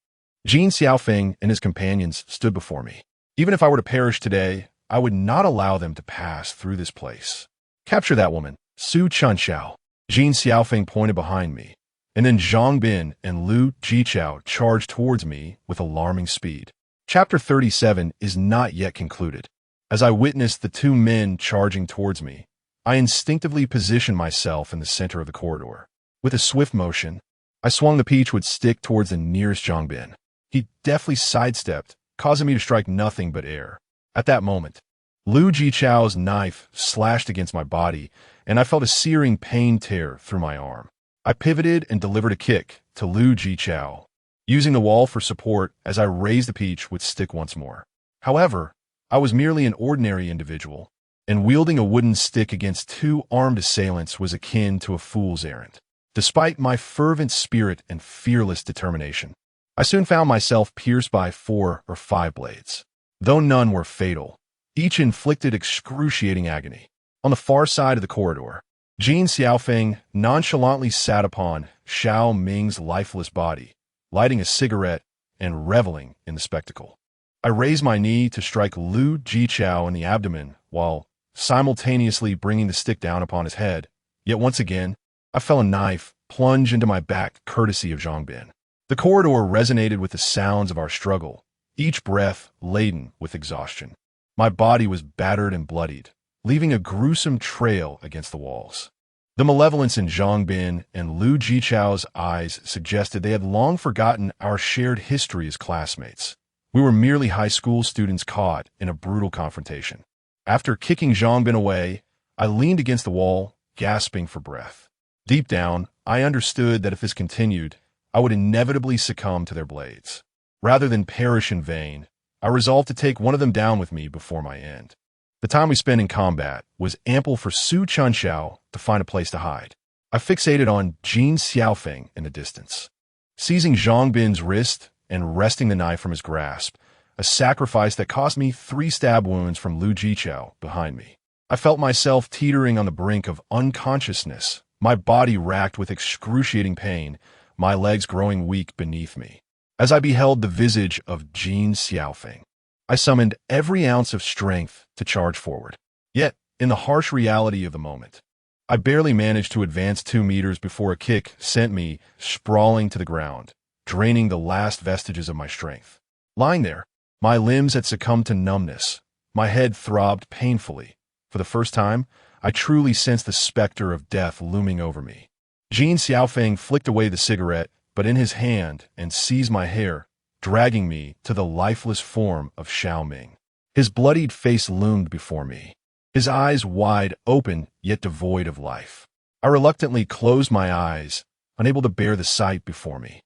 Jin Xiaofeng and his companions stood before me. Even if I were to perish today, I would not allow them to pass through this place. "Capture that woman, Su Chunxiao." Jin Xiaofeng pointed behind me, and then Zhang Bin and Lu Jiqiao charged towards me with alarming speed. Chapter 37 is not yet concluded. As I witnessed the two men charging towards me, I instinctively positioned myself in the center of the corridor. With a swift motion, I swung the peach with stick towards the nearest Zhang Bin. He deftly sidestepped, causing me to strike nothing but air. At that moment, Lu Jiqiao's knife slashed against my body, and I felt a searing pain tear through my arm. I pivoted and delivered a kick to Lu Jiqiao, using the wall for support as I raised the peach with stick once more. However, I was merely an ordinary individual, and wielding a wooden stick against two armed assailants was akin to a fool's errand. Despite my fervent spirit and fearless determination, I soon found myself pierced by 4 or 5 blades. Though none were fatal, each inflicted excruciating agony. On the far side of the corridor, Jin Xiaofeng nonchalantly sat upon Xiao Ming's lifeless body, lighting a cigarette and reveling in the spectacle. I raised my knee to strike Lu Jiqiao in the abdomen while simultaneously bringing the stick down upon his head, yet once again, I felt a knife plunge into my back courtesy of Zhang Bin. The corridor resonated with the sounds of our struggle, each breath laden with exhaustion. My body was battered and bloodied, leaving a gruesome trail against the walls. The malevolence in Zhang Bin and Lu Jiqiao's eyes suggested they had long forgotten our shared history as classmates. We were merely high school students caught in a brutal confrontation. After kicking Zhang Bin away, I leaned against the wall, gasping for breath. Deep down, I understood that if this continued, I would inevitably succumb to their blades. Rather than perish in vain, I resolved to take one of them down with me before my end. The time we spent in combat was ample for Su Chunxiao to find a place to hide. I fixated on Jin Xiaofeng in the distance. Seizing Zhang Bin's wrist and wresting the knife from his grasp, a sacrifice that cost me 3 stab wounds from Lu Jiqiao behind me. I felt myself teetering on the brink of unconsciousness, my body racked with excruciating pain, my legs growing weak beneath me. As I beheld the visage of Jin Xiaofeng, I summoned every ounce of strength to charge forward. Yet, in the harsh reality of the moment, I barely managed to advance 2 meters before a kick sent me sprawling to the ground, draining the last vestiges of my strength. Lying there, my limbs had succumbed to numbness. My head throbbed painfully. For the first time, I truly sensed the specter of death looming over me. Jin Xiaofeng flicked away the cigarette, but in his hand, and seized my hair, dragging me to the lifeless form of Xiao Ming. His bloodied face loomed before me, his eyes wide open yet devoid of life. I reluctantly closed my eyes, unable to bear the sight before me.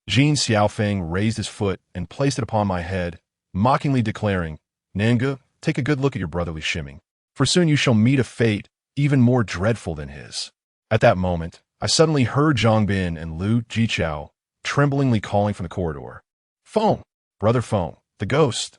Jin Xiaofeng raised his foot and placed it upon my head, mockingly declaring, "Nanga, take a good look at your brotherly shimming, for soon you shall meet a fate even more dreadful than his." At that moment, I suddenly heard Zhang Bin and Lu Jichao tremblingly calling from the corridor. "Feng, brother Feng, the ghost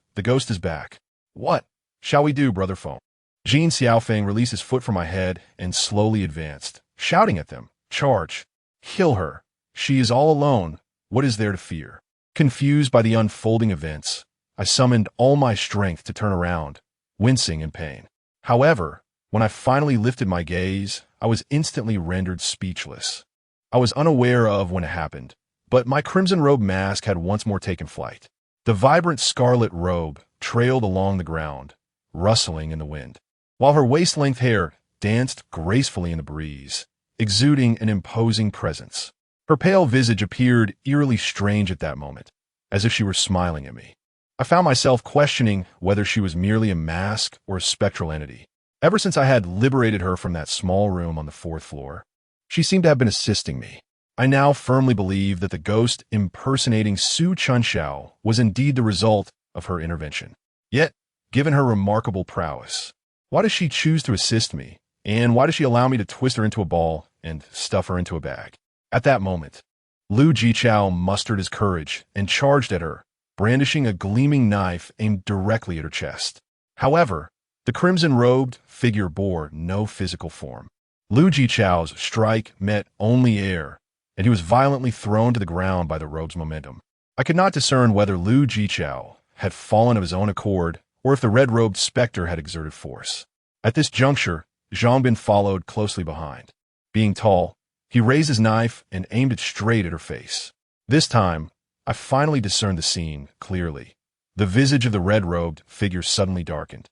is back. What shall we do, brother Feng?" Jin Xiaofeng released his foot from my head and slowly advanced, shouting at them, "Charge! Kill her! She is all alone. What is there to fear?" Confused by the unfolding events, I summoned all my strength to turn around, wincing in pain. However, when I finally lifted my gaze, I was instantly rendered speechless. I was unaware of when it happened, but my crimson-robed mask had once more taken flight. The vibrant scarlet robe trailed along the ground, rustling in the wind, while her waist-length hair danced gracefully in the breeze, exuding an imposing presence. Her pale visage appeared eerily strange at that moment, as if she were smiling at me. I found myself questioning whether she was merely a mask or a spectral entity. Ever since I had liberated her from that small room on the 4th floor, she seemed to have been assisting me. I now firmly believe that the ghost impersonating Su Chunxiao was indeed the result of her intervention. Yet, given her remarkable prowess, why does she choose to assist me, and why does she allow me to twist her into a ball and stuff her into a bag? At that moment, Lu Jichao mustered his courage and charged at her, brandishing a gleaming knife aimed directly at her chest. However, the crimson-robed figure bore no physical form. Lu Jichao's strike met only air, and he was violently thrown to the ground by the robe's momentum. I could not discern whether Lu Jichao had fallen of his own accord or if the red-robed specter had exerted force. At this juncture, Zhang Bin followed closely behind. Being tall, he raised his knife and aimed it straight at her face. This time, I finally discerned the scene clearly. The visage of the red-robed figure suddenly darkened.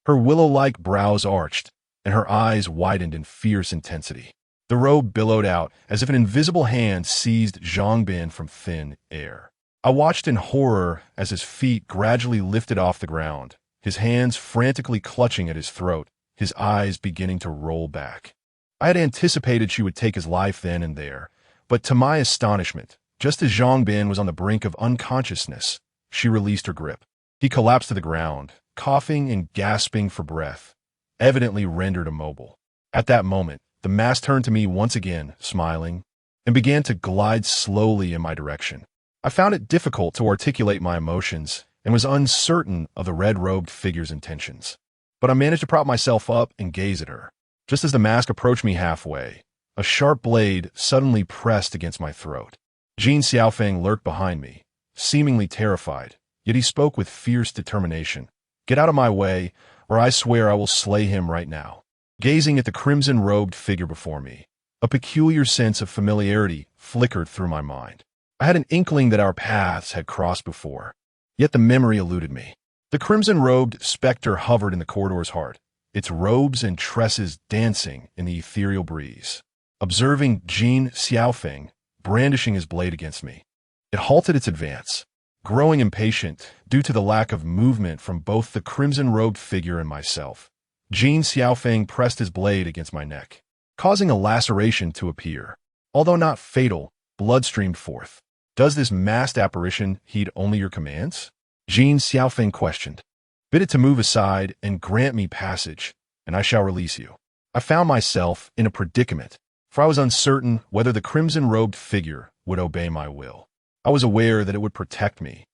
Her willow-like brows arched, and her eyes widened in fierce intensity. The robe billowed out as if an invisible hand seized Zhang Bin from thin air. I watched in horror as his feet gradually lifted off the ground, his hands frantically clutching at his throat, his eyes beginning to roll back. I had anticipated she would take his life then and there, but to my astonishment, just as Zhang Bin was on the brink of unconsciousness, she released her grip. He collapsed to the ground, coughing and gasping for breath, evidently rendered immobile. At that moment, the mask turned to me once again, smiling, and began to glide slowly in my direction. I found it difficult to articulate my emotions and was uncertain of the red-robed figure's intentions. But I managed to prop myself up and gaze at her. Just as the mask approached me halfway, a sharp blade suddenly pressed against my throat. Jin Xiaofeng lurked behind me, seemingly terrified, yet he spoke with fierce determination. "Get out of my way, or I swear I will slay him right now." Gazing at the crimson-robed figure before me, a peculiar sense of familiarity flickered through my mind. I had an inkling that our paths had crossed before, yet the memory eluded me. The crimson-robed specter hovered in the corridor's heart, its robes and tresses dancing in the ethereal breeze. Observing Jin Xiaofeng brandishing his blade against me, it halted its advance. Growing impatient due to the lack of movement from both the crimson-robed figure and myself, Jin Xiaofeng pressed his blade against my neck, causing a laceration to appear. Although not fatal, blood streamed forth. "Does this masked apparition heed only your commands?" Jin Xiaofeng questioned. "Bid it to move aside and grant me passage, and I shall release you." I found myself in a predicament, for I was uncertain whether the crimson-robed figure would obey my will. I was aware that it would protect me,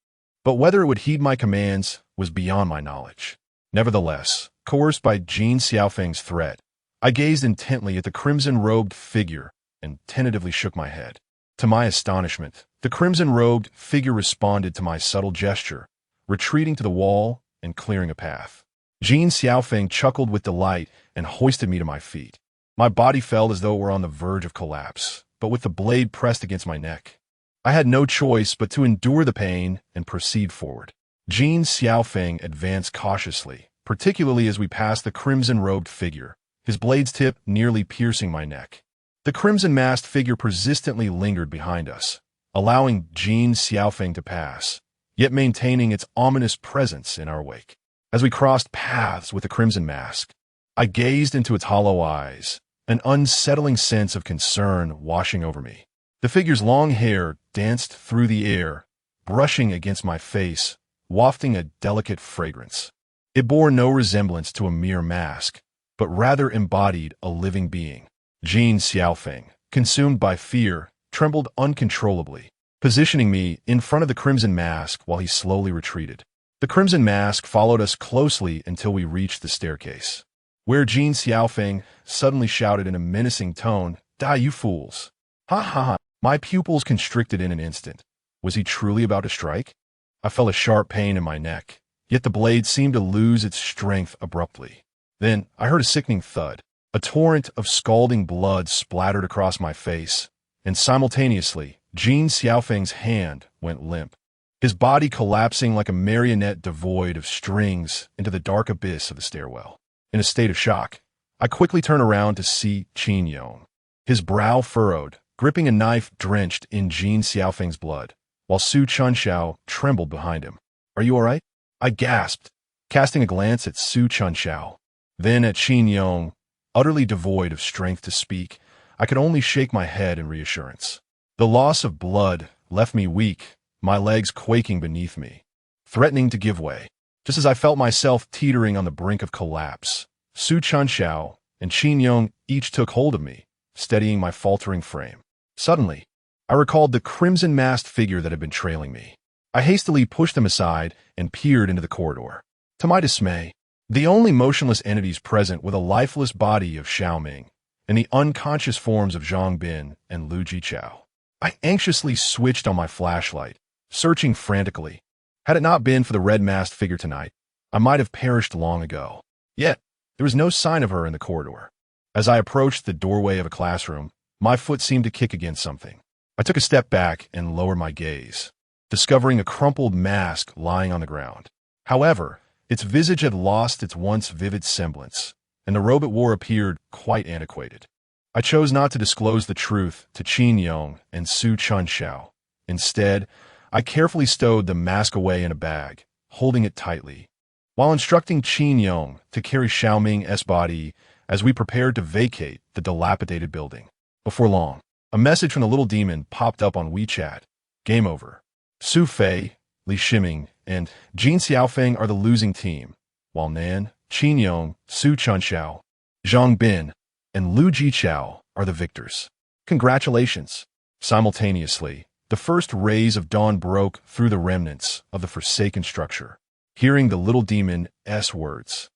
but whether it would heed my commands was beyond my knowledge. Nevertheless, coerced by Jin Xiaofeng's threat, I gazed intently at the crimson-robed figure and tentatively shook my head. To my astonishment, the crimson-robed figure responded to my subtle gesture, retreating to the wall and clearing a path. Jin Xiaofeng chuckled with delight and hoisted me to my feet. My body felt as though it were on the verge of collapse, but with the blade pressed against my neck. I had no choice but to endure the pain and proceed forward. Jin Xiaofeng advanced cautiously, particularly as we passed the crimson-robed figure, his blade's tip nearly piercing my neck. The crimson-masked figure persistently lingered behind us, allowing Jin Xiaofeng to pass, yet maintaining its ominous presence in our wake. As we crossed paths with the crimson mask, I gazed into its hollow eyes, an unsettling sense of concern washing over me. The figure's long hair danced through the air, brushing against my face, wafting a delicate fragrance. It bore no resemblance to a mere mask, but rather embodied a living being. Jin Xiaofeng, consumed by fear, trembled uncontrollably, positioning me in front of the crimson mask while he slowly retreated. The crimson mask followed us closely until we reached the staircase, where Jin Xiaofeng suddenly shouted in a menacing tone, "Die, you fools!" Ha ha ha! My pupils constricted in an instant. Was he truly about to strike? I felt a sharp pain in my neck, yet the blade seemed to lose its strength abruptly. Then I heard a sickening thud. A torrent of scalding blood splattered across my face, and simultaneously, Jin Xiaofeng's hand went limp, his body collapsing like a marionette devoid of strings into the dark abyss of the stairwell. In a state of shock, I quickly turned around to see Qin Yong, his brow furrowed, gripping a knife drenched in Jin Xiaofeng's blood, while Su Chunxiao trembled behind him. "Are you all right?" I gasped, casting a glance at Su Chunxiao, then at Qin Yong. Utterly devoid of strength to speak, I could only shake my head in reassurance. The loss of blood left me weak, my legs quaking beneath me, threatening to give way. Just as I felt myself teetering on the brink of collapse, Su Chunxiao and Qin Yong each took hold of me, steadying my faltering frame. Suddenly, I recalled the crimson-masked figure that had been trailing me. I hastily pushed them aside and peered into the corridor. To my dismay, the only motionless entities present were the lifeless body of Xiaoming and the unconscious forms of Zhang Bin and Lu Jichao. I anxiously switched on my flashlight, searching frantically. Had it not been for the red-masked figure tonight, I might have perished long ago. Yet, there was no sign of her in the corridor. As I approached the doorway of a classroom, my foot seemed to kick against something. I took a step back and lowered my gaze, discovering a crumpled mask lying on the ground. However, its visage had lost its once vivid semblance, and the robe it wore appeared quite antiquated. I chose not to disclose the truth to Qin Yong and Su Chunxiao. Instead, I carefully stowed the mask away in a bag, holding it tightly, while instructing Qin Yong to carry Xiaoming's body as we prepared to vacate the dilapidated building. Before long, a message from the little demon popped up on WeChat. Game over. Su Fei, Li Shiming, and Jin Xiaofeng are the losing team, while Nan, Qin Yong, Su Chunxiao, Zhang Bin, and Lu Jichao are the victors. Congratulations! Simultaneously, the first rays of dawn broke through the remnants of the forsaken structure. Hearing the little demon's words,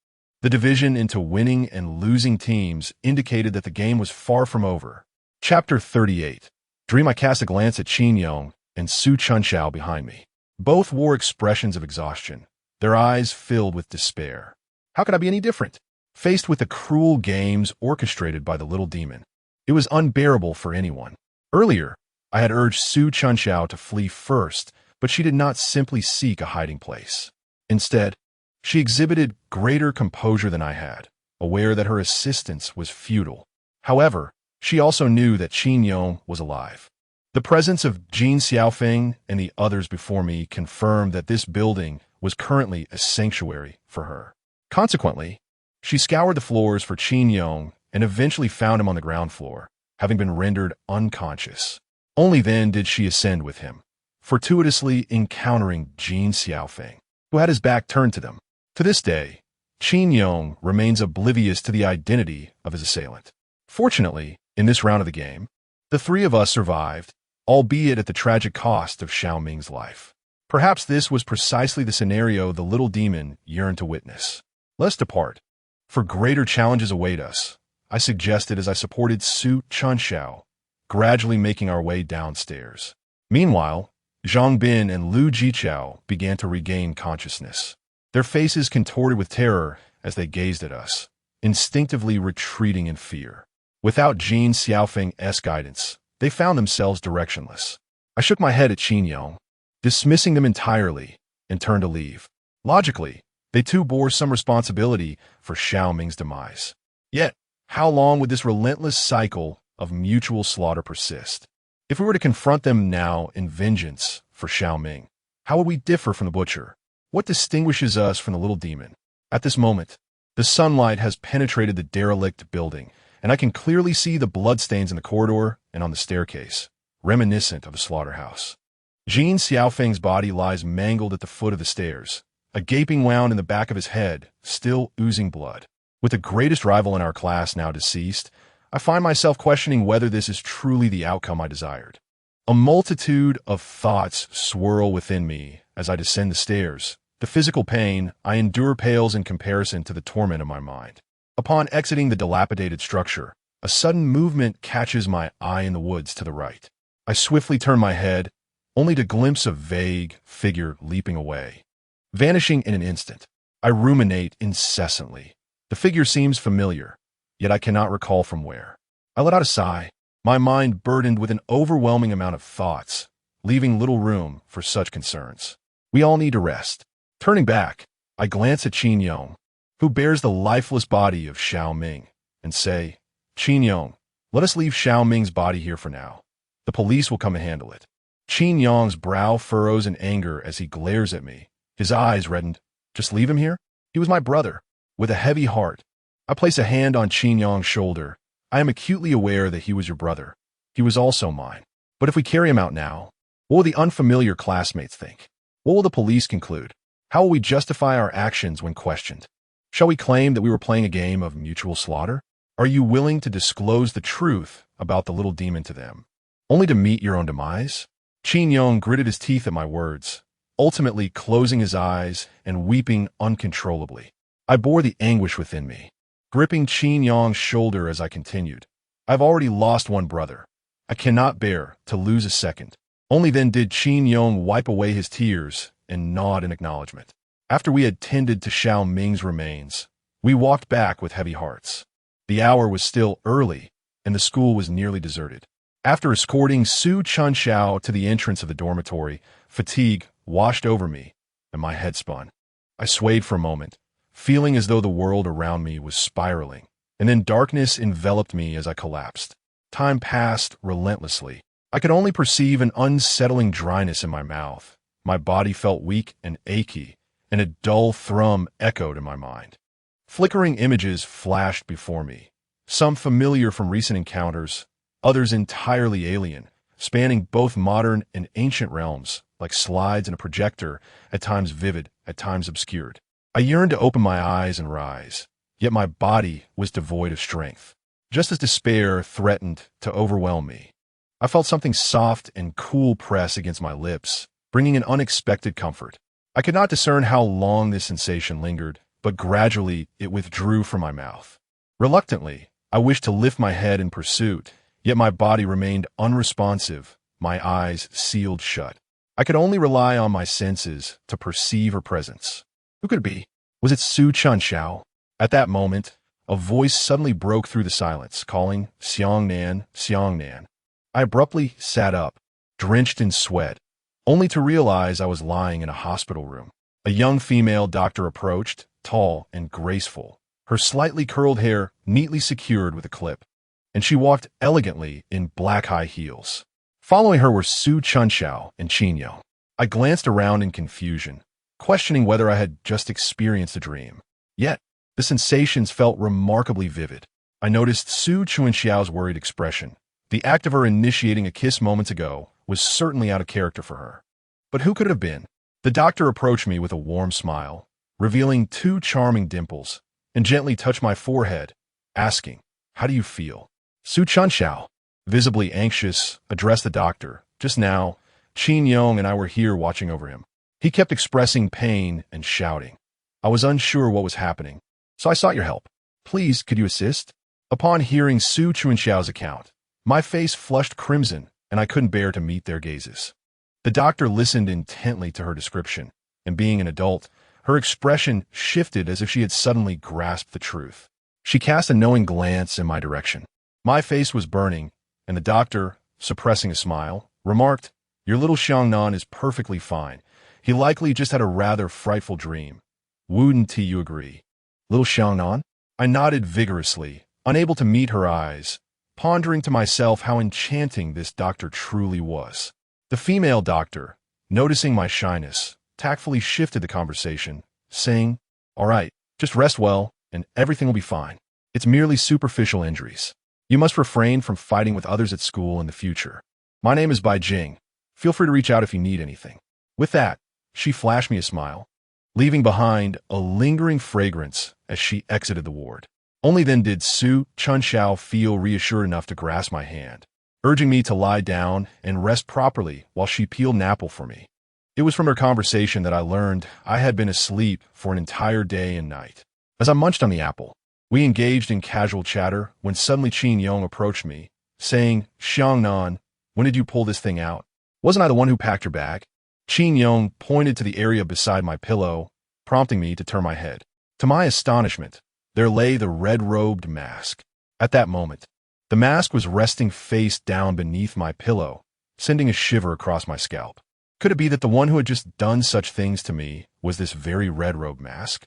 the division into winning and losing teams indicated that the game was far from over. Chapter 38. Dream. I cast a glance at Qin Yong and Su Chunxiao behind me. Both wore expressions of exhaustion, their eyes filled with despair. How could I be any different? Faced with the cruel games orchestrated by the little demon, it was unbearable for anyone. Earlier, I had urged Su Chunxiao to flee first, but she did not simply seek a hiding place. Instead, she exhibited greater composure than I had, aware that her assistance was futile. However, she also knew that Qin Yong was alive. The presence of Jin Xiaofeng and the others before me confirmed that this building was currently a sanctuary for her. Consequently, she scoured the floors for Qin Yong and eventually found him on the ground floor, having been rendered unconscious. Only then did she ascend with him, fortuitously encountering Jin Xiaofeng, who had his back turned to them. To this day, Qin Yong remains oblivious to the identity of his assailant. Fortunately, in this round of the game, the three of us survived, albeit at the tragic cost of Xiaoming's life. Perhaps this was precisely the scenario the little demon yearned to witness. Let's depart, for greater challenges await us, I suggested as I supported Su Chunxiao, gradually making our way downstairs. Meanwhile, Zhang Bin and Lu Jichao began to regain consciousness. Their faces contorted with terror as they gazed at us, instinctively retreating in fear. Without Jin Xiaofeng's guidance, they found themselves directionless. I shook my head at Qin Yong, dismissing them entirely, and turned to leave. Logically, they too bore some responsibility for Xiao Ming's demise. Yet, how long would this relentless cycle of mutual slaughter persist? If we were to confront them now in vengeance for Xiao Ming, how would we differ from the butcher? What distinguishes us from the little demon? At this moment, the sunlight has penetrated the derelict building, and I can clearly see the bloodstains in the corridor and on the staircase, reminiscent of a slaughterhouse. Jin Xiaofeng's body lies mangled at the foot of the stairs, a gaping wound in the back of his head, still oozing blood. With the greatest rival in our class now deceased, I find myself questioning whether this is truly the outcome I desired. A multitude of thoughts swirl within me as I descend the stairs. The physical pain I endure pales in comparison to the torment of my mind. Upon exiting the dilapidated structure, a sudden movement catches my eye in the woods to the right. I swiftly turn my head, only to glimpse a vague figure leaping away, vanishing in an instant. I ruminate incessantly. The figure seems familiar, yet I cannot recall from where. I let out a sigh, my mind burdened with an overwhelming amount of thoughts, leaving little room for such concerns. We all need to rest. Turning back, I glance at Qin Yong, who bears the lifeless body of Xiao Ming, and say, Qin Yong, let us leave Xiao Ming's body here for now. The police will come and handle it. Qin Yong's brow furrows in anger as he glares at me. His eyes reddened. Just leave him here? He was my brother. With a heavy heart, I place a hand on Qin Yong's shoulder. I am acutely aware that he was your brother. He was also mine. But if we carry him out now, what will the unfamiliar classmates think? What will the police conclude? How will we justify our actions when questioned? Shall we claim that we were playing a game of mutual slaughter? Are you willing to disclose the truth about the little demon to them, only to meet your own demise? Qin Yong gritted his teeth at my words, ultimately closing his eyes and weeping uncontrollably. I bore the anguish within me, gripping Qin Yong's shoulder as I continued. I've already lost one brother. I cannot bear to lose a second. Only then did Qin Yong wipe away his tears and nod in acknowledgement. After we had tended to Xiao Ming's remains, we walked back with heavy hearts. The hour was still early, and the school was nearly deserted. After escorting Su Chunxiao to the entrance of the dormitory, fatigue washed over me, and my head spun. I swayed for a moment, feeling as though the world around me was spiraling, and then darkness enveloped me as I collapsed. Time passed relentlessly. I could only perceive an unsettling dryness in my mouth. My body felt weak and achy, and a dull thrum echoed in my mind. Flickering images flashed before me, some familiar from recent encounters, others entirely alien, spanning both modern and ancient realms, like slides in a projector, at times vivid, at times obscured. I yearned to open my eyes and rise, yet my body was devoid of strength. Just as despair threatened to overwhelm me, I felt something soft and cool press against my lips, bringing an unexpected comfort. I could not discern how long this sensation lingered, but gradually it withdrew from my mouth. Reluctantly, I wished to lift my head in pursuit, yet my body remained unresponsive, my eyes sealed shut. I could only rely on my senses to perceive her presence. Who could it be? Was it Su Chunxiao? At that moment, a voice suddenly broke through the silence, calling, Xiangnan, Xiangnan. I abruptly sat up, drenched in sweat, only to realize I was lying in a hospital room. A young female doctor approached, tall and graceful, her slightly curled hair neatly secured with a clip, and she walked elegantly in black high heels. Following her were Su Chunxiao and Qin Yong. I glanced around in confusion, questioning whether I had just experienced a dream. Yet, the sensations felt remarkably vivid. I noticed Su Chunxiao's worried expression. The act of her initiating a kiss moments ago was certainly out of character for her. But who could it have been? The doctor approached me with a warm smile, revealing two charming dimples, and gently touched my forehead, asking, How do you feel? Su Chunxiao, visibly anxious, addressed the doctor. Just now, Qin Yong and I were here watching over him. He kept expressing pain and shouting. I was unsure what was happening, so I sought your help. Please, could you assist? Upon hearing Su Chunxiao's account, My face flushed crimson, and I couldn't bear to meet their gazes. The doctor listened intently to her description, and being an adult, her expression shifted as if she had suddenly grasped the truth. She cast a knowing glance in my direction. My face was burning, and the doctor, suppressing a smile, remarked, "Your little Xiangnan is perfectly fine. He likely just had a rather frightful dream. Wouldn't you agree?" Little Xiangnan? I nodded vigorously, unable to meet her eyes, pondering to myself how enchanting this doctor truly was. The female doctor, noticing my shyness, tactfully shifted the conversation, saying, "All right, just rest well, and everything will be fine. It's merely superficial injuries. You must refrain from fighting with others at school in the future. My name is Bai Jing. Feel free to reach out if you need anything." With that, she flashed me a smile, leaving behind a lingering fragrance as she exited the ward. Only then did Su Chunxiao feel reassured enough to grasp my hand, urging me to lie down and rest properly while she peeled an apple for me. It was from her conversation that I learned I had been asleep for an entire day and night. As I munched on the apple, we engaged in casual chatter when suddenly Qin Yong approached me, saying, "Xiangnan, when did you pull this thing out? Wasn't I the one who packed your bag?" Qin Yong pointed to the area beside my pillow, prompting me to turn my head. To my astonishment, there lay the red-robed mask. At that moment, the mask was resting face down beneath my pillow, sending a shiver across my scalp. Could it be that the one who had just done such things to me was this very red-robed mask?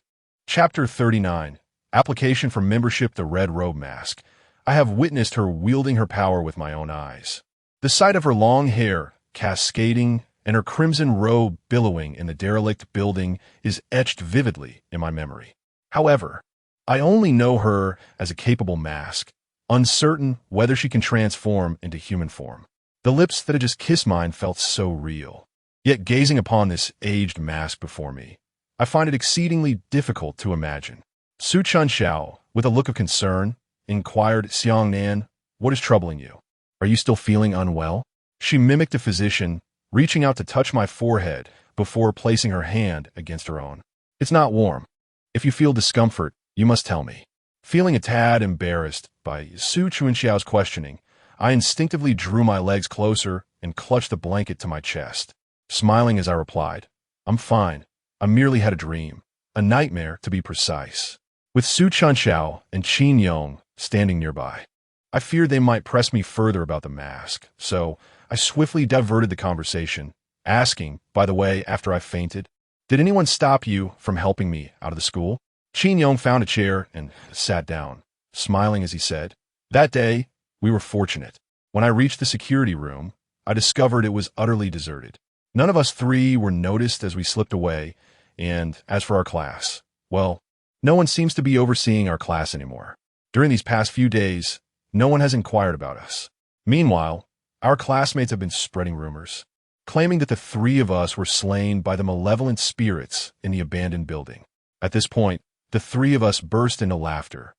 Chapter 39. Application for membership. The red-robe mask. I have witnessed her wielding her power with my own eyes. The sight of her long hair, cascading, and her crimson robe billowing in the derelict building is etched vividly in my memory. However, I only know her as a capable mask, uncertain whether she can transform into human form. The lips that had just kissed mine felt so real. Yet gazing upon this aged mask before me, I find it exceedingly difficult to imagine. Su Chunxiao, with a look of concern, inquired, "Xiangnan, what is troubling you? Are you still feeling unwell?" She mimicked a physician, reaching out to touch my forehead before placing her hand against her own. "It's not warm. If you feel discomfort, you must tell me." Feeling a tad embarrassed by Su Chunxiao's questioning, I instinctively drew my legs closer and clutched the blanket to my chest, smiling as I replied, "I'm fine. I merely had a dream. A nightmare, to be precise." With Su Chunxiao and Qin Yong standing nearby, I feared they might press me further about the mask, so I swiftly diverted the conversation, asking, by the way, after I fainted, "Did anyone stop you from helping me out of the school?" Qin Yong found a chair and sat down, smiling as he said, "That day, we were fortunate. When I reached the security room, I discovered it was utterly deserted. None of us three were noticed as we slipped away, and as for our class, well, no one seems to be overseeing our class anymore. During these past few days, no one has inquired about us. Meanwhile, our classmates have been spreading rumors, claiming that the three of us were slain by the malevolent spirits in the abandoned building." At this point, the three of us burst into laughter.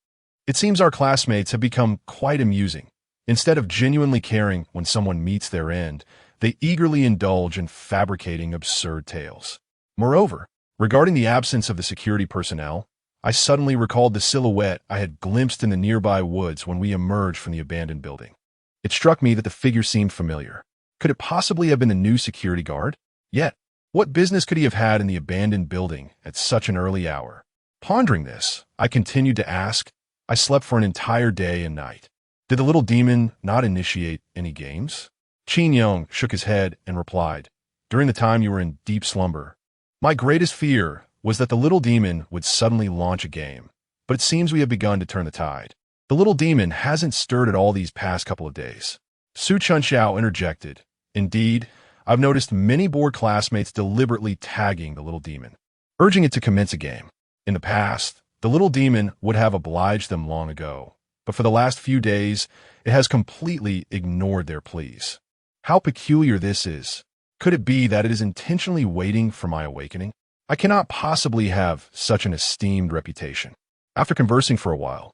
It seems our classmates have become quite amusing. Instead of genuinely caring when someone meets their end, they eagerly indulge in fabricating absurd tales. Moreover, regarding the absence of the security personnel, I suddenly recalled the silhouette I had glimpsed in the nearby woods when we emerged from the abandoned building. It struck me that the figure seemed familiar. Could it possibly have been the new security guard? Yet, what business could he have had in the abandoned building at such an early hour? Pondering this, I continued to ask. I slept for an entire day and night. Did the little demon not initiate any games? Qin Yong shook his head and replied, "During the time you were in deep slumber, my greatest fear was that the little demon would suddenly launch a game, but it seems we have begun to turn the tide. The little demon hasn't stirred at all these past couple of days." Su Chunxiao interjected, "Indeed, I've noticed many bored classmates deliberately tagging the little demon, urging it to commence a game. In the past, the little demon would have obliged them long ago, but for the last few days, it has completely ignored their pleas. How peculiar this is. Could it be that it is intentionally waiting for my awakening? I cannot possibly have such an esteemed reputation." After conversing for a while,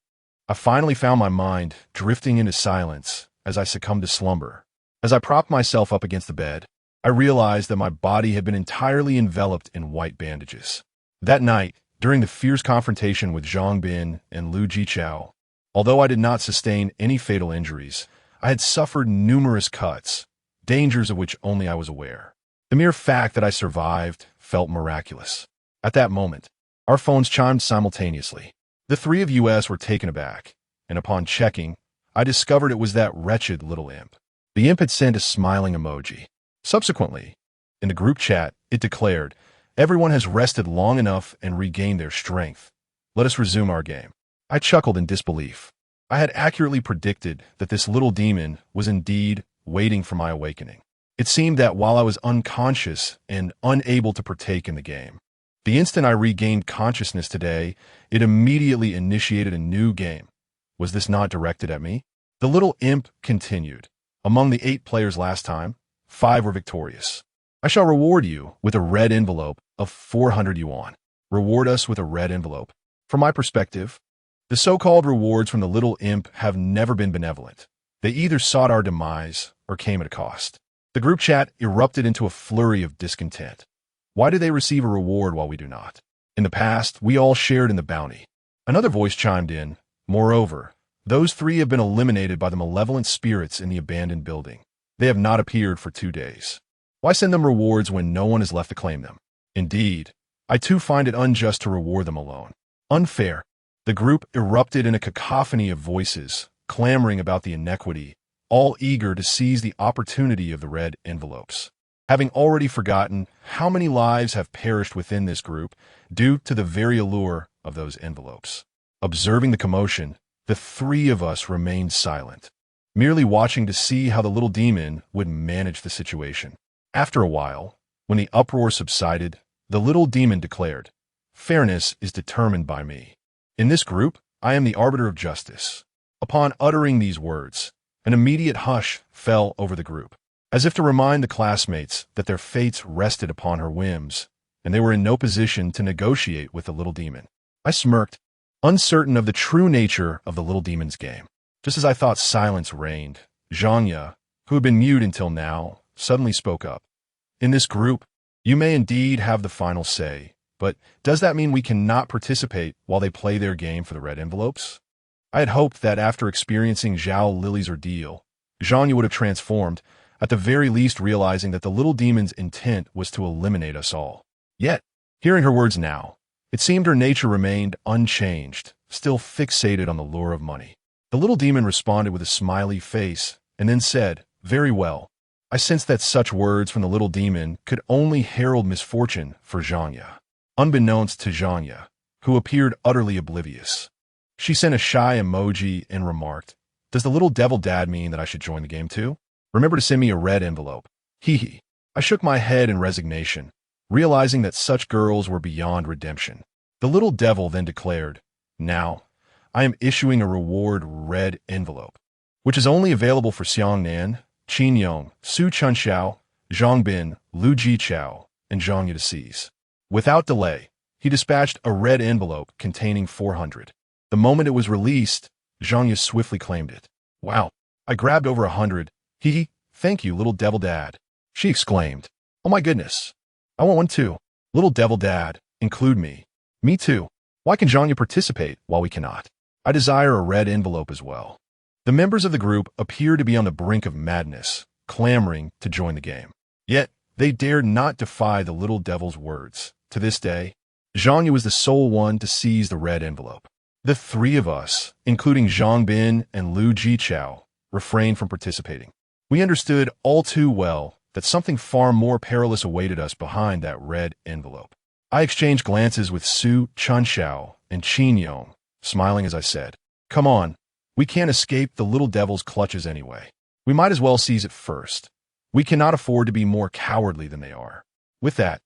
I finally found my mind drifting into silence as I succumbed to slumber. As I propped myself up against the bed, I realized that my body had been entirely enveloped in white bandages. That night, during the fierce confrontation with Zhang Bin and Lu Jichao, although I did not sustain any fatal injuries, I had suffered numerous cuts, dangers of which only I was aware. The mere fact that I survived felt miraculous. At that moment, our phones chimed simultaneously. The three of us were taken aback, and upon checking, I discovered it was that wretched little imp. The imp had sent a smiling emoji. Subsequently, in the group chat, it declared, "Everyone has rested long enough and regained their strength. Let us resume our game." I chuckled in disbelief. I had accurately predicted that this little demon was indeed waiting for my awakening. It seemed that while I was unconscious and unable to partake in the game, the instant I regained consciousness today, it immediately initiated a new game. Was this not directed at me? The little imp continued. Among the 8 players last time, 5 were victorious. I shall reward you with a red envelope of 400 yuan. Reward us with a red envelope. From my perspective, the so-called rewards from the little imp have never been benevolent. They either sought our demise or came at a cost. The group chat erupted into a flurry of discontent. Why do they receive a reward while we do not? In the past, we all shared in the bounty. Another voice chimed in. Moreover, those 3 have been eliminated by the malevolent spirits in the abandoned building. They have not appeared for 2 days. Why send them rewards when no one is left to claim them? Indeed, I too find it unjust to reward them alone. Unfair. The group erupted in a cacophony of voices, clamoring about the inequity, all eager to seize the opportunity of the red envelopes. Having already forgotten how many lives have perished within this group due to the very allure of those envelopes. Observing the commotion, the 3 of us remained silent, merely watching to see how the little demon would manage the situation. After a while, when the uproar subsided, the little demon declared, "Fairness is determined by me. In this group, I am the arbiter of justice." Upon uttering these words, an immediate hush fell over the group, as if to remind the classmates that their fates rested upon her whims, and they were in no position to negotiate with the little demon. I smirked, uncertain of the true nature of the little demon's game. Just as I thought silence reigned, Zhangya, who had been mute until now, suddenly spoke up. "In this group, you may indeed have the final say, but does that mean we cannot participate while they play their game for the red envelopes?" I had hoped that after experiencing Zhao Lily's ordeal, Zhangya would have transformed, at the very least realizing that the little demon's intent was to eliminate us all. Yet, hearing her words now, it seemed her nature remained unchanged, still fixated on the lure of money. The little demon responded with a smiley face, and then said, "Very well." I sensed that such words from the little demon could only herald misfortune for Zhangya, unbeknownst to Zhangya, who appeared utterly oblivious. She sent a shy emoji and remarked, "Does the little devil dad mean that I should join the game too? Remember to send me a red envelope." Hee hee. I shook my head in resignation, realizing that such girls were beyond redemption. The little devil then declared, "Now, I am issuing a reward red envelope, which is only available for Xiangnan, Qin Yong, Su Chunxiao, Zhang Bin, Lu Jichao, and Zhang Yu to seize." Without delay, he dispatched a red envelope containing 400. The moment it was released, Zhang Yu swiftly claimed it. "Wow, I grabbed over 100. Hee, thank you, little devil dad," she exclaimed. "Oh my goodness. I want one too. Little devil dad, include me." "Me too. Why can Zhang Yu participate while we cannot? I desire a red envelope as well." The members of the group appeared to be on the brink of madness, clamoring to join the game. Yet, they dared not defy the little devil's words. To this day, Zhang Yu was the sole one to seize the red envelope. The 3 of us, including Zhang Bin and Lu Jichao, refrained from participating. We understood all too well that something far more perilous awaited us behind that red envelope. I exchanged glances with Su Chunxiao and Qin Yong, smiling as I said, "Come on, we can't escape the little devil's clutches anyway. We might as well seize it first. We cannot afford to be more cowardly than they are." With that,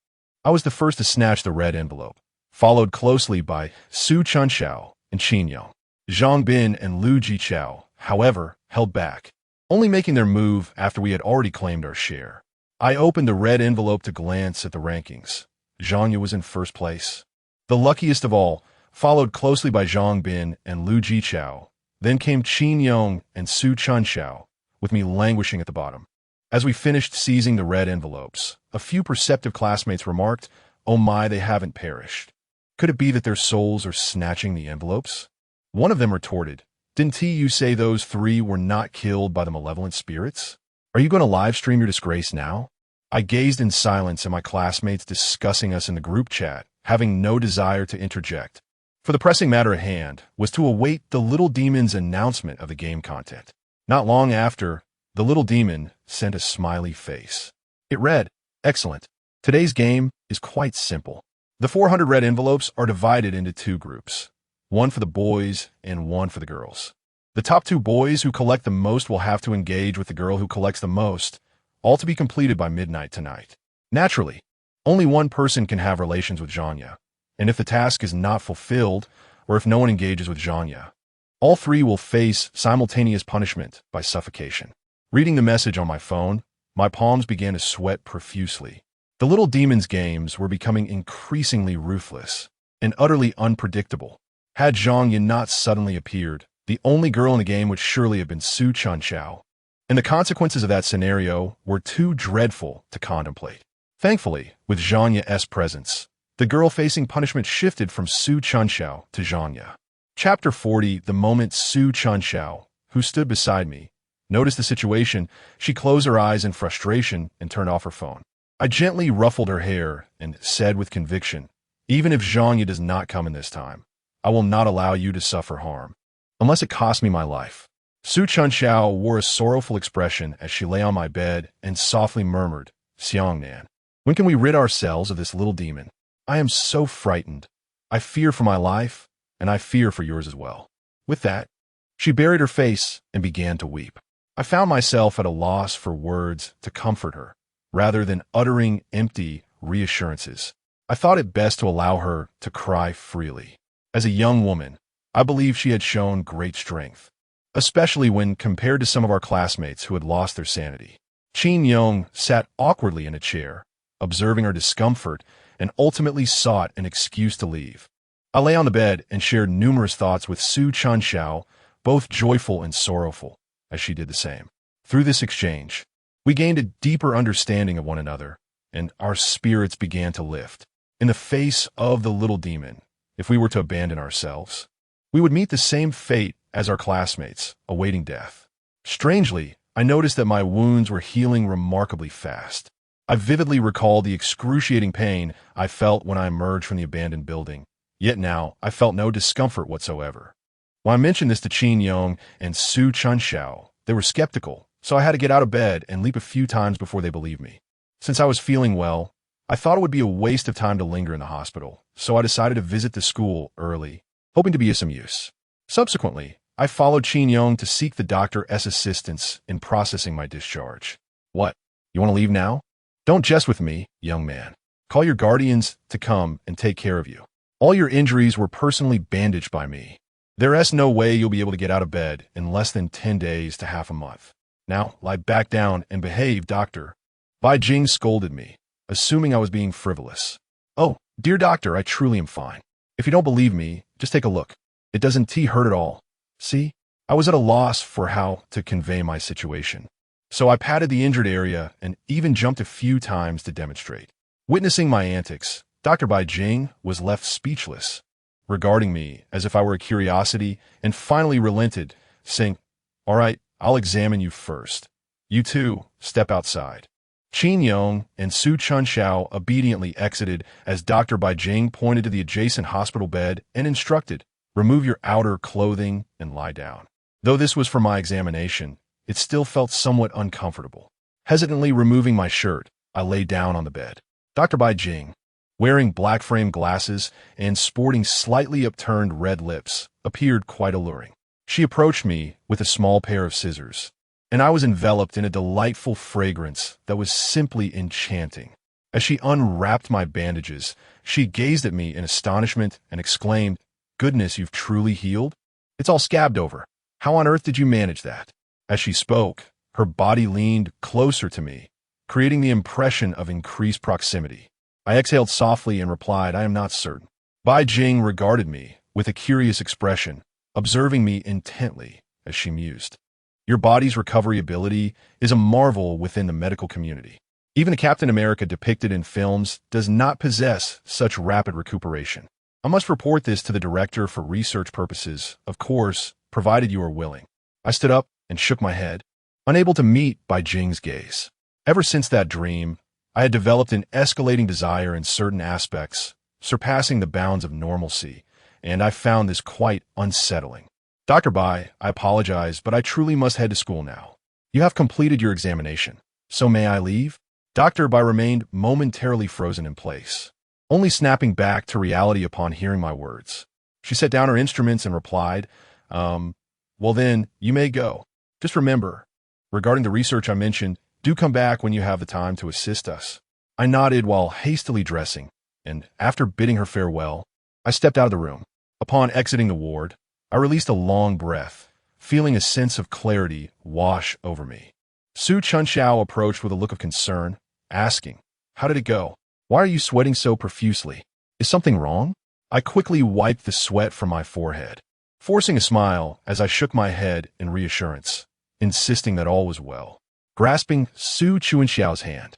I was the first to snatch the red envelope, followed closely by Su Chunxiao and Qin Yong. Zhang Bin and Lu Jichao, however, held back, only making their move after we had already claimed our share. I opened the red envelope to glance at the rankings. Zhang Yu was in first place, the luckiest of all, followed closely by Zhang Bin and Lu Jichao. Then came Qin Yong and Su Chunxiao, with me languishing at the bottom. As we finished seizing the red envelopes, a few perceptive classmates remarked, "Oh my, they haven't perished. Could it be that their souls are snatching the envelopes?" One of them retorted, Didn't you say those three were not killed by the malevolent spirits? Are you going to live stream your disgrace now? I gazed in silence at my classmates discussing us in the group chat, having no desire to interject. For the pressing matter at hand was to await the little demon's announcement of the game content. Not long after, the little demon sent a smiley face. It read, "Excellent. Today's game is quite simple. The 400 red envelopes are divided into two groups, one for the boys and one for the girls. The top two boys who collect the most will have to engage with the girl who collects the most, all to be completed by midnight tonight. Naturally, only one person can have relations with Zhanya, and if the task is not fulfilled, or if no one engages with Zhanya, all three will face simultaneous punishment by suffocation." Reading the message on my phone, my palms began to sweat profusely. The little demon's games were becoming increasingly ruthless and utterly unpredictable. Had Zhangya not suddenly appeared, the only girl in the game would surely have been Su Chunxiao, and the consequences of that scenario were too dreadful to contemplate. Thankfully, with Zhanya's presence, the girl facing punishment shifted from Su Chunxiao to Zhanya. Chapter 40. The moment Su Chunxiao, who stood beside me, noticed the situation, she closed her eyes in frustration and turned off her phone. I gently ruffled her hair and said with conviction, "Even if Zhanya does not come in this time, I will not allow you to suffer harm, unless it costs me my life." Su Chunxiao wore a sorrowful expression as she lay on my bed and softly murmured, "Xiangnan, when can we rid ourselves of this little demon? I am so frightened. I fear for my life, and I fear for yours as well." With that, she buried her face and began to weep. I found myself at a loss for words to comfort her, rather than uttering empty reassurances. I thought it best to allow her to cry freely. As a young woman, I believe she had shown great strength, especially when compared to some of our classmates who had lost their sanity. Qin Yong sat awkwardly in a chair, observing her discomfort, and ultimately sought an excuse to leave. I lay on the bed and shared numerous thoughts with Su Chunxiao, both joyful and sorrowful, as she did the same. Through this exchange, we gained a deeper understanding of one another, and our spirits began to lift. In the face of the little demon, if we were to abandon ourselves, we would meet the same fate as our classmates, awaiting death. Strangely, I noticed that my wounds were healing remarkably fast. I vividly recalled the excruciating pain I felt when I emerged from the abandoned building, yet now I felt no discomfort whatsoever. When I mentioned this to Qin Yong and Su Chunxiao, they were skeptical, so I had to get out of bed and leap a few times before they believed me. Since I was feeling well, I thought it would be a waste of time to linger in the hospital, so I decided to visit the school early, hoping to be of some use. Subsequently, I followed Qin Yong to seek the doctor's assistance in processing my discharge. "What? You want to leave now? Don't jest with me, young man. Call your guardians to come and take care of you. All your injuries were personally bandaged by me. There's no way you'll be able to get out of bed in less than 10 days to half a month. Now, lie back down and behave, doctor." Bai Jing scolded me, assuming I was being frivolous. "Oh, dear doctor, I truly am fine. If you don't believe me, just take a look. It doesn't hurt at all. See?" I was at a loss for how to convey my situation, so I patted the injured area and even jumped a few times to demonstrate. Witnessing my antics, Dr. Bai Jing was left speechless, regarding me as if I were a curiosity, and finally relented, saying, "All right, I'll examine you first. You two, step outside." Qin Yong and Su Chunxiao obediently exited as Dr. Bai Jing pointed to the adjacent hospital bed and instructed, "Remove your outer clothing and lie down." Though this was for my examination, it still felt somewhat uncomfortable. Hesitantly removing my shirt, I lay down on the bed. Dr. Bai Jing, wearing black-framed glasses and sporting slightly upturned red lips, appeared quite alluring. She approached me with a small pair of scissors, and I was enveloped in a delightful fragrance that was simply enchanting. As she unwrapped my bandages, she gazed at me in astonishment and exclaimed, "Goodness, you've truly healed? It's all scabbed over. How on earth did you manage that?" As she spoke, her body leaned closer to me, creating the impression of increased proximity. I exhaled softly and replied, "I am not certain." Bai Jing regarded me with a curious expression, observing me intently as she mused. "Your body's recovery ability is a marvel within the medical community. Even a Captain America depicted in films does not possess such rapid recuperation. I must report this to the director for research purposes, of course, provided you are willing. I stood up and shook my head, unable to meet Bai Jing's gaze. Ever since that dream, I had developed an escalating desire in certain aspects, surpassing the bounds of normalcy, and I found this quite unsettling. Dr. Bai, I apologize, but I truly must head to school now. You have completed your examination, so may I leave? Dr. Bai remained momentarily frozen in place, only snapping back to reality upon hearing my words. She set down her instruments and replied, well then, you may go. Just remember, regarding the research I mentioned, do come back when you have the time to assist us. I nodded while hastily dressing, and after bidding her farewell, I stepped out of the room. Upon exiting the ward, I released a long breath, feeling a sense of clarity wash over me. Su Chunxiao approached with a look of concern, asking, how did it go? Why are you sweating so profusely? Is something wrong? I quickly wiped the sweat from my forehead, forcing a smile as I shook my head in reassurance, insisting that all was well. Grasping Su Chunxiao's hand,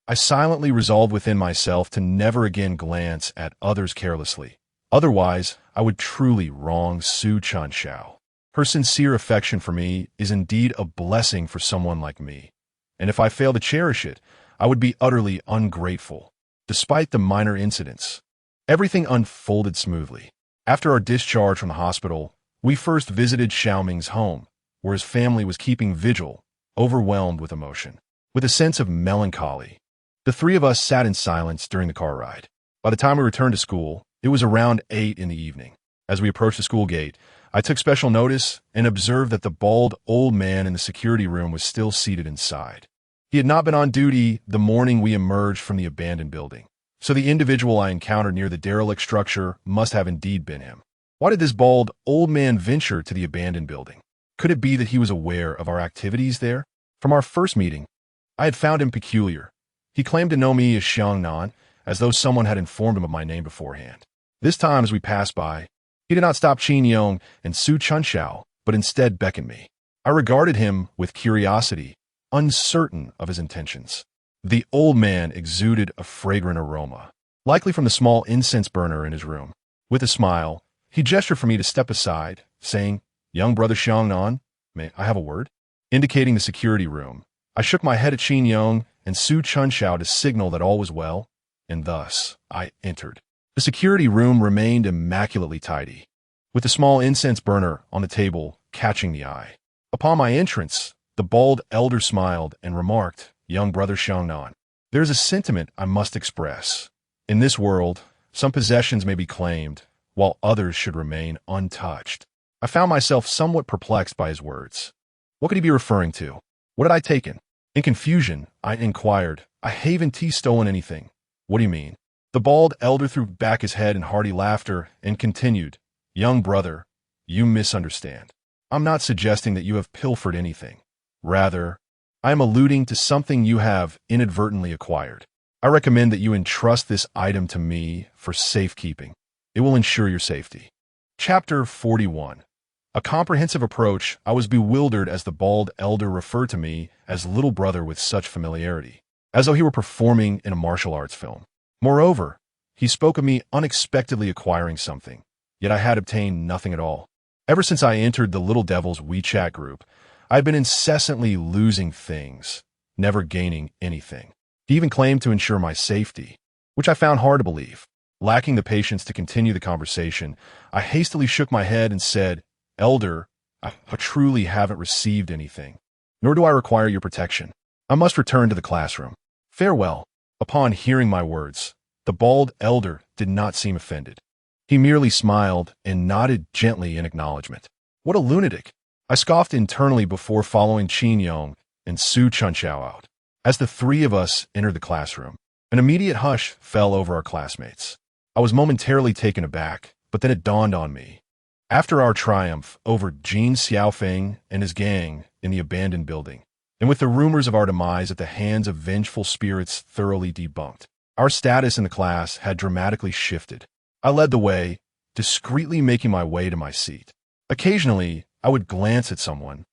I silently resolved within myself to never again glance at others carelessly. Otherwise, I would truly wrong Su Chunxiao. Her sincere affection for me is indeed a blessing for someone like me, and if I fail to cherish it, I would be utterly ungrateful. Despite the minor incidents, everything unfolded smoothly. After our discharge from the hospital, we first visited Xiaoming's home, where his family was keeping vigil, overwhelmed with emotion. With a sense of melancholy, the three of us sat in silence during the car ride. By the time we returned to school, it was around 8 in the evening. As we approached the school gate, I took special notice and observed that the bald old man in the security room was still seated inside. He had not been on duty the morning we emerged from the abandoned building, so the individual I encountered near the derelict structure must have indeed been him. Why did this bald old man venture to the abandoned building? Could it be that he was aware of our activities there? From our first meeting, I had found him peculiar. He claimed to know me as Xiangnan, as though someone had informed him of my name beforehand. This time as we passed by, he did not stop Qin Yong and Su Chunxiao, but instead beckoned me. I regarded him with curiosity, uncertain of his intentions. The old man exuded a fragrant aroma, likely from the small incense burner in his room. With a smile, he gestured for me to step aside, saying, young brother Xiangnan, may I have a word? Indicating the security room, I shook my head at Qin Yong and Su Chunxiao to signal that all was well, and thus I entered. The security room remained immaculately tidy, with the small incense burner on the table catching the eye. Upon my entrance, the bald elder smiled and remarked, young brother Xiangnan, there is a sentiment I must express. In this world, some possessions may be claimed, while others should remain untouched. I found myself somewhat perplexed by his words. What could he be referring to? What had I taken? In confusion, I inquired, I haven't stolen anything. What do you mean? The bald elder threw back his head in hearty laughter and continued, young brother, you misunderstand. I'm not suggesting that you have pilfered anything. Rather, I am alluding to something you have inadvertently acquired. I recommend that you entrust this item to me for safekeeping. It will ensure your safety. Chapter 41. A comprehensive approach. I was bewildered as the bald elder referred to me as little brother with such familiarity, as though he were performing in a martial arts film. Moreover, he spoke of me unexpectedly acquiring something, yet I had obtained nothing at all. Ever since I entered the Little Devil's WeChat group, I had been incessantly losing things, never gaining anything. He even claimed to ensure my safety, which I found hard to believe. Lacking the patience to continue the conversation, I hastily shook my head and said, Elder, I truly haven't received anything, nor do I require your protection. I must return to the classroom. Farewell. Upon hearing my words, the bald elder did not seem offended. He merely smiled and nodded gently in acknowledgement. What a lunatic! I scoffed internally before following Qin Yong and Su Chunxiao out. As the three of us entered the classroom, an immediate hush fell over our classmates. I was momentarily taken aback, but then it dawned on me. After our triumph over Jin Xiaofeng and his gang in the abandoned building, and with the rumors of our demise at the hands of vengeful spirits thoroughly debunked, our status in the class had dramatically shifted. I led the way, discreetly making my way to my seat. Occasionally, I would glance at someone,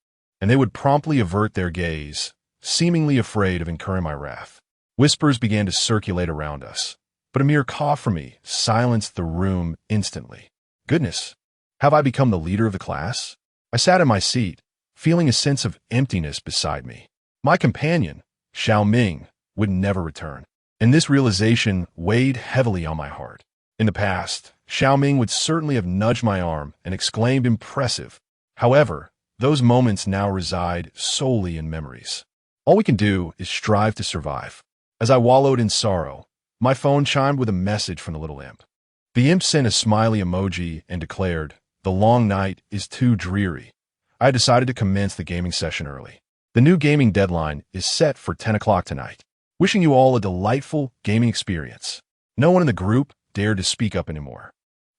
and they would promptly avert their gaze, seemingly afraid of incurring my wrath. Whispers began to circulate around us, but a mere cough from me silenced the room instantly. Goodness, have I become the leader of the class? I sat in my seat, feeling a sense of emptiness beside me. My companion, Xiao Ming, would never return, and this realization weighed heavily on my heart. In the past, Xiao Ming would certainly have nudged my arm and exclaimed impressive. However, those moments now reside solely in memories. All we can do is strive to survive. As I wallowed in sorrow, my phone chimed with a message from the little imp. The imp sent a smiley emoji and declared, "The long night is too dreary." I had decided to commence the gaming session early. The new gaming deadline is set for 10 o'clock tonight. Wishing you all a delightful gaming experience. No one in the group dared to speak up anymore.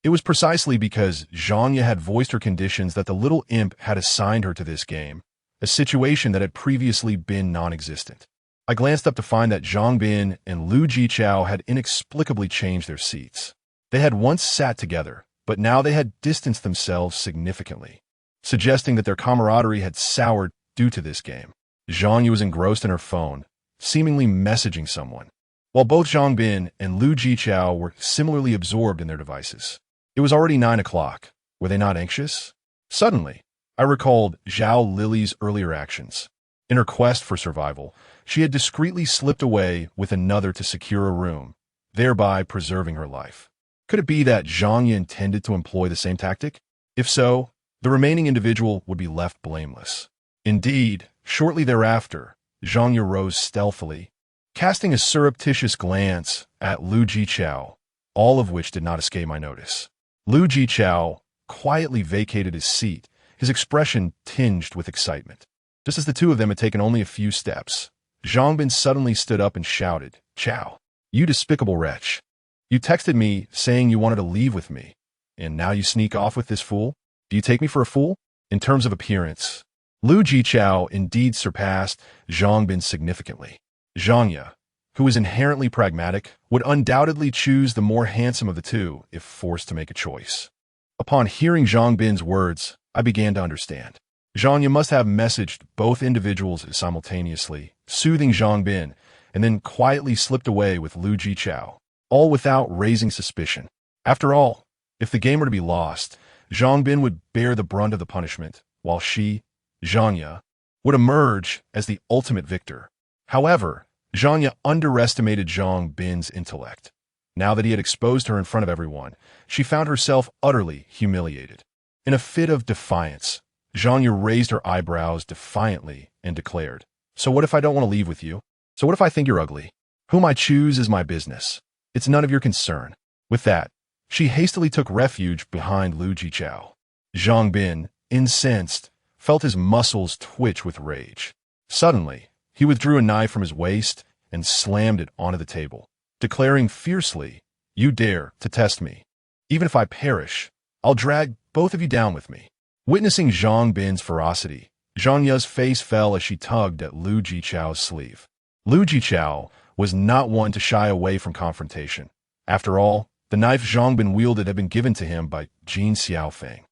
It was precisely because Zhangya had voiced her conditions that the little imp had assigned her to this game, a situation that had previously been non-existent. I glanced up to find that Zhang Bin and Lu Jichao had inexplicably changed their seats. They had once sat together, but now they had distanced themselves significantly, suggesting that their camaraderie had soured due to this game. Zhangya was engrossed in her phone, seemingly messaging someone, while both Zhang Bin and Lu Jichao were similarly absorbed in their devices. It was already 9 o'clock. Were they not anxious? Suddenly, I recalled Zhao Lily's earlier actions. In her quest for survival, she had discreetly slipped away with another to secure a room, thereby preserving her life. Could it be that Zhangya intended to employ the same tactic? If so, the remaining individual would be left blameless. Indeed, shortly thereafter, Zhangya rose stealthily, casting a surreptitious glance at Lu Jichao, all of which did not escape my notice. Lu Jichao quietly vacated his seat, his expression tinged with excitement. Just as the two of them had taken only a few steps, Zhang Bin suddenly stood up and shouted, "Chao, you despicable wretch. You texted me saying you wanted to leave with me, and now you sneak off with this fool? Do you take me for a fool?" In terms of appearance, Lu Jichao indeed surpassed Zhang Bin significantly. Zhangya, who was inherently pragmatic, would undoubtedly choose the more handsome of the two if forced to make a choice. Upon hearing Zhang Bin's words, I began to understand. Zhangya must have messaged both individuals simultaneously, soothing Zhang Bin, and then quietly slipped away with Lu Jichao, all without raising suspicion. After all, if the game were to be lost, Zhang Bin would bear the brunt of the punishment, while she, Zhangya, would emerge as the ultimate victor. However, Zhangya underestimated Zhang Bin's intellect. Now that he had exposed her in front of everyone, she found herself utterly humiliated. In a fit of defiance, Zhangya raised her eyebrows defiantly and declared, "So what if I don't want to leave with you? So what if I think you're ugly? Whom I choose is my business. It's none of your concern." With that, she hastily took refuge behind Lu Jichao. Zhang Bin, incensed, felt his muscles twitch with rage. Suddenly, he withdrew a knife from his waist and slammed it onto the table, declaring fiercely, "You dare to test me. Even if I perish, I'll drag both of you down with me." Witnessing Zhang Bin's ferocity, Zhangya's face fell as she tugged at Lu Jichao's sleeve. Lu Jichao was not one to shy away from confrontation. After all, the knife Zhang Bin wielded had been given to him by Jin Xiaofeng,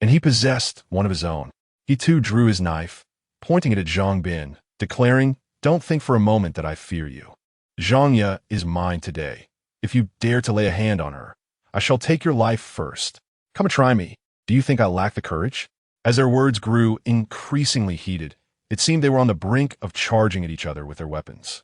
and he possessed one of his own. He too drew his knife, pointing it at Zhang Bin, declaring, "Don't think for a moment that I fear you. Zhangya is mine today. If you dare to lay a hand on her, I shall take your life first. Come and try me. Do you think I lack the courage?" As their words grew increasingly heated, it seemed they were on the brink of charging at each other with their weapons.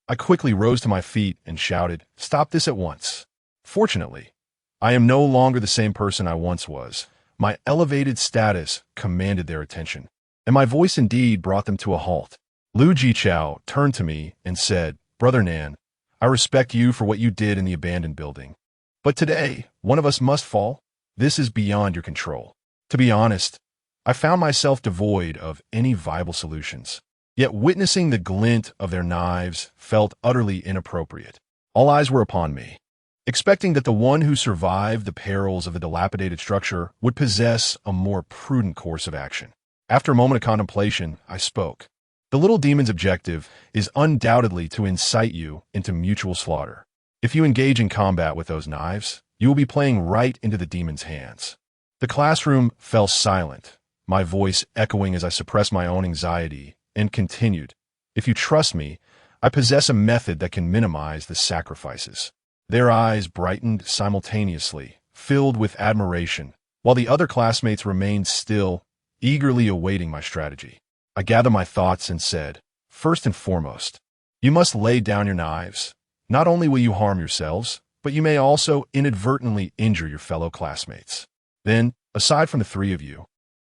I quickly rose to my feet and shouted, "Stop this at once." Fortunately, I am no longer the same person I once was. My elevated status commanded their attention, and my voice indeed brought them to a halt. Lu Jichao turned to me and said, "Brother Nan, I respect you for what you did in the abandoned building. But today, one of us must fall. This is beyond your control." To be honest, I found myself devoid of any viable solutions. Yet witnessing the glint of their knives felt utterly inappropriate. All eyes were upon me, expecting that the one who survived the perils of the dilapidated structure would possess a more prudent course of action. After a moment of contemplation, I spoke. "The little demon's objective is undoubtedly to incite you into mutual slaughter. If you engage in combat with those knives, you will be playing right into the demon's hands." The classroom fell silent, my voice echoing as I suppressed my own anxiety, and continued, "If you trust me, I possess a method that can minimize the sacrifices." Their eyes brightened simultaneously, filled with admiration, while the other classmates remained still, eagerly awaiting my strategy. I gathered my thoughts and said, "First and foremost, you must lay down your knives. Not only will you harm yourselves, but you may also inadvertently injure your fellow classmates. Then, aside from the three of you,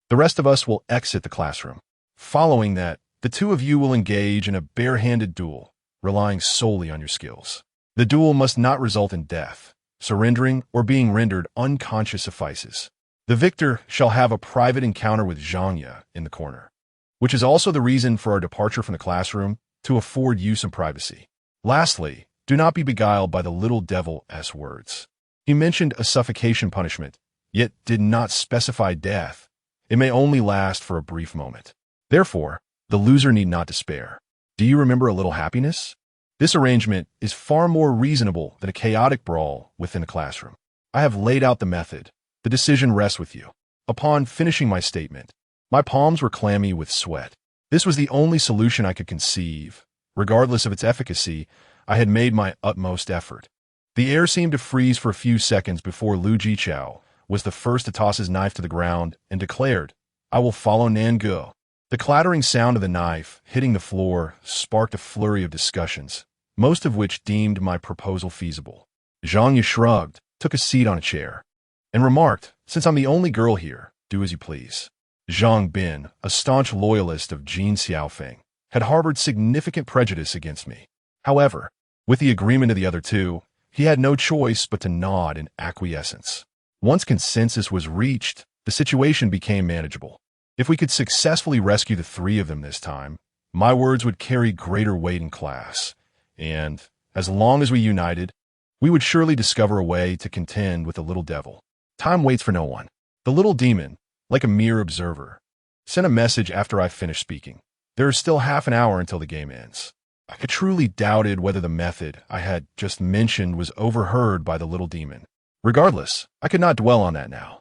the rest of us will exit the classroom. Following that, the two of you will engage in a bare-handed duel, relying solely on your skills. The duel must not result in death. Surrendering or being rendered unconscious suffices. The victor shall have a private encounter with Zhangya in the corner, which is also the reason for our departure from the classroom, to afford you some privacy. Lastly, do not be beguiled by the little devil's words. He mentioned a suffocation punishment, yet did not specify death. It may only last for a brief moment. Therefore, the loser need not despair. Do you remember a little happiness? This arrangement is far more reasonable than a chaotic brawl within the classroom. I have laid out the method. The decision rests with you. Upon finishing my statement, my palms were clammy with sweat. This was the only solution I could conceive. Regardless of its efficacy, I had made my utmost effort. The air seemed to freeze for a few seconds before Lu Jichao was the first to toss his knife to the ground and declared, "I will follow Nangu." The clattering sound of the knife hitting the floor sparked a flurry of discussions, most of which deemed my proposal feasible. Zhangya shrugged, took a seat on a chair, and remarked, "Since I'm the only girl here, do as you please." Zhang Bin, a staunch loyalist of Jin Xiaofeng, had harbored significant prejudice against me. However, with the agreement of the other two, he had no choice but to nod in acquiescence. Once consensus was reached, the situation became manageable. If we could successfully rescue the three of them this time, my words would carry greater weight in class, and, as long as we united, we would surely discover a way to contend with the little devil. Time waits for no one. The little demon, like a mere observer, sent a message after I finished speaking. There is still half an hour until the game ends. I truly doubted whether the method I had just mentioned was overheard by the little demon. Regardless, I could not dwell on that now.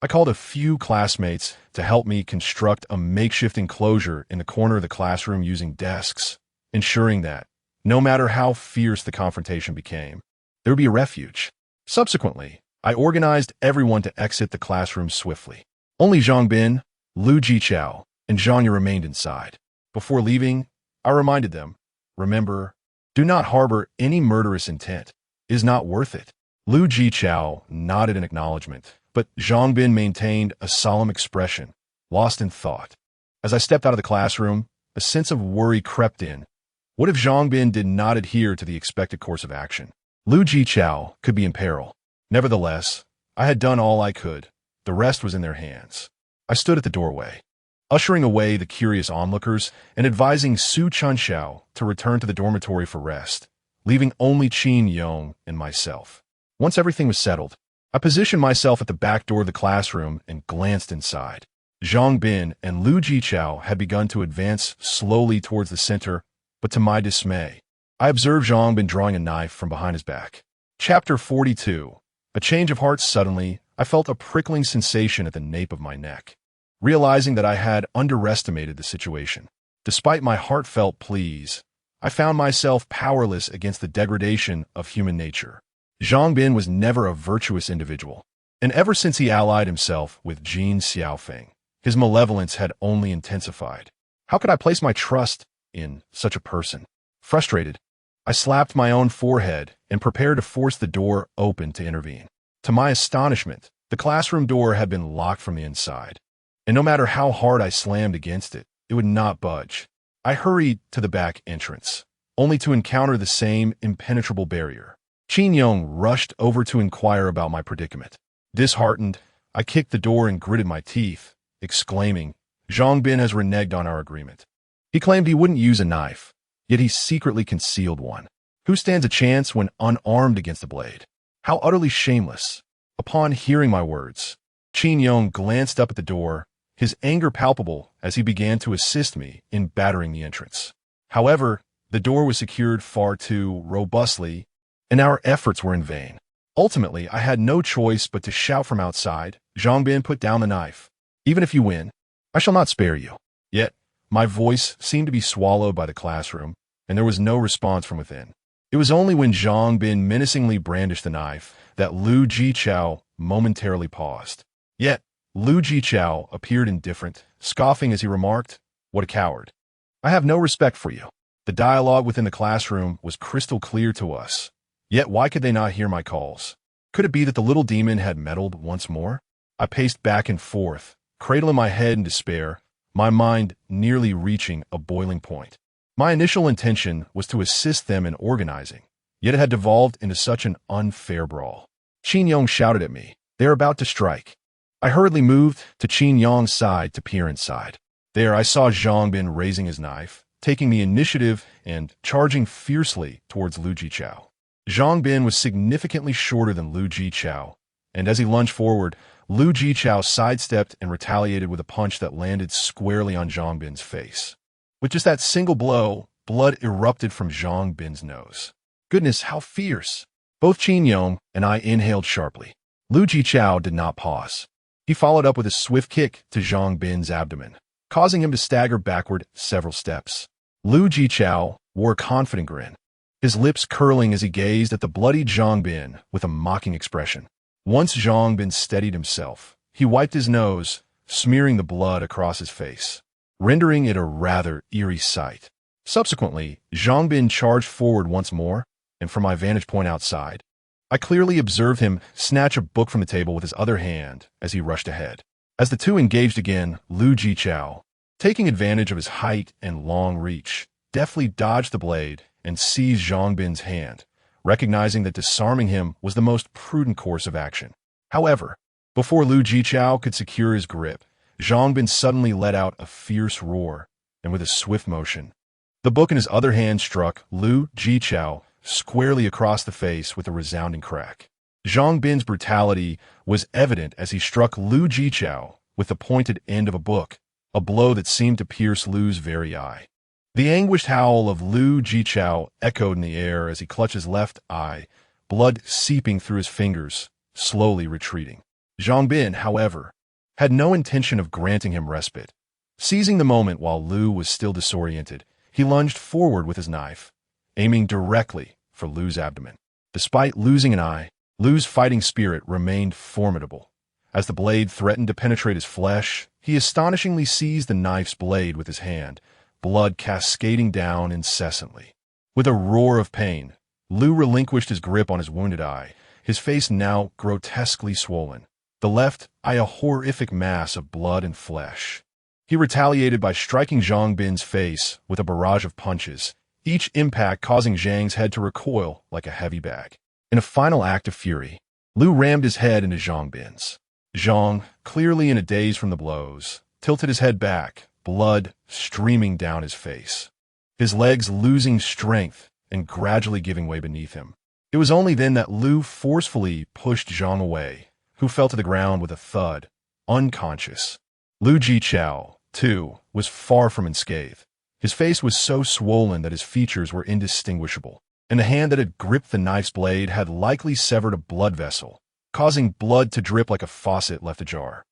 I called a few classmates to help me construct a makeshift enclosure in the corner of the classroom using desks, ensuring that, no matter how fierce the confrontation became, there would be a refuge. Subsequently, I organized everyone to exit the classroom swiftly. Only Zhang Bin, Lu Jichao, and Zhangya remained inside. Before leaving, I reminded them, "Remember, do not harbor any murderous intent. It is not worth it." Lu Jichao nodded in acknowledgement, but Zhang Bin maintained a solemn expression, lost in thought. As I stepped out of the classroom, a sense of worry crept in. What if Zhang Bin did not adhere to the expected course of action? Lu Jichao could be in peril. Nevertheless, I had done all I could. The rest was in their hands. I stood at the doorway, ushering away the curious onlookers and advising Su Chunxiao to return to the dormitory for rest, leaving only Qin Yong and myself. Once everything was settled, I positioned myself at the back door of the classroom and glanced inside. Zhang Bin and Lu Jichao had begun to advance slowly towards the center, but to my dismay, I observed Zhang Bin drawing a knife from behind his back. Chapter 42. A change of heart. Suddenly, I felt a prickling sensation at the nape of my neck, realizing that I had underestimated the situation. Despite my heartfelt pleas, I found myself powerless against the degradation of human nature. Zhang Bin was never a virtuous individual, and ever since he allied himself with Jin Xiaofeng, his malevolence had only intensified. How could I place my trust in such a person? Frustrated, I slapped my own forehead and prepared to force the door open to intervene. To my astonishment, the classroom door had been locked from the inside, and no matter how hard I slammed against it, it would not budge. I hurried to the back entrance, only to encounter the same impenetrable barrier. Qin Yong rushed over to inquire about my predicament. Disheartened, I kicked the door and gritted my teeth, exclaiming, "Zhang Bin has reneged on our agreement. He claimed he wouldn't use a knife, yet he secretly concealed one. Who stands a chance when unarmed against a blade? How utterly shameless." Upon hearing my words, Qin Yong glanced up at the door, his anger palpable as he began to assist me in battering the entrance. However, the door was secured far too robustly, and our efforts were in vain. Ultimately, I had no choice but to shout from outside, "Zhang Bin, put down the knife. Even if you win, I shall not spare you." Yet, my voice seemed to be swallowed by the classroom, and there was no response from within. It was only when Zhang Bin menacingly brandished the knife that Lu Jichao momentarily paused. Yet, Lu Jichao appeared indifferent, scoffing as he remarked, "What a coward. I have no respect for you." The dialogue within the classroom was crystal clear to us. Yet why could they not hear my calls? Could it be that the little demon had meddled once more? I paced back and forth, cradling my head in despair, my mind nearly reaching a boiling point. My initial intention was to assist them in organizing, yet it had devolved into such an unfair brawl. Qin Yong shouted at me, "They are about to strike." I hurriedly moved to Qin Yong's side to peer inside. There I saw Zhang Bin raising his knife, taking the initiative and charging fiercely towards Lu Jichao. Zhang Bin was significantly shorter than Lu Jichao, and as he lunged forward, Lu Jichao sidestepped and retaliated with a punch that landed squarely on Zhang Bin's face. With just that single blow, blood erupted from Zhang Bin's nose. Goodness, how fierce! Both Qin Yong and I inhaled sharply. Lu Jichao did not pause. He followed up with a swift kick to Zhang Bin's abdomen, causing him to stagger backward several steps. Lu Jichao wore a confident grin, his lips curling as he gazed at the bloody Zhang Bin with a mocking expression. Once Zhang Bin steadied himself, he wiped his nose, smearing the blood across his face, rendering it a rather eerie sight. Subsequently, Zhang Bin charged forward once more, and from my vantage point outside, I clearly observed him snatch a book from the table with his other hand as he rushed ahead. As the two engaged again, Lu Jichao, taking advantage of his height and long reach, deftly dodged the blade and seized Zhang Bin's hand, recognizing that disarming him was the most prudent course of action. However, before Lu Jichao could secure his grip, Zhang Bin suddenly let out a fierce roar, and with a swift motion, the book in his other hand struck Lu Jichao squarely across the face with a resounding crack. Zhang Bin's brutality was evident as he struck Lu Jichao with the pointed end of a book, a blow that seemed to pierce Lu's very eye. The anguished howl of Lu Jichao echoed in the air as he clutched his left eye, blood seeping through his fingers, slowly retreating. Zhang Bin, however, had no intention of granting him respite. Seizing the moment while Lu was still disoriented, he lunged forward with his knife, aiming directly for Lu's abdomen. Despite losing an eye, Lu's fighting spirit remained formidable. As the blade threatened to penetrate his flesh, he astonishingly seized the knife's blade with his hand, blood cascading down incessantly. With a roar of pain, Lu relinquished his grip on his wounded eye, his face now grotesquely swollen, the left eye a horrific mass of blood and flesh. He retaliated by striking Zhang Bin's face with a barrage of punches, each impact causing Zhang's head to recoil like a heavy bag. In a final act of fury, Lu rammed his head into Zhang Bin's. Zhang, clearly in a daze from the blows, tilted his head back, blood streaming down his face, his legs losing strength and gradually giving way beneath him. It was only then that Lu forcefully pushed Zhang away, who fell to the ground with a thud, unconscious. Lu Jichao, too, was far from unscathed. His face was so swollen that his features were indistinguishable, and the hand that had gripped the knife's blade had likely severed a blood vessel, causing blood to drip like a faucet left ajar.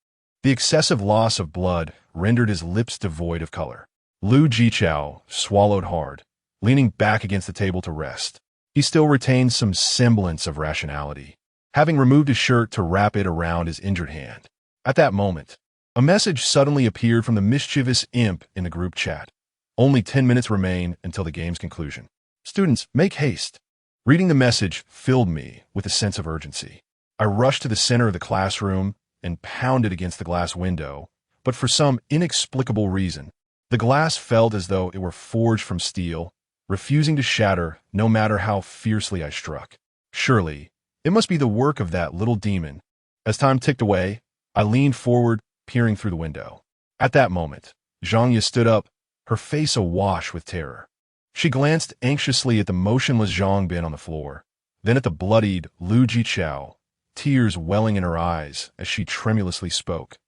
The excessive loss of blood rendered his lips devoid of color. Lu Jichao swallowed hard, leaning back against the table to rest. He still retained some semblance of rationality, having removed his shirt to wrap it around his injured hand. At that moment, a message suddenly appeared from the mischievous imp in the group chat. Only 10 minutes remain until the game's conclusion. Students, make haste. Reading the message filled me with a sense of urgency. I rushed to the center of the classroom and pounded against the glass window, but for some inexplicable reason, the glass felt as though it were forged from steel, refusing to shatter no matter how fiercely I struck. Surely, it must be the work of that little demon. As time ticked away, I leaned forward, peering through the window. At that moment, Zhang Ye stood up, her face awash with terror. She glanced anxiously at the motionless Zhang Bin on the floor, then at the bloodied Lu Jichao, tears welling in her eyes as she tremulously spoke.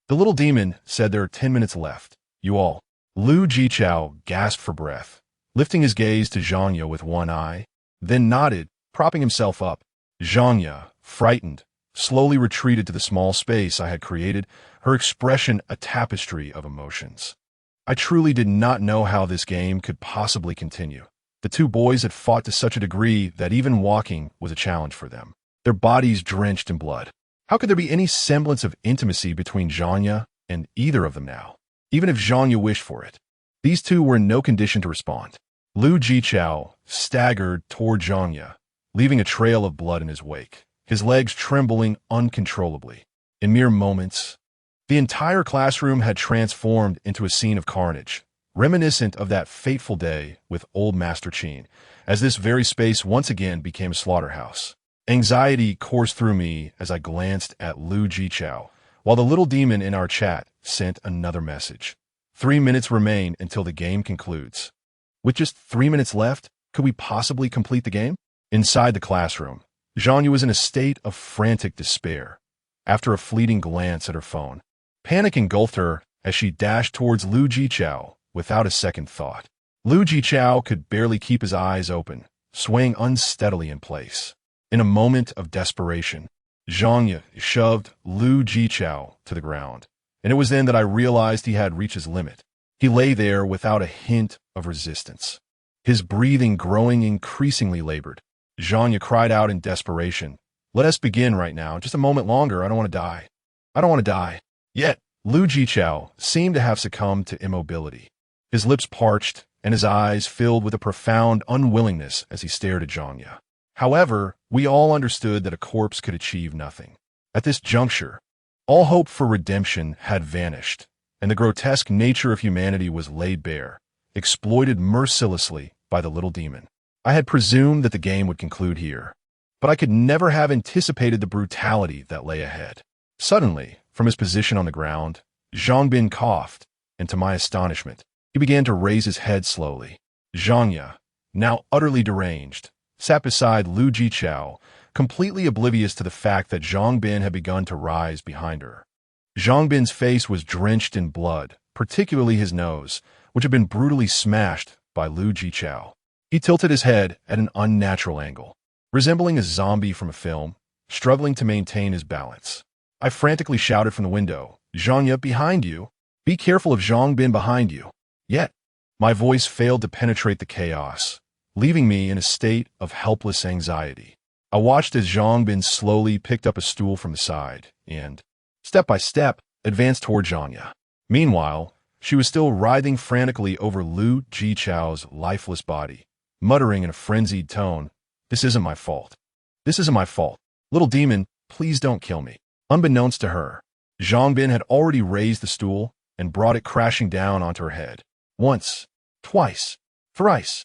The little demon said there are 10 minutes left. You all. Lu Jichao gasped for breath, lifting his gaze to Zhang Ye with one eye, then nodded, propping himself up. Zhang Ye, frightened, slowly retreated to the small space I had created, her expression a tapestry of emotions. I truly did not know how this game could possibly continue. The two boys had fought to such a degree that even walking was a challenge for them, their bodies drenched in blood. How could there be any semblance of intimacy between Zhanya and either of them now, even if Zhanya wished for it? These two were in no condition to respond. Lu Jichao staggered toward Zhanya, leaving a trail of blood in his wake, his legs trembling uncontrollably. In mere moments, the entire classroom had transformed into a scene of carnage, reminiscent of that fateful day with old Master Qin, as this very space once again became a slaughterhouse. Anxiety coursed through me as I glanced at Lu Jichao, while the little demon in our chat sent another message. 3 minutes remain until the game concludes. With just 3 minutes left, could we possibly complete the game? Inside the classroom, Zhanya was in a state of frantic despair. After a fleeting glance at her phone, panic engulfed her as she dashed towards Lu Jichao without a second thought. Lu Jichao could barely keep his eyes open, swaying unsteadily in place. In a moment of desperation, Zhanya shoved Lu Jichao to the ground, and it was then that I realized he had reached his limit. He lay there without a hint of resistance, his breathing growing increasingly labored. Zhanya cried out in desperation, "Let us begin right now, just a moment longer, I don't want to die. I don't want to die." Yet, Lu Jichao seemed to have succumbed to immobility. His lips parched, and his eyes filled with a profound unwillingness as he stared at Zhanya. However, we all understood that a corpse could achieve nothing. At this juncture, all hope for redemption had vanished, and the grotesque nature of humanity was laid bare, exploited mercilessly by the little demon. I had presumed that the game would conclude here, but I could never have anticipated the brutality that lay ahead. Suddenly, from his position on the ground, Zhangbin coughed, and to my astonishment, he began to raise his head slowly. Zhanya, now utterly deranged, sat beside Lu Jichao, completely oblivious to the fact that Zhangbin had begun to rise behind her. Zhangbin's face was drenched in blood, particularly his nose, which had been brutally smashed by Lu Jichao. He tilted his head at an unnatural angle, resembling a zombie from a film, struggling to maintain his balance. I frantically shouted from the window, "Zhanya, behind you! Be careful of Zhangbin behind you!" Yet, my voice failed to penetrate the chaos, leaving me in a state of helpless anxiety. I watched as Zhangbin slowly picked up a stool from the side and, step by step, advanced toward Zhanya. Meanwhile, she was still writhing frantically over Lu Jichao's lifeless body, muttering in a frenzied tone, "This isn't my fault. This isn't my fault. Little demon, please don't kill me." Unbeknownst to her, Zhangbin had already raised the stool and brought it crashing down onto her head. Once, twice, thrice.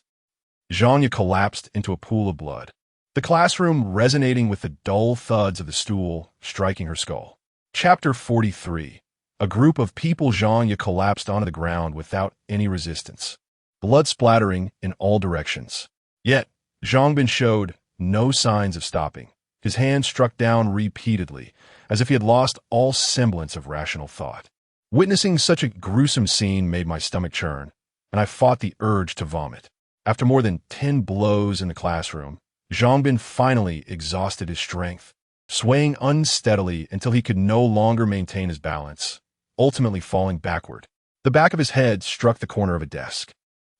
Zhanya collapsed into a pool of blood, the classroom resonating with the dull thuds of the stool striking her skull. Chapter 43. A group of people. Zhanya collapsed onto the ground without any resistance, blood splattering in all directions. Yet, Zhangbin showed no signs of stopping. His hand struck down repeatedly, as if he had lost all semblance of rational thought. Witnessing such a gruesome scene made my stomach churn, and I fought the urge to vomit. After more than 10 blows in the classroom, Zhangbin finally exhausted his strength, swaying unsteadily until he could no longer maintain his balance, ultimately falling backward. The back of his head struck the corner of a desk,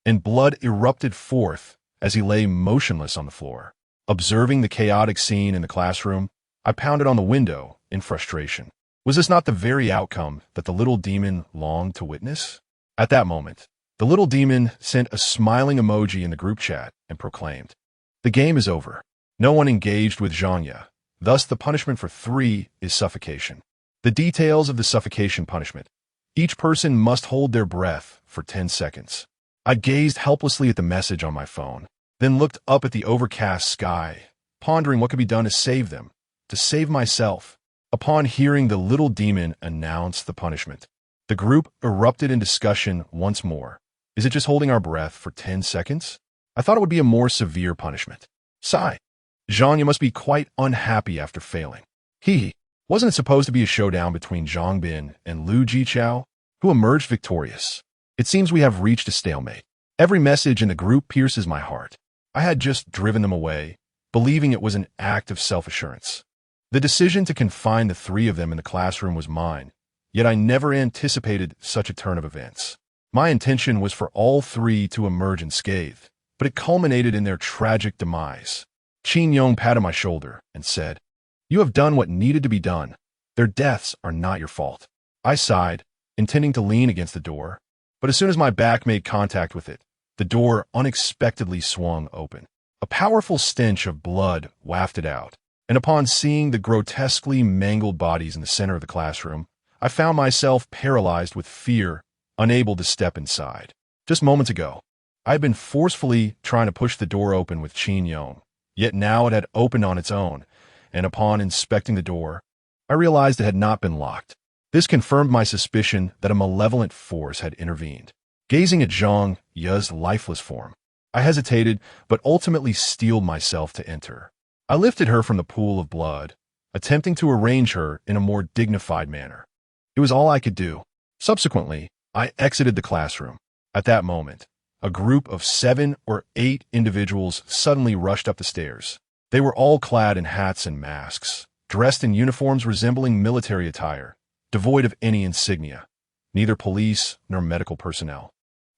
and blood erupted forth as he lay motionless on the floor. Observing the chaotic scene in the classroom, I pounded on the window in frustration. Was this not the very outcome that the little demon longed to witness? At that moment, the little demon sent a smiling emoji in the group chat and proclaimed, "The game is over." No one engaged with Zhanya. Thus, the punishment for 3 is suffocation. The details of the suffocation punishment. Each person must hold their breath for 10 seconds. I gazed helplessly at the message on my phone, then looked up at the overcast sky, pondering what could be done to save them, to save myself. Upon hearing the little demon announce the punishment, the group erupted in discussion once more. Is it just holding our breath for 10 seconds? I thought it would be a more severe punishment. Sigh. Zhanya must be quite unhappy after failing. Wasn't it supposed to be a showdown between Zhangbin and Lu Jichao, who emerged victorious? It seems we have reached a stalemate. Every message in the group pierces my heart. I had just driven them away, believing it was an act of self-assurance. The decision to confine the 3 of them in the classroom was mine, yet I never anticipated such a turn of events. My intention was for all 3 to emerge unscathed, but it culminated in their tragic demise. Qin Yong patted my shoulder and said, You have done what needed to be done. Their deaths are not your fault. I sighed, intending to lean against the door, but as soon as my back made contact with it, the door unexpectedly swung open. A powerful stench of blood wafted out, and upon seeing the grotesquely mangled bodies in the center of the classroom, I found myself paralyzed with fear, unable to step inside. Just moments ago, I had been forcefully trying to push the door open with Qin Yong, yet now it had opened on its own, and upon inspecting the door, I realized it had not been locked. This confirmed my suspicion that a malevolent force had intervened. Gazing at Zhang Ye's lifeless form, I hesitated, but ultimately steeled myself to enter. I lifted her from the pool of blood, attempting to arrange her in a more dignified manner. It was all I could do. Subsequently, I exited the classroom. At that moment, a group of 7 or 8 individuals suddenly rushed up the stairs. They were all clad in hats and masks, dressed in uniforms resembling military attire, devoid of any insignia, neither police nor medical personnel.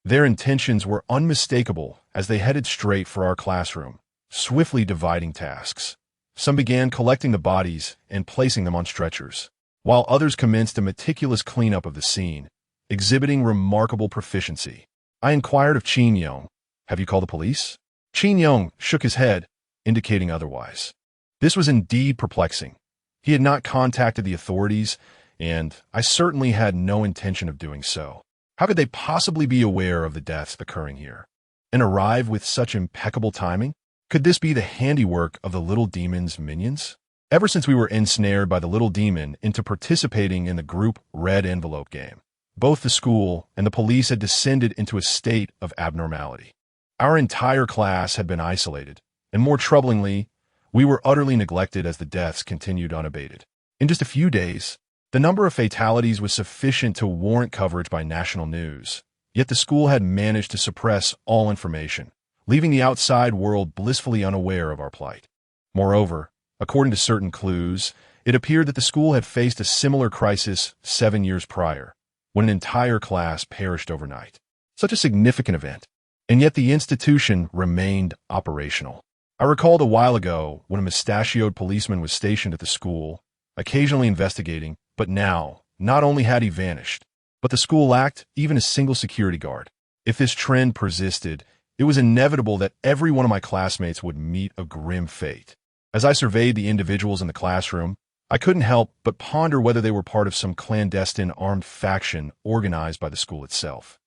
Their intentions were unmistakable as they headed straight for our classroom, swiftly dividing tasks. Some began collecting the bodies and placing them on stretchers, while others commenced a meticulous cleanup of the scene, exhibiting remarkable proficiency. I inquired of Qin Yong, "Have you called the police?" Qin Yong shook his head, indicating otherwise. This was indeed perplexing. He had not contacted the authorities, and I certainly had no intention of doing so. How could they possibly be aware of the deaths occurring here, and arrive with such impeccable timing? Could this be the handiwork of the little demon's minions? Ever since we were ensnared by the little demon into participating in the group red envelope game, both the school and the police had descended into a state of abnormality. Our entire class had been isolated, and more troublingly, we were utterly neglected as the deaths continued unabated. In just a few days, the number of fatalities was sufficient to warrant coverage by national news, yet the school had managed to suppress all information, leaving the outside world blissfully unaware of our plight. Moreover, according to certain clues, it appeared that the school had faced a similar crisis 7 years prior, when an entire class perished overnight. Such a significant event, and yet the institution remained operational. I recalled a while ago when a mustachioed policeman was stationed at the school, occasionally investigating, but now, not only had he vanished, but the school lacked even a single security guard. If this trend persisted, it was inevitable that every one of my classmates would meet a grim fate. As I surveyed the individuals in the classroom, I couldn't help but ponder whether they were part of some clandestine armed faction organized by the school itself.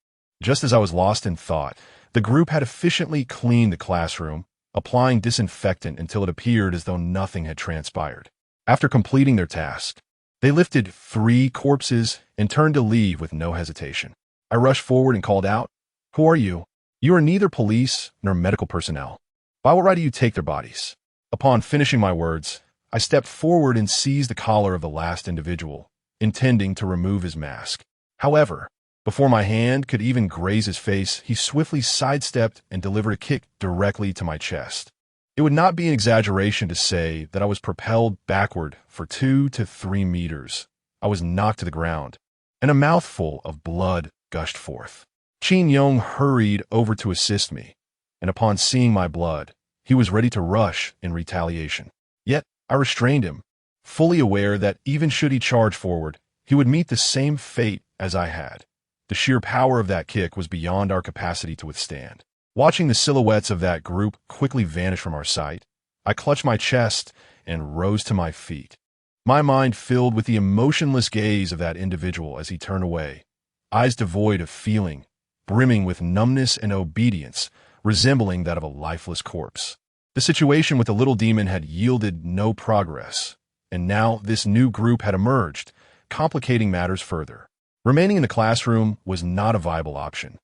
Just as I was lost in thought, the group had efficiently cleaned the classroom, applying disinfectant until it appeared as though nothing had transpired. After completing their task, they lifted 3 corpses and turned to leave with no hesitation. I rushed forward and called out, "Who are you? You are neither police nor medical personnel. By what right do you take their bodies?" Upon finishing my words, I stepped forward and seized the collar of the last individual, intending to remove his mask. However, before my hand could even graze his face, he swiftly sidestepped and delivered a kick directly to my chest. It would not be an exaggeration to say that I was propelled backward for 2 to 3 meters. I was knocked to the ground, and a mouthful of blood gushed forth. Qin Yong hurried over to assist me, and upon seeing my blood, he was ready to rush in retaliation. Yet, I restrained him, fully aware that even should he charge forward, he would meet the same fate as I had. The sheer power of that kick was beyond our capacity to withstand. Watching the silhouettes of that group quickly vanish from our sight, I clutched my chest and rose to my feet. My mind filled with the emotionless gaze of that individual as he turned away, eyes devoid of feeling, brimming with numbness and obedience, resembling that of a lifeless corpse. The situation with the little demon had yielded no progress, and now this new group had emerged, complicating matters further. Remaining in the classroom was not a viable option.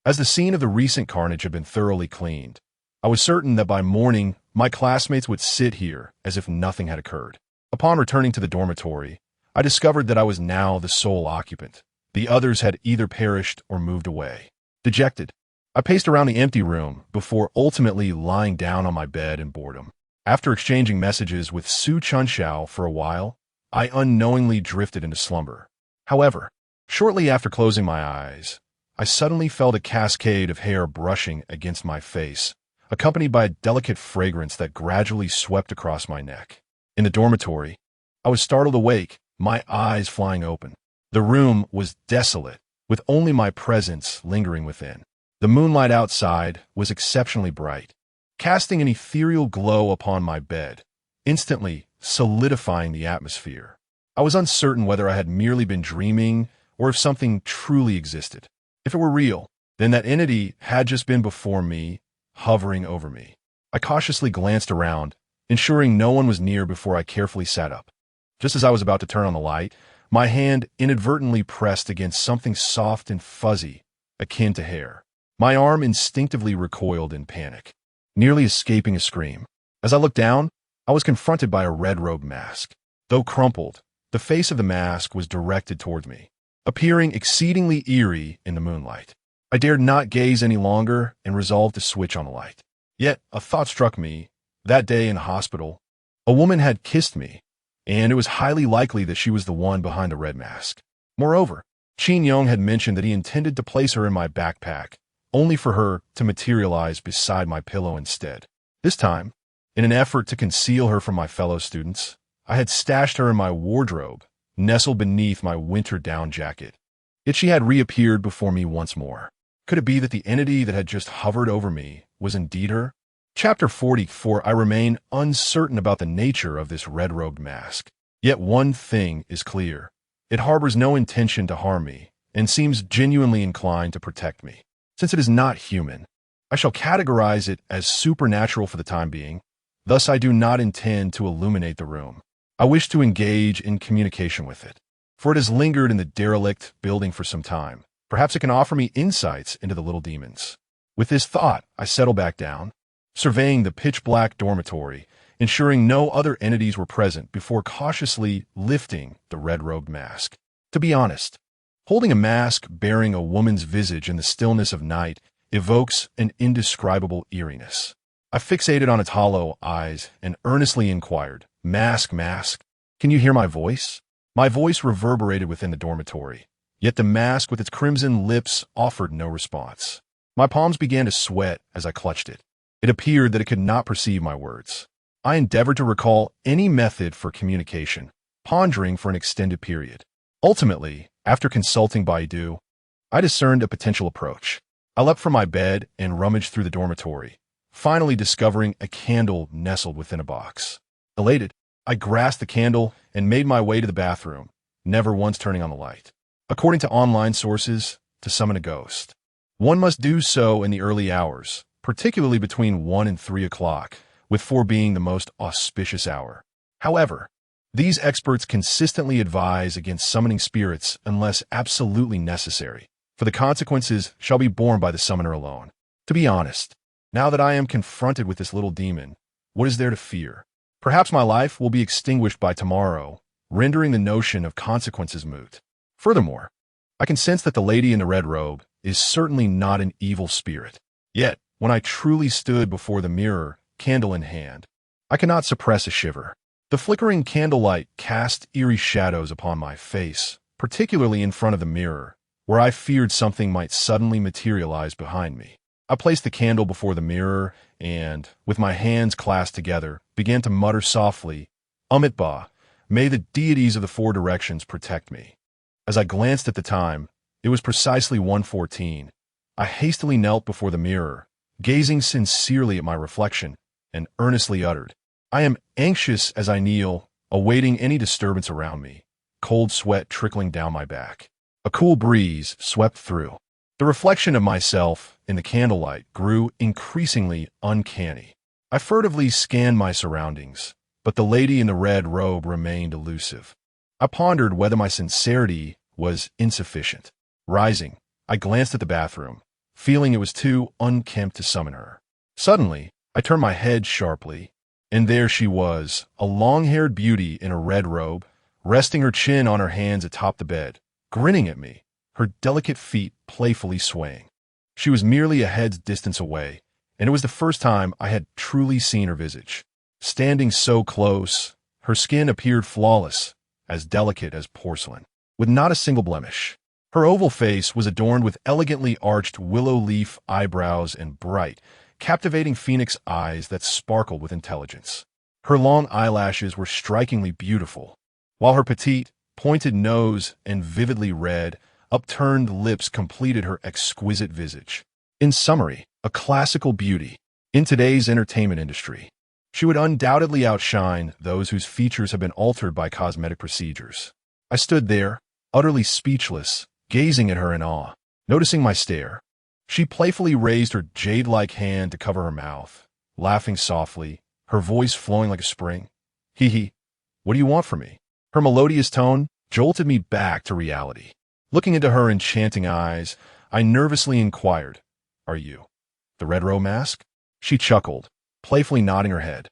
As the scene of the recent carnage had been thoroughly cleaned, I was certain that by morning my classmates would sit here as if nothing had occurred. Upon returning to the dormitory, I discovered that I was now the sole occupant. The others had either perished or moved away. Dejected, I paced around the empty room before ultimately lying down on my bed in boredom. After exchanging messages with Su Chunxiao for a while, I unknowingly drifted into slumber. However, shortly after closing my eyes, I suddenly felt a cascade of hair brushing against my face, accompanied by a delicate fragrance that gradually swept across my neck. In the dormitory, I was startled awake, my eyes flying open. The room was desolate, with only my presence lingering within. The moonlight outside was exceptionally bright, casting an ethereal glow upon my bed, instantly solidifying the atmosphere. I was uncertain whether I had merely been dreaming or if something truly existed. If it were real, then that entity had just been before me, hovering over me. I cautiously glanced around, ensuring no one was near before I carefully sat up. Just as I was about to turn on the light, my hand inadvertently pressed against something soft and fuzzy, akin to hair. My arm instinctively recoiled in panic, nearly escaping a scream. As I looked down, I was confronted by a red-robed mask. Though crumpled, the face of the mask was directed toward me, appearing exceedingly eerie in the moonlight. I dared not gaze any longer and resolved to switch on the light. Yet a thought struck me. That day in hospital, a woman had kissed me, and it was highly likely that she was the one behind the red mask. Moreover, Qin Yong had mentioned that he intended to place her in my backpack, only for her to materialize beside my pillow instead. This time, in an effort to conceal her from my fellow students, I had stashed her in my wardrobe, nestled beneath my winter down jacket. Yet she had reappeared before me once more. Could it be that the entity that had just hovered over me was indeed her? Chapter 44. I remain uncertain about the nature of this red-robed mask. Yet one thing is clear. It harbors no intention to harm me, and seems genuinely inclined to protect me. Since it is not human, I shall categorize it as supernatural for the time being. Thus, I do not intend to illuminate the room. I wish to engage in communication with it, for it has lingered in the derelict building for some time. Perhaps it can offer me insights into the little demons. With this thought, I settle back down, surveying the pitch-black dormitory, ensuring no other entities were present before cautiously lifting the red-robed mask. To be honest, holding a mask bearing a woman's visage in the stillness of night evokes an indescribable eeriness. I fixated on its hollow eyes and earnestly inquired, "Mask, mask, can you hear my voice?" My voice reverberated within the dormitory, yet the mask with its crimson lips offered no response. My palms began to sweat as I clutched it. It appeared that it could not perceive my words. I endeavored to recall any method for communication, pondering for an extended period. Ultimately, after consulting Baidu, I discerned a potential approach. I leapt from my bed and rummaged through the dormitory, finally discovering a candle nestled within a box. Elated, I grasped the candle and made my way to the bathroom, never once turning on the light. According to online sources, to summon a ghost, one must do so in the early hours, particularly between 1 and 3 o'clock, with 4 being the most auspicious hour. However, these experts consistently advise against summoning spirits unless absolutely necessary, for the consequences shall be borne by the summoner alone. To be honest, now that I am confronted with this little demon, what is there to fear? Perhaps my life will be extinguished by tomorrow, rendering the notion of consequences moot. Furthermore, I can sense that the lady in the red robe is certainly not an evil spirit. Yet, when I truly stood before the mirror, candle in hand, I cannot suppress a shiver. The flickering candlelight cast eerie shadows upon my face, particularly in front of the mirror, where I feared something might suddenly materialize behind me. I placed the candle before the mirror and, with my hands clasped together, began to mutter softly, "Amit Ba, may the deities of the 4 directions protect me." As I glanced at the time, it was precisely 1:14. I hastily knelt before the mirror, gazing sincerely at my reflection, and earnestly uttered, "I am anxious," as I kneel, awaiting any disturbance around me, cold sweat trickling down my back. A cool breeze swept through. The reflection of myself in the candlelight grew increasingly uncanny. I furtively scanned my surroundings, but the lady in the red robe remained elusive. I pondered whether my sincerity was insufficient. Rising, I glanced at the bathroom, feeling it was too unkempt to summon her. Suddenly, I turned my head sharply, and there she was, a long-haired beauty in a red robe, resting her chin on her hands atop the bed, grinning at me, her delicate feet playfully swaying. She was merely a head's distance away, and it was the first time I had truly seen her visage. Standing so close, her skin appeared flawless, as delicate as porcelain, with not a single blemish. Her oval face was adorned with elegantly arched willow leaf eyebrows and bright, captivating phoenix eyes that sparkled with intelligence. Her long eyelashes were strikingly beautiful, while her petite, pointed nose and vividly red, upturned lips completed her exquisite visage. In summary, a classical beauty. In today's entertainment industry, she would undoubtedly outshine those whose features have been altered by cosmetic procedures. I stood there, utterly speechless, gazing at her in awe. Noticing my stare, she playfully raised her jade-like hand to cover her mouth, laughing softly, her voice flowing like a spring. Hee hee, what do you want from me? Her melodious tone jolted me back to reality. Looking into her enchanting eyes, I nervously inquired, "Are you the Red Row Mask?" She chuckled, playfully nodding her head,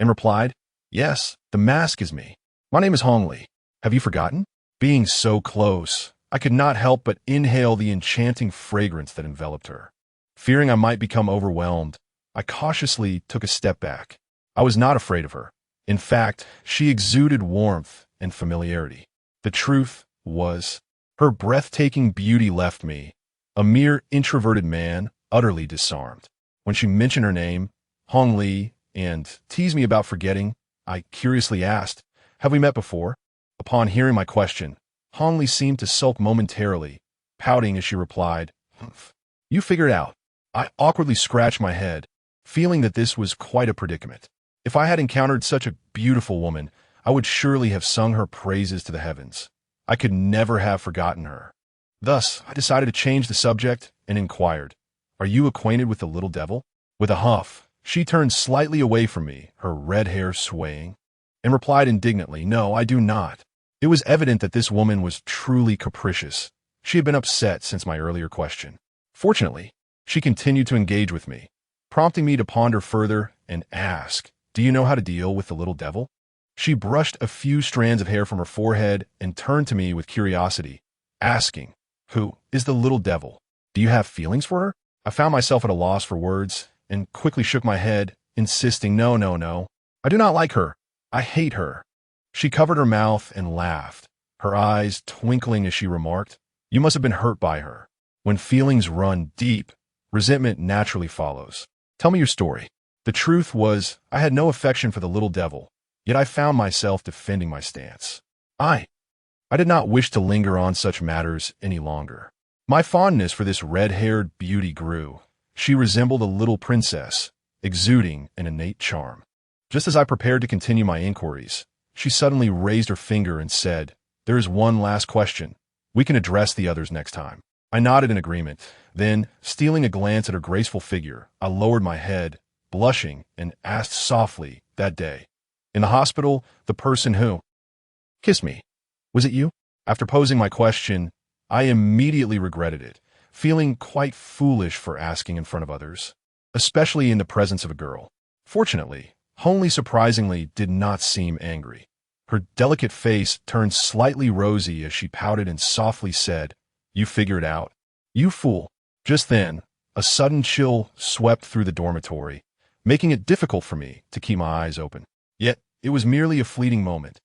and replied, "Yes, the mask is me. My name is Hong Li. Have you forgotten?" Being so close, I could not help but inhale the enchanting fragrance that enveloped her. Fearing I might become overwhelmed, I cautiously took a step back. I was not afraid of her. In fact, she exuded warmth and familiarity. The truth was, her breathtaking beauty left me, a mere introverted man, utterly disarmed. When she mentioned her name, Hong Li, and teased me about forgetting, I curiously asked, "Have we met before?" Upon hearing my question, Hong Li seemed to sulk momentarily, pouting as she replied, "Humph. You figured out." I awkwardly scratched my head, feeling that this was quite a predicament. If I had encountered such a beautiful woman, I would surely have sung her praises to the heavens. I could never have forgotten her. Thus, I decided to change the subject and inquired, "Are you acquainted with the little devil?" With a huff, she turned slightly away from me, her red hair swaying, and replied indignantly, "No, I do not." It was evident that this woman was truly capricious. She had been upset since my earlier question. Fortunately, she continued to engage with me, prompting me to ponder further and ask, "Do you know how to deal with the little devil?" She brushed a few strands of hair from her forehead and turned to me with curiosity, asking, "Who is the little devil? Do you have feelings for her?" I found myself at a loss for words and quickly shook my head, insisting, "No, no, no. I do not like her. I hate her." She covered her mouth and laughed, her eyes twinkling as she remarked, "You must have been hurt by her. When feelings run deep, resentment naturally follows. Tell me your story." The truth was, I had no affection for the little devil, yet I found myself defending my stance. I did not wish to linger on such matters any longer. My fondness for this red-haired beauty grew. She resembled a little princess, exuding an innate charm. Just as I prepared to continue my inquiries, she suddenly raised her finger and said, "There is one last question. We can address the others next time." I nodded in agreement. Then, stealing a glance at her graceful figure, I lowered my head, blushing, and asked softly, "That day, in the hospital, the person who kissed me, was it you?" After posing my question, I immediately regretted it, feeling quite foolish for asking in front of others, especially in the presence of a girl. Fortunately, Honley surprisingly did not seem angry. Her delicate face turned slightly rosy as she pouted and softly said, "You figure it out. You fool." Just then, a sudden chill swept through the dormitory, making it difficult for me to keep my eyes open. Yet, it was merely a fleeting moment,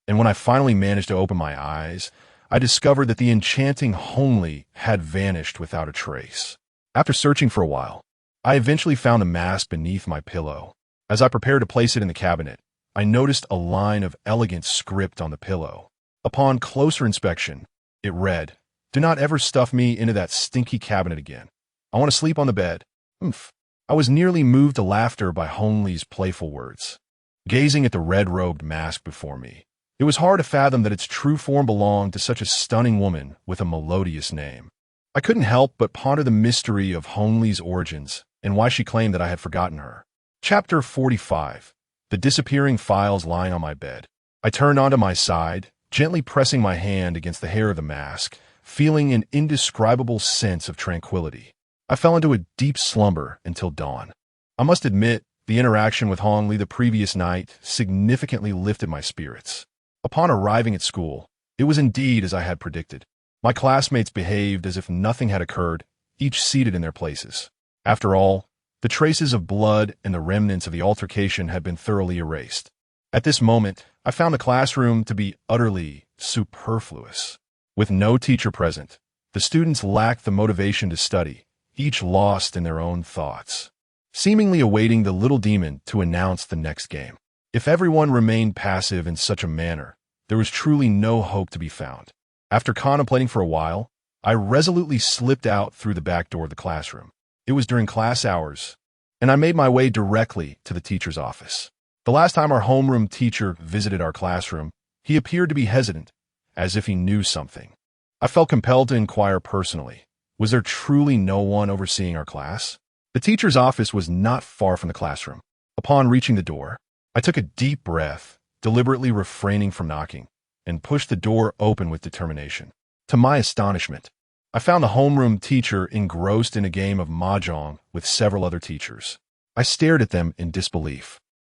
and when I finally managed to open my eyes, I discovered that the enchanting Honley had vanished without a trace. After searching for a while, I eventually found the mask beneath my pillow. As I prepared to place it in the cabinet, I noticed a line of elegant script on the pillow. Upon closer inspection, it read, "Do not ever stuff me into that stinky cabinet again. I want to sleep on the bed." Oomph. I was nearly moved to laughter by Honley's playful words. Gazing at the red-robed mask before me, it was hard to fathom that its true form belonged to such a stunning woman with a melodious name. I couldn't help but ponder the mystery of Honley's origins and why she claimed that I had forgotten her. Chapter 45. The disappearing files lying on my bed. I turned onto my side, gently pressing my hand against the hair of the mask, feeling an indescribable sense of tranquility. I fell into a deep slumber until dawn. I must admit, the interaction with Hong Li the previous night significantly lifted my spirits. Upon arriving at school, it was indeed as I had predicted. My classmates behaved as if nothing had occurred, each seated in their places. After all, the traces of blood and the remnants of the altercation had been thoroughly erased. At this moment, I found the classroom to be utterly superfluous. With no teacher present, the students lacked the motivation to study, each lost in their own thoughts, seemingly awaiting the little demon to announce the next game. If everyone remained passive in such a manner, there was truly no hope to be found. After contemplating for a while, I resolutely slipped out through the back door of the classroom. It was during class hours, and I made my way directly to the teacher's office. The last time our homeroom teacher visited our classroom, he appeared to be hesitant, as if he knew something. I felt compelled to inquire personally. Was there truly no one overseeing our class? The teacher's office was not far from the classroom. Upon reaching the door, I took a deep breath, deliberately refraining from knocking, and pushed the door open with determination. To my astonishment, I found the homeroom teacher engrossed in a game of mahjong with several other teachers. I stared at them in disbelief,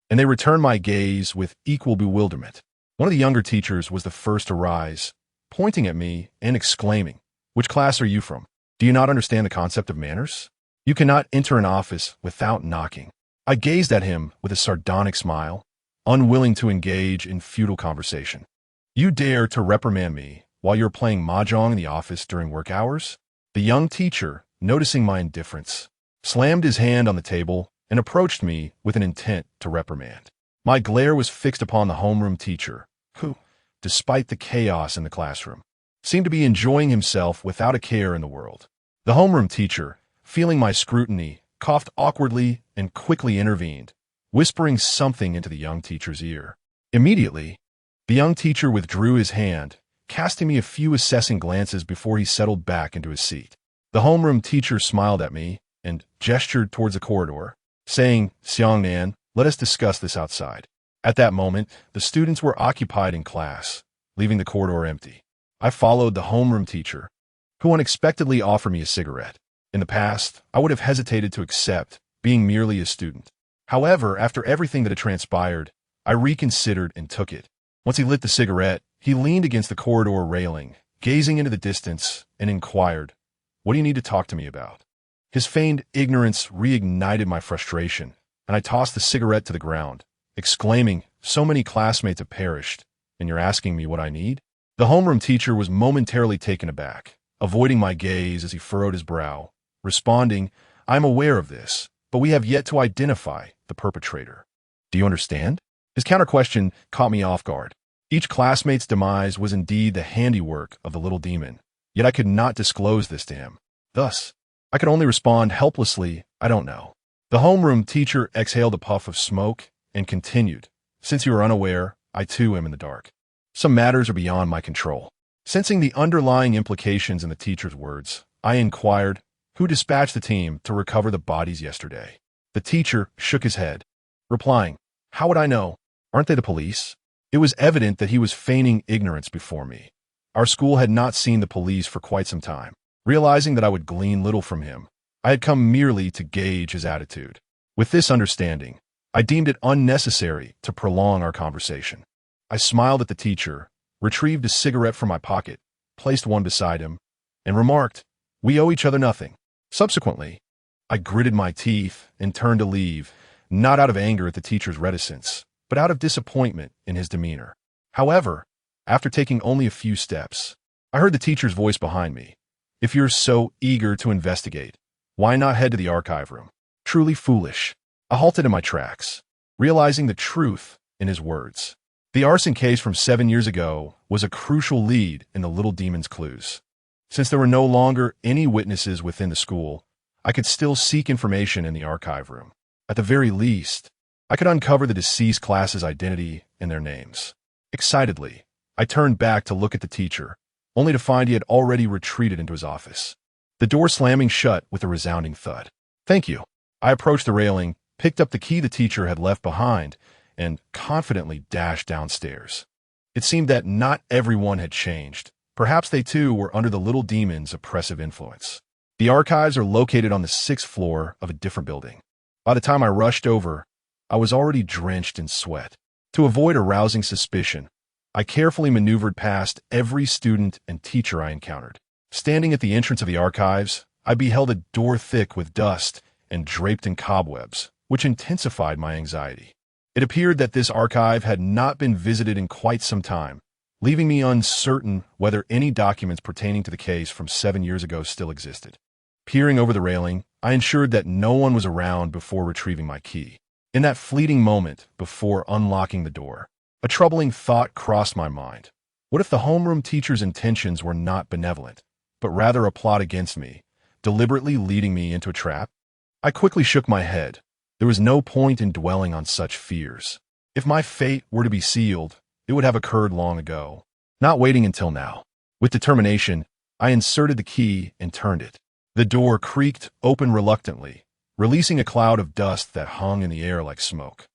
and they returned my gaze with equal bewilderment. One of the younger teachers was the first to rise, pointing at me and exclaiming, "Which class are you from? Do you not understand the concept of manners? You cannot enter an office without knocking." I gazed at him with a sardonic smile, unwilling to engage in futile conversation. "You dare to reprimand me while you're playing mahjong in the office during work hours?" The young teacher, noticing my indifference, slammed his hand on the table and approached me with an intent to reprimand. My glare was fixed upon the homeroom teacher, who, despite the chaos in the classroom, seemed to be enjoying himself without a care in the world. The homeroom teacher, feeling my scrutiny, coughed awkwardly and quickly intervened, whispering something into the young teacher's ear. Immediately, the young teacher withdrew his hand, casting me a few assessing glances before he settled back into his seat. The homeroom teacher smiled at me and gestured towards the corridor, saying, "Xiangnan, let us discuss this outside." At that moment, the students were occupied in class, leaving the corridor empty. I followed the homeroom teacher, who unexpectedly offered me a cigarette. In the past, I would have hesitated to accept, being merely a student. However, after everything that had transpired, I reconsidered and took it. Once he lit the cigarette, he leaned against the corridor railing, gazing into the distance, and inquired, "What do you need to talk to me about?" His feigned ignorance reignited my frustration, and I tossed the cigarette to the ground, exclaiming, "So many classmates have perished, and you're asking me what I need?" The homeroom teacher was momentarily taken aback, avoiding my gaze as he furrowed his brow, responding, "I'm aware of this, but we have yet to identify the perpetrator." "Do you understand?" His counter-question caught me off guard. Each classmate's demise was indeed the handiwork of the little demon, yet I could not disclose this to him. Thus, I could only respond helplessly, "I don't know." The homeroom teacher exhaled a puff of smoke and continued, "Since you are unaware, I too am in the dark. Some matters are beyond my control." Sensing the underlying implications in the teacher's words, I inquired, "Who dispatched the team to recover the bodies yesterday?" The teacher shook his head, replying, "How would I know? Aren't they the police?" It was evident that he was feigning ignorance before me. Our school had not seen the police for quite some time. Realizing that I would glean little from him, I had come merely to gauge his attitude. With this understanding, I deemed it unnecessary to prolong our conversation. I smiled at the teacher, retrieved a cigarette from my pocket, placed one beside him, and remarked, "We owe each other nothing." Subsequently, I gritted my teeth and turned to leave, not out of anger at the teacher's reticence, but out of disappointment in his demeanor. However, after taking only a few steps, I heard the teacher's voice behind me. "If you're so eager to investigate, why not head to the archive room?" Truly foolish. I halted in my tracks, realizing the truth in his words. The arson case from 7 years ago was a crucial lead in the little demon's clues. Since there were no longer any witnesses within the school, I could still seek information in the archive room. At the very least, I could uncover the deceased class's identity and their names. Excitedly, I turned back to look at the teacher, only to find he had already retreated into his office, the door slamming shut with a resounding thud. "Thank you." I approached the railing, picked up the key the teacher had left behind, and confidently dashed downstairs. It seemed that not everyone had changed. Perhaps they too were under the little demon's oppressive influence. The archives are located on the 6th floor of a different building. By the time I rushed over, I was already drenched in sweat. To avoid arousing suspicion, I carefully maneuvered past every student and teacher I encountered. Standing at the entrance of the archives, I beheld a door thick with dust and draped in cobwebs, which intensified my anxiety. It appeared that this archive had not been visited in quite some time, leaving me uncertain whether any documents pertaining to the case from 7 years ago still existed. Peering over the railing, I ensured that no one was around before retrieving my key. In that fleeting moment before unlocking the door, a troubling thought crossed my mind. What if the homeroom teacher's intentions were not benevolent, but rather a plot against me, deliberately leading me into a trap? I quickly shook my head. There was no point in dwelling on such fears. If my fate were to be sealed, it would have occurred long ago, not waiting until now. With determination, I inserted the key and turned it. The door creaked open reluctantly, releasing a cloud of dust that hung in the air like smoke.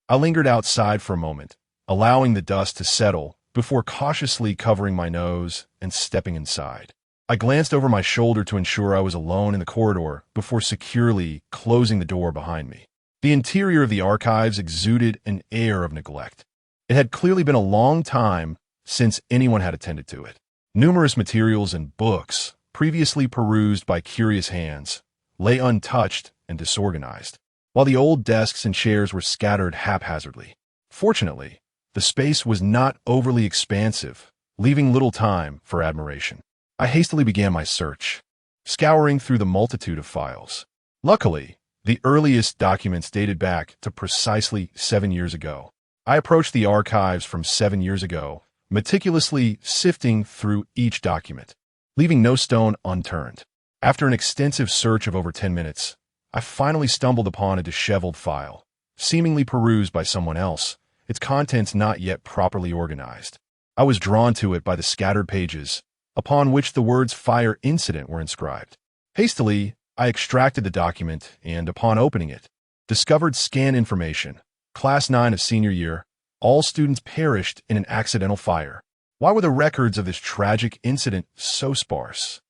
I lingered outside for a moment, allowing the dust to settle before cautiously covering my nose and stepping inside. I glanced over my shoulder to ensure I was alone in the corridor before securely closing the door behind me. The interior of the archives exuded an air of neglect. It had clearly been a long time since anyone had attended to it. Numerous materials and books, previously perused by curious hands, lay untouched and disorganized, while the old desks and chairs were scattered haphazardly. Fortunately, the space was not overly expansive, leaving little time for admiration. I hastily began my search, scouring through the multitude of files. Luckily, the earliest documents dated back to precisely 7 years ago. I approached the archives from 7 years ago, meticulously sifting through each document, leaving no stone unturned. After an extensive search of over 10 minutes, I finally stumbled upon a disheveled file, seemingly perused by someone else, its contents not yet properly organized. I was drawn to it by the scattered pages, upon which the words "fire incident" were inscribed. Hastily, I extracted the document and, upon opening it, discovered scan information. Class 9 of senior year, all students perished in an accidental fire. Why were the records of this tragic incident so sparse?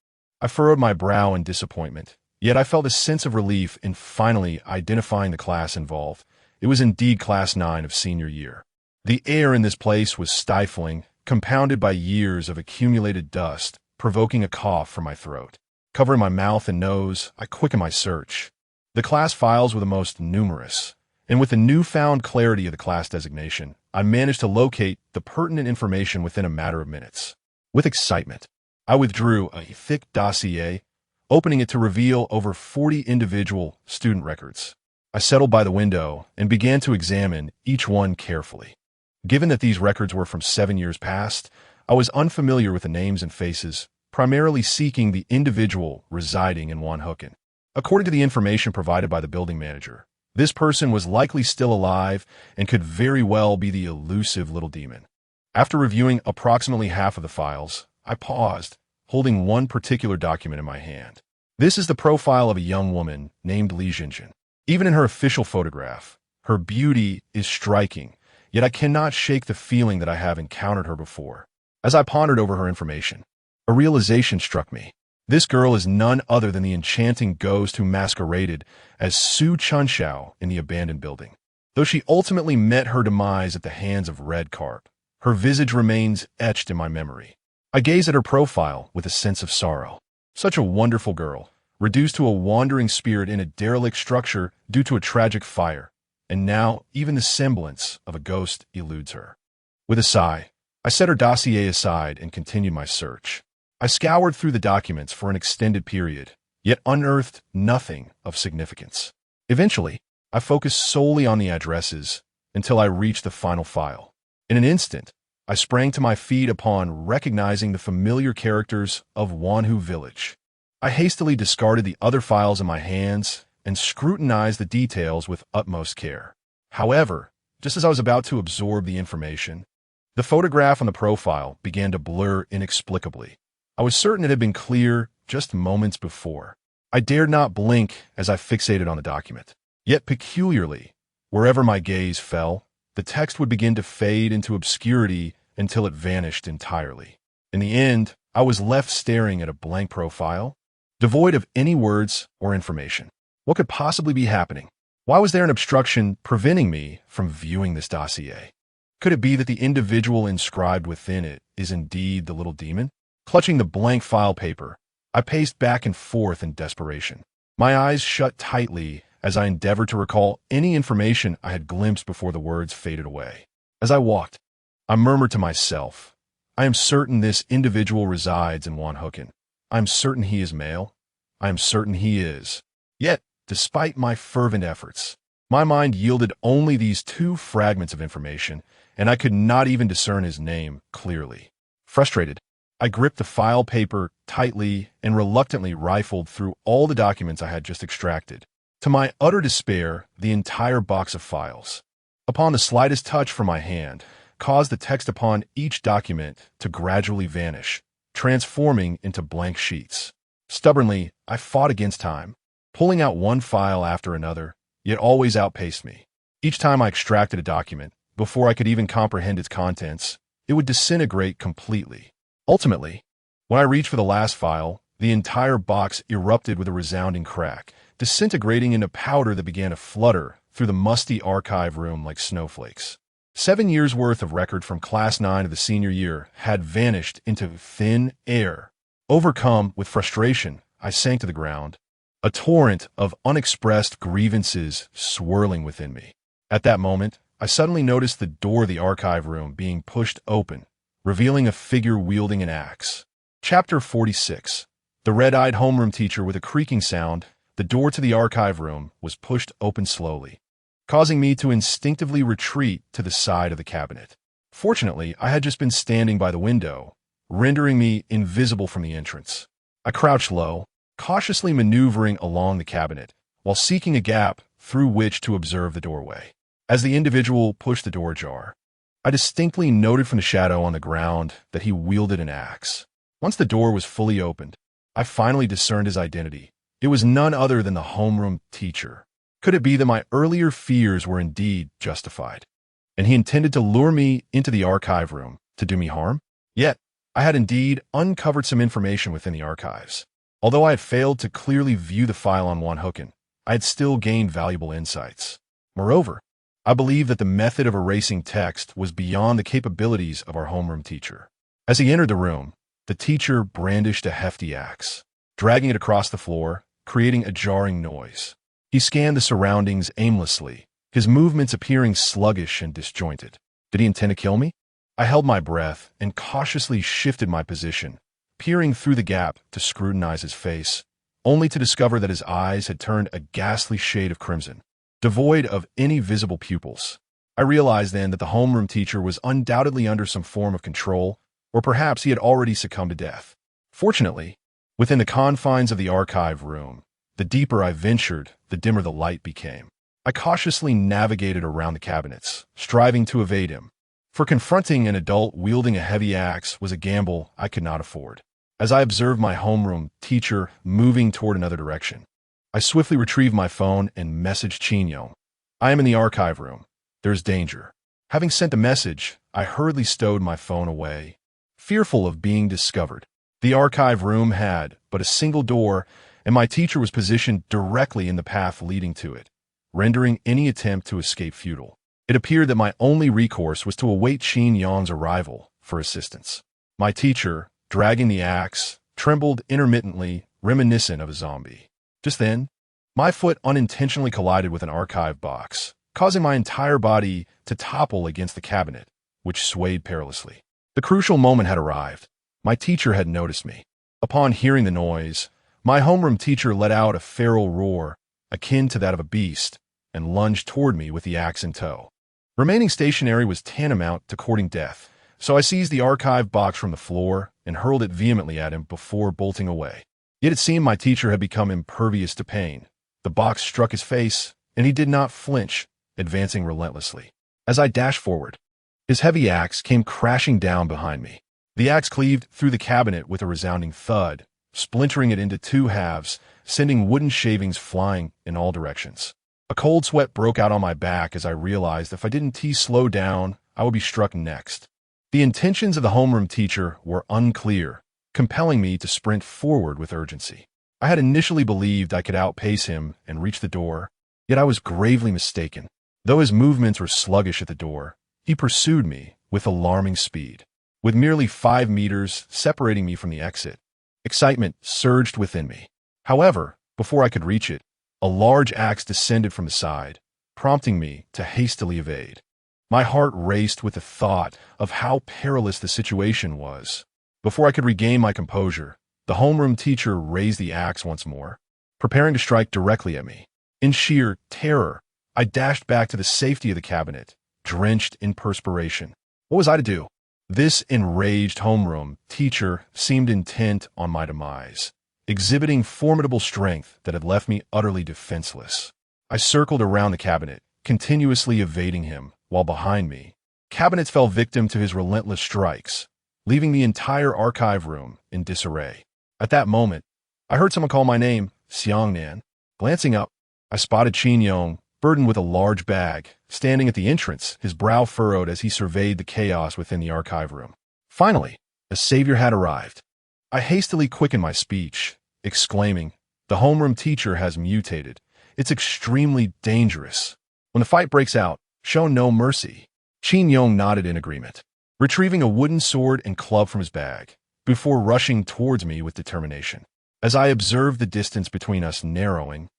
I furrowed my brow in disappointment, yet I felt a sense of relief in finally identifying the class involved. It was indeed Class 9 of senior year. The air in this place was stifling, compounded by years of accumulated dust, provoking a cough from my throat. Covering my mouth and nose, I quickened my search. The class files were the most numerous, and with the newfound clarity of the class designation, I managed to locate the pertinent information within a matter of minutes. With excitement, I withdrew a thick dossier, opening it to reveal over 40 individual student records. I settled by the window and began to examine each one carefully. Given that these records were from 7 years past, I was unfamiliar with the names and faces, primarily seeking the individual residing in Wanhooken. According to the information provided by the building manager, this person was likely still alive and could very well be the elusive little demon. After reviewing approximately half of the files, I paused, holding one particular document in my hand. This is the profile of a young woman named Li Jinjin. Even in her official photograph, her beauty is striking, yet I cannot shake the feeling that I have encountered her before. As I pondered over her information, a realization struck me. This girl is none other than the enchanting ghost who masqueraded as Su Chunshao in the abandoned building. Though she ultimately met her demise at the hands of Red Carp, her visage remains etched in my memory. I gaze at her profile with a sense of sorrow. Such a wonderful girl, reduced to a wandering spirit in a derelict structure due to a tragic fire, and now even the semblance of a ghost eludes her. With a sigh, I set her dossier aside and continued my search. I scoured through the documents for an extended period, yet unearthed nothing of significance. Eventually, I focused solely on the addresses until I reached the final file. In an instant, I sprang to my feet upon recognizing the familiar characters of Wanhu Village. I hastily discarded the other files in my hands and scrutinized the details with utmost care. However, just as I was about to absorb the information, the photograph on the profile began to blur inexplicably. I was certain it had been clear just moments before. I dared not blink as I fixated on the document. Yet peculiarly, wherever my gaze fell, the text would begin to fade into obscurity until it vanished entirely. In the end, I was left staring at a blank profile, devoid of any words or information. What could possibly be happening? Why was there an obstruction preventing me from viewing this dossier? Could it be that the individual inscribed within it is indeed the little demon? Clutching the blank file paper, I paced back and forth in desperation. My eyes shut tightly as I endeavored to recall any information I had glimpsed before the words faded away. As I walked, I murmured to myself, I am certain this individual resides in Wanhooken. I am certain he is male. I am certain he is. Yet, despite my fervent efforts, My mind yielded only these two fragments of information, and I could not even discern his name clearly. Frustrated, I gripped the file paper tightly and reluctantly rifled through all the documents I had just extracted. To my utter despair, the entire box of files, upon the slightest touch from my hand, caused the text upon each document to gradually vanish, transforming into blank sheets. Stubbornly, I fought against time, pulling out one file after another, yet always outpaced me. Each time I extracted a document, before I could even comprehend its contents, it would disintegrate completely. Ultimately, when I reached for the last file, the entire box erupted with a resounding crack, disintegrating into powder that began to flutter through the musty archive room like snowflakes. 7 years' worth of record from Class 9 of the senior year had vanished into thin air. Overcome with frustration, I sank to the ground, a torrent of unexpressed grievances swirling within me. At that moment, I suddenly noticed the door of the archive room being pushed open, revealing a figure wielding an axe. Chapter 46. The red-eyed homeroom teacher with a creaking sound, the door to the archive room was pushed open slowly, causing me to instinctively retreat to the side of the cabinet. Fortunately, I had just been standing by the window, rendering me invisible from the entrance. I crouched low, cautiously maneuvering along the cabinet, while seeking a gap through which to observe the doorway. As the individual pushed the door ajar, I distinctly noted from the shadow on the ground that he wielded an axe. Once the door was fully opened, I finally discerned his identity. It was none other than the homeroom teacher. Could it be that my earlier fears were indeed justified, and he intended to lure me into the archive room to do me harm? Yet, I had indeed uncovered some information within the archives. Although I had failed to clearly view the file on one hooken, I had still gained valuable insights. Moreover, I believe that the method of erasing text was beyond the capabilities of our homeroom teacher. As he entered the room, the teacher brandished a hefty axe, dragging it across the floor, creating a jarring noise. He scanned the surroundings aimlessly, his movements appearing sluggish and disjointed. Did he intend to kill me? I held my breath and cautiously shifted my position, peering through the gap to scrutinize his face, only to discover that his eyes had turned a ghastly shade of crimson, devoid of any visible pupils. I realized then that the homeroom teacher was undoubtedly under some form of control, or perhaps he had already succumbed to death. Fortunately, within the confines of the archive room, the deeper I ventured, the dimmer the light became. I cautiously navigated around the cabinets, striving to evade him, for confronting an adult wielding a heavy axe was a gamble I could not afford. As I observed my homeroom teacher moving toward another direction, I swiftly retrieved my phone and messaged Chinyo. I am in the archive room. There is danger. Having sent the message, I hurriedly stowed my phone away, fearful of being discovered. The archive room had but a single door, and my teacher was positioned directly in the path leading to it, rendering any attempt to escape futile. It appeared that my only recourse was to await Qin Yang's arrival for assistance. My teacher, dragging the axe, trembled intermittently, reminiscent of a zombie. Just then, my foot unintentionally collided with an archive box, causing my entire body to topple against the cabinet, which swayed perilously. The crucial moment had arrived. My teacher had noticed me. Upon hearing the noise, my homeroom teacher let out a feral roar, akin to that of a beast, and lunged toward me with the axe in tow. Remaining stationary was tantamount to courting death, so I seized the archive box from the floor and hurled it vehemently at him before bolting away. Yet it seemed my teacher had become impervious to pain. The box struck his face, and he did not flinch, advancing relentlessly. As I dashed forward, his heavy axe came crashing down behind me. The axe cleaved through the cabinet with a resounding thud, splintering it into two halves, sending wooden shavings flying in all directions. A cold sweat broke out on my back as I realized if I didn't slow down, I would be struck next. The intentions of the homeroom teacher were unclear, compelling me to sprint forward with urgency. I had initially believed I could outpace him and reach the door, yet I was gravely mistaken. Though his movements were sluggish at the door, he pursued me with alarming speed. With merely 5 meters separating me from the exit, excitement surged within me. However, before I could reach it, a large axe descended from the side, prompting me to hastily evade. My heart raced with the thought of how perilous the situation was. Before I could regain my composure, the homeroom teacher raised the axe once more, preparing to strike directly at me. In sheer terror, I dashed back to the safety of the cabinet, drenched in perspiration. What was I to do? This enraged homeroom teacher seemed intent on my demise, exhibiting formidable strength that had left me utterly defenseless. I circled around the cabinet, continuously evading him, while behind me, cabinets fell victim to his relentless strikes, leaving the entire archive room in disarray. At that moment, I heard someone call my name, Xiangnan. Glancing up, I spotted Qin Yong, burdened with a large bag, standing at the entrance, his brow furrowed as he surveyed the chaos within the archive room. Finally, a savior had arrived. I hastily quickened my speech, exclaiming, "The homeroom teacher has mutated. It's extremely dangerous. When the fight breaks out, show no mercy." Qin Yong nodded in agreement, retrieving a wooden sword and club from his bag, before rushing towards me with determination. As I observed the distance between us narrowing,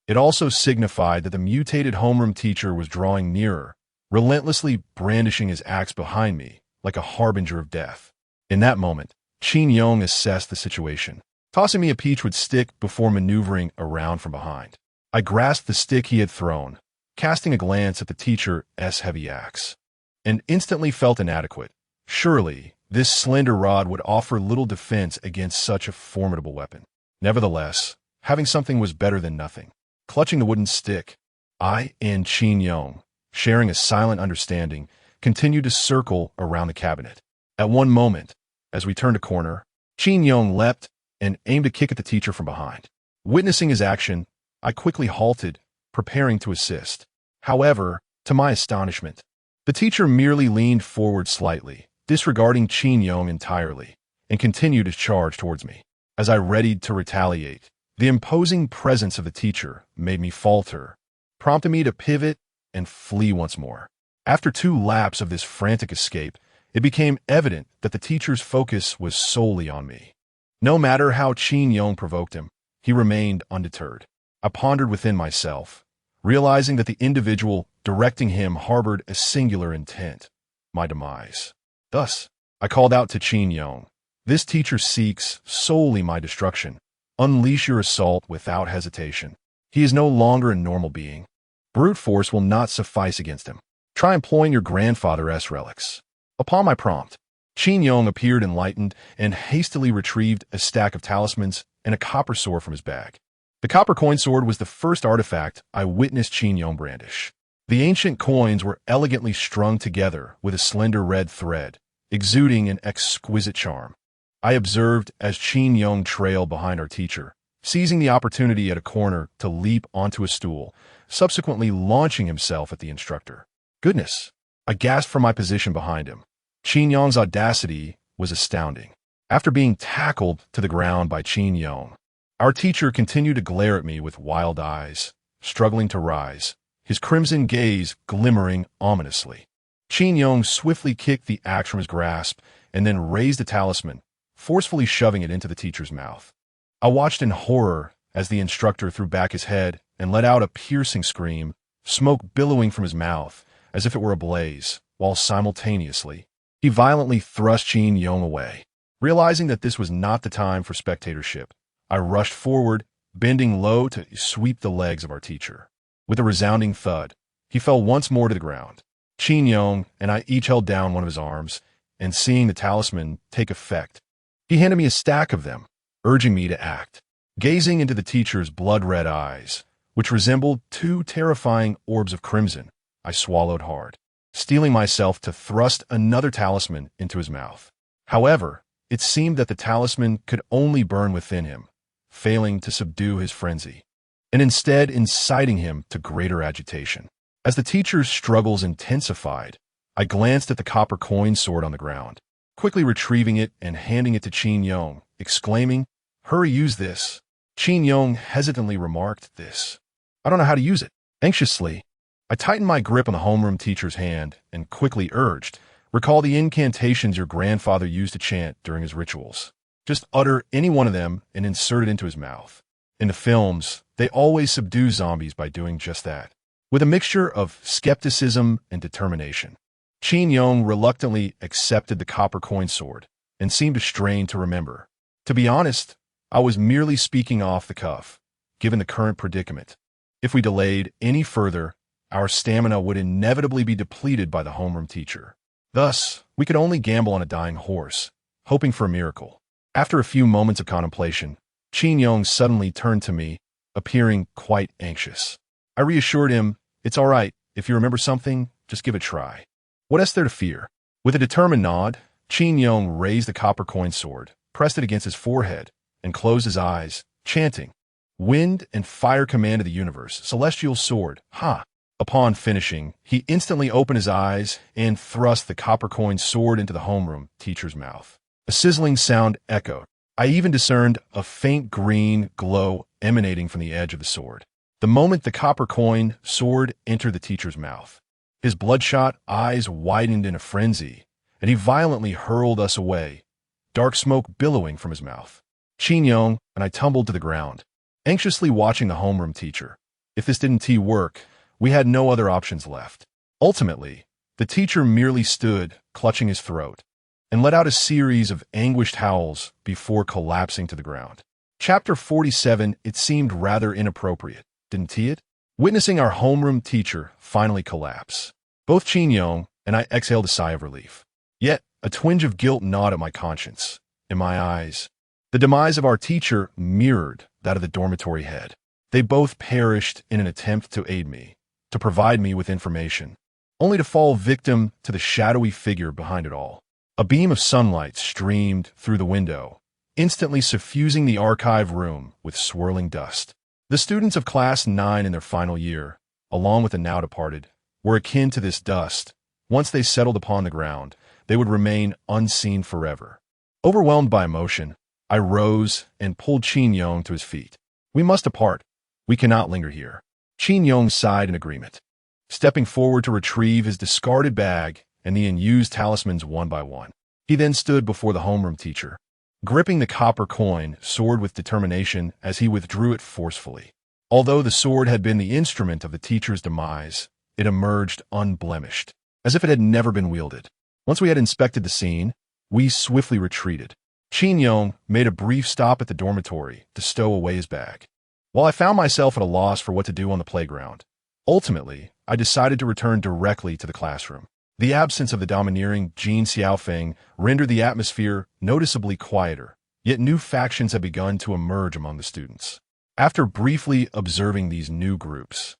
it also signified that the mutated homeroom teacher was drawing nearer, relentlessly brandishing his axe behind me like a harbinger of death. In that moment, Qin Yong assessed the situation, tossing me a peachwood stick before maneuvering around from behind. I grasped the stick he had thrown, casting a glance at the teacher's heavy axe, and instantly felt inadequate. Surely, this slender rod would offer little defense against such a formidable weapon. Nevertheless, having something was better than nothing. Clutching the wooden stick, I and Qin Yong, sharing a silent understanding, continued to circle around the cabinet. At one moment, as we turned a corner, Qin Yong leapt and aimed a kick at the teacher from behind. Witnessing his action, I quickly halted, preparing to assist. However, to my astonishment, the teacher merely leaned forward slightly, disregarding Qin Yong entirely, and continued his charge towards me. As I readied to retaliate, the imposing presence of the teacher made me falter, prompting me to pivot and flee once more. After 2 laps of this frantic escape, it became evident that the teacher's focus was solely on me. No matter how Qin Yong provoked him, he remained undeterred. I pondered within myself, realizing that the individual directing him harbored a singular intent, my demise. Thus, I called out to Qin Yong, "This teacher seeks solely my destruction. Unleash your assault without hesitation. He is no longer a normal being. Brute force will not suffice against him. Try employing your grandfather's relics." Upon my prompt, Qin Yong appeared enlightened and hastily retrieved a stack of talismans and a copper sword from his bag. The copper coin sword was the first artifact I witnessed Qin Yong brandish. The ancient coins were elegantly strung together with a slender red thread, exuding an exquisite charm. I observed as Qin Yong trailed behind our teacher, seizing the opportunity at a corner to leap onto a stool, subsequently launching himself at the instructor. Goodness! I gasped from my position behind him. Qin Yong's audacity was astounding. After being tackled to the ground by Qin Yong, our teacher continued to glare at me with wild eyes, struggling to rise, his crimson gaze glimmering ominously. Qin Yong swiftly kicked the axe from his grasp and then raised the talisman, forcefully shoving it into the teacher's mouth. I watched in horror as the instructor threw back his head and let out a piercing scream, smoke billowing from his mouth as if it were ablaze, while simultaneously, he violently thrust Qin Yong away. Realizing that this was not the time for spectatorship, I rushed forward, bending low to sweep the legs of our teacher. With a resounding thud, he fell once more to the ground. Qin Yong and I each held down one of his arms, and seeing the talisman take effect, he handed me a stack of them, urging me to act. Gazing into the teacher's blood-red eyes, which resembled 2 terrifying orbs of crimson, I swallowed hard, steeling myself to thrust another talisman into his mouth. However, it seemed that the talisman could only burn within him, failing to subdue his frenzy, and instead inciting him to greater agitation. As the teacher's struggles intensified, I glanced at the copper coin sword on the ground, quickly retrieving it and handing it to Qin Yong, exclaiming, "Hurry, use this." Qin Yong hesitantly remarked, "This? I don't know how to use it." Anxiously, I tightened my grip on the homeroom teacher's hand and quickly urged, "Recall the incantations your grandfather used to chant during his rituals. Just utter any one of them and insert it into his mouth. In the films, they always subdue zombies by doing just that." With a mixture of skepticism and determination, Qin Yong reluctantly accepted the copper coin sword and seemed to strain to remember. To be honest, I was merely speaking off the cuff, given the current predicament. If we delayed any further, our stamina would inevitably be depleted by the homeroom teacher. Thus, we could only gamble on a dying horse, hoping for a miracle. After a few moments of contemplation, Qin Yong suddenly turned to me, appearing quite anxious. I reassured him, "It's all right. If you remember something, just give it a try. What is there to fear?" With a determined nod, Qin Yong raised the copper coin sword, pressed it against his forehead, and closed his eyes, chanting, "Wind and fire command of the universe, celestial sword, ha!" Upon finishing, he instantly opened his eyes and thrust the copper coin sword into the homeroom teacher's mouth. A sizzling sound echoed. I even discerned a faint green glow emanating from the edge of the sword. The moment the copper coin sword entered the teacher's mouth, his bloodshot eyes widened in a frenzy, and he violently hurled us away, dark smoke billowing from his mouth. Qin Yong and I tumbled to the ground, anxiously watching the homeroom teacher. If this didn't work, we had no other options left. Ultimately, the teacher merely stood, clutching his throat, and let out a series of anguished howls before collapsing to the ground. Chapter 47. It seemed rather inappropriate, didn't it? Witnessing our homeroom teacher finally collapse. Both Qin Yong and I exhaled a sigh of relief. Yet, a twinge of guilt gnawed at my conscience. In my eyes, the demise of our teacher mirrored that of the dormitory head. They both perished in an attempt to aid me, to provide me with information, only to fall victim to the shadowy figure behind it all. A beam of sunlight streamed through the window, instantly suffusing the archive room with swirling dust. The students of Class 9 in their final year, along with the now departed, were akin to this dust. Once they settled upon the ground, they would remain unseen forever. Overwhelmed by emotion, I rose and pulled Qin Yong to his feet. "We must depart. We cannot linger here." Qin Yong sighed in agreement, stepping forward to retrieve his discarded bag and the unused talismans one by one. He then stood before the homeroom teacher, gripping the copper coin sword with determination as he withdrew it forcefully. Although the sword had been the instrument of the teacher's demise, it emerged unblemished, as if it had never been wielded. Once we had inspected the scene, we swiftly retreated. Qin Yong made a brief stop at the dormitory to stow away his bag, while I found myself at a loss for what to do on the playground. Ultimately, I decided to return directly to the classroom. The absence of the domineering Jin Xiaofeng rendered the atmosphere noticeably quieter, yet new factions had begun to emerge among the students. After briefly observing these new groups,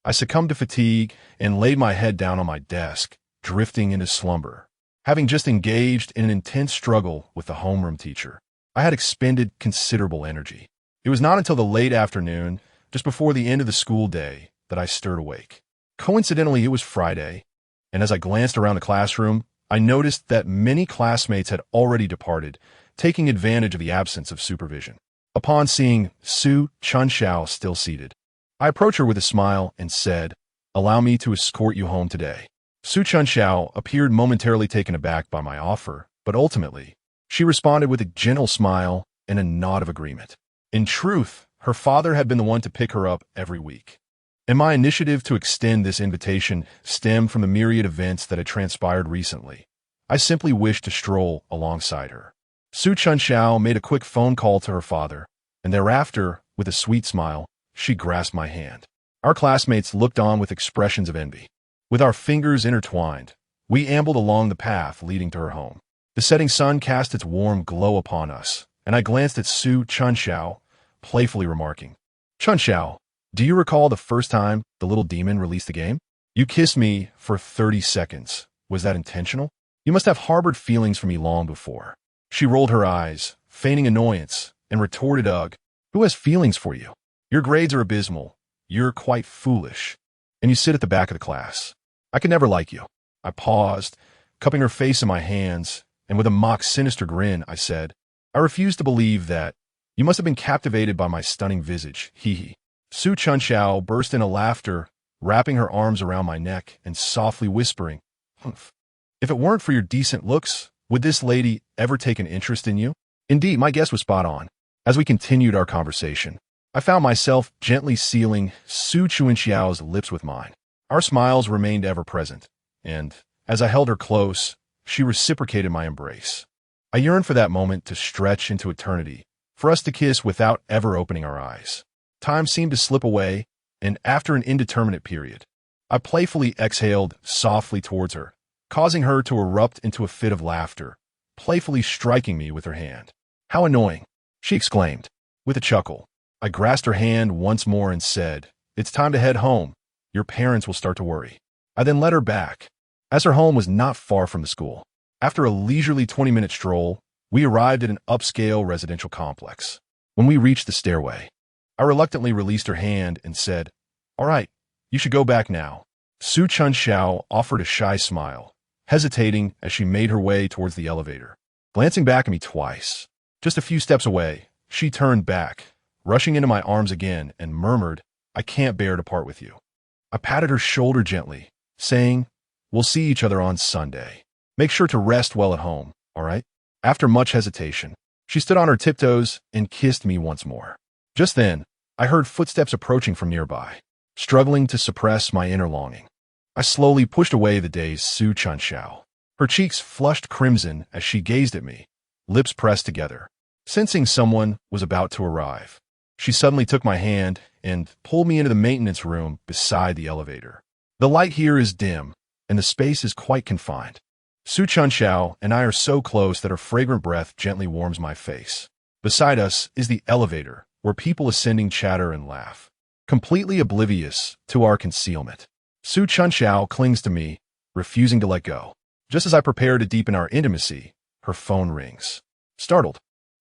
I succumbed to fatigue and laid my head down on my desk, drifting into slumber. Having just engaged in an intense struggle with the homeroom teacher, I had expended considerable energy. It was not until the late afternoon, just before the end of the school day, that I stirred awake. Coincidentally, it was Friday, and as I glanced around the classroom, I noticed that many classmates had already departed, taking advantage of the absence of supervision. Upon seeing Su Chunxiao still seated, I approached her with a smile and said, "Allow me to escort you home today." Su Chunxiao appeared momentarily taken aback by my offer, but ultimately, she responded with a gentle smile and a nod of agreement. In truth, her father had been the one to pick her up every week, and my initiative to extend this invitation stemmed from the myriad events that had transpired recently. I simply wished to stroll alongside her. Su Chunxiao made a quick phone call to her father, and thereafter, with a sweet smile, she grasped my hand. Our classmates looked on with expressions of envy. With our fingers intertwined, we ambled along the path leading to her home. The setting sun cast its warm glow upon us, and I glanced at Su Chunxiao, playfully remarking, "Chunxiao, do you recall the first time the little demon released the game? You kissed me for 30 seconds. Was that intentional? You must have harbored feelings for me long before." She rolled her eyes, feigning annoyance, and retorted, "Ugh, who has feelings for you? Your grades are abysmal, you're quite foolish, and you sit at the back of the class. I could never like you." I paused, cupping her face in my hands, and with a mock sinister grin, I said, "I refuse to believe that. You must have been captivated by my stunning visage, hee hee." Su Chunxiao burst into laughter, wrapping her arms around my neck and softly whispering, "Humph. If it weren't for your decent looks, would this lady ever take an interest in you?" Indeed, my guess was spot on. As we continued our conversation, I found myself gently sealing Su Chunxiao's lips with mine. Our smiles remained ever present, and, as I held her close, she reciprocated my embrace. I yearned for that moment to stretch into eternity, for us to kiss without ever opening our eyes. Time seemed to slip away, and after an indeterminate period, I playfully exhaled softly towards her, causing her to erupt into a fit of laughter, playfully striking me with her hand. "How annoying," she exclaimed. With a chuckle, I grasped her hand once more and said, "It's time to head home. Your parents will start to worry." I then led her back, as her home was not far from the school. After a leisurely 20-minute stroll, we arrived at an upscale residential complex. When we reached the stairway, I reluctantly released her hand and said, "All right, you should go back now." Su Chun Xiao offered a shy smile, hesitating as she made her way towards the elevator. Glancing back at me twice, just a few steps away, she turned back, rushing into my arms again, and murmured, "I can't bear to part with you." I patted her shoulder gently, saying, "We'll see each other on Sunday. Make sure to rest well at home, all right?" After much hesitation, she stood on her tiptoes and kissed me once more. Just then, I heard footsteps approaching from nearby. Struggling to suppress my inner longing, I slowly pushed away the dazed Su Chun Xiao. Her cheeks flushed crimson as she gazed at me, lips pressed together. Sensing someone was about to arrive, she suddenly took my hand and pulled me into the maintenance room beside the elevator. "The light here is dim, and the space is quite confined. Su Chun Xiao and I are so close that her fragrant breath gently warms my face. Beside us is the elevator, where people ascending chatter and laugh, completely oblivious to our concealment. Su Chun Xiao clings to me, refusing to let go. Just as I prepare to deepen our intimacy, her phone rings. Startled,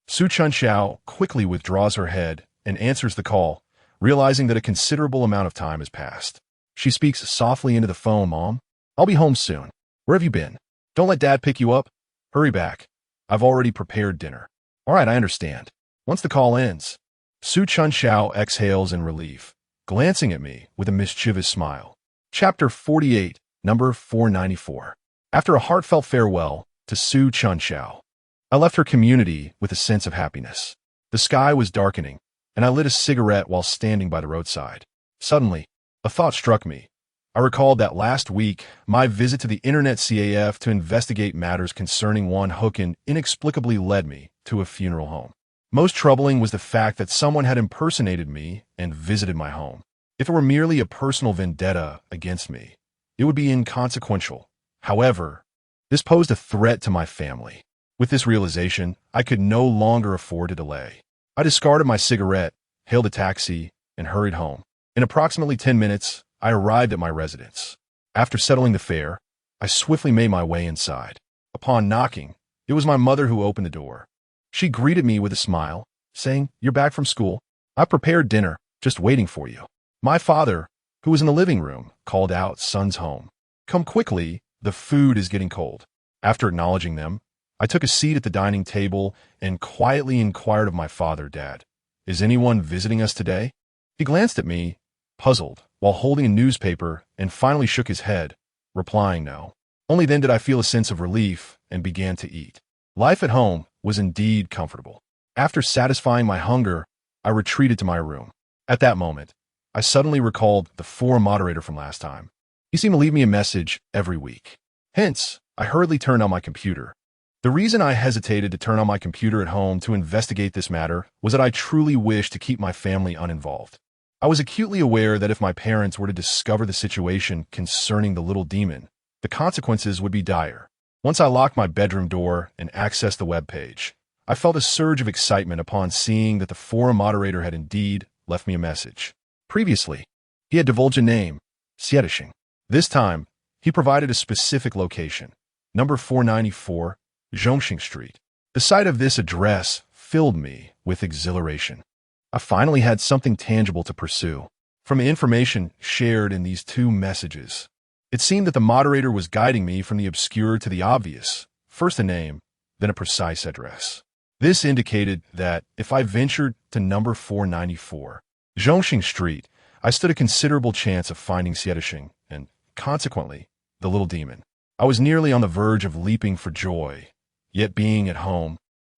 Su Chun Xiao quickly withdraws her head and answers the call, realizing that a considerable amount of time has passed. She speaks softly into the phone, "Mom, I'll be home soon. Where have you been? Don't let Dad pick you up. Hurry back. I've already prepared dinner." "All right, I understand." Once the call ends, Su Chun Xiao exhales in relief, glancing at me with a mischievous smile. Chapter 48, number 494. After a heartfelt farewell to Su Chun Xiao, I left her community with a sense of happiness. The sky was darkening, and I lit a cigarette while standing by the roadside. Suddenly, a thought struck me. I recalled that last week, my visit to the Internet CAF to investigate matters concerning one Hooken inexplicably led me to a funeral home. Most troubling was the fact that someone had impersonated me and visited my home. If it were merely a personal vendetta against me, it would be inconsequential. However, this posed a threat to my family. With this realization, I could no longer afford to delay. I discarded my cigarette, hailed a taxi, and hurried home. In approximately 10 minutes, I arrived at my residence. After settling the fare, I swiftly made my way inside. Upon knocking, it was my mother who opened the door. She greeted me with a smile, saying, "You're back from school. I prepared dinner, just waiting for you." My father, who was in the living room, called out, "Son's home. Come quickly, the food is getting cold." After acknowledging them, I took a seat at the dining table and quietly inquired of my father, "Dad, is anyone visiting us today?" He glanced at me, puzzled, while holding a newspaper, and finally shook his head, replying no. Only then did I feel a sense of relief and began to eat. Life at home was indeed comfortable. After satisfying my hunger, I retreated to my room. At that moment, I suddenly recalled the forum moderator from last time. He seemed to leave me a message every week. Hence, I hurriedly turned on my computer. The reason I hesitated to turn on my computer at home to investigate this matter was that I truly wished to keep my family uninvolved. I was acutely aware that if my parents were to discover the situation concerning the little demon, the consequences would be dire. Once I locked my bedroom door and accessed the web page, I felt a surge of excitement upon seeing that the forum moderator had indeed left me a message. Previously, he had divulged a name, Xietishing. This time, he provided a specific location, number 494, Zhongxing Street. The sight of this address filled me with exhilaration. I finally had something tangible to pursue. From the information shared in these two messages, it seemed that the moderator was guiding me from the obscure to the obvious, first a name, then a precise address. This indicated that if I ventured to number 494, Zhongxing Street, I stood a considerable chance of finding Xietishing and, consequently, the little demon. I was nearly on the verge of leaping for joy, yet being at home,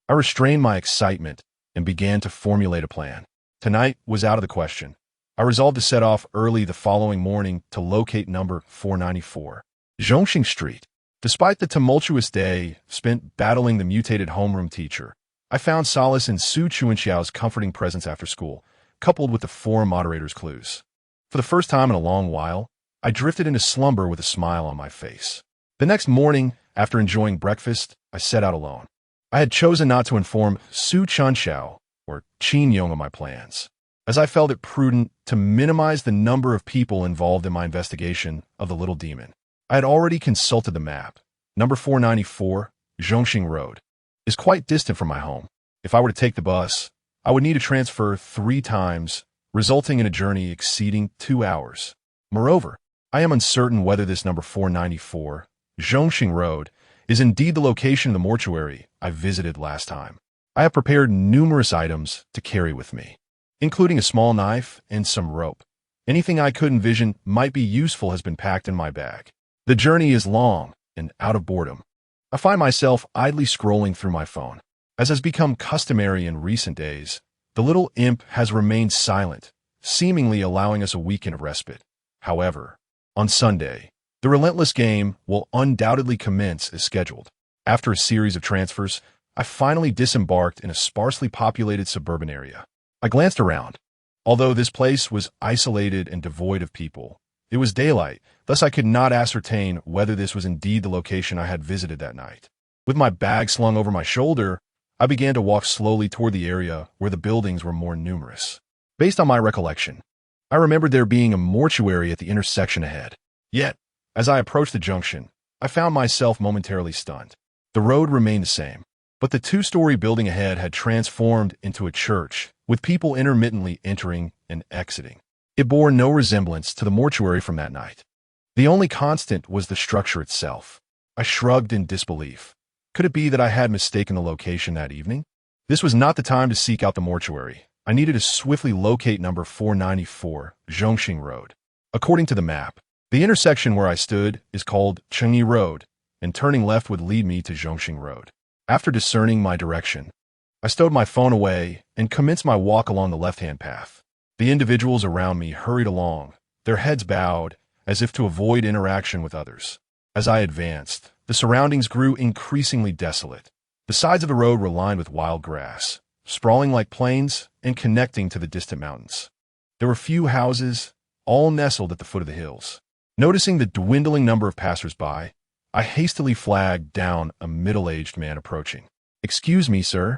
I restrained my excitement and began to formulate a plan. Tonight was out of the question. I resolved to set off early the following morning to locate number 494, Zhongxing Street. Despite the tumultuous day spent battling the mutated homeroom teacher, I found solace in Su Chun Xiao's comforting presence after school, coupled with the forum moderator's clues. For the first time in a long while, I drifted into slumber with a smile on my face. The next morning, after enjoying breakfast, I set out alone. I had chosen not to inform Su Chunxiao or Qin Yong of my plans, as I felt it prudent to minimize the number of people involved in my investigation of the little demon. I had already consulted the map. Number 494, Zhongxing Road, is quite distant from my home. If I were to take the bus, I would need to transfer 3 times, resulting in a journey exceeding 2 hours. Moreover, I am uncertain whether this number 494, Zhongxing Road, is indeed the location of the mortuary I visited last time. I have prepared numerous items to carry with me, including a small knife and some rope. Anything I could envision might be useful has been packed in my bag. The journey is long and out of boredom. I find myself idly scrolling through my phone. As has become customary in recent days, the little imp has remained silent, seemingly allowing us a weekend of respite. However, on Sunday, the relentless game will undoubtedly commence as scheduled. After a series of transfers, I finally disembarked in a sparsely populated suburban area. I glanced around. Although this place was isolated and devoid of people, it was daylight, thus I could not ascertain whether this was indeed the location I had visited that night. With my bag slung over my shoulder, I began to walk slowly toward the area where the buildings were more numerous. Based on my recollection, I remembered there being a mortuary at the intersection ahead. Yet, as I approached the junction, I found myself momentarily stunned. The road remained the same, but the 2-story building ahead had transformed into a church, with people intermittently entering and exiting. It bore no resemblance to the mortuary from that night. The only constant was the structure itself. I shrugged in disbelief. Could it be that I had mistaken the location that evening? This was not the time to seek out the mortuary. I needed to swiftly locate number 494, Zhongxing Road. According to the map, the intersection where I stood is called Chengyi Road, and turning left would lead me to Zhongxing Road. After discerning my direction, I stowed my phone away and commenced my walk along the left-hand path. The individuals around me hurried along, their heads bowed, as if to avoid interaction with others. As I advanced, the surroundings grew increasingly desolate. The sides of the road were lined with wild grass, sprawling like plains and connecting to the distant mountains. There were few houses, all nestled at the foot of the hills. Noticing the dwindling number of passers-by, I hastily flagged down a middle-aged man approaching. "Excuse me, sir.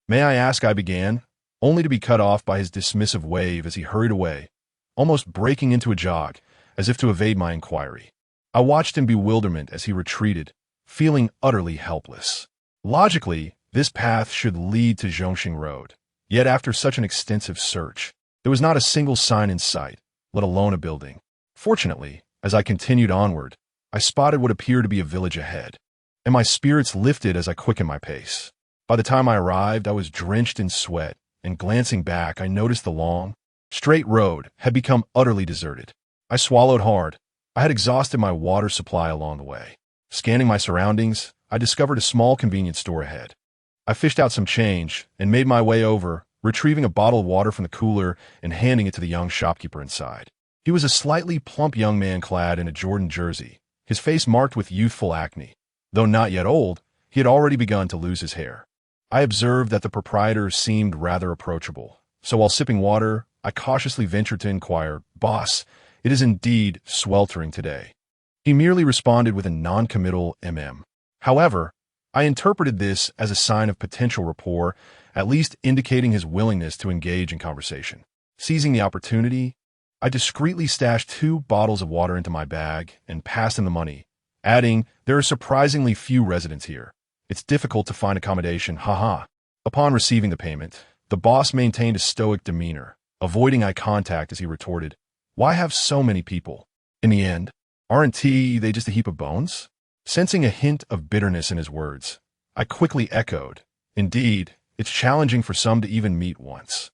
May I ask," I began, only to be cut off by his dismissive wave as he hurried away, almost breaking into a jog, as if to evade my inquiry. I watched in bewilderment as he retreated, feeling utterly helpless. Logically, this path should lead to Zhongxing Road. Yet after such an extensive search, there was not a single sign in sight, let alone a building. Fortunately, as I continued onward, I spotted what appeared to be a village ahead, and my spirits lifted as I quickened my pace. By the time I arrived, I was drenched in sweat, and glancing back, I noticed the long, straight road had become utterly deserted. I swallowed hard. I had exhausted my water supply along the way. Scanning my surroundings, I discovered a small convenience store ahead. I fished out some change and made my way over, retrieving a bottle of water from the cooler and handing it to the young shopkeeper inside. He was a slightly plump young man clad in a Jordan jersey, his face marked with youthful acne. Though not yet old, he had already begun to lose his hair. I observed that the proprietor seemed rather approachable, so while sipping water, I cautiously ventured to inquire, "Boss, it is indeed sweltering today." He merely responded with a non-committal However, I interpreted this as a sign of potential rapport, at least indicating his willingness to engage in conversation. Seizing the opportunity, I discreetly stashed 2 bottles of water into my bag and passed him the money, adding, "There are surprisingly few residents here. It's difficult to find accommodation, haha." Upon receiving the payment, the boss maintained a stoic demeanor, avoiding eye contact as he retorted, "Why have so many people? In the end, aren't they just a heap of bones?" Sensing a hint of bitterness in his words, I quickly echoed, "Indeed, it's challenging for some to even meet once."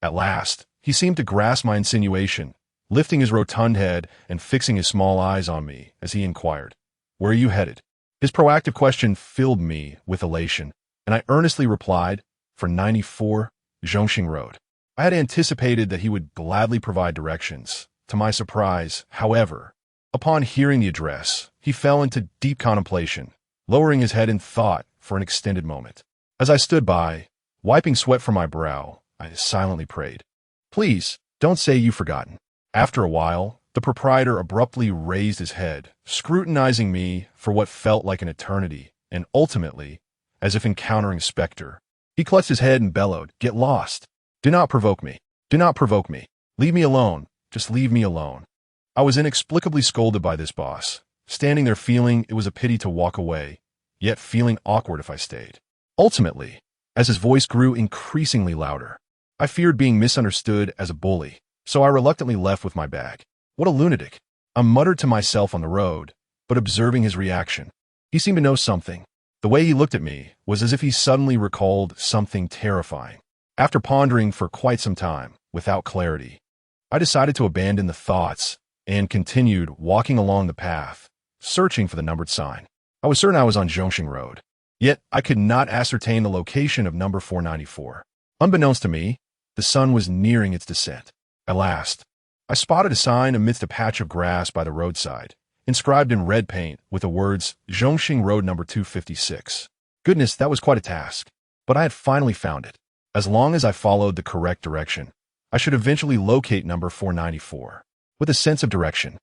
At last, he seemed to grasp my insinuation, lifting his rotund head and fixing his small eyes on me as he inquired, "Where are you headed?" His proactive question filled me with elation, and I earnestly replied, "For 94 Zhongxing Road." I had anticipated that he would gladly provide directions. To my surprise, however, upon hearing the address, he fell into deep contemplation, lowering his head in thought for an extended moment. As I stood by, wiping sweat from my brow, I silently prayed, "Please, don't say you've forgotten." After a while, The proprietor abruptly raised his head, scrutinizing me for what felt like an eternity, and ultimately, as if encountering a specter. He clutched his head and bellowed, "Get lost! Do not provoke me! Do not provoke me! Leave me alone! Just leave me alone!" I was inexplicably scolded by this boss, standing there feeling it was a pity to walk away, yet feeling awkward if I stayed. Ultimately, as his voice grew increasingly louder, I feared being misunderstood as a bully, so I reluctantly left with my bag. What a lunatic! I muttered to myself on the road, but observing his reaction. He seemed to know something. The way he looked at me was as if he suddenly recalled something terrifying. After pondering for quite some time, without clarity, I decided to abandon the thoughts and continued walking along the path, searching for the numbered sign. I was certain I was on Zhongxing Road, yet I could not ascertain the location of number 494. Unbeknownst to me, the sun was nearing its descent. At last, I spotted a sign amidst a patch of grass by the roadside, inscribed in red paint with the words, "Zhongxing Road number 256. Goodness, that was quite a task, but I had finally found it. As long as I followed the correct direction, I should eventually locate number 494. With a sense of direction,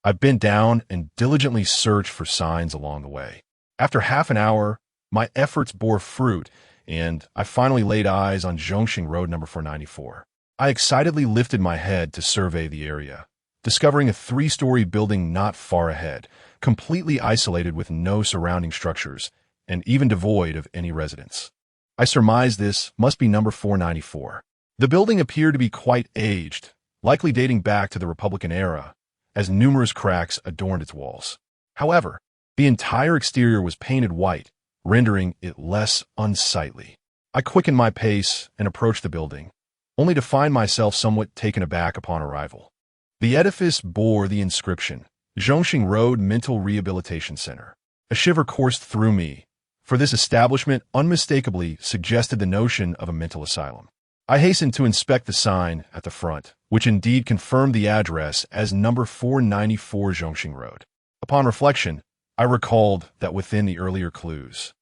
I bent down and diligently searched for signs along the way. After half an hour, my efforts bore fruit, and I finally laid eyes on Zhongxing Road number 494. I excitedly lifted my head to survey the area, discovering a 3-story building not far ahead, completely isolated with no surrounding structures, and even devoid of any residents. I surmised this must be number 494. The building appeared to be quite aged, likely dating back to the Republican era, as numerous cracks adorned its walls. However, the entire exterior was painted white, rendering it less unsightly. I quickened my pace and approached the building, only to find myself somewhat taken aback upon arrival. The edifice bore the inscription, Zhongxing Road Mental Rehabilitation Center. A shiver coursed through me, for this establishment unmistakably suggested the notion of a mental asylum. I hastened to inspect the sign at the front, which indeed confirmed the address as number 494 Zhongxing Road. Upon reflection, I recalled that within the earlier clues,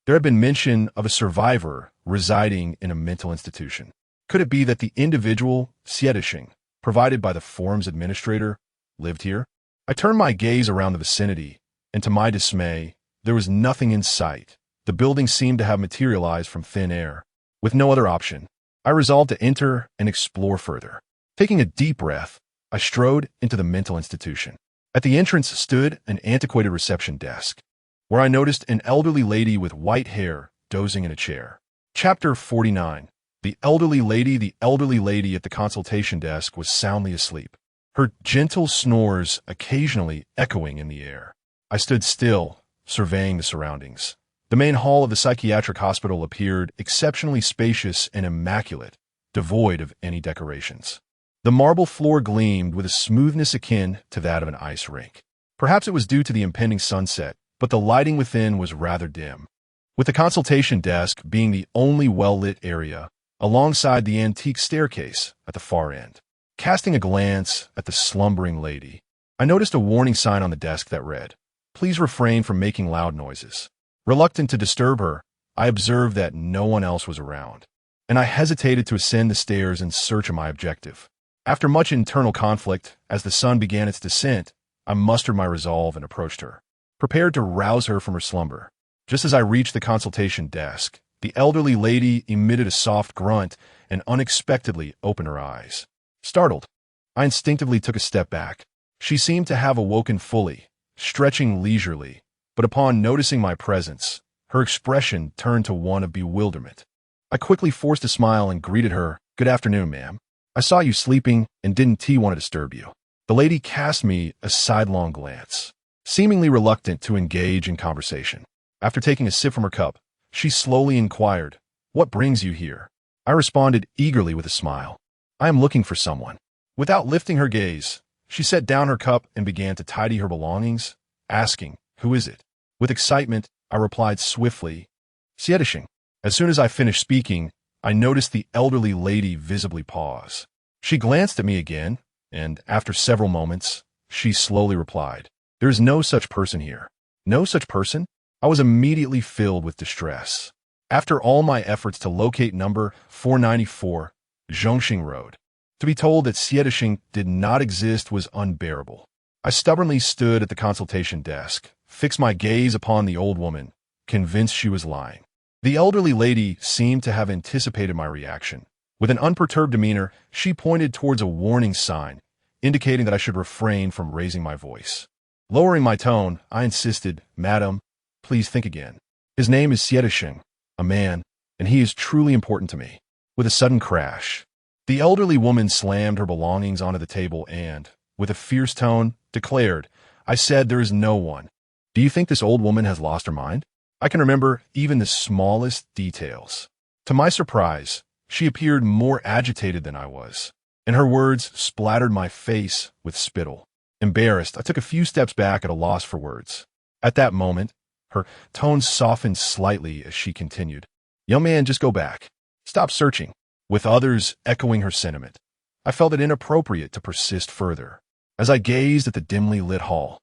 there had been mention of a survivor residing in a mental institution. Could it be that the individual, Xiedishing, provided by the forum's administrator, lived here? I turned my gaze around the vicinity, and to my dismay, there was nothing in sight. The building seemed to have materialized from thin air. With no other option, I resolved to enter and explore further. Taking a deep breath, I strode into the mental institution. At the entrance stood an antiquated reception desk, where I noticed an elderly lady with white hair dozing in a chair. Chapter 49. The elderly lady at the consultation desk was soundly asleep, her gentle snores occasionally echoing in the air. I stood still, surveying the surroundings. The main hall of the psychiatric hospital appeared exceptionally spacious and immaculate, devoid of any decorations. The marble floor gleamed with a smoothness akin to that of an ice rink. Perhaps it was due to the impending sunset, but the lighting within was rather dim, with the consultation desk being the only well-lit area, alongside the antique staircase at the far end. Casting a glance at the slumbering lady, I noticed a warning sign on the desk that read, "Please refrain from making loud noises." Reluctant to disturb her, I observed that no one else was around, and I hesitated to ascend the stairs in search of my objective. After much internal conflict, as the sun began its descent, I mustered my resolve and approached her, prepared to rouse her from her slumber. Just as I reached the consultation desk, the elderly lady emitted a soft grunt and unexpectedly opened her eyes. Startled, I instinctively took a step back. She seemed to have awoken fully, stretching leisurely, but upon noticing my presence, her expression turned to one of bewilderment. I quickly forced a smile and greeted her, "Good afternoon, ma'am. I saw you sleeping and didn't want to disturb you." The lady cast me a sidelong glance, seemingly reluctant to engage in conversation. After taking a sip from her cup, she slowly inquired, "What brings you here?" I responded eagerly with a smile, "I am looking for someone." Without lifting her gaze, she set down her cup and began to tidy her belongings, asking, "Who is it?" With excitement, I replied swiftly, "Xiedishing." As soon as I finished speaking, I noticed the elderly lady visibly pause. She glanced at me again, and after several moments, she slowly replied, "There is no such person here." No such person? I was immediately filled with distress. After all my efforts to locate number 494, Zhongxing Road, To be told that Sietishing did not exist was unbearable. I stubbornly stood at the consultation desk, fixed my gaze upon the old woman, convinced she was lying. The elderly lady seemed to have anticipated my reaction. With an unperturbed demeanor, she pointed towards a warning sign, indicating that I should refrain from raising my voice. Lowering my tone, I insisted, "Madam, please think again. His name is Sietishing, a man, and he is truly important to me." With a sudden crash, the elderly woman slammed her belongings onto the table and, with a fierce tone, declared, "I said there is no one. Do you think this old woman has lost her mind? I can remember even the smallest details." To my surprise, she appeared more agitated than I was, and her words splattered my face with spittle. Embarrassed, I took a few steps back at a loss for words. At that moment, her tone softened slightly as she continued, "Young man, just go back. Stop searching." With others echoing her sentiment, I felt it inappropriate to persist further. As I gazed at the dimly lit hall,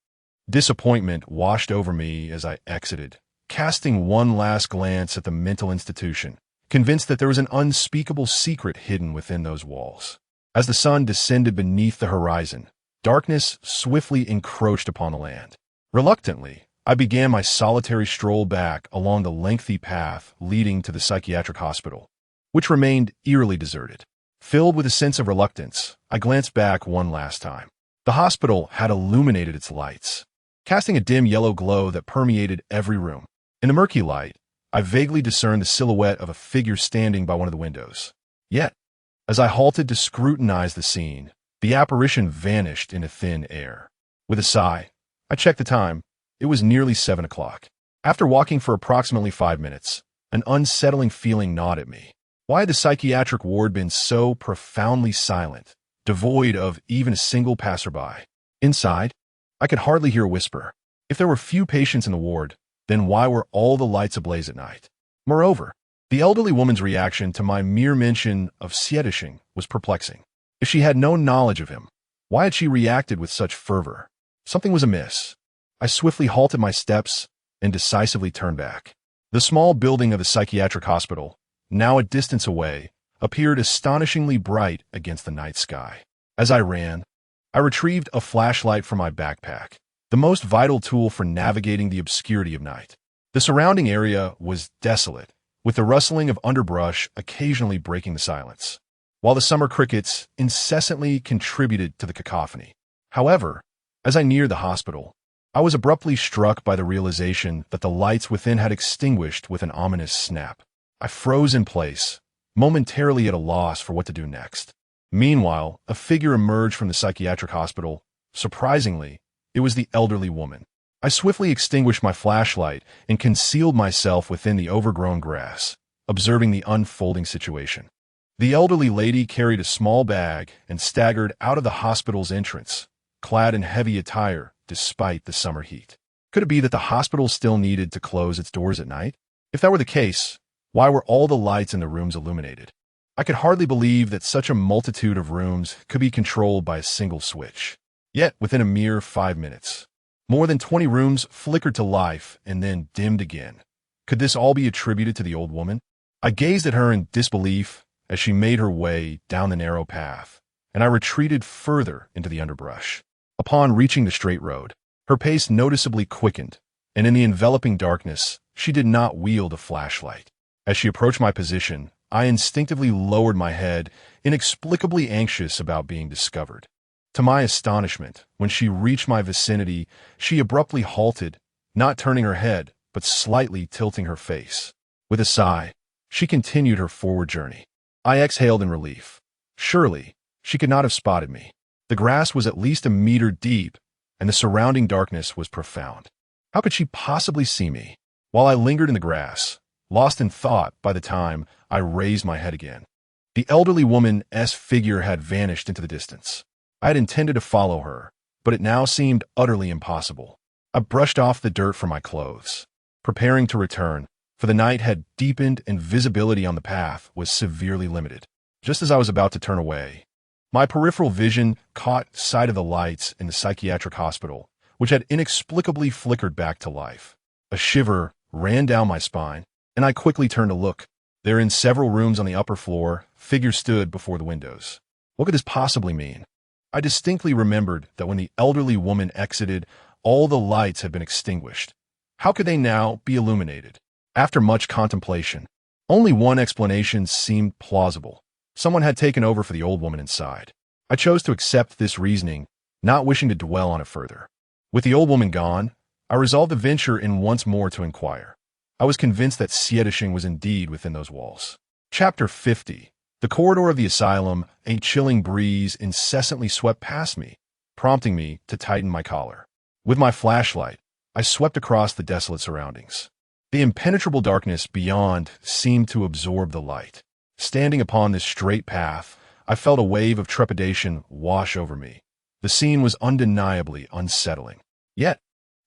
disappointment washed over me as I exited, casting one last glance at the mental institution, convinced that there was an unspeakable secret hidden within those walls. As the sun descended beneath the horizon, darkness swiftly encroached upon the land. Reluctantly, I began my solitary stroll back along the lengthy path leading to the psychiatric hospital, which remained eerily deserted. Filled with a sense of reluctance, I glanced back one last time. The hospital had illuminated its lights, casting a dim yellow glow that permeated every room. In the murky light, I vaguely discerned the silhouette of a figure standing by one of the windows. Yet, as I halted to scrutinize the scene, the apparition vanished into thin air. With a sigh, I checked the time. It was nearly 7 o'clock. After walking for approximately 5 minutes, an unsettling feeling gnawed at me. Why had the psychiatric ward been so profoundly silent, devoid of even a single passerby? Inside, I could hardly hear a whisper. If there were few patients in the ward, then why were all the lights ablaze at night? Moreover, the elderly woman's reaction to my mere mention of Sietishing was perplexing. If she had no knowledge of him, why had she reacted with such fervor? Something was amiss. I swiftly halted my steps and decisively turned back. The small building of the psychiatric hospital, now a distance away, appeared astonishingly bright against the night sky. As I ran, I retrieved a flashlight from my backpack, the most vital tool for navigating the obscurity of night. The surrounding area was desolate, with the rustling of underbrush occasionally breaking the silence, while the summer crickets incessantly contributed to the cacophony. However, as I neared the hospital, I was abruptly struck by the realization that the lights within had extinguished with an ominous snap. I froze in place, momentarily at a loss for what to do next. Meanwhile, a figure emerged from the psychiatric hospital. Surprisingly, it was the elderly woman. I swiftly extinguished my flashlight and concealed myself within the overgrown grass, observing the unfolding situation. The elderly lady carried a small bag and staggered out of the hospital's entrance, clad in heavy attire despite the summer heat. Could it be that the hospital still needed to close its doors at night? If that were the case, why were all the lights in the rooms illuminated? I could hardly believe that such a multitude of rooms could be controlled by a single switch. Yet, within a mere 5 minutes, more than 20 rooms flickered to life and then dimmed again. Could this all be attributed to the old woman? I gazed at her in disbelief as she made her way down the narrow path, and I retreated further into the underbrush. Upon reaching the straight road, her pace noticeably quickened, and in the enveloping darkness, she did not wield a flashlight. As she approached my position, I instinctively lowered my head, inexplicably anxious about being discovered. To my astonishment, when she reached my vicinity, she abruptly halted, not turning her head, but slightly tilting her face. With a sigh, she continued her forward journey. I exhaled in relief. Surely, she could not have spotted me. The grass was at least a meter deep, and the surrounding darkness was profound. How could she possibly see me? While I lingered in the grass, lost in thought by the time I raised my head again, the elderly woman's figure had vanished into the distance. I had intended to follow her, but it now seemed utterly impossible. I brushed off the dirt from my clothes, preparing to return, for the night had deepened and visibility on the path was severely limited. Just as I was about to turn away, my peripheral vision caught sight of the lights in the psychiatric hospital, which had inexplicably flickered back to life. A shiver ran down my spine, and I quickly turned to look. There, in several rooms on the upper floor, figures stood before the windows. What could this possibly mean? I distinctly remembered that when the elderly woman exited, all the lights had been extinguished. How could they now be illuminated? After much contemplation, only one explanation seemed plausible. Someone had taken over for the old woman inside. I chose to accept this reasoning, not wishing to dwell on it further. With the old woman gone, I resolved to venture in once more to inquire. I was convinced that Sietishing was indeed within those walls. Chapter 50. The corridor of the asylum, a chilling breeze incessantly swept past me, prompting me to tighten my collar. With my flashlight, I swept across the desolate surroundings. The impenetrable darkness beyond seemed to absorb the light. Standing upon this straight path, I felt a wave of trepidation wash over me. The scene was undeniably unsettling. Yet,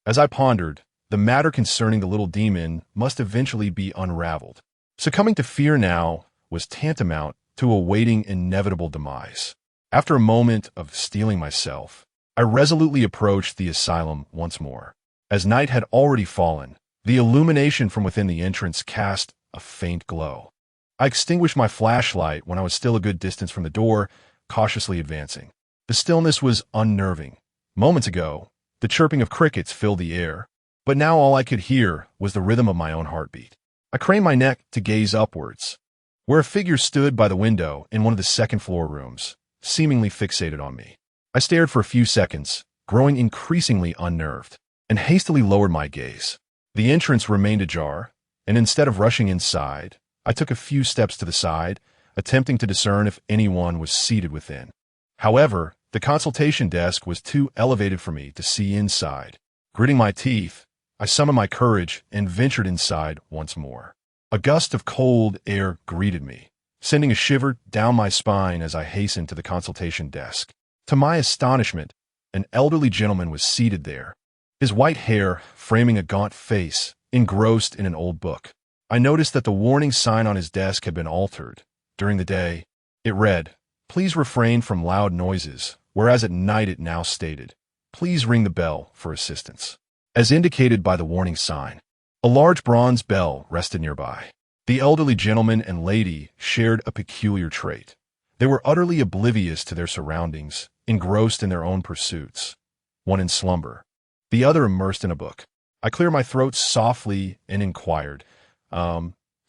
as I pondered, the matter concerning the little demon must eventually be unraveled. Succumbing to fear now was tantamount to awaiting inevitable demise. After a moment of steeling myself, I resolutely approached the asylum once more. As night had already fallen, the illumination from within the entrance cast a faint glow. I extinguished my flashlight when I was still a good distance from the door, cautiously advancing. The stillness was unnerving. Moments ago, the chirping of crickets filled the air, but now all I could hear was the rhythm of my own heartbeat. I craned my neck to gaze upwards, where a figure stood by the window in one of the second-floor rooms, seemingly fixated on me. I stared for a few seconds, growing increasingly unnerved, and hastily lowered my gaze. The entrance remained ajar, and instead of rushing inside, I took a few steps to the side, attempting to discern if anyone was seated within. However, the consultation desk was too elevated for me to see inside. Gritting my teeth, I summoned my courage and ventured inside once more. A gust of cold air greeted me, sending a shiver down my spine as I hastened to the consultation desk. To my astonishment, an elderly gentleman was seated there, his white hair framing a gaunt face, engrossed in an old book. I noticed that the warning sign on his desk had been altered. During the day, it read, "Please refrain from loud noises," whereas at night it now stated, "Please ring the bell for assistance." As indicated by the warning sign, a large bronze bell rested nearby. The elderly gentleman and lady shared a peculiar trait. They were utterly oblivious to their surroundings, engrossed in their own pursuits. One in slumber, the other immersed in a book. I cleared my throat softly and inquired,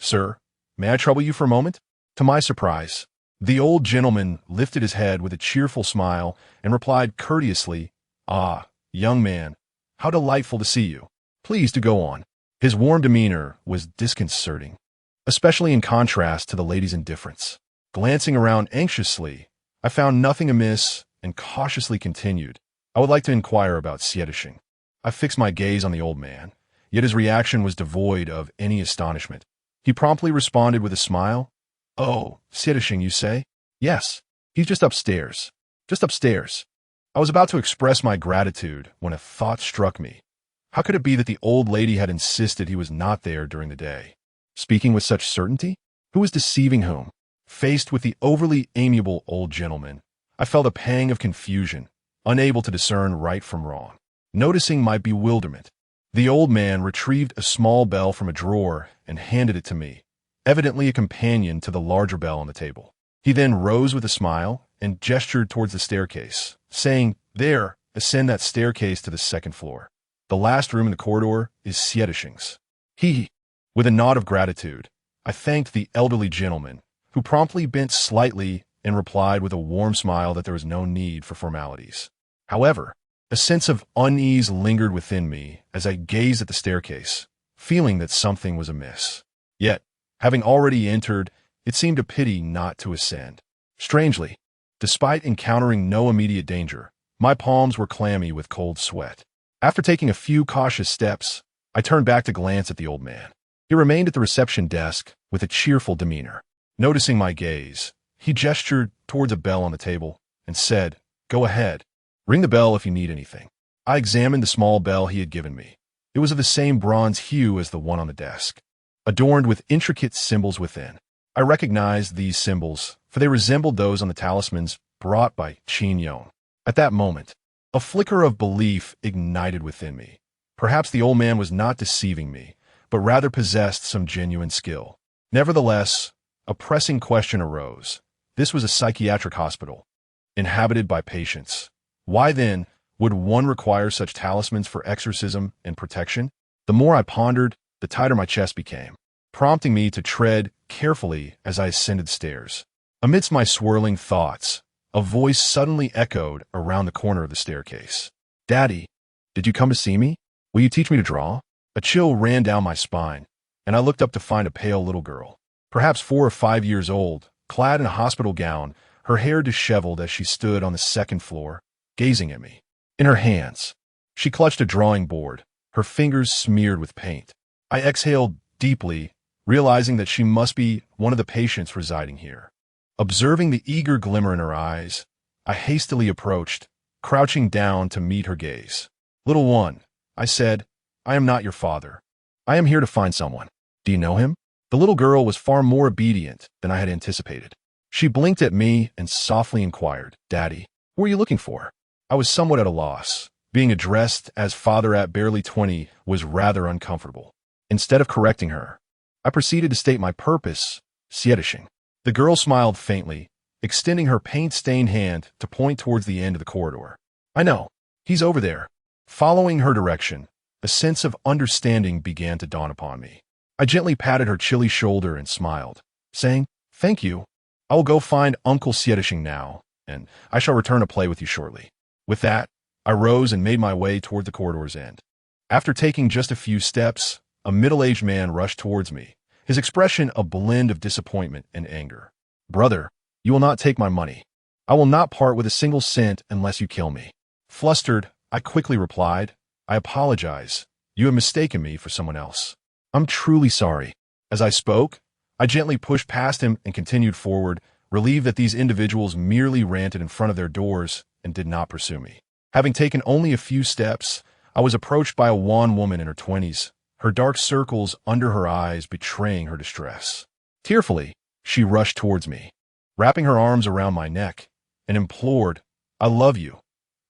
"Sir, may I trouble you for a moment?" To my surprise, the old gentleman lifted his head with a cheerful smile and replied courteously, "Ah, young man, how delightful to see you. Please to go on." His warm demeanor was disconcerting, especially in contrast to the lady's indifference. Glancing around anxiously, I found nothing amiss and cautiously continued, "I would like to inquire about Sietishing." I fixed my gaze on the old man, yet his reaction was devoid of any astonishment. He promptly responded with a smile, "Oh, Sietishing, you say? Yes, he's just upstairs. Just upstairs." I was about to express my gratitude when a thought struck me. How could it be that the old lady had insisted he was not there during the day? Speaking with such certainty? Who was deceiving whom? Faced with the overly amiable old gentleman, I felt a pang of confusion, unable to discern right from wrong. Noticing my bewilderment, the old man retrieved a small bell from a drawer and handed it to me, evidently a companion to the larger bell on the table. He then rose with a smile and gestured towards the staircase, saying, "There, ascend that staircase to the second floor. The last room in the corridor is Sietishing's." With a nod of gratitude, I thanked the elderly gentleman, who promptly bent slightly and replied with a warm smile that there was no need for formalities. However, a sense of unease lingered within me as I gazed at the staircase, feeling that something was amiss. Yet, having already entered, it seemed a pity not to ascend. Strangely, despite encountering no immediate danger, my palms were clammy with cold sweat. After taking a few cautious steps, I turned back to glance at the old man. He remained at the reception desk with a cheerful demeanor. Noticing my gaze, he gestured towards a bell on the table and said, "Go ahead. Ring the bell if you need anything." I examined the small bell he had given me. It was of the same bronze hue as the one on the desk, adorned with intricate symbols within. I recognized these symbols, for they resembled those on the talismans brought by Qin Yong. At that moment, a flicker of belief ignited within me. Perhaps the old man was not deceiving me, but rather possessed some genuine skill. Nevertheless, a pressing question arose. This was a psychiatric hospital. inhabited by patients. Why then would one require such talismans for exorcism and protection? The more I pondered, the tighter my chest became, prompting me to tread carefully as I ascended stairs. Amidst my swirling thoughts, a voice suddenly echoed around the corner of the staircase. "Daddy, did you come to see me? Will you teach me to draw?" A chill ran down my spine, and I looked up to find a pale little girl, perhaps 4 or 5 years old, clad in a hospital gown, her hair disheveled as she stood on the second floor, gazing at me. In her hands, she clutched a drawing board, her fingers smeared with paint. I exhaled deeply, realizing that she must be one of the patients residing here. Observing the eager glimmer in her eyes, I hastily approached, crouching down to meet her gaze. "Little one," I said, "I am not your father. I am here to find someone. Do you know him?" The little girl was far more obedient than I had anticipated. She blinked at me and softly inquired, "Daddy, who are you looking for?" I was somewhat at a loss. Being addressed as father at barely 20 was rather uncomfortable. Instead of correcting her, I proceeded to state my purpose, Sietishing. The girl smiled faintly, extending her paint-stained hand to point towards the end of the corridor. "I know. He's over there." Following her direction, a sense of understanding began to dawn upon me. I gently patted her chilly shoulder and smiled, saying, "Thank you. I will go find Uncle Sietishing now, and I shall return to play with you shortly." With that, I rose and made my way toward the corridor's end. After taking just a few steps, a middle-aged man rushed towards me, his expression a blend of disappointment and anger. "Brother, you will not take my money. I will not part with a single cent unless you kill me." Flustered, I quickly replied, "I apologize. You have mistaken me for someone else. I'm truly sorry." As I spoke, I gently pushed past him and continued forward, relieved that these individuals merely ranted in front of their doors and did not pursue me. Having taken only a few steps, I was approached by a wan woman in her 20s, her dark circles under her eyes betraying her distress. Tearfully, she rushed towards me, wrapping her arms around my neck, and implored, "I love you.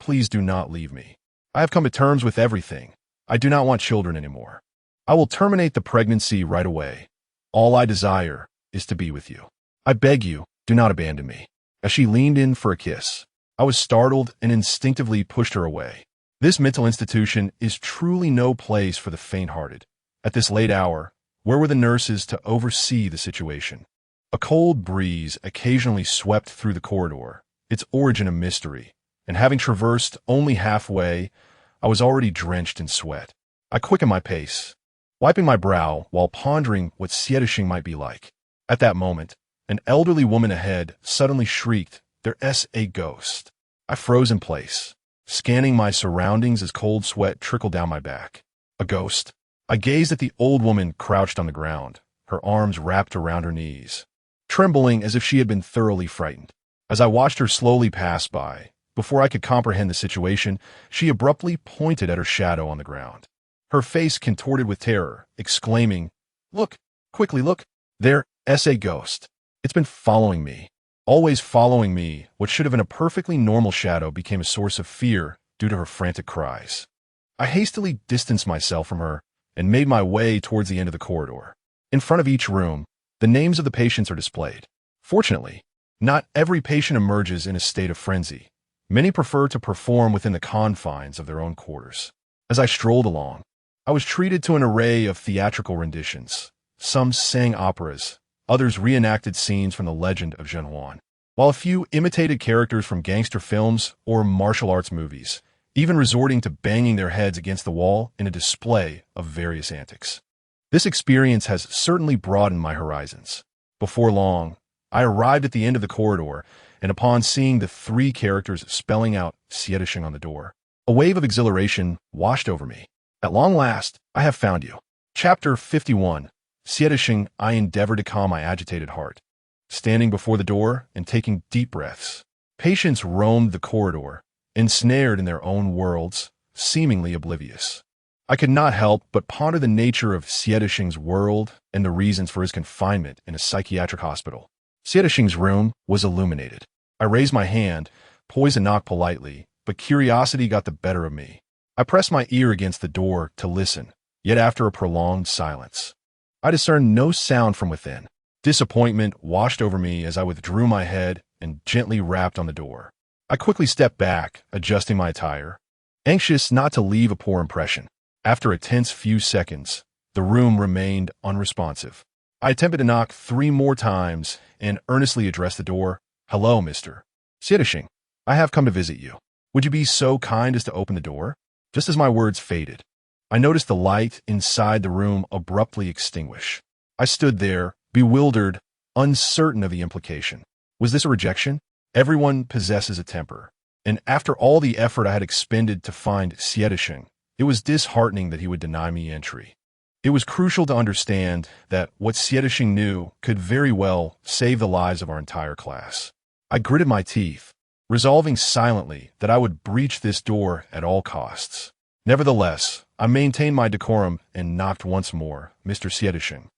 Please do not leave me. I have come to terms with everything. I do not want children anymore. I will terminate the pregnancy right away. All I desire is to be with you. I beg you, do not abandon me." As she leaned in for a kiss, I was startled and instinctively pushed her away. This mental institution is truly no place for the faint-hearted. At this late hour, where were the nurses to oversee the situation? A cold breeze occasionally swept through the corridor, its origin a mystery, and having traversed only halfway, I was already drenched in sweat. I quickened my pace, wiping my brow while pondering what Sietishing might be like. At that moment, an elderly woman ahead suddenly shrieked, "There's a ghost." I froze in place, scanning my surroundings as cold sweat trickled down my back. A ghost? I gazed at the old woman crouched on the ground, her arms wrapped around her knees, trembling as if she had been thoroughly frightened. As I watched her slowly pass by, before I could comprehend the situation, she abruptly pointed at her shadow on the ground, her face contorted with terror, exclaiming, "Look, quickly look, there's a ghost. It's been following me." Always following me, what should have been a perfectly normal shadow became a source of fear due to her frantic cries. I hastily distanced myself from her and made my way towards the end of the corridor. In front of each room, the names of the patients are displayed. Fortunately, not every patient emerges in a state of frenzy. Many prefer to perform within the confines of their own quarters. As I strolled along, I was treated to an array of theatrical renditions. Some sang operas, others reenacted scenes from the legend of Zhen Huan, while a few imitated characters from gangster films or martial arts movies, even resorting to banging their heads against the wall in a display of various antics. This experience has certainly broadened my horizons. Before long, I arrived at the end of the corridor, and upon seeing the 3 characters spelling out Sietishing on the door, a wave of exhilaration washed over me. At long last, I have found you. Chapter 51. Sietishing, I endeavored to calm my agitated heart. Standing before the door and taking deep breaths, patients roamed the corridor, ensnared in their own worlds, seemingly oblivious. I could not help but ponder the nature of Sietishing's world and the reasons for his confinement in a psychiatric hospital. Sietishing's room was illuminated. I raised my hand, poised to knock politely, but curiosity got the better of me. I pressed my ear against the door to listen, yet after a prolonged silence, I discerned no sound from within. Disappointment washed over me as I withdrew my head and gently rapped on the door. I quickly stepped back, adjusting my attire, anxious not to leave a poor impression. After a tense few seconds, the room remained unresponsive. I attempted to knock 3 more times and earnestly addressed the door. "Hello, Mr. Siedishing. I have come to visit you. Would you be so kind as to open the door?" Just as my words faded, I noticed the light inside the room abruptly extinguish. I stood there, bewildered, uncertain of the implication. Was this a rejection? Everyone possesses a temper, and after all the effort I had expended to find Siedishing, it was disheartening that he would deny me entry. It was crucial to understand that what Siedishing knew could very well save the lives of our entire class. I gritted my teeth, resolving silently that I would breach this door at all costs. Nevertheless, I maintained my decorum and knocked once more. "Mr. Siedishing,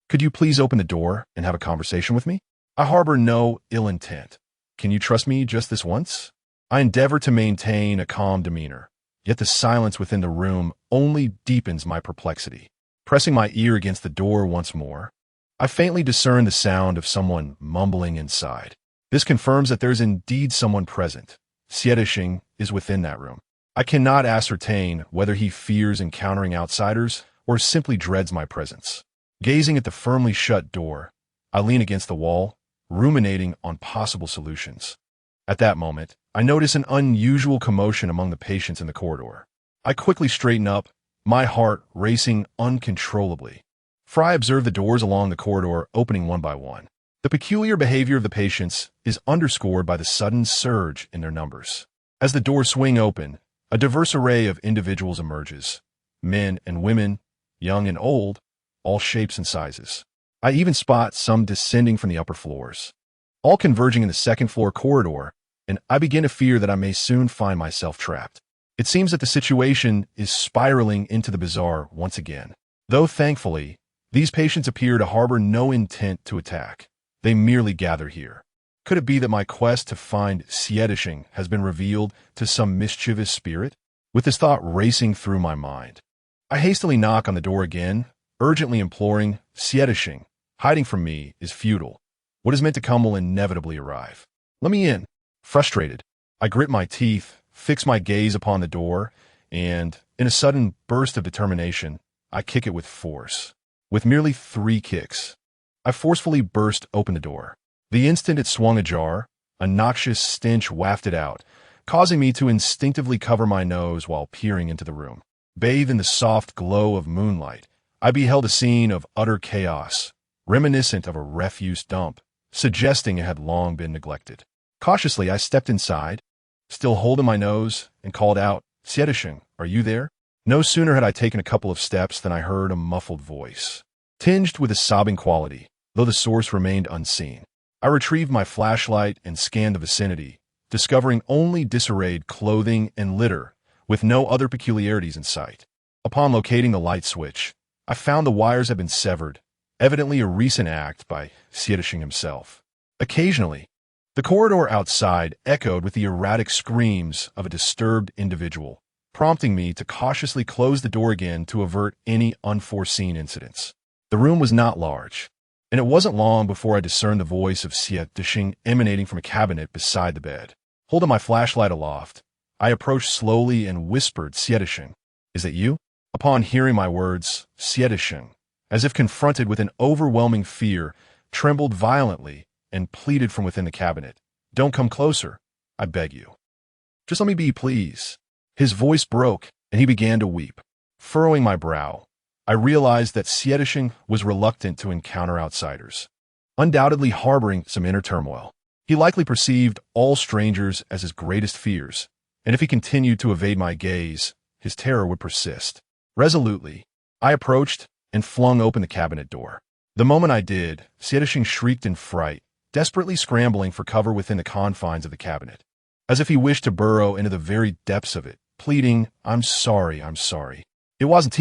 could you please open the door and have a conversation with me? I harbor no ill intent. Can you trust me just this once?" I endeavor to maintain a calm demeanor, yet the silence within the room only deepens my perplexity. Pressing my ear against the door once more, I faintly discern the sound of someone mumbling inside. This confirms that there is indeed someone present. Siedishing is within that room. I cannot ascertain whether he fears encountering outsiders or simply dreads my presence. Gazing at the firmly shut door, I lean against the wall, ruminating on possible solutions. At that moment, I notice an unusual commotion among the patients in the corridor. I quickly straighten up, my heart racing uncontrollably. For I observe the doors along the corridor opening one by one. The peculiar behavior of the patients is underscored by the sudden surge in their numbers. As the doors swing open, a diverse array of individuals emerges. Men and women, young and old, all shapes and sizes. I even spot some descending from the upper floors, all converging in the second-floor corridor, and I begin to fear that I may soon find myself trapped. It seems that the situation is spiraling into the bizarre once again. Though thankfully, these patients appear to harbor no intent to attack. They merely gather here. Could it be that my quest to find Siedishing has been revealed to some mischievous spirit? With this thought racing through my mind, I hastily knock on the door again, urgently imploring, "Siedishing, hiding from me is futile. What is meant to come will inevitably arrive. Let me in." Frustrated, I grit my teeth, fix my gaze upon the door, and, in a sudden burst of determination, I kick it with force. With merely 3 kicks, I forcefully burst open the door. The instant it swung ajar, a noxious stench wafted out, causing me to instinctively cover my nose while peering into the room. Bathed in the soft glow of moonlight, I beheld a scene of utter chaos, reminiscent of a refuse dump, suggesting it had long been neglected. Cautiously, I stepped inside, still holding my nose, and called out, "Siedishing, are you there?" No sooner had I taken a couple of steps than I heard a muffled voice, tinged with a sobbing quality, though the source remained unseen. I retrieved my flashlight and scanned the vicinity, discovering only disarrayed clothing and litter, with no other peculiarities in sight. Upon locating the light switch, I found the wires had been severed, evidently a recent act by Siedishing himself. Occasionally, the corridor outside echoed with the erratic screams of a disturbed individual, prompting me to cautiously close the door again to avert any unforeseen incidents. The room was not large, and it wasn't long before I discerned the voice of Siedishing emanating from a cabinet beside the bed. Holding my flashlight aloft, I approached slowly and whispered, "Siedishing, is that you?" Upon hearing my words, Siedishing, as if confronted with an overwhelming fear, trembled violently and pleaded from within the cabinet, "Don't come closer, I beg you. Just let me be, please." His voice broke, and he began to weep. Furrowing my brow, I realized that Siedishing was reluctant to encounter outsiders, undoubtedly harboring some inner turmoil. He likely perceived all strangers as his greatest fears, and if he continued to evade my gaze, his terror would persist. Resolutely, I approached and flung open the cabinet door. The moment I did, Siedishing shrieked in fright, desperately scrambling for cover within the confines of the cabinet, as if he wished to burrow into the very depths of it, pleading, I'm sorry. It wasn't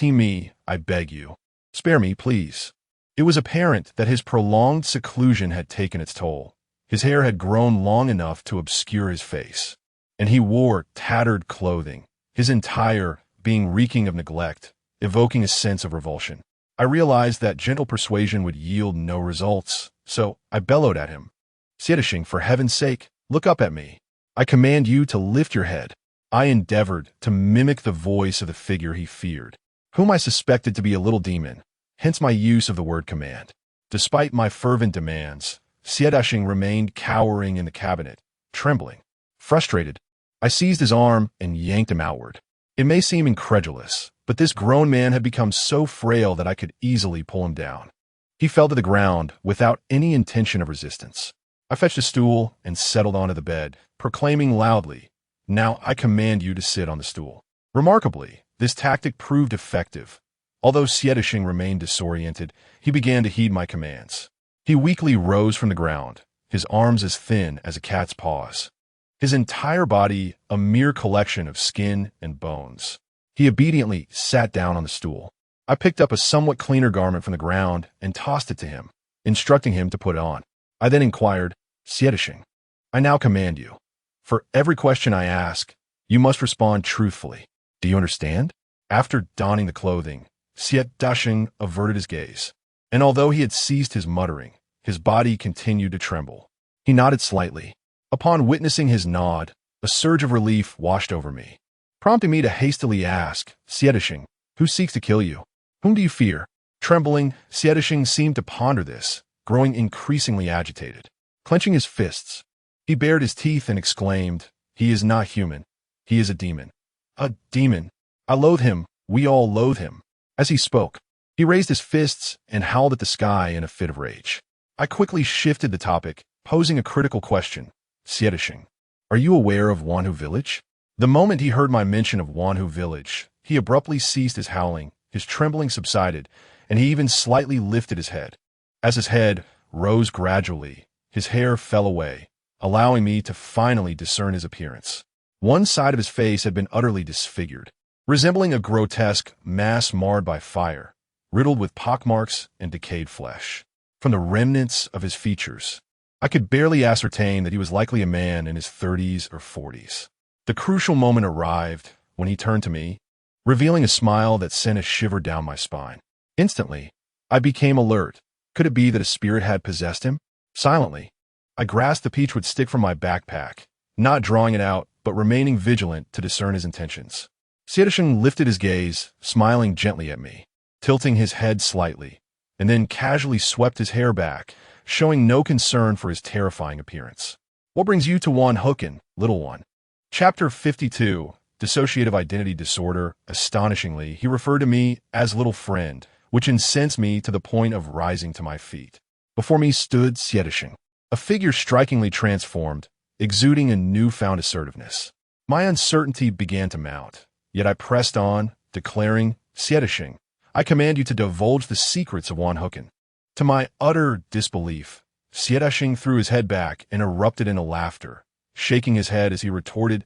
me, I beg you. Spare me, please." It was apparent that his prolonged seclusion had taken its toll. His hair had grown long enough to obscure his face, and he wore tattered clothing, his entire being reeking of neglect, evoking a sense of revulsion. I realized that gentle persuasion would yield no results, so I bellowed at him, "Siedishing, for heaven's sake, look up at me. I command you to lift your head. I endeavored to mimic the voice of the figure he feared, whom I suspected to be a little demon, hence my use of the word command. Despite my fervent demands, Siedashing remained cowering in the cabinet, trembling. Frustrated, I seized his arm and yanked him outward. It may seem incredulous, but this grown man had become so frail that I could easily pull him down. He fell to the ground without any intention of resistance. I fetched a stool and settled onto the bed, proclaiming loudly, "Now I command you to sit on the stool." Remarkably, this tactic proved effective. Although Siedashing remained disoriented, he began to heed my commands. He weakly rose from the ground, his arms as thin as a cat's paws, his entire body a mere collection of skin and bones. He obediently sat down on the stool. I picked up a somewhat cleaner garment from the ground and tossed it to him, instructing him to put it on. I then inquired, "Siedashing, I now command you. For every question I ask, you must respond truthfully. Do you understand?" After donning the clothing, Siedashing averted his gaze, and although he had ceased his muttering, his body continued to tremble. He nodded slightly. Upon witnessing his nod, a surge of relief washed over me, prompting me to hastily ask, "Siedashing, who seeks to kill you? Whom do you fear?" Trembling, Siedashing seemed to ponder this, growing increasingly agitated. Clenching his fists, he bared his teeth and exclaimed, "He is not human. He is a demon. A demon. I loathe him. We all loathe him." As he spoke, he raised his fists and howled at the sky in a fit of rage. I quickly shifted the topic, posing a critical question. "Siedashing, are you aware of Wanhu village?" The moment he heard my mention of Wanhu village, he abruptly ceased his howling, his trembling subsided, and he even slightly lifted his head. As his head rose gradually, his hair fell away, allowing me to finally discern his appearance. One side of his face had been utterly disfigured, resembling a grotesque mass marred by fire, riddled with pockmarks and decayed flesh. From the remnants of his features, I could barely ascertain that he was likely a man in his 30s or 40s. The crucial moment arrived when he turned to me, revealing a smile that sent a shiver down my spine. Instantly, I became alert. Could it be that a spirit had possessed him? Silently, I grasped the peachwood stick from my backpack, not drawing it out, but remaining vigilant to discern his intentions. Siedashing lifted his gaze, smiling gently at me, tilting his head slightly, and then casually swept his hair back, showing no concern for his terrifying appearance. "What brings you to Wanhoken, little one?" Chapter 52, Dissociative Identity Disorder. Astonishingly, he referred to me as little friend, which incensed me to the point of rising to my feet. Before me stood Siedashing, a figure strikingly transformed, exuding a newfound assertiveness. My uncertainty began to mount, yet I pressed on, declaring, "Siedashing, I command you to divulge the secrets of Wanhoken." To my utter disbelief, Siedashing threw his head back and erupted into laughter, shaking his head as he retorted,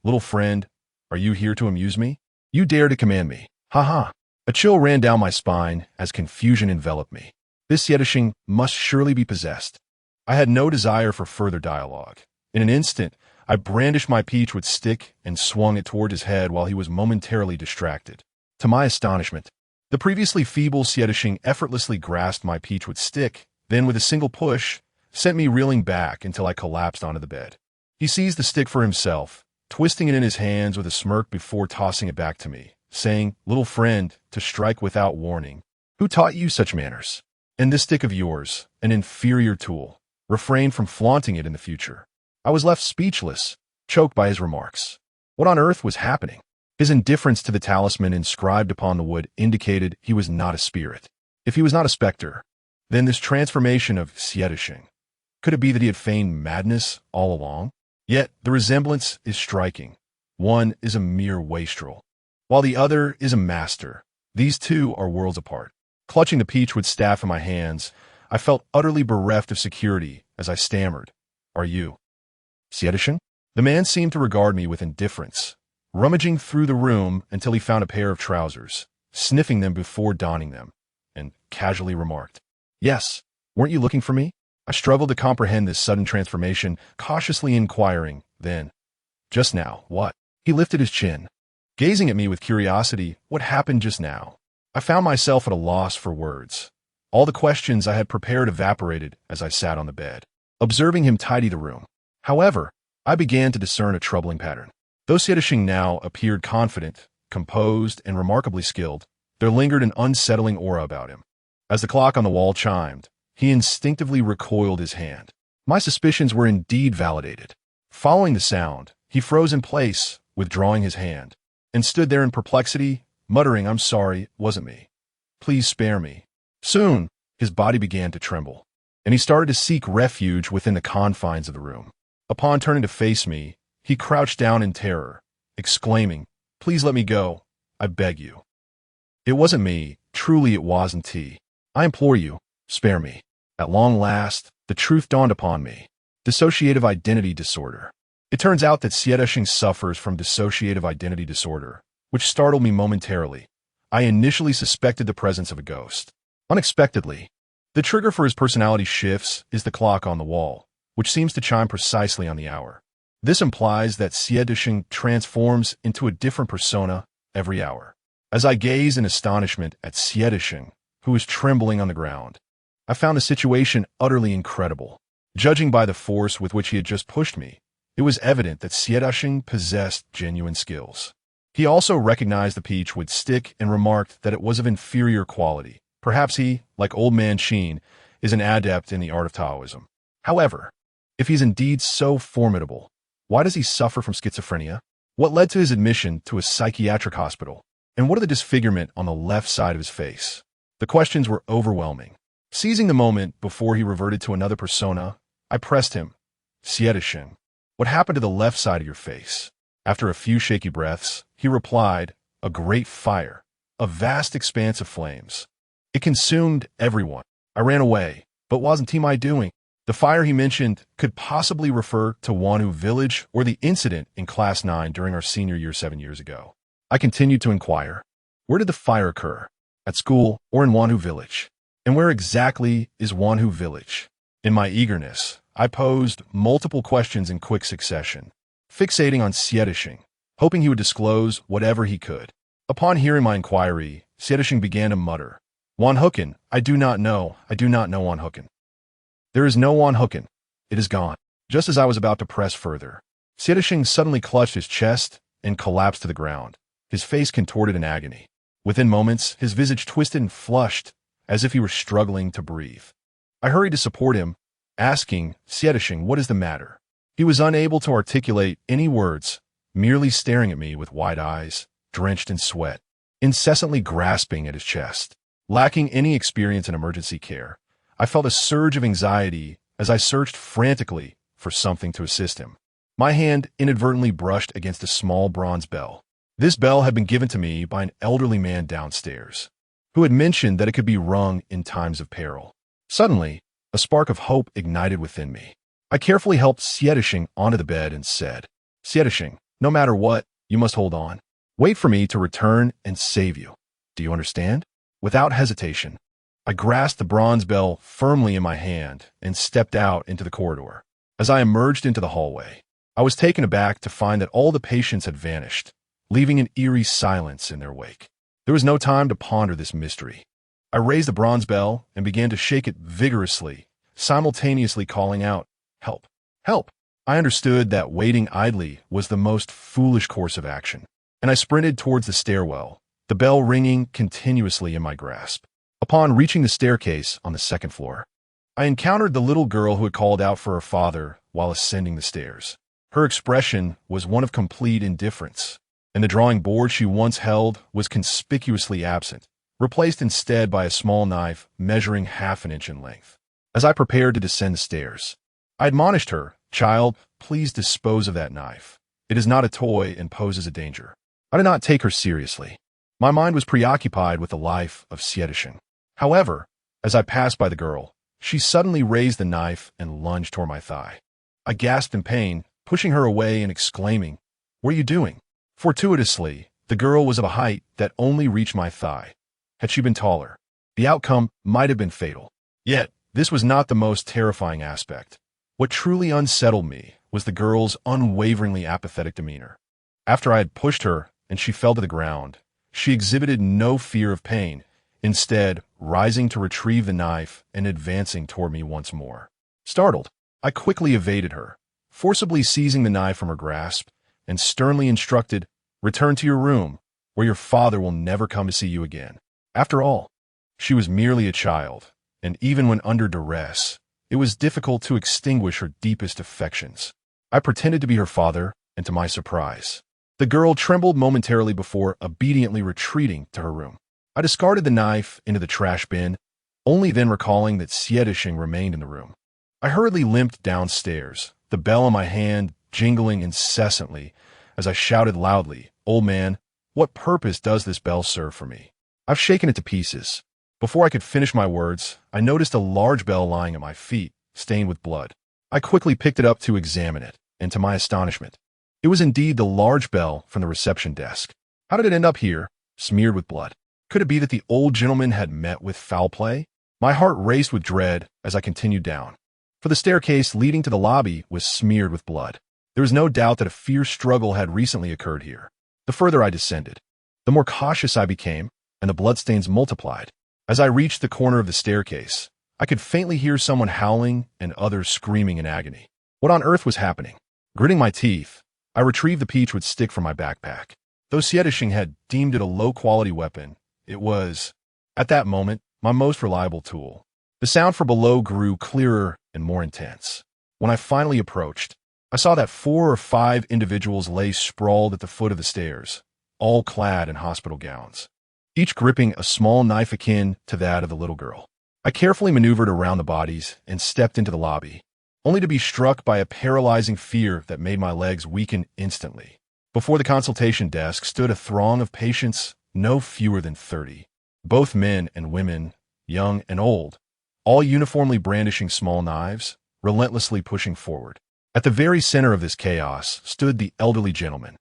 "Little friend, are you here to amuse me? You dare to command me? Ha ha." A chill ran down my spine as confusion enveloped me. This Siedashing must surely be possessed. I had no desire for further dialogue. In an instant, I brandished my peachwood stick and swung it toward his head while he was momentarily distracted. To my astonishment, the previously feeble Siedashing effortlessly grasped my peachwood stick, then with a single push, sent me reeling back until I collapsed onto the bed. He seized the stick for himself, twisting it in his hands with a smirk before tossing it back to me, saying, "Little friend, to strike without warning. Who taught you such manners? And this stick of yours, an inferior tool. Refrain from flaunting it in the future." I was left speechless, choked by his remarks. What on earth was happening? His indifference to the talisman inscribed upon the wood indicated he was not a spirit. If he was not a specter, then this transformation of Siedashing, could it be that he had feigned madness all along? Yet the resemblance is striking. One is a mere wastrel, while the other is a master. These two are worlds apart. Clutching the peachwood staff in my hands, I felt utterly bereft of security as I stammered, "Are you Siedashing?" The man seemed to regard me with indifference, rummaging through the room until he found a pair of trousers, sniffing them before donning them, and casually remarked, "Yes, weren't you looking for me?" I struggled to comprehend this sudden transformation, cautiously inquiring, then, "Just now, what?" He lifted his chin, gazing at me with curiosity. What happened just now? I found myself at a loss for words. All the questions I had prepared evaporated as I sat on the bed. Observing him tidy the room, However, I began to discern a troubling pattern. Though Xiedishing now appeared confident, composed, and remarkably skilled, there lingered an unsettling aura about him. As the clock on the wall chimed, he instinctively recoiled his hand. My suspicions were indeed validated. Following the sound, he froze in place, withdrawing his hand, and stood there in perplexity, muttering, "I'm sorry, it wasn't me. Please spare me." Soon, his body began to tremble, and he started to seek refuge within the confines of the room. Upon turning to face me, he crouched down in terror, exclaiming, "Please let me go, I beg you." It wasn't me, truly it wasn't he. I implore you, spare me. At long last, the truth dawned upon me. Dissociative identity disorder. It turns out that Xiedishing suffers from dissociative identity disorder, which startled me momentarily. I initially suspected the presence of a ghost. Unexpectedly, the trigger for his personality shifts is the clock on the wall, which seems to chime precisely on the hour. This implies that Xiedishing transforms into a different persona every hour. As I gaze in astonishment at Xiedishing, who is trembling on the ground, I found the situation utterly incredible. Judging by the force with which he had just pushed me, it was evident that Xiedishing possessed genuine skills. He also recognized the peach would stick and remarked that it was of inferior quality. Perhaps he, like old man Sheen, is an adept in the art of Taoism. However, if he's indeed so formidable, why does he suffer from schizophrenia? What led to his admission to a psychiatric hospital? And what are the disfigurement on the left side of his face? The questions were overwhelming. Seizing the moment before he reverted to another persona, I pressed him. "Xiedishing, what happened to the left side of your face?" After a few shaky breaths, he replied, "A great fire, a vast expanse of flames. It consumed everyone. I ran away, but wasn't my doing." The fire he mentioned could possibly refer to Wanhu Village or the incident in Class 9 during our senior year 7 years ago. I continued to inquire. Where did the fire occur? At school or in Wanhu Village? And where exactly is Wanhu Village? In my eagerness, I posed multiple questions in quick succession, fixating on Xiedishing, hoping he would disclose whatever he could. Upon hearing my inquiry, Xiedishing began to mutter, "Wanhuken, I do not know Wanhuken. There is no Wanhuken. It is gone." Just as I was about to press further, Xiedishing suddenly clutched his chest and collapsed to the ground, his face contorted in agony. Within moments, his visage twisted and flushed, as if he were struggling to breathe. I hurried to support him, asking, "Xiedishing, what is the matter?" He was unable to articulate any words, merely staring at me with wide eyes, drenched in sweat, incessantly grasping at his chest. Lacking any experience in emergency care, I felt a surge of anxiety as I searched frantically for something to assist him. My hand inadvertently brushed against a small bronze bell. This bell had been given to me by an elderly man downstairs, who had mentioned that it could be rung in times of peril. Suddenly, a spark of hope ignited within me. I carefully helped Xiedishing onto the bed and said, "Xiedishing, no matter what, you must hold on. Wait for me to return and save you. Do you understand?" Without hesitation, I grasped the bronze bell firmly in my hand and stepped out into the corridor. As I emerged into the hallway, I was taken aback to find that all the patients had vanished, leaving an eerie silence in their wake. There was no time to ponder this mystery. I raised the bronze bell and began to shake it vigorously, simultaneously calling out, "Help! Help!" I understood that waiting idly was the most foolish course of action, and I sprinted towards the stairwell, the bell ringing continuously in my grasp. Upon reaching the staircase on the second floor, I encountered the little girl who had called out for her father while ascending the stairs. Her expression was one of complete indifference, and the drawing board she once held was conspicuously absent, replaced instead by a small knife measuring half an inch in length. As I prepared to descend the stairs, I admonished her, "Child, please dispose of that knife. It is not a toy and poses a danger." I did not take her seriously. My mind was preoccupied with the life of Xiedishing. However, as I passed by the girl, she suddenly raised the knife and lunged toward my thigh. I gasped in pain, pushing her away and exclaiming, "What are you doing?" Fortuitously, the girl was of a height that only reached my thigh. Had she been taller, the outcome might have been fatal. Yet, this was not the most terrifying aspect. What truly unsettled me was the girl's unwaveringly apathetic demeanor. After I had pushed her and she fell to the ground, she exhibited no fear of pain, instead rising to retrieve the knife and advancing toward me once more. Startled, I quickly evaded her, forcibly seizing the knife from her grasp, and sternly instructed, "Return to your room, where your father will never come to see you again." After all, she was merely a child, and even when under duress, it was difficult to extinguish her deepest affections. I pretended to be her father, and to my surprise, the girl trembled momentarily before obediently retreating to her room. I discarded the knife into the trash bin, only then recalling that Sietishing remained in the room. I hurriedly limped downstairs, the bell in my hand jingling incessantly as I shouted loudly, "Old man, what purpose does this bell serve for me? I've shaken it to pieces." Before I could finish my words, I noticed a large bell lying at my feet, stained with blood. I quickly picked it up to examine it, and to my astonishment, it was indeed the large bell from the reception desk. How did it end up here, smeared with blood? Could it be that the old gentleman had met with foul play? My heart raced with dread as I continued down, for the staircase leading to the lobby was smeared with blood. There was no doubt that a fierce struggle had recently occurred here. The further I descended, the more cautious I became, and the bloodstains multiplied. As I reached the corner of the staircase, I could faintly hear someone howling and others screaming in agony. What on earth was happening? Gritting my teeth, I retrieved the peachwood stick from my backpack. Though Sietishing had deemed it a low-quality weapon, it was, at that moment, my most reliable tool. The sound from below grew clearer and more intense. When I finally approached, I saw that 4 or 5 individuals lay sprawled at the foot of the stairs, all clad in hospital gowns, each gripping a small knife akin to that of the little girl. I carefully maneuvered around the bodies and stepped into the lobby, only to be struck by a paralyzing fear that made my legs weaken instantly. Before the consultation desk stood a throng of patients, no fewer than 30, both men and women, young and old, all uniformly brandishing small knives, relentlessly pushing forward. At the very center of this chaos stood the elderly gentleman,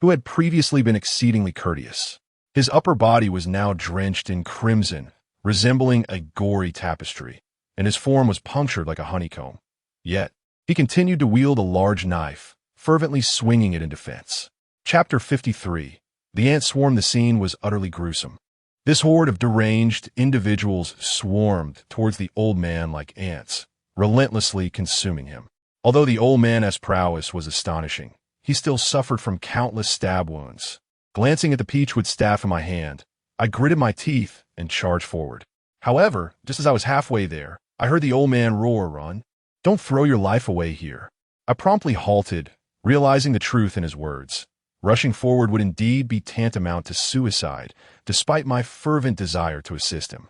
who had previously been exceedingly courteous. His upper body was now drenched in crimson, resembling a gory tapestry, and his form was punctured like a honeycomb. Yet, he continued to wield a large knife, fervently swinging it in defense. Chapter 53. The ant swarm. The scene was utterly gruesome. This horde of deranged individuals swarmed towards the old man like ants, relentlessly consuming him. Although the old man's prowess was astonishing, he still suffered from countless stab wounds. Glancing at the peachwood staff in my hand, I gritted my teeth and charged forward. However, just as I was halfway there, I heard the old man roar, "Run! Don't throw your life away here." I promptly halted, realizing the truth in his words. Rushing forward would indeed be tantamount to suicide, despite my fervent desire to assist him.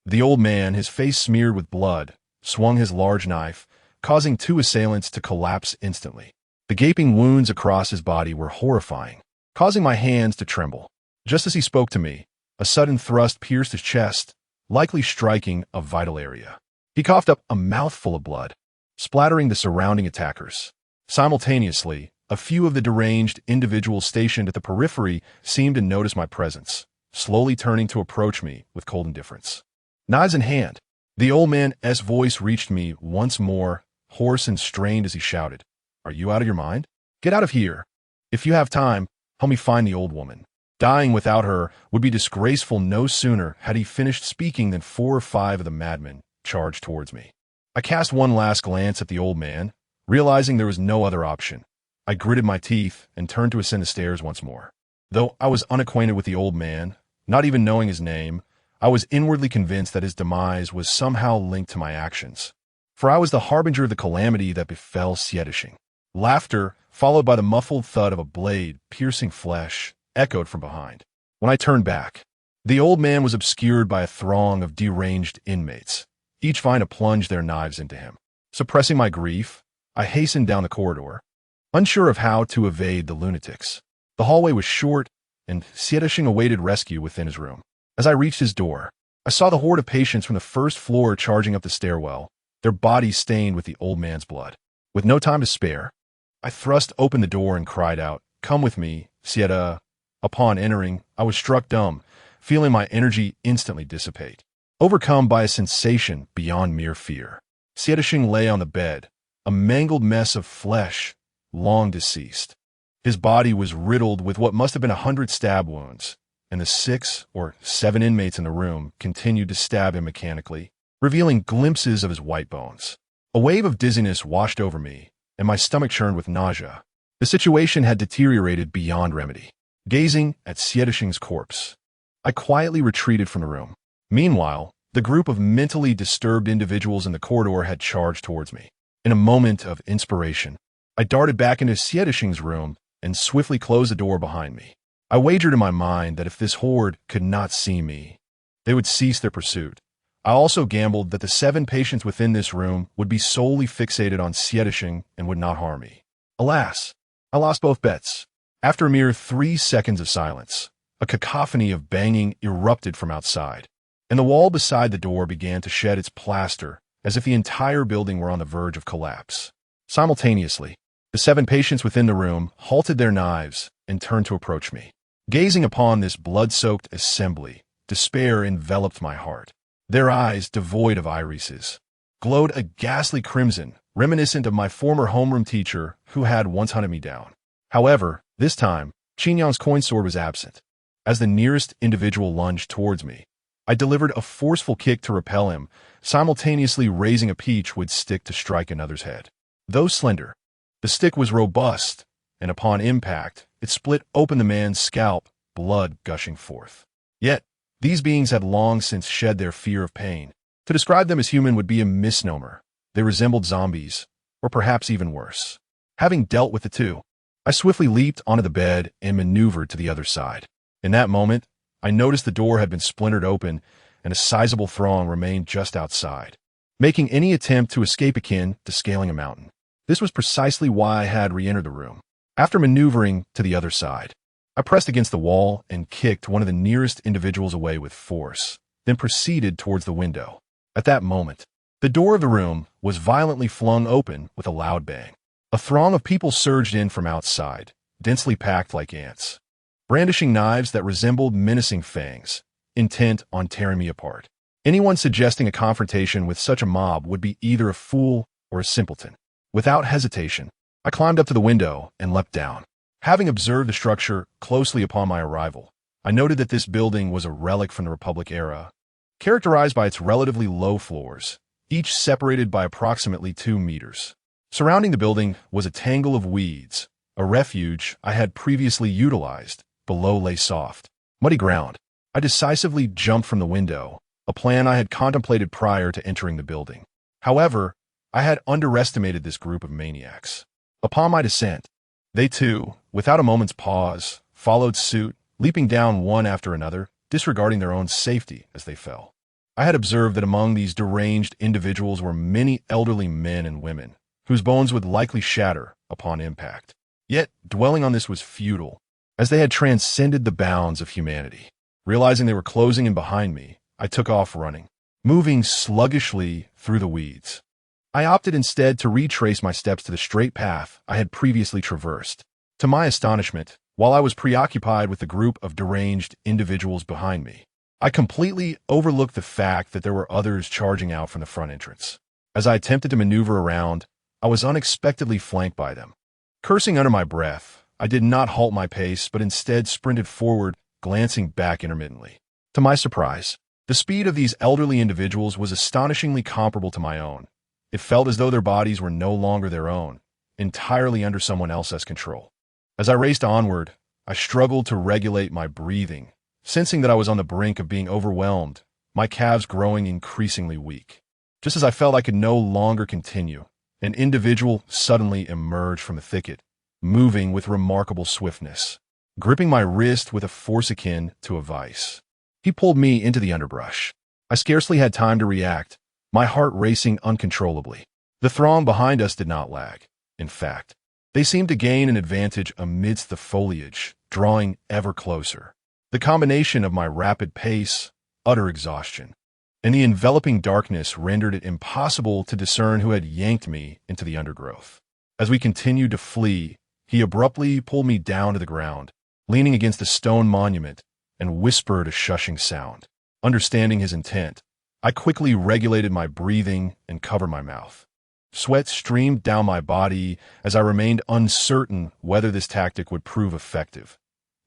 The old man, his face smeared with blood, swung his large knife, causing 2 assailants to collapse instantly. The gaping wounds across his body were horrifying, causing my hands to tremble. Just as he spoke to me, a sudden thrust pierced his chest, likely striking a vital area. He coughed up a mouthful of blood, splattering the surrounding attackers. Simultaneously, a few of the deranged individuals stationed at the periphery seemed to notice my presence, slowly turning to approach me with cold indifference. Knives in hand, the old man's voice reached me once more, hoarse and strained as he shouted, "Are you out of your mind? Get out of here. If you have time, help me find the old woman. Dying without her would be disgraceful." No sooner had he finished speaking than 4 or 5 of the madmen charged towards me. I cast one last glance at the old man, realizing there was no other option. I gritted my teeth and turned to ascend the stairs once more. Though I was unacquainted with the old man, not even knowing his name, I was inwardly convinced that his demise was somehow linked to my actions, for I was the harbinger of the calamity that befell Sietishing. Laughter, followed by the muffled thud of a blade piercing flesh, echoed from behind. When I turned back, the old man was obscured by a throng of deranged inmates, each vying to plunge their knives into him. Suppressing my grief, I hastened down the corridor, unsure of how to evade the lunatics. The hallway was short, and Sietishing awaited rescue within his room. As I reached his door, I saw the horde of patients from the first floor charging up the stairwell, their bodies stained with the old man's blood. With no time to spare, I thrust open the door and cried out, "Come with me, Sieta." Upon entering, I was struck dumb, feeling my energy instantly dissipate, overcome by a sensation beyond mere fear. Sietishing lay on the bed, a mangled mess of flesh, long deceased. His body was riddled with what must have been 100 stab wounds, and the 6 or 7 inmates in the room continued to stab him mechanically, revealing glimpses of his white bones. A wave of dizziness washed over me, and my stomach churned with nausea. The situation had deteriorated beyond remedy. Gazing at Xiedishing's corpse, I quietly retreated from the room. Meanwhile, the group of mentally disturbed individuals in the corridor had charged towards me. In a moment of inspiration, I darted back into Xiedishing's room and swiftly closed the door behind me. I wagered in my mind that if this horde could not see me, they would cease their pursuit. I also gambled that the 7 patients within this room would be solely fixated on Xiedishing and would not harm me. Alas, I lost both bets. After a mere 3 seconds of silence, a cacophony of banging erupted from outside, and the wall beside the door began to shed its plaster as if the entire building were on the verge of collapse. Simultaneously, the 7 patients within the room halted their knives and turned to approach me. Gazing upon this blood-soaked assembly, despair enveloped my heart. Their eyes, devoid of irises, glowed a ghastly crimson, reminiscent of my former homeroom teacher who had once hunted me down. However, this time, Qinyang's coin sword was absent. As the nearest individual lunged towards me, I delivered a forceful kick to repel him, simultaneously raising a peach-wood stick to strike another's head. Though slender, the stick was robust, and upon impact, it split open the man's scalp, blood gushing forth. Yet, these beings had long since shed their fear of pain. To describe them as human would be a misnomer. They resembled zombies, or perhaps even worse. Having dealt with the two, I swiftly leaped onto the bed and maneuvered to the other side. In that moment, I noticed the door had been splintered open and a sizable throng remained just outside, making any attempt to escape akin to scaling a mountain. This was precisely why I had re-entered the room. After maneuvering to the other side, I pressed against the wall and kicked one of the nearest individuals away with force, then proceeded towards the window. At that moment, the door of the room was violently flung open with a loud bang. A throng of people surged in from outside, densely packed like ants, brandishing knives that resembled menacing fangs, intent on tearing me apart. Anyone suggesting a confrontation with such a mob would be either a fool or a simpleton. Without hesitation, I climbed up to the window and leapt down. Having observed the structure closely upon my arrival, I noted that this building was a relic from the Republic era, characterized by its relatively low floors, each separated by approximately 2 meters. Surrounding the building was a tangle of weeds, a refuge I had previously utilized. Below lay soft, muddy ground. I decisively jumped from the window, a plan I had contemplated prior to entering the building. However, I had underestimated this group of maniacs. Upon my descent, they too, without a moment's pause, followed suit, leaping down one after another, disregarding their own safety as they fell. I had observed that among these deranged individuals were many elderly men and women, whose bones would likely shatter upon impact. Yet, dwelling on this was futile, as they had transcended the bounds of humanity. Realizing they were closing in behind me, I took off running, moving sluggishly through the weeds. I opted instead to retrace my steps to the straight path I had previously traversed. To my astonishment, while I was preoccupied with the group of deranged individuals behind me, I completely overlooked the fact that there were others charging out from the front entrance. As I attempted to maneuver around, I was unexpectedly flanked by them. Cursing under my breath, I did not halt my pace, but instead sprinted forward, glancing back intermittently. To my surprise, the speed of these elderly individuals was astonishingly comparable to my own. It felt as though their bodies were no longer their own, entirely under someone else's control. As I raced onward, I struggled to regulate my breathing, sensing that I was on the brink of being overwhelmed, my calves growing increasingly weak. Just as I felt I could no longer continue, an individual suddenly emerged from the thicket, moving with remarkable swiftness, gripping my wrist with a force akin to a vice. He pulled me into the underbrush. I scarcely had time to react, my heart racing uncontrollably. The throng behind us did not lag. In fact, they seemed to gain an advantage amidst the foliage, drawing ever closer. The combination of my rapid pace, utter exhaustion, and the enveloping darkness rendered it impossible to discern who had yanked me into the undergrowth. As we continued to flee, he abruptly pulled me down to the ground, leaning against a stone monument, and whispered a shushing sound. Understanding his intent, I quickly regulated my breathing and covered my mouth. Sweat streamed down my body as I remained uncertain whether this tactic would prove effective.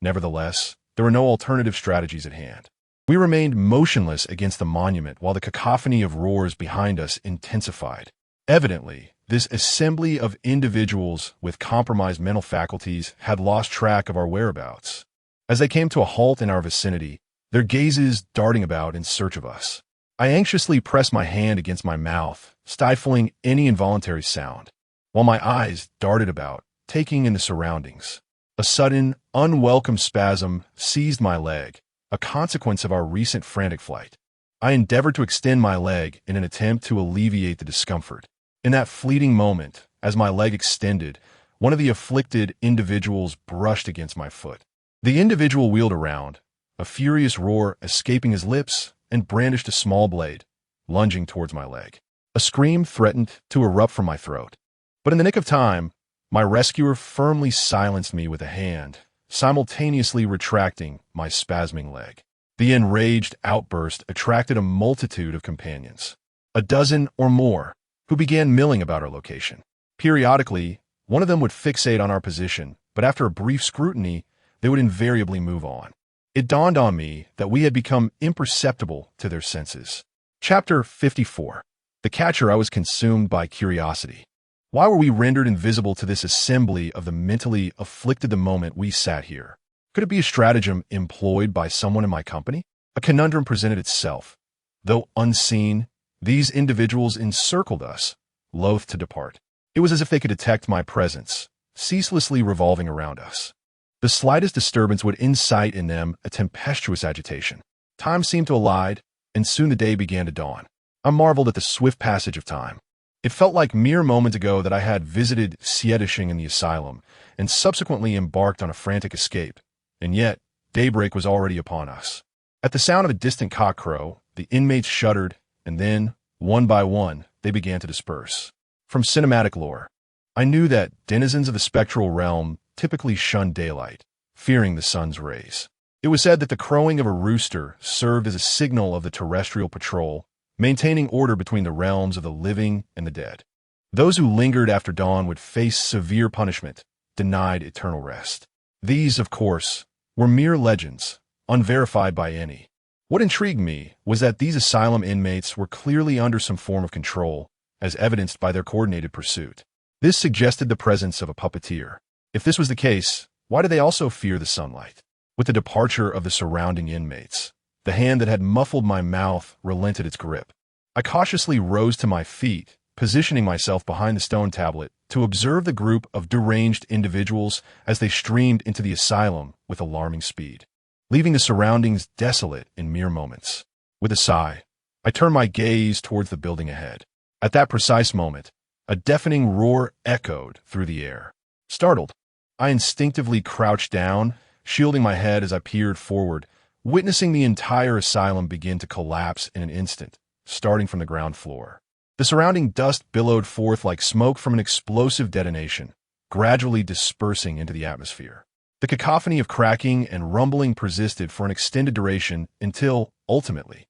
Nevertheless, there were no alternative strategies at hand. We remained motionless against the monument while the cacophony of roars behind us intensified. Evidently, This assembly of individuals with compromised mental faculties had lost track of our whereabouts. As they came to a halt in our vicinity, their gazes darting about in search of us. I anxiously pressed my hand against my mouth, stifling any involuntary sound, while my eyes darted about, taking in the surroundings. A sudden, unwelcome spasm seized my leg, a consequence of our recent frantic flight. I endeavored to extend my leg in an attempt to alleviate the discomfort. In that fleeting moment, as my leg extended, one of the afflicted individuals brushed against my foot. The individual wheeled around, a furious roar escaping his lips, and brandished a small blade, lunging towards my leg. A scream threatened to erupt from my throat. But in the nick of time, my rescuer firmly silenced me with a hand, simultaneously retracting my spasming leg. The enraged outburst attracted a multitude of companions, a dozen or more, who began milling about our location. Periodically, one of them would fixate on our position, but after a brief scrutiny, they would invariably move on. It dawned on me that we had become imperceptible to their senses. Chapter 54. The catcher. I was consumed by curiosity. Why were we rendered invisible to this assembly of the mentally afflicted the moment we sat here? Could it be a stratagem employed by someone in my company? A conundrum presented itself. Though unseen, these individuals encircled us, loath to depart. It was as if they could detect my presence, ceaselessly revolving around us. The slightest disturbance would incite in them a tempestuous agitation. Time seemed to elide, and soon the day began to dawn. I marveled at the swift passage of time. It felt like mere moments ago that I had visited Sietishing in the asylum, and subsequently embarked on a frantic escape. And yet, daybreak was already upon us. At the sound of a distant cock crow, the inmates shuddered, and then, one by one, they began to disperse. From cinematic lore, I knew that denizens of the spectral realm typically shun daylight, fearing the sun's rays. It was said that the crowing of a rooster served as a signal of the terrestrial patrol, maintaining order between the realms of the living and the dead. Those who lingered after dawn would face severe punishment, denied eternal rest. These, of course, were mere legends, unverified by any. What intrigued me was that these asylum inmates were clearly under some form of control, as evidenced by their coordinated pursuit. This suggested the presence of a puppeteer. If this was the case, why did they also fear the sunlight? With the departure of the surrounding inmates, the hand that had muffled my mouth relented its grip. I cautiously rose to my feet, positioning myself behind the stone tablet to observe the group of deranged individuals as they streamed into the asylum with alarming speed, leaving the surroundings desolate in mere moments. With a sigh, I turned my gaze towards the building ahead. At that precise moment, a deafening roar echoed through the air. Startled, I instinctively crouched down, shielding my head as I peered forward, witnessing the entire asylum begin to collapse in an instant, starting from the ground floor. The surrounding dust billowed forth like smoke from an explosive detonation, gradually dispersing into the atmosphere. The cacophony of cracking and rumbling persisted for an extended duration until, ultimately,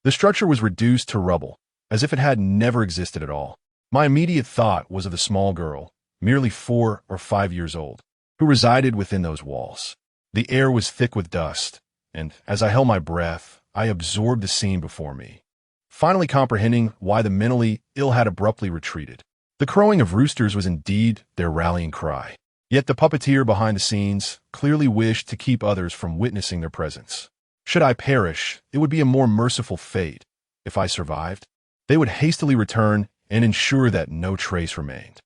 the structure was reduced to rubble, as if it had never existed at all. My immediate thought was of the small girl, merely 4 or 5 years old, who resided within those walls. The air was thick with dust, and as I held my breath, I absorbed the scene before me, finally comprehending why the mentally ill had abruptly retreated. The crowing of roosters was indeed their rallying cry. Yet the puppeteer behind the scenes clearly wished to keep others from witnessing their presence. Should I perish, it would be a more merciful fate. If I survived, they would hastily return and ensure that no trace remained.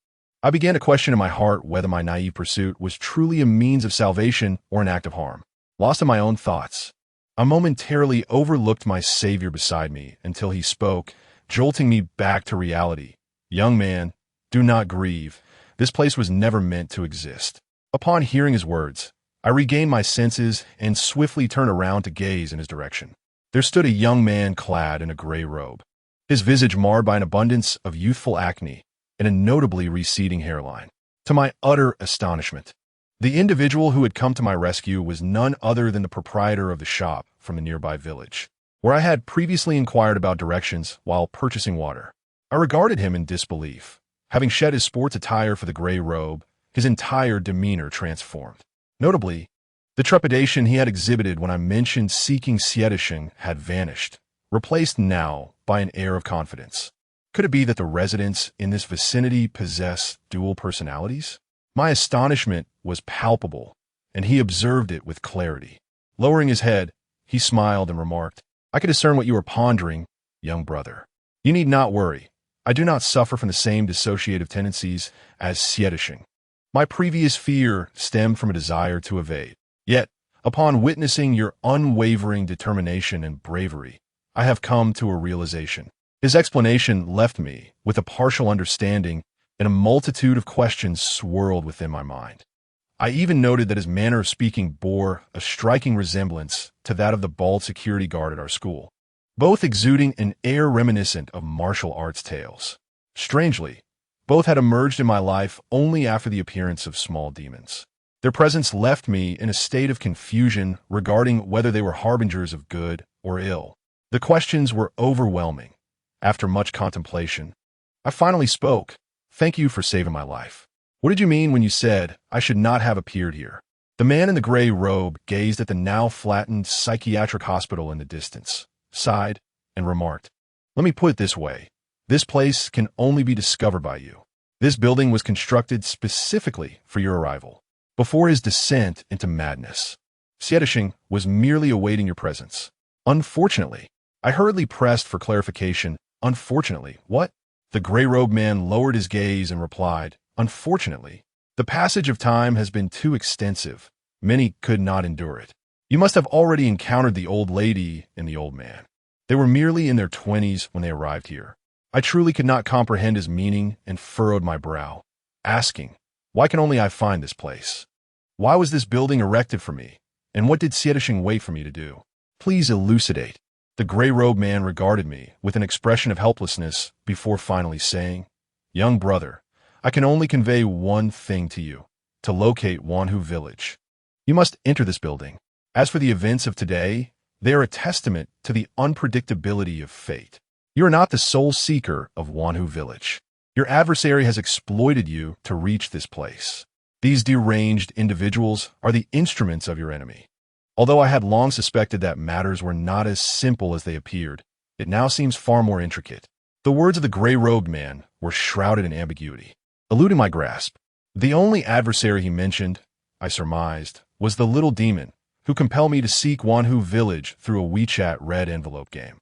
I began to question in my heart whether my naive pursuit was truly a means of salvation or an act of harm. Lost in my own thoughts, I momentarily overlooked my savior beside me until he spoke, jolting me back to reality. "Young man, do not grieve. This place was never meant to exist." Upon hearing his words, I regained my senses and swiftly turned around to gaze in his direction. There stood a young man clad in a gray robe, his visage marred by an abundance of youthful acne and a notably receding hairline. To my utter astonishment, the individual who had come to my rescue was none other than the proprietor of the shop from the nearby village, where I had previously inquired about directions while purchasing water. I regarded him in disbelief. Having shed his sports attire for the gray robe, his entire demeanor transformed. Notably, the trepidation he had exhibited when I mentioned seeking Sietishing had vanished, replaced now by an air of confidence. Could it be that the residents in this vicinity possess dual personalities? My astonishment was palpable, and he observed it with clarity. Lowering his head, he smiled and remarked, "I can discern what you are pondering, young brother. You need not worry. I do not suffer from the same dissociative tendencies as Sietishing. My previous fear stemmed from a desire to evade. Yet, upon witnessing your unwavering determination and bravery, I have come to a realization." His explanation left me with a partial understanding, and a multitude of questions swirled within my mind. I even noted that his manner of speaking bore a striking resemblance to that of the bald security guard at our school, both exuding an air reminiscent of martial arts tales. Strangely, both had emerged in my life only after the appearance of small demons. Their presence left me in a state of confusion regarding whether they were harbingers of good or ill. The questions were overwhelming. After much contemplation, I finally spoke. "Thank you for saving my life. What did you mean when you said I should not have appeared here?" The man in the gray robe gazed at the now flattened psychiatric hospital in the distance, sighed, and remarked, "Let me put it this way. This place can only be discovered by you. This building was constructed specifically for your arrival, before his descent into madness. Sietishing was merely awaiting your presence. Unfortunately," I hurriedly pressed for clarification, "Unfortunately, what?" The gray-robed man lowered his gaze and replied, "Unfortunately, the passage of time has been too extensive. Many could not endure it. You must have already encountered the old lady and the old man. They were merely in their 20s when they arrived here." I truly could not comprehend his meaning and furrowed my brow, asking, "Why can only I find this place? Why was this building erected for me? And what did Sietishing wait for me to do? Please elucidate." The gray-robed man regarded me with an expression of helplessness before finally saying, "Young brother, I can only convey one thing to you, to locate Wanhu village. You must enter this building. As for the events of today, they are a testament to the unpredictability of fate. You are not the sole seeker of Wanhu village. Your adversary has exploited you to reach this place. These deranged individuals are the instruments of your enemy. Although I had long suspected that matters were not as simple as they appeared, it now seems far more intricate." The words of the gray-robed man were shrouded in ambiguity, eluding my grasp. The only adversary he mentioned, I surmised, was the little demon who compelled me to seek Wanhu village through a WeChat red envelope game.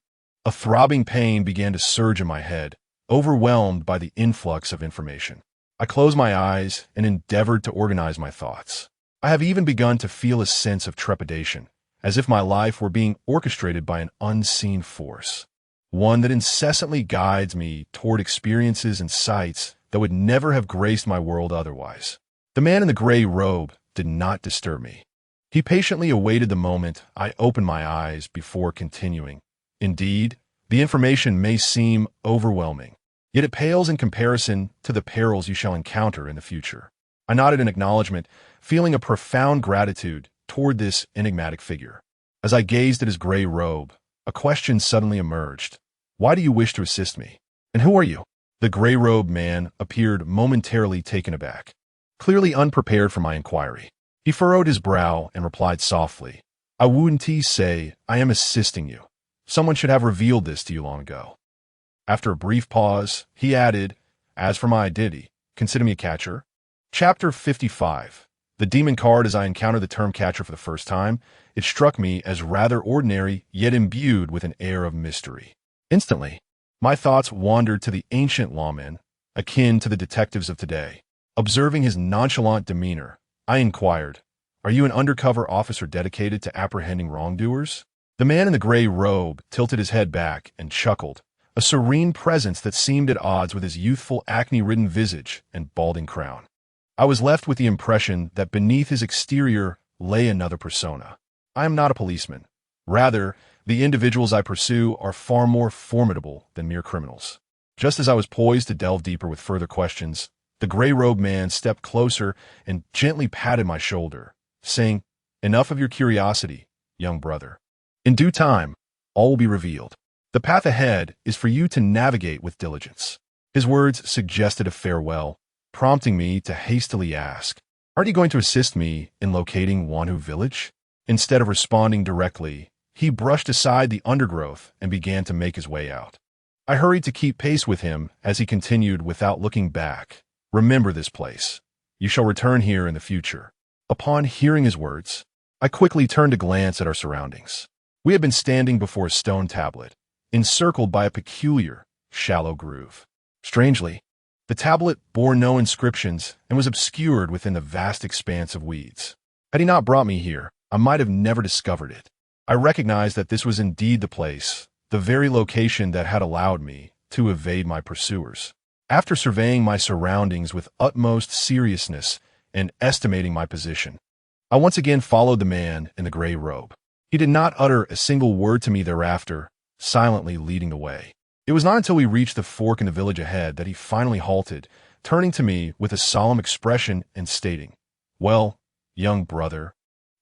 A throbbing pain began to surge in my head, overwhelmed by the influx of information. I closed my eyes and endeavored to organize my thoughts. I have even begun to feel a sense of trepidation, as if my life were being orchestrated by an unseen force, one that incessantly guides me toward experiences and sights that would never have graced my world otherwise. The man in the gray robe did not disturb me. He patiently awaited the moment I opened my eyes before continuing. "Indeed, the information may seem overwhelming, yet it pales in comparison to the perils you shall encounter in the future." I nodded in acknowledgement, feeling a profound gratitude toward this enigmatic figure. As I gazed at his gray robe, a question suddenly emerged. "Why do you wish to assist me? And who are you?" The gray-robed man appeared momentarily taken aback, clearly unprepared for my inquiry. He furrowed his brow and replied softly, "I wouldn't say I am assisting you. Someone should have revealed this to you long ago." After a brief pause, he added, "As for my identity, consider me a catcher." Chapter 55. The demon card. As I encountered the term catcher for the first time, it struck me as rather ordinary, yet imbued with an air of mystery. Instantly, my thoughts wandered to the ancient lawman, akin to the detectives of today. Observing his nonchalant demeanor, I inquired, "Are you an undercover officer dedicated to apprehending wrongdoers?" The man in the gray robe tilted his head back and chuckled, a serene presence that seemed at odds with his youthful acne-ridden visage and balding crown. I was left with the impression that beneath his exterior lay another persona. I am not a policeman. Rather, the individuals I pursue are far more formidable than mere criminals. Just as I was poised to delve deeper with further questions, the gray-robed man stepped closer and gently patted my shoulder, saying, "Enough of your curiosity, young brother. In due time, all will be revealed. The path ahead is for you to navigate with diligence." His words suggested a farewell, prompting me to hastily ask, "Aren't you going to assist me in locating Wanhu village?" Instead of responding directly, he brushed aside the undergrowth and began to make his way out. I hurried to keep pace with him as he continued without looking back. Remember this place. You shall return here in the future. Upon hearing his words, I quickly turned to glance at our surroundings. We had been standing before a stone tablet, encircled by a peculiar, shallow groove. Strangely, the tablet bore no inscriptions and was obscured within the vast expanse of weeds. Had he not brought me here, I might have never discovered it. I recognized that this was indeed the place, the very location that had allowed me to evade my pursuers. After surveying my surroundings with utmost seriousness and estimating my position, I once again followed the man in the gray robe. He did not utter a single word to me thereafter, silently leading the way. It was not until we reached the fork in the village ahead that he finally halted, turning to me with a solemn expression and stating, "Well, young brother,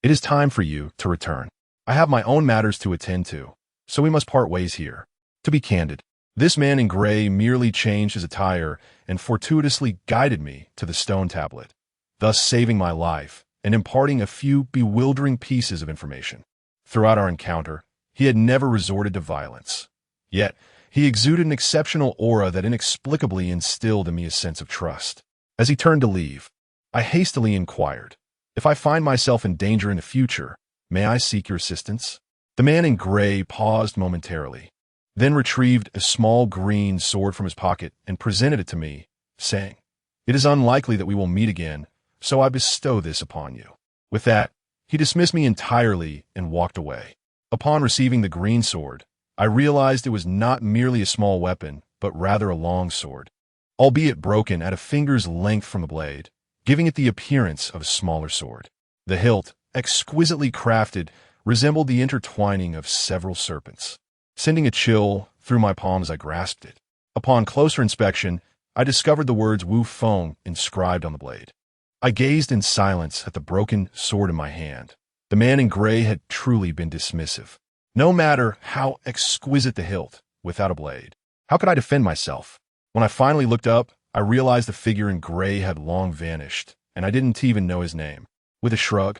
it is time for you to return. I have my own matters to attend to, so we must part ways here." To be candid, this man in gray merely changed his attire and fortuitously guided me to the stone tablet, thus saving my life and imparting a few bewildering pieces of information. Throughout our encounter, he had never resorted to violence. Yet, he exuded an exceptional aura that inexplicably instilled in me a sense of trust. As he turned to leave, I hastily inquired, "If I find myself in danger in the future, may I seek your assistance?" The man in gray paused momentarily, then retrieved a small green sword from his pocket and presented it to me, saying, "It is unlikely that we will meet again, so I bestow this upon you." With that, he dismissed me entirely and walked away. Upon receiving the green sword, I realized it was not merely a small weapon, but rather a long sword, albeit broken at a finger's length from the blade, giving it the appearance of a smaller sword. The hilt, exquisitely crafted, resembled the intertwining of several serpents, sending a chill through my palm as I grasped it. Upon closer inspection, I discovered the words Wu Feng inscribed on the blade. I gazed in silence at the broken sword in my hand. The man in gray had truly been dismissive. No matter how exquisite the hilt, without a blade, how could I defend myself? When I finally looked up, I realized the figure in gray had long vanished, and I didn't even know his name. With a shrug,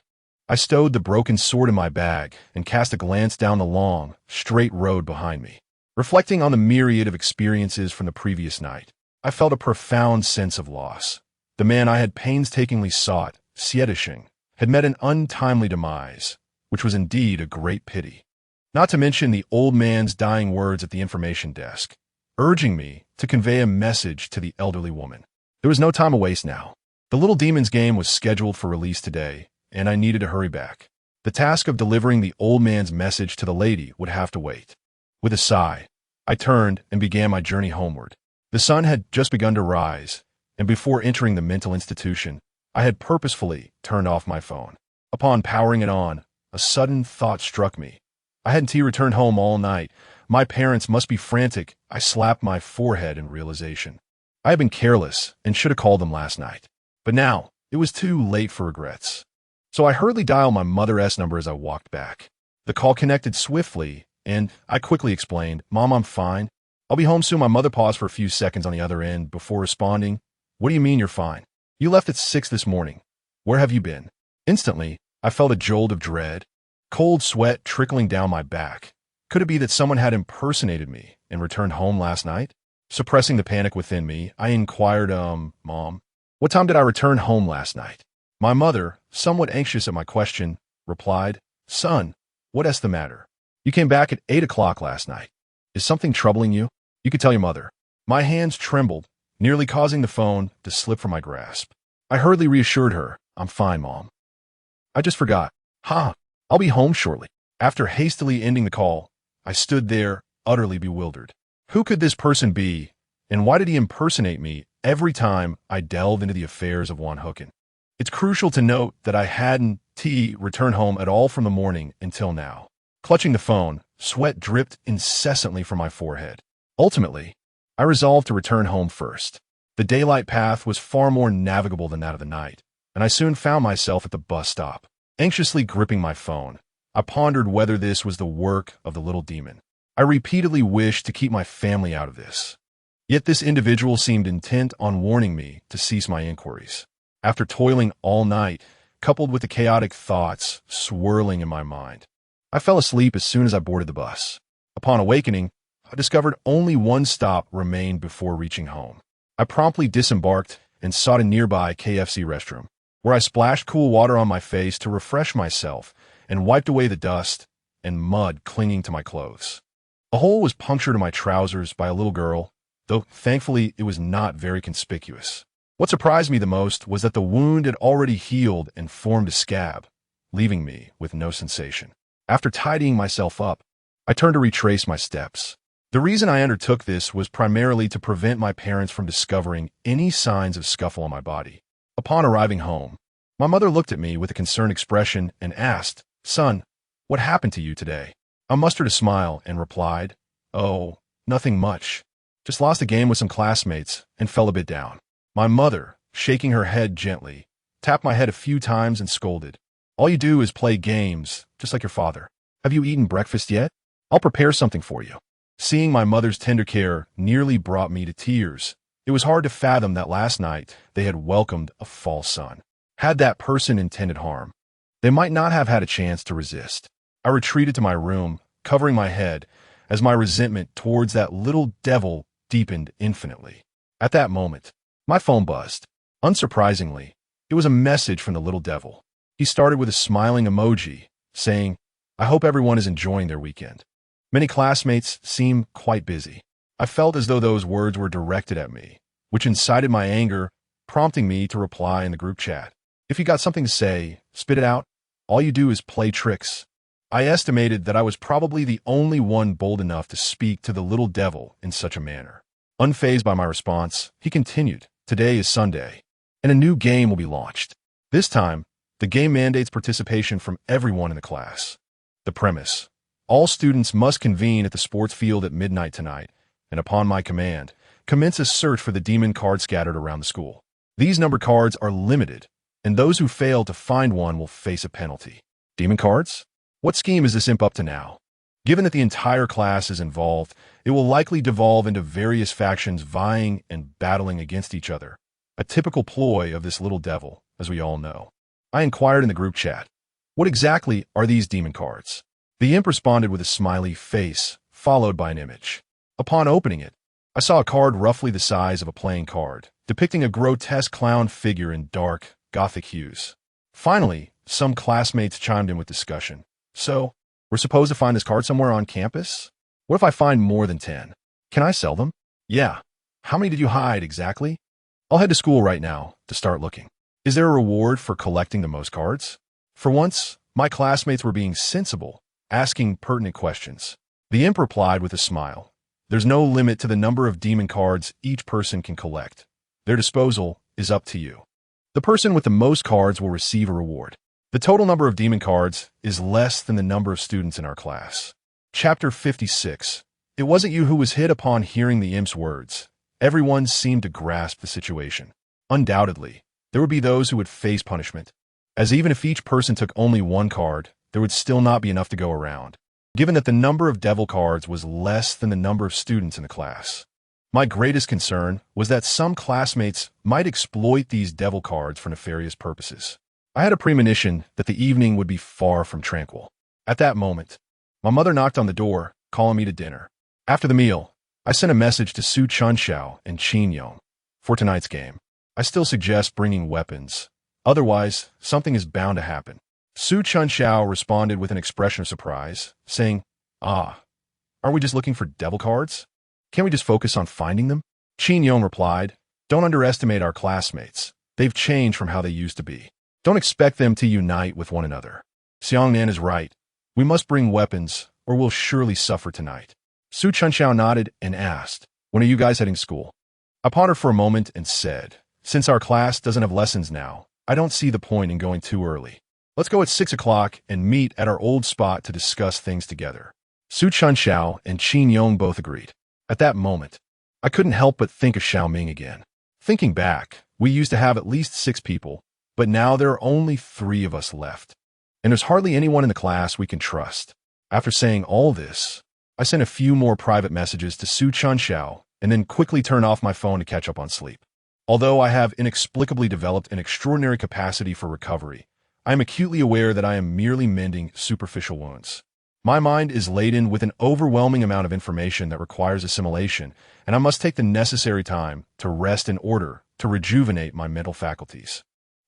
I stowed the broken sword in my bag and cast a glance down the long, straight road behind me. Reflecting on the myriad of experiences from the previous night, I felt a profound sense of loss. The man I had painstakingly sought, Sietishing, had met an untimely demise, which was indeed a great pity. Not to mention the old man's dying words at the information desk, urging me to convey a message to the elderly woman. There was no time to waste now. The little demon's game was scheduled for release today, and I needed to hurry back. The task of delivering the old man's message to the lady would have to wait. With a sigh, I turned and began my journey homeward. The sun had just begun to rise, and before entering the mental institution, I had purposefully turned off my phone. Upon powering it on, a sudden thought struck me. I hadn't returned home all night. My parents must be frantic. I slapped my forehead in realization. I had been careless and should have called them last night. But now, it was too late for regrets. So I hurriedly dialed my mother's number as I walked back. The call connected swiftly, and I quickly explained, "Mom, I'm fine. I'll be home soon." My mother paused for a few seconds on the other end before responding, "What do you mean you're fine? You left at 6 this morning. Where have you been?" Instantly, I felt a jolt of dread, cold sweat trickling down my back. Could it be that someone had impersonated me and returned home last night? Suppressing the panic within me, I inquired, Mom, what time did I return home last night?" My mother, somewhat anxious at my question, replied, "Son, what's the matter? You came back at 8 o'clock last night. Is something troubling you? You could tell your mother." My hands trembled, nearly causing the phone to slip from my grasp. I hurriedly reassured her, "I'm fine, Mom. I just forgot. I'll be home shortly." After hastily ending the call, I stood there, utterly bewildered. Who could this person be, and why did he impersonate me every time I delve into the affairs of Juan Hooken? It's crucial to note that I hadn't returned home at all from the morning until now. Clutching the phone, sweat dripped incessantly from my forehead. Ultimately, I resolved to return home first. The daylight path was far more navigable than that of the night, and I soon found myself at the bus stop. Anxiously gripping my phone, I pondered whether this was the work of the little demon. I repeatedly wished to keep my family out of this. Yet this individual seemed intent on warning me to cease my inquiries. After toiling all night, coupled with the chaotic thoughts swirling in my mind, I fell asleep as soon as I boarded the bus. Upon awakening, I discovered only one stop remained before reaching home. I promptly disembarked and sought a nearby KFC restroom, where I splashed cool water on my face to refresh myself and wiped away the dust and mud clinging to my clothes. A hole was punctured in my trousers by a little girl, though thankfully it was not very conspicuous. What surprised me the most was that the wound had already healed and formed a scab, leaving me with no sensation. After tidying myself up, I turned to retrace my steps. The reason I undertook this was primarily to prevent my parents from discovering any signs of scuffle on my body. Upon arriving home, my mother looked at me with a concerned expression and asked, "Son, what happened to you today?" I mustered a smile and replied, "Oh, nothing much. Just lost a game with some classmates and fell a bit down." My mother, shaking her head gently, tapped my head a few times and scolded, "All you do is play games, just like your father. Have you eaten breakfast yet? I'll prepare something for you." Seeing my mother's tender care nearly brought me to tears. It was hard to fathom that last night they had welcomed a false son. Had that person intended harm, they might not have had a chance to resist. I retreated to my room, covering my head, as my resentment towards that little devil deepened infinitely. At that moment, my phone buzzed. Unsurprisingly, it was a message from the little devil. He started with a smiling emoji, saying, "I hope everyone is enjoying their weekend. Many classmates seem quite busy." I felt as though those words were directed at me, which incited my anger, prompting me to reply in the group chat. "If you got something to say, spit it out. All you do is play tricks." I estimated that I was probably the only one bold enough to speak to the little devil in such a manner. Unfazed by my response, he continued, "Today is Sunday, and a new game will be launched. This time, the game mandates participation from everyone in the class. The premise: all students must convene at the sports field at midnight tonight, and upon my command, commence a search for the demon card scattered around the school. These number cards are limited, and those who fail to find one will face a penalty." Demon cards? What scheme is this imp up to now? Given that the entire class is involved, it will likely devolve into various factions vying and battling against each other, a typical ploy of this little devil, as we all know. I inquired in the group chat, "What exactly are these demon cards?" The imp responded with a smiley face, followed by an image. Upon opening it, I saw a card roughly the size of a playing card, depicting a grotesque clown figure in dark, gothic hues. Finally, some classmates chimed in with discussion. "So, we're supposed to find this card somewhere on campus? What if I find more than 10? Can I sell them?" "Yeah. How many did you hide exactly?" "I'll head to school right now to start looking." "Is there a reward for collecting the most cards?" For once, my classmates were being sensible, asking pertinent questions. The imp replied with a smile, "There's no limit to the number of demon cards each person can collect. Their disposal is up to you. The person with the most cards will receive a reward. The total number of demon cards is less than the number of students in our class." Chapter 56. It wasn't you who was hit upon hearing the imp's words. Everyone seemed to grasp the situation. Undoubtedly, there would be those who would face punishment, as even if each person took only one card, there would still not be enough to go around, given that the number of devil cards was less than the number of students in the class. My greatest concern was that some classmates might exploit these devil cards for nefarious purposes. I had a premonition that the evening would be far from tranquil. At that moment, my mother knocked on the door, calling me to dinner. After the meal, I sent a message to Su Chunxiao and Qin Yong. For tonight's game, I still suggest bringing weapons. Otherwise, something is bound to happen. Su Chunxiao responded with an expression of surprise, saying, "Ah, aren't we just looking for devil cards? Can't we just focus on finding them?" Qin Yong replied, "Don't underestimate our classmates. They've changed from how they used to be. Don't expect them to unite with one another. Xiangnan is right. We must bring weapons, or we'll surely suffer tonight." Su Chunxiao nodded and asked, "When are you guys heading to school?" I pondered for a moment and said, "Since our class doesn't have lessons now, I don't see the point in going too early. Let's go at 6 o'clock and meet at our old spot to discuss things together." Su Chunxiao and Qin Yong both agreed. At that moment, I couldn't help but think of Xiaoming again. Thinking back, we used to have at least 6 people, but now there are only 3 of us left, and there's hardly anyone in the class we can trust. After saying all this, I sent a few more private messages to Su Chunxiao and then quickly turned off my phone to catch up on sleep. Although I have inexplicably developed an extraordinary capacity for recovery, I am acutely aware that I am merely mending superficial wounds. My mind is laden with an overwhelming amount of information that requires assimilation, and I must take the necessary time to rest in order to rejuvenate my mental faculties.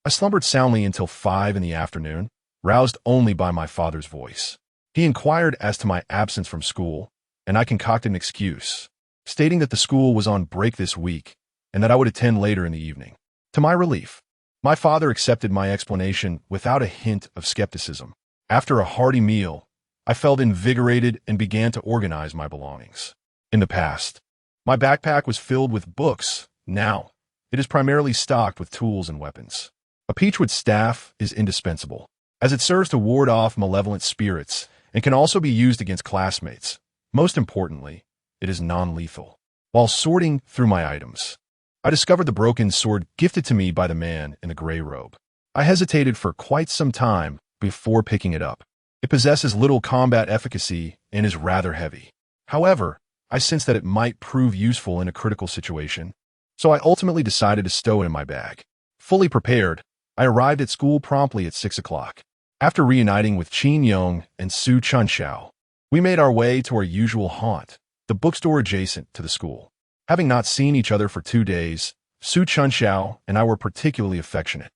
I slumbered soundly until 5 in the afternoon, roused only by my father's voice. He inquired as to my absence from school, and I concocted an excuse, stating that the school was on break this week and that I would attend later in the evening. To my relief, my father accepted my explanation without a hint of skepticism. After a hearty meal, I felt invigorated and began to organize my belongings. In the past, my backpack was filled with books. Now, it is primarily stocked with tools and weapons. A peachwood staff is indispensable, as it serves to ward off malevolent spirits and can also be used against classmates. Most importantly, it is non-lethal. While sorting through my items, I discovered the broken sword gifted to me by the man in the gray robe. I hesitated for quite some time before picking it up. It possesses little combat efficacy and is rather heavy. However, I sensed that it might prove useful in a critical situation, so I ultimately decided to stow it in my bag. Fully prepared, I arrived at school promptly at 6 o'clock. After reuniting with Qin Yong and Su Chunxiao, we made our way to our usual haunt, the bookstore adjacent to the school. Having not seen each other for 2 days, Su Chunxiao and I were particularly affectionate,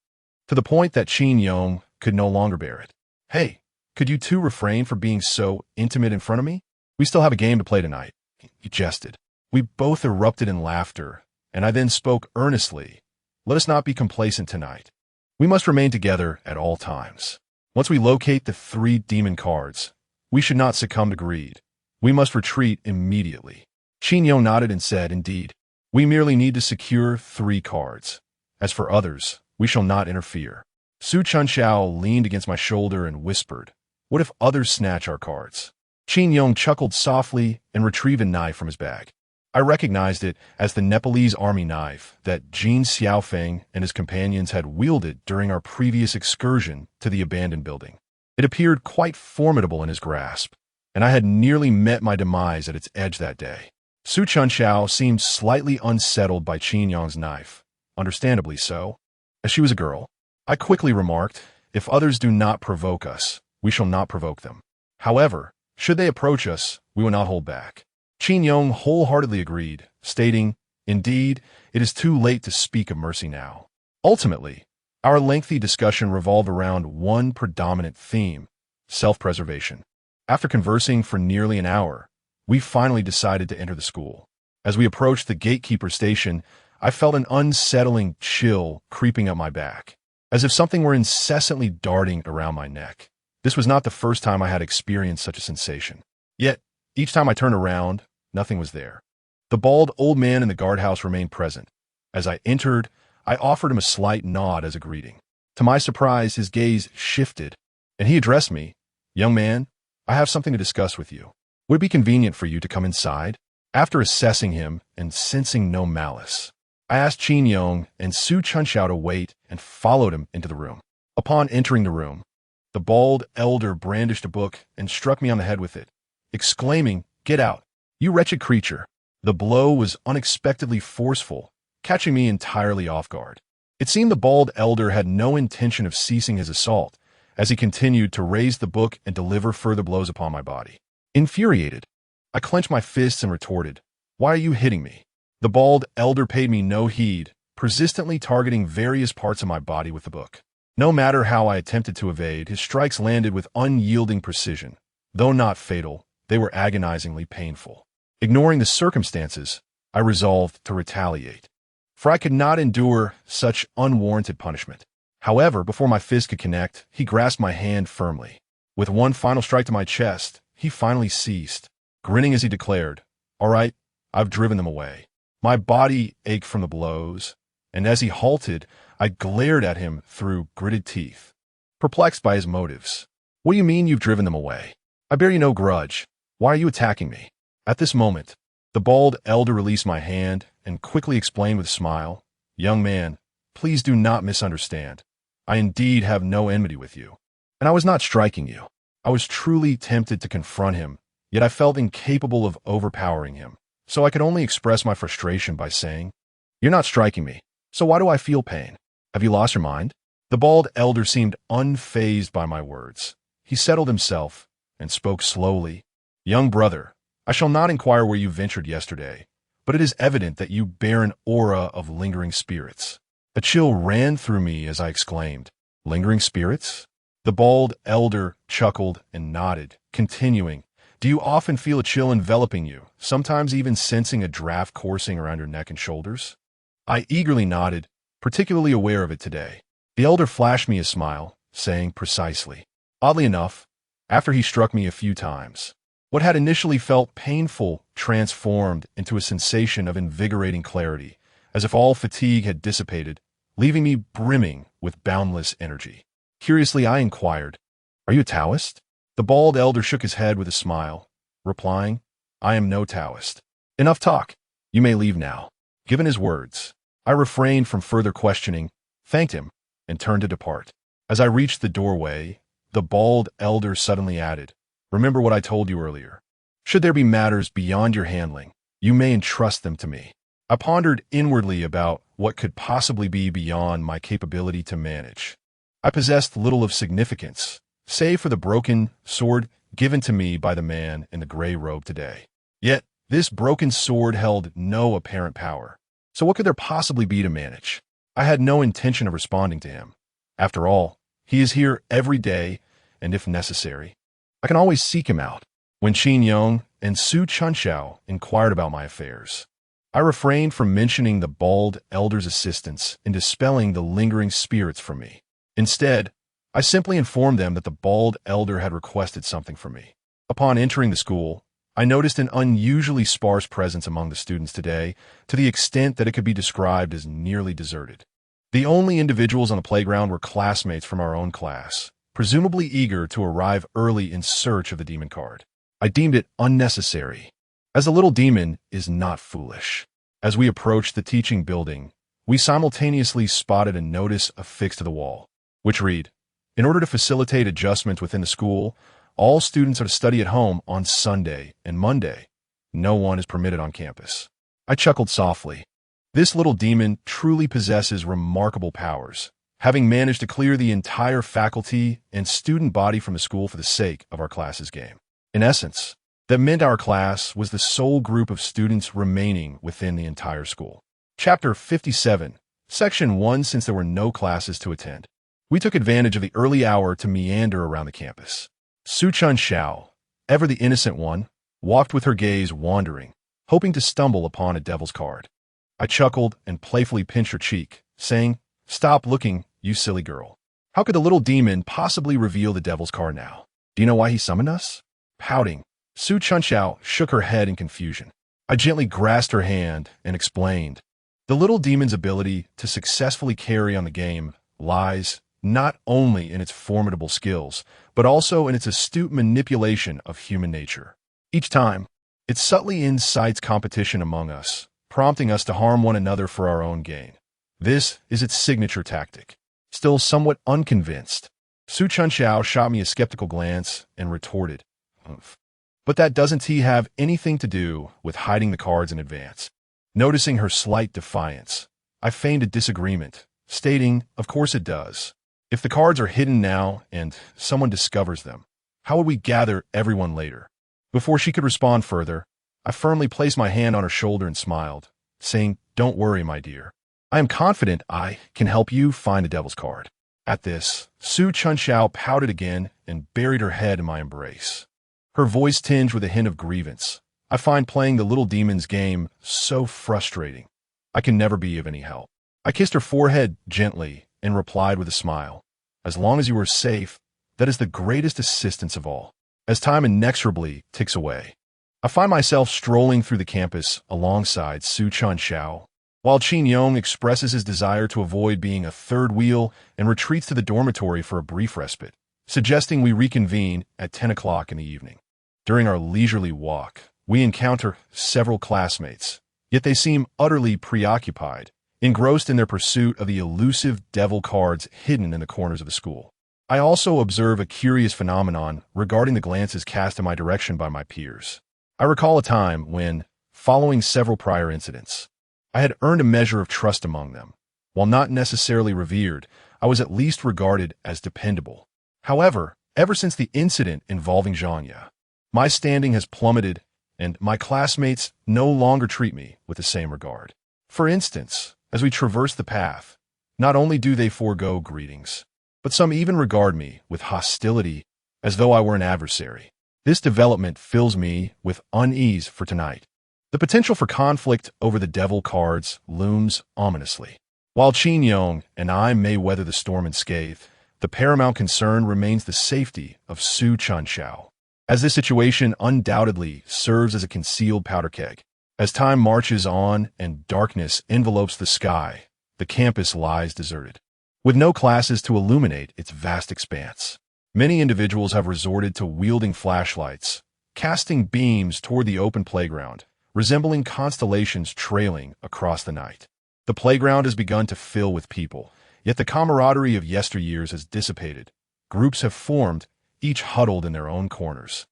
to the point that Qin Yong could no longer bear it. "Hey, could you two refrain from being so intimate in front of me? We still have a game to play tonight," he jested. We both erupted in laughter, and I then spoke earnestly. "Let us not be complacent tonight. We must remain together at all times. Once we locate the 3 demon cards, we should not succumb to greed. We must retreat immediately." Qin Yong nodded and said, "Indeed, we merely need to secure 3 cards. As for others, we shall not interfere." Su Chunxiao leaned against my shoulder and whispered, "What if others snatch our cards?" Qin Yong chuckled softly and retrieved a knife from his bag. I recognized it as the Nepalese army knife that Jin Xiaofeng and his companions had wielded during our previous excursion to the abandoned building. It appeared quite formidable in his grasp, and I had nearly met my demise at its edge that day. Su Chunxiao seemed slightly unsettled by Qin Yong's knife, understandably so. As she was a girl, I quickly remarked, "If others do not provoke us, we shall not provoke them. However, should they approach us, we will not hold back." Qin Yong wholeheartedly agreed, stating, "Indeed, it is too late to speak of mercy now." Ultimately, our lengthy discussion revolved around one predominant theme: self-preservation. After conversing for nearly an hour, we finally decided to enter the school. As we approached the gatekeeper station, I felt an unsettling chill creeping up my back, as if something were incessantly darting around my neck. This was not the first time I had experienced such a sensation. Yet, each time I turned around, nothing was there. The bald old man in the guardhouse remained present. As I entered, I offered him a slight nod as a greeting. To my surprise, his gaze shifted, and he addressed me, "Young man, I have something to discuss with you. Would it be convenient for you to come inside?" After assessing him and sensing no malice, I asked Qin Yong and Su Chunxiao to wait and followed him into the room. Upon entering the room, the bald elder brandished a book and struck me on the head with it, exclaiming, "Get out, you wretched creature." The blow was unexpectedly forceful, catching me entirely off guard. It seemed the bald elder had no intention of ceasing his assault, as he continued to raise the book and deliver further blows upon my body. Infuriated, I clenched my fists and retorted, "Why are you hitting me?" The bald elder paid me no heed, persistently targeting various parts of my body with the book. No matter how I attempted to evade, his strikes landed with unyielding precision. Though not fatal, they were agonizingly painful. Ignoring the circumstances, I resolved to retaliate, for I could not endure such unwarranted punishment. However, before my fist could connect, he grasped my hand firmly. With one final strike to my chest, he finally ceased, grinning as he declared, "All right, I've driven them away." My body ached from the blows, and as he halted, I glared at him through gritted teeth, perplexed by his motives. "What do you mean you've driven them away? I bear you no grudge. Why are you attacking me?" At this moment, the bald elder released my hand and quickly explained with a smile, "Young man, please do not misunderstand. I indeed have no enmity with you, and I was not striking you. I was truly tempted to confront him, yet I felt incapable of overpowering him. So I could only express my frustration by saying, 'You're not striking me, so why do I feel pain? Have you lost your mind?'" The bald elder seemed unfazed by my words. He settled himself, and spoke slowly. "Young brother, I shall not inquire where you ventured yesterday, but it is evident that you bear an aura of lingering spirits." A chill ran through me as I exclaimed, "Lingering spirits?" The bald elder chuckled and nodded, continuing, "Do you often feel a chill enveloping you, sometimes even sensing a draft coursing around your neck and shoulders?" I eagerly nodded, particularly aware of it today. The elder flashed me a smile, saying precisely. Oddly enough, after he struck me a few times, what had initially felt painful transformed into a sensation of invigorating clarity, as if all fatigue had dissipated, leaving me brimming with boundless energy. Curiously, I inquired, "Are you a Taoist?" The bald elder shook his head with a smile, replying, "I am no Taoist." "Enough talk. You may leave now." Given his words, I refrained from further questioning, thanked him, and turned to depart. As I reached the doorway, the bald elder suddenly added, "Remember what I told you earlier. Should there be matters beyond your handling, you may entrust them to me." I pondered inwardly about what could possibly be beyond my capability to manage. I possessed little of significance, save for the broken sword given to me by the man in the gray robe today. Yet, this broken sword held no apparent power. So what could there possibly be to manage? I had no intention of responding to him. After all, he is here every day, and if necessary, I can always seek him out. When Qin Yong and Su Chunshao inquired about my affairs, I refrained from mentioning the bald elder's assistance in dispelling the lingering spirits from me. Instead, I simply informed them that the bald elder had requested something from me. Upon entering the school, I noticed an unusually sparse presence among the students today, to the extent that it could be described as nearly deserted. The only individuals on the playground were classmates from our own class, presumably eager to arrive early in search of the demon card. I deemed it unnecessary, as the little demon is not foolish. As we approached the teaching building, we simultaneously spotted a notice affixed to the wall, which read, "In order to facilitate adjustment within the school, all students are to study at home on Sunday and Monday. No one is permitted on campus." I chuckled softly. This little demon truly possesses remarkable powers, having managed to clear the entire faculty and student body from the school for the sake of our class's game. In essence, that meant our class was the sole group of students remaining within the entire school. Chapter 57, Section 1. Since there were no classes to attend, we took advantage of the early hour to meander around the campus. Su Chunshao, ever the innocent one, walked with her gaze wandering, hoping to stumble upon a devil's card. I chuckled and playfully pinched her cheek, saying, "Stop looking, you silly girl. How could the little demon possibly reveal the devil's card now? Do you know why he summoned us?" Pouting, Su Chunshao shook her head in confusion. I gently grasped her hand and explained, "The little demon's ability to successfully carry on the game lies not only in its formidable skills, but also in its astute manipulation of human nature. Each time, it subtly incites competition among us, prompting us to harm one another for our own gain. This is its signature tactic." Still somewhat unconvinced, Su Chunshao shot me a skeptical glance and retorted, "Humph. But that doesn't have anything to do with hiding the cards in advance." Noticing her slight defiance, I feigned a disagreement, stating, "Of course it does. If the cards are hidden now and someone discovers them, how would we gather everyone later?" Before she could respond further, I firmly placed my hand on her shoulder and smiled, saying, "Don't worry, my dear. I am confident I can help you find the devil's card." At this, Su Chunshao pouted again and buried her head in my embrace. Her voice tinged with a hint of grievance. "I find playing the little demon's game so frustrating. I can never be of any help." I kissed her forehead gently and replied with a smile, "As long as you are safe, that is the greatest assistance of all." As time inexorably ticks away, I find myself strolling through the campus alongside Su Chunshao, while Qin Yong expresses his desire to avoid being a third wheel and retreats to the dormitory for a brief respite, suggesting we reconvene at 10 o'clock in the evening. During our leisurely walk, we encounter several classmates, yet they seem utterly preoccupied, engrossed in their pursuit of the elusive devil cards hidden in the corners of the school. I also observe a curious phenomenon regarding the glances cast in my direction by my peers. I recall a time when, following several prior incidents, I had earned a measure of trust among them. While not necessarily revered, I was at least regarded as dependable. However, Ever since the incident involving Zhanya, my standing has plummeted, and my classmates no longer treat me with the same regard. For instance, as we traverse the path, not only do they forego greetings, but some even regard me with hostility as though I were an adversary. This development fills me with unease for tonight. The potential for conflict over the devil cards looms ominously. While Qin Yong and I may weather the storm unscathed, the paramount concern remains the safety of Su Chunshao, as this situation undoubtedly serves as a concealed powder keg. As time marches on and darkness envelopes the sky, the campus lies deserted, with no classes to illuminate its vast expanse. Many individuals have resorted to wielding flashlights, casting beams toward the open playground, resembling constellations trailing across the night. The playground has begun to fill with people, yet the camaraderie of yesteryears has dissipated. Groups have formed, each huddled in their own corners,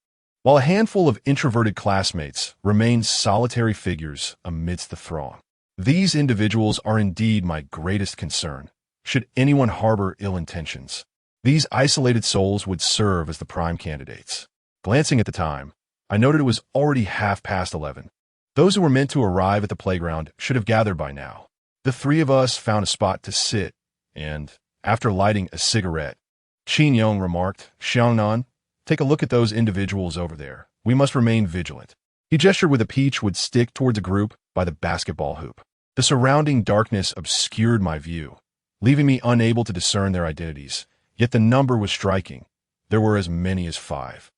while a handful of introverted classmates remain solitary figures amidst the throng. These individuals are indeed my greatest concern, should anyone harbor ill intentions. These isolated souls would serve as the prime candidates. Glancing at the time, I noted it was already 11:30. Those who were meant to arrive at the playground should have gathered by now. The three of us found a spot to sit, and, after lighting a cigarette, Qin Yong remarked, "Xiangnan, take a look at those individuals over there. We must remain vigilant." He gestured with a peach-wood stick towards a group by the basketball hoop. The surrounding darkness obscured my view, leaving me unable to discern their identities. Yet the number was striking. There were as many as 5.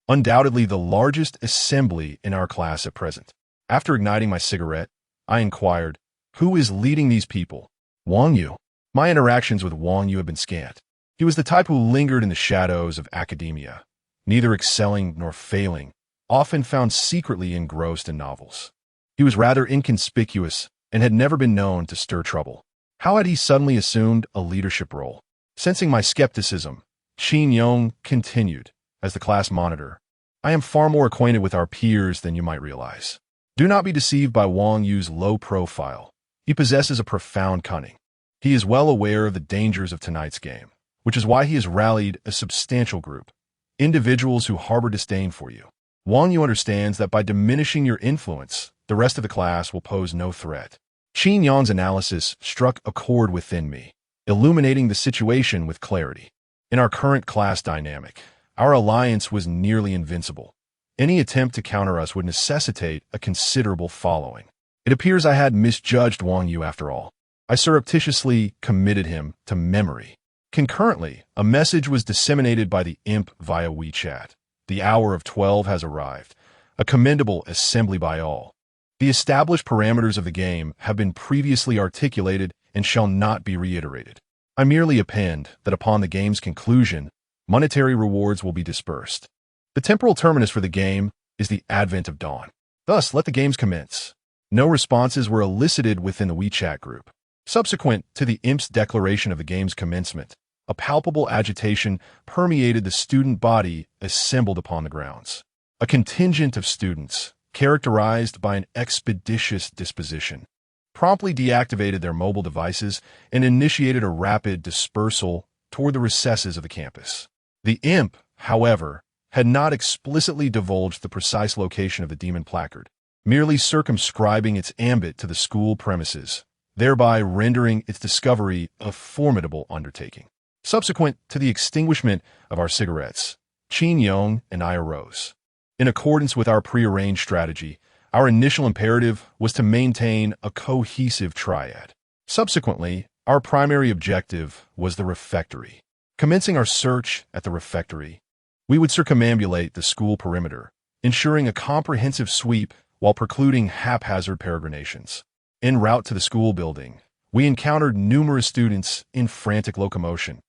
Undoubtedly the largest assembly in our class at present. After igniting my cigarette, I inquired, "Who is leading these people?" "Wang Yu." My interactions with Wang Yu had been scant. He was the type who lingered in the shadows of academia, neither excelling nor failing, often found secretly engrossed in novels. He was rather inconspicuous and had never been known to stir trouble. How had he suddenly assumed a leadership role? Sensing my skepticism, Qin Yong continued, as the class monitor, "I am far more acquainted with our peers than you might realize. Do not be deceived by Wang Yu's low profile. He possesses a profound cunning. He is well aware of the dangers of tonight's game, which is why he has rallied a substantial group, individuals who harbor disdain for you. Wang Yu understands that by diminishing your influence, the rest of the class will pose no threat." Qin Yong's analysis struck a chord within me, illuminating the situation with clarity. In our current class dynamic, our alliance was nearly invincible. Any attempt to counter us would necessitate a considerable following. It appears I had misjudged Wang Yu after all. I surreptitiously committed him to memory. Concurrently, a message was disseminated by the imp via WeChat. The hour of 12 has arrived, a commendable assembly by all. The established parameters of the game have been previously articulated and shall not be reiterated. I merely append that upon the game's conclusion, monetary rewards will be dispersed. The temporal terminus for the game is the advent of dawn. Thus, let the games commence. No responses were elicited within the WeChat group. Subsequent to the imp's declaration of the game's commencement, a palpable agitation permeated the student body assembled upon the grounds. A contingent of students, characterized by an expeditious disposition, promptly deactivated their mobile devices and initiated a rapid dispersal toward the recesses of the campus. The imp, however, had not explicitly divulged the precise location of the demon placard, merely circumscribing its ambit to the school premises, thereby rendering its discovery a formidable undertaking. Subsequent to the extinguishment of our cigarettes, Qin Yong and I arose. In accordance with our prearranged strategy, our initial imperative was to maintain a cohesive triad. Subsequently, our primary objective was the refectory. Commencing our search at the refectory, we would circumambulate the school perimeter, ensuring a comprehensive sweep while precluding haphazard peregrinations. En route to the school building, we encountered numerous students in frantic locomotion.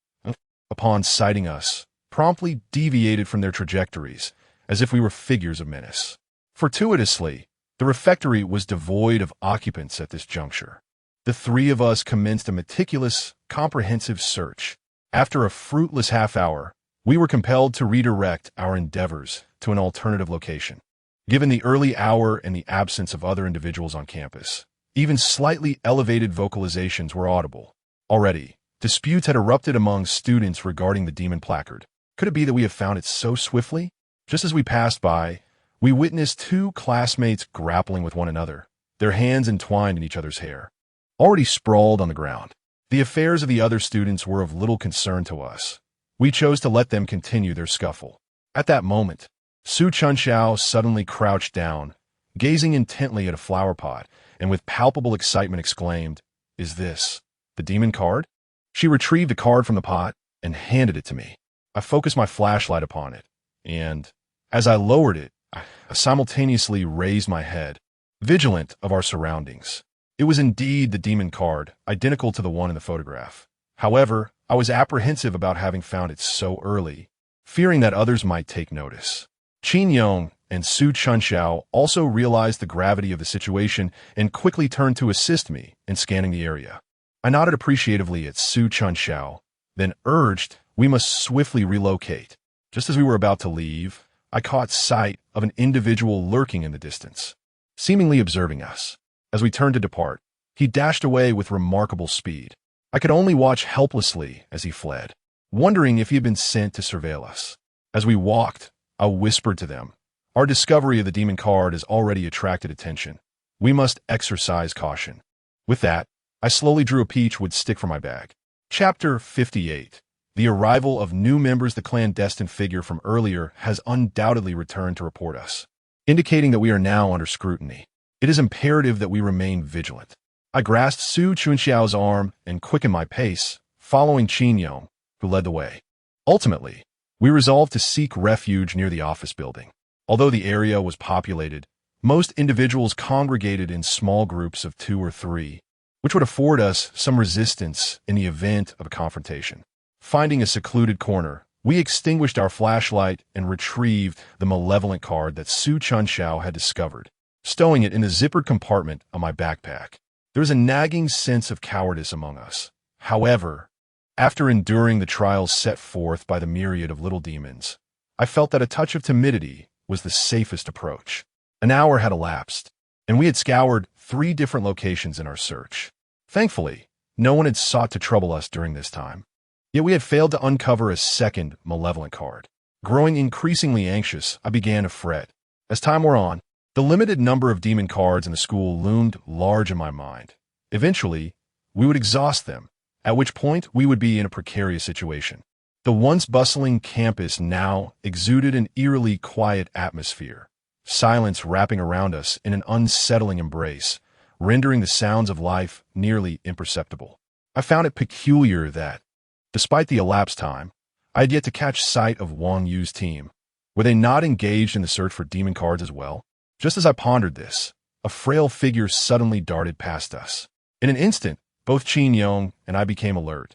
Upon sighting us, promptly deviated from their trajectories, as if we were figures of menace. Fortuitously, the refectory was devoid of occupants at this juncture. The three of us commenced a meticulous, comprehensive search. After a fruitless half-hour, we were compelled to redirect our endeavors to an alternative location. Given the early hour and the absence of other individuals on campus, even slightly elevated vocalizations were audible. Already, disputes had erupted among students regarding the demon placard. Could it be that we have found it so swiftly? Just as we passed by, we witnessed two classmates grappling with one another, their hands entwined in each other's hair, already sprawled on the ground. The affairs of the other students were of little concern to us. We chose to let them continue their scuffle. At that moment, Su Chunxiao suddenly crouched down, gazing intently at a flower pot, and with palpable excitement exclaimed, "Is this the demon card?" She retrieved a card from the pot and handed it to me. I focused my flashlight upon it, and as I lowered it, I simultaneously raised my head, vigilant of our surroundings. It was indeed the demon card, identical to the one in the photograph. However, I was apprehensive about having found it so early, fearing that others might take notice. Qin Yong and Su Chunxiao also realized the gravity of the situation and quickly turned to assist me in scanning the area. I nodded appreciatively at Su Chunxiao, then urged we must swiftly relocate. Just as we were about to leave, I caught sight of an individual lurking in the distance, seemingly observing us. As we turned to depart, he dashed away with remarkable speed. I could only watch helplessly as he fled, wondering if he had been sent to surveil us. As we walked, I whispered to them, "Our discovery of the demon card has already attracted attention. We must exercise caution." With that, I slowly drew a peachwood stick from my bag. Chapter 58. The arrival of new members. The clandestine figure from earlier has undoubtedly returned to report us, indicating that we are now under scrutiny. It is imperative that we remain vigilant. I grasped Su Chunxiao's arm and quickened my pace, following Qin Yong, who led the way. Ultimately, we resolved to seek refuge near the office building. Although the area was populated, most individuals congregated in small groups of 2 or 3, which would afford us some resistance in the event of a confrontation. Finding a secluded corner, we extinguished our flashlight and retrieved the malevolent card that Su Chunxiao had discovered, stowing it in the zippered compartment of my backpack. There was a nagging sense of cowardice among us. However, after enduring the trials set forth by the myriad of little demons, I felt that a touch of timidity was the safest approach. An hour had elapsed, and we had scoured 3 different locations in our search. Thankfully, no one had sought to trouble us during this time. Yet we had failed to uncover a second malevolent card. Growing increasingly anxious, I began to fret. As time wore on, the limited number of demon cards in the school loomed large in my mind. Eventually, we would exhaust them, at which point we would be in a precarious situation. The once bustling campus now exuded an eerily quiet atmosphere, silence wrapping around us in an unsettling embrace, rendering the sounds of life nearly imperceptible. I found it peculiar that, despite the elapsed time, I had yet to catch sight of Wang Yu's team. Were they not engaged in the search for demon cards as well? Just as I pondered this, a frail figure suddenly darted past us. In an instant, both Qin Yong and I became alert,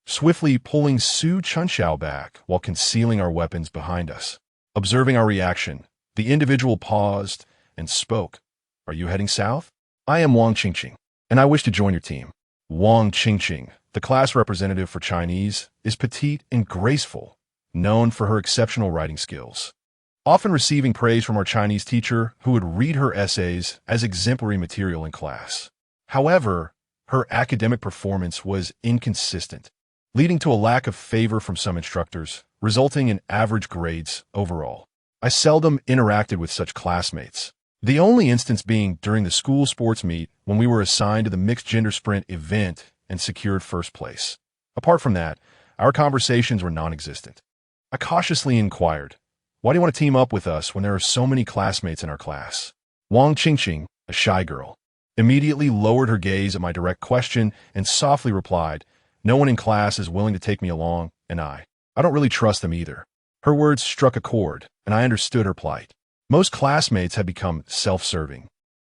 swiftly pulling Su Chunxiao back while concealing our weapons behind us. Observing our reaction, the individual paused and spoke. "Are you heading south?" "I am Wang Qingqing, and I wish to join your team." Wang Qingqing, the class representative for Chinese, is petite and graceful, known for her exceptional writing skills, often receiving praise from our Chinese teacher who would read her essays as exemplary material in class. However, her academic performance was inconsistent, leading to a lack of favor from some instructors, resulting in average grades overall. I seldom interacted with such classmates, the only instance being during the school sports meet when we were assigned to the mixed gender sprint event and secured first place. Apart from that, our conversations were non-existent. I cautiously inquired, "Why do you want to team up with us when there are so many classmates in our class?" Wang Qingqing, a shy girl, immediately lowered her gaze at my direct question and softly replied, "No one in class is willing to take me along, and I don't really trust them either." Her words struck a chord, and I understood her plight. Most classmates had become self-serving,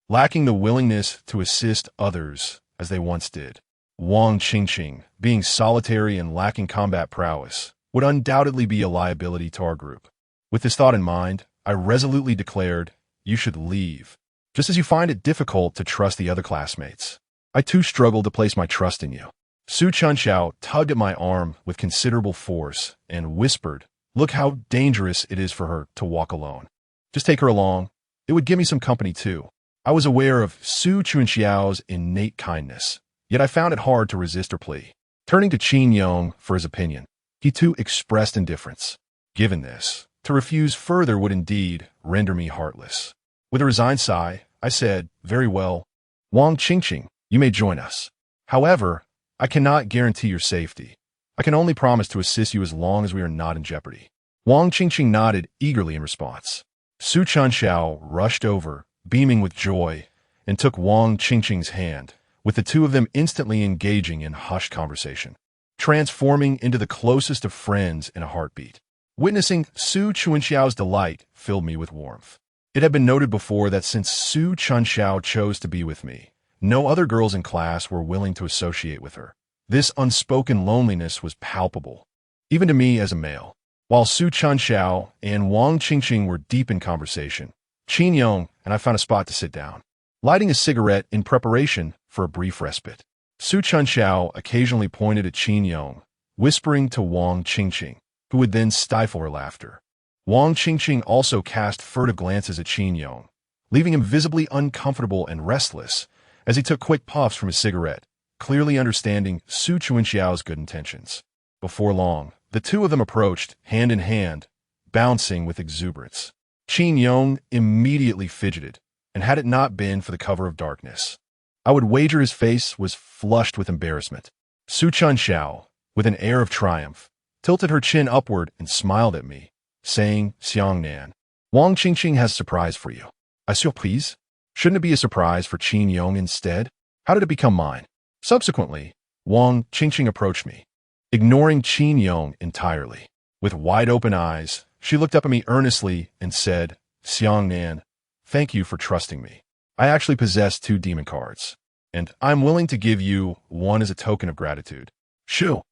lacking the willingness to assist others as they once did. Wang Qingqing, being solitary and lacking combat prowess, would undoubtedly be a liability to our group. With this thought in mind, I resolutely declared, "You should leave, just as you find it difficult to trust the other classmates. I too struggle to place my trust in you." Su Chunxiao tugged at my arm with considerable force and whispered, "Look how dangerous it is for her to walk alone. Just take her along. It would give me some company too." I was aware of Su Chunxiao's innate kindness, yet I found it hard to resist her plea. Turning to Qin Yong for his opinion, he too expressed indifference. Given this, to refuse further would indeed render me heartless. With a resigned sigh, I said, "Very well. Wang Qingqing, you may join us. However, I cannot guarantee your safety. I can only promise to assist you as long as we are not in jeopardy." Wang Qingqing nodded eagerly in response. Su Chunxiao rushed over, beaming with joy, and took Wang Qingqing's hand, with the two of them instantly engaging in hushed conversation, transforming into the closest of friends in a heartbeat. Witnessing Su Chunxiao's delight filled me with warmth. It had been noted before that since Su Chunxiao chose to be with me, no other girls in class were willing to associate with her. This unspoken loneliness was palpable, even to me as a male. While Su Chunxiao and Wang Qingqing were deep in conversation, Qin Yong and I found a spot to sit down, lighting a cigarette in preparation for a brief respite. Su Chunxiao occasionally pointed at Qin Yong, whispering to Wang Qingqing, who would then stifle her laughter. Wang Qingqing also cast furtive glances at Qin Yong, leaving him visibly uncomfortable and restless as he took quick puffs from his cigarette, clearly understanding Su Chunxiao's good intentions. Before long, the two of them approached, hand in hand, bouncing with exuberance. Qin Yong immediately fidgeted, and had it not been for the cover of darkness, I would wager his face was flushed with embarrassment. Su Chunxiao, with an air of triumph, tilted her chin upward and smiled at me, saying, "Xiangnan, Wang Qingqing has a surprise for you." A surprise? Shouldn't it be a surprise for Qin Yong instead? How did it become mine? Subsequently, Wang Qingqing approached me, ignoring Qin Yong entirely. With wide-open eyes, she looked up at me earnestly and said, "Xiangnan, thank you for trusting me. I actually possess 2 demon cards, and I'm willing to give you one as a token of gratitude." Shoo!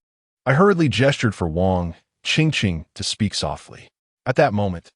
I hurriedly gestured for Wang Qingqing to speak softly. At that moment,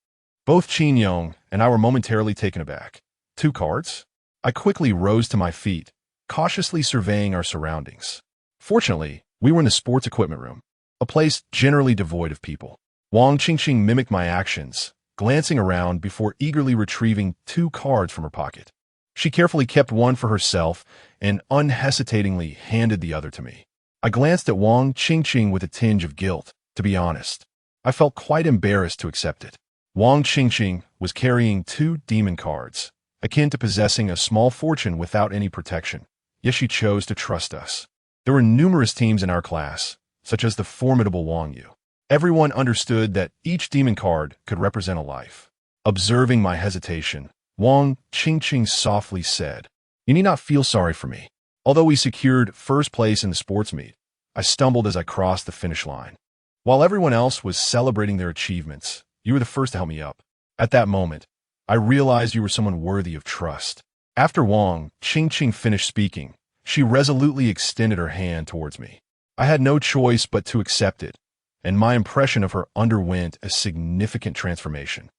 both Qin Yong and I were momentarily taken aback. 2 cards? I quickly rose to my feet, cautiously surveying our surroundings. Fortunately, we were in the sports equipment room, a place generally devoid of people. Wang Qingqing mimicked my actions, glancing around before eagerly retrieving 2 cards from her pocket. She carefully kept one for herself and unhesitatingly handed the other to me. I glanced at Wang Qingqing with a tinge of guilt. To be honest, I felt quite embarrassed to accept it. Wang Qingqing was carrying 2 demon cards, akin to possessing a small fortune without any protection, yet she chose to trust us. There were numerous teams in our class, such as the formidable Wang Yu. Everyone understood that each demon card could represent a life. Observing my hesitation, Wang Qingqing softly said, "You need not feel sorry for me. Although we secured first place in the sports meet, I stumbled as I crossed the finish line. While everyone else was celebrating their achievements, you were the first to help me up. At that moment, I realized you were someone worthy of trust." After Wang Qingqing finished speaking, she resolutely extended her hand towards me. I had no choice but to accept it, and my impression of her underwent a significant transformation.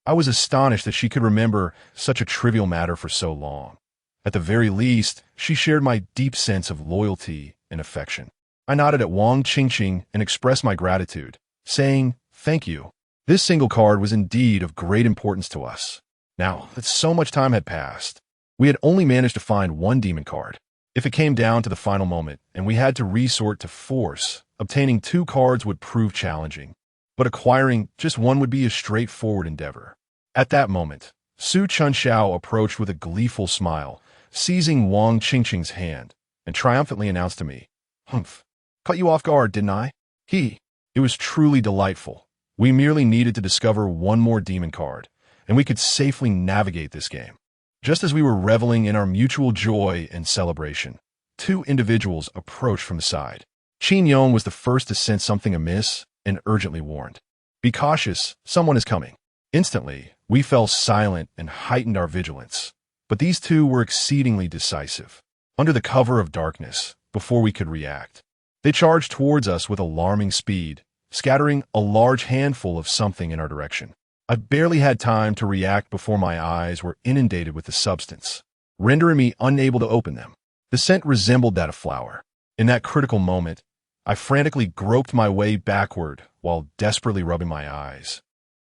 I was astonished that she could remember such a trivial matter for so long. At the very least, she shared my deep sense of loyalty and affection. I nodded at Wang Qingqing and expressed my gratitude, saying, "Thank you. This single card was indeed of great importance to us." Now that so much time had passed, we had only managed to find 1 demon card. If it came down to the final moment and we had to resort to force, obtaining 2 cards would prove challenging, but acquiring just 1 would be a straightforward endeavor. At that moment, Su Chunxiao approached with a gleeful smile, seizing Wang Qingqing's hand, and triumphantly announced to me, "Humph, caught you off guard, didn't I?" It was truly delightful. We merely needed to discover 1 more demon card, and we could safely navigate this game. Just as we were reveling in our mutual joy and celebration, 2 individuals approached from the side. Qin Yong was the first to sense something amiss and urgently warned, "Be cautious, someone is coming." Instantly, we fell silent and heightened our vigilance. But these 2 were exceedingly decisive. Under the cover of darkness, before we could react, they charged towards us with alarming speed, scattering a large handful of something in our direction. I barely had time to react before my eyes were inundated with the substance, rendering me unable to open them. The scent resembled that of flour. In that critical moment, I frantically groped my way backward while desperately rubbing my eyes,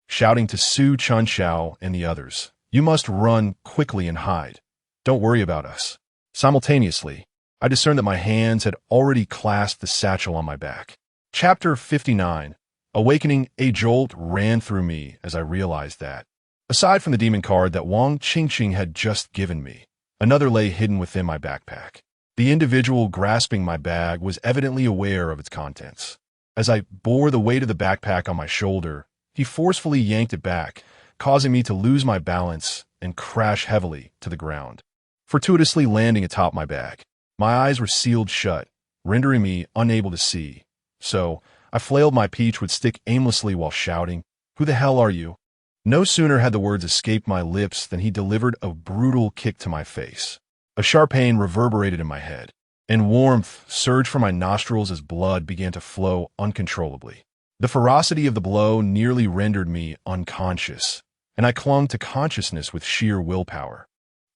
shouting to Su Chunxiao and the others, "You must run quickly and hide. Don't worry about us." Simultaneously, I discerned that my hands had already clasped the satchel on my back. Chapter 59. Awakening, a jolt ran through me as I realized that, aside from the demon card that Wang Qingqing had just given me, another lay hidden within my backpack. The individual grasping my bag was evidently aware of its contents. As I bore the weight of the backpack on my shoulder, he forcefully yanked it back, causing me to lose my balance and crash heavily to the ground, fortuitously landing atop my bag. My eyes were sealed shut, rendering me unable to see. So, I flailed my peachwood stick aimlessly while shouting, "Who the hell are you?" No sooner had the words escaped my lips than he delivered a brutal kick to my face. A sharp pain reverberated in my head, and warmth surged from my nostrils as blood began to flow uncontrollably. The ferocity of the blow nearly rendered me unconscious, and I clung to consciousness with sheer willpower.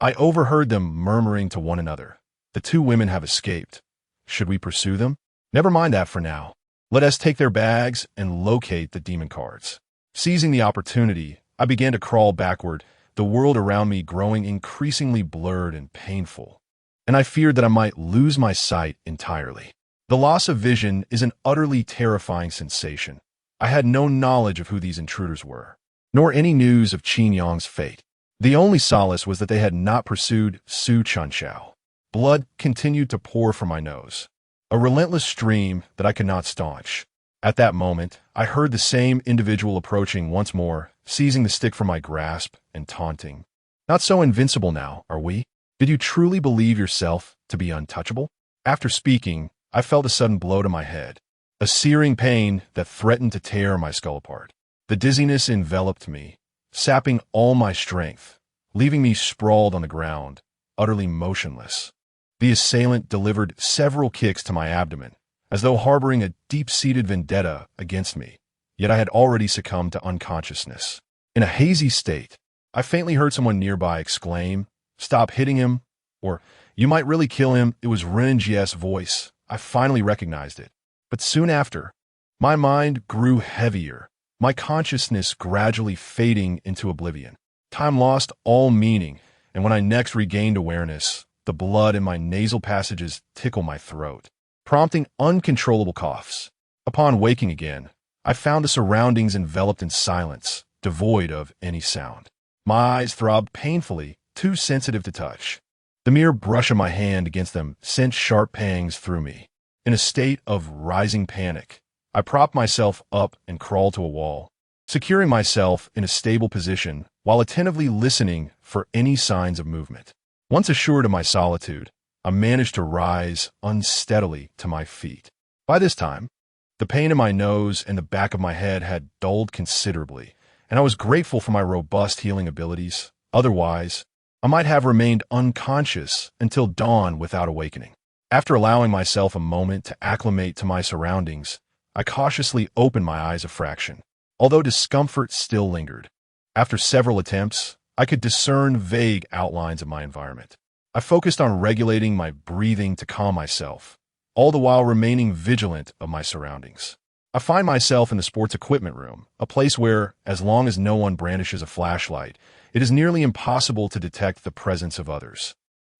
I overheard them murmuring to one another, "The two women have escaped. Should we pursue them? Never mind that for now. Let us take their bags and locate the demon cards." Seizing the opportunity, I began to crawl backward, the world around me growing increasingly blurred and painful, and I feared that I might lose my sight entirely. The loss of vision is an utterly terrifying sensation. I had no knowledge of who these intruders were, nor any news of Qin Yang's fate. The only solace was that they had not pursued Su Chunshao. Blood continued to pour from my nose, a relentless stream that I could not staunch. At that moment, I heard the same individual approaching once more, seizing the stick from my grasp and taunting. "Not so invincible now, are we? Did you truly believe yourself to be untouchable?" After speaking, I felt a sudden blow to my head, a searing pain that threatened to tear my skull apart. The dizziness enveloped me, sapping all my strength, leaving me sprawled on the ground, utterly motionless. The assailant delivered several kicks to my abdomen, as though harboring a deep-seated vendetta against me, yet I had already succumbed to unconsciousness. In a hazy state, I faintly heard someone nearby exclaim, "Stop hitting him," or "You might really kill him." It was Ren Jie's voice. I finally recognized it. But soon after, my mind grew heavier, my consciousness gradually fading into oblivion. Time lost all meaning, and when I next regained awareness, the blood in my nasal passages tickled my throat, prompting uncontrollable coughs. Upon waking again, I found the surroundings enveloped in silence, devoid of any sound. My eyes throbbed painfully, too sensitive to touch. The mere brush of my hand against them sent sharp pangs through me. In a state of rising panic, I propped myself up and crawled to a wall, securing myself in a stable position while attentively listening for any signs of movement. Once assured of my solitude, I managed to rise unsteadily to my feet. By this time, the pain in my nose and the back of my head had dulled considerably, and I was grateful for my robust healing abilities. Otherwise, I might have remained unconscious until dawn without awakening. After allowing myself a moment to acclimate to my surroundings, I cautiously opened my eyes a fraction, although discomfort still lingered. After several attempts, I could discern vague outlines of my environment. I focused on regulating my breathing to calm myself, all the while remaining vigilant of my surroundings. I find myself in the sports equipment room, a place where, as long as no one brandishes a flashlight, it is nearly impossible to detect the presence of others.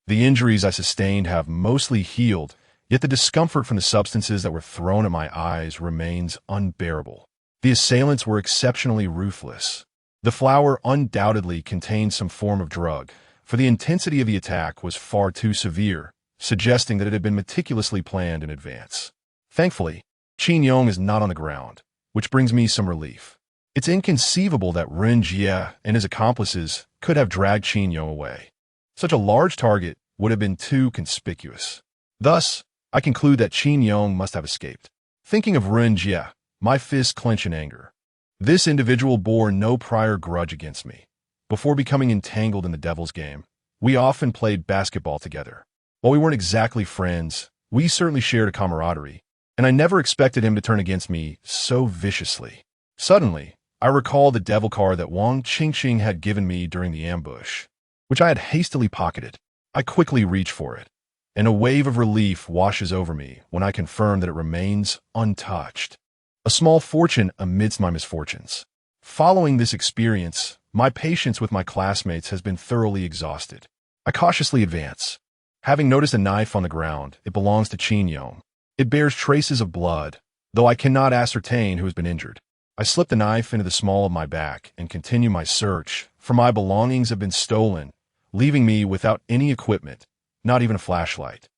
The injuries I sustained have mostly healed, yet the discomfort from the substances that were thrown at my eyes remains unbearable. The assailants were exceptionally ruthless. The flower undoubtedly contained some form of drug, for the intensity of the attack was far too severe, suggesting that it had been meticulously planned in advance. Thankfully, Qin Yong is not on the ground, which brings me some relief. It's inconceivable that Ren Jie and his accomplices could have dragged Qin Yong away. Such a large target would have been too conspicuous. Thus, I conclude that Qin Yong must have escaped. Thinking of Ren Jie, my fists clench in anger. This individual bore no prior grudge against me. Before becoming entangled in the devil's game, we often played basketball together. While we weren't exactly friends, we certainly shared a camaraderie, and I never expected him to turn against me so viciously. Suddenly, I recall the devil card that Wang Qingqing had given me during the ambush, which I had hastily pocketed. I quickly reach for it, and a wave of relief washes over me when I confirm that it remains untouched. A small fortune amidst my misfortunes. Following this experience, my patience with my classmates has been thoroughly exhausted. I cautiously advance. Having noticed a knife on the ground, it belongs to Qin Yong. It bears traces of blood, though I cannot ascertain who has been injured. I slip the knife into the small of my back and continue my search, for my belongings have been stolen, leaving me without any equipment, not even a flashlight.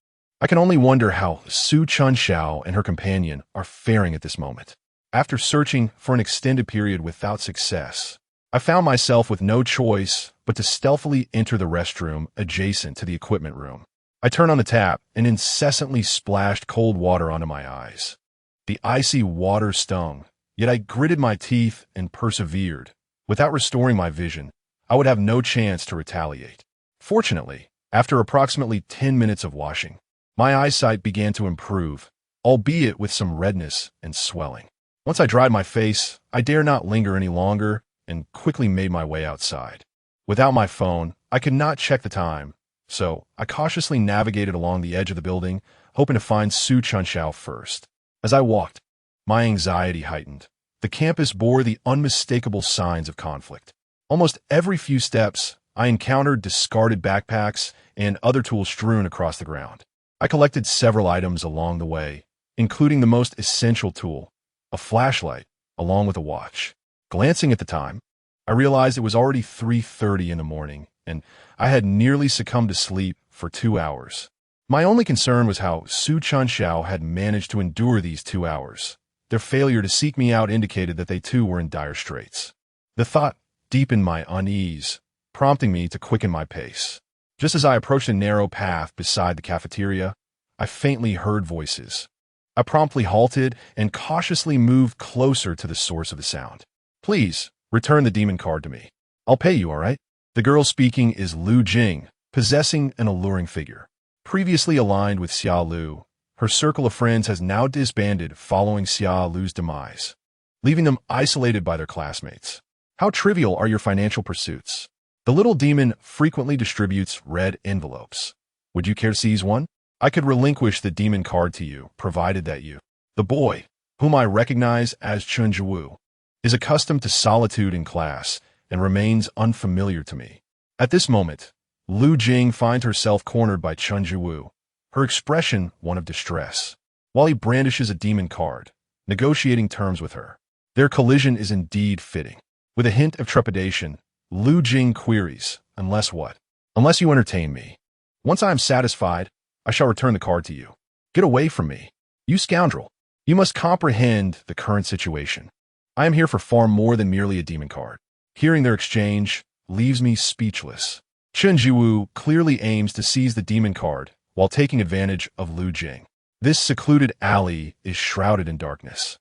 I can only wonder how Su Chunxiao and her companion are faring at this moment. After searching for an extended period without success, I found myself with no choice but to stealthily enter the restroom adjacent to the equipment room. I turned on the tap and incessantly splashed cold water onto my eyes. The icy water stung, yet I gritted my teeth and persevered. Without restoring my vision, I would have no chance to retaliate. Fortunately, after approximately 10 minutes of washing, my eyesight began to improve, albeit with some redness and swelling. Once I dried my face, I dare not linger any longer and quickly made my way outside. Without my phone, I could not check the time, so I cautiously navigated along the edge of the building, hoping to find Su Chunxiao first. As I walked, my anxiety heightened. The campus bore the unmistakable signs of conflict. Almost every few steps, I encountered discarded backpacks and other tools strewn across the ground. I collected several items along the way, including the most essential tool, a flashlight, along with a watch. Glancing at the time, I realized it was already 3:30 in the morning, and I had nearly succumbed to sleep for 2 hours. My only concern was how Su Chunxiao had managed to endure these 2 hours. Their failure to seek me out indicated that they too were in dire straits. The thought deepened my unease, prompting me to quicken my pace. Just as I approached a narrow path beside the cafeteria, I faintly heard voices. I promptly halted and cautiously moved closer to the source of the sound. "Please, return the demon card to me. I'll pay you, all right?" The girl speaking is Lu Jing, possessing an alluring figure. Previously aligned with Xia Lu, her circle of friends has now disbanded following Xia Lu's demise, leaving them isolated by their classmates. How trivial are your financial pursuits? The little demon frequently distributes red envelopes. Would you care to seize one? I could relinquish the demon card to you, provided that you. The boy, whom I recognize as Chun Jiwu, is accustomed to solitude in class and remains unfamiliar to me. At this moment, Lu Jing finds herself cornered by Chun Jiwu, her expression one of distress, while he brandishes a demon card, negotiating terms with her. Their collision is indeed fitting. With a hint of trepidation, Lu Jing queries, "Unless what?" "Unless you entertain me. Once I am satisfied, I shall return the card to you." "Get away from me, you scoundrel. You must comprehend the current situation. I am here for far more than merely a demon card." Hearing their exchange leaves me speechless. Chun Jiwu clearly aims to seize the demon card while taking advantage of Lu Jing. This secluded alley is shrouded in darkness.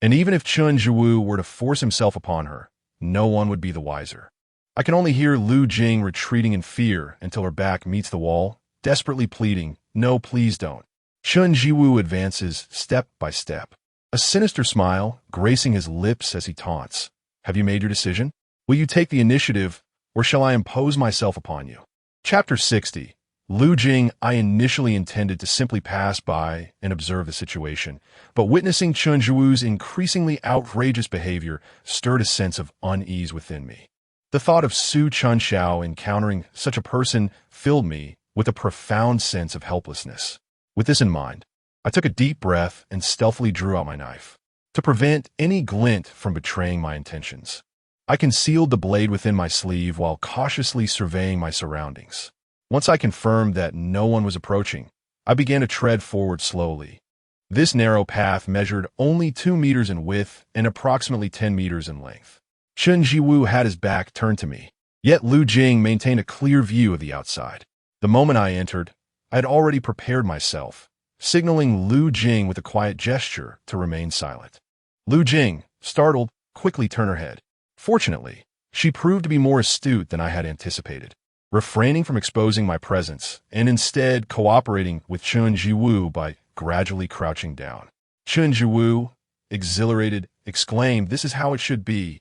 And even if Chun Jiwu were to force himself upon her, no one would be the wiser. I can only hear Lu Jing retreating in fear until her back meets the wall, desperately pleading, "No, please don't." Chun Jiwu advances step by step, a sinister smile gracing his lips as he taunts. "Have you made your decision? Will you take the initiative, or shall I impose myself upon you?" Chapter 60. Lu Jing. I initially intended to simply pass by and observe the situation, but witnessing Chun Jiwu's increasingly outrageous behavior stirred a sense of unease within me. The thought of Su Chunxiao encountering such a person filled me with a profound sense of helplessness. With this in mind, I took a deep breath and stealthily drew out my knife. To prevent any glint from betraying my intentions, I concealed the blade within my sleeve while cautiously surveying my surroundings. Once I confirmed that no one was approaching, I began to tread forward slowly. This narrow path measured only 2 meters in width and approximately 10 meters in length. Chun Jiwu had his back turned to me, yet Lu Jing maintained a clear view of the outside. The moment I entered, I had already prepared myself, signaling Lu Jing with a quiet gesture to remain silent. Lu Jing, startled, quickly turned her head. Fortunately, she proved to be more astute than I had anticipated, refraining from exposing my presence and instead cooperating with Chun Jiwu by gradually crouching down. Chun Jiwu, exhilarated, exclaimed, "This is how it should be.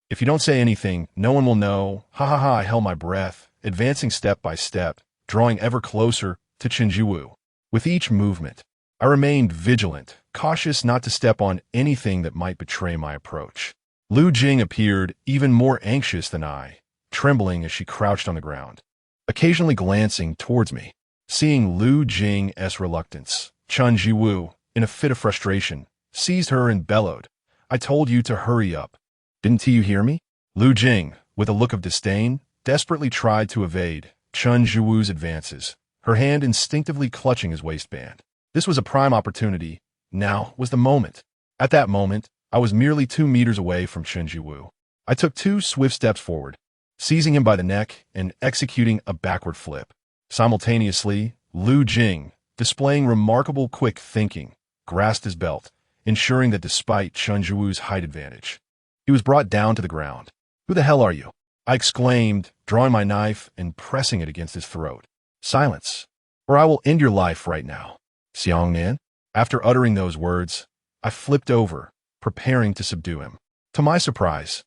If you don't say anything, no one will know." Ha ha ha, I held my breath, advancing step by step, drawing ever closer to Chun Jiwu. With each movement, I remained vigilant, cautious not to step on anything that might betray my approach. Lu Jing appeared even more anxious than I, trembling as she crouched on the ground, occasionally glancing towards me. Seeing Lu Jing's reluctance, Chun Jiwu, in a fit of frustration, seized her and bellowed, I told you to hurry up. Didn't you hear me? Lu Jing, with a look of disdain, desperately tried to evade Chen Zhiwu's advances, her hand instinctively clutching his waistband. This was a prime opportunity. Now was the moment. At that moment, I was merely 2 meters away from Chen Zhiwu. I took 2 swift steps forward, seizing him by the neck and executing a backward flip. Simultaneously, Lu Jing, displaying remarkable quick thinking, grasped his belt, ensuring that despite Chen Zhiwu's height advantage, he was brought down to the ground. "Who the hell are you?" I exclaimed, drawing my knife and pressing it against his throat. "Silence, or I will end your life right now, Xiangnan." After uttering those words, I flipped over, preparing to subdue him. To my surprise,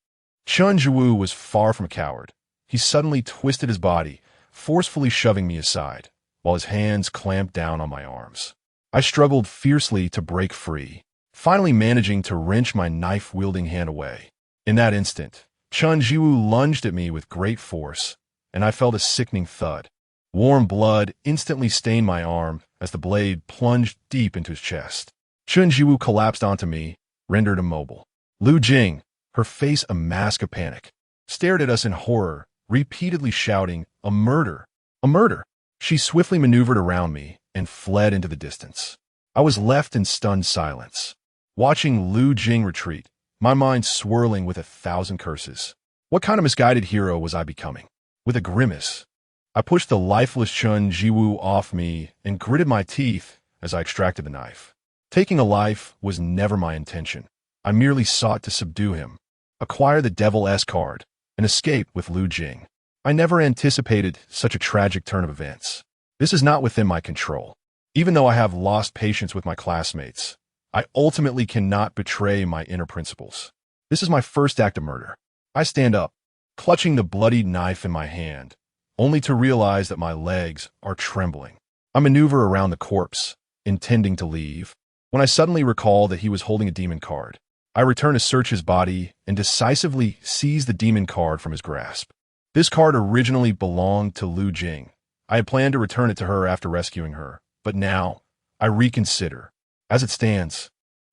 Chen Zhiwu was far from a coward. He suddenly twisted his body, forcefully shoving me aside, while his hands clamped down on my arms. I struggled fiercely to break free, finally managing to wrench my knife-wielding hand away. In that instant, Chen Zhiwu lunged at me with great force, and I felt a sickening thud. Warm blood instantly stained my arm as the blade plunged deep into his chest. Chen Zhiwu collapsed onto me, rendered immobile. Lu Jing, her face a mask of panic, stared at us in horror, repeatedly shouting, "A murder! A murder!" She swiftly maneuvered around me and fled into the distance. I was left in stunned silence, watching Lu Jing retreat, my mind swirling with 1,000 curses. What kind of misguided hero was I becoming? With a grimace, I pushed the lifeless Chen Zhiwu off me and gritted my teeth as I extracted the knife. Taking a life was never my intention. I merely sought to subdue him, acquire the Devil S card, and escape with Lu Jing. I never anticipated such a tragic turn of events. This is not within my control. Even though I have lost patience with my classmates, I ultimately cannot betray my inner principles. This is my first act of murder. I stand up, clutching the bloodied knife in my hand, only to realize that my legs are trembling. I maneuver around the corpse, intending to leave, when I suddenly recall that he was holding a demon card. I return to search his body and decisively seize the demon card from his grasp. This card originally belonged to Lu Jing. I had planned to return it to her after rescuing her, but now I reconsider. As it stands,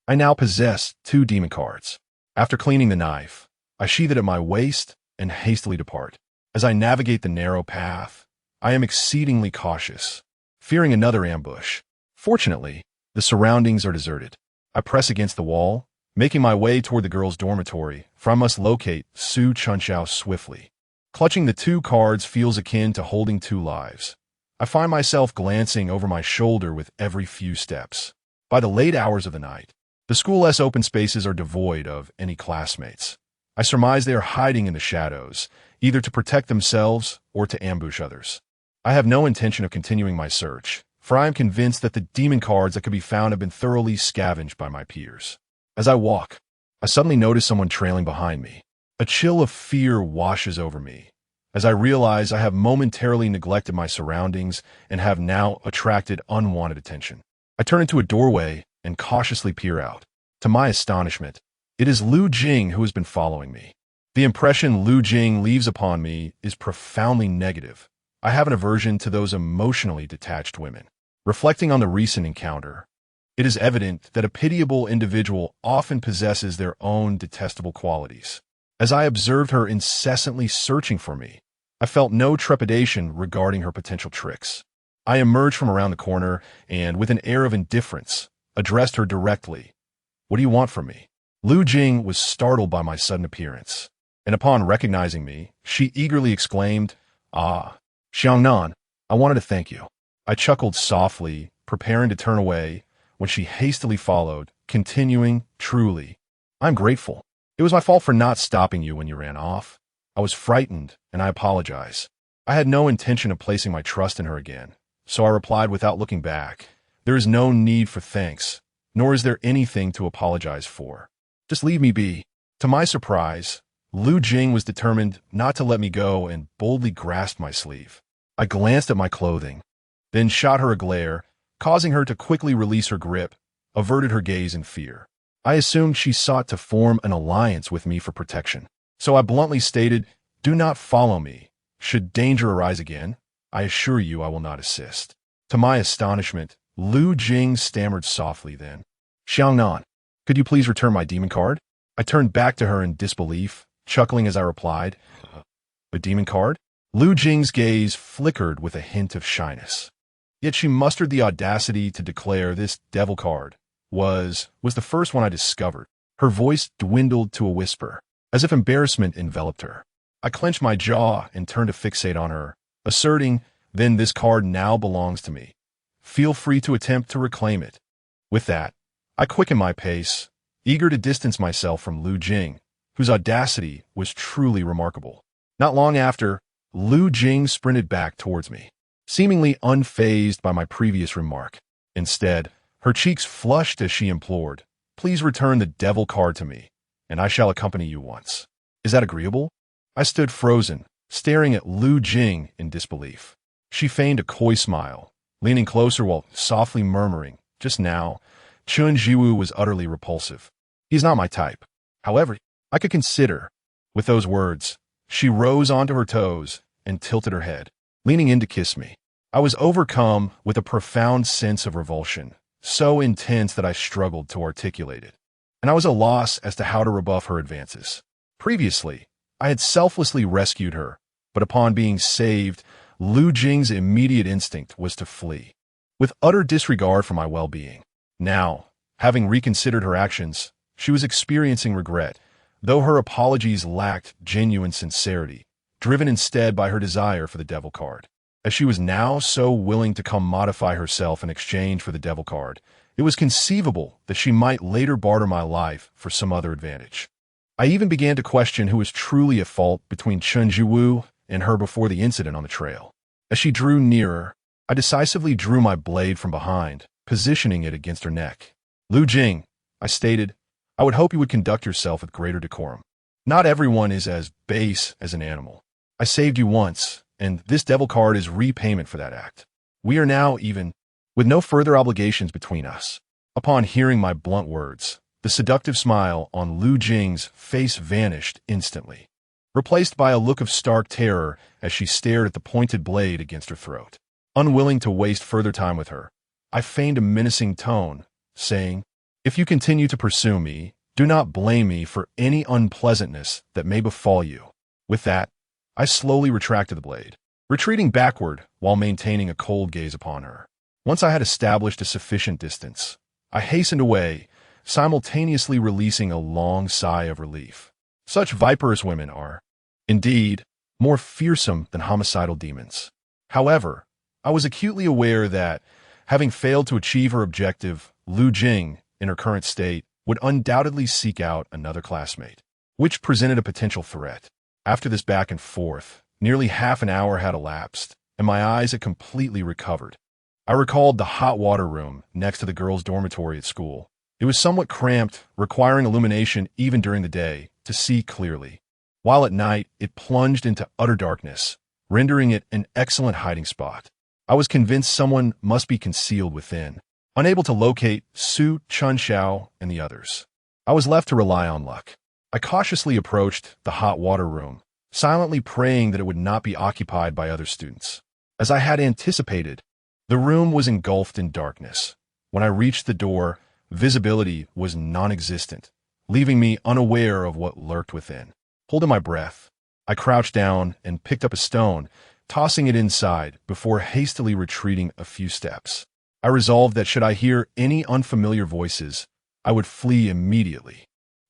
I now possess 2 demon cards. After cleaning the knife, I sheath it at my waist and hastily depart. As I navigate the narrow path, I am exceedingly cautious, fearing another ambush. Fortunately, the surroundings are deserted. I press against the wall, making my way toward the girls' dormitory, for I must locate Su Chunxiao swiftly. Clutching the 2 cards feels akin to holding 2 lives. I find myself glancing over my shoulder with every few steps. By the late hours of the night, the school's open spaces are devoid of any classmates. I surmise they are hiding in the shadows, either to protect themselves or to ambush others. I have no intention of continuing my search, for I am convinced that the demon cards that could be found have been thoroughly scavenged by my peers. As I walk, I suddenly notice someone trailing behind me. A chill of fear washes over me, as I realize I have momentarily neglected my surroundings and have now attracted unwanted attention. I turn into a doorway and cautiously peer out. To my astonishment, it is Lu Jing who has been following me. The impression Lu Jing leaves upon me is profoundly negative. I have an aversion to those emotionally detached women. Reflecting on the recent encounter, it is evident that a pitiable individual often possesses their own detestable qualities. As I observed her incessantly searching for me, I felt no trepidation regarding her potential tricks. I emerged from around the corner and, with an air of indifference, addressed her directly. "What do you want from me?" Lu Jing was startled by my sudden appearance, and upon recognizing me, she eagerly exclaimed, "Ah, Xiangnan, I wanted to thank you." I chuckled softly, preparing to turn away, when she hastily followed, continuing, "Truly, I'm grateful. It was my fault for not stopping you when you ran off. I was frightened, and I apologize." I had no intention of placing my trust in her again, so I replied without looking back, "There is no need for thanks, nor is there anything to apologize for. Just leave me be." To my surprise, Lu Jing was determined not to let me go and boldly grasped my sleeve. I glanced at my clothing, then shot her a glare, causing her to quickly release her grip, averted her gaze in fear. I assumed she sought to form an alliance with me for protection, so I bluntly stated, "Do not follow me. Should danger arise again, I assure you I will not assist." To my astonishment, Lu Jing stammered softly then, "Xiangnan, could you please return my demon card?" I turned back to her in disbelief, chuckling as I replied, "A demon card?" Lu Jing's gaze flickered with a hint of shyness. Yet she mustered the audacity to declare this devil card was the first one I discovered. Her voice dwindled to a whisper, as if embarrassment enveloped her. I clenched my jaw and turned to fixate on her, asserting, "Then this card now belongs to me. Feel free to attempt to reclaim it." With that, I quickened my pace, eager to distance myself from Lu Jing, whose audacity was truly remarkable. Not long after, Lu Jing sprinted back towards me, seemingly unfazed by my previous remark. Instead, her cheeks flushed as she implored, "Please return the devil card to me, and I shall accompany you once. Is that agreeable?" I stood frozen, staring at Lu Jing in disbelief. She feigned a coy smile, leaning closer while softly murmuring, "Just now, Chun Jiwu was utterly repulsive. He's not my type. However, I could consider." With those words, she rose onto her toes and tilted her head, leaning in to kiss me. I was overcome with a profound sense of revulsion, so intense that I struggled to articulate it, and I was at a loss as to how to rebuff her advances. Previously, I had selflessly rescued her, but upon being saved, Lu Jing's immediate instinct was to flee, with utter disregard for my well-being. Now, having reconsidered her actions, she was experiencing regret, though her apologies lacked genuine sincerity, driven instead by her desire for the devil card. As she was now so willing to commodify herself in exchange for the devil card, it was conceivable that she might later barter my life for some other advantage. I even began to question who was truly at fault between Chun Jiwu and her before the incident on the trail. As she drew nearer, I decisively drew my blade from behind, positioning it against her neck. "Lu Jing," I stated, "I would hope you would conduct yourself with greater decorum. Not everyone is as base as an animal. I saved you once, and this devil card is repayment for that act. We are now even, with no further obligations between us." Upon hearing my blunt words, the seductive smile on Lu Jing's face vanished instantly, replaced by a look of stark terror as she stared at the pointed blade against her throat. Unwilling to waste further time with her, I feigned a menacing tone, saying, "If you continue to pursue me, do not blame me for any unpleasantness that may befall you." With that, I slowly retracted the blade, retreating backward while maintaining a cold gaze upon her. Once I had established a sufficient distance, I hastened away, simultaneously releasing a long sigh of relief. Such viperous women are, indeed, more fearsome than homicidal demons. However, I was acutely aware that, having failed to achieve her objective, Lu Jing, in her current state, would undoubtedly seek out another classmate, which presented a potential threat. After this back and forth, nearly half an hour had elapsed, and my eyes had completely recovered. I recalled the hot water room next to the girls' dormitory at school. It was somewhat cramped, requiring illumination even during the day to see clearly, while at night it plunged into utter darkness, rendering it an excellent hiding spot. I was convinced someone must be concealed within, unable to locate Su, Chun Xiao, and the others. I was left to rely on luck. I cautiously approached the hot water room, silently praying that it would not be occupied by other students. As I had anticipated, the room was engulfed in darkness. When I reached the door, visibility was non-existent, leaving me unaware of what lurked within. Holding my breath, I crouched down and picked up a stone, tossing it inside before hastily retreating a few steps. I resolved that should I hear any unfamiliar voices, I would flee immediately.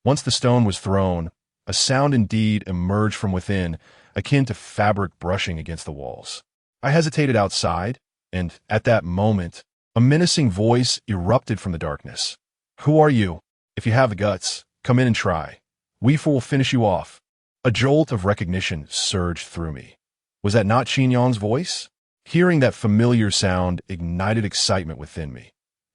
Once the stone was thrown, a sound indeed emerged from within, akin to fabric brushing against the walls. I hesitated outside, and at that moment, a menacing voice erupted from the darkness. "Who are you? If you have the guts, come in and try. We four will finish you off." A jolt of recognition surged through me. Was that not Qin Yong's voice? Hearing that familiar sound ignited excitement within me.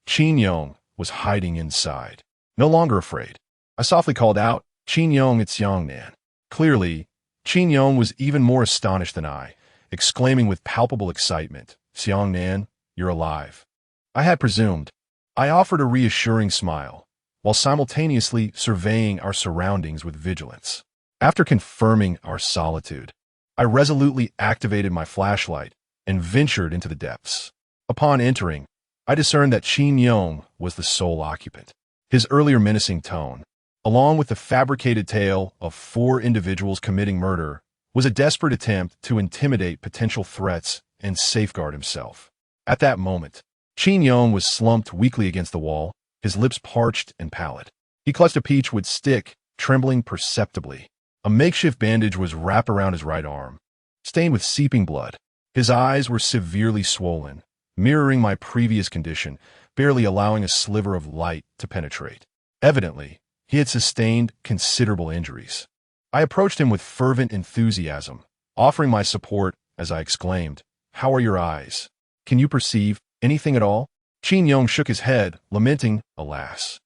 Qin Yong was hiding inside. No longer afraid, I softly called out, "Qin Yong, it's Yang Nan." Clearly, Qin Yong was even more astonished than I, exclaiming with palpable excitement, "Xiang Nan, you're alive." I had presumed. I offered a reassuring smile, while simultaneously surveying our surroundings with vigilance. After confirming our solitude, I resolutely activated my flashlight and ventured into the depths. Upon entering, I discerned that Qin Yong was the sole occupant. His earlier menacing tone, along with the fabricated tale of 4 individuals committing murder, was a desperate attempt to intimidate potential threats and safeguard himself. At that moment, Qin Yong was slumped weakly against the wall, his lips parched and pallid. He clutched a peachwood stick, trembling perceptibly. A makeshift bandage was wrapped around his right arm, stained with seeping blood. His eyes were severely swollen, mirroring my previous condition, barely allowing a sliver of light to penetrate. Evidently, he had sustained considerable injuries. I approached him with fervent enthusiasm, offering my support as I exclaimed, "How are your eyes? Can you perceive anything at all?" Qin Yong shook his head, lamenting, "Alas,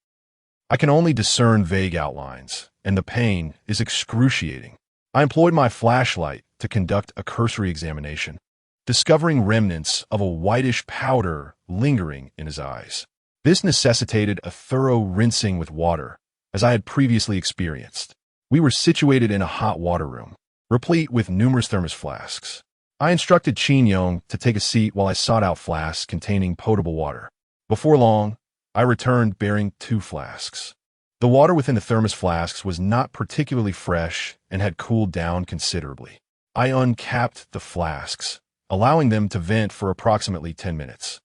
I can only discern vague outlines, and the pain is excruciating." I employed my flashlight to conduct a cursory examination, discovering remnants of a whitish powder lingering in his eyes. This necessitated a thorough rinsing with water, as I had previously experienced. We were situated in a hot water room, replete with numerous thermos flasks. I instructed Qin Yong to take a seat while I sought out flasks containing potable water. Before long, I returned bearing 2 flasks. The water within the thermos flasks was not particularly fresh and had cooled down considerably. I uncapped the flasks, allowing them to vent for approximately 10 minutes.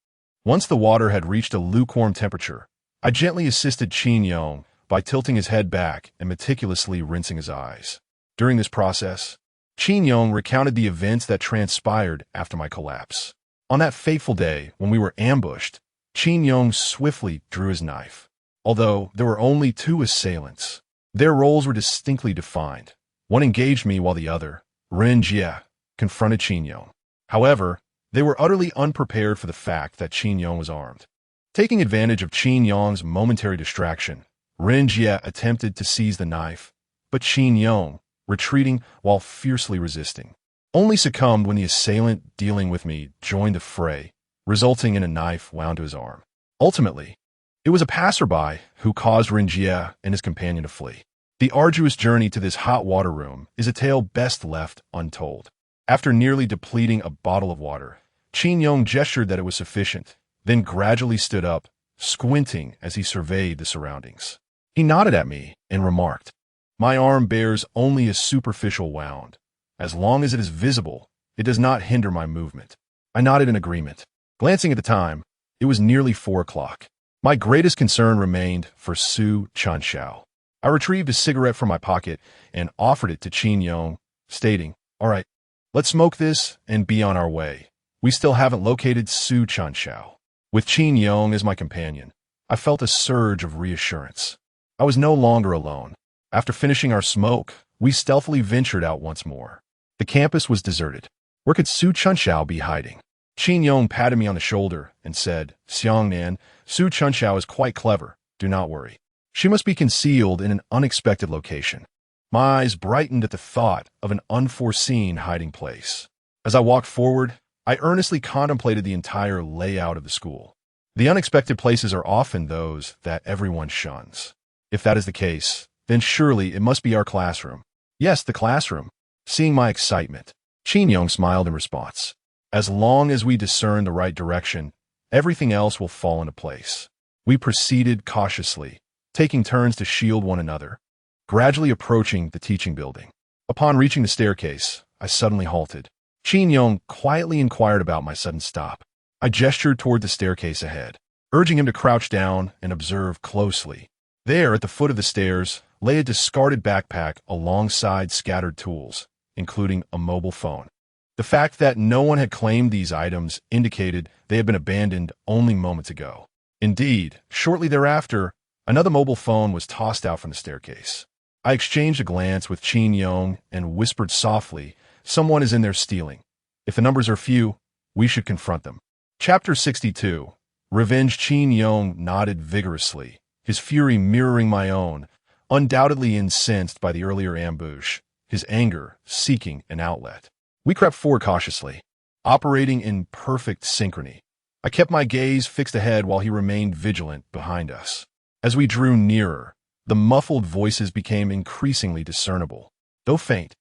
Once the water had reached a lukewarm temperature, I gently assisted Qin Yong by tilting his head back and meticulously rinsing his eyes. During this process, Qin Yong recounted the events that transpired after my collapse. On that fateful day when we were ambushed, Qin Yong swiftly drew his knife. Although there were only 2 assailants, their roles were distinctly defined. One engaged me while the other, Ren Jie, confronted Qin Yong. However, they were utterly unprepared for the fact that Qin Yong was armed. Taking advantage of Qin Yong's momentary distraction, Ren Jie attempted to seize the knife, but Qin Yong, retreating while fiercely resisting, only succumbed when the assailant dealing with me joined the fray, resulting in a knife wound to his arm. Ultimately, it was a passerby who caused Ren Jie and his companion to flee. The arduous journey to this hot water room is a tale best left untold. After nearly depleting a bottle of water, Qin Yong gestured that it was sufficient, then gradually stood up, squinting as he surveyed the surroundings. He nodded at me and remarked, "My arm bears only a superficial wound. As long as it is visible, it does not hinder my movement." I nodded in agreement. Glancing at the time, it was nearly 4 o'clock. My greatest concern remained for Su Chunshao. I retrieved a cigarette from my pocket and offered it to Qin Yong, stating, "All right, let's smoke this and be on our way. We still haven't located Su Chunshao." With Qin Yong as my companion, I felt a surge of reassurance. I was no longer alone. After finishing our smoke, we stealthily ventured out once more. The campus was deserted. Where could Su Chunshao be hiding? Qin Yong patted me on the shoulder and said, "Xiangnan, Su Chunshao is quite clever. Do not worry. She must be concealed in an unexpected location." My eyes brightened at the thought of an unforeseen hiding place. As I walked forward, I earnestly contemplated the entire layout of the school. The unexpected places are often those that everyone shuns. If that is the case, then surely it must be our classroom. Yes, the classroom. Seeing my excitement, Qin Yong smiled in response. As long as we discern the right direction, everything else will fall into place. We proceeded cautiously, taking turns to shield one another, gradually approaching the teaching building. Upon reaching the staircase, I suddenly halted. Qin Yong quietly inquired about my sudden stop. I gestured toward the staircase ahead, urging him to crouch down and observe closely. There, at the foot of the stairs, lay a discarded backpack alongside scattered tools, including a mobile phone. The fact that no one had claimed these items indicated they had been abandoned only moments ago. Indeed, shortly thereafter, another mobile phone was tossed out from the staircase. I exchanged a glance with Qin Yong and whispered softly, "Someone is in there stealing. If the numbers are few, we should confront them." Chapter 62. Revenge. Qin Yong nodded vigorously, his fury mirroring my own, undoubtedly incensed by the earlier ambush, his anger seeking an outlet. We crept forward cautiously, operating in perfect synchrony. I kept my gaze fixed ahead while he remained vigilant behind us. As we drew nearer, the muffled voices became increasingly discernible. Though faint,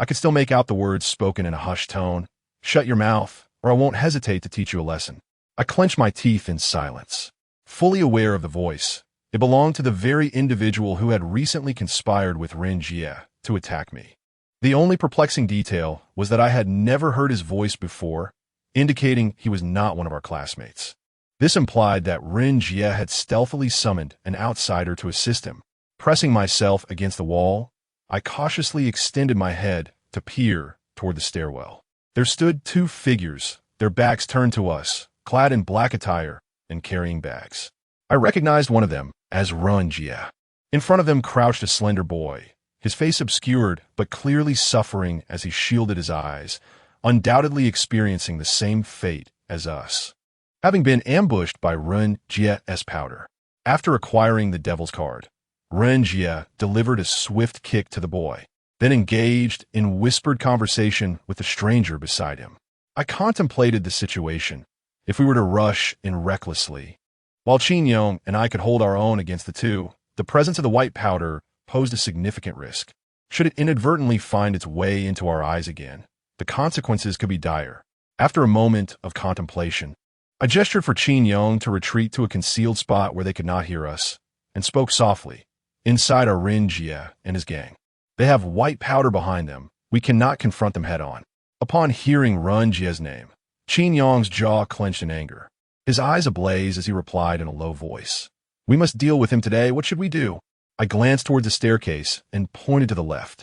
I could still make out the words spoken in a hushed tone. "Shut your mouth, or I won't hesitate to teach you a lesson." I clenched my teeth in silence, fully aware of the voice, It belonged to the very individual who had recently conspired with Ren Jie to attack me. The only perplexing detail was that I had never heard his voice before, indicating he was not one of our classmates. This implied that Ren Jie had stealthily summoned an outsider to assist him. Pressing myself against the wall, I cautiously extended my head to peer toward the stairwell. There stood two figures, their backs turned to us, clad in black attire and carrying bags. I recognized one of them as Ren Jie. In front of them crouched a slender boy, his face obscured but clearly suffering as he shielded his eyes, undoubtedly experiencing the same fate as us. Having been ambushed by Ren Jie's powder, after acquiring the Devil's Card, Ren Jie delivered a swift kick to the boy, then engaged in whispered conversation with the stranger beside him. I contemplated the situation, if we were to rush in recklessly. While Qin Yong and I could hold our own against the two, the presence of the white powder posed a significant risk. Should it inadvertently find its way into our eyes again, the consequences could be dire. After a moment of contemplation, I gestured for Qin Yong to retreat to a concealed spot where they could not hear us, and spoke softly. Inside are Ren Jie and his gang. They have white powder behind them. We cannot confront them head-on. Upon hearing Ren Jie's name, Qin Yong's jaw clenched in anger. His eyes ablaze as he replied in a low voice. We must deal with him today. What should we do? I glanced towards the staircase and pointed to the left,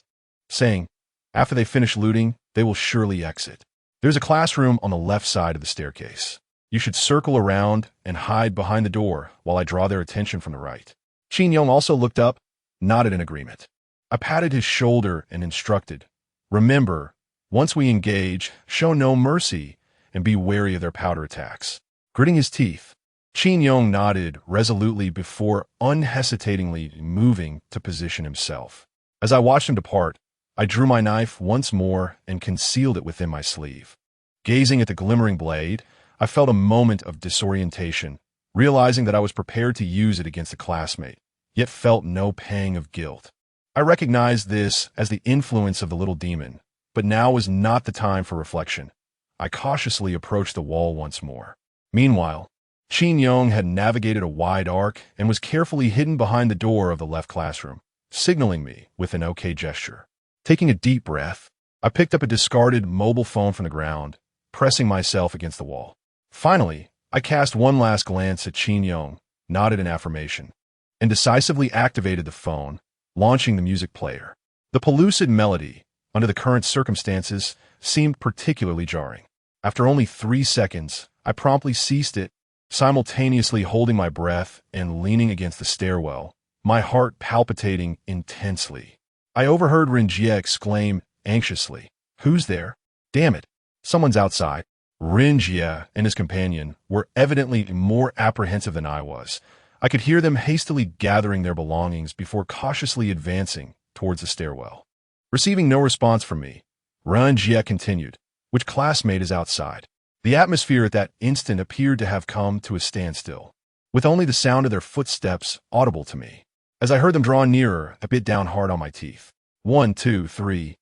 saying, after they finish looting, they will surely exit. There's a classroom on the left side of the staircase. You should circle around and hide behind the door while I draw their attention from the right. Qin Yong also looked up, nodded in agreement. I patted his shoulder and instructed, remember, once we engage, show no mercy and be wary of their powder attacks. Gritting his teeth, Qin Yong nodded resolutely before unhesitatingly moving to position himself. As I watched him depart, I drew my knife once more and concealed it within my sleeve. Gazing at the glimmering blade, I felt a moment of disorientation, realizing that I was prepared to use it against a classmate, yet felt no pang of guilt. I recognized this as the influence of the little demon, but now was not the time for reflection. I cautiously approached the wall once more. Meanwhile, Qin Yong had navigated a wide arc and was carefully hidden behind the door of the left classroom, signaling me with an okay gesture. Taking a deep breath, I picked up a discarded mobile phone from the ground, pressing myself against the wall. Finally, I cast one last glance at Qin Yong, nodded in affirmation, and decisively activated the phone, launching the music player. The pellucid melody, under the current circumstances, seemed particularly jarring. After only 3 seconds, I promptly ceased it, simultaneously holding my breath and leaning against the stairwell, my heart palpitating intensely. I overheard Ren Jie exclaim anxiously, "Who's there? Damn it, someone's outside." Ren Jie and his companion were evidently more apprehensive than I was. I could hear them hastily gathering their belongings before cautiously advancing towards the stairwell. Receiving no response from me, Ren Jie continued, "Which classmate is outside?" The atmosphere at that instant appeared to have come to a standstill, with only the sound of their footsteps audible to me. As I heard them draw nearer, I bit down hard on my teeth. 1, 2, 3.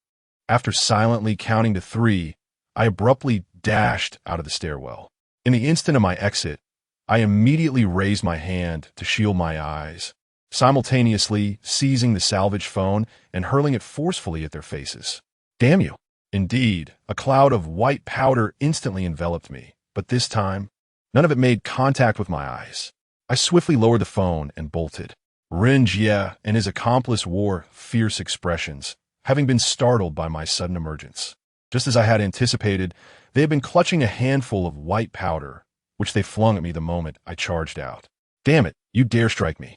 After silently counting to 3, I abruptly dashed out of the stairwell. In the instant of my exit, I immediately raised my hand to shield my eyes, simultaneously seizing the salvage phone and hurling it forcefully at their faces. Damn you! Indeed, a cloud of white powder instantly enveloped me, but this time, none of it made contact with my eyes. I swiftly lowered the phone and bolted. Ren Jie and his accomplice wore fierce expressions, having been startled by my sudden emergence. Just as I had anticipated, they had been clutching a handful of white powder, which they flung at me the moment I charged out. Damn it, you dare strike me.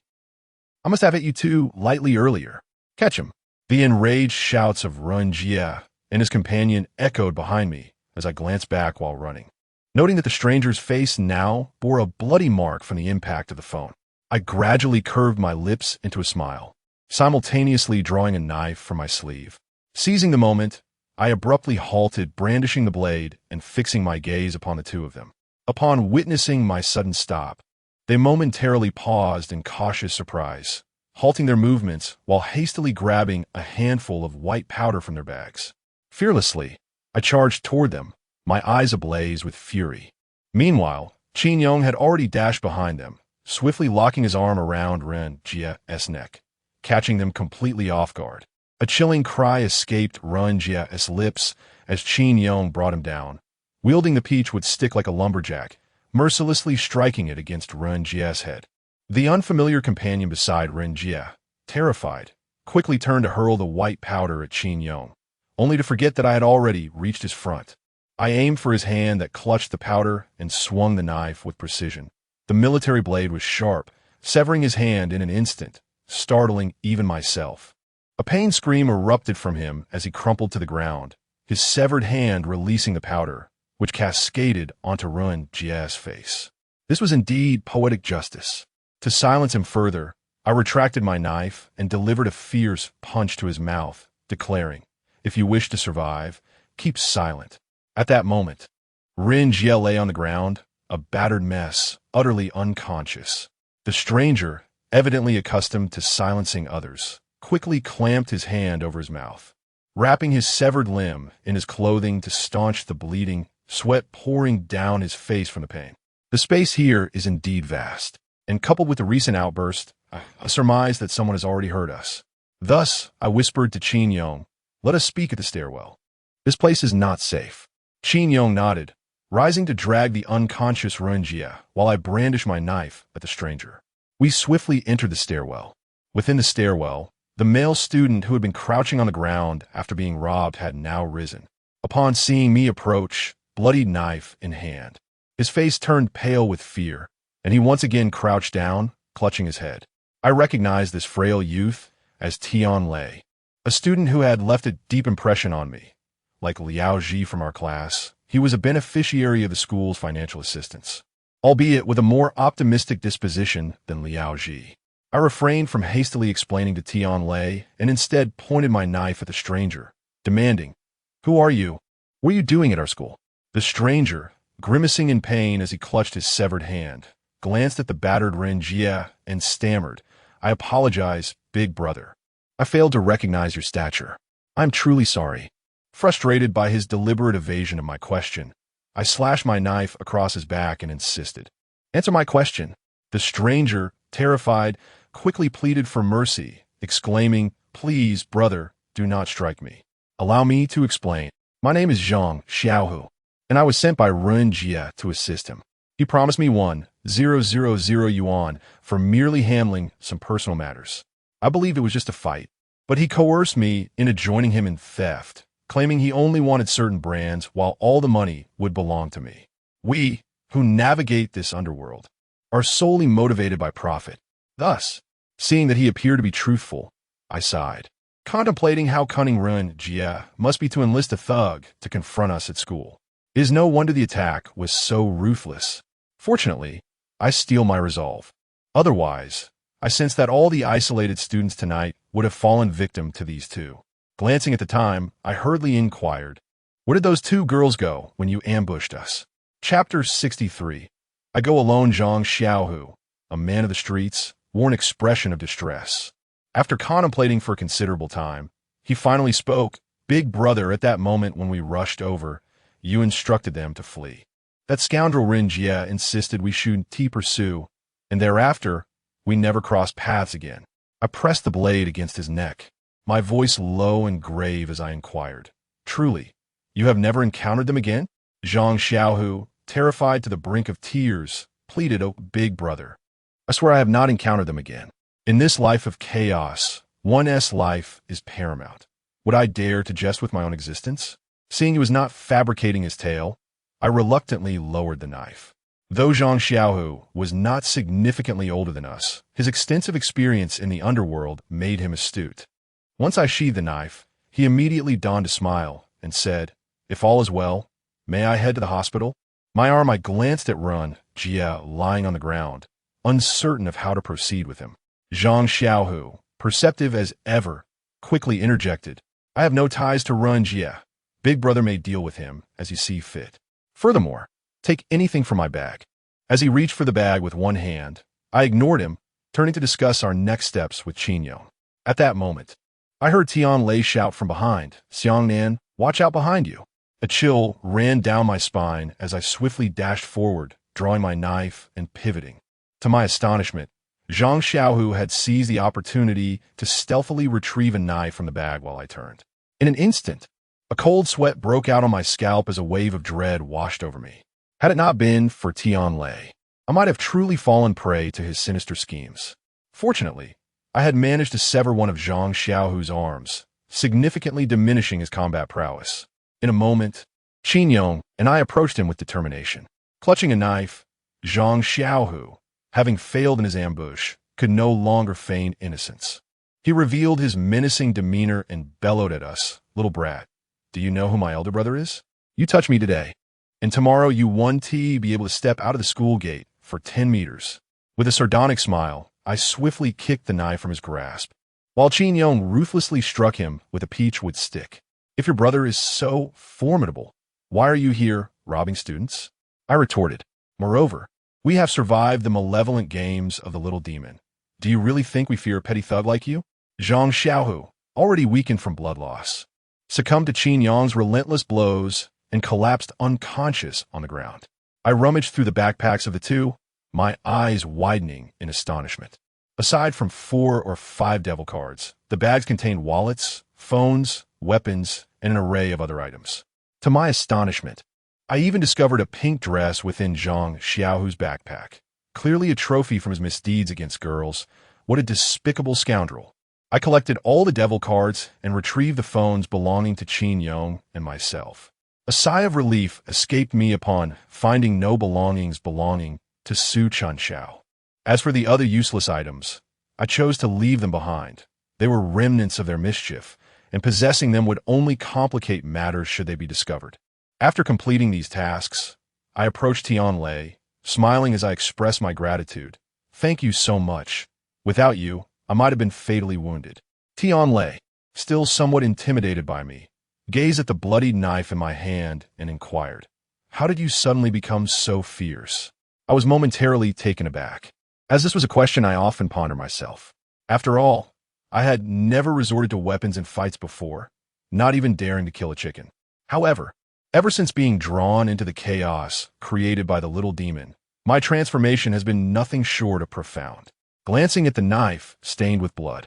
I must have hit you too lightly earlier. Catch him. The enraged shouts of Ren Jie and his companion echoed behind me as I glanced back while running. Noting that the stranger's face now bore a bloody mark from the impact of the phone, I gradually curved my lips into a smile, simultaneously drawing a knife from my sleeve. Seizing the moment, I abruptly halted, brandishing the blade and fixing my gaze upon the two of them. Upon witnessing my sudden stop, they momentarily paused in cautious surprise, halting their movements while hastily grabbing a handful of white powder from their bags. Fearlessly, I charged toward them, my eyes ablaze with fury. Meanwhile, Qin Yong had already dashed behind them, swiftly locking his arm around Ren Jia's neck, catching them completely off guard. A chilling cry escaped Ren Jia's lips as Qin Yong brought him down, wielding the peach would stick like a lumberjack, mercilessly striking it against Ren Jia's head. The unfamiliar companion beside Ren Jia, terrified, quickly turned to hurl the white powder at Qin Yong, only to forget that I had already reached his front. I aimed for his hand that clutched the powder and swung the knife with precision. The military blade was sharp, severing his hand in an instant, startling even myself. A pain scream erupted from him as he crumpled to the ground, his severed hand releasing the powder, which cascaded onto Ren Jia's face. This was indeed poetic justice. To silence him further, I retracted my knife and delivered a fierce punch to his mouth, declaring, "If you wish to survive, keep silent." At that moment, Ren Jia lay on the ground, a battered mess, utterly unconscious. The stranger, evidently accustomed to silencing others, quickly clamped his hand over his mouth, wrapping his severed limb in his clothing to staunch the bleeding, sweat pouring down his face from the pain. The space here is indeed vast, and coupled with the recent outburst, I surmise that someone has already heard us. Thus, I whispered to Qin Yong, "Let us speak at the stairwell. This place is not safe." Qin Yong nodded, rising to drag the unconscious Ren Jia while I brandished my knife at the stranger. We swiftly entered the stairwell. Within the stairwell, the male student who had been crouching on the ground after being robbed had now risen. Upon seeing me approach, bloodied knife in hand, his face turned pale with fear, and he once again crouched down, clutching his head. I recognized this frail youth as Tian Lei, a student who had left a deep impression on me. Like Liao Ji from our class, he was a beneficiary of the school's financial assistance, albeit with a more optimistic disposition than Liao Ji. I refrained from hastily explaining to Tian Lei and instead pointed my knife at the stranger, demanding, "Who are you? What are you doing at our school?" The stranger, grimacing in pain as he clutched his severed hand, glanced at the battered Ren Jia and stammered, "I apologize, big brother. I failed to recognize your stature. I'm truly sorry." Frustrated by his deliberate evasion of my question, I slashed my knife across his back and insisted, "Answer my question." The stranger, terrified, quickly pleaded for mercy, exclaiming, "Please, brother, do not strike me. Allow me to explain. My name is Zhang Xiaohu, and I was sent by Ren Jia to assist him. He promised me 1,000 yuan for merely handling some personal matters. I believed it was just a fight, but he coerced me into joining him in theft, claiming he only wanted certain brands while all the money would belong to me. We, who navigate this underworld, are solely motivated by profit. Thus, seeing that he appeared to be truthful, I sighed, contemplating how cunning Ren Jia must be to enlist a thug to confront us at school. It is no wonder the attack was so ruthless. Fortunately, I steel my resolve. Otherwise, I sensed that all the isolated students tonight would have fallen victim to these two. Glancing at the time, I hurriedly inquired, "Where did those two girls go when you ambushed us?" Chapter 63. I go alone. Zhang Xiaohu, a man of the streets, wore an expression of distress. After contemplating for a considerable time, he finally spoke. "Big brother, at that moment when we rushed over, you instructed them to flee. That scoundrel Ren Jia insisted we should pursue, and thereafter, we never crossed paths again." I pressed the blade against his neck, my voice low and grave as I inquired, "Truly, you have never encountered them again?" Zhang Xiaohu, terrified to the brink of tears, pleaded, "Oh, big brother, I swear I have not encountered them again. In this life of chaos, one's life is paramount. Would I dare to jest with my own existence?" Seeing he was not fabricating his tale, I reluctantly lowered the knife. Though Zhang Xiaohu was not significantly older than us, his extensive experience in the underworld made him astute. Once I sheathed the knife, he immediately donned a smile and said, "If all is well, may I head to the hospital?" My arm, I glanced at Ren Jia lying on the ground, uncertain of how to proceed with him. Zhang Xiaohu, perceptive as ever, quickly interjected, "I have no ties to Ren Jia. Big brother may deal with him as you see fit. Furthermore, take anything from my bag." As he reached for the bag with one hand, I ignored him, turning to discuss our next steps with Qin Yong. At that moment, I heard Tian Lei shout from behind, "Xiangnan, watch out behind you." A chill ran down my spine as I swiftly dashed forward, drawing my knife and pivoting. To my astonishment, Zhang Xiaohu had seized the opportunity to stealthily retrieve a knife from the bag while I turned. In an instant, a cold sweat broke out on my scalp as a wave of dread washed over me. Had it not been for Tian Lei, I might have truly fallen prey to his sinister schemes. Fortunately, I had managed to sever one of Zhang Xiaohu's arms, significantly diminishing his combat prowess. In a moment, Qin Yong and I approached him with determination. Clutching a knife, Zhang Xiaohu, having failed in his ambush, could no longer feign innocence. He revealed his menacing demeanor and bellowed at us, "Little brat, do you know who my elder brother is? You touch me today, and tomorrow you 1T be able to step out of the school gate for 10 meters. With a sardonic smile, I swiftly kicked the knife from his grasp, while Qin Yong ruthlessly struck him with a peachwood stick. If your brother is so formidable, why are you here robbing students? I retorted. Moreover, we have survived the malevolent games of the little demon. Do you really think we fear a petty thug like you? Zhang Xiaohu, already weakened from blood loss, succumbed to Qin Yong's relentless blows and collapsed unconscious on the ground. I rummaged through the backpacks of the two, my eyes widening in astonishment. Aside from 4 or 5 devil cards, the bags contained wallets, phones, weapons, and an array of other items. To my astonishment, I even discovered a pink dress within Zhang Xiaohu's backpack. Clearly a trophy from his misdeeds against girls. What a despicable scoundrel. I collected all the devil cards and retrieved the phones belonging to Qin Yong and myself. A sigh of relief escaped me upon finding no belongings belonging to Su Chunxiao. As for the other useless items, I chose to leave them behind. They were remnants of their mischief, and possessing them would only complicate matters should they be discovered. After completing these tasks, I approached Tian Lei, smiling as I expressed my gratitude. Thank you so much. Without you, I might have been fatally wounded. Tian Lei, still somewhat intimidated by me, gazed at the bloodied knife in my hand and inquired, "How did you suddenly become so fierce?" I was momentarily taken aback, as this was a question I often ponder myself. After all, I had never resorted to weapons in fights before, not even daring to kill a chicken. However, ever since being drawn into the chaos created by the little demon, my transformation has been nothing short of profound. Glancing at the knife stained with blood,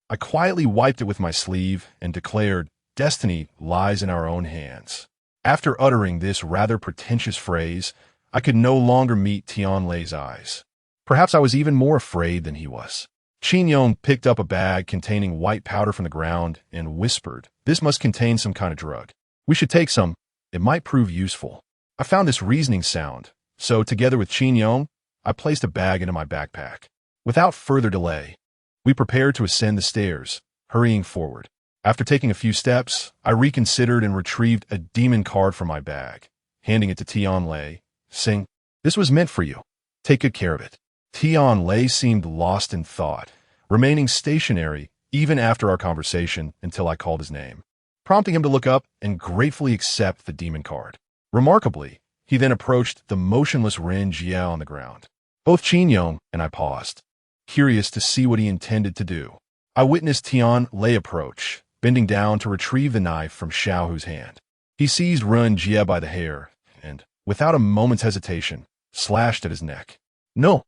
I quietly wiped it with my sleeve and declared, "Destiny lies in our own hands." After uttering this rather pretentious phrase, I could no longer meet Tian Lei's eyes. Perhaps I was even more afraid than he was. Qin Yong picked up a bag containing white powder from the ground and whispered, "This must contain some kind of drug. We should take some. It might prove useful." I found this reasoning sound, so together with Qin Yong, I placed a bag into my backpack. Without further delay, we prepared to ascend the stairs, hurrying forward. After taking a few steps, I reconsidered and retrieved a demon card from my bag, handing it to Tian Lei, saying, "This was meant for you. Take good care of it." Tian Lei seemed lost in thought, remaining stationary even after our conversation until I called his name, prompting him to look up and gratefully accept the demon card. Remarkably, he then approached the motionless Ren Jie on the ground. Both Qin Yong and I paused, curious to see what he intended to do. I witnessed Tian Lei approach, bending down to retrieve the knife from Xiaohu's hand. He seized Ren Jie by the hair and, without a moment's hesitation, slashed at his neck. "No,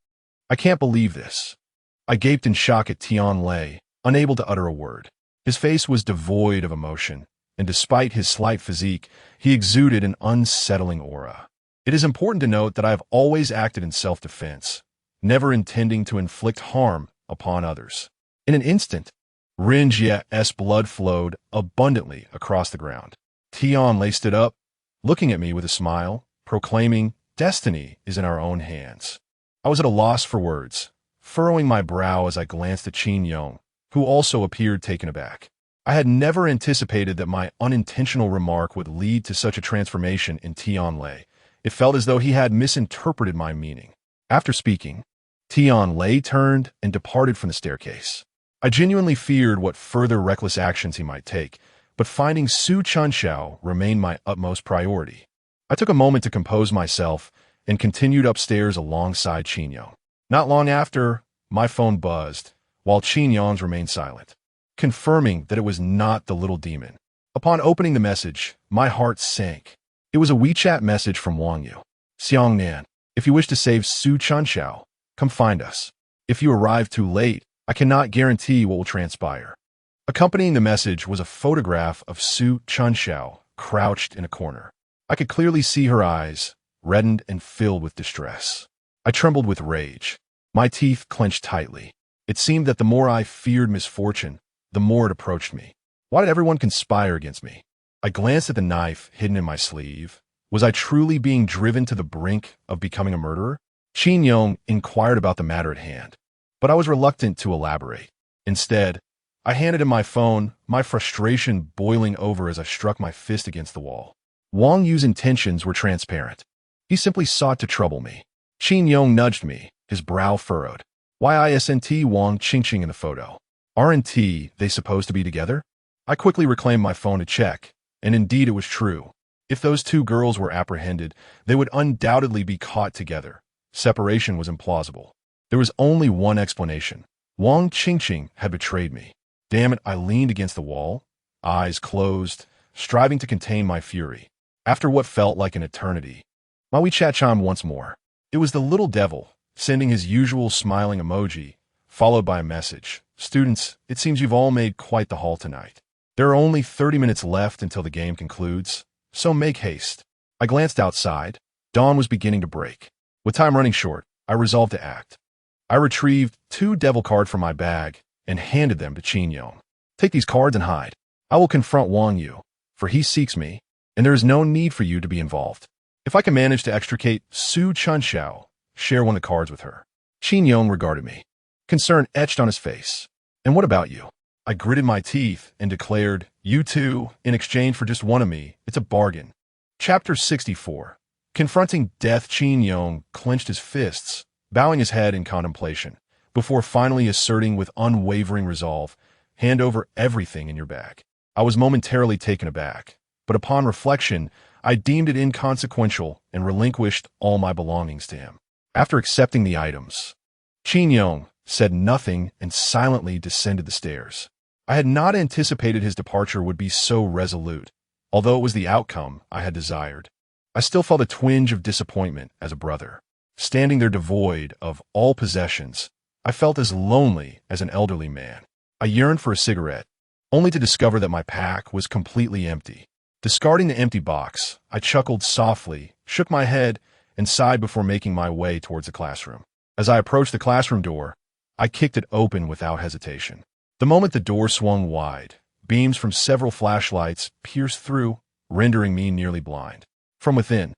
I can't believe this." I gaped in shock at Tian Lei, unable to utter a word. His face was devoid of emotion, and despite his slight physique, he exuded an unsettling aura. It is important to note that I have always acted in self-defense, never intending to inflict harm upon others. In an instant, Ren Jie's blood flowed abundantly across the ground. Tian Lei stood up, looking at me with a smile, proclaiming, "Destiny is in our own hands." I was at a loss for words, furrowing my brow as I glanced at Qin Yong, who also appeared taken aback. I had never anticipated that my unintentional remark would lead to such a transformation in Tian Lei. It felt as though he had misinterpreted my meaning. After speaking, Tian Lei turned and departed from the staircase. I genuinely feared what further reckless actions he might take, but finding Su Chunxiao remained my utmost priority. I took a moment to compose myself and continued upstairs alongside Qin Yong. Not long after, my phone buzzed, while Qin Yong's remained silent, confirming that it was not the little demon. Upon opening the message, my heart sank. It was a WeChat message from Wang Yu. "Xiangnan, if you wish to save Su Chunxiao, Come find us. If you arrive too late, I cannot guarantee what will transpire. Accompanying the message was a photograph of Su Chunxiao crouched in a corner. I could clearly see her eyes, reddened and filled with distress. I trembled with rage. My teeth clenched tightly. It seemed that the more I feared misfortune, the more it approached me. Why did everyone conspire against me? I glanced at the knife hidden in my sleeve. Was I truly being driven to the brink of becoming a murderer? Qin Yong inquired about the matter at hand, but I was reluctant to elaborate. Instead, I handed him my phone, my frustration boiling over as I struck my fist against the wall. Wang Yu's intentions were transparent. He simply sought to trouble me. Qin Yong nudged me, his brow furrowed. Why isn't Wang Qingqing in the photo? Aren't they supposed to be together? I quickly reclaimed my phone to check, and indeed it was true. If those two girls were apprehended, they would undoubtedly be caught together. Separation was implausible. There was only one explanation. Wang Qingqing had betrayed me. Damn it, I leaned against the wall, eyes closed, striving to contain my fury. After what felt like an eternity, my WeChat chimed once more. It was the little devil, sending his usual smiling emoji, followed by a message. Students, it seems you've all made quite the haul tonight. There are only 30 minutes left until the game concludes, so make haste. I glanced outside. Dawn was beginning to break. With time running short, I resolved to act. I retrieved 2 devil cards from my bag and handed them to Qin Yong. Take these cards and hide. I will confront Wang Yu, for he seeks me, and there is no need for you to be involved. If I can manage to extricate Su Chunxiao, share one of the cards with her. Qin Yong regarded me, concern etched on his face. And what about you? I gritted my teeth and declared, you too, in exchange for just one of me, it's a bargain. Chapter 64. Confronting death, Qin Yong clenched his fists, bowing his head in contemplation, before finally asserting with unwavering resolve, hand over everything in your bag. I was momentarily taken aback, but upon reflection, I deemed it inconsequential and relinquished all my belongings to him. After accepting the items, Qin Yong said nothing and silently descended the stairs. I had not anticipated his departure would be so resolute, although it was the outcome I had desired. I still felt a twinge of disappointment as a brother. Standing there devoid of all possessions, I felt as lonely as an elderly man. I yearned for a cigarette, only to discover that my pack was completely empty. Discarding the empty box, I chuckled softly, shook my head, and sighed before making my way towards the classroom. As I approached the classroom door, I kicked it open without hesitation. The moment the door swung wide, beams from several flashlights pierced through, rendering me nearly blind. From within,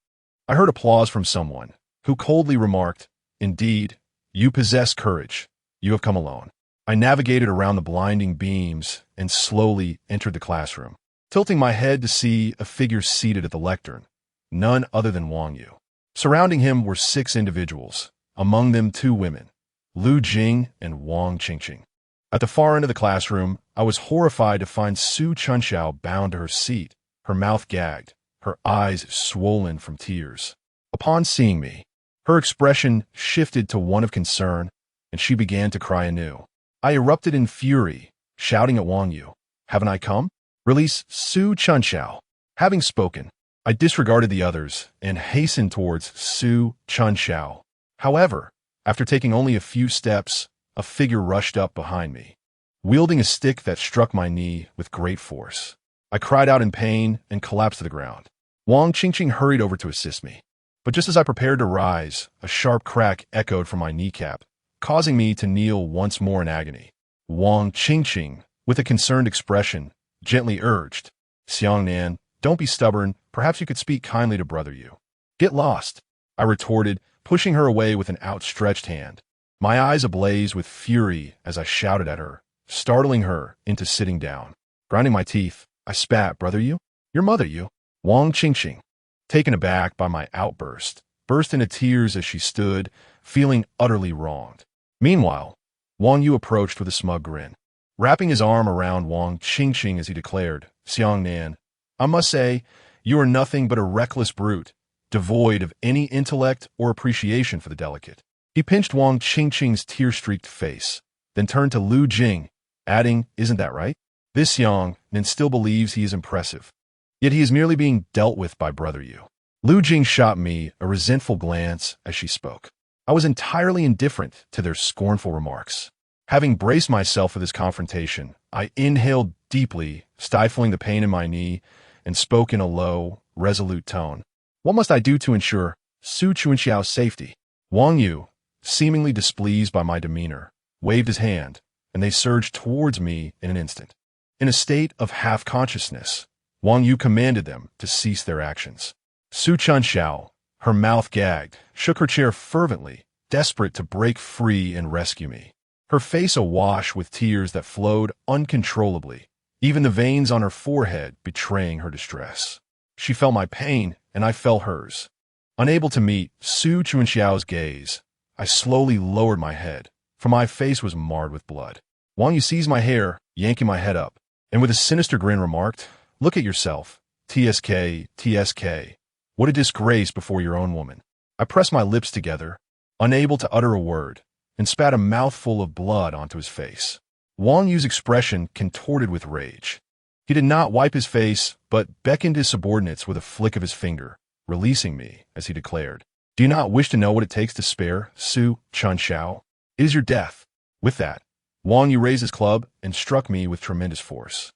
I heard applause from someone, who coldly remarked, "Indeed, you possess courage. You have come alone." I navigated around the blinding beams and slowly entered the classroom, tilting my head to see a figure seated at the lectern, none other than Wang Yu. Surrounding him were 6 individuals, among them 2 women, Lu Jing and Wang Qingqing. At the far end of the classroom, I was horrified to find Su Chunxiao bound to her seat, her mouth gagged, her eyes swollen from tears. Upon seeing me, her expression shifted to one of concern, and she began to cry anew. I erupted in fury, shouting at Wang Yu, "Haven't I come? Release Su Chunxiao." Having spoken, I disregarded the others and hastened towards Su Chunxiao. However, after taking only a few steps, a figure rushed up behind me, wielding a stick that struck my knee with great force. I cried out in pain and collapsed to the ground. Wang Qingqing hurried over to assist me, but just as I prepared to rise, a sharp crack echoed from my kneecap, causing me to kneel once more in agony. Wang Qingqing, with a concerned expression, gently urged, "Xiangnan, don't be stubborn. Perhaps you could speak kindly to Brother Yu." "Get lost," I retorted, pushing her away with an outstretched hand. My eyes ablaze with fury as I shouted at her, startling her into sitting down. Grinding my teeth, I spat, "Brother Yu? Your mother, Yu." Wang Qingqing, taken aback by my outburst, burst into tears as she stood, feeling utterly wronged. Meanwhile, Wang Yu approached with a smug grin, wrapping his arm around Wang Qingqing as he declared, "Xiangnan, I must say, you are nothing but a reckless brute, devoid of any intellect or appreciation for the delicate." He pinched Wang Qingqing's tear-streaked face, then turned to Lu Jing, adding, "Isn't that right? This Xiangnan still believes he is impressive, yet he is merely being dealt with by Brother Yu." Lu Jing shot me a resentful glance as she spoke. I was entirely indifferent to their scornful remarks. Having braced myself for this confrontation, I inhaled deeply, stifling the pain in my knee, and spoke in a low, resolute tone. What must I do to ensure Su Chunxiao's safety? Wang Yu, seemingly displeased by my demeanor, waved his hand, and they surged towards me in an instant. In a state of half-consciousness, Wang Yu commanded them to cease their actions. Su Chunxiao, her mouth gagged, shook her chair fervently, desperate to break free and rescue me. Her face awash with tears that flowed uncontrollably, even the veins on her forehead betraying her distress. She felt my pain, and I felt hers. Unable to meet Su Chunxiao's gaze, I slowly lowered my head, for my face was marred with blood. Wang Yu seized my hair, yanking my head up, and with a sinister grin remarked, "Look at yourself. TSK, TSK. What a disgrace before your own woman." I pressed my lips together, unable to utter a word, and spat a mouthful of blood onto his face. Wang Yu's expression contorted with rage. He did not wipe his face, but beckoned his subordinates with a flick of his finger, releasing me, as he declared, "Do you not wish to know what it takes to spare Su Chunxiao? It is your death." With that, Wang Yu raised his club and struck me with tremendous force.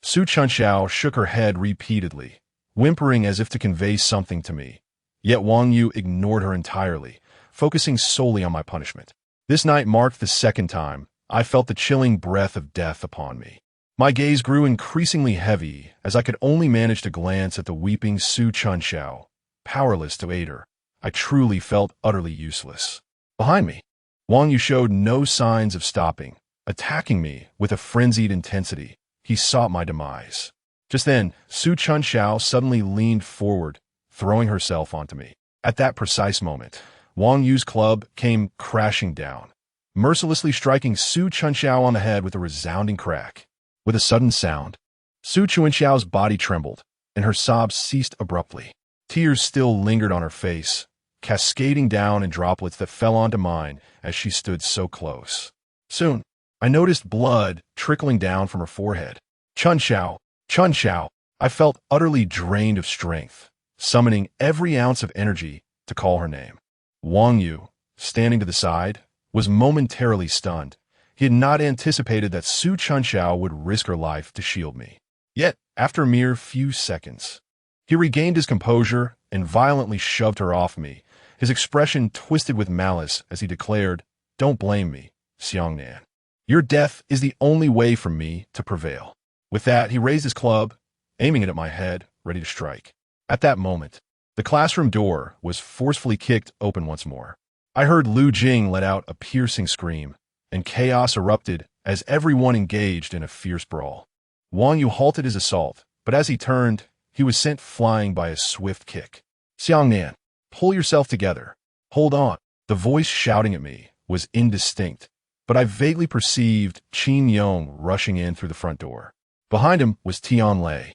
Su Chunxiao shook her head repeatedly, whimpering as if to convey something to me. Yet Wang Yu ignored her entirely, focusing solely on my punishment. This night marked the second time I felt the chilling breath of death upon me. My gaze grew increasingly heavy as I could only manage to glance at the weeping Su Chunxiao. Powerless to aid her, I truly felt utterly useless. Behind me, Wang Yu showed no signs of stopping, attacking me with a frenzied intensity. He sought my demise. Just then, Su Chunxiao suddenly leaned forward, throwing herself onto me. At that precise moment, Wang Yu's club came crashing down, mercilessly striking Su Chunxiao on the head with a resounding crack. With a sudden sound, Su Chunxiao's body trembled, and her sobs ceased abruptly. Tears still lingered on her face, cascading down in droplets that fell onto mine as she stood so close. Soon, I noticed blood trickling down from her forehead. Chunxiao, Chunxiao, I felt utterly drained of strength, summoning every ounce of energy to call her name. Wang Yu, standing to the side, was momentarily stunned. He had not anticipated that Su Chunxiao would risk her life to shield me. Yet, after a mere few seconds, he regained his composure and violently shoved her off me, his expression twisted with malice as he declared, "Don't blame me, Xiangnan. Your death is the only way for me to prevail." With that, he raised his club, aiming it at my head, ready to strike. At that moment, the classroom door was forcefully kicked open once more. I heard Lu Jing let out a piercing scream, and chaos erupted as everyone engaged in a fierce brawl. Wang Yu halted his assault, but as he turned, he was sent flying by a swift kick. "Xiangnan, pull yourself together. Hold on." The voice shouting at me was indistinct, but I vaguely perceived Qin Yong rushing in through the front door. Behind him was Tian Lei,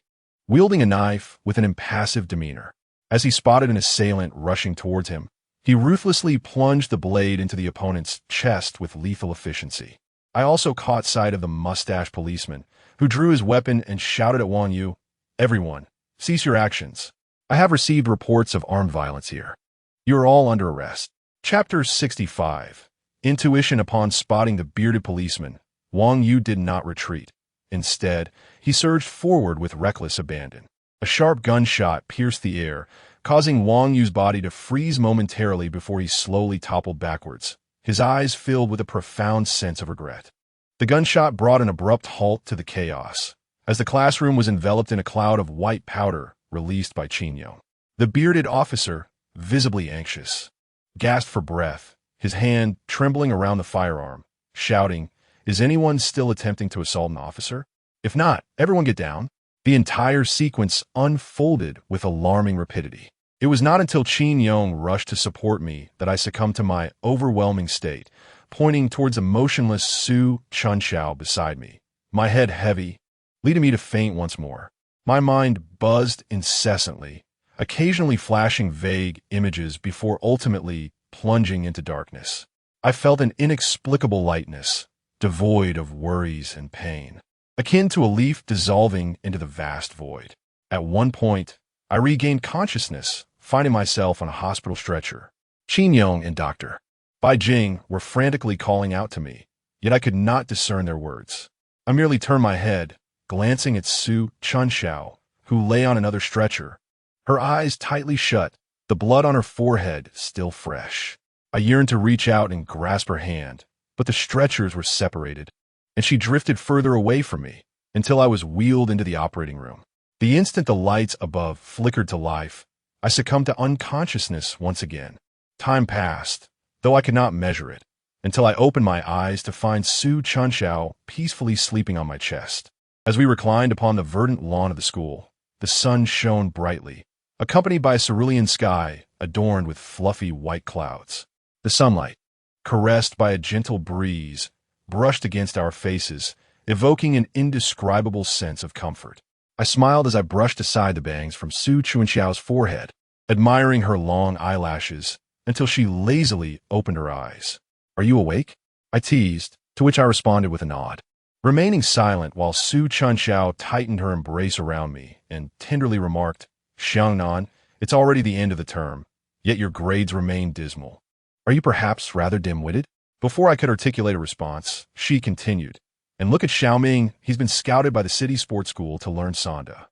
wielding a knife with an impassive demeanor. As he spotted an assailant rushing towards him, he ruthlessly plunged the blade into the opponent's chest with lethal efficiency. I also caught sight of the mustached policeman, who drew his weapon and shouted at Wang Yu, "Everyone, cease your actions. I have received reports of armed violence here. You are all under arrest." Chapter 65. Intuition. Upon spotting the bearded policeman, Wang Yu did not retreat. Instead, he surged forward with reckless abandon. A sharp gunshot pierced the air, causing Wang Yu's body to freeze momentarily before he slowly toppled backwards, his eyes filled with a profound sense of regret. The gunshot brought an abrupt halt to the chaos, as the classroom was enveloped in a cloud of white powder released by Qin Yong. The bearded officer, visibly anxious, gasped for breath, his hand trembling around the firearm, shouting, "Is anyone still attempting to assault an officer? If not, everyone get down." The entire sequence unfolded with alarming rapidity. It was not until Qin Yong rushed to support me that I succumbed to my overwhelming state, pointing towards a motionless Su Chunxiao beside me, my head heavy, leading me to faint once more. My mind buzzed incessantly, occasionally flashing vague images before ultimately plunging into darkness. I felt an inexplicable lightness, devoid of worries and pain, akin to a leaf dissolving into the vast void. At one point, I regained consciousness, finding myself on a hospital stretcher. Qin Yong and Dr. Bai Jing were frantically calling out to me, yet I could not discern their words. I merely turned my head, glancing at Su Chunxiao, who lay on another stretcher, her eyes tightly shut, the blood on her forehead still fresh. I yearned to reach out and grasp her hand, but the stretchers were separated, and she drifted further away from me until I was wheeled into the operating room. The instant the lights above flickered to life, I succumbed to unconsciousness once again. Time passed, though I could not measure it, until I opened my eyes to find Su Chunxiao peacefully sleeping on my chest. As we reclined upon the verdant lawn of the school, the sun shone brightly, accompanied by a cerulean sky adorned with fluffy white clouds. The sunlight, caressed by a gentle breeze, brushed against our faces, evoking an indescribable sense of comfort. I smiled as I brushed aside the bangs from Su Chunxiao's forehead, admiring her long eyelashes, until she lazily opened her eyes. "Are you awake?" I teased, to which I responded with a nod. Remaining silent while Su Chunxiao tightened her embrace around me and tenderly remarked, "Xiangnan, it's already the end of the term, yet your grades remain dismal. Are you perhaps rather dim-witted?" Before I could articulate a response, she continued, "And look at Xiaoming, he's been scouted by the city sports school to learn Sanda."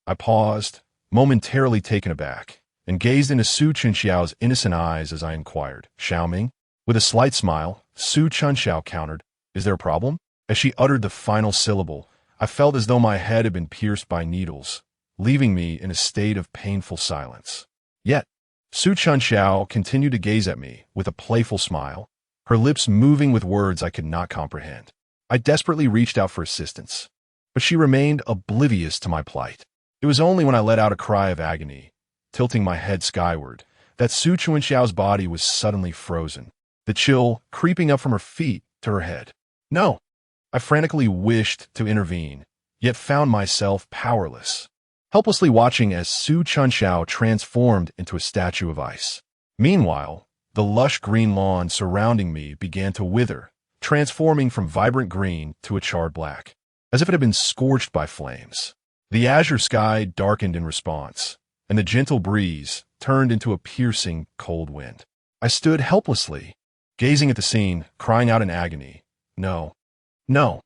I paused, momentarily taken aback, and gazed into Su Chunxiao's innocent eyes as I inquired, "Xiaoming?" With a slight smile, Su Chunxiao countered, "Is there a problem?" As she uttered the final syllable, I felt as though my head had been pierced by needles, leaving me in a state of painful silence. Yet, Su Chunxiao continued to gaze at me with a playful smile, her lips moving with words I could not comprehend. I desperately reached out for assistance, but she remained oblivious to my plight. It was only when I let out a cry of agony, tilting my head skyward, that Su Chunxiao's body was suddenly frozen, the chill creeping up from her feet to her head. "No!" I frantically wished to intervene, yet found myself powerless, helplessly watching as Su Chunxiao transformed into a statue of ice. Meanwhile, the lush green lawn surrounding me began to wither, transforming from vibrant green to a charred black, as if it had been scorched by flames. The azure sky darkened in response, and the gentle breeze turned into a piercing, cold wind. I stood helplessly, gazing at the scene, crying out in agony, "No! No!"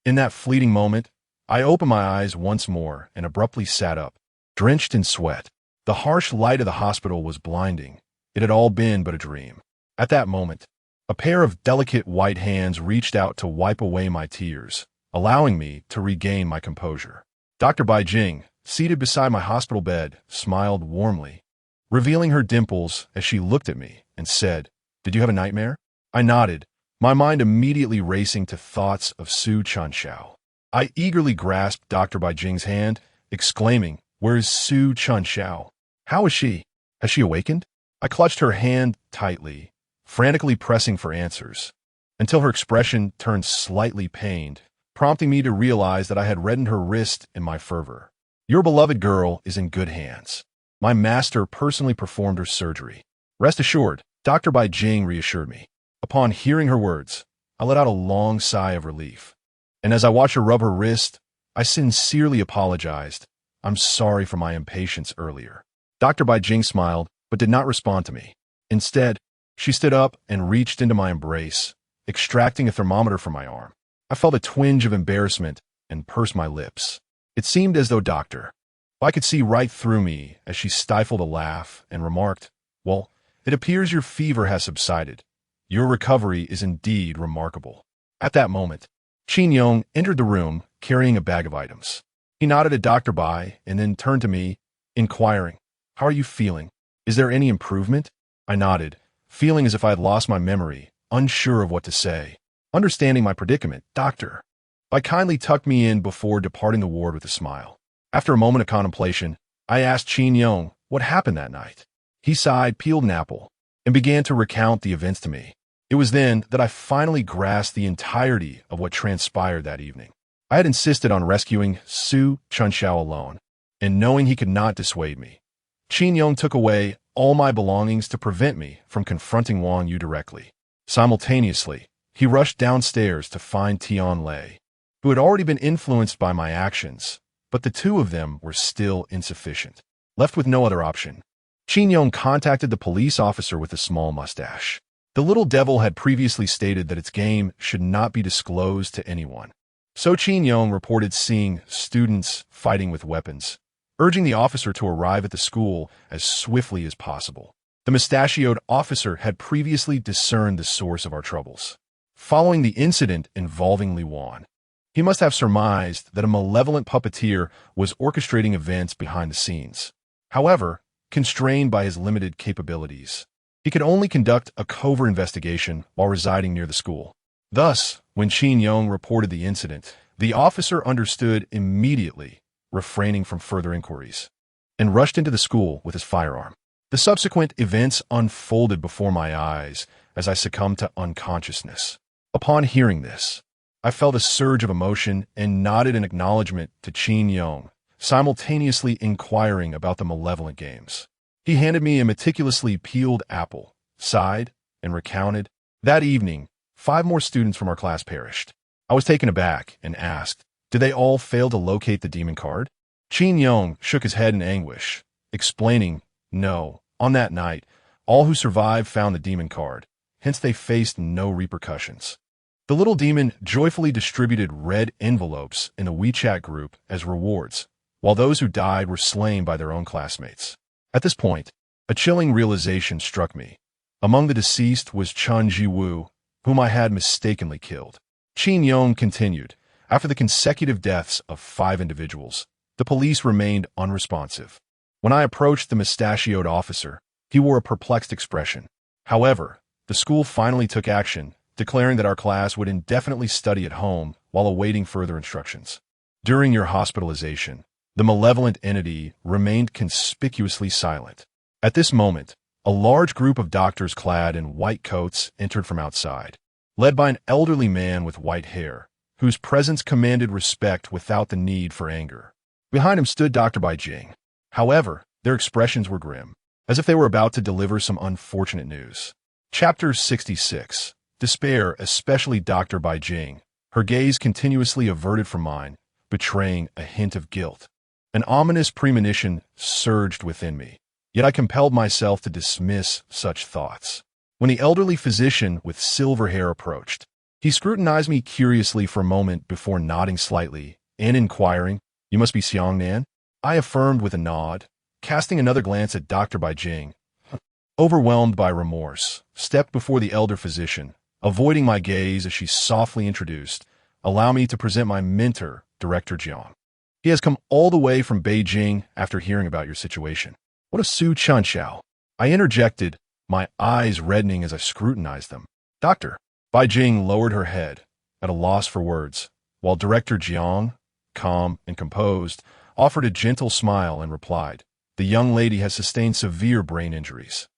In that fleeting moment, I opened my eyes once more and abruptly sat up, drenched in sweat. The harsh light of the hospital was blinding. It had all been but a dream. At that moment, a pair of delicate white hands reached out to wipe away my tears, allowing me to regain my composure. Dr. Bai Jing, seated beside my hospital bed, smiled warmly, revealing her dimples as she looked at me and said, "Did you have a nightmare?" I nodded, my mind immediately racing to thoughts of Su Chunxiao. I eagerly grasped Dr. Bai Jing's hand, exclaiming, "Where is Su Chunxiao? How is she? Has she awakened?" I clutched her hand tightly, frantically pressing for answers, until her expression turned slightly pained, prompting me to realize that I had reddened her wrist in my fervor. "Your beloved girl is in good hands. My master personally performed her surgery. Rest assured," Dr. Bai Jing reassured me. Upon hearing her words, I let out a long sigh of relief, and as I watched her rub her wrist, I sincerely apologized. "I'm sorry for my impatience earlier." Dr. Bai Jing smiled, but did not respond to me. Instead, she stood up and reached into my embrace, extracting a thermometer from my arm. I felt a twinge of embarrassment and pursed my lips. It seemed as though Dr. Bai could see right through me as she stifled a laugh and remarked, "Well, it appears your fever has subsided. Your recovery is indeed remarkable." At that moment, Qin Yong entered the room carrying a bag of items. He nodded at Dr. Bai and then turned to me, inquiring, "How are you feeling? Is there any improvement?" I nodded, feeling as if I had lost my memory, unsure of what to say. Understanding my predicament, Dr. Bai kindly tucked me in before departing the ward with a smile. After a moment of contemplation, I asked Qin Yong what happened that night. He sighed, peeled an apple, and began to recount the events to me. It was then that I finally grasped the entirety of what transpired that evening. I had insisted on rescuing Su Chunxiao alone, and knowing he could not dissuade me, Qin Yong took away all my belongings to prevent me from confronting Wang Yu directly. Simultaneously, he rushed downstairs to find Tian Lei, who had already been influenced by my actions, but the two of them were still insufficient. Left with no other option, Qin Yong contacted the police officer with a small mustache. The The little devil had previously stated that its game should not be disclosed to anyone. So Qin Yong reported seeing students fighting with weapons, urging the officer to arrive at the school as swiftly as possible. The mustachioed officer had previously discerned the source of our troubles. Following the incident involving Li Wan, he must have surmised that a malevolent puppeteer was orchestrating events behind the scenes. However, constrained by his limited capabilities, he could only conduct a covert investigation while residing near the school. Thus, when Qin Yong reported the incident, the officer understood immediately, refraining from further inquiries, and rushed into the school with his firearm. The subsequent events unfolded before my eyes as I succumbed to unconsciousness. Upon hearing this, I felt a surge of emotion and nodded in acknowledgement to Qin Yong, simultaneously inquiring about the malevolent games. He handed me a meticulously peeled apple, sighed, and recounted, "That evening, 5 more students from our class perished." I was taken aback and asked, "Did they all fail to locate the demon card?" Qin Yong shook his head in anguish, explaining, "No, on that night, all who survived found the demon card, hence they faced no repercussions." The little demon joyfully distributed red envelopes in a WeChat group as rewards, while those who died were slain by their own classmates. At this point, a chilling realization struck me. Among the deceased was Chun Jiwoo, whom I had mistakenly killed. Qin Yong continued, "After the consecutive deaths of 5 individuals, the police remained unresponsive. When I approached the mustachioed officer, he wore a perplexed expression. However, the school finally took action, declaring that our class would indefinitely study at home while awaiting further instructions. During your hospitalization, the malevolent entity remained conspicuously silent. At this moment, a large group of doctors clad in white coats entered from outside, led by an elderly man with white hair, whose presence commanded respect without the need for anger. Behind him stood Dr. Bai Jing. However, their expressions were grim, as if they were about to deliver some unfortunate news. Chapter 66. Despair, especially Dr. Bai Jing, her gaze continuously averted from mine, betraying a hint of guilt. An ominous premonition surged within me, yet I compelled myself to dismiss such thoughts. When the elderly physician with silver hair approached, he scrutinized me curiously for a moment before nodding slightly and inquiring, "You must be Xiang Nan?" I affirmed with a nod, casting another glance at Dr. Bai Jing. Overwhelmed by remorse, stepped before the elder physician, avoiding my gaze as she softly introduced, "Allow me to present my mentor, Director Jiang. He has come all the way from Beijing after hearing about your situation." "What of Su Chunxiao?" I interjected, my eyes reddening as I scrutinized them. "Doctor." Bai Jing lowered her head, at a loss for words, while Director Jiang, calm and composed, offered a gentle smile and replied, "The young lady has sustained severe brain injuries.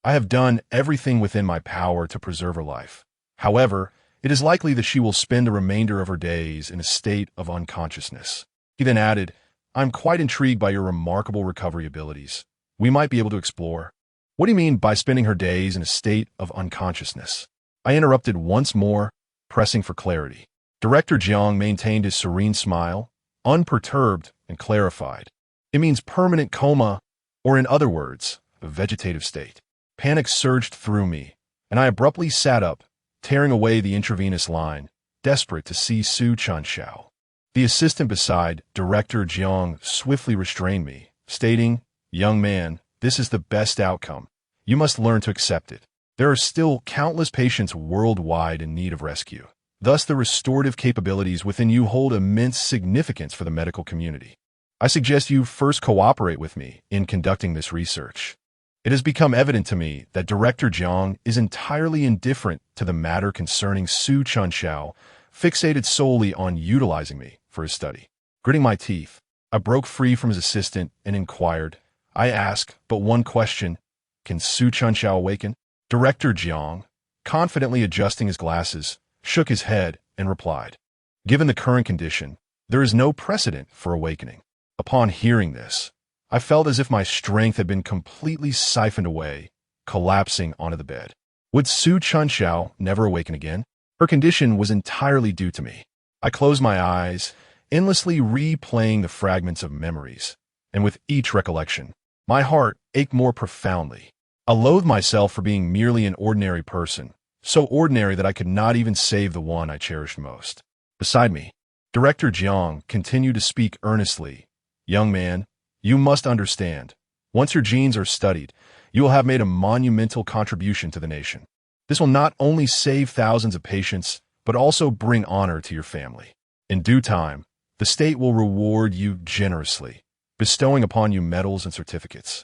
I have done everything within my power to preserve her life. However, it is likely that she will spend the remainder of her days in a state of unconsciousness." He then added, "I'm quite intrigued by your remarkable recovery abilities. We might be able to explore." "What do you mean by spending her days in a state of unconsciousness?" I interrupted once more, pressing for clarity. Director Jiang maintained his serene smile, unperturbed and clarified. "It means permanent coma, or in other words, a vegetative state." Panic surged through me, and I abruptly sat up, tearing away the intravenous line, desperate to see Su Chunxiao. The assistant beside Director Jiang swiftly restrained me, stating, "Young man, this is the best outcome. You must learn to accept it. There are still countless patients worldwide in need of rescue. Thus, the restorative capabilities within you hold immense significance for the medical community. I suggest you first cooperate with me in conducting this research." It has become evident to me that Director Jiang is entirely indifferent to the matter concerning Su Chunxiao, fixated solely on utilizing me for his study. Gritting my teeth, I broke free from his assistant and inquired, "I ask but one question. Can Su Chunxiao awaken?" Director Jiang, confidently adjusting his glasses, shook his head and replied, "Given the current condition, there is no precedent for awakening." Upon hearing this, I felt as if my strength had been completely siphoned away, collapsing onto the bed. Would Su Chunxiao never awaken again? Her condition was entirely due to me. I closed my eyes, endlessly replaying the fragments of memories, and with each recollection, my heart ached more profoundly. I loathed myself for being merely an ordinary person, so ordinary that I could not even save the one I cherished most. Beside me, Director Jiang continued to speak earnestly. Young man, you must understand. Once your genes are studied, you will have made a monumental contribution to the nation. This will not only save thousands of patients, but also bring honor to your family. In due time, the state will reward you generously, bestowing upon you medals and certificates.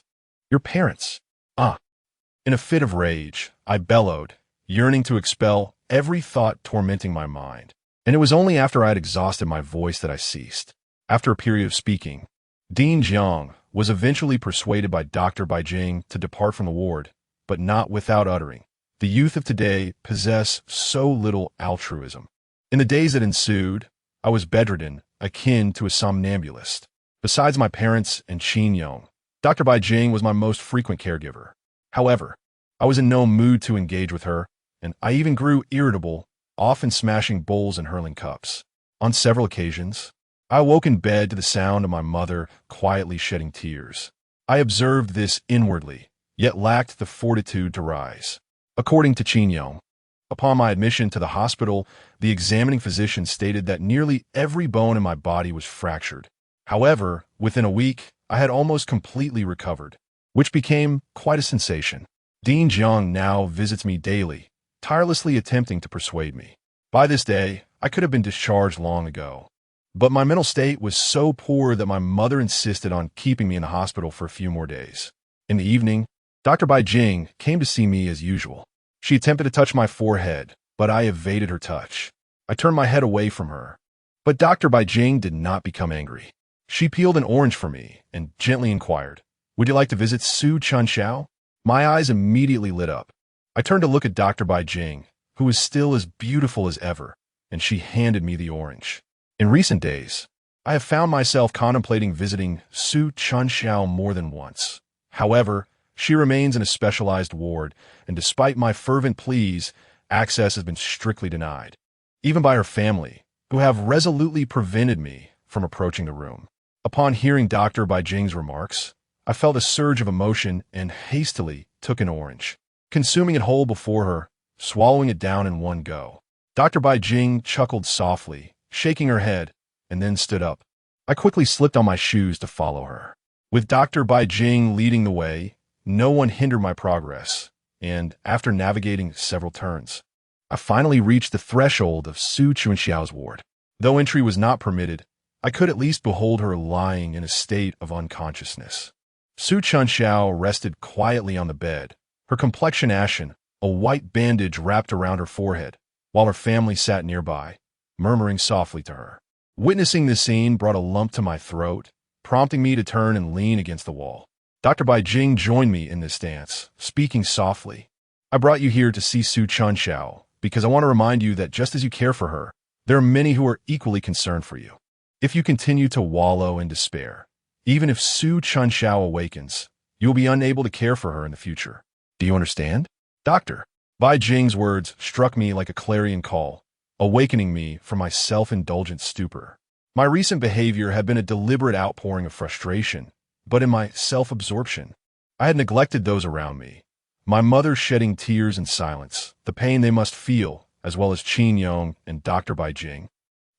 Your parents. In a fit of rage, I bellowed, yearning to expel every thought tormenting my mind. And it was only after I had exhausted my voice that I ceased. After a period of speaking, Dean Jiang was eventually persuaded by Dr. Beijing to depart from the ward, but not without uttering, "The youth of today possess so little altruism." In the days that ensued, I was bedridden, akin to a somnambulist. Besides my parents and Qin Yong, Dr. Beijing was my most frequent caregiver. However, I was in no mood to engage with her, and I even grew irritable, often smashing bowls and hurling cups. On several occasions, I awoke in bed to the sound of my mother quietly shedding tears. I observed this inwardly, yet lacked the fortitude to rise. According to Qin Yong, upon my admission to the hospital, the examining physician stated that nearly every bone in my body was fractured. However, within a week, I had almost completely recovered, which became quite a sensation. Dean Jiang now visits me daily, tirelessly attempting to persuade me. By this day, I could have been discharged long ago. But my mental state was so poor that my mother insisted on keeping me in the hospital for a few more days. In the evening, Dr. Beijing came to see me as usual. She attempted to touch my forehead, but I evaded her touch. I turned my head away from her. But Dr. Beijing did not become angry. She peeled an orange for me and gently inquired, "Would you like to visit Su Chunxiao?" My eyes immediately lit up. I turned to look at Dr. Beijing, who was still as beautiful as ever, and she handed me the orange. In recent days, I have found myself contemplating visiting Su Chunxiao more than once. However, she remains in a specialized ward, and despite my fervent pleas, access has been strictly denied, even by her family, who have resolutely prevented me from approaching the room. Upon hearing Dr. Beijing's remarks, I felt a surge of emotion and hastily took an orange, consuming it whole before her, swallowing it down in one go. Dr. Beijing chuckled softly, shaking her head, and then stood up. I quickly slipped on my shoes to follow her. With Dr. Beijing leading the way, no one hindered my progress, and after navigating several turns, I finally reached the threshold of Su Chunxiao's ward. Though entry was not permitted, I could at least behold her lying in a state of unconsciousness. Su Chunxiao rested quietly on the bed, her complexion ashen, a white bandage wrapped around her forehead, while her family sat nearby, murmuring softly to her. Witnessing this scene brought a lump to my throat, prompting me to turn and lean against the wall. Dr. Beijing joined me in this dance, speaking softly. "I brought you here to see Su Chunxiao because I want to remind you that just as you care for her, there are many who are equally concerned for you. If you continue to wallow in despair, even if Su Chunxiao awakens, you will be unable to care for her in the future. Do you understand?" Dr. Beijing's words struck me like a clarion call, awakening me from my self-indulgent stupor. My recent behavior had been a deliberate outpouring of frustration, but in my self-absorption, I had neglected those around me. My mother shedding tears in silence, the pain they must feel, as well as Qin Yong and Dr. Beijing.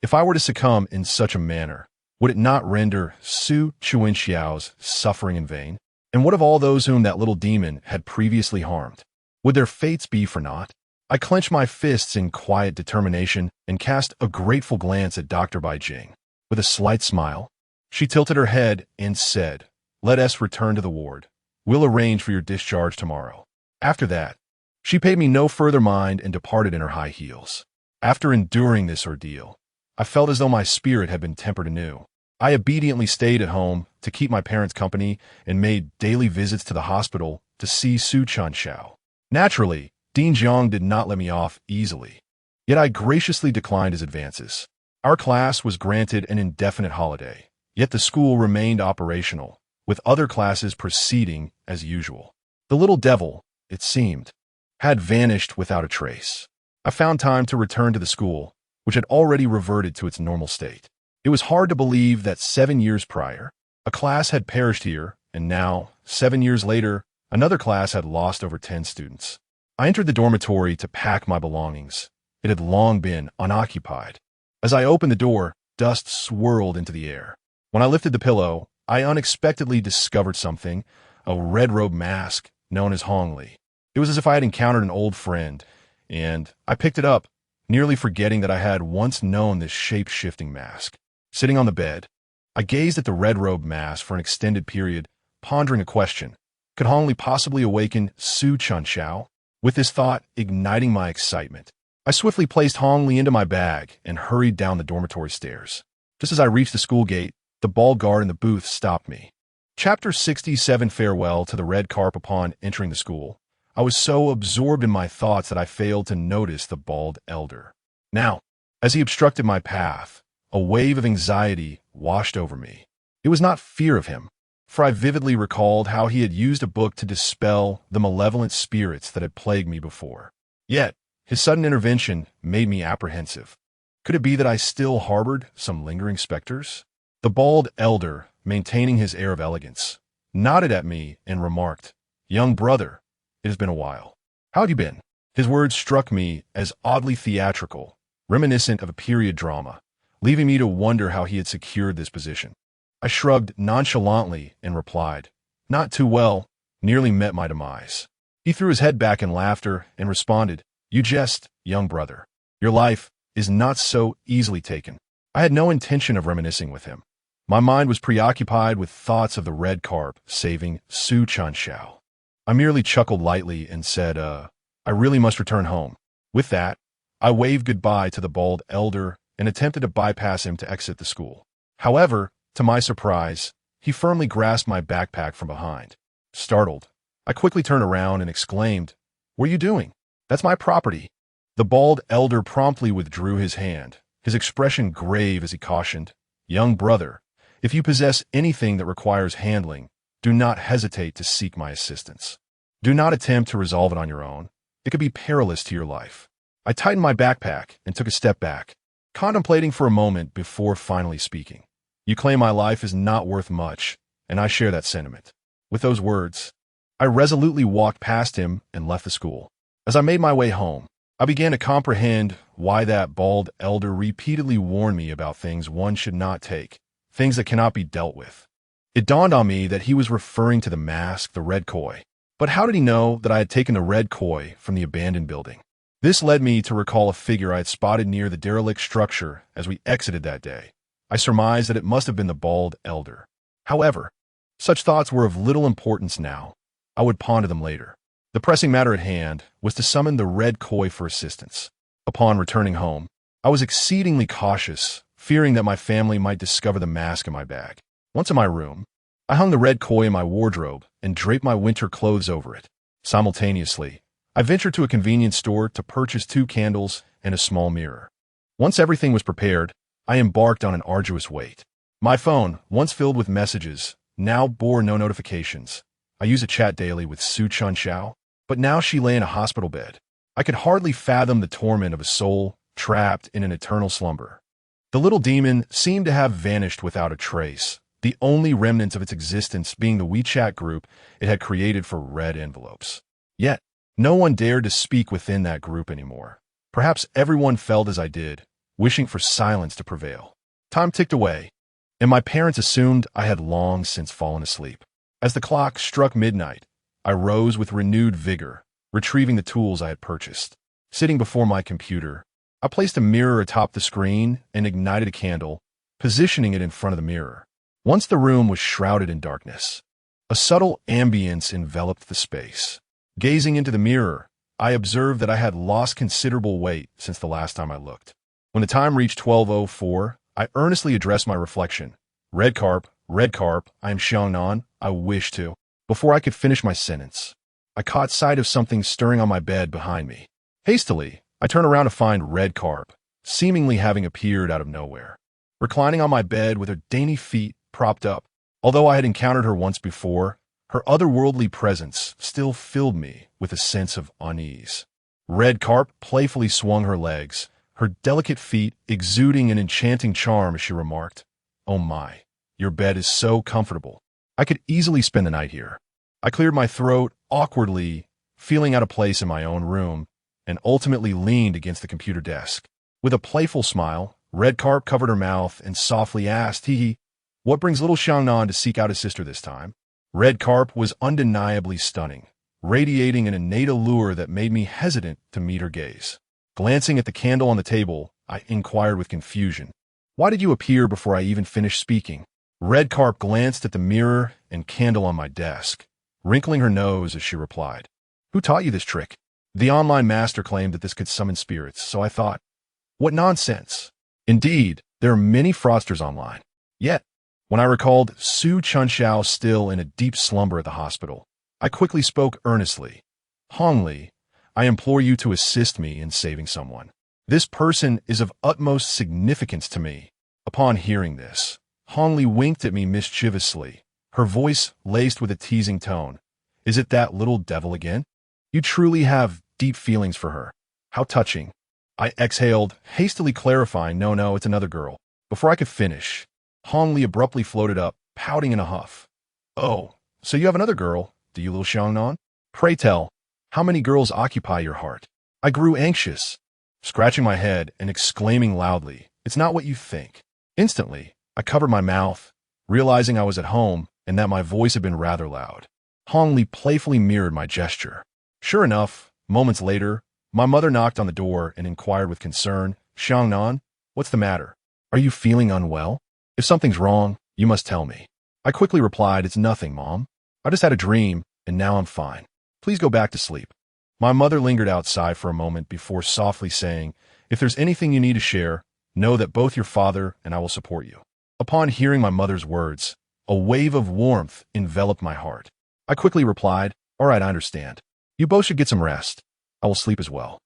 If I were to succumb in such a manner, would it not render Su Chunxiao's suffering in vain? And what of all those whom that little demon had previously harmed? Would their fates be for naught? I clenched my fists in quiet determination and cast a grateful glance at Dr. Beijing. With a slight smile, she tilted her head and said, "Let us return to the ward. We'll arrange for your discharge tomorrow." After that, she paid me no further mind and departed in her high heels. After enduring this ordeal, I felt as though my spirit had been tempered anew. I obediently stayed at home to keep my parents company and made daily visits to the hospital to see Su Chunxiao. Naturally, Dean Jiang did not let me off easily, yet I graciously declined his advances. Our class was granted an indefinite holiday, yet the school remained operational, with other classes proceeding as usual. The little devil, it seemed, had vanished without a trace. I found time to return to the school, which had already reverted to its normal state. It was hard to believe that 7 years prior, a class had perished here, and now, 7 years later, Another class had lost over 10 students. I entered the dormitory to pack my belongings. It had long been unoccupied. As I opened the door, dust swirled into the air. When I lifted the pillow, I unexpectedly discovered something, a red-robe mask known as Hongli. It was as if I had encountered an old friend, and I picked it up, nearly forgetting that I had once known this shape-shifting mask. Sitting on the bed, I gazed at the red-robe mask for an extended period, pondering a question. Could Hongli possibly awaken Su Chunxiao? With this thought igniting my excitement, I swiftly placed Hongli into my bag and hurried down the dormitory stairs. Just as I reached the school gate, the bald guard in the booth stopped me. Chapter 67 Farewell to the Red Carp. Upon entering the school, I was so absorbed in my thoughts that I failed to notice the bald elder. Now, as he obstructed my path, a wave of anxiety washed over me. It was not fear of him, for I vividly recalled how he had used a book to dispel the malevolent spirits that had plagued me before. Yet, his sudden intervention made me apprehensive. Could it be that I still harbored some lingering specters? The bald elder, maintaining his air of elegance, nodded at me and remarked, "Young brother, it has been a while. How have you been?" His words struck me as oddly theatrical, reminiscent of a period drama, leaving me to wonder how he had secured this position. I shrugged nonchalantly and replied, "Not too well," nearly met my demise. He threw his head back in laughter and responded, "You jest, young brother. Your life is not so easily taken." I had no intention of reminiscing with him. My mind was preoccupied with thoughts of the red carp saving Su Chunxiao. I merely chuckled lightly and said, I really must return home." With that, I waved goodbye to the bald elder and attempted to bypass him to exit the school. However, to my surprise, he firmly grasped my backpack from behind. Startled, I quickly turned around and exclaimed, "What are you doing? That's my property." The bald elder promptly withdrew his hand, his expression grave as he cautioned, "Young brother, if you possess anything that requires handling, do not hesitate to seek my assistance. Do not attempt to resolve it on your own. It could be perilous to your life." I tightened my backpack and took a step back, contemplating for a moment before finally speaking. "You claim my life is not worth much, and I share that sentiment." With those words, I resolutely walked past him and left the school. As I made my way home, I began to comprehend why that bald elder repeatedly warned me about things one should not take, things that cannot be dealt with. It dawned on me that he was referring to the mask, the red koi. But how did he know that I had taken the red koi from the abandoned building? This led me to recall a figure I had spotted near the derelict structure as we exited that day. I surmised that it must have been the bald elder. However, such thoughts were of little importance now. I would ponder them later. The pressing matter at hand was to summon the red koi for assistance. Upon returning home, I was exceedingly cautious, fearing that my family might discover the mask in my bag. Once in my room, I hung the red koi in my wardrobe and draped my winter clothes over it. Simultaneously, I ventured to a convenience store to purchase 2 candles and a small mirror. Once everything was prepared, I embarked on an arduous wait. My phone, once filled with messages, now bore no notifications. I use a chat daily with Su Chunxiao, but now she lay in a hospital bed. I could hardly fathom the torment of a soul trapped in an eternal slumber. The little demon seemed to have vanished without a trace, the only remnants of its existence being the WeChat group it had created for red envelopes. Yet, no one dared to speak within that group anymore. Perhaps everyone felt as I did, wishing for silence to prevail. Time ticked away, and my parents assumed I had long since fallen asleep. As the clock struck midnight, I rose with renewed vigor, retrieving the tools I had purchased. Sitting before my computer, I placed a mirror atop the screen and ignited a candle, positioning it in front of the mirror. Once the room was shrouded in darkness, a subtle ambience enveloped the space. Gazing into the mirror, I observed that I had lost considerable weight since the last time I looked. When the time reached 12:04, I earnestly addressed my reflection. Red carp, I am Xiangnan, I wish to." Before I could finish my sentence, I caught sight of something stirring on my bed behind me. Hastily, I turned around to find Red Carp, seemingly having appeared out of nowhere. Reclining on my bed with her dainty feet propped up, although I had encountered her once before, her otherworldly presence still filled me with a sense of unease. Red Carp playfully swung her legs, her delicate feet exuding an enchanting charm as she remarked, "Oh my, your bed is so comfortable. I could easily spend the night here." I cleared my throat, awkwardly, feeling out of place in my own room, and ultimately leaned against the computer desk. With a playful smile, Red Carp covered her mouth and softly asked, "Hee, what brings little Xiangnan to seek out his sister this time?" Red Carp was undeniably stunning, radiating an innate allure that made me hesitant to meet her gaze. Glancing at the candle on the table, I inquired with confusion, "Why did you appear before I even finished speaking?" Red Carp glanced at the mirror and candle on my desk, wrinkling her nose as she replied, "Who taught you this trick?" The online master claimed that this could summon spirits, so I thought, what nonsense. Indeed, there are many fraudsters online. Yet, when I recalled Su Chunxiao still in a deep slumber at the hospital, I quickly spoke earnestly. "Hongli, I implore you to assist me in saving someone. This person is of utmost significance to me." Upon hearing this, Hongli winked at me mischievously, her voice laced with a teasing tone. "Is it that little devil again? You truly have deep feelings for her. How touching." I exhaled, hastily clarifying, No, it's another girl." Before I could finish, Hongli abruptly floated up, pouting in a huff. "Oh, so you have another girl, do you, little Xiangnan? Pray tell, how many girls occupy your heart?" I grew anxious, scratching my head and exclaiming loudly, "It's not what you think." Instantly, I covered my mouth, realizing I was at home and that my voice had been rather loud. Hongli playfully mirrored my gesture. Sure enough, moments later, my mother knocked on the door and inquired with concern, "Xiangnan, what's the matter? Are you feeling unwell? If something's wrong, you must tell me." I quickly replied, "It's nothing, Mom. I just had a dream, and now I'm fine. Please go back to sleep." My mother lingered outside for a moment before softly saying, "If there's anything you need to share, know that both your father and I will support you." Upon hearing my mother's words, a wave of warmth enveloped my heart. I quickly replied, "All right, I understand. You both should get some rest. I will sleep as well."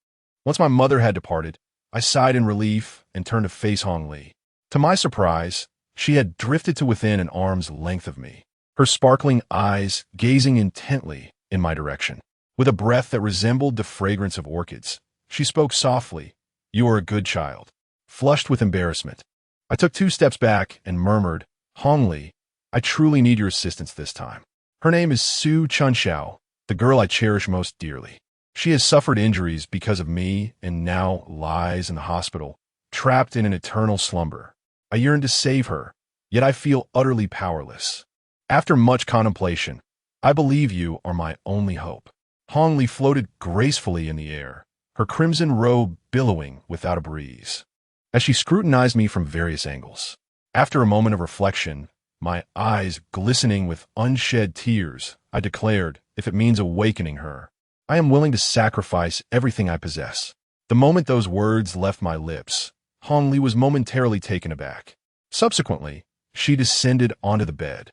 Once my mother had departed, I sighed in relief and turned to face Hongli. To my surprise, she had drifted to within an arm's length of me, her sparkling eyes gazing intently in my direction. With a breath that resembled the fragrance of orchids, she spoke softly, "You are a good child." Flushed with embarrassment, I took 2 steps back and murmured, "Hongli, I truly need your assistance this time. Her name is Su Chunxiao, the girl I cherish most dearly. She has suffered injuries because of me and now lies in the hospital, trapped in an eternal slumber. I yearn to save her, yet I feel utterly powerless. After much contemplation, I believe you are my only hope." Hongli floated gracefully in the air, her crimson robe billowing without a breeze, as she scrutinized me from various angles. After a moment of reflection, my eyes glistening with unshed tears, I declared, "If it means awakening her, I am willing to sacrifice everything I possess." The moment those words left my lips, Hongli was momentarily taken aback. Subsequently, she descended onto the bed.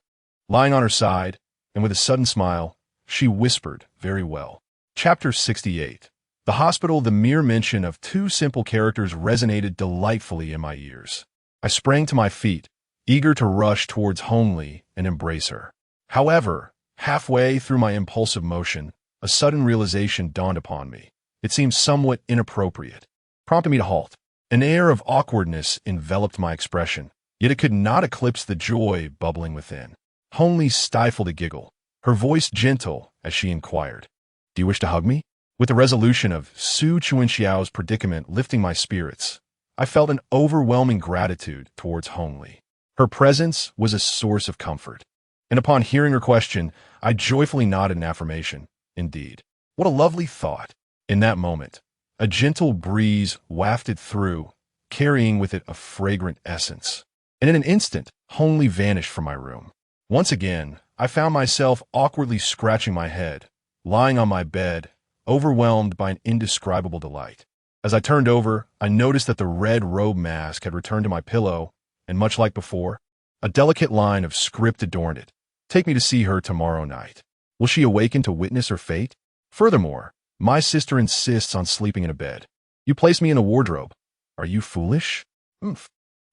Lying on her side, and with a sudden smile, she whispered, "Very well." Chapter 68. The hospital. The mere mention of 2 simple characters resonated delightfully in my ears. I sprang to my feet, eager to rush towards Hongli and embrace her. However, halfway through my impulsive motion, a sudden realization dawned upon me. It seemed somewhat inappropriate, prompting me to halt. An air of awkwardness enveloped my expression, yet it could not eclipse the joy bubbling within. Hongli stifled a giggle, her voice gentle as she inquired, "Do you wish to hug me?" With the resolution of Su Chunxiao's predicament lifting my spirits, I felt an overwhelming gratitude towards Hongli. Her presence was a source of comfort, and upon hearing her question, I joyfully nodded in affirmation. Indeed, what a lovely thought. In that moment, a gentle breeze wafted through, carrying with it a fragrant essence, and in an instant, Hongli vanished from my room. Once again, I found myself awkwardly scratching my head, lying on my bed, overwhelmed by an indescribable delight. As I turned over, I noticed that the red robe mask had returned to my pillow, and much like before, a delicate line of script adorned it. "Take me to see her tomorrow night. Will she awaken to witness her fate? Furthermore, my sister insists on sleeping in a bed. You place me in a wardrobe. Are you foolish?" Oomph.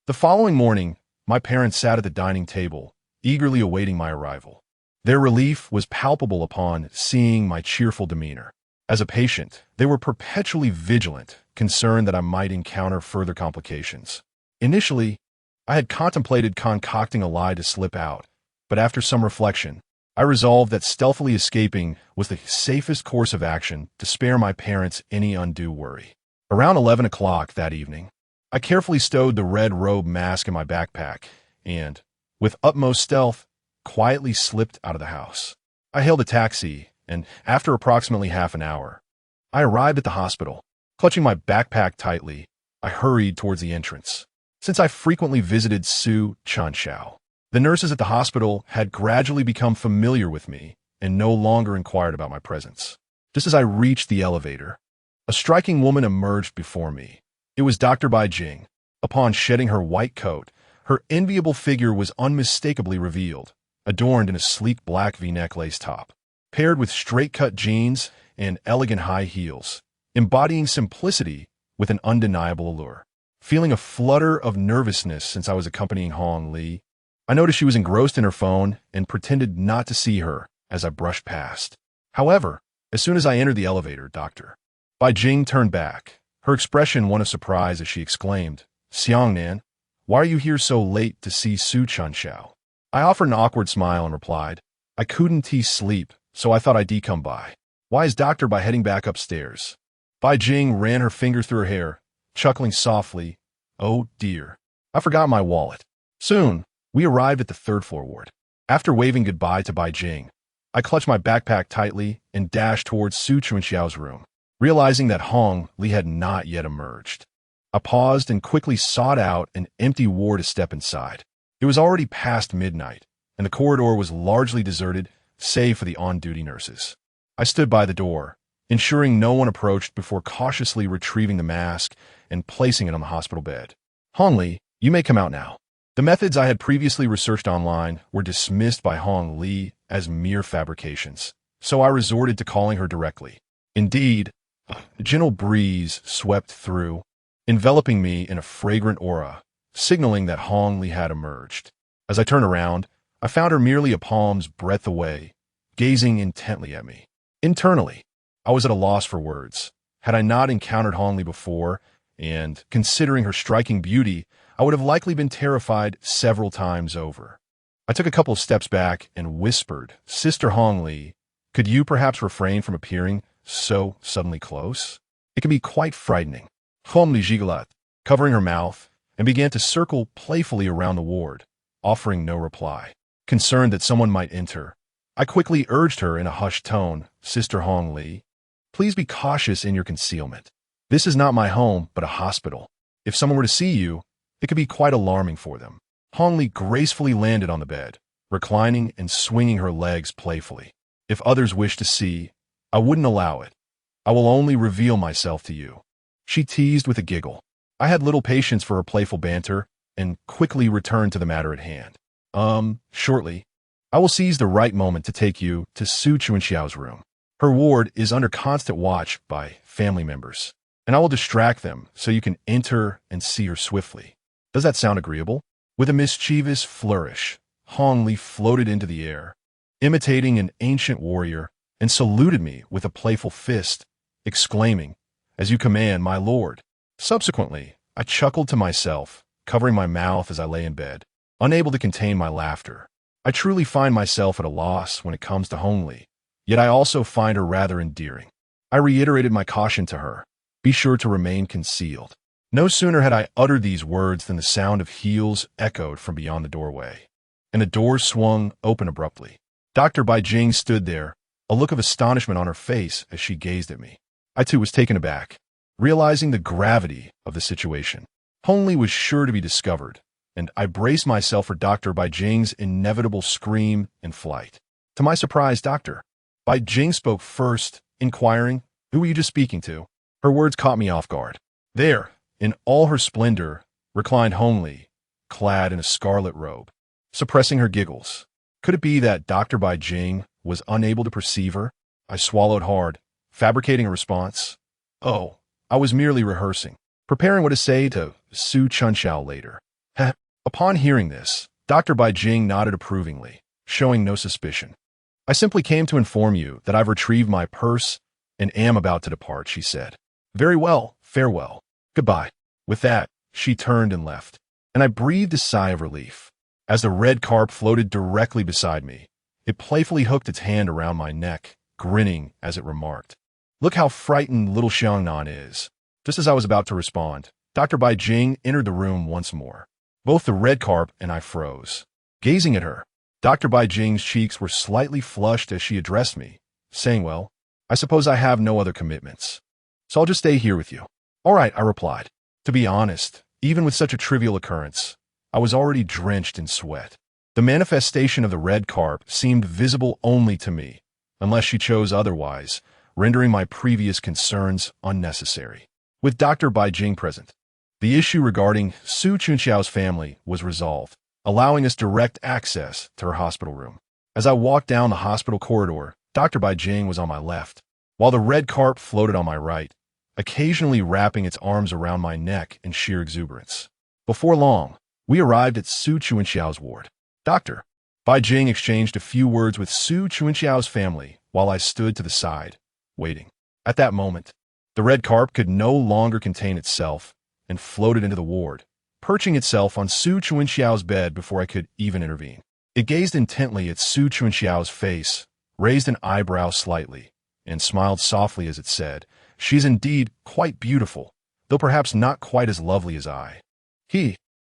The following morning, my parents sat at the dining table, eagerly awaiting my arrival. Their relief was palpable upon seeing my cheerful demeanor. As a patient, they were perpetually vigilant, concerned that I might encounter further complications. Initially, I had contemplated concocting a lie to slip out, but after some reflection, I resolved that stealthily escaping was the safest course of action to spare my parents any undue worry. Around 11 o'clock that evening, I carefully stowed the red robe mask in my backpack and, with utmost stealth, quietly slipped out of the house. I hailed a taxi, and after approximately half an hour, I arrived at the hospital. Clutching my backpack tightly, I hurried towards the entrance. Since I frequently visited Su Chanxiao, the nurses at the hospital had gradually become familiar with me and no longer inquired about my presence. Just as I reached the elevator, a striking woman emerged before me. It was Dr. Bai Jing. Upon shedding her white coat, her enviable figure was unmistakably revealed, adorned in a sleek black V-neck lace top, paired with straight-cut jeans and elegant high heels, embodying simplicity with an undeniable allure. Feeling a flutter of nervousness since I was accompanying Hong Li, I noticed she was engrossed in her phone and pretended not to see her as I brushed past. However, as soon as I entered the elevator, Dr. Bai Jing turned back, her expression one of surprise as she exclaimed, "Xiangnan, why are you here so late to see Su Chanxiao?" I offered an awkward smile and replied, "I couldn't sleep, so I thought I'd come by." "Why is Dr. Bai heading back upstairs?" Bai Jing ran her finger through her hair, chuckling softly, "Oh dear, I forgot my wallet." Soon, we arrived at the third-floor ward. After waving goodbye to Bai Jing, I clutched my backpack tightly and dashed towards Su Chunxiao's room, realizing that Hong Li had not yet emerged. I paused and quickly sought out an empty ward to step inside. It was already past midnight, and the corridor was largely deserted, save for the on-duty nurses. I stood by the door, ensuring no one approached before cautiously retrieving the mask and placing it on the hospital bed. "Hong Li, you may come out now." The methods I had previously researched online were dismissed by Hong Li as mere fabrications, so I resorted to calling her directly. Indeed, a gentle breeze swept through, enveloping me in a fragrant aura, signaling that Hong Li had emerged. As I turned around, I found her merely a palm's breadth away, gazing intently at me. Internally, I was at a loss for words. Had I not encountered Hong Li before, and considering her striking beauty, I would have likely been terrified several times over. I took a couple of steps back and whispered, "Sister Hong Li, could you perhaps refrain from appearing so suddenly close? It can be quite frightening." Hong Li giggled, covering her mouth, and began to circle playfully around the ward, offering no reply. Concerned that someone might enter, I quickly urged her in a hushed tone, "Sister Hong Li, please be cautious in your concealment. This is not my home, but a hospital. If someone were to see you, it could be quite alarming for them." Hong Li gracefully landed on the bed, reclining and swinging her legs playfully. "If others wish to see, I wouldn't allow it. I will only reveal myself to you," she teased with a giggle. I had little patience for her playful banter and quickly returned to the matter at hand. Shortly, I will seize the right moment to take you to Su Chunxiao's room. Her ward is under constant watch by family members, and I will distract them so you can enter and see her swiftly. Does that sound agreeable?" With a mischievous flourish, Hong Li floated into the air, imitating an ancient warrior, and saluted me with a playful fist, exclaiming, "As you command, my lord." Subsequently, I chuckled to myself, covering my mouth as I lay in bed, unable to contain my laughter. I truly find myself at a loss when it comes to Hong Li, yet I also find her rather endearing. I reiterated my caution to her, "Be sure to remain concealed." No sooner had I uttered these words than the sound of heels echoed from beyond the doorway, and the door swung open abruptly. Dr. Bai Jing stood there, a look of astonishment on her face as she gazed at me. I too was taken aback, realizing the gravity of the situation. Hong Li was sure to be discovered, and I braced myself for Dr. Bai Jing's inevitable scream and flight. To my surprise, Dr. Bai Jing spoke first, inquiring, "Who were you just speaking to?" Her words caught me off guard. There, in all her splendor, reclined Hong Li, clad in a scarlet robe, suppressing her giggles. Could it be that Dr. Bai Jing was unable to perceive her? I swallowed hard, fabricating a response. "Oh, I was merely rehearsing, preparing what to say to Su Chunxiao later." Heh. Upon hearing this, Dr. Bai Jing nodded approvingly, showing no suspicion. "I simply came to inform you that I've retrieved my purse and am about to depart," she said. "Very well, farewell. Goodbye." With that, she turned and left, and I breathed a sigh of relief. As the red carp floated directly beside me, It playfully hooked its hand around my neck, grinning as it remarked, "Look how frightened little Xiangnan is." Just as I was about to respond, Dr. Bai Jing entered the room once more. Both the red carp and I froze. Gazing at her, Dr. Bai Jing's cheeks were slightly flushed as she addressed me, saying, "Well, I suppose I have no other commitments, so I'll just stay here with you." "All right," I replied. To be honest, even with such a trivial occurrence, I was already drenched in sweat. The manifestation of the red carp seemed visible only to me, unless she chose otherwise, rendering my previous concerns unnecessary. With Dr. Bai Jing present, the issue regarding Su Chunxiao's family was resolved, allowing us direct access to her hospital room. As I walked down the hospital corridor, Dr. Bai Jing was on my left, while the red carp floated on my right, occasionally wrapping its arms around my neck in sheer exuberance. Before long, we arrived at Su Chunxiao's ward. Dr. Bai Jing exchanged a few words with Su Chunxiao's family while I stood to the side, waiting. At that moment, the red carp could no longer contain itself and floated into the ward, perching itself on Su Chunxiao's bed before I could even intervene. It gazed intently at Su Chunxiao's face, raised an eyebrow slightly, and smiled softly as it said, "She's indeed quite beautiful, though perhaps not quite as lovely as I."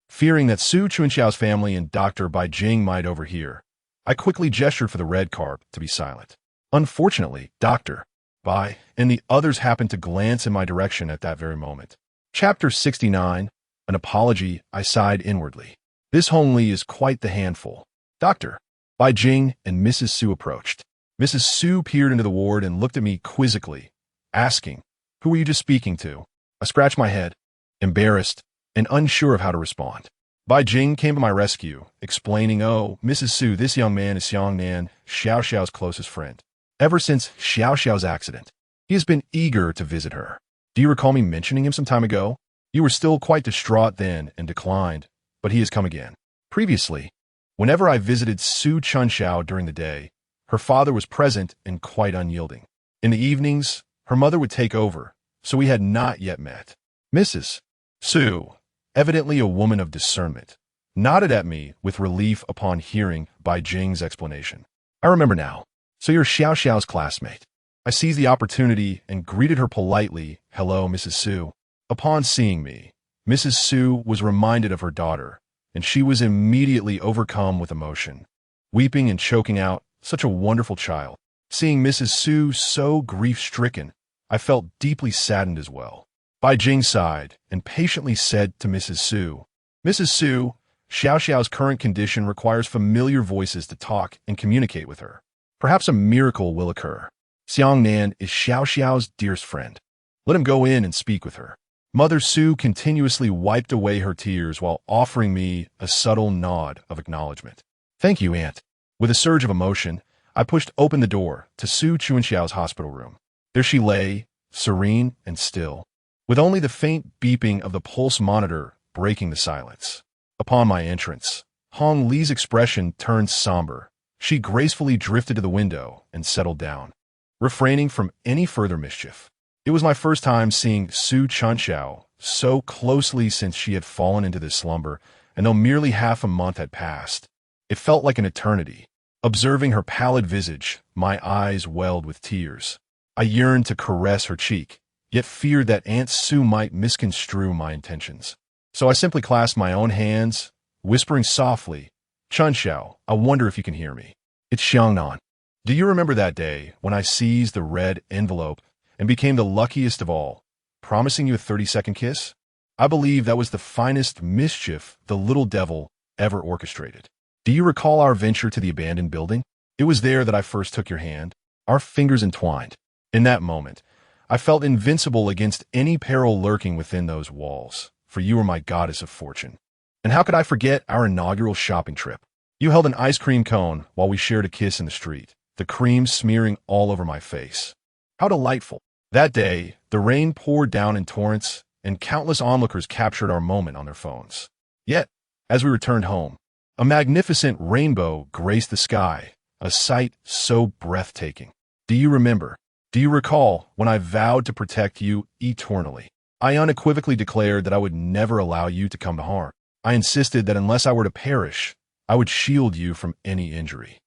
Fearing that Su Chunxiao's family and Dr. Bai Jing might overhear, I quickly gestured for the red carp to be silent. Unfortunately, Dr. Bai and the others happened to glance in my direction at that very moment. Chapter 69, An Apology. I sighed inwardly. This Hong Li is quite the handful. Dr. Bai Jing and Mrs. Su approached. Mrs. Su peered into the ward and looked at me quizzically, asking, "Who were you just speaking to?" I scratched my head, embarrassed and unsure of how to respond. Bai Jing came to my rescue, explaining, "Oh, Mrs. Su, this young man is Xiangnan, Xiao Xiao's closest friend. Ever since Xiao Xiao's accident, he has been eager to visit her. Do you recall me mentioning him some time ago? You were still quite distraught then and declined, but he has come again." Previously, whenever I visited Su Chunxiao during the day, her father was present and quite unyielding. In the evenings, her mother would take over, so we had not yet met. Mrs. Su, evidently a woman of discernment, nodded at me with relief upon hearing Bai Jing's explanation. "I remember now. So you're Xiao Xiao's classmate." I seized the opportunity and greeted her politely, "Hello, Mrs. Su." Upon seeing me, Mrs. Su was reminded of her daughter, and she was immediately overcome with emotion, weeping and choking out, "Such a wonderful child." Seeing Mrs. Su so grief-stricken, I felt deeply saddened as well. Bai Jing sighed and patiently said to Mrs. Su, "Mrs. Su, Xiao Xiao's current condition requires familiar voices to talk and communicate with her. Perhaps a miracle will occur. Xiangnan is Xiao Xiao's dearest friend. Let him go in and speak with her." Mother Su continuously wiped away her tears while offering me a subtle nod of acknowledgement. "Thank you, Aunt." With a surge of emotion, I pushed open the door to Su Chunxiao's hospital room. There she lay, serene and still, with only the faint beeping of the pulse monitor breaking the silence. Upon my entrance, Hong Li's expression turned somber. She gracefully drifted to the window and settled down, refraining from any further mischief. It was my first time seeing Su Chunxiao so closely since she had fallen into this slumber, and though merely half a month had passed, it felt like an eternity. Observing her pallid visage, my eyes welled with tears. I yearned to caress her cheek, yet feared that Aunt Su might misconstrue my intentions. So I simply clasped my own hands, whispering softly, "Chunxiao, I wonder if you can hear me. It's Xiangnan. Do you remember that day when I seized the red envelope and became the luckiest of all, promising you a 30-second kiss? I believe that was the finest mischief the little devil ever orchestrated. Do you recall our venture to the abandoned building? It was there that I first took your hand, our fingers entwined. In that moment, I felt invincible against any peril lurking within those walls, for you were my goddess of fortune. And how could I forget our inaugural shopping trip? You held an ice cream cone while we shared a kiss in the street, the cream smearing all over my face. How delightful. That day, the rain poured down in torrents, and countless onlookers captured our moment on their phones. Yet, as we returned home, a magnificent rainbow graced the sky, a sight so breathtaking. Do you remember? Do you recall when I vowed to protect you eternally? I unequivocally declared that I would never allow you to come to harm. I insisted that unless I were to perish, I would shield you from any injury.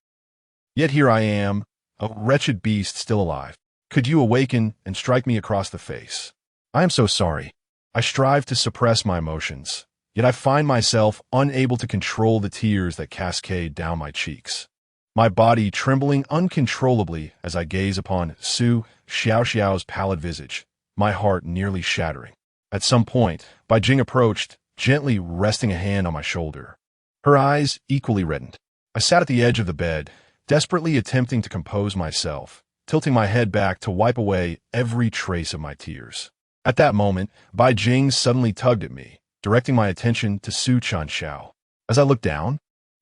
Yet here I am, a wretched beast still alive. Could you awaken and strike me across the face? I am so sorry. I strive to suppress my emotions, yet I find myself unable to control the tears that cascade down my cheeks. My body trembling uncontrollably as I gaze upon Su Xiaoxiao's pallid visage, my heart nearly shattering. At some point, Bai Jing approached, gently resting a hand on my shoulder. Her eyes equally reddened. I sat at the edge of the bed, desperately attempting to compose myself, tilting my head back to wipe away every trace of my tears. At that moment, Bai Jing suddenly tugged at me, directing my attention to Su Chanxiao. As I looked down,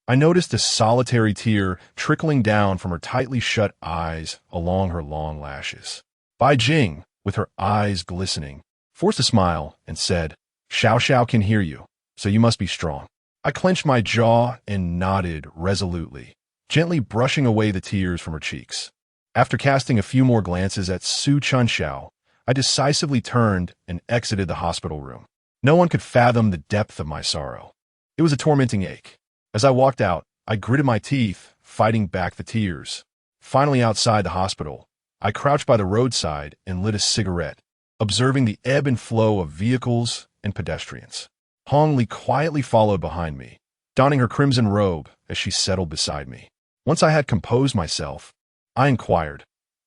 I noticed a solitary tear trickling down from her tightly shut eyes along her long lashes. Bai Jing, with her eyes glistening, forced a smile and said, "Xiao Xiao can hear you, so you must be strong." I clenched my jaw and nodded resolutely, gently brushing away the tears from her cheeks. After casting a few more glances at Su Chanxiao, I decisively turned and exited the hospital room. No one could fathom the depth of my sorrow. It was a tormenting ache. As I walked out, I gritted my teeth, fighting back the tears. Finally outside the hospital, I crouched by the roadside and lit a cigarette, observing the ebb and flow of vehicles and pedestrians. Hong Li quietly followed behind me, donning her crimson robe as she settled beside me. Once I had composed myself, I inquired,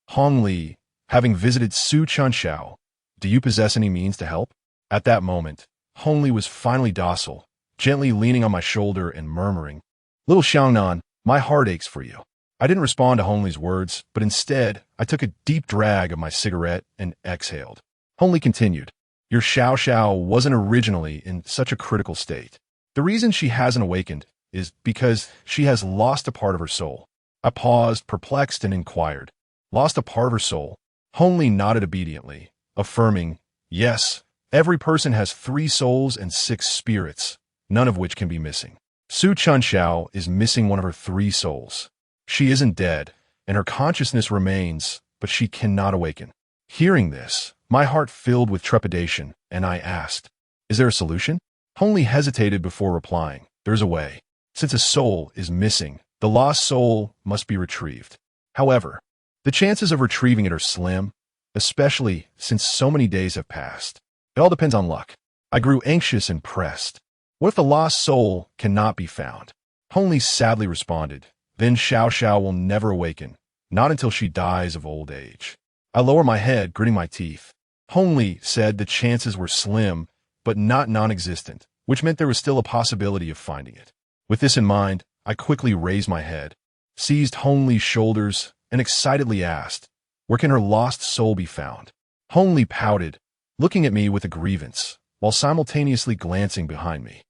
"Hong Li, having visited Su Chanxiao, do you possess any means to help?" At that moment, Hong Li was finally docile, gently leaning on my shoulder and murmuring, "Little Xiangnan, my heart aches for you." I didn't respond to Hong Li's words, but instead, I took a deep drag of my cigarette and exhaled. Hong Li continued, "Your Xiao Xiao wasn't originally in such a critical state. The reason she hasn't awakened is because she has lost a part of her soul." I paused, perplexed, and inquired, "Lost a part of her soul?" Hong Li nodded obediently, affirming, "Yes, every person has 3 souls and 6 spirits, none of which can be missing. Su Chanxiao is missing one of her 3 souls. She isn't dead, and her consciousness remains, but she cannot awaken." Hearing this, my heart filled with trepidation, and I asked, "Is there a solution?" Hong Li hesitated before replying, "There's a way. Since a soul is missing, the lost soul must be retrieved. However, the chances of retrieving it are slim, especially since so many days have passed. It all depends on luck." I grew anxious and pressed. "What if the lost soul cannot be found?" Hong Li sadly responded, "Then Xiao Xiao will never awaken, not until she dies of old age." I lowered my head, gritting my teeth. Hong Li said the chances were slim, but not non-existent, which meant there was still a possibility of finding it. With this in mind, I quickly raised my head, seized Hong Li's shoulders, and excitedly asked, "Where can her lost soul be found?" Hong Li pouted, looking at me with a grievance, while simultaneously glancing behind me.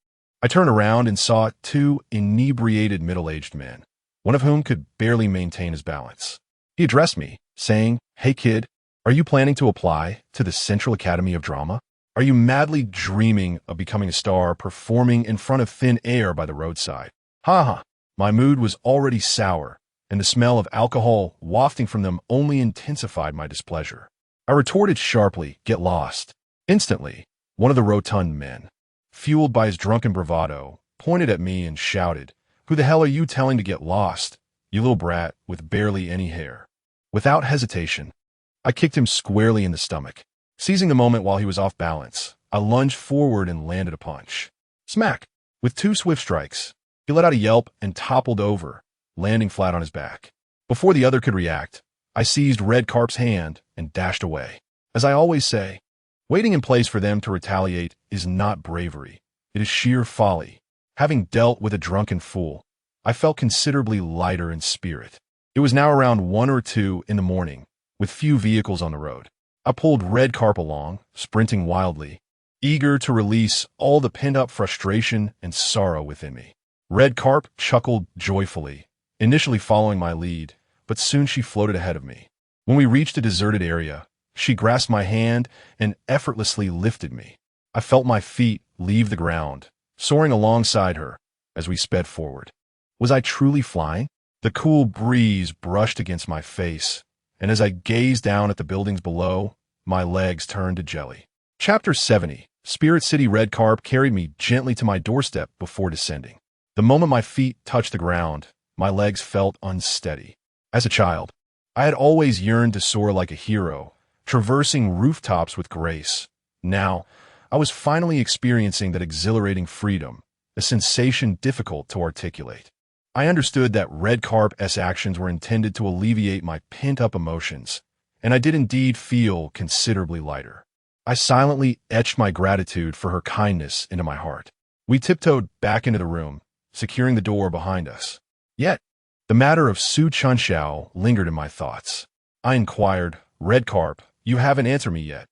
I turned around and saw 2 inebriated middle-aged men, one of whom could barely maintain his balance. He addressed me, saying, "Hey kid, are you planning to apply to the Central Academy of Drama? Are you madly dreaming of becoming a star performing in front of thin air by the roadside?" Ha ha. My mood was already sour, and the smell of alcohol wafting from them only intensified my displeasure. I retorted sharply, "Get lost." Instantly, one of the rotund men, fueled by his drunken bravado, pointed at me and shouted, "Who the hell are you telling to get lost, you little brat with barely any hair?" Without hesitation, I kicked him squarely in the stomach. Seizing the moment while he was off balance, I lunged forward and landed a punch. Smack! With 2 swift strikes, he let out a yelp and toppled over, landing flat on his back. Before the other could react, I seized Red Carp's hand and dashed away. As I always say, waiting in place for them to retaliate is not bravery. It is sheer folly. Having dealt with a drunken fool, I felt considerably lighter in spirit. It was now around 1 or 2 in the morning, with few vehicles on the road. I pulled Red Carp along, sprinting wildly, eager to release all the pent-up frustration and sorrow within me. Red Carp chuckled joyfully, initially following my lead, but soon she floated ahead of me. When we reached a deserted area, she grasped my hand and effortlessly lifted me. I felt my feet leave the ground, soaring alongside her as we sped forward. Was I truly flying? The cool breeze brushed against my face, and as I gazed down at the buildings below, my legs turned to jelly. Chapter 70. Spirit City. Red Carp carried me gently to my doorstep before descending. The moment my feet touched the ground, my legs felt unsteady. As a child, I had always yearned to soar like a hero, traversing rooftops with grace. Now, I was finally experiencing that exhilarating freedom, a sensation difficult to articulate. I understood that Red Carp's actions were intended to alleviate my pent-up emotions, and I did indeed feel considerably lighter. I silently etched my gratitude for her kindness into my heart. We tiptoed back into the room, securing the door behind us. Yet, the matter of Su Chunxiao lingered in my thoughts. I inquired, Red Carp, you haven't answered me yet.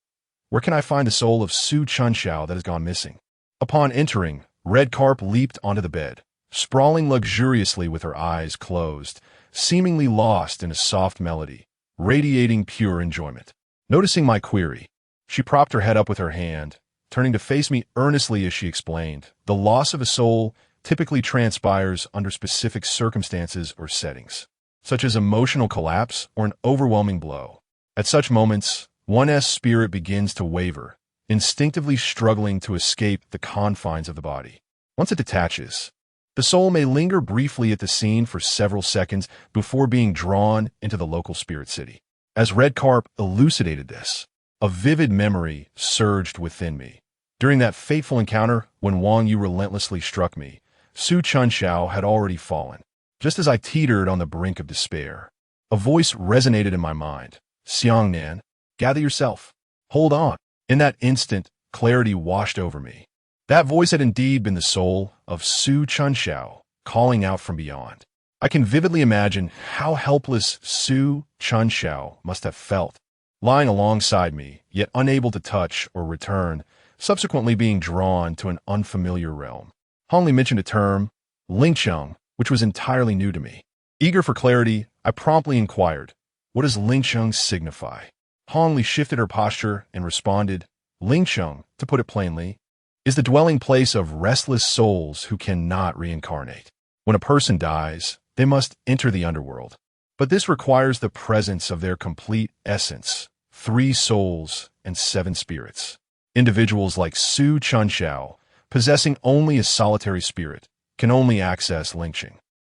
Where can I find the soul of Su Chunxiao that has gone missing? Upon entering, Red Carp leaped onto the bed, sprawling luxuriously with her eyes closed, seemingly lost in a soft melody, radiating pure enjoyment. Noticing my query, she propped her head up with her hand, turning to face me earnestly as she explained, the loss of a soul typically transpires under specific circumstances or settings, such as emotional collapse or an overwhelming blow. At such moments, one's spirit begins to waver, instinctively struggling to escape the confines of the body. Once it detaches, the soul may linger briefly at the scene for several seconds before being drawn into the local spirit city. As Red Carp elucidated this, a vivid memory surged within me. During that fateful encounter when Wang Yu relentlessly struck me, Su Chunxiao had already fallen. Just as I teetered on the brink of despair, a voice resonated in my mind. Xiangnan, gather yourself. Hold on. In that instant, clarity washed over me. That voice had indeed been the soul of Su Chunxiao, calling out from beyond. I can vividly imagine how helpless Su Chunxiao must have felt, lying alongside me, yet unable to touch or return, subsequently being drawn to an unfamiliar realm. Hongli mentioned a term, Lingcheng, which was entirely new to me. Eager for clarity, I promptly inquired, what does Lingcheng signify? Hongli shifted her posture and responded, Lingcheng, to put it plainly, is the dwelling place of restless souls who cannot reincarnate. When a person dies, they must enter the underworld. But this requires the presence of their complete essence, 3 souls and 7 spirits. Individuals like Su Chunxiao, possessing only a solitary spirit, can only access Lingcheng.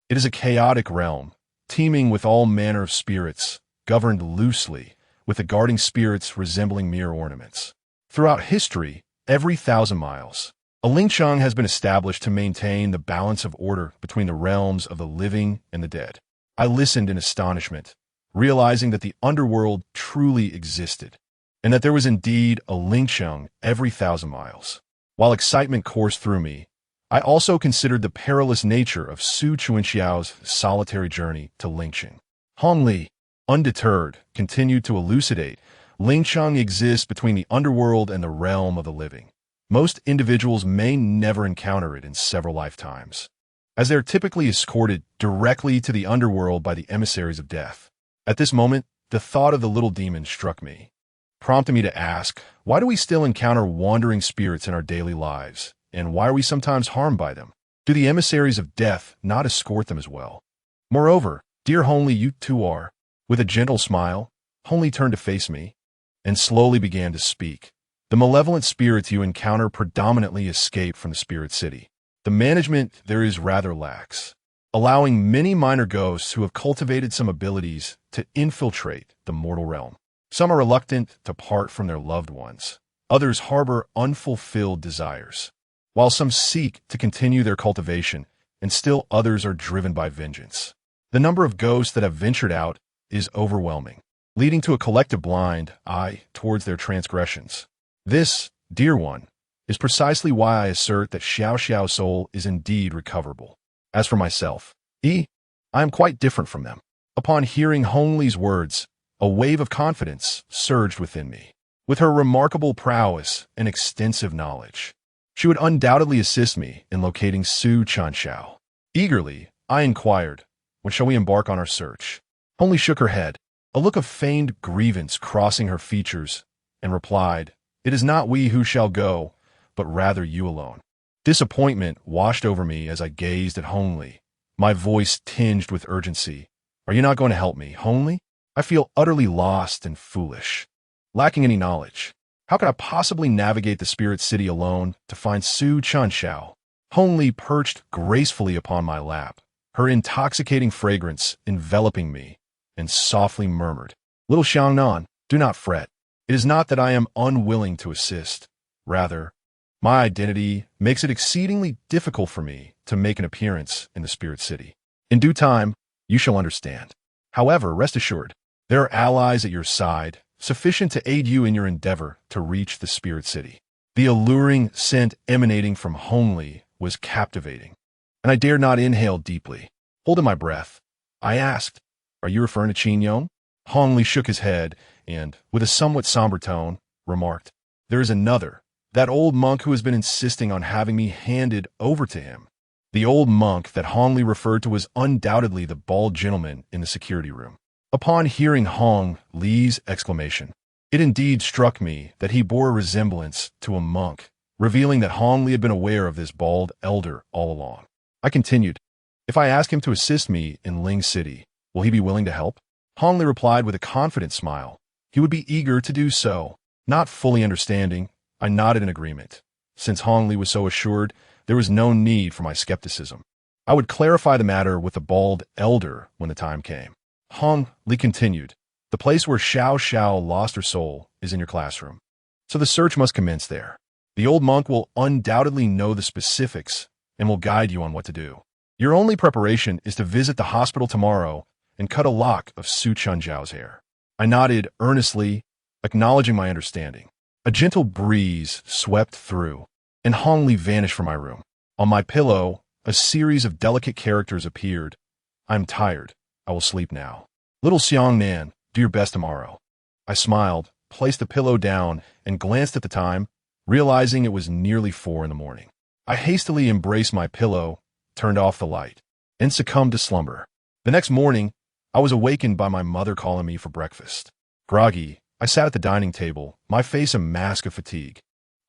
It is a chaotic realm, teeming with all manner of spirits, governed loosely, with the guarding spirits resembling mere ornaments. Throughout history, every 1,000 miles, a Lingcheng has been established to maintain the balance of order between the realms of the living and the dead. I listened in astonishment, realizing that the underworld truly existed, and that there was indeed a Lingcheng every 1,000 miles. While excitement coursed through me, I also considered the perilous nature of Su Chunxiao's solitary journey to Lingcheng. Hongli, undeterred, continued to elucidate, Lingcheng exists between the underworld and the realm of the living. Most individuals may never encounter it in several lifetimes, as they are typically escorted directly to the underworld by the emissaries of death. At this moment, the thought of the little demon struck me, prompting me to ask, why do we still encounter wandering spirits in our daily lives, and why are we sometimes harmed by them? Do the emissaries of death not escort them as well? Moreover, dear Hongli, you too are. With a gentle smile, Hongli turned to face me, and slowly began to speak. The malevolent spirits you encounter predominantly escape from the spirit city. The management there is rather lax, allowing many minor ghosts who have cultivated some abilities to infiltrate the mortal realm. Some are reluctant to part from their loved ones. Others harbor unfulfilled desires, while some seek to continue their cultivation, and still others are driven by vengeance. The number of ghosts that have ventured out is overwhelming, leading to a collective blind eye towards their transgressions. This, dear one, is precisely why I assert that Xiao Xiao's soul is indeed recoverable. As for myself, I am quite different from them. Upon hearing Hongli's words, a wave of confidence surged within me. With her remarkable prowess and extensive knowledge, she would undoubtedly assist me in locating Su Chunxiao. Eagerly, I inquired, when shall we embark on our search? Hongli shook her head, a look of feigned grievance crossing her features, and replied, it is not we who shall go, but rather you alone. Disappointment washed over me as I gazed at Hongli, my voice tinged with urgency. Are you not going to help me, Hongli? I feel utterly lost and foolish, lacking any knowledge. How could I possibly navigate the spirit city alone to find Su Chunxiao? Hongli perched gracefully upon my lap, her intoxicating fragrance enveloping me, and softly murmured, "Little Xiangnan, do not fret. It is not that I am unwilling to assist. Rather, my identity makes it exceedingly difficult for me to make an appearance in the Spirit City. In due time, you shall understand. However, rest assured, there are allies at your side, sufficient to aid you in your endeavor to reach the Spirit City." The alluring scent emanating from Hongli was captivating, and I dared not inhale deeply. Holding my breath, I asked, "Are you referring to Qin Yong?" Hongli shook his head and, with a somewhat somber tone, remarked, "There is another, that old monk who has been insisting on having me handed over to him." The old monk that Hongli referred to was undoubtedly the bald gentleman in the security room. Upon hearing Hong Li's exclamation, it indeed struck me that he bore a resemblance to a monk, revealing that Hong Li had been aware of this bald elder all along. I continued, "If I ask him to assist me in Ling City, will he be willing to help?" Hong Li replied with a confident smile. He would be eager to do so. Not fully understanding, I nodded in agreement. Since Hong Li was so assured, there was no need for my skepticism. I would clarify the matter with the bald elder when the time came. Hong Li continued, "The place where Xiao Xiao lost her soul is in your classroom, so the search must commence there. The old monk will undoubtedly know the specifics and will guide you on what to do. Your only preparation is to visit the hospital tomorrow and cut a lock of Su Chunjiao's hair." I nodded earnestly, acknowledging my understanding. A gentle breeze swept through, and Hong Li vanished from my room. On my pillow, a series of delicate characters appeared. "I'm tired. I will sleep now. Little Xiangnan, do your best tomorrow." I smiled, placed the pillow down, and glanced at the time, realizing it was nearly 4 in the morning. I hastily embraced my pillow, turned off the light, and succumbed to slumber. The next morning, I was awakened by my mother calling me for breakfast. Groggy, I sat at the dining table, my face a mask of fatigue,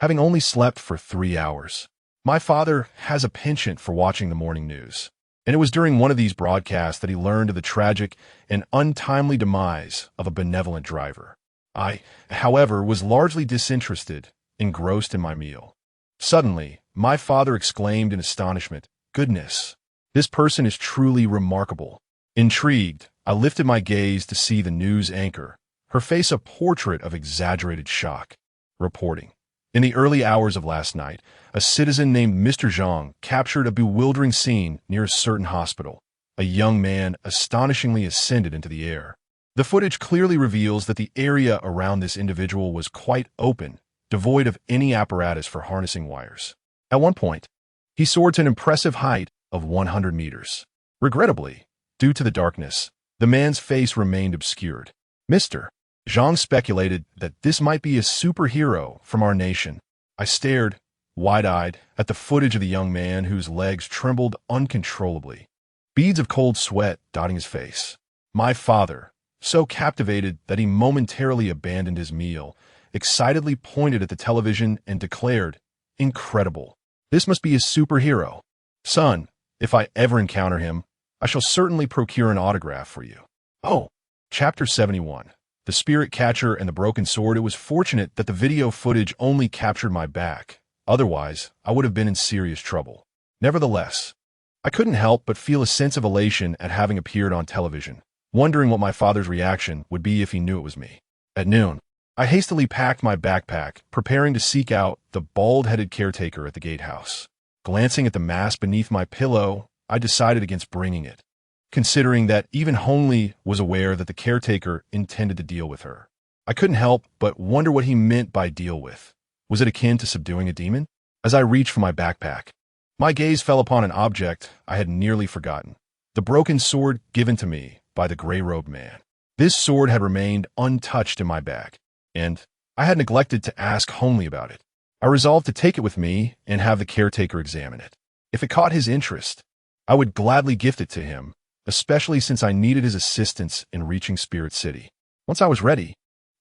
having only slept for 3 hours. My father has a penchant for watching the morning news, and it was during one of these broadcasts that he learned of the tragic and untimely demise of a benevolent driver. I, however, was largely disinterested, engrossed in my meal. Suddenly, my father exclaimed in astonishment, "Goodness, this person is truly remarkable." Intrigued, I lifted my gaze to see the news anchor, her face a portrait of exaggerated shock, reporting, "In the early hours of last night, a citizen named Mr. Zhang captured a bewildering scene near a certain hospital. A young man astonishingly ascended into the air. The footage clearly reveals that the area around this individual was quite open, devoid of any apparatus for harnessing wires. At one point, he soared to an impressive height of 100 meters. Regrettably, due to the darkness, the man's face remained obscured. Mr. Zhang speculated that this might be a superhero from our nation. I stared, wide-eyed, at the footage of the young man whose legs trembled uncontrollably, beads of cold sweat dotting his face. My father, so captivated that he momentarily abandoned his meal, excitedly pointed at the television and declared, "Incredible. This must be a superhero. Son, if I ever encounter him, I shall certainly procure an autograph for you." Oh, Chapter 71. The Spirit Catcher and the Broken Sword. It was fortunate that the video footage only captured my back. Otherwise, I would have been in serious trouble. Nevertheless, I couldn't help but feel a sense of elation at having appeared on television, wondering what my father's reaction would be if he knew it was me. At noon, I hastily packed my backpack, preparing to seek out the bald-headed caretaker at the gatehouse. Glancing at the mask beneath my pillow, I decided against bringing it, considering that even Hongli was aware that the caretaker intended to deal with her. I couldn't help but wonder what he meant by deal with. Was it akin to subduing a demon? As I reached for my backpack, my gaze fell upon an object I had nearly forgotten, the broken sword given to me by the gray-robed man. This sword had remained untouched in my bag, and I had neglected to ask Hongli about it. I resolved to take it with me and have the caretaker examine it. If it caught his interest, I would gladly gift it to him, especially since I needed his assistance in reaching Spirit City. Once I was ready,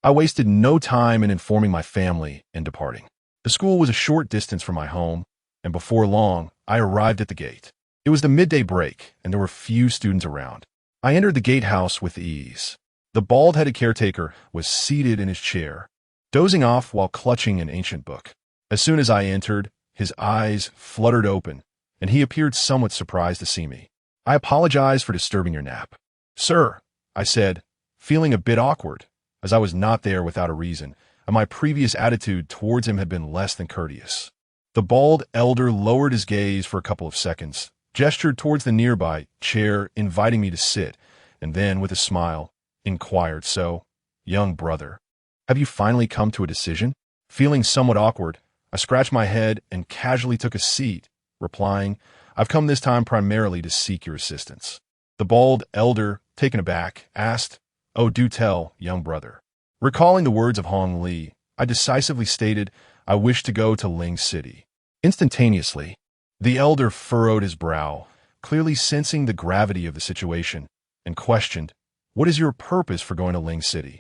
I wasted no time in informing my family and departing. The school was a short distance from my home, and before long, I arrived at the gate. It was the midday break, and there were few students around. I entered the gatehouse with ease. The bald-headed caretaker was seated in his chair, dozing off while clutching an ancient book. As soon as I entered, his eyes fluttered open, and he appeared somewhat surprised to see me. "I apologize for disturbing your nap." "Sir, I said, feeling a bit awkward, as I was not there without a reason, and my previous attitude towards him had been less than courteous. The bald elder lowered his gaze for a couple of seconds, gestured towards the nearby chair, inviting me to sit, and then, with a smile, inquired, "So, young brother, have you finally come to a decision?" Feeling somewhat awkward, I scratched my head and casually took a seat, replying, "I've come this time primarily to seek your assistance." The bald elder, taken aback, asked, "Oh, do tell, young brother." Recalling the words of Hong Li, I decisively stated I wished to go to Ling City. Instantaneously, the elder furrowed his brow, clearly sensing the gravity of the situation, and questioned, "What is your purpose for going to Ling City?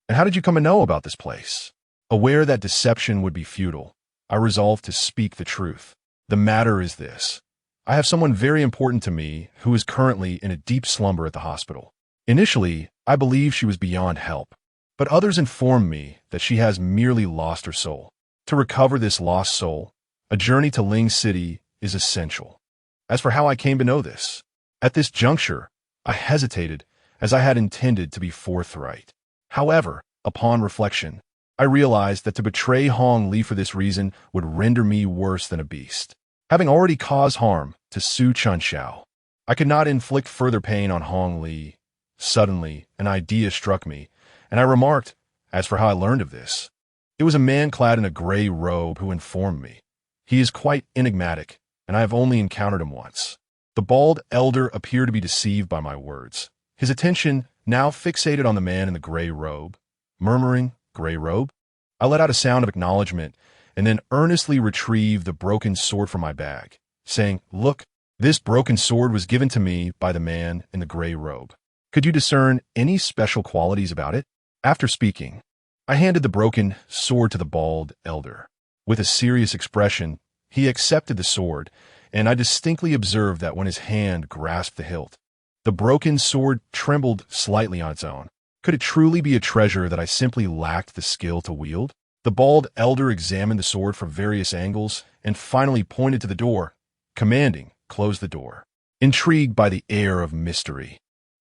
And how did you come to know about this place?" Aware that deception would be futile, I resolved to speak the truth. "The matter is this. I have someone very important to me who is currently in a deep slumber at the hospital. Initially, I believed she was beyond help, but others informed me that she has merely lost her soul. To recover this lost soul, a journey to Ling City is essential." As for how I came to know this, at this juncture, I hesitated, as I had intended to be forthright. However, upon reflection, I realized that to betray Hong Li for this reason would render me worse than a beast. Having already caused harm to Su Chunxiao, I could not inflict further pain on Hong Li. Suddenly, an idea struck me, and I remarked, as for how I learned of this. It was a man clad in a gray robe who informed me. He is quite enigmatic, and I have only encountered him once. The bald elder appeared to be deceived by my words, his attention now fixated on the man in the gray robe. Murmuring, "Gray robe?" I let out a sound of acknowledgement, and then earnestly retrieved the broken sword from my bag, saying, "Look, this broken sword was given to me by the man in the gray robe. Could you discern any special qualities about it?" After speaking, I handed the broken sword to the bald elder. With a serious expression, he accepted the sword, and I distinctly observed that when his hand grasped the hilt, the broken sword trembled slightly on its own. Could it truly be a treasure that I simply lacked the skill to wield? The bald elder examined the sword from various angles and finally pointed to the door, commanding, "Close the door." Intrigued by the air of mystery,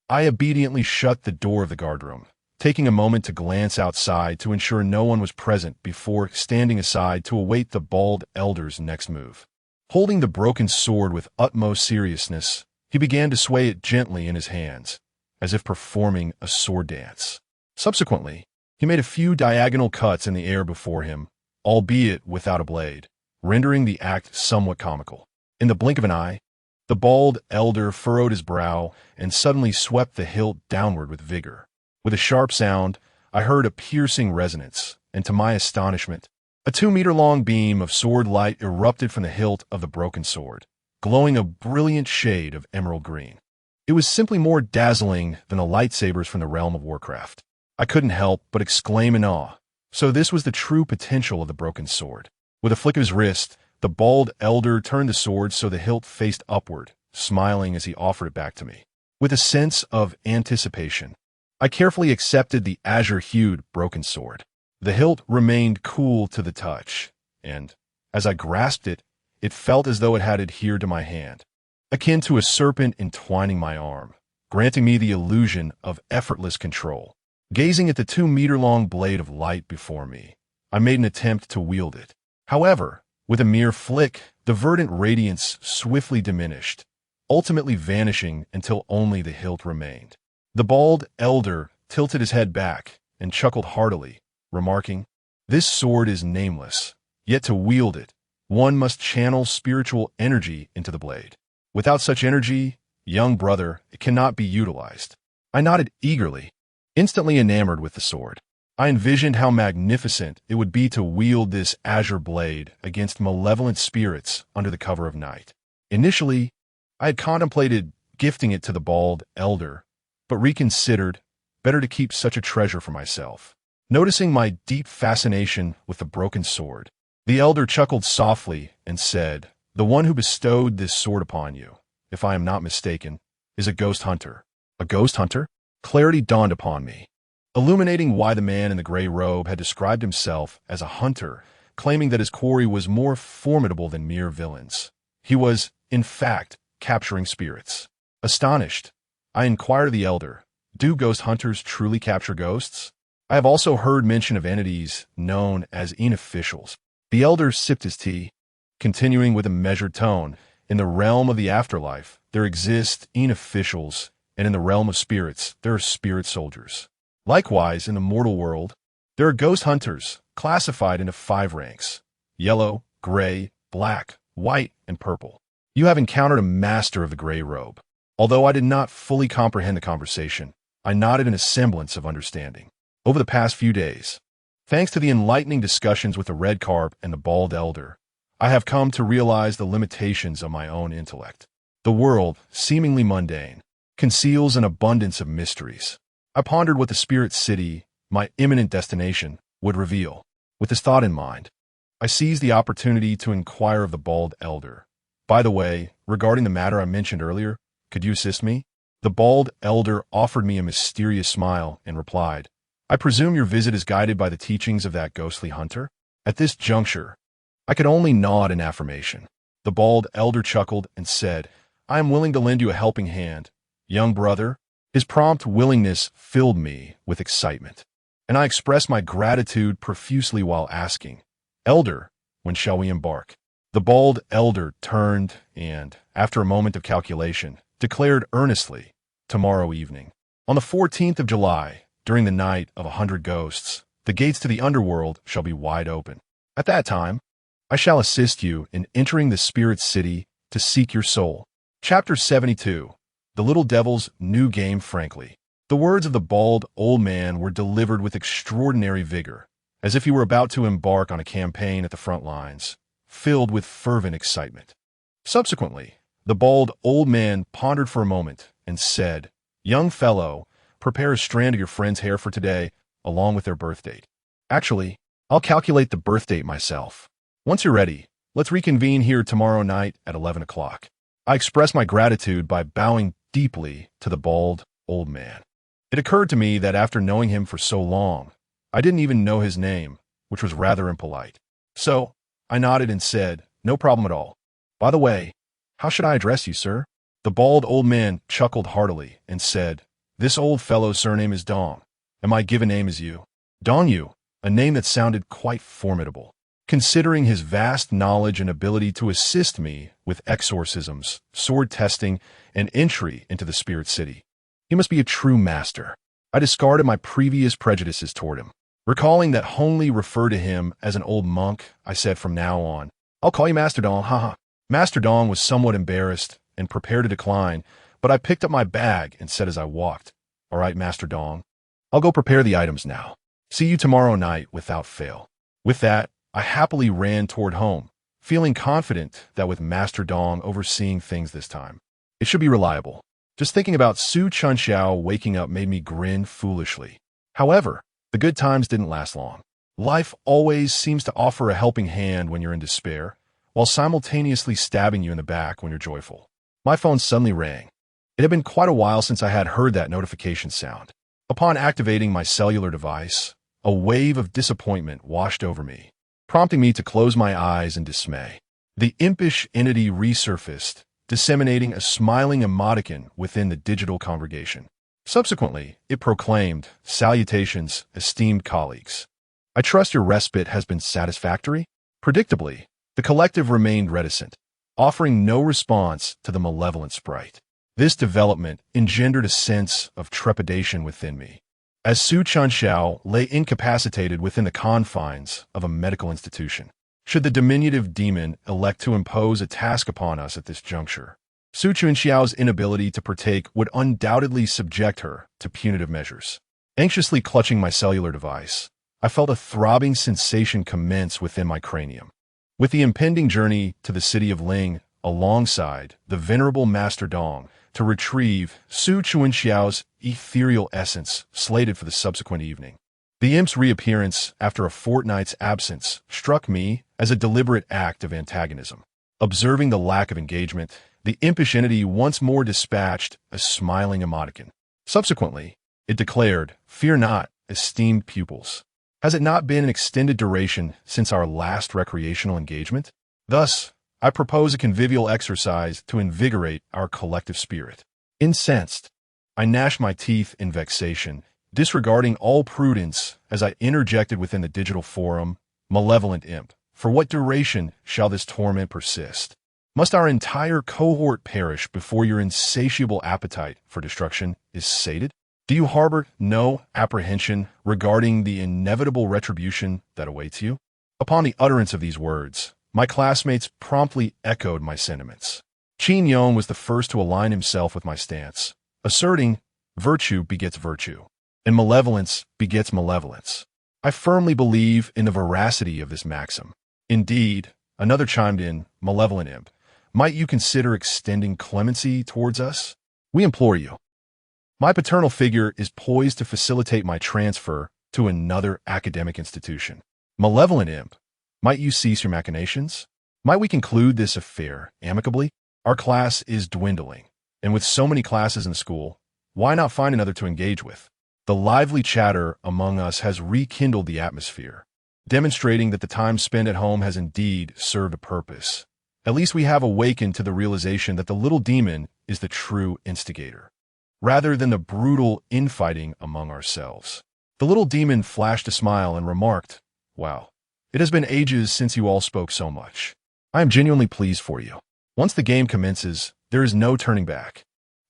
I obediently shut the door of the guardroom, taking a moment to glance outside to ensure no one was present before standing aside to await the bald elder's next move. Holding the broken sword with utmost seriousness, he began to sway it gently in his hands, as if performing a sword dance. Subsequently, he made a few diagonal cuts in the air before him, albeit without a blade, rendering the act somewhat comical. In the blink of an eye, the bald elder furrowed his brow and suddenly swept the hilt downward with vigor. With a sharp sound, I heard a piercing resonance, and to my astonishment, a 2-meter-long beam of sword light erupted from the hilt of the broken sword, glowing a brilliant shade of emerald green. It was simply more dazzling than the lightsabers from the realm of Warcraft. I couldn't help but exclaim in awe. So this was the true potential of the broken sword. With a flick of his wrist, the bald elder turned the sword so the hilt faced upward, smiling as he offered it back to me. With a sense of anticipation, I carefully accepted the azure-hued broken sword. The hilt remained cool to the touch, and, as I grasped it, it felt as though it had adhered to my hand, akin to a serpent entwining my arm, granting me the illusion of effortless control. Gazing at the 2-meter-long blade of light before me, I made an attempt to wield it. However, with a mere flick, the verdant radiance swiftly diminished, ultimately vanishing until only the hilt remained. The bald elder tilted his head back and chuckled heartily, remarking, "This sword is nameless, yet to wield it, one must channel spiritual energy into the blade. Without such energy, young brother, it cannot be utilized." I nodded eagerly, instantly enamored with the sword. I envisioned how magnificent it would be to wield this azure blade against malevolent spirits under the cover of night. Initially, I had contemplated gifting it to the bald elder, but reconsidered, better to keep such a treasure for myself. Noticing my deep fascination with the broken sword, the elder chuckled softly and said, "The one who bestowed this sword upon you, if I am not mistaken, is a ghost hunter." A ghost hunter? Clarity dawned upon me, illuminating why the man in the gray robe had described himself as a hunter, claiming that his quarry was more formidable than mere villains. He was, in fact, capturing spirits. Astonished, I inquired of the elder, Do ghost hunters truly capture ghosts? I have also heard mention of entities known as inofficials. The elder sipped his tea, continuing with a measured tone. In the realm of the afterlife, there exist inofficials, and in the realm of spirits, there are spirit soldiers. Likewise, in the mortal world, there are ghost hunters, classified into 5 ranks: yellow, gray, black, white, and purple. You have encountered a master of the gray robe. Although I did not fully comprehend the conversation, I nodded in a semblance of understanding. Over the past few days, thanks to the enlightening discussions with the red carp and the bald elder, I have come to realize the limitations of my own intellect. The world, seemingly mundane, conceals an abundance of mysteries. I pondered what the spirit city, my imminent destination, would reveal. With this thought in mind, I seized the opportunity to inquire of the bald elder. By the way, regarding the matter I mentioned earlier, could you assist me? The bald elder offered me a mysterious smile and replied, I presume your visit is guided by the teachings of that ghostly hunter? At this juncture, I could only nod in affirmation. The bald elder chuckled and said, I am willing to lend you a helping hand, young brother. His prompt willingness filled me with excitement, and I expressed my gratitude profusely while asking, Elder, when shall we embark? The bald elder turned and, after a moment of calculation, declared earnestly, tomorrow evening. On the 14th of July, during the night of 100 ghosts, the gates to the underworld shall be wide open. At that time, I shall assist you in entering the spirit city to seek your soul. Chapter 72. The Little Devil's New Game Frankly. The words of the bald old man were delivered with extraordinary vigor, as if he were about to embark on a campaign at the front lines, filled with fervent excitement. Subsequently, the bald old man pondered for a moment and said, Young fellow, prepare a strand of your friend's hair for today, along with their birth date. Actually, I'll calculate the birth date myself. Once you're ready, let's reconvene here tomorrow night at 11 o'clock. I expressed my gratitude by bowing deeply to the bald old man. It occurred to me that after knowing him for so long, I didn't even know his name, which was rather impolite. So, I nodded and said, No problem at all. By the way, how should I address you, sir? The bald old man chuckled heartily and said, This old fellow's surname is Dong, and my given name is Yu. Dong Yu, a name that sounded quite formidable, considering his vast knowledge and ability to assist me with exorcisms, sword testing, and entry into the spirit city. He must be a true master. I discarded my previous prejudices toward him. Recalling that Hongley referred to him as an old monk, I said from now on, I'll call you Master Dong, haha. Master Dong was somewhat embarrassed and prepared to decline, but I picked up my bag and said as I walked, All right, Master Dong, I'll go prepare the items now. See you tomorrow night without fail. With that, I happily ran toward home, feeling confident that with Master Dong overseeing things this time, it should be reliable. Just thinking about Su Chunxiao waking up made me grin foolishly. However, the good times didn't last long. Life always seems to offer a helping hand when you're in despair, while simultaneously stabbing you in the back when you're joyful. My phone suddenly rang. It had been quite a while since I had heard that notification sound. Upon activating my cellular device, a wave of disappointment washed over me, prompting me to close my eyes in dismay. The impish entity resurfaced, disseminating a smiling emoticon within the digital congregation. Subsequently, it proclaimed, Salutations, esteemed colleagues. I trust your respite has been satisfactory? Predictably, the collective remained reticent, offering no response to the malevolent sprite. This development engendered a sense of trepidation within me, as Su Chunxiao lay incapacitated within the confines of a medical institution. Should the diminutive demon elect to impose a task upon us at this juncture, Su Chunxiao's inability to partake would undoubtedly subject her to punitive measures. Anxiously clutching my cellular device, I felt a throbbing sensation commence within my cranium. With the impending journey to the city of Ling alongside the venerable Master Dong to retrieve Su Chunxiao's ethereal essence slated for the subsequent evening, the imp's reappearance after a fortnight's absence struck me as a deliberate act of antagonism. Observing the lack of engagement, the impish entity once more dispatched a smiling emoticon. Subsequently, it declared, Fear not, esteemed pupils. Has it not been an extended duration since our last recreational engagement? Thus, I propose a convivial exercise to invigorate our collective spirit. Incensed, I gnashed my teeth in vexation, disregarding all prudence as I interjected within the digital forum, "Malevolent imp, for what duration shall this torment persist? Must our entire cohort perish before your insatiable appetite for destruction is sated? Do you harbor no apprehension regarding the inevitable retribution that awaits you?" Upon the utterance of these words, my classmates promptly echoed my sentiments. Qin Yong was the first to align himself with my stance, asserting, "Virtue begets virtue, and malevolence begets malevolence." I firmly believe in the veracity of this maxim. Indeed, another chimed in, "Malevolent imp, might you consider extending clemency towards us? We implore you." My paternal figure is poised to facilitate my transfer to another academic institution. "Malevolent imp, might you cease your machinations? Might we conclude this affair amicably? Our class is dwindling, and with so many classes in school, why not find another to engage with?" The lively chatter among us has rekindled the atmosphere, demonstrating that the time spent at home has indeed served a purpose. At least we have awakened to the realization that the little demon is the true instigator, rather than the brutal infighting among ourselves. The little demon flashed a smile and remarked, "Wow, it has been ages since you all spoke so much. I am genuinely pleased for you. Once the game commences, there is no turning back.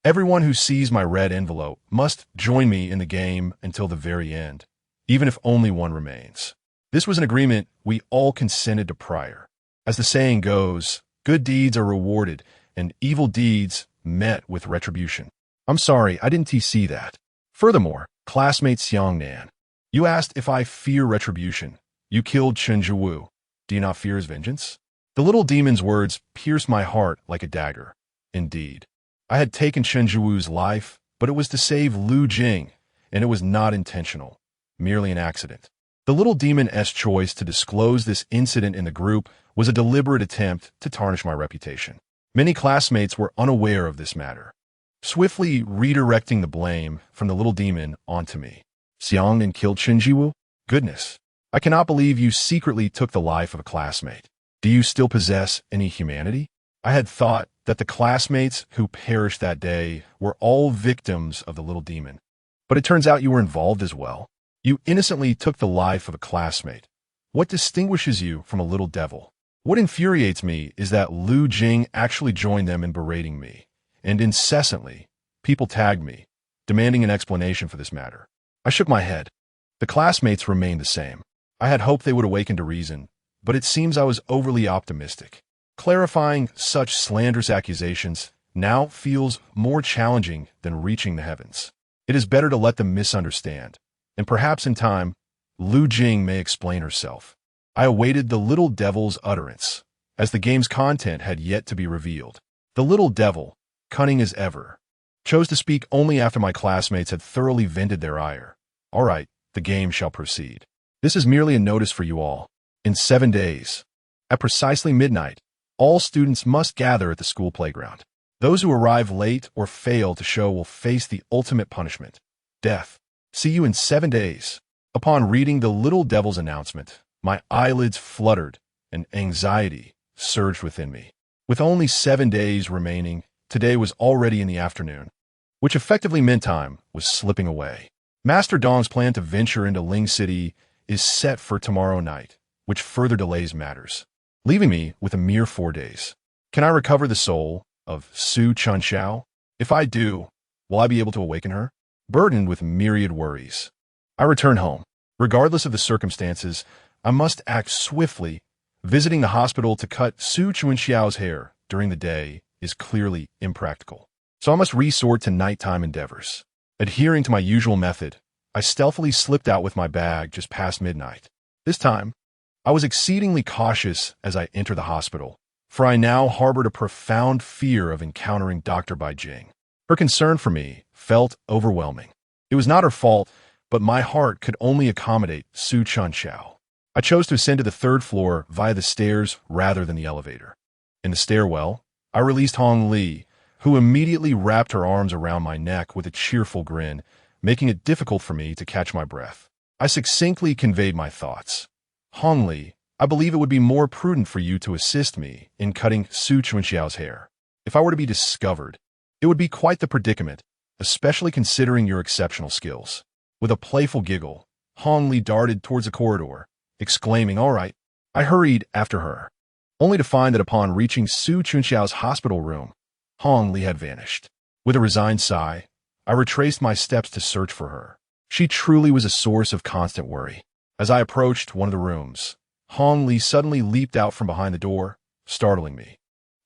Everyone who sees my red envelope must join me in the game until the very end, even if only one remains." This was an agreement we all consented to prior. As the saying goes, good deeds are rewarded, and evil deeds met with retribution. I'm sorry, I didn't see that. Furthermore, classmate Xiangnan, you asked if I fear retribution. You killed Chen Zhiwu. Do you not fear his vengeance? The little demon's words pierced my heart like a dagger. Indeed, I had taken Chen Zhiwu's life, but it was to save Lu Jing, and it was not intentional, merely an accident. The little demon's choice to disclose this incident in the group was a deliberate attempt to tarnish my reputation. Many classmates were unaware of this matter, swiftly redirecting the blame from the little demon onto me. "Xiangnan killed Chen Zhiwu? Goodness, I cannot believe you secretly took the life of a classmate. Do you still possess any humanity?" I had thought that the classmates who perished that day were all victims of the little demon, but it turns out you were involved as well. You innocently took the life of a classmate. What distinguishes you from a little devil? What infuriates me is that Lu Jing actually joined them in berating me, and incessantly, people tagged me, demanding an explanation for this matter. I shook my head. The classmates remained the same. I had hoped they would awaken to reason, but it seems I was overly optimistic. Clarifying such slanderous accusations now feels more challenging than reaching the heavens. It is better to let them misunderstand, and perhaps in time, Lu Jing may explain herself. I awaited the little devil's utterance, as the game's content had yet to be revealed. The little devil, cunning as ever, chose to speak only after my classmates had thoroughly vented their ire. "All right, the game shall proceed. This is merely a notice for you all. In 7 days, at precisely midnight, all students must gather at the school playground. Those who arrive late or fail to show will face the ultimate punishment, death. See you in 7 days." Upon reading the little devil's announcement, my eyelids fluttered and anxiety surged within me. With only 7 days remaining, today was already in the afternoon, which effectively meant time was slipping away. Master Dong's plan to venture into Ling City is set for tomorrow night, which further delays matters, leaving me with a mere 4 days. Can I recover the soul of Su Chunxiao? If I do, will I be able to awaken her? Burdened with myriad worries, I return home. Regardless of the circumstances, I must act swiftly. Visiting the hospital to cut Su Chunxiao's hair during the day is clearly impractical, so I must resort to nighttime endeavors. Adhering to my usual method, I stealthily slipped out with my bag just past midnight. This time, I was exceedingly cautious as I entered the hospital, for I now harbored a profound fear of encountering Dr. Bai Jing. Her concern for me felt overwhelming. It was not her fault, but my heart could only accommodate Su Chunxiao. I chose to ascend to the 3rd floor via the stairs rather than the elevator. In the stairwell, I released Hong Li, who immediately wrapped her arms around my neck with a cheerful grin, making it difficult for me to catch my breath. I succinctly conveyed my thoughts. "Hong Li, I believe it would be more prudent for you to assist me in cutting Su Chunxiao's hair. If I were to be discovered, it would be quite the predicament, especially considering your exceptional skills." With a playful giggle, Hong Li darted towards the corridor, exclaiming, "All right." I hurried after her, only to find that upon reaching Su Chunxiao's hospital room, Hong Li had vanished. With a resigned sigh, I retraced my steps to search for her. She truly was a source of constant worry. As I approached one of the rooms, Hong Li suddenly leaped out from behind the door, startling me.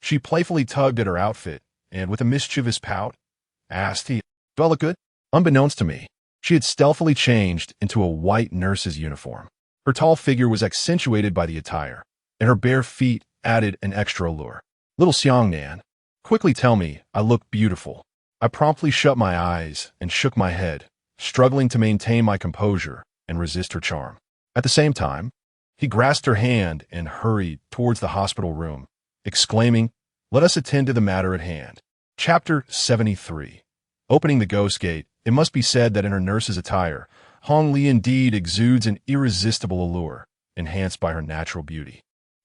She playfully tugged at her outfit and, with a mischievous pout, asked, "Do I look good?" Unbeknownst to me, she had stealthily changed into a white nurse's uniform. Her tall figure was accentuated by the attire, and her bare feet added an extra allure. "Little Xiangnan, quickly tell me I look beautiful." I promptly shut my eyes and shook my head, struggling to maintain my composure and resist her charm. At the same time, he grasped her hand and hurried towards the hospital room, exclaiming, "Let us attend to the matter at hand." Chapter 73. Opening the ghost gate, it must be said that in her nurse's attire, Hong Li indeed exudes an irresistible allure, enhanced by her natural beauty.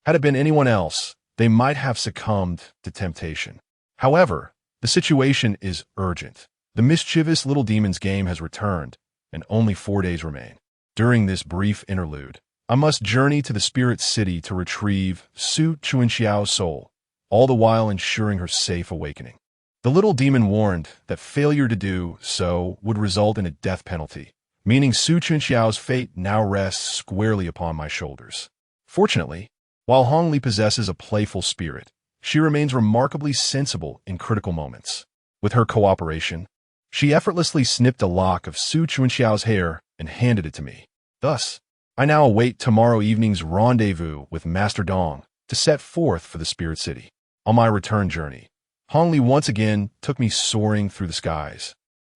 Had it been anyone else, they might have succumbed to temptation. However, the situation is urgent. The mischievous little demon's game has returned, and only 4 days remain. During this brief interlude, I must journey to the spirit city to retrieve Su Chunxiao's soul, all the while ensuring her safe awakening. The little demon warned that failure to do so would result in a death penalty, meaning Su Chunxiao's fate now rests squarely upon my shoulders. Fortunately, while Hong Li possesses a playful spirit, she remains remarkably sensible in critical moments. With her cooperation, she effortlessly snipped a lock of Su Chunxiao's hair and handed it to me. Thus, I now await tomorrow evening's rendezvous with Master Dong to set forth for the Spirit City. On my return journey, Hong Li once again took me soaring through the skies,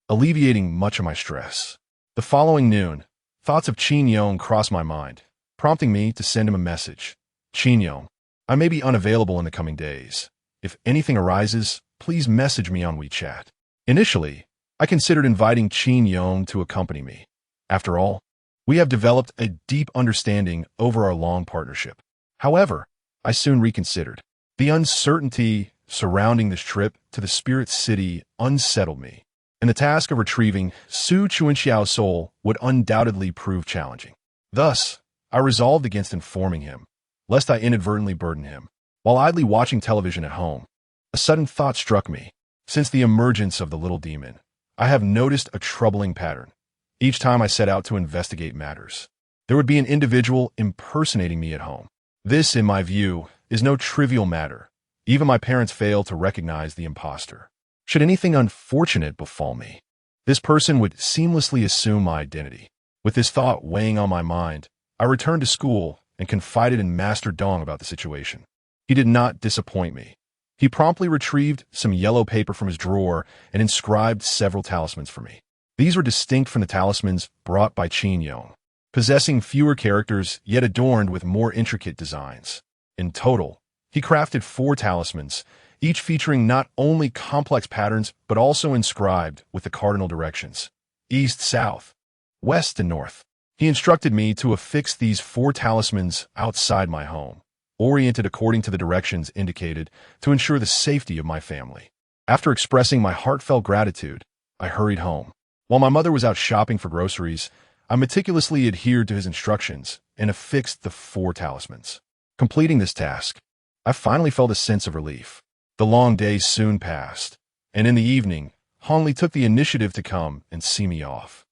alleviating much of my stress. The following noon, thoughts of Qin Yong crossed my mind, prompting me to send him a message. "Qin Yong, I may be unavailable in the coming days. If anything arises, please message me on WeChat." Initially, I considered inviting Qin Yong to accompany me. After all, we have developed a deep understanding over our long partnership. However, I soon reconsidered. The uncertainty surrounding this trip to the Spirit City unsettled me, and the task of retrieving Su Chunxiao's soul would undoubtedly prove challenging. Thus, I resolved against informing him, lest I inadvertently burden him. While idly watching television at home, a sudden thought struck me. Since the emergence of the little demon, I have noticed a troubling pattern. Each time I set out to investigate matters, there would be an individual impersonating me at home. This, in my view, is no trivial matter. Even my parents fail to recognize the imposter. Should anything unfortunate befall me, this person would seamlessly assume my identity. With this thought weighing on my mind, I returned to school and confided in Master Dong about the situation. He did not disappoint me. He promptly retrieved some yellow paper from his drawer and inscribed several talismans for me. These were distinct from the talismans brought by Qin Yong, possessing fewer characters yet adorned with more intricate designs. In total, he crafted 4 talismans, each featuring not only complex patterns but also inscribed with the cardinal directions: east, south, west, and north. He instructed me to affix these 4 talismans outside my home, oriented according to the directions indicated to ensure the safety of my family. After expressing my heartfelt gratitude, I hurried home. While my mother was out shopping for groceries, I meticulously adhered to his instructions and affixed the 4 talismans. Completing this task, I finally felt a sense of relief. The long days soon passed, and in the evening, Hong Li took the initiative to come and see me off.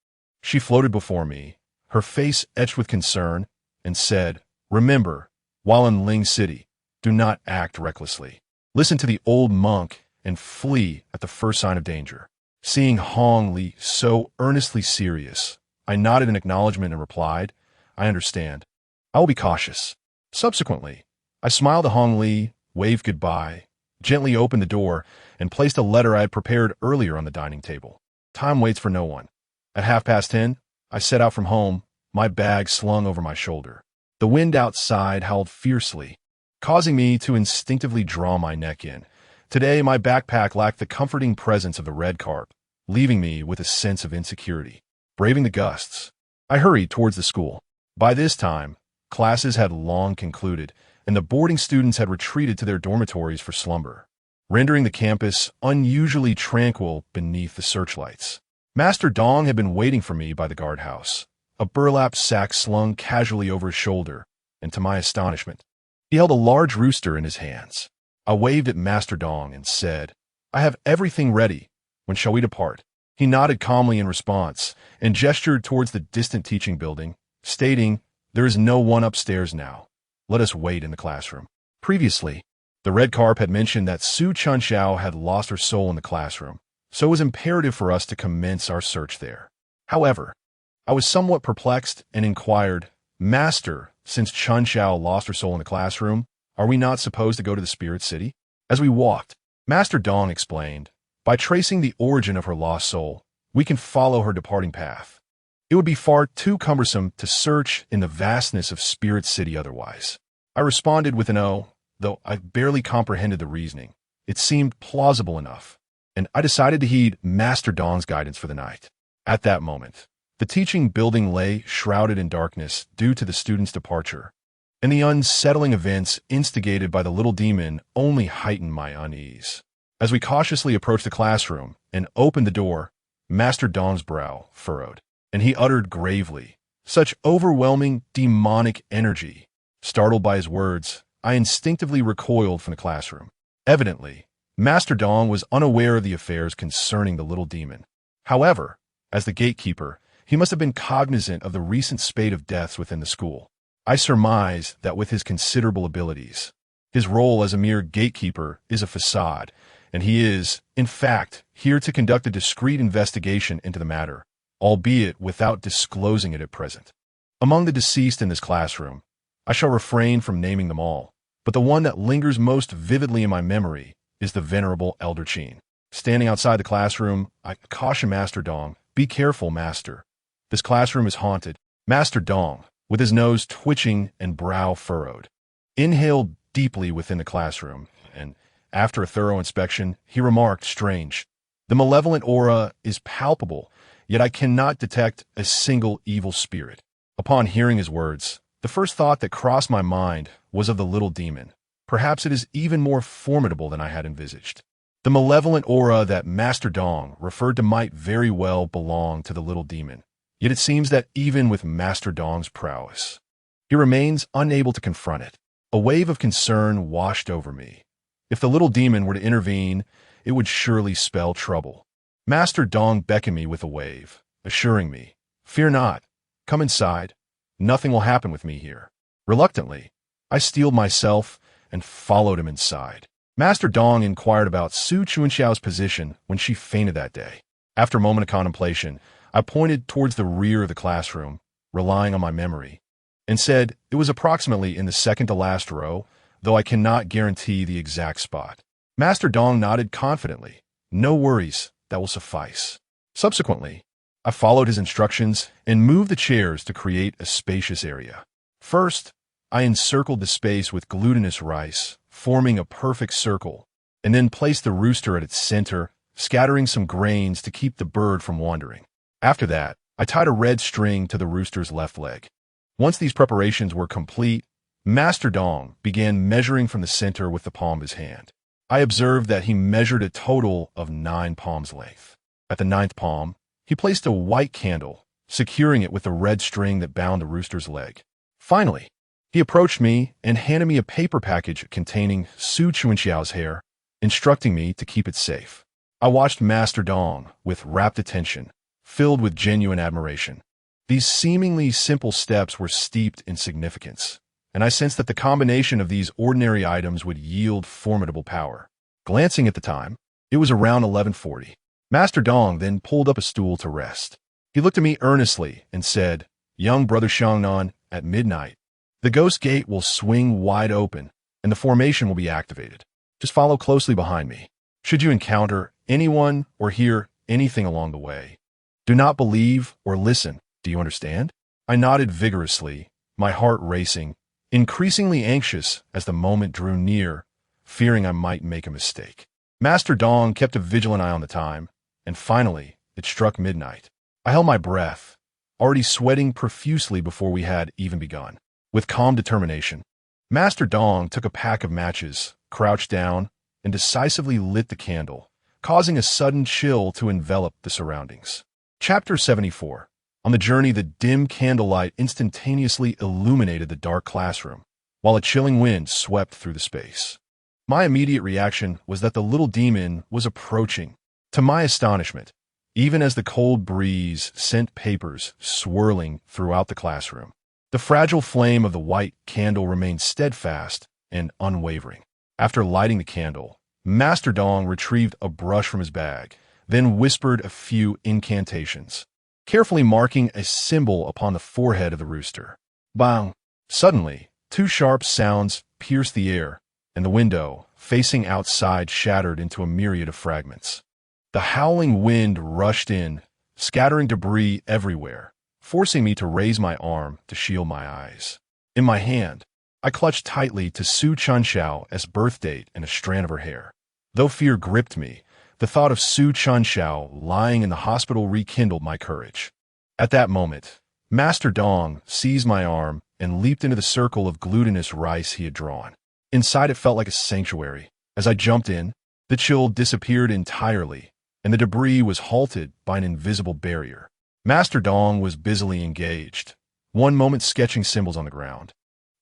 She floated before me, her face etched with concern, and said, "Remember, while in Ling City, do not act recklessly. Listen to the old monk and flee at the first sign of danger." Seeing Hong Li so earnestly serious, I nodded in acknowledgement and replied, "I understand. I will be cautious." Subsequently, I smiled at Hong Li, waved goodbye, gently opened the door, and placed a letter I had prepared earlier on the dining table. Time waits for no one. At 10:30, I set out from home, my bag slung over my shoulder. The wind outside howled fiercely, causing me to instinctively draw my neck in. Today, my backpack lacked the comforting presence of the red carp, leaving me with a sense of insecurity. Braving the gusts, I hurried towards the school. By this time, classes had long concluded, and the boarding students had retreated to their dormitories for slumber. rendering the campus unusually tranquil beneath the searchlights. Master Dong had been waiting for me by the guardhouse, a burlap sack slung casually over his shoulder, and to my astonishment, he held a large rooster in his hands. I waved at Master Dong and said, "I have everything ready. When shall we depart?" He nodded calmly in response and gestured towards the distant teaching building, stating, "There is no one upstairs now. Let us wait in the classroom." Previously, the Red Carp had mentioned that Su Chunxiao had lost her soul in the classroom, so it was imperative for us to commence our search there. However, I was somewhat perplexed and inquired, "Master, since Chunxiao lost her soul in the classroom, are we not supposed to go to the Spirit City?" As we walked, Master Dong explained, "By tracing the origin of her lost soul, we can follow her departing path. It would be far too cumbersome to search in the vastness of Spirit City otherwise." I responded with an "oh," though I barely comprehended the reasoning. It seemed plausible enough, and I decided to heed Master Dong's guidance for the night. At that moment, the teaching building lay shrouded in darkness due to the students' departure, and the unsettling events instigated by the little demon only heightened my unease. As we cautiously approached the classroom and opened the door, Master Dong's brow furrowed, and he uttered gravely, "Such overwhelming demonic energy." Startled by his words, I instinctively recoiled from the classroom. Evidently, Master Dong was unaware of the affairs concerning the little demon. However, as the gatekeeper, he must have been cognizant of the recent spate of deaths within the school. I surmise that with his considerable abilities, his role as a mere gatekeeper is a facade, and he is, in fact, here to conduct a discreet investigation into the matter, albeit without disclosing it at present. Among the deceased in this classroom, I shall refrain from naming them all, but the one that lingers most vividly in my memory is the venerable Elder Qin. Standing outside the classroom, I caution Master Dong, "Be careful, Master. This classroom is haunted." Master Dong, with his nose twitching and brow furrowed, inhaled deeply within the classroom, and after a thorough inspection, he remarked, "Strange. The malevolent aura is palpable, yet I cannot detect a single evil spirit." Upon hearing his words, the first thought that crossed my mind was of the little demon. Perhaps it is even more formidable than I had envisaged. The malevolent aura that Master Dong referred to might very well belong to the little demon. Yet it seems that even with Master Dong's prowess, he remains unable to confront it. A wave of concern washed over me. If the little demon were to intervene, it would surely spell trouble. Master Dong beckoned me with a wave, assuring me, "Fear not. Come inside. Nothing will happen with me here." Reluctantly, I steeled myself and followed him inside. Master Dong inquired about Su Chunxiao's position when she fainted that day. After a moment of contemplation, I pointed towards the rear of the classroom, relying on my memory, and said it was approximately in the second-to-last row, though I cannot guarantee the exact spot. Master Dong nodded confidently. "No worries, that will suffice." Subsequently, I followed his instructions and moved the chairs to create a spacious area. First, I encircled the space with glutinous rice, forming a perfect circle, and then placed the rooster at its center, scattering some grains to keep the bird from wandering. After that, I tied a red string to the rooster's left leg. Once these preparations were complete, Master Dong began measuring from the center with the palm of his hand. I observed that he measured a total of 9 palms length. At the 9th palm, he placed a white candle, securing it with the red string that bound the rooster's leg. Finally, he approached me and handed me a paper package containing Su Chunxiao's hair, instructing me to keep it safe. I watched Master Dong with rapt attention, filled with genuine admiration. These seemingly simple steps were steeped in significance, and I sensed that the combination of these ordinary items would yield formidable power. Glancing at the time, it was around 11:40. Master Dong then pulled up a stool to rest. He looked at me earnestly and said, "Young brother Xiangnan, at midnight, the ghost gate will swing wide open, and the formation will be activated. Just follow closely behind me. Should you encounter anyone or hear anything along the way, do not believe or listen. Do you understand?" I nodded vigorously, my heart racing, increasingly anxious as the moment drew near, fearing I might make a mistake. Master Dong kept a vigilant eye on the time, and finally, it struck midnight. I held my breath, already sweating profusely before we had even begun. With calm determination, Master Dong took a pack of matches, crouched down, and decisively lit the candle, causing a sudden chill to envelop the surroundings. Chapter 74. On the journey, the dim candlelight instantaneously illuminated the dark classroom, while a chilling wind swept through the space. My immediate reaction was that the little demon was approaching. To my astonishment, even as the cold breeze sent papers swirling throughout the classroom, the fragile flame of the white candle remained steadfast and unwavering. After lighting the candle, Master Dong retrieved a brush from his bag, then whispered a few incantations, carefully marking a symbol upon the forehead of the rooster. Bang! Suddenly, two sharp sounds pierced the air, and the window, facing outside, shattered into a myriad of fragments. The howling wind rushed in, scattering debris everywhere, forcing me to raise my arm to shield my eyes. In my hand, I clutched tightly to Su Chunxiao's birth date and a strand of her hair. Though fear gripped me, the thought of Su Chunxiao lying in the hospital rekindled my courage. At that moment, Master Dong seized my arm and leaped into the circle of glutinous rice he had drawn. Inside, it felt like a sanctuary. As I jumped in, the chill disappeared entirely, and the debris was halted by an invisible barrier. Master Dong was busily engaged, one moment sketching symbols on the ground,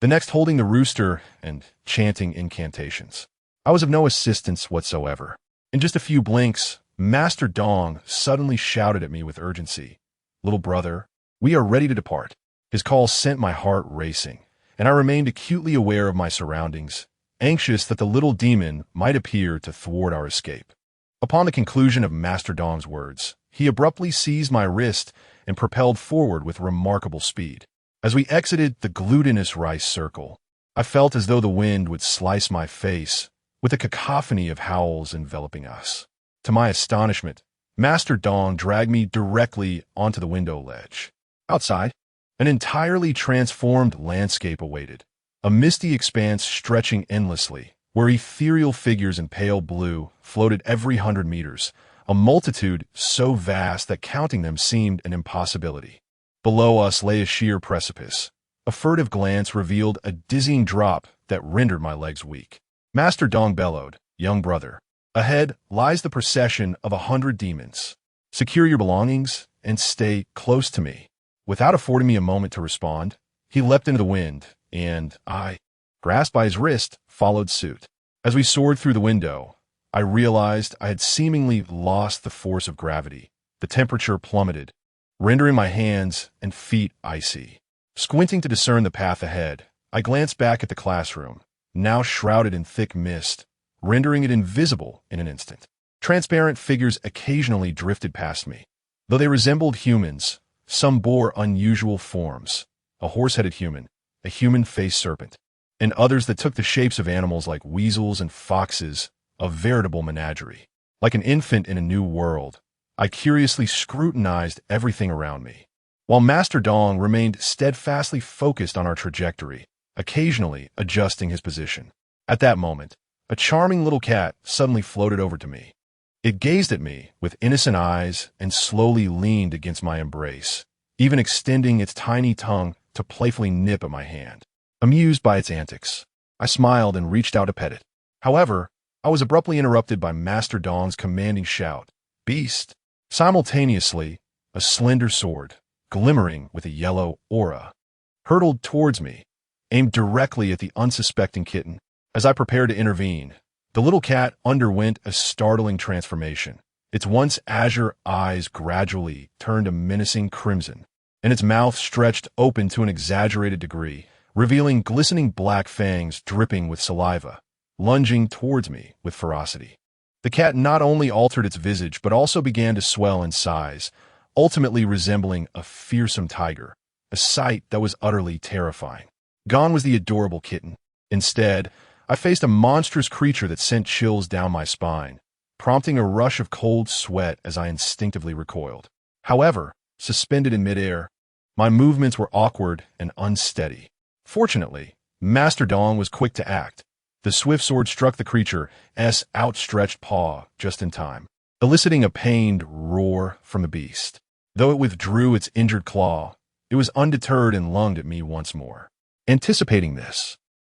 the next holding the rooster and chanting incantations. I was of no assistance whatsoever. In just a few blinks, Master Dong suddenly shouted at me with urgency, "Little brother, we are ready to depart." His call sent my heart racing, and I remained acutely aware of my surroundings, anxious that the little demon might appear to thwart our escape. Upon the conclusion of Master Dong's words, he abruptly seized my wrist and propelled forward with remarkable speed. As we exited the glutinous rice circle, I felt as though the wind would slice my face, with a cacophony of howls enveloping us. To my astonishment, Master Dong dragged me directly onto the window ledge. Outside, an entirely transformed landscape awaited, a misty expanse stretching endlessly, where ethereal figures in pale blue floated every 100 meters, a multitude so vast that counting them seemed an impossibility. Below us lay a sheer precipice. A furtive glance revealed a dizzying drop that rendered my legs weak. Master Dong bellowed, "Young brother, ahead lies the procession of 100 demons. Secure your belongings and stay close to me." Without affording me a moment to respond, he leapt into the wind, and I, grasped by his wrist, followed suit. As we soared through the window, I realized I had seemingly lost the force of gravity. The temperature plummeted, rendering my hands and feet icy. Squinting to discern the path ahead, I glanced back at the classroom, now shrouded in thick mist, rendering it invisible in an instant. Transparent figures occasionally drifted past me. Though they resembled humans, some bore unusual forms: a horse-headed human, a human-faced serpent, and others that took the shapes of animals like weasels and foxes, a veritable menagerie. Like an infant in a new world, I curiously scrutinized everything around me, while Master Dong remained steadfastly focused on our trajectory, occasionally adjusting his position. At that moment, a charming little cat suddenly floated over to me. It gazed at me with innocent eyes and slowly leaned against my embrace, even extending its tiny tongue to playfully nip at my hand. Amused by its antics, I smiled and reached out to pet it. However, I was abruptly interrupted by Master Dong's commanding shout, "Beast!" Simultaneously, a slender sword, glimmering with a yellow aura, hurtled towards me, aimed directly at the unsuspecting kitten. As I prepared to intervene, the little cat underwent a startling transformation. Its once azure eyes gradually turned a menacing crimson, and its mouth stretched open to an exaggerated degree, revealing glistening black fangs dripping with saliva, lunging towards me with ferocity. The cat not only altered its visage but also began to swell in size, ultimately resembling a fearsome tiger, a sight that was utterly terrifying. Gone was the adorable kitten. Instead, I faced a monstrous creature that sent chills down my spine, prompting a rush of cold sweat as I instinctively recoiled. However, suspended in midair, my movements were awkward and unsteady. Fortunately, Master Dong was quick to act. The swift sword struck the creature's outstretched paw just in time, eliciting a pained roar from the beast. Though it withdrew its injured claw, it was undeterred and lunged at me once more. Anticipating this,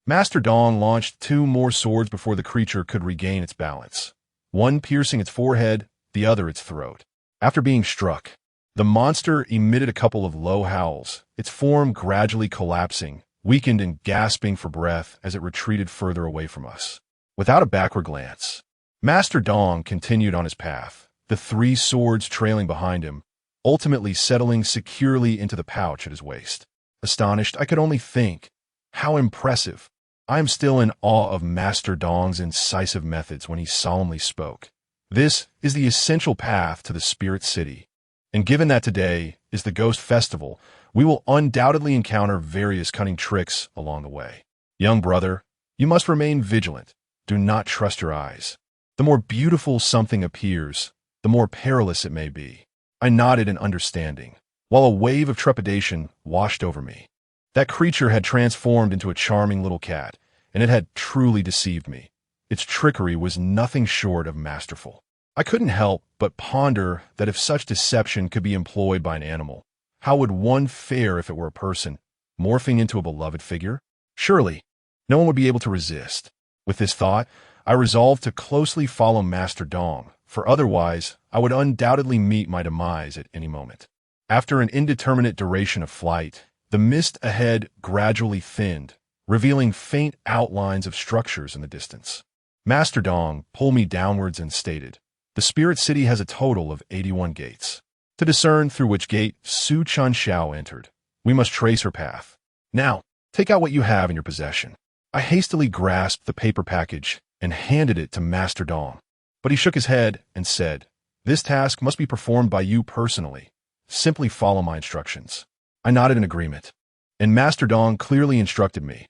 Master Dong launched 2 more swords before the creature could regain its balance, one piercing its forehead, the other its throat. After being struck, the monster emitted a couple of low howls, its form gradually collapsing, weakened and gasping for breath as it retreated further away from us. Without a backward glance, Master Dong continued on his path, the 3 swords trailing behind him, ultimately settling securely into the pouch at his waist. Astonished, I could only think, how impressive. I am still in awe of Master Dong's incisive methods when he solemnly spoke. This is the essential path to the Spirit City, and given that today is the Ghost Festival, we will undoubtedly encounter various cunning tricks along the way. Young brother, you must remain vigilant. Do not trust your eyes. The more beautiful something appears, the more perilous it may be. I nodded in understanding, while a wave of trepidation washed over me. That creature had transformed into a charming little cat, and it had truly deceived me. Its trickery was nothing short of masterful. I couldn't help but ponder that if such deception could be employed by an animal, how would one fare if it were a person, morphing into a beloved figure? Surely, no one would be able to resist. With this thought, I resolved to closely follow Master Dong, for otherwise I would undoubtedly meet my demise at any moment. After an indeterminate duration of flight, the mist ahead gradually thinned, revealing faint outlines of structures in the distance. Master Dong pulled me downwards and stated, "The Spirit City has a total of 81 gates. To discern through which gate Su Chun Xiao entered, we must trace her path. Now, take out what you have in your possession." I hastily grasped the paper package and handed it to Master Dong, but he shook his head and said, "This task must be performed by you personally. Simply follow my instructions." I nodded in agreement, and Master Dong clearly instructed me.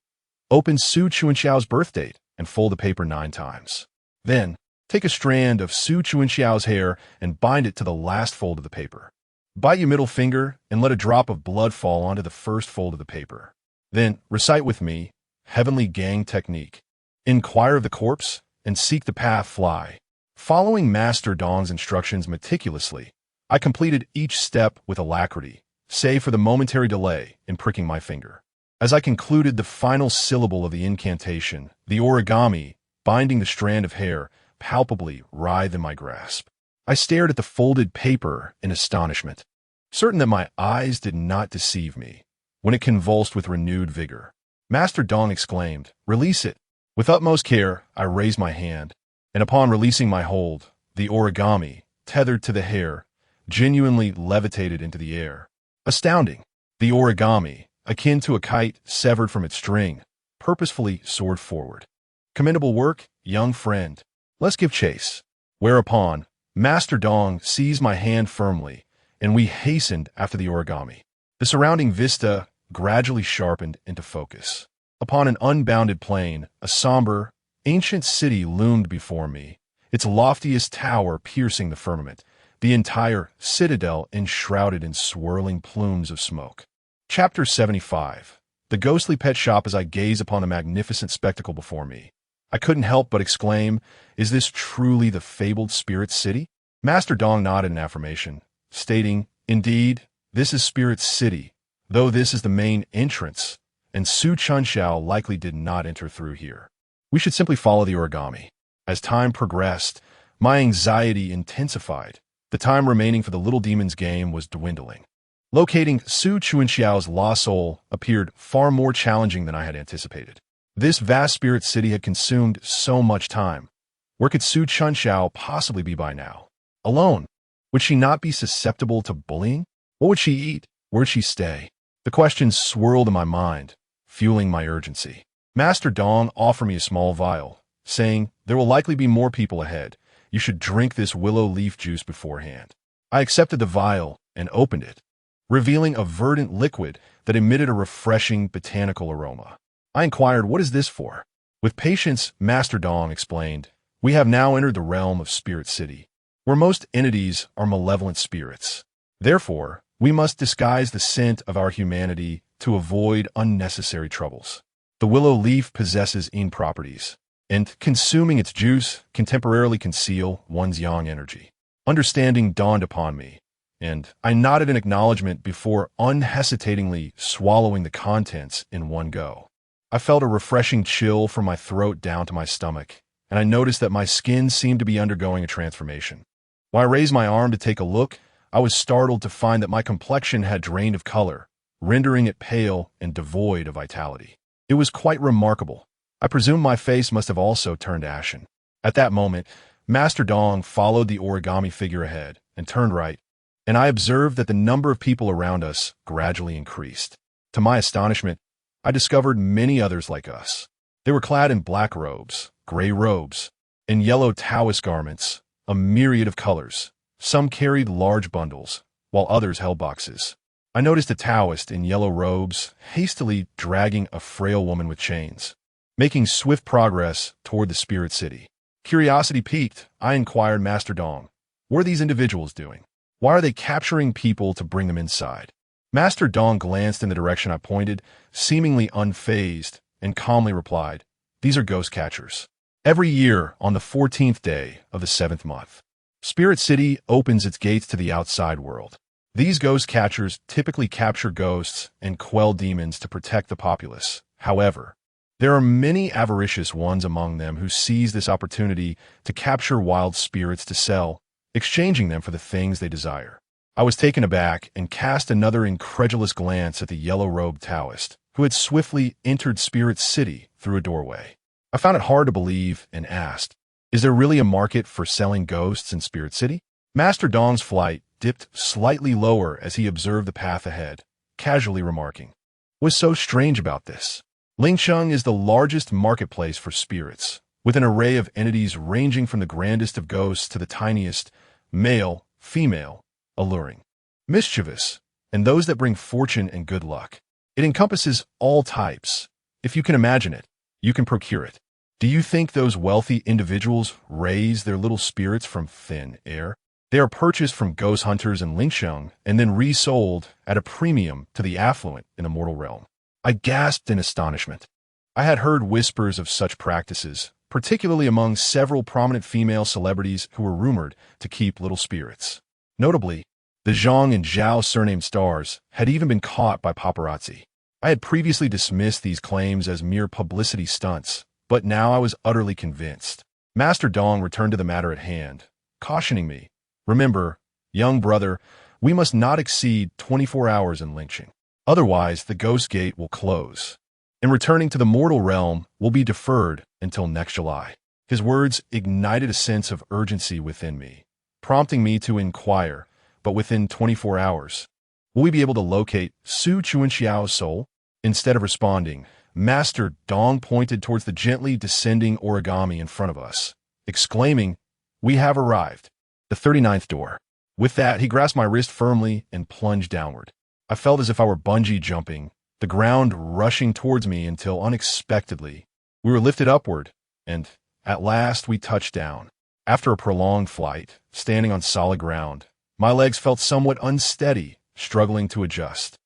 Open Su Chun Xiao's birth date and fold the paper 9 times. Then, take a strand of Su Chun Xiao's hair and bind it to the last fold of the paper. Bite your middle finger and let a drop of blood fall onto the first fold of the paper. Then, recite with me, Heavenly Gang Technique. Inquire of the corpse and seek the path fly. Following Master Dong's instructions meticulously, I completed each step with alacrity, save for the momentary delay in pricking my finger. As I concluded the final syllable of the incantation, the origami, binding the strand of hair, palpably writhed in my grasp. I stared at the folded paper in astonishment, certain that my eyes did not deceive me, when it convulsed with renewed vigor. Master Dong exclaimed, "Release it." With utmost care, I raised my hand, and upon releasing my hold, the origami, tethered to the hair, genuinely levitated into the air. Astounding! The origami, akin to a kite severed from its string, purposefully soared forward. Commendable work, young friend. Let's give chase. Whereupon, Master Dong seized my hand firmly, and we hastened after the origami. The surrounding vista gradually sharpened into focus. Upon an unbounded plain, a somber, ancient city loomed before me, its loftiest tower piercing the firmament, the entire citadel enshrouded in swirling plumes of smoke. Chapter 75. The ghostly pet shop. As I gazed upon the magnificent spectacle before me, I couldn't help but exclaim, "Is this truly the fabled Spirit City?" Master Dong nodded in affirmation, stating, "Indeed, this is Spirit City, though this is the main entrance, and Su Chun Xiao likely did not enter through here. We should simply follow the origami." As time progressed, my anxiety intensified. The time remaining for the little demon's game was dwindling. Locating Su Chun Xiao's lost soul appeared far more challenging than I had anticipated. This vast Spirit City had consumed so much time. Where could Su Chun Xiao possibly be by now? Alone? Would she not be susceptible to bullying? What would she eat? Where would she stay? The questions swirled in my mind, fueling my urgency. Master Dong offered me a small vial, saying, "There will likely be more people ahead. You should drink this willow leaf juice beforehand." I accepted the vial and opened it, revealing a verdant liquid that emitted a refreshing botanical aroma. I inquired, "What is this for?" With patience, Master Dong explained, "We have now entered the realm of Spirit City, where most entities are malevolent spirits. Therefore, we must disguise the scent of our humanity to avoid unnecessary troubles. The willow leaf possesses yin properties, and consuming its juice can temporarily conceal one's yang energy." Understanding dawned upon me, and I nodded in acknowledgement before unhesitatingly swallowing the contents in one go. I felt a refreshing chill from my throat down to my stomach, and I noticed that my skin seemed to be undergoing a transformation. When I raised my arm to take a look, I was startled to find that my complexion had drained of color, rendering it pale and devoid of vitality. It was quite remarkable. I presume my face must have also turned ashen. At that moment, Master Dong followed the origami figure ahead and turned right, and I observed that the number of people around us gradually increased. To my astonishment, I discovered many others like us. They were clad in black robes, gray robes, and yellow Taoist garments, a myriad of colors. Some carried large bundles, while others held boxes. I noticed a Taoist in yellow robes hastily dragging a frail woman with chains, making swift progress toward the spirit city. Curiosity piqued, I inquired Master Dong, what are these individuals doing? Why are they capturing people to bring them inside? Master Dong glanced in the direction I pointed, seemingly unfazed, and calmly replied, these are ghost catchers. Every year, on the 14th day of the 7th month, Spirit City opens its gates to the outside world. These ghost catchers typically capture ghosts and quell demons to protect the populace. However, there are many avaricious ones among them who seize this opportunity to capture wild spirits to sell, exchanging them for the things they desire. I was taken aback and cast another incredulous glance at the yellow-robed Taoist, who had swiftly entered Spirit City through a doorway. I found it hard to believe and asked, is there really a market for selling ghosts in Spirit City? Master Dong's flight dipped slightly lower as he observed the path ahead, casually remarking, what's so strange about this? Lingsheng is the largest marketplace for spirits, with an array of entities ranging from the grandest of ghosts to the tiniest, male, female, alluring, mischievous, and those that bring fortune and good luck. It encompasses all types. If you can imagine it, you can procure it. Do you think those wealthy individuals raise their little spirits from thin air? They are purchased from ghost hunters in Lingsheng and then resold at a premium to the affluent in the mortal realm. I gasped in astonishment. I had heard whispers of such practices, particularly among several prominent female celebrities who were rumored to keep little spirits. Notably, the Zhang and Zhao surnamed stars had even been caught by paparazzi. I had previously dismissed these claims as mere publicity stunts, but now I was utterly convinced. Master Dong returned to the matter at hand, cautioning me, remember, young brother, we must not exceed 24 hours in lynching. Otherwise, the ghost gate will close, and returning to the mortal realm will be deferred until next July. His words ignited a sense of urgency within me, prompting me to inquire, but within 24 hours, will we be able to locate Su Chuanxiao's soul? Instead of responding, Master Dong pointed towards the gently descending origami in front of us, exclaiming, we have arrived. The 39th door. With that, he grasped my wrist firmly and plunged downward. I felt as if I were bungee jumping, the ground rushing towards me until unexpectedly, we were lifted upward, and at last we touched down. After a prolonged flight, standing on solid ground, my legs felt somewhat unsteady, struggling to adjust.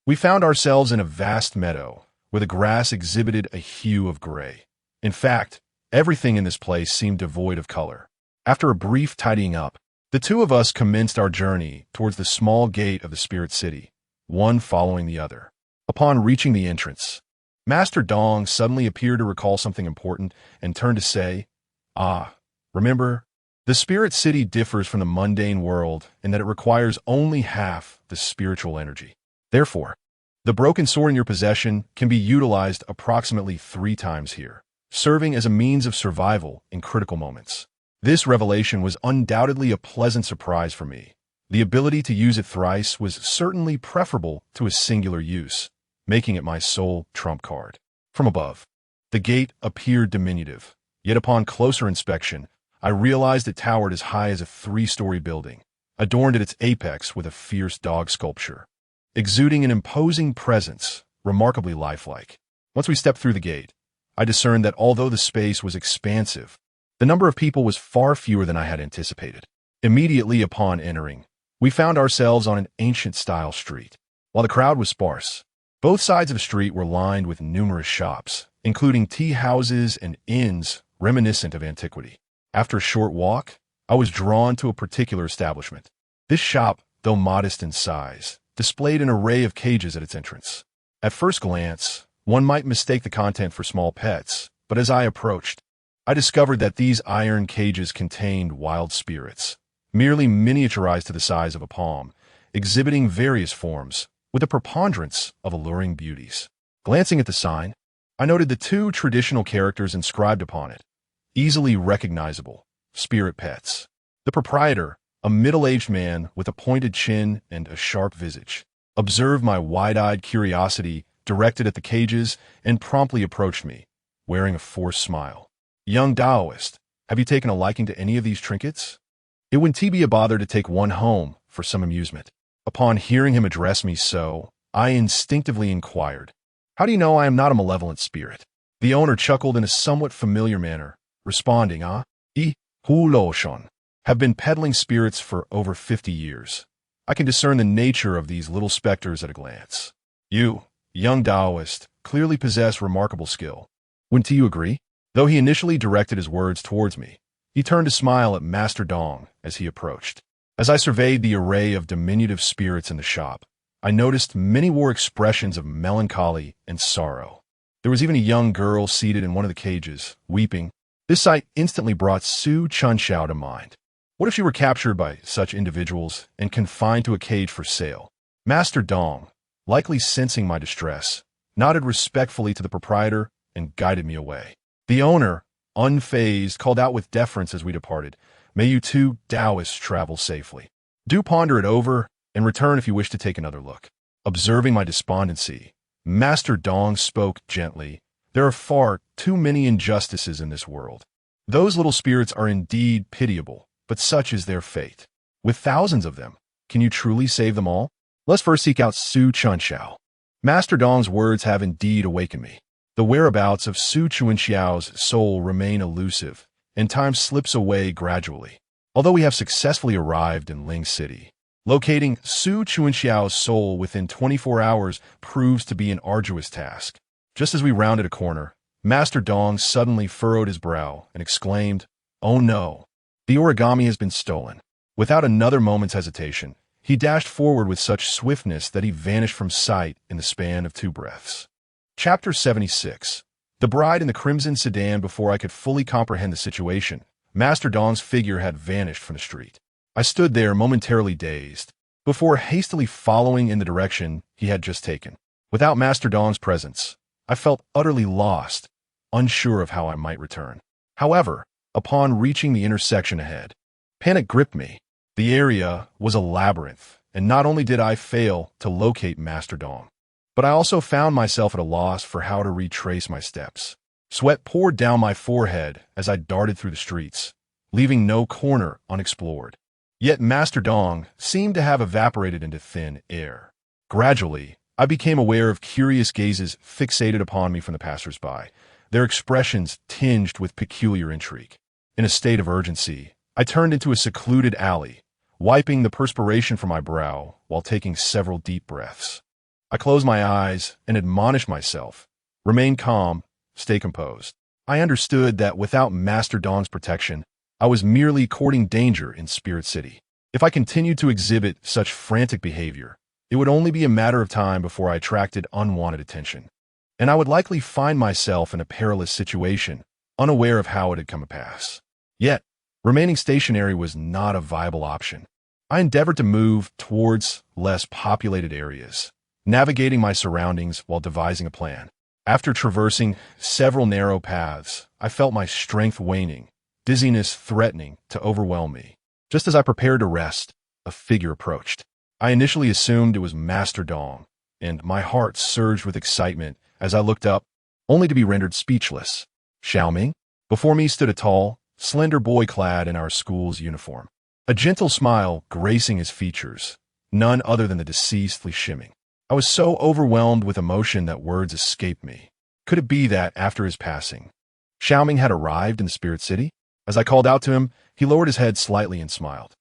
We found ourselves in a vast meadow, where the grass exhibited a hue of gray. In fact, everything in this place seemed devoid of color. After a brief tidying up, the two of us commenced our journey towards the small gate of the Spirit City, one following the other. Upon reaching the entrance, Master Dong suddenly appeared to recall something important and turned to say, remember, the Spirit City differs from the mundane world in that it requires only half the spiritual energy. Therefore, the broken sword in your possession can be utilized approximately 3 times here, serving as a means of survival in critical moments. This revelation was undoubtedly a pleasant surprise for me. The ability to use it thrice was certainly preferable to a singular use, making it my sole trump card. From above, the gate appeared diminutive, yet upon closer inspection, I realized it towered as high as a 3-story building, adorned at its apex with a fierce dog sculpture, exuding an imposing presence, remarkably lifelike. Once we stepped through the gate, I discerned that although the space was expansive, the number of people was far fewer than I had anticipated. Immediately upon entering, we found ourselves on an ancient-style street. While the crowd was sparse, both sides of the street were lined with numerous shops, including tea houses and inns reminiscent of antiquity. After a short walk, I was drawn to a particular establishment. This shop, though modest in size, displayed an array of cages at its entrance. At first glance, One might mistake the content for small pets, but as I approached, I discovered that these iron cages contained wild spirits, merely miniaturized to the size of a palm, exhibiting various forms, with a preponderance of alluring beauties. Glancing at the sign, I noted the two traditional characters inscribed upon it, easily recognizable: spirit pets. The proprietor, a middle-aged man with a pointed chin and a sharp visage, observed my wide-eyed curiosity directed at the cages and promptly approached me, wearing a forced smile. "Young Taoist, have you taken a liking to any of these trinkets?" It wouldn't be a bother to take one home for some amusement. Upon hearing him address me so, I instinctively inquired, "How do you know I am not a malevolent spirit?" The owner chuckled in a somewhat familiar manner, responding, Huloshon, have been peddling spirits for over 50 years. I can discern the nature of these little specters at a glance. You, young Taoist, clearly possess remarkable skill. Wouldn't you agree?" Though he initially directed his words towards me, he turned to smile at Master Dong as he approached. As I surveyed the array of diminutive spirits in the shop, I noticed many wore expressions of melancholy and sorrow. There was even a young girl seated in one of the cages, weeping. This sight instantly brought Su Chunxiao to mind. What if she were captured by such individuals and confined to a cage for sale? Master Dong, likely sensing my distress, nodded respectfully to the proprietor and guided me away. The owner, unfazed, called out with deference as we departed, "May you two Taoists travel safely. Do ponder it over and return if you wish to take another look." Observing my despondency, Master Dong spoke gently. "There are far too many injustices in this world. Those little spirits are indeed pitiable, but such is their fate. With thousands of them, can you truly save them all? Let's first seek out Su Chunxiao." Master Dong's words have indeed awakened me. The whereabouts of Su Chunxiao's soul remain elusive, and time slips away gradually. Although we have successfully arrived in Ling City, locating Su Chunxiao's soul within 24 hours proves to be an arduous task. Just as we rounded a corner, Master Dong suddenly furrowed his brow and exclaimed, "Oh no, the origami has been stolen." Without another moment's hesitation, he dashed forward with such swiftness that he vanished from sight in the span of 2 breaths. Chapter 76. The bride in the crimson sedan. Before I could fully comprehend the situation, Master Dong's figure had vanished from the street. I stood there momentarily dazed, before hastily following in the direction he had just taken. Without Master Dong's presence, I felt utterly lost, unsure of how I might return. However, upon reaching the intersection ahead, panic gripped me. The area was a labyrinth, and not only did I fail to locate Master Dong, but I also found myself at a loss for how to retrace my steps. Sweat poured down my forehead as I darted through the streets, leaving no corner unexplored. Yet Master Dong seemed to have evaporated into thin air. Gradually, I became aware of curious gazes fixated upon me from the passers-by, their expressions tinged with peculiar intrigue. In a state of urgency, I turned into a secluded alley, wiping the perspiration from my brow while taking several deep breaths. I closed my eyes and admonished myself, "Remain calm, stay composed." I understood that without Master Dong's protection, I was merely courting danger in Spirit City. If I continued to exhibit such frantic behavior, it would only be a matter of time before I attracted unwanted attention, and I would likely find myself in a perilous situation, unaware of how it had come to pass. Yet, remaining stationary was not a viable option. I endeavored to move towards less populated areas, navigating my surroundings while devising a plan. After traversing several narrow paths, I felt my strength waning, dizziness threatening to overwhelm me. Just as I prepared to rest, a figure approached. I initially assumed it was Master Dong, and my heart surged with excitement as I looked up, only to be rendered speechless. Xiaoming? Before me stood a tall, slender boy clad in our school's uniform, a gentle smile gracing his features, none other than the deceased Li Shiming. I was so overwhelmed with emotion that words escaped me. Could it be that, after his passing, Xiaoming had arrived in the Spirit City? As I called out to him, he lowered his head slightly and smiled.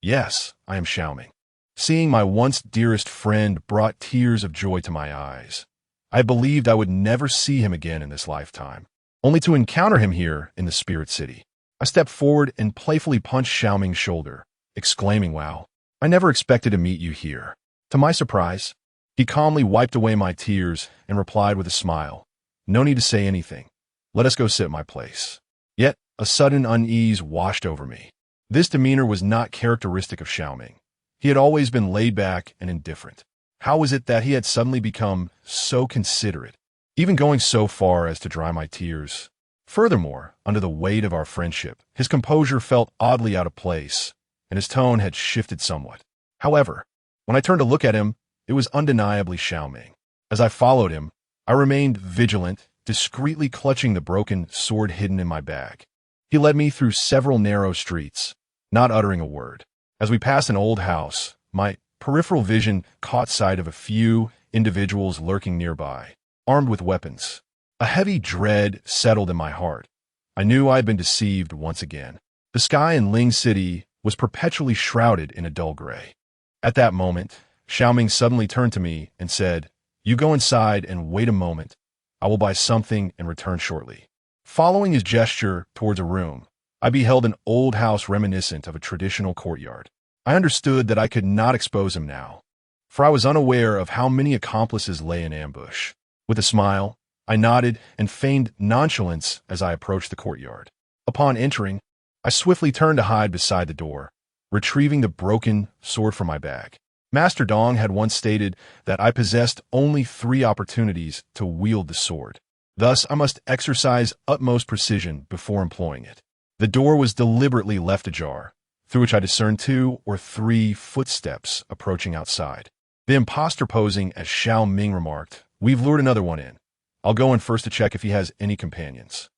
"Yes, I am Xiaoming." Seeing my once dearest friend brought tears of joy to my eyes. I believed I would never see him again in this lifetime, only to encounter him here in the Spirit City. I stepped forward and playfully punched Xiaoming's shoulder, exclaiming, "Wow, I never expected to meet you here." To my surprise, He calmly wiped away my tears and replied with a smile, "No need to say anything. Let us go sit at my place." Yet, a sudden unease washed over me. This demeanor was not characteristic of Xiaoming. He had always been laid back and indifferent. How was it that he had suddenly become so considerate, even going so far as to dry my tears? Furthermore, under the weight of our friendship, his composure felt oddly out of place, and his tone had shifted somewhat. However, when I turned to look at him, it was undeniably Xiaoming. As I followed him, I remained vigilant, discreetly clutching the broken sword hidden in my bag. He led me through several narrow streets, not uttering a word. As we passed an old house, my peripheral vision caught sight of a few individuals lurking nearby, armed with weapons. A heavy dread settled in my heart. I knew I had been deceived once again. The sky in Ling City was perpetually shrouded in a dull gray. At that moment, Xiaoming suddenly turned to me and said, "You go inside and wait a moment. I will buy something and return shortly." Following his gesture towards a room, I beheld an old house reminiscent of a traditional courtyard. I understood that I could not expose him now, for I was unaware of how many accomplices lay in ambush. With a smile, I nodded and feigned nonchalance as I approached the courtyard. Upon entering, I swiftly turned to hide beside the door, retrieving the broken sword from my bag. Master Dong had once stated that I possessed only 3 opportunities to wield the sword. Thus, I must exercise utmost precision before employing it. The door was deliberately left ajar, through which I discerned 2 or 3 footsteps approaching outside. The impostor posing as Xiao Ming remarked, "We've lured another one in. I'll go in first to check if he has any companions.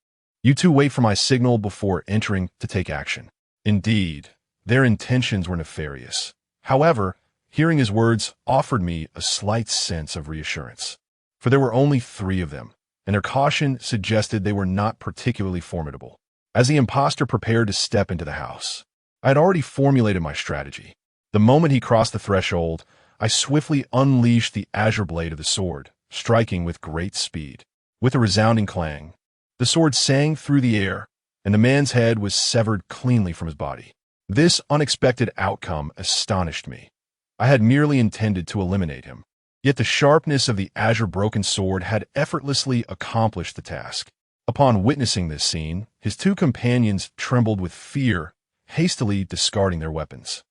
You two wait for my signal before entering to take action." Indeed, their intentions were nefarious. However, hearing his words offered me a slight sense of reassurance, for there were only 3 of them, and their caution suggested they were not particularly formidable. As the impostor prepared to step into the house, I had already formulated my strategy. The moment he crossed the threshold, I swiftly unleashed the azure blade of the sword, striking with great speed. With a resounding clang, the sword sang through the air, and the man's head was severed cleanly from his body. This unexpected outcome astonished me. I had merely intended to eliminate him, yet the sharpness of the azure-broken sword had effortlessly accomplished the task. Upon witnessing this scene, his 2 companions trembled with fear, hastily discarding their weapons.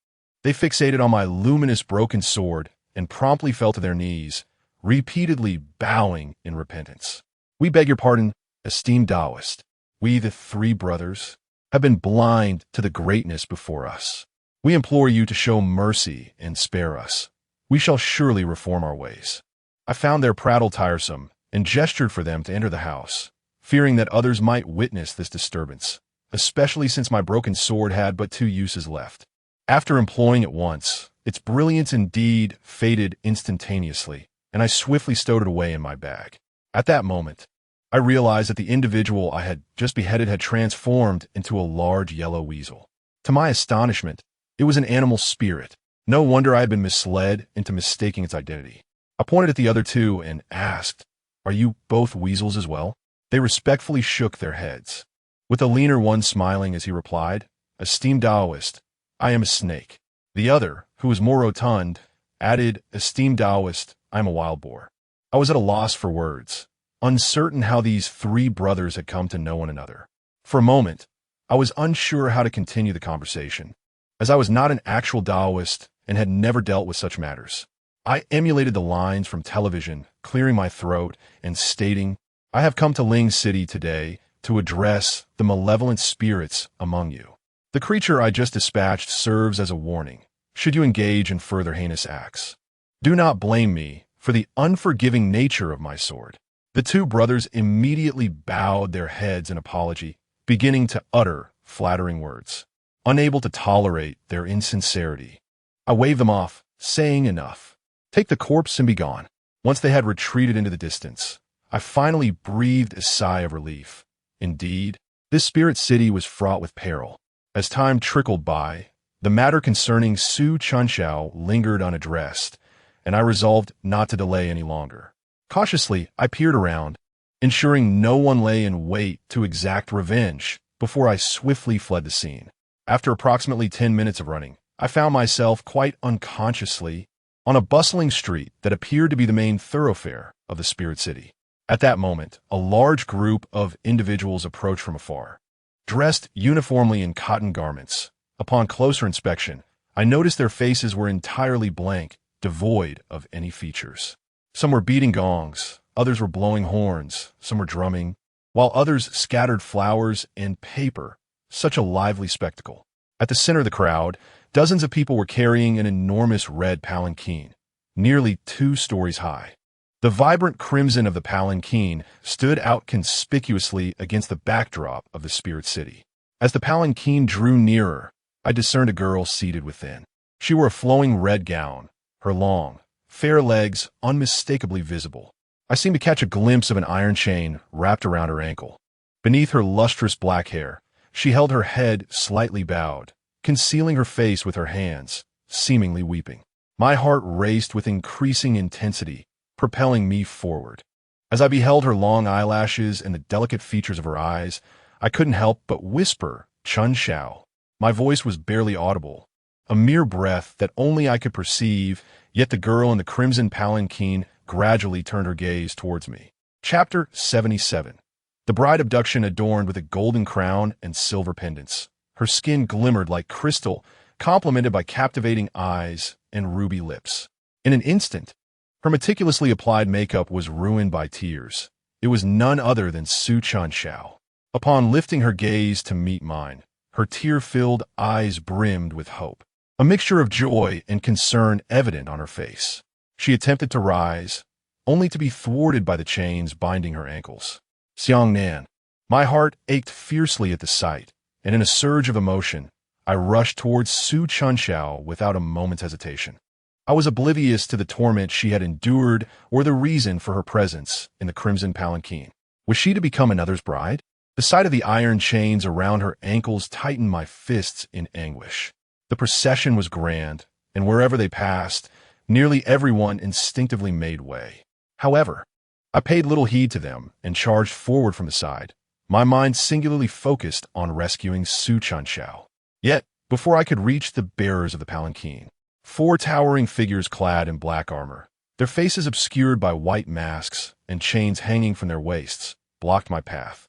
They fixated on my luminous broken sword and promptly fell to their knees, repeatedly bowing in repentance. "We beg your pardon, esteemed Taoist. We, the 3 brothers, have been blind to the greatness before us. We implore you to show mercy and spare us. We shall surely reform our ways." I found their prattle tiresome and gestured for them to enter the house, fearing that others might witness this disturbance, especially since my broken sword had but 2 uses left. After employing it once, its brilliance indeed faded instantaneously, and I swiftly stowed it away in my bag. At that moment, I realized that the individual I had just beheaded had transformed into a large yellow weasel. To my astonishment, it was an animal spirit. No wonder I had been misled into mistaking its identity. I pointed at the other 2 and asked, "Are you both weasels as well?" They respectfully shook their heads, with the leaner one smiling as he replied, "Esteemed Taoist, I am a snake." The other, who was more rotund, added, "Esteemed Taoist, I am a wild boar." I was at a loss for words, uncertain how these 3 brothers had come to know one another. For a moment, I was unsure how to continue the conversation, as I was not an actual Taoist and had never dealt with such matters. I emulated the lines from television, clearing my throat and stating, "I have come to Ling City today to address the malevolent spirits among you. The creature I just dispatched serves as a warning, should you engage in further heinous acts. Do not blame me for the unforgiving nature of my sword." The 2 brothers immediately bowed their heads in apology, beginning to utter flattering words. Unable to tolerate their insincerity, I waved them off, saying, "Enough. Take the corpse and be gone." Once they had retreated into the distance, I finally breathed a sigh of relief. Indeed, this spirit city was fraught with peril. As time trickled by, the matter concerning Su Chunshao lingered unaddressed, and I resolved not to delay any longer. Cautiously, I peered around, ensuring no one lay in wait to exact revenge before I swiftly fled the scene. After approximately 10 minutes of running, I found myself quite unconsciously on a bustling street that appeared to be the main thoroughfare of the spirit city. At that moment, a large group of individuals approached from afar, dressed uniformly in cotton garments. Upon closer inspection, I noticed their faces were entirely blank, devoid of any features. Some were beating gongs, others were blowing horns, some were drumming, while others scattered flowers and paper. Such a lively spectacle. At the center of the crowd, dozens of people were carrying an enormous red palanquin, nearly 2 stories high. The vibrant crimson of the palanquin stood out conspicuously against the backdrop of the spirit city. As the palanquin drew nearer, I discerned a girl seated within. She wore a flowing red gown, her long, fair legs unmistakably visible. I seemed to catch a glimpse of an iron chain wrapped around her ankle. Beneath her lustrous black hair, she held her head slightly bowed, concealing her face with her hands, seemingly weeping. My heart raced with increasing intensity, propelling me forward. As I beheld her long eyelashes and the delicate features of her eyes, I couldn't help but whisper, "Chun Xiao." My voice was barely audible, a mere breath that only I could perceive, yet the girl in the crimson palanquin gradually turned her gaze towards me. Chapter 77. The bride abduction adorned with a golden crown and silver pendants. Her skin glimmered like crystal, complemented by captivating eyes and ruby lips. In an instant, her meticulously applied makeup was ruined by tears. It was none other than Su Chun Xiao. Upon lifting her gaze to meet mine, her tear-filled eyes brimmed with hope, a mixture of joy and concern evident on her face. She attempted to rise, only to be thwarted by the chains binding her ankles. Xiang Nan. My heart ached fiercely at the sight, and in a surge of emotion, I rushed towards Su Chun Xiao without a moment's hesitation. I was oblivious to the torment she had endured or the reason for her presence in the crimson palanquin. Was she to become another's bride? The sight of the iron chains around her ankles tightened my fists in anguish. The procession was grand, and wherever they passed, nearly everyone instinctively made way. However, I paid little heed to them and charged forward from the side, my mind singularly focused on rescuing Su Chun Xiao. Yet, before I could reach the bearers of the palanquin, 4 towering figures clad in black armor, their faces obscured by white masks and chains hanging from their waists, blocked my path.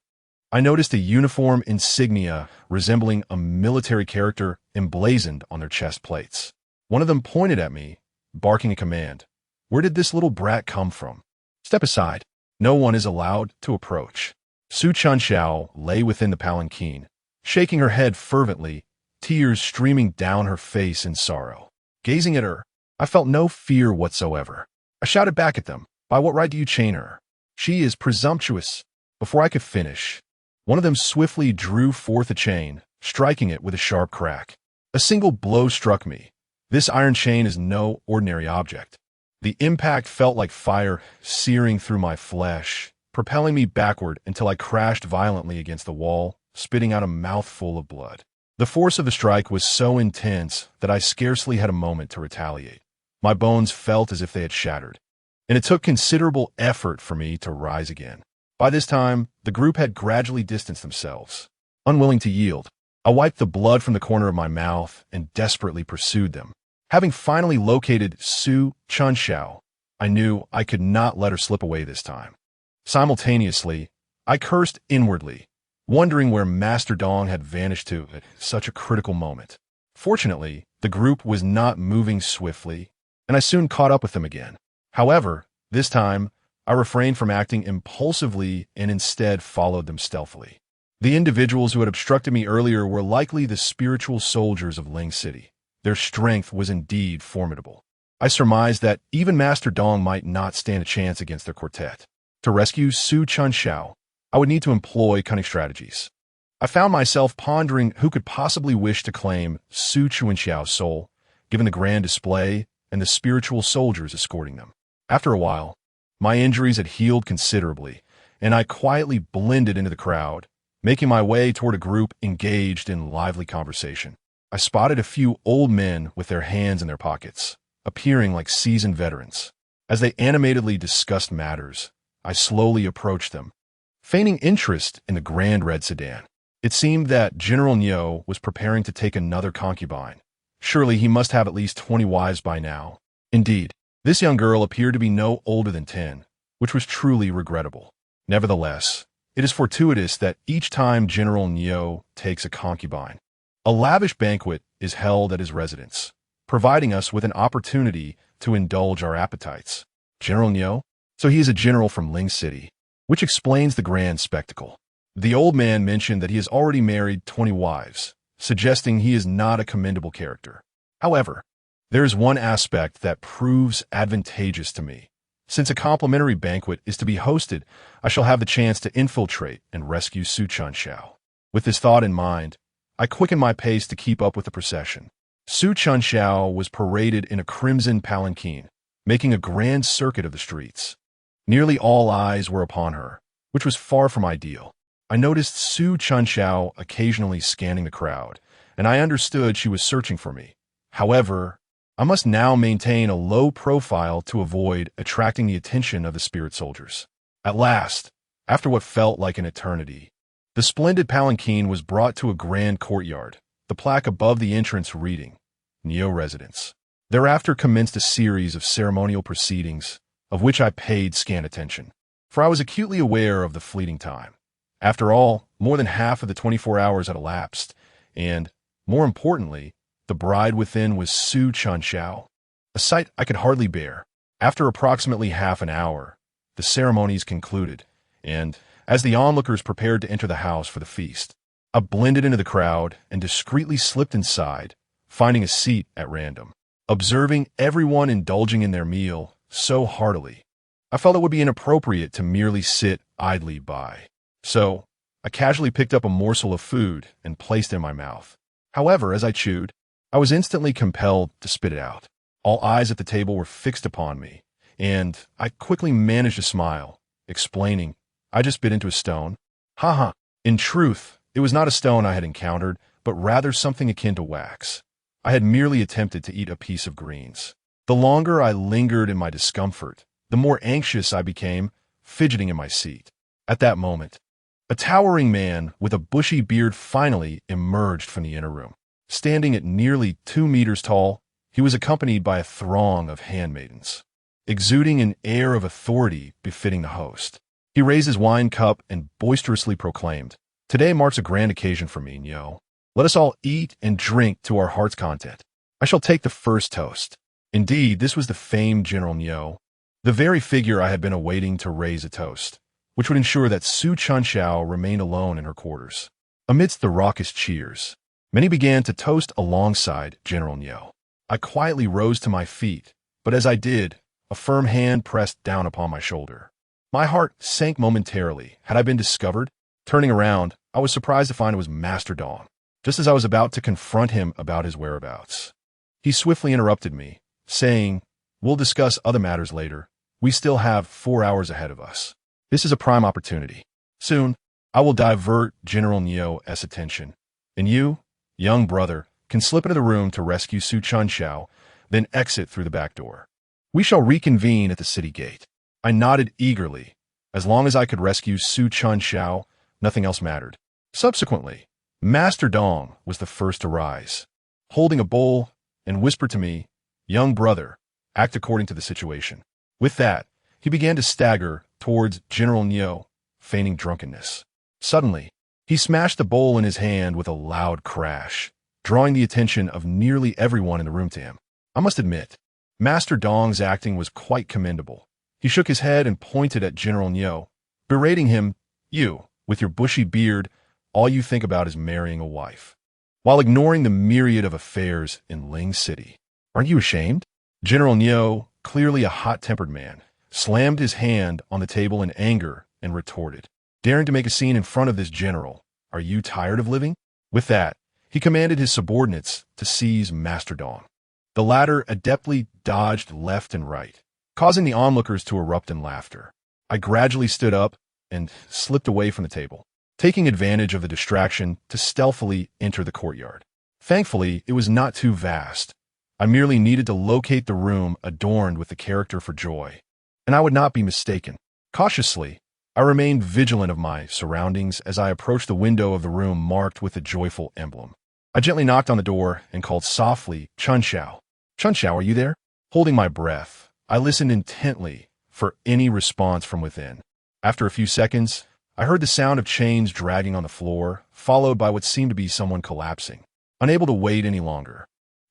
I noticed a uniform insignia resembling a military character emblazoned on their chest plates. One of them pointed at me, barking a command. Where did this little brat come from? Step aside. No one is allowed to approach. Su Chun Xiao lay within the palanquin, shaking her head fervently, tears streaming down her face in sorrow. Gazing at her, I felt no fear whatsoever. I shouted back at them, "By what right do you chain her? She is presumptuous." Before I could finish, one of them swiftly drew forth a chain, striking it with a sharp crack. A single blow struck me. This iron chain is no ordinary object. The impact felt like fire searing through my flesh, propelling me backward until I crashed violently against the wall, spitting out a mouthful of blood. The force of the strike was so intense that I scarcely had a moment to retaliate. My bones felt as if they had shattered, and it took considerable effort for me to rise again. By this time, the group had gradually distanced themselves. Unwilling to yield, I wiped the blood from the corner of my mouth and desperately pursued them. Having finally located Su Chun Xiao, I knew I could not let her slip away this time. Simultaneously, I cursed inwardly, wondering where Master Dong had vanished to at such a critical moment. Fortunately, the group was not moving swiftly, and I soon caught up with them again. However, this time, I refrained from acting impulsively and instead followed them stealthily. The individuals who had obstructed me earlier were likely the spiritual soldiers of Ling City. Their strength was indeed formidable. I surmised that even Master Dong might not stand a chance against their quartet. To rescue Su Chun Xiao, I would need to employ cunning strategies. I found myself pondering who could possibly wish to claim Su Chun Xiao's soul, given the grand display and the spiritual soldiers escorting them. After a while, my injuries had healed considerably, and I quietly blended into the crowd, making my way toward a group engaged in lively conversation. I spotted a few old men with their hands in their pockets, appearing like seasoned veterans. As they animatedly discussed matters, I slowly approached them, feigning interest in the grand red sedan. It seemed that General Niu was preparing to take another concubine. Surely he must have at least 20 wives by now. Indeed, this young girl appeared to be no older than 10, which was truly regrettable. Nevertheless, it is fortuitous that each time General Neo takes a concubine, a lavish banquet is held at his residence, providing us with an opportunity to indulge our appetites. General Neo? So he is a general from Ling City, which explains the grand spectacle. The old man mentioned that he has already married 20 wives, suggesting he is not a commendable character. However, there is one aspect that proves advantageous to me. Since a complimentary banquet is to be hosted, I shall have the chance to infiltrate and rescue Su Chunxiao. With this thought in mind, I quickened my pace to keep up with the procession. Su Chunxiao was paraded in a crimson palanquin, making a grand circuit of the streets. Nearly all eyes were upon her, which was far from ideal. I noticed Su Chunxiao occasionally scanning the crowd, and I understood she was searching for me. However, I must now maintain a low profile to avoid attracting the attention of the spirit soldiers. At last, after what felt like an eternity, the splendid palanquin was brought to a grand courtyard, the plaque above the entrance reading, Neo Residence. Thereafter commenced a series of ceremonial proceedings, of which I paid scant attention, for I was acutely aware of the fleeting time. After all, more than half of the 24 hours had elapsed, and, more importantly, the bride within was Su Chunxiao, a sight I could hardly bear. After approximately half an hour, the ceremonies concluded, and, as the onlookers prepared to enter the house for the feast, I blended into the crowd and discreetly slipped inside, finding a seat at random. Observing everyone indulging in their meal so heartily, I felt it would be inappropriate to merely sit idly by. So, I casually picked up a morsel of food and placed it in my mouth. However, as I chewed, I was instantly compelled to spit it out. All eyes at the table were fixed upon me, and I quickly managed to smile, explaining, "I just bit into a stone." Haha. In truth, it was not a stone I had encountered, but rather something akin to wax. I had merely attempted to eat a piece of greens. The longer I lingered in my discomfort, the more anxious I became, fidgeting in my seat. At that moment, a towering man with a bushy beard finally emerged from the inner room. Standing at nearly 2 meters tall, he was accompanied by a throng of handmaidens, exuding an air of authority befitting the host. He raised his wine cup and boisterously proclaimed, "Today marks a grand occasion for me, Nyo. Let us all eat and drink to our heart's content. I shall take the first toast." Indeed, this was the famed General Nyo, the very figure I had been awaiting to raise a toast, which would ensure that Su Chunxiao remained alone in her quarters. Amidst the raucous cheers, many began to toast alongside General Nyo. I quietly rose to my feet, but as I did, a firm hand pressed down upon my shoulder. My heart sank momentarily. Had I been discovered? Turning around, I was surprised to find it was Master Dong, just as I was about to confront him about his whereabouts. He swiftly interrupted me, saying, "We'll discuss other matters later. We still have 4 hours ahead of us. This is a prime opportunity. Soon, I will divert General Nyo's attention, and you, young brother, can slip into the room to rescue Su Chunxiao, then exit through the back door. We shall reconvene at the city gate." I nodded eagerly. As long as I could rescue Su Chunxiao, nothing else mattered. Subsequently, Master Dong was the first to rise, holding a bowl, and whispered to me, "Young brother, act according to the situation." With that, he began to stagger towards General Nyo, feigning drunkenness. Suddenly, he smashed the bowl in his hand with a loud crash, drawing the attention of nearly everyone in the room to him. I must admit, Master Dong's acting was quite commendable. He shook his head and pointed at General Nyo, berating him, "You, with your bushy beard, all you think about is marrying a wife, while ignoring the myriad of affairs in Ling City. Aren't you ashamed?" General Nyo, clearly a hot-tempered man, slammed his hand on the table in anger and retorted, "Daring to make a scene in front of this general, are you tired of living?" With that, he commanded his subordinates to seize Master Dong. The latter adeptly dodged left and right, causing the onlookers to erupt in laughter. I gradually stood up and slipped away from the table, taking advantage of the distraction to stealthily enter the courtyard. Thankfully, it was not too vast. I merely needed to locate the room adorned with the character for joy, and I would not be mistaken. Cautiously, I remained vigilant of my surroundings as I approached the window of the room marked with the joyful emblem. I gently knocked on the door and called softly, "Chunxiao. Chunxiao, are you there?" Holding my breath, I listened intently for any response from within. After a few seconds, I heard the sound of chains dragging on the floor, followed by what seemed to be someone collapsing. Unable to wait any longer,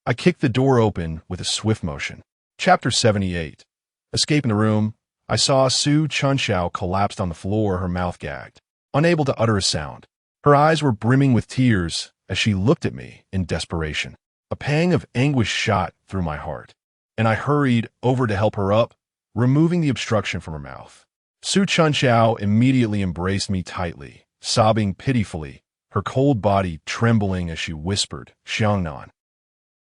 I kicked the door open with a swift motion. Chapter 78. Escaping the room, I saw Su Chunxiao collapsed on the floor, her mouth gagged, unable to utter a sound. Her eyes were brimming with tears as she looked at me in desperation. A pang of anguish shot through my heart, and I hurried over to help her up, removing the obstruction from her mouth. Su Chunxiao immediately embraced me tightly, sobbing pitifully, her cold body trembling as she whispered, "Xiangnan,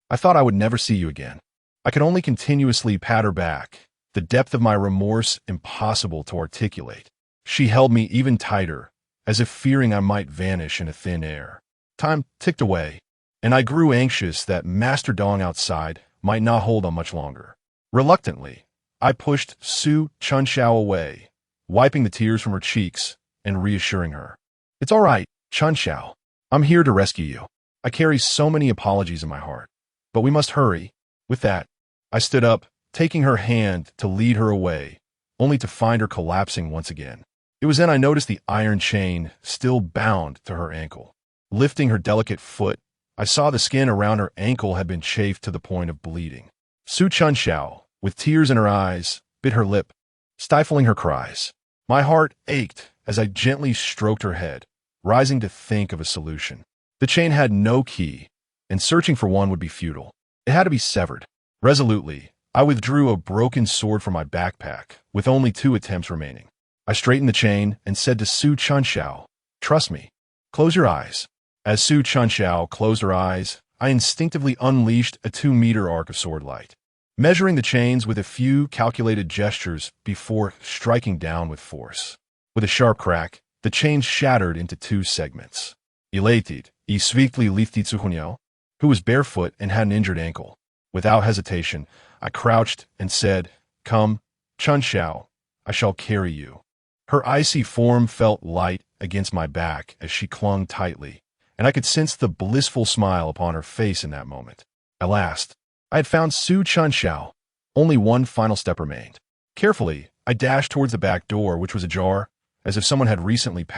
I thought I would never see you again." I could only continuously pat her back, the depth of my remorse impossible to articulate. She held me even tighter, as if fearing I might vanish into thin air. Time ticked away, and I grew anxious that Master Dong outside might not hold on much longer. Reluctantly, I pushed Su Chunxiao away, wiping the tears from her cheeks and reassuring her. "It's all right, Chunxiao. I'm here to rescue you. I carry so many apologies in my heart, but we must hurry." With that, I stood up, taking her hand to lead her away, only to find her collapsing once again. It was then I noticed the iron chain still bound to her ankle. Lifting her delicate foot, I saw the skin around her ankle had been chafed to the point of bleeding. Su Chunxiao, with tears in her eyes, bit her lip, stifling her cries. My heart ached as I gently stroked her head, rising to think of a solution. The chain had no key, and searching for one would be futile. It had to be severed. Resolutely, I withdrew a broken sword from my backpack, with only 2 attempts remaining. I straightened the chain and said to Su Chunxiao, "Trust me. Close your eyes." As Su Chunxiao closed her eyes, I instinctively unleashed a 2-meter arc of sword light, measuring the chains with a few calculated gestures before striking down with force. With a sharp crack, the chains shattered into 2 segments. Elated, I swiftly lifted Tsuhunyo, who was barefoot and had an injured ankle. Without hesitation, I crouched and said, "Come, Chunxiao, I shall carry you." Her icy form felt light against my back as she clung tightly, and I could sense the blissful smile upon her face in that moment. At last, I had found Su Chunxiao. Only one final step remained. Carefully, I dashed towards the back door, which was ajar, as if someone had recently passed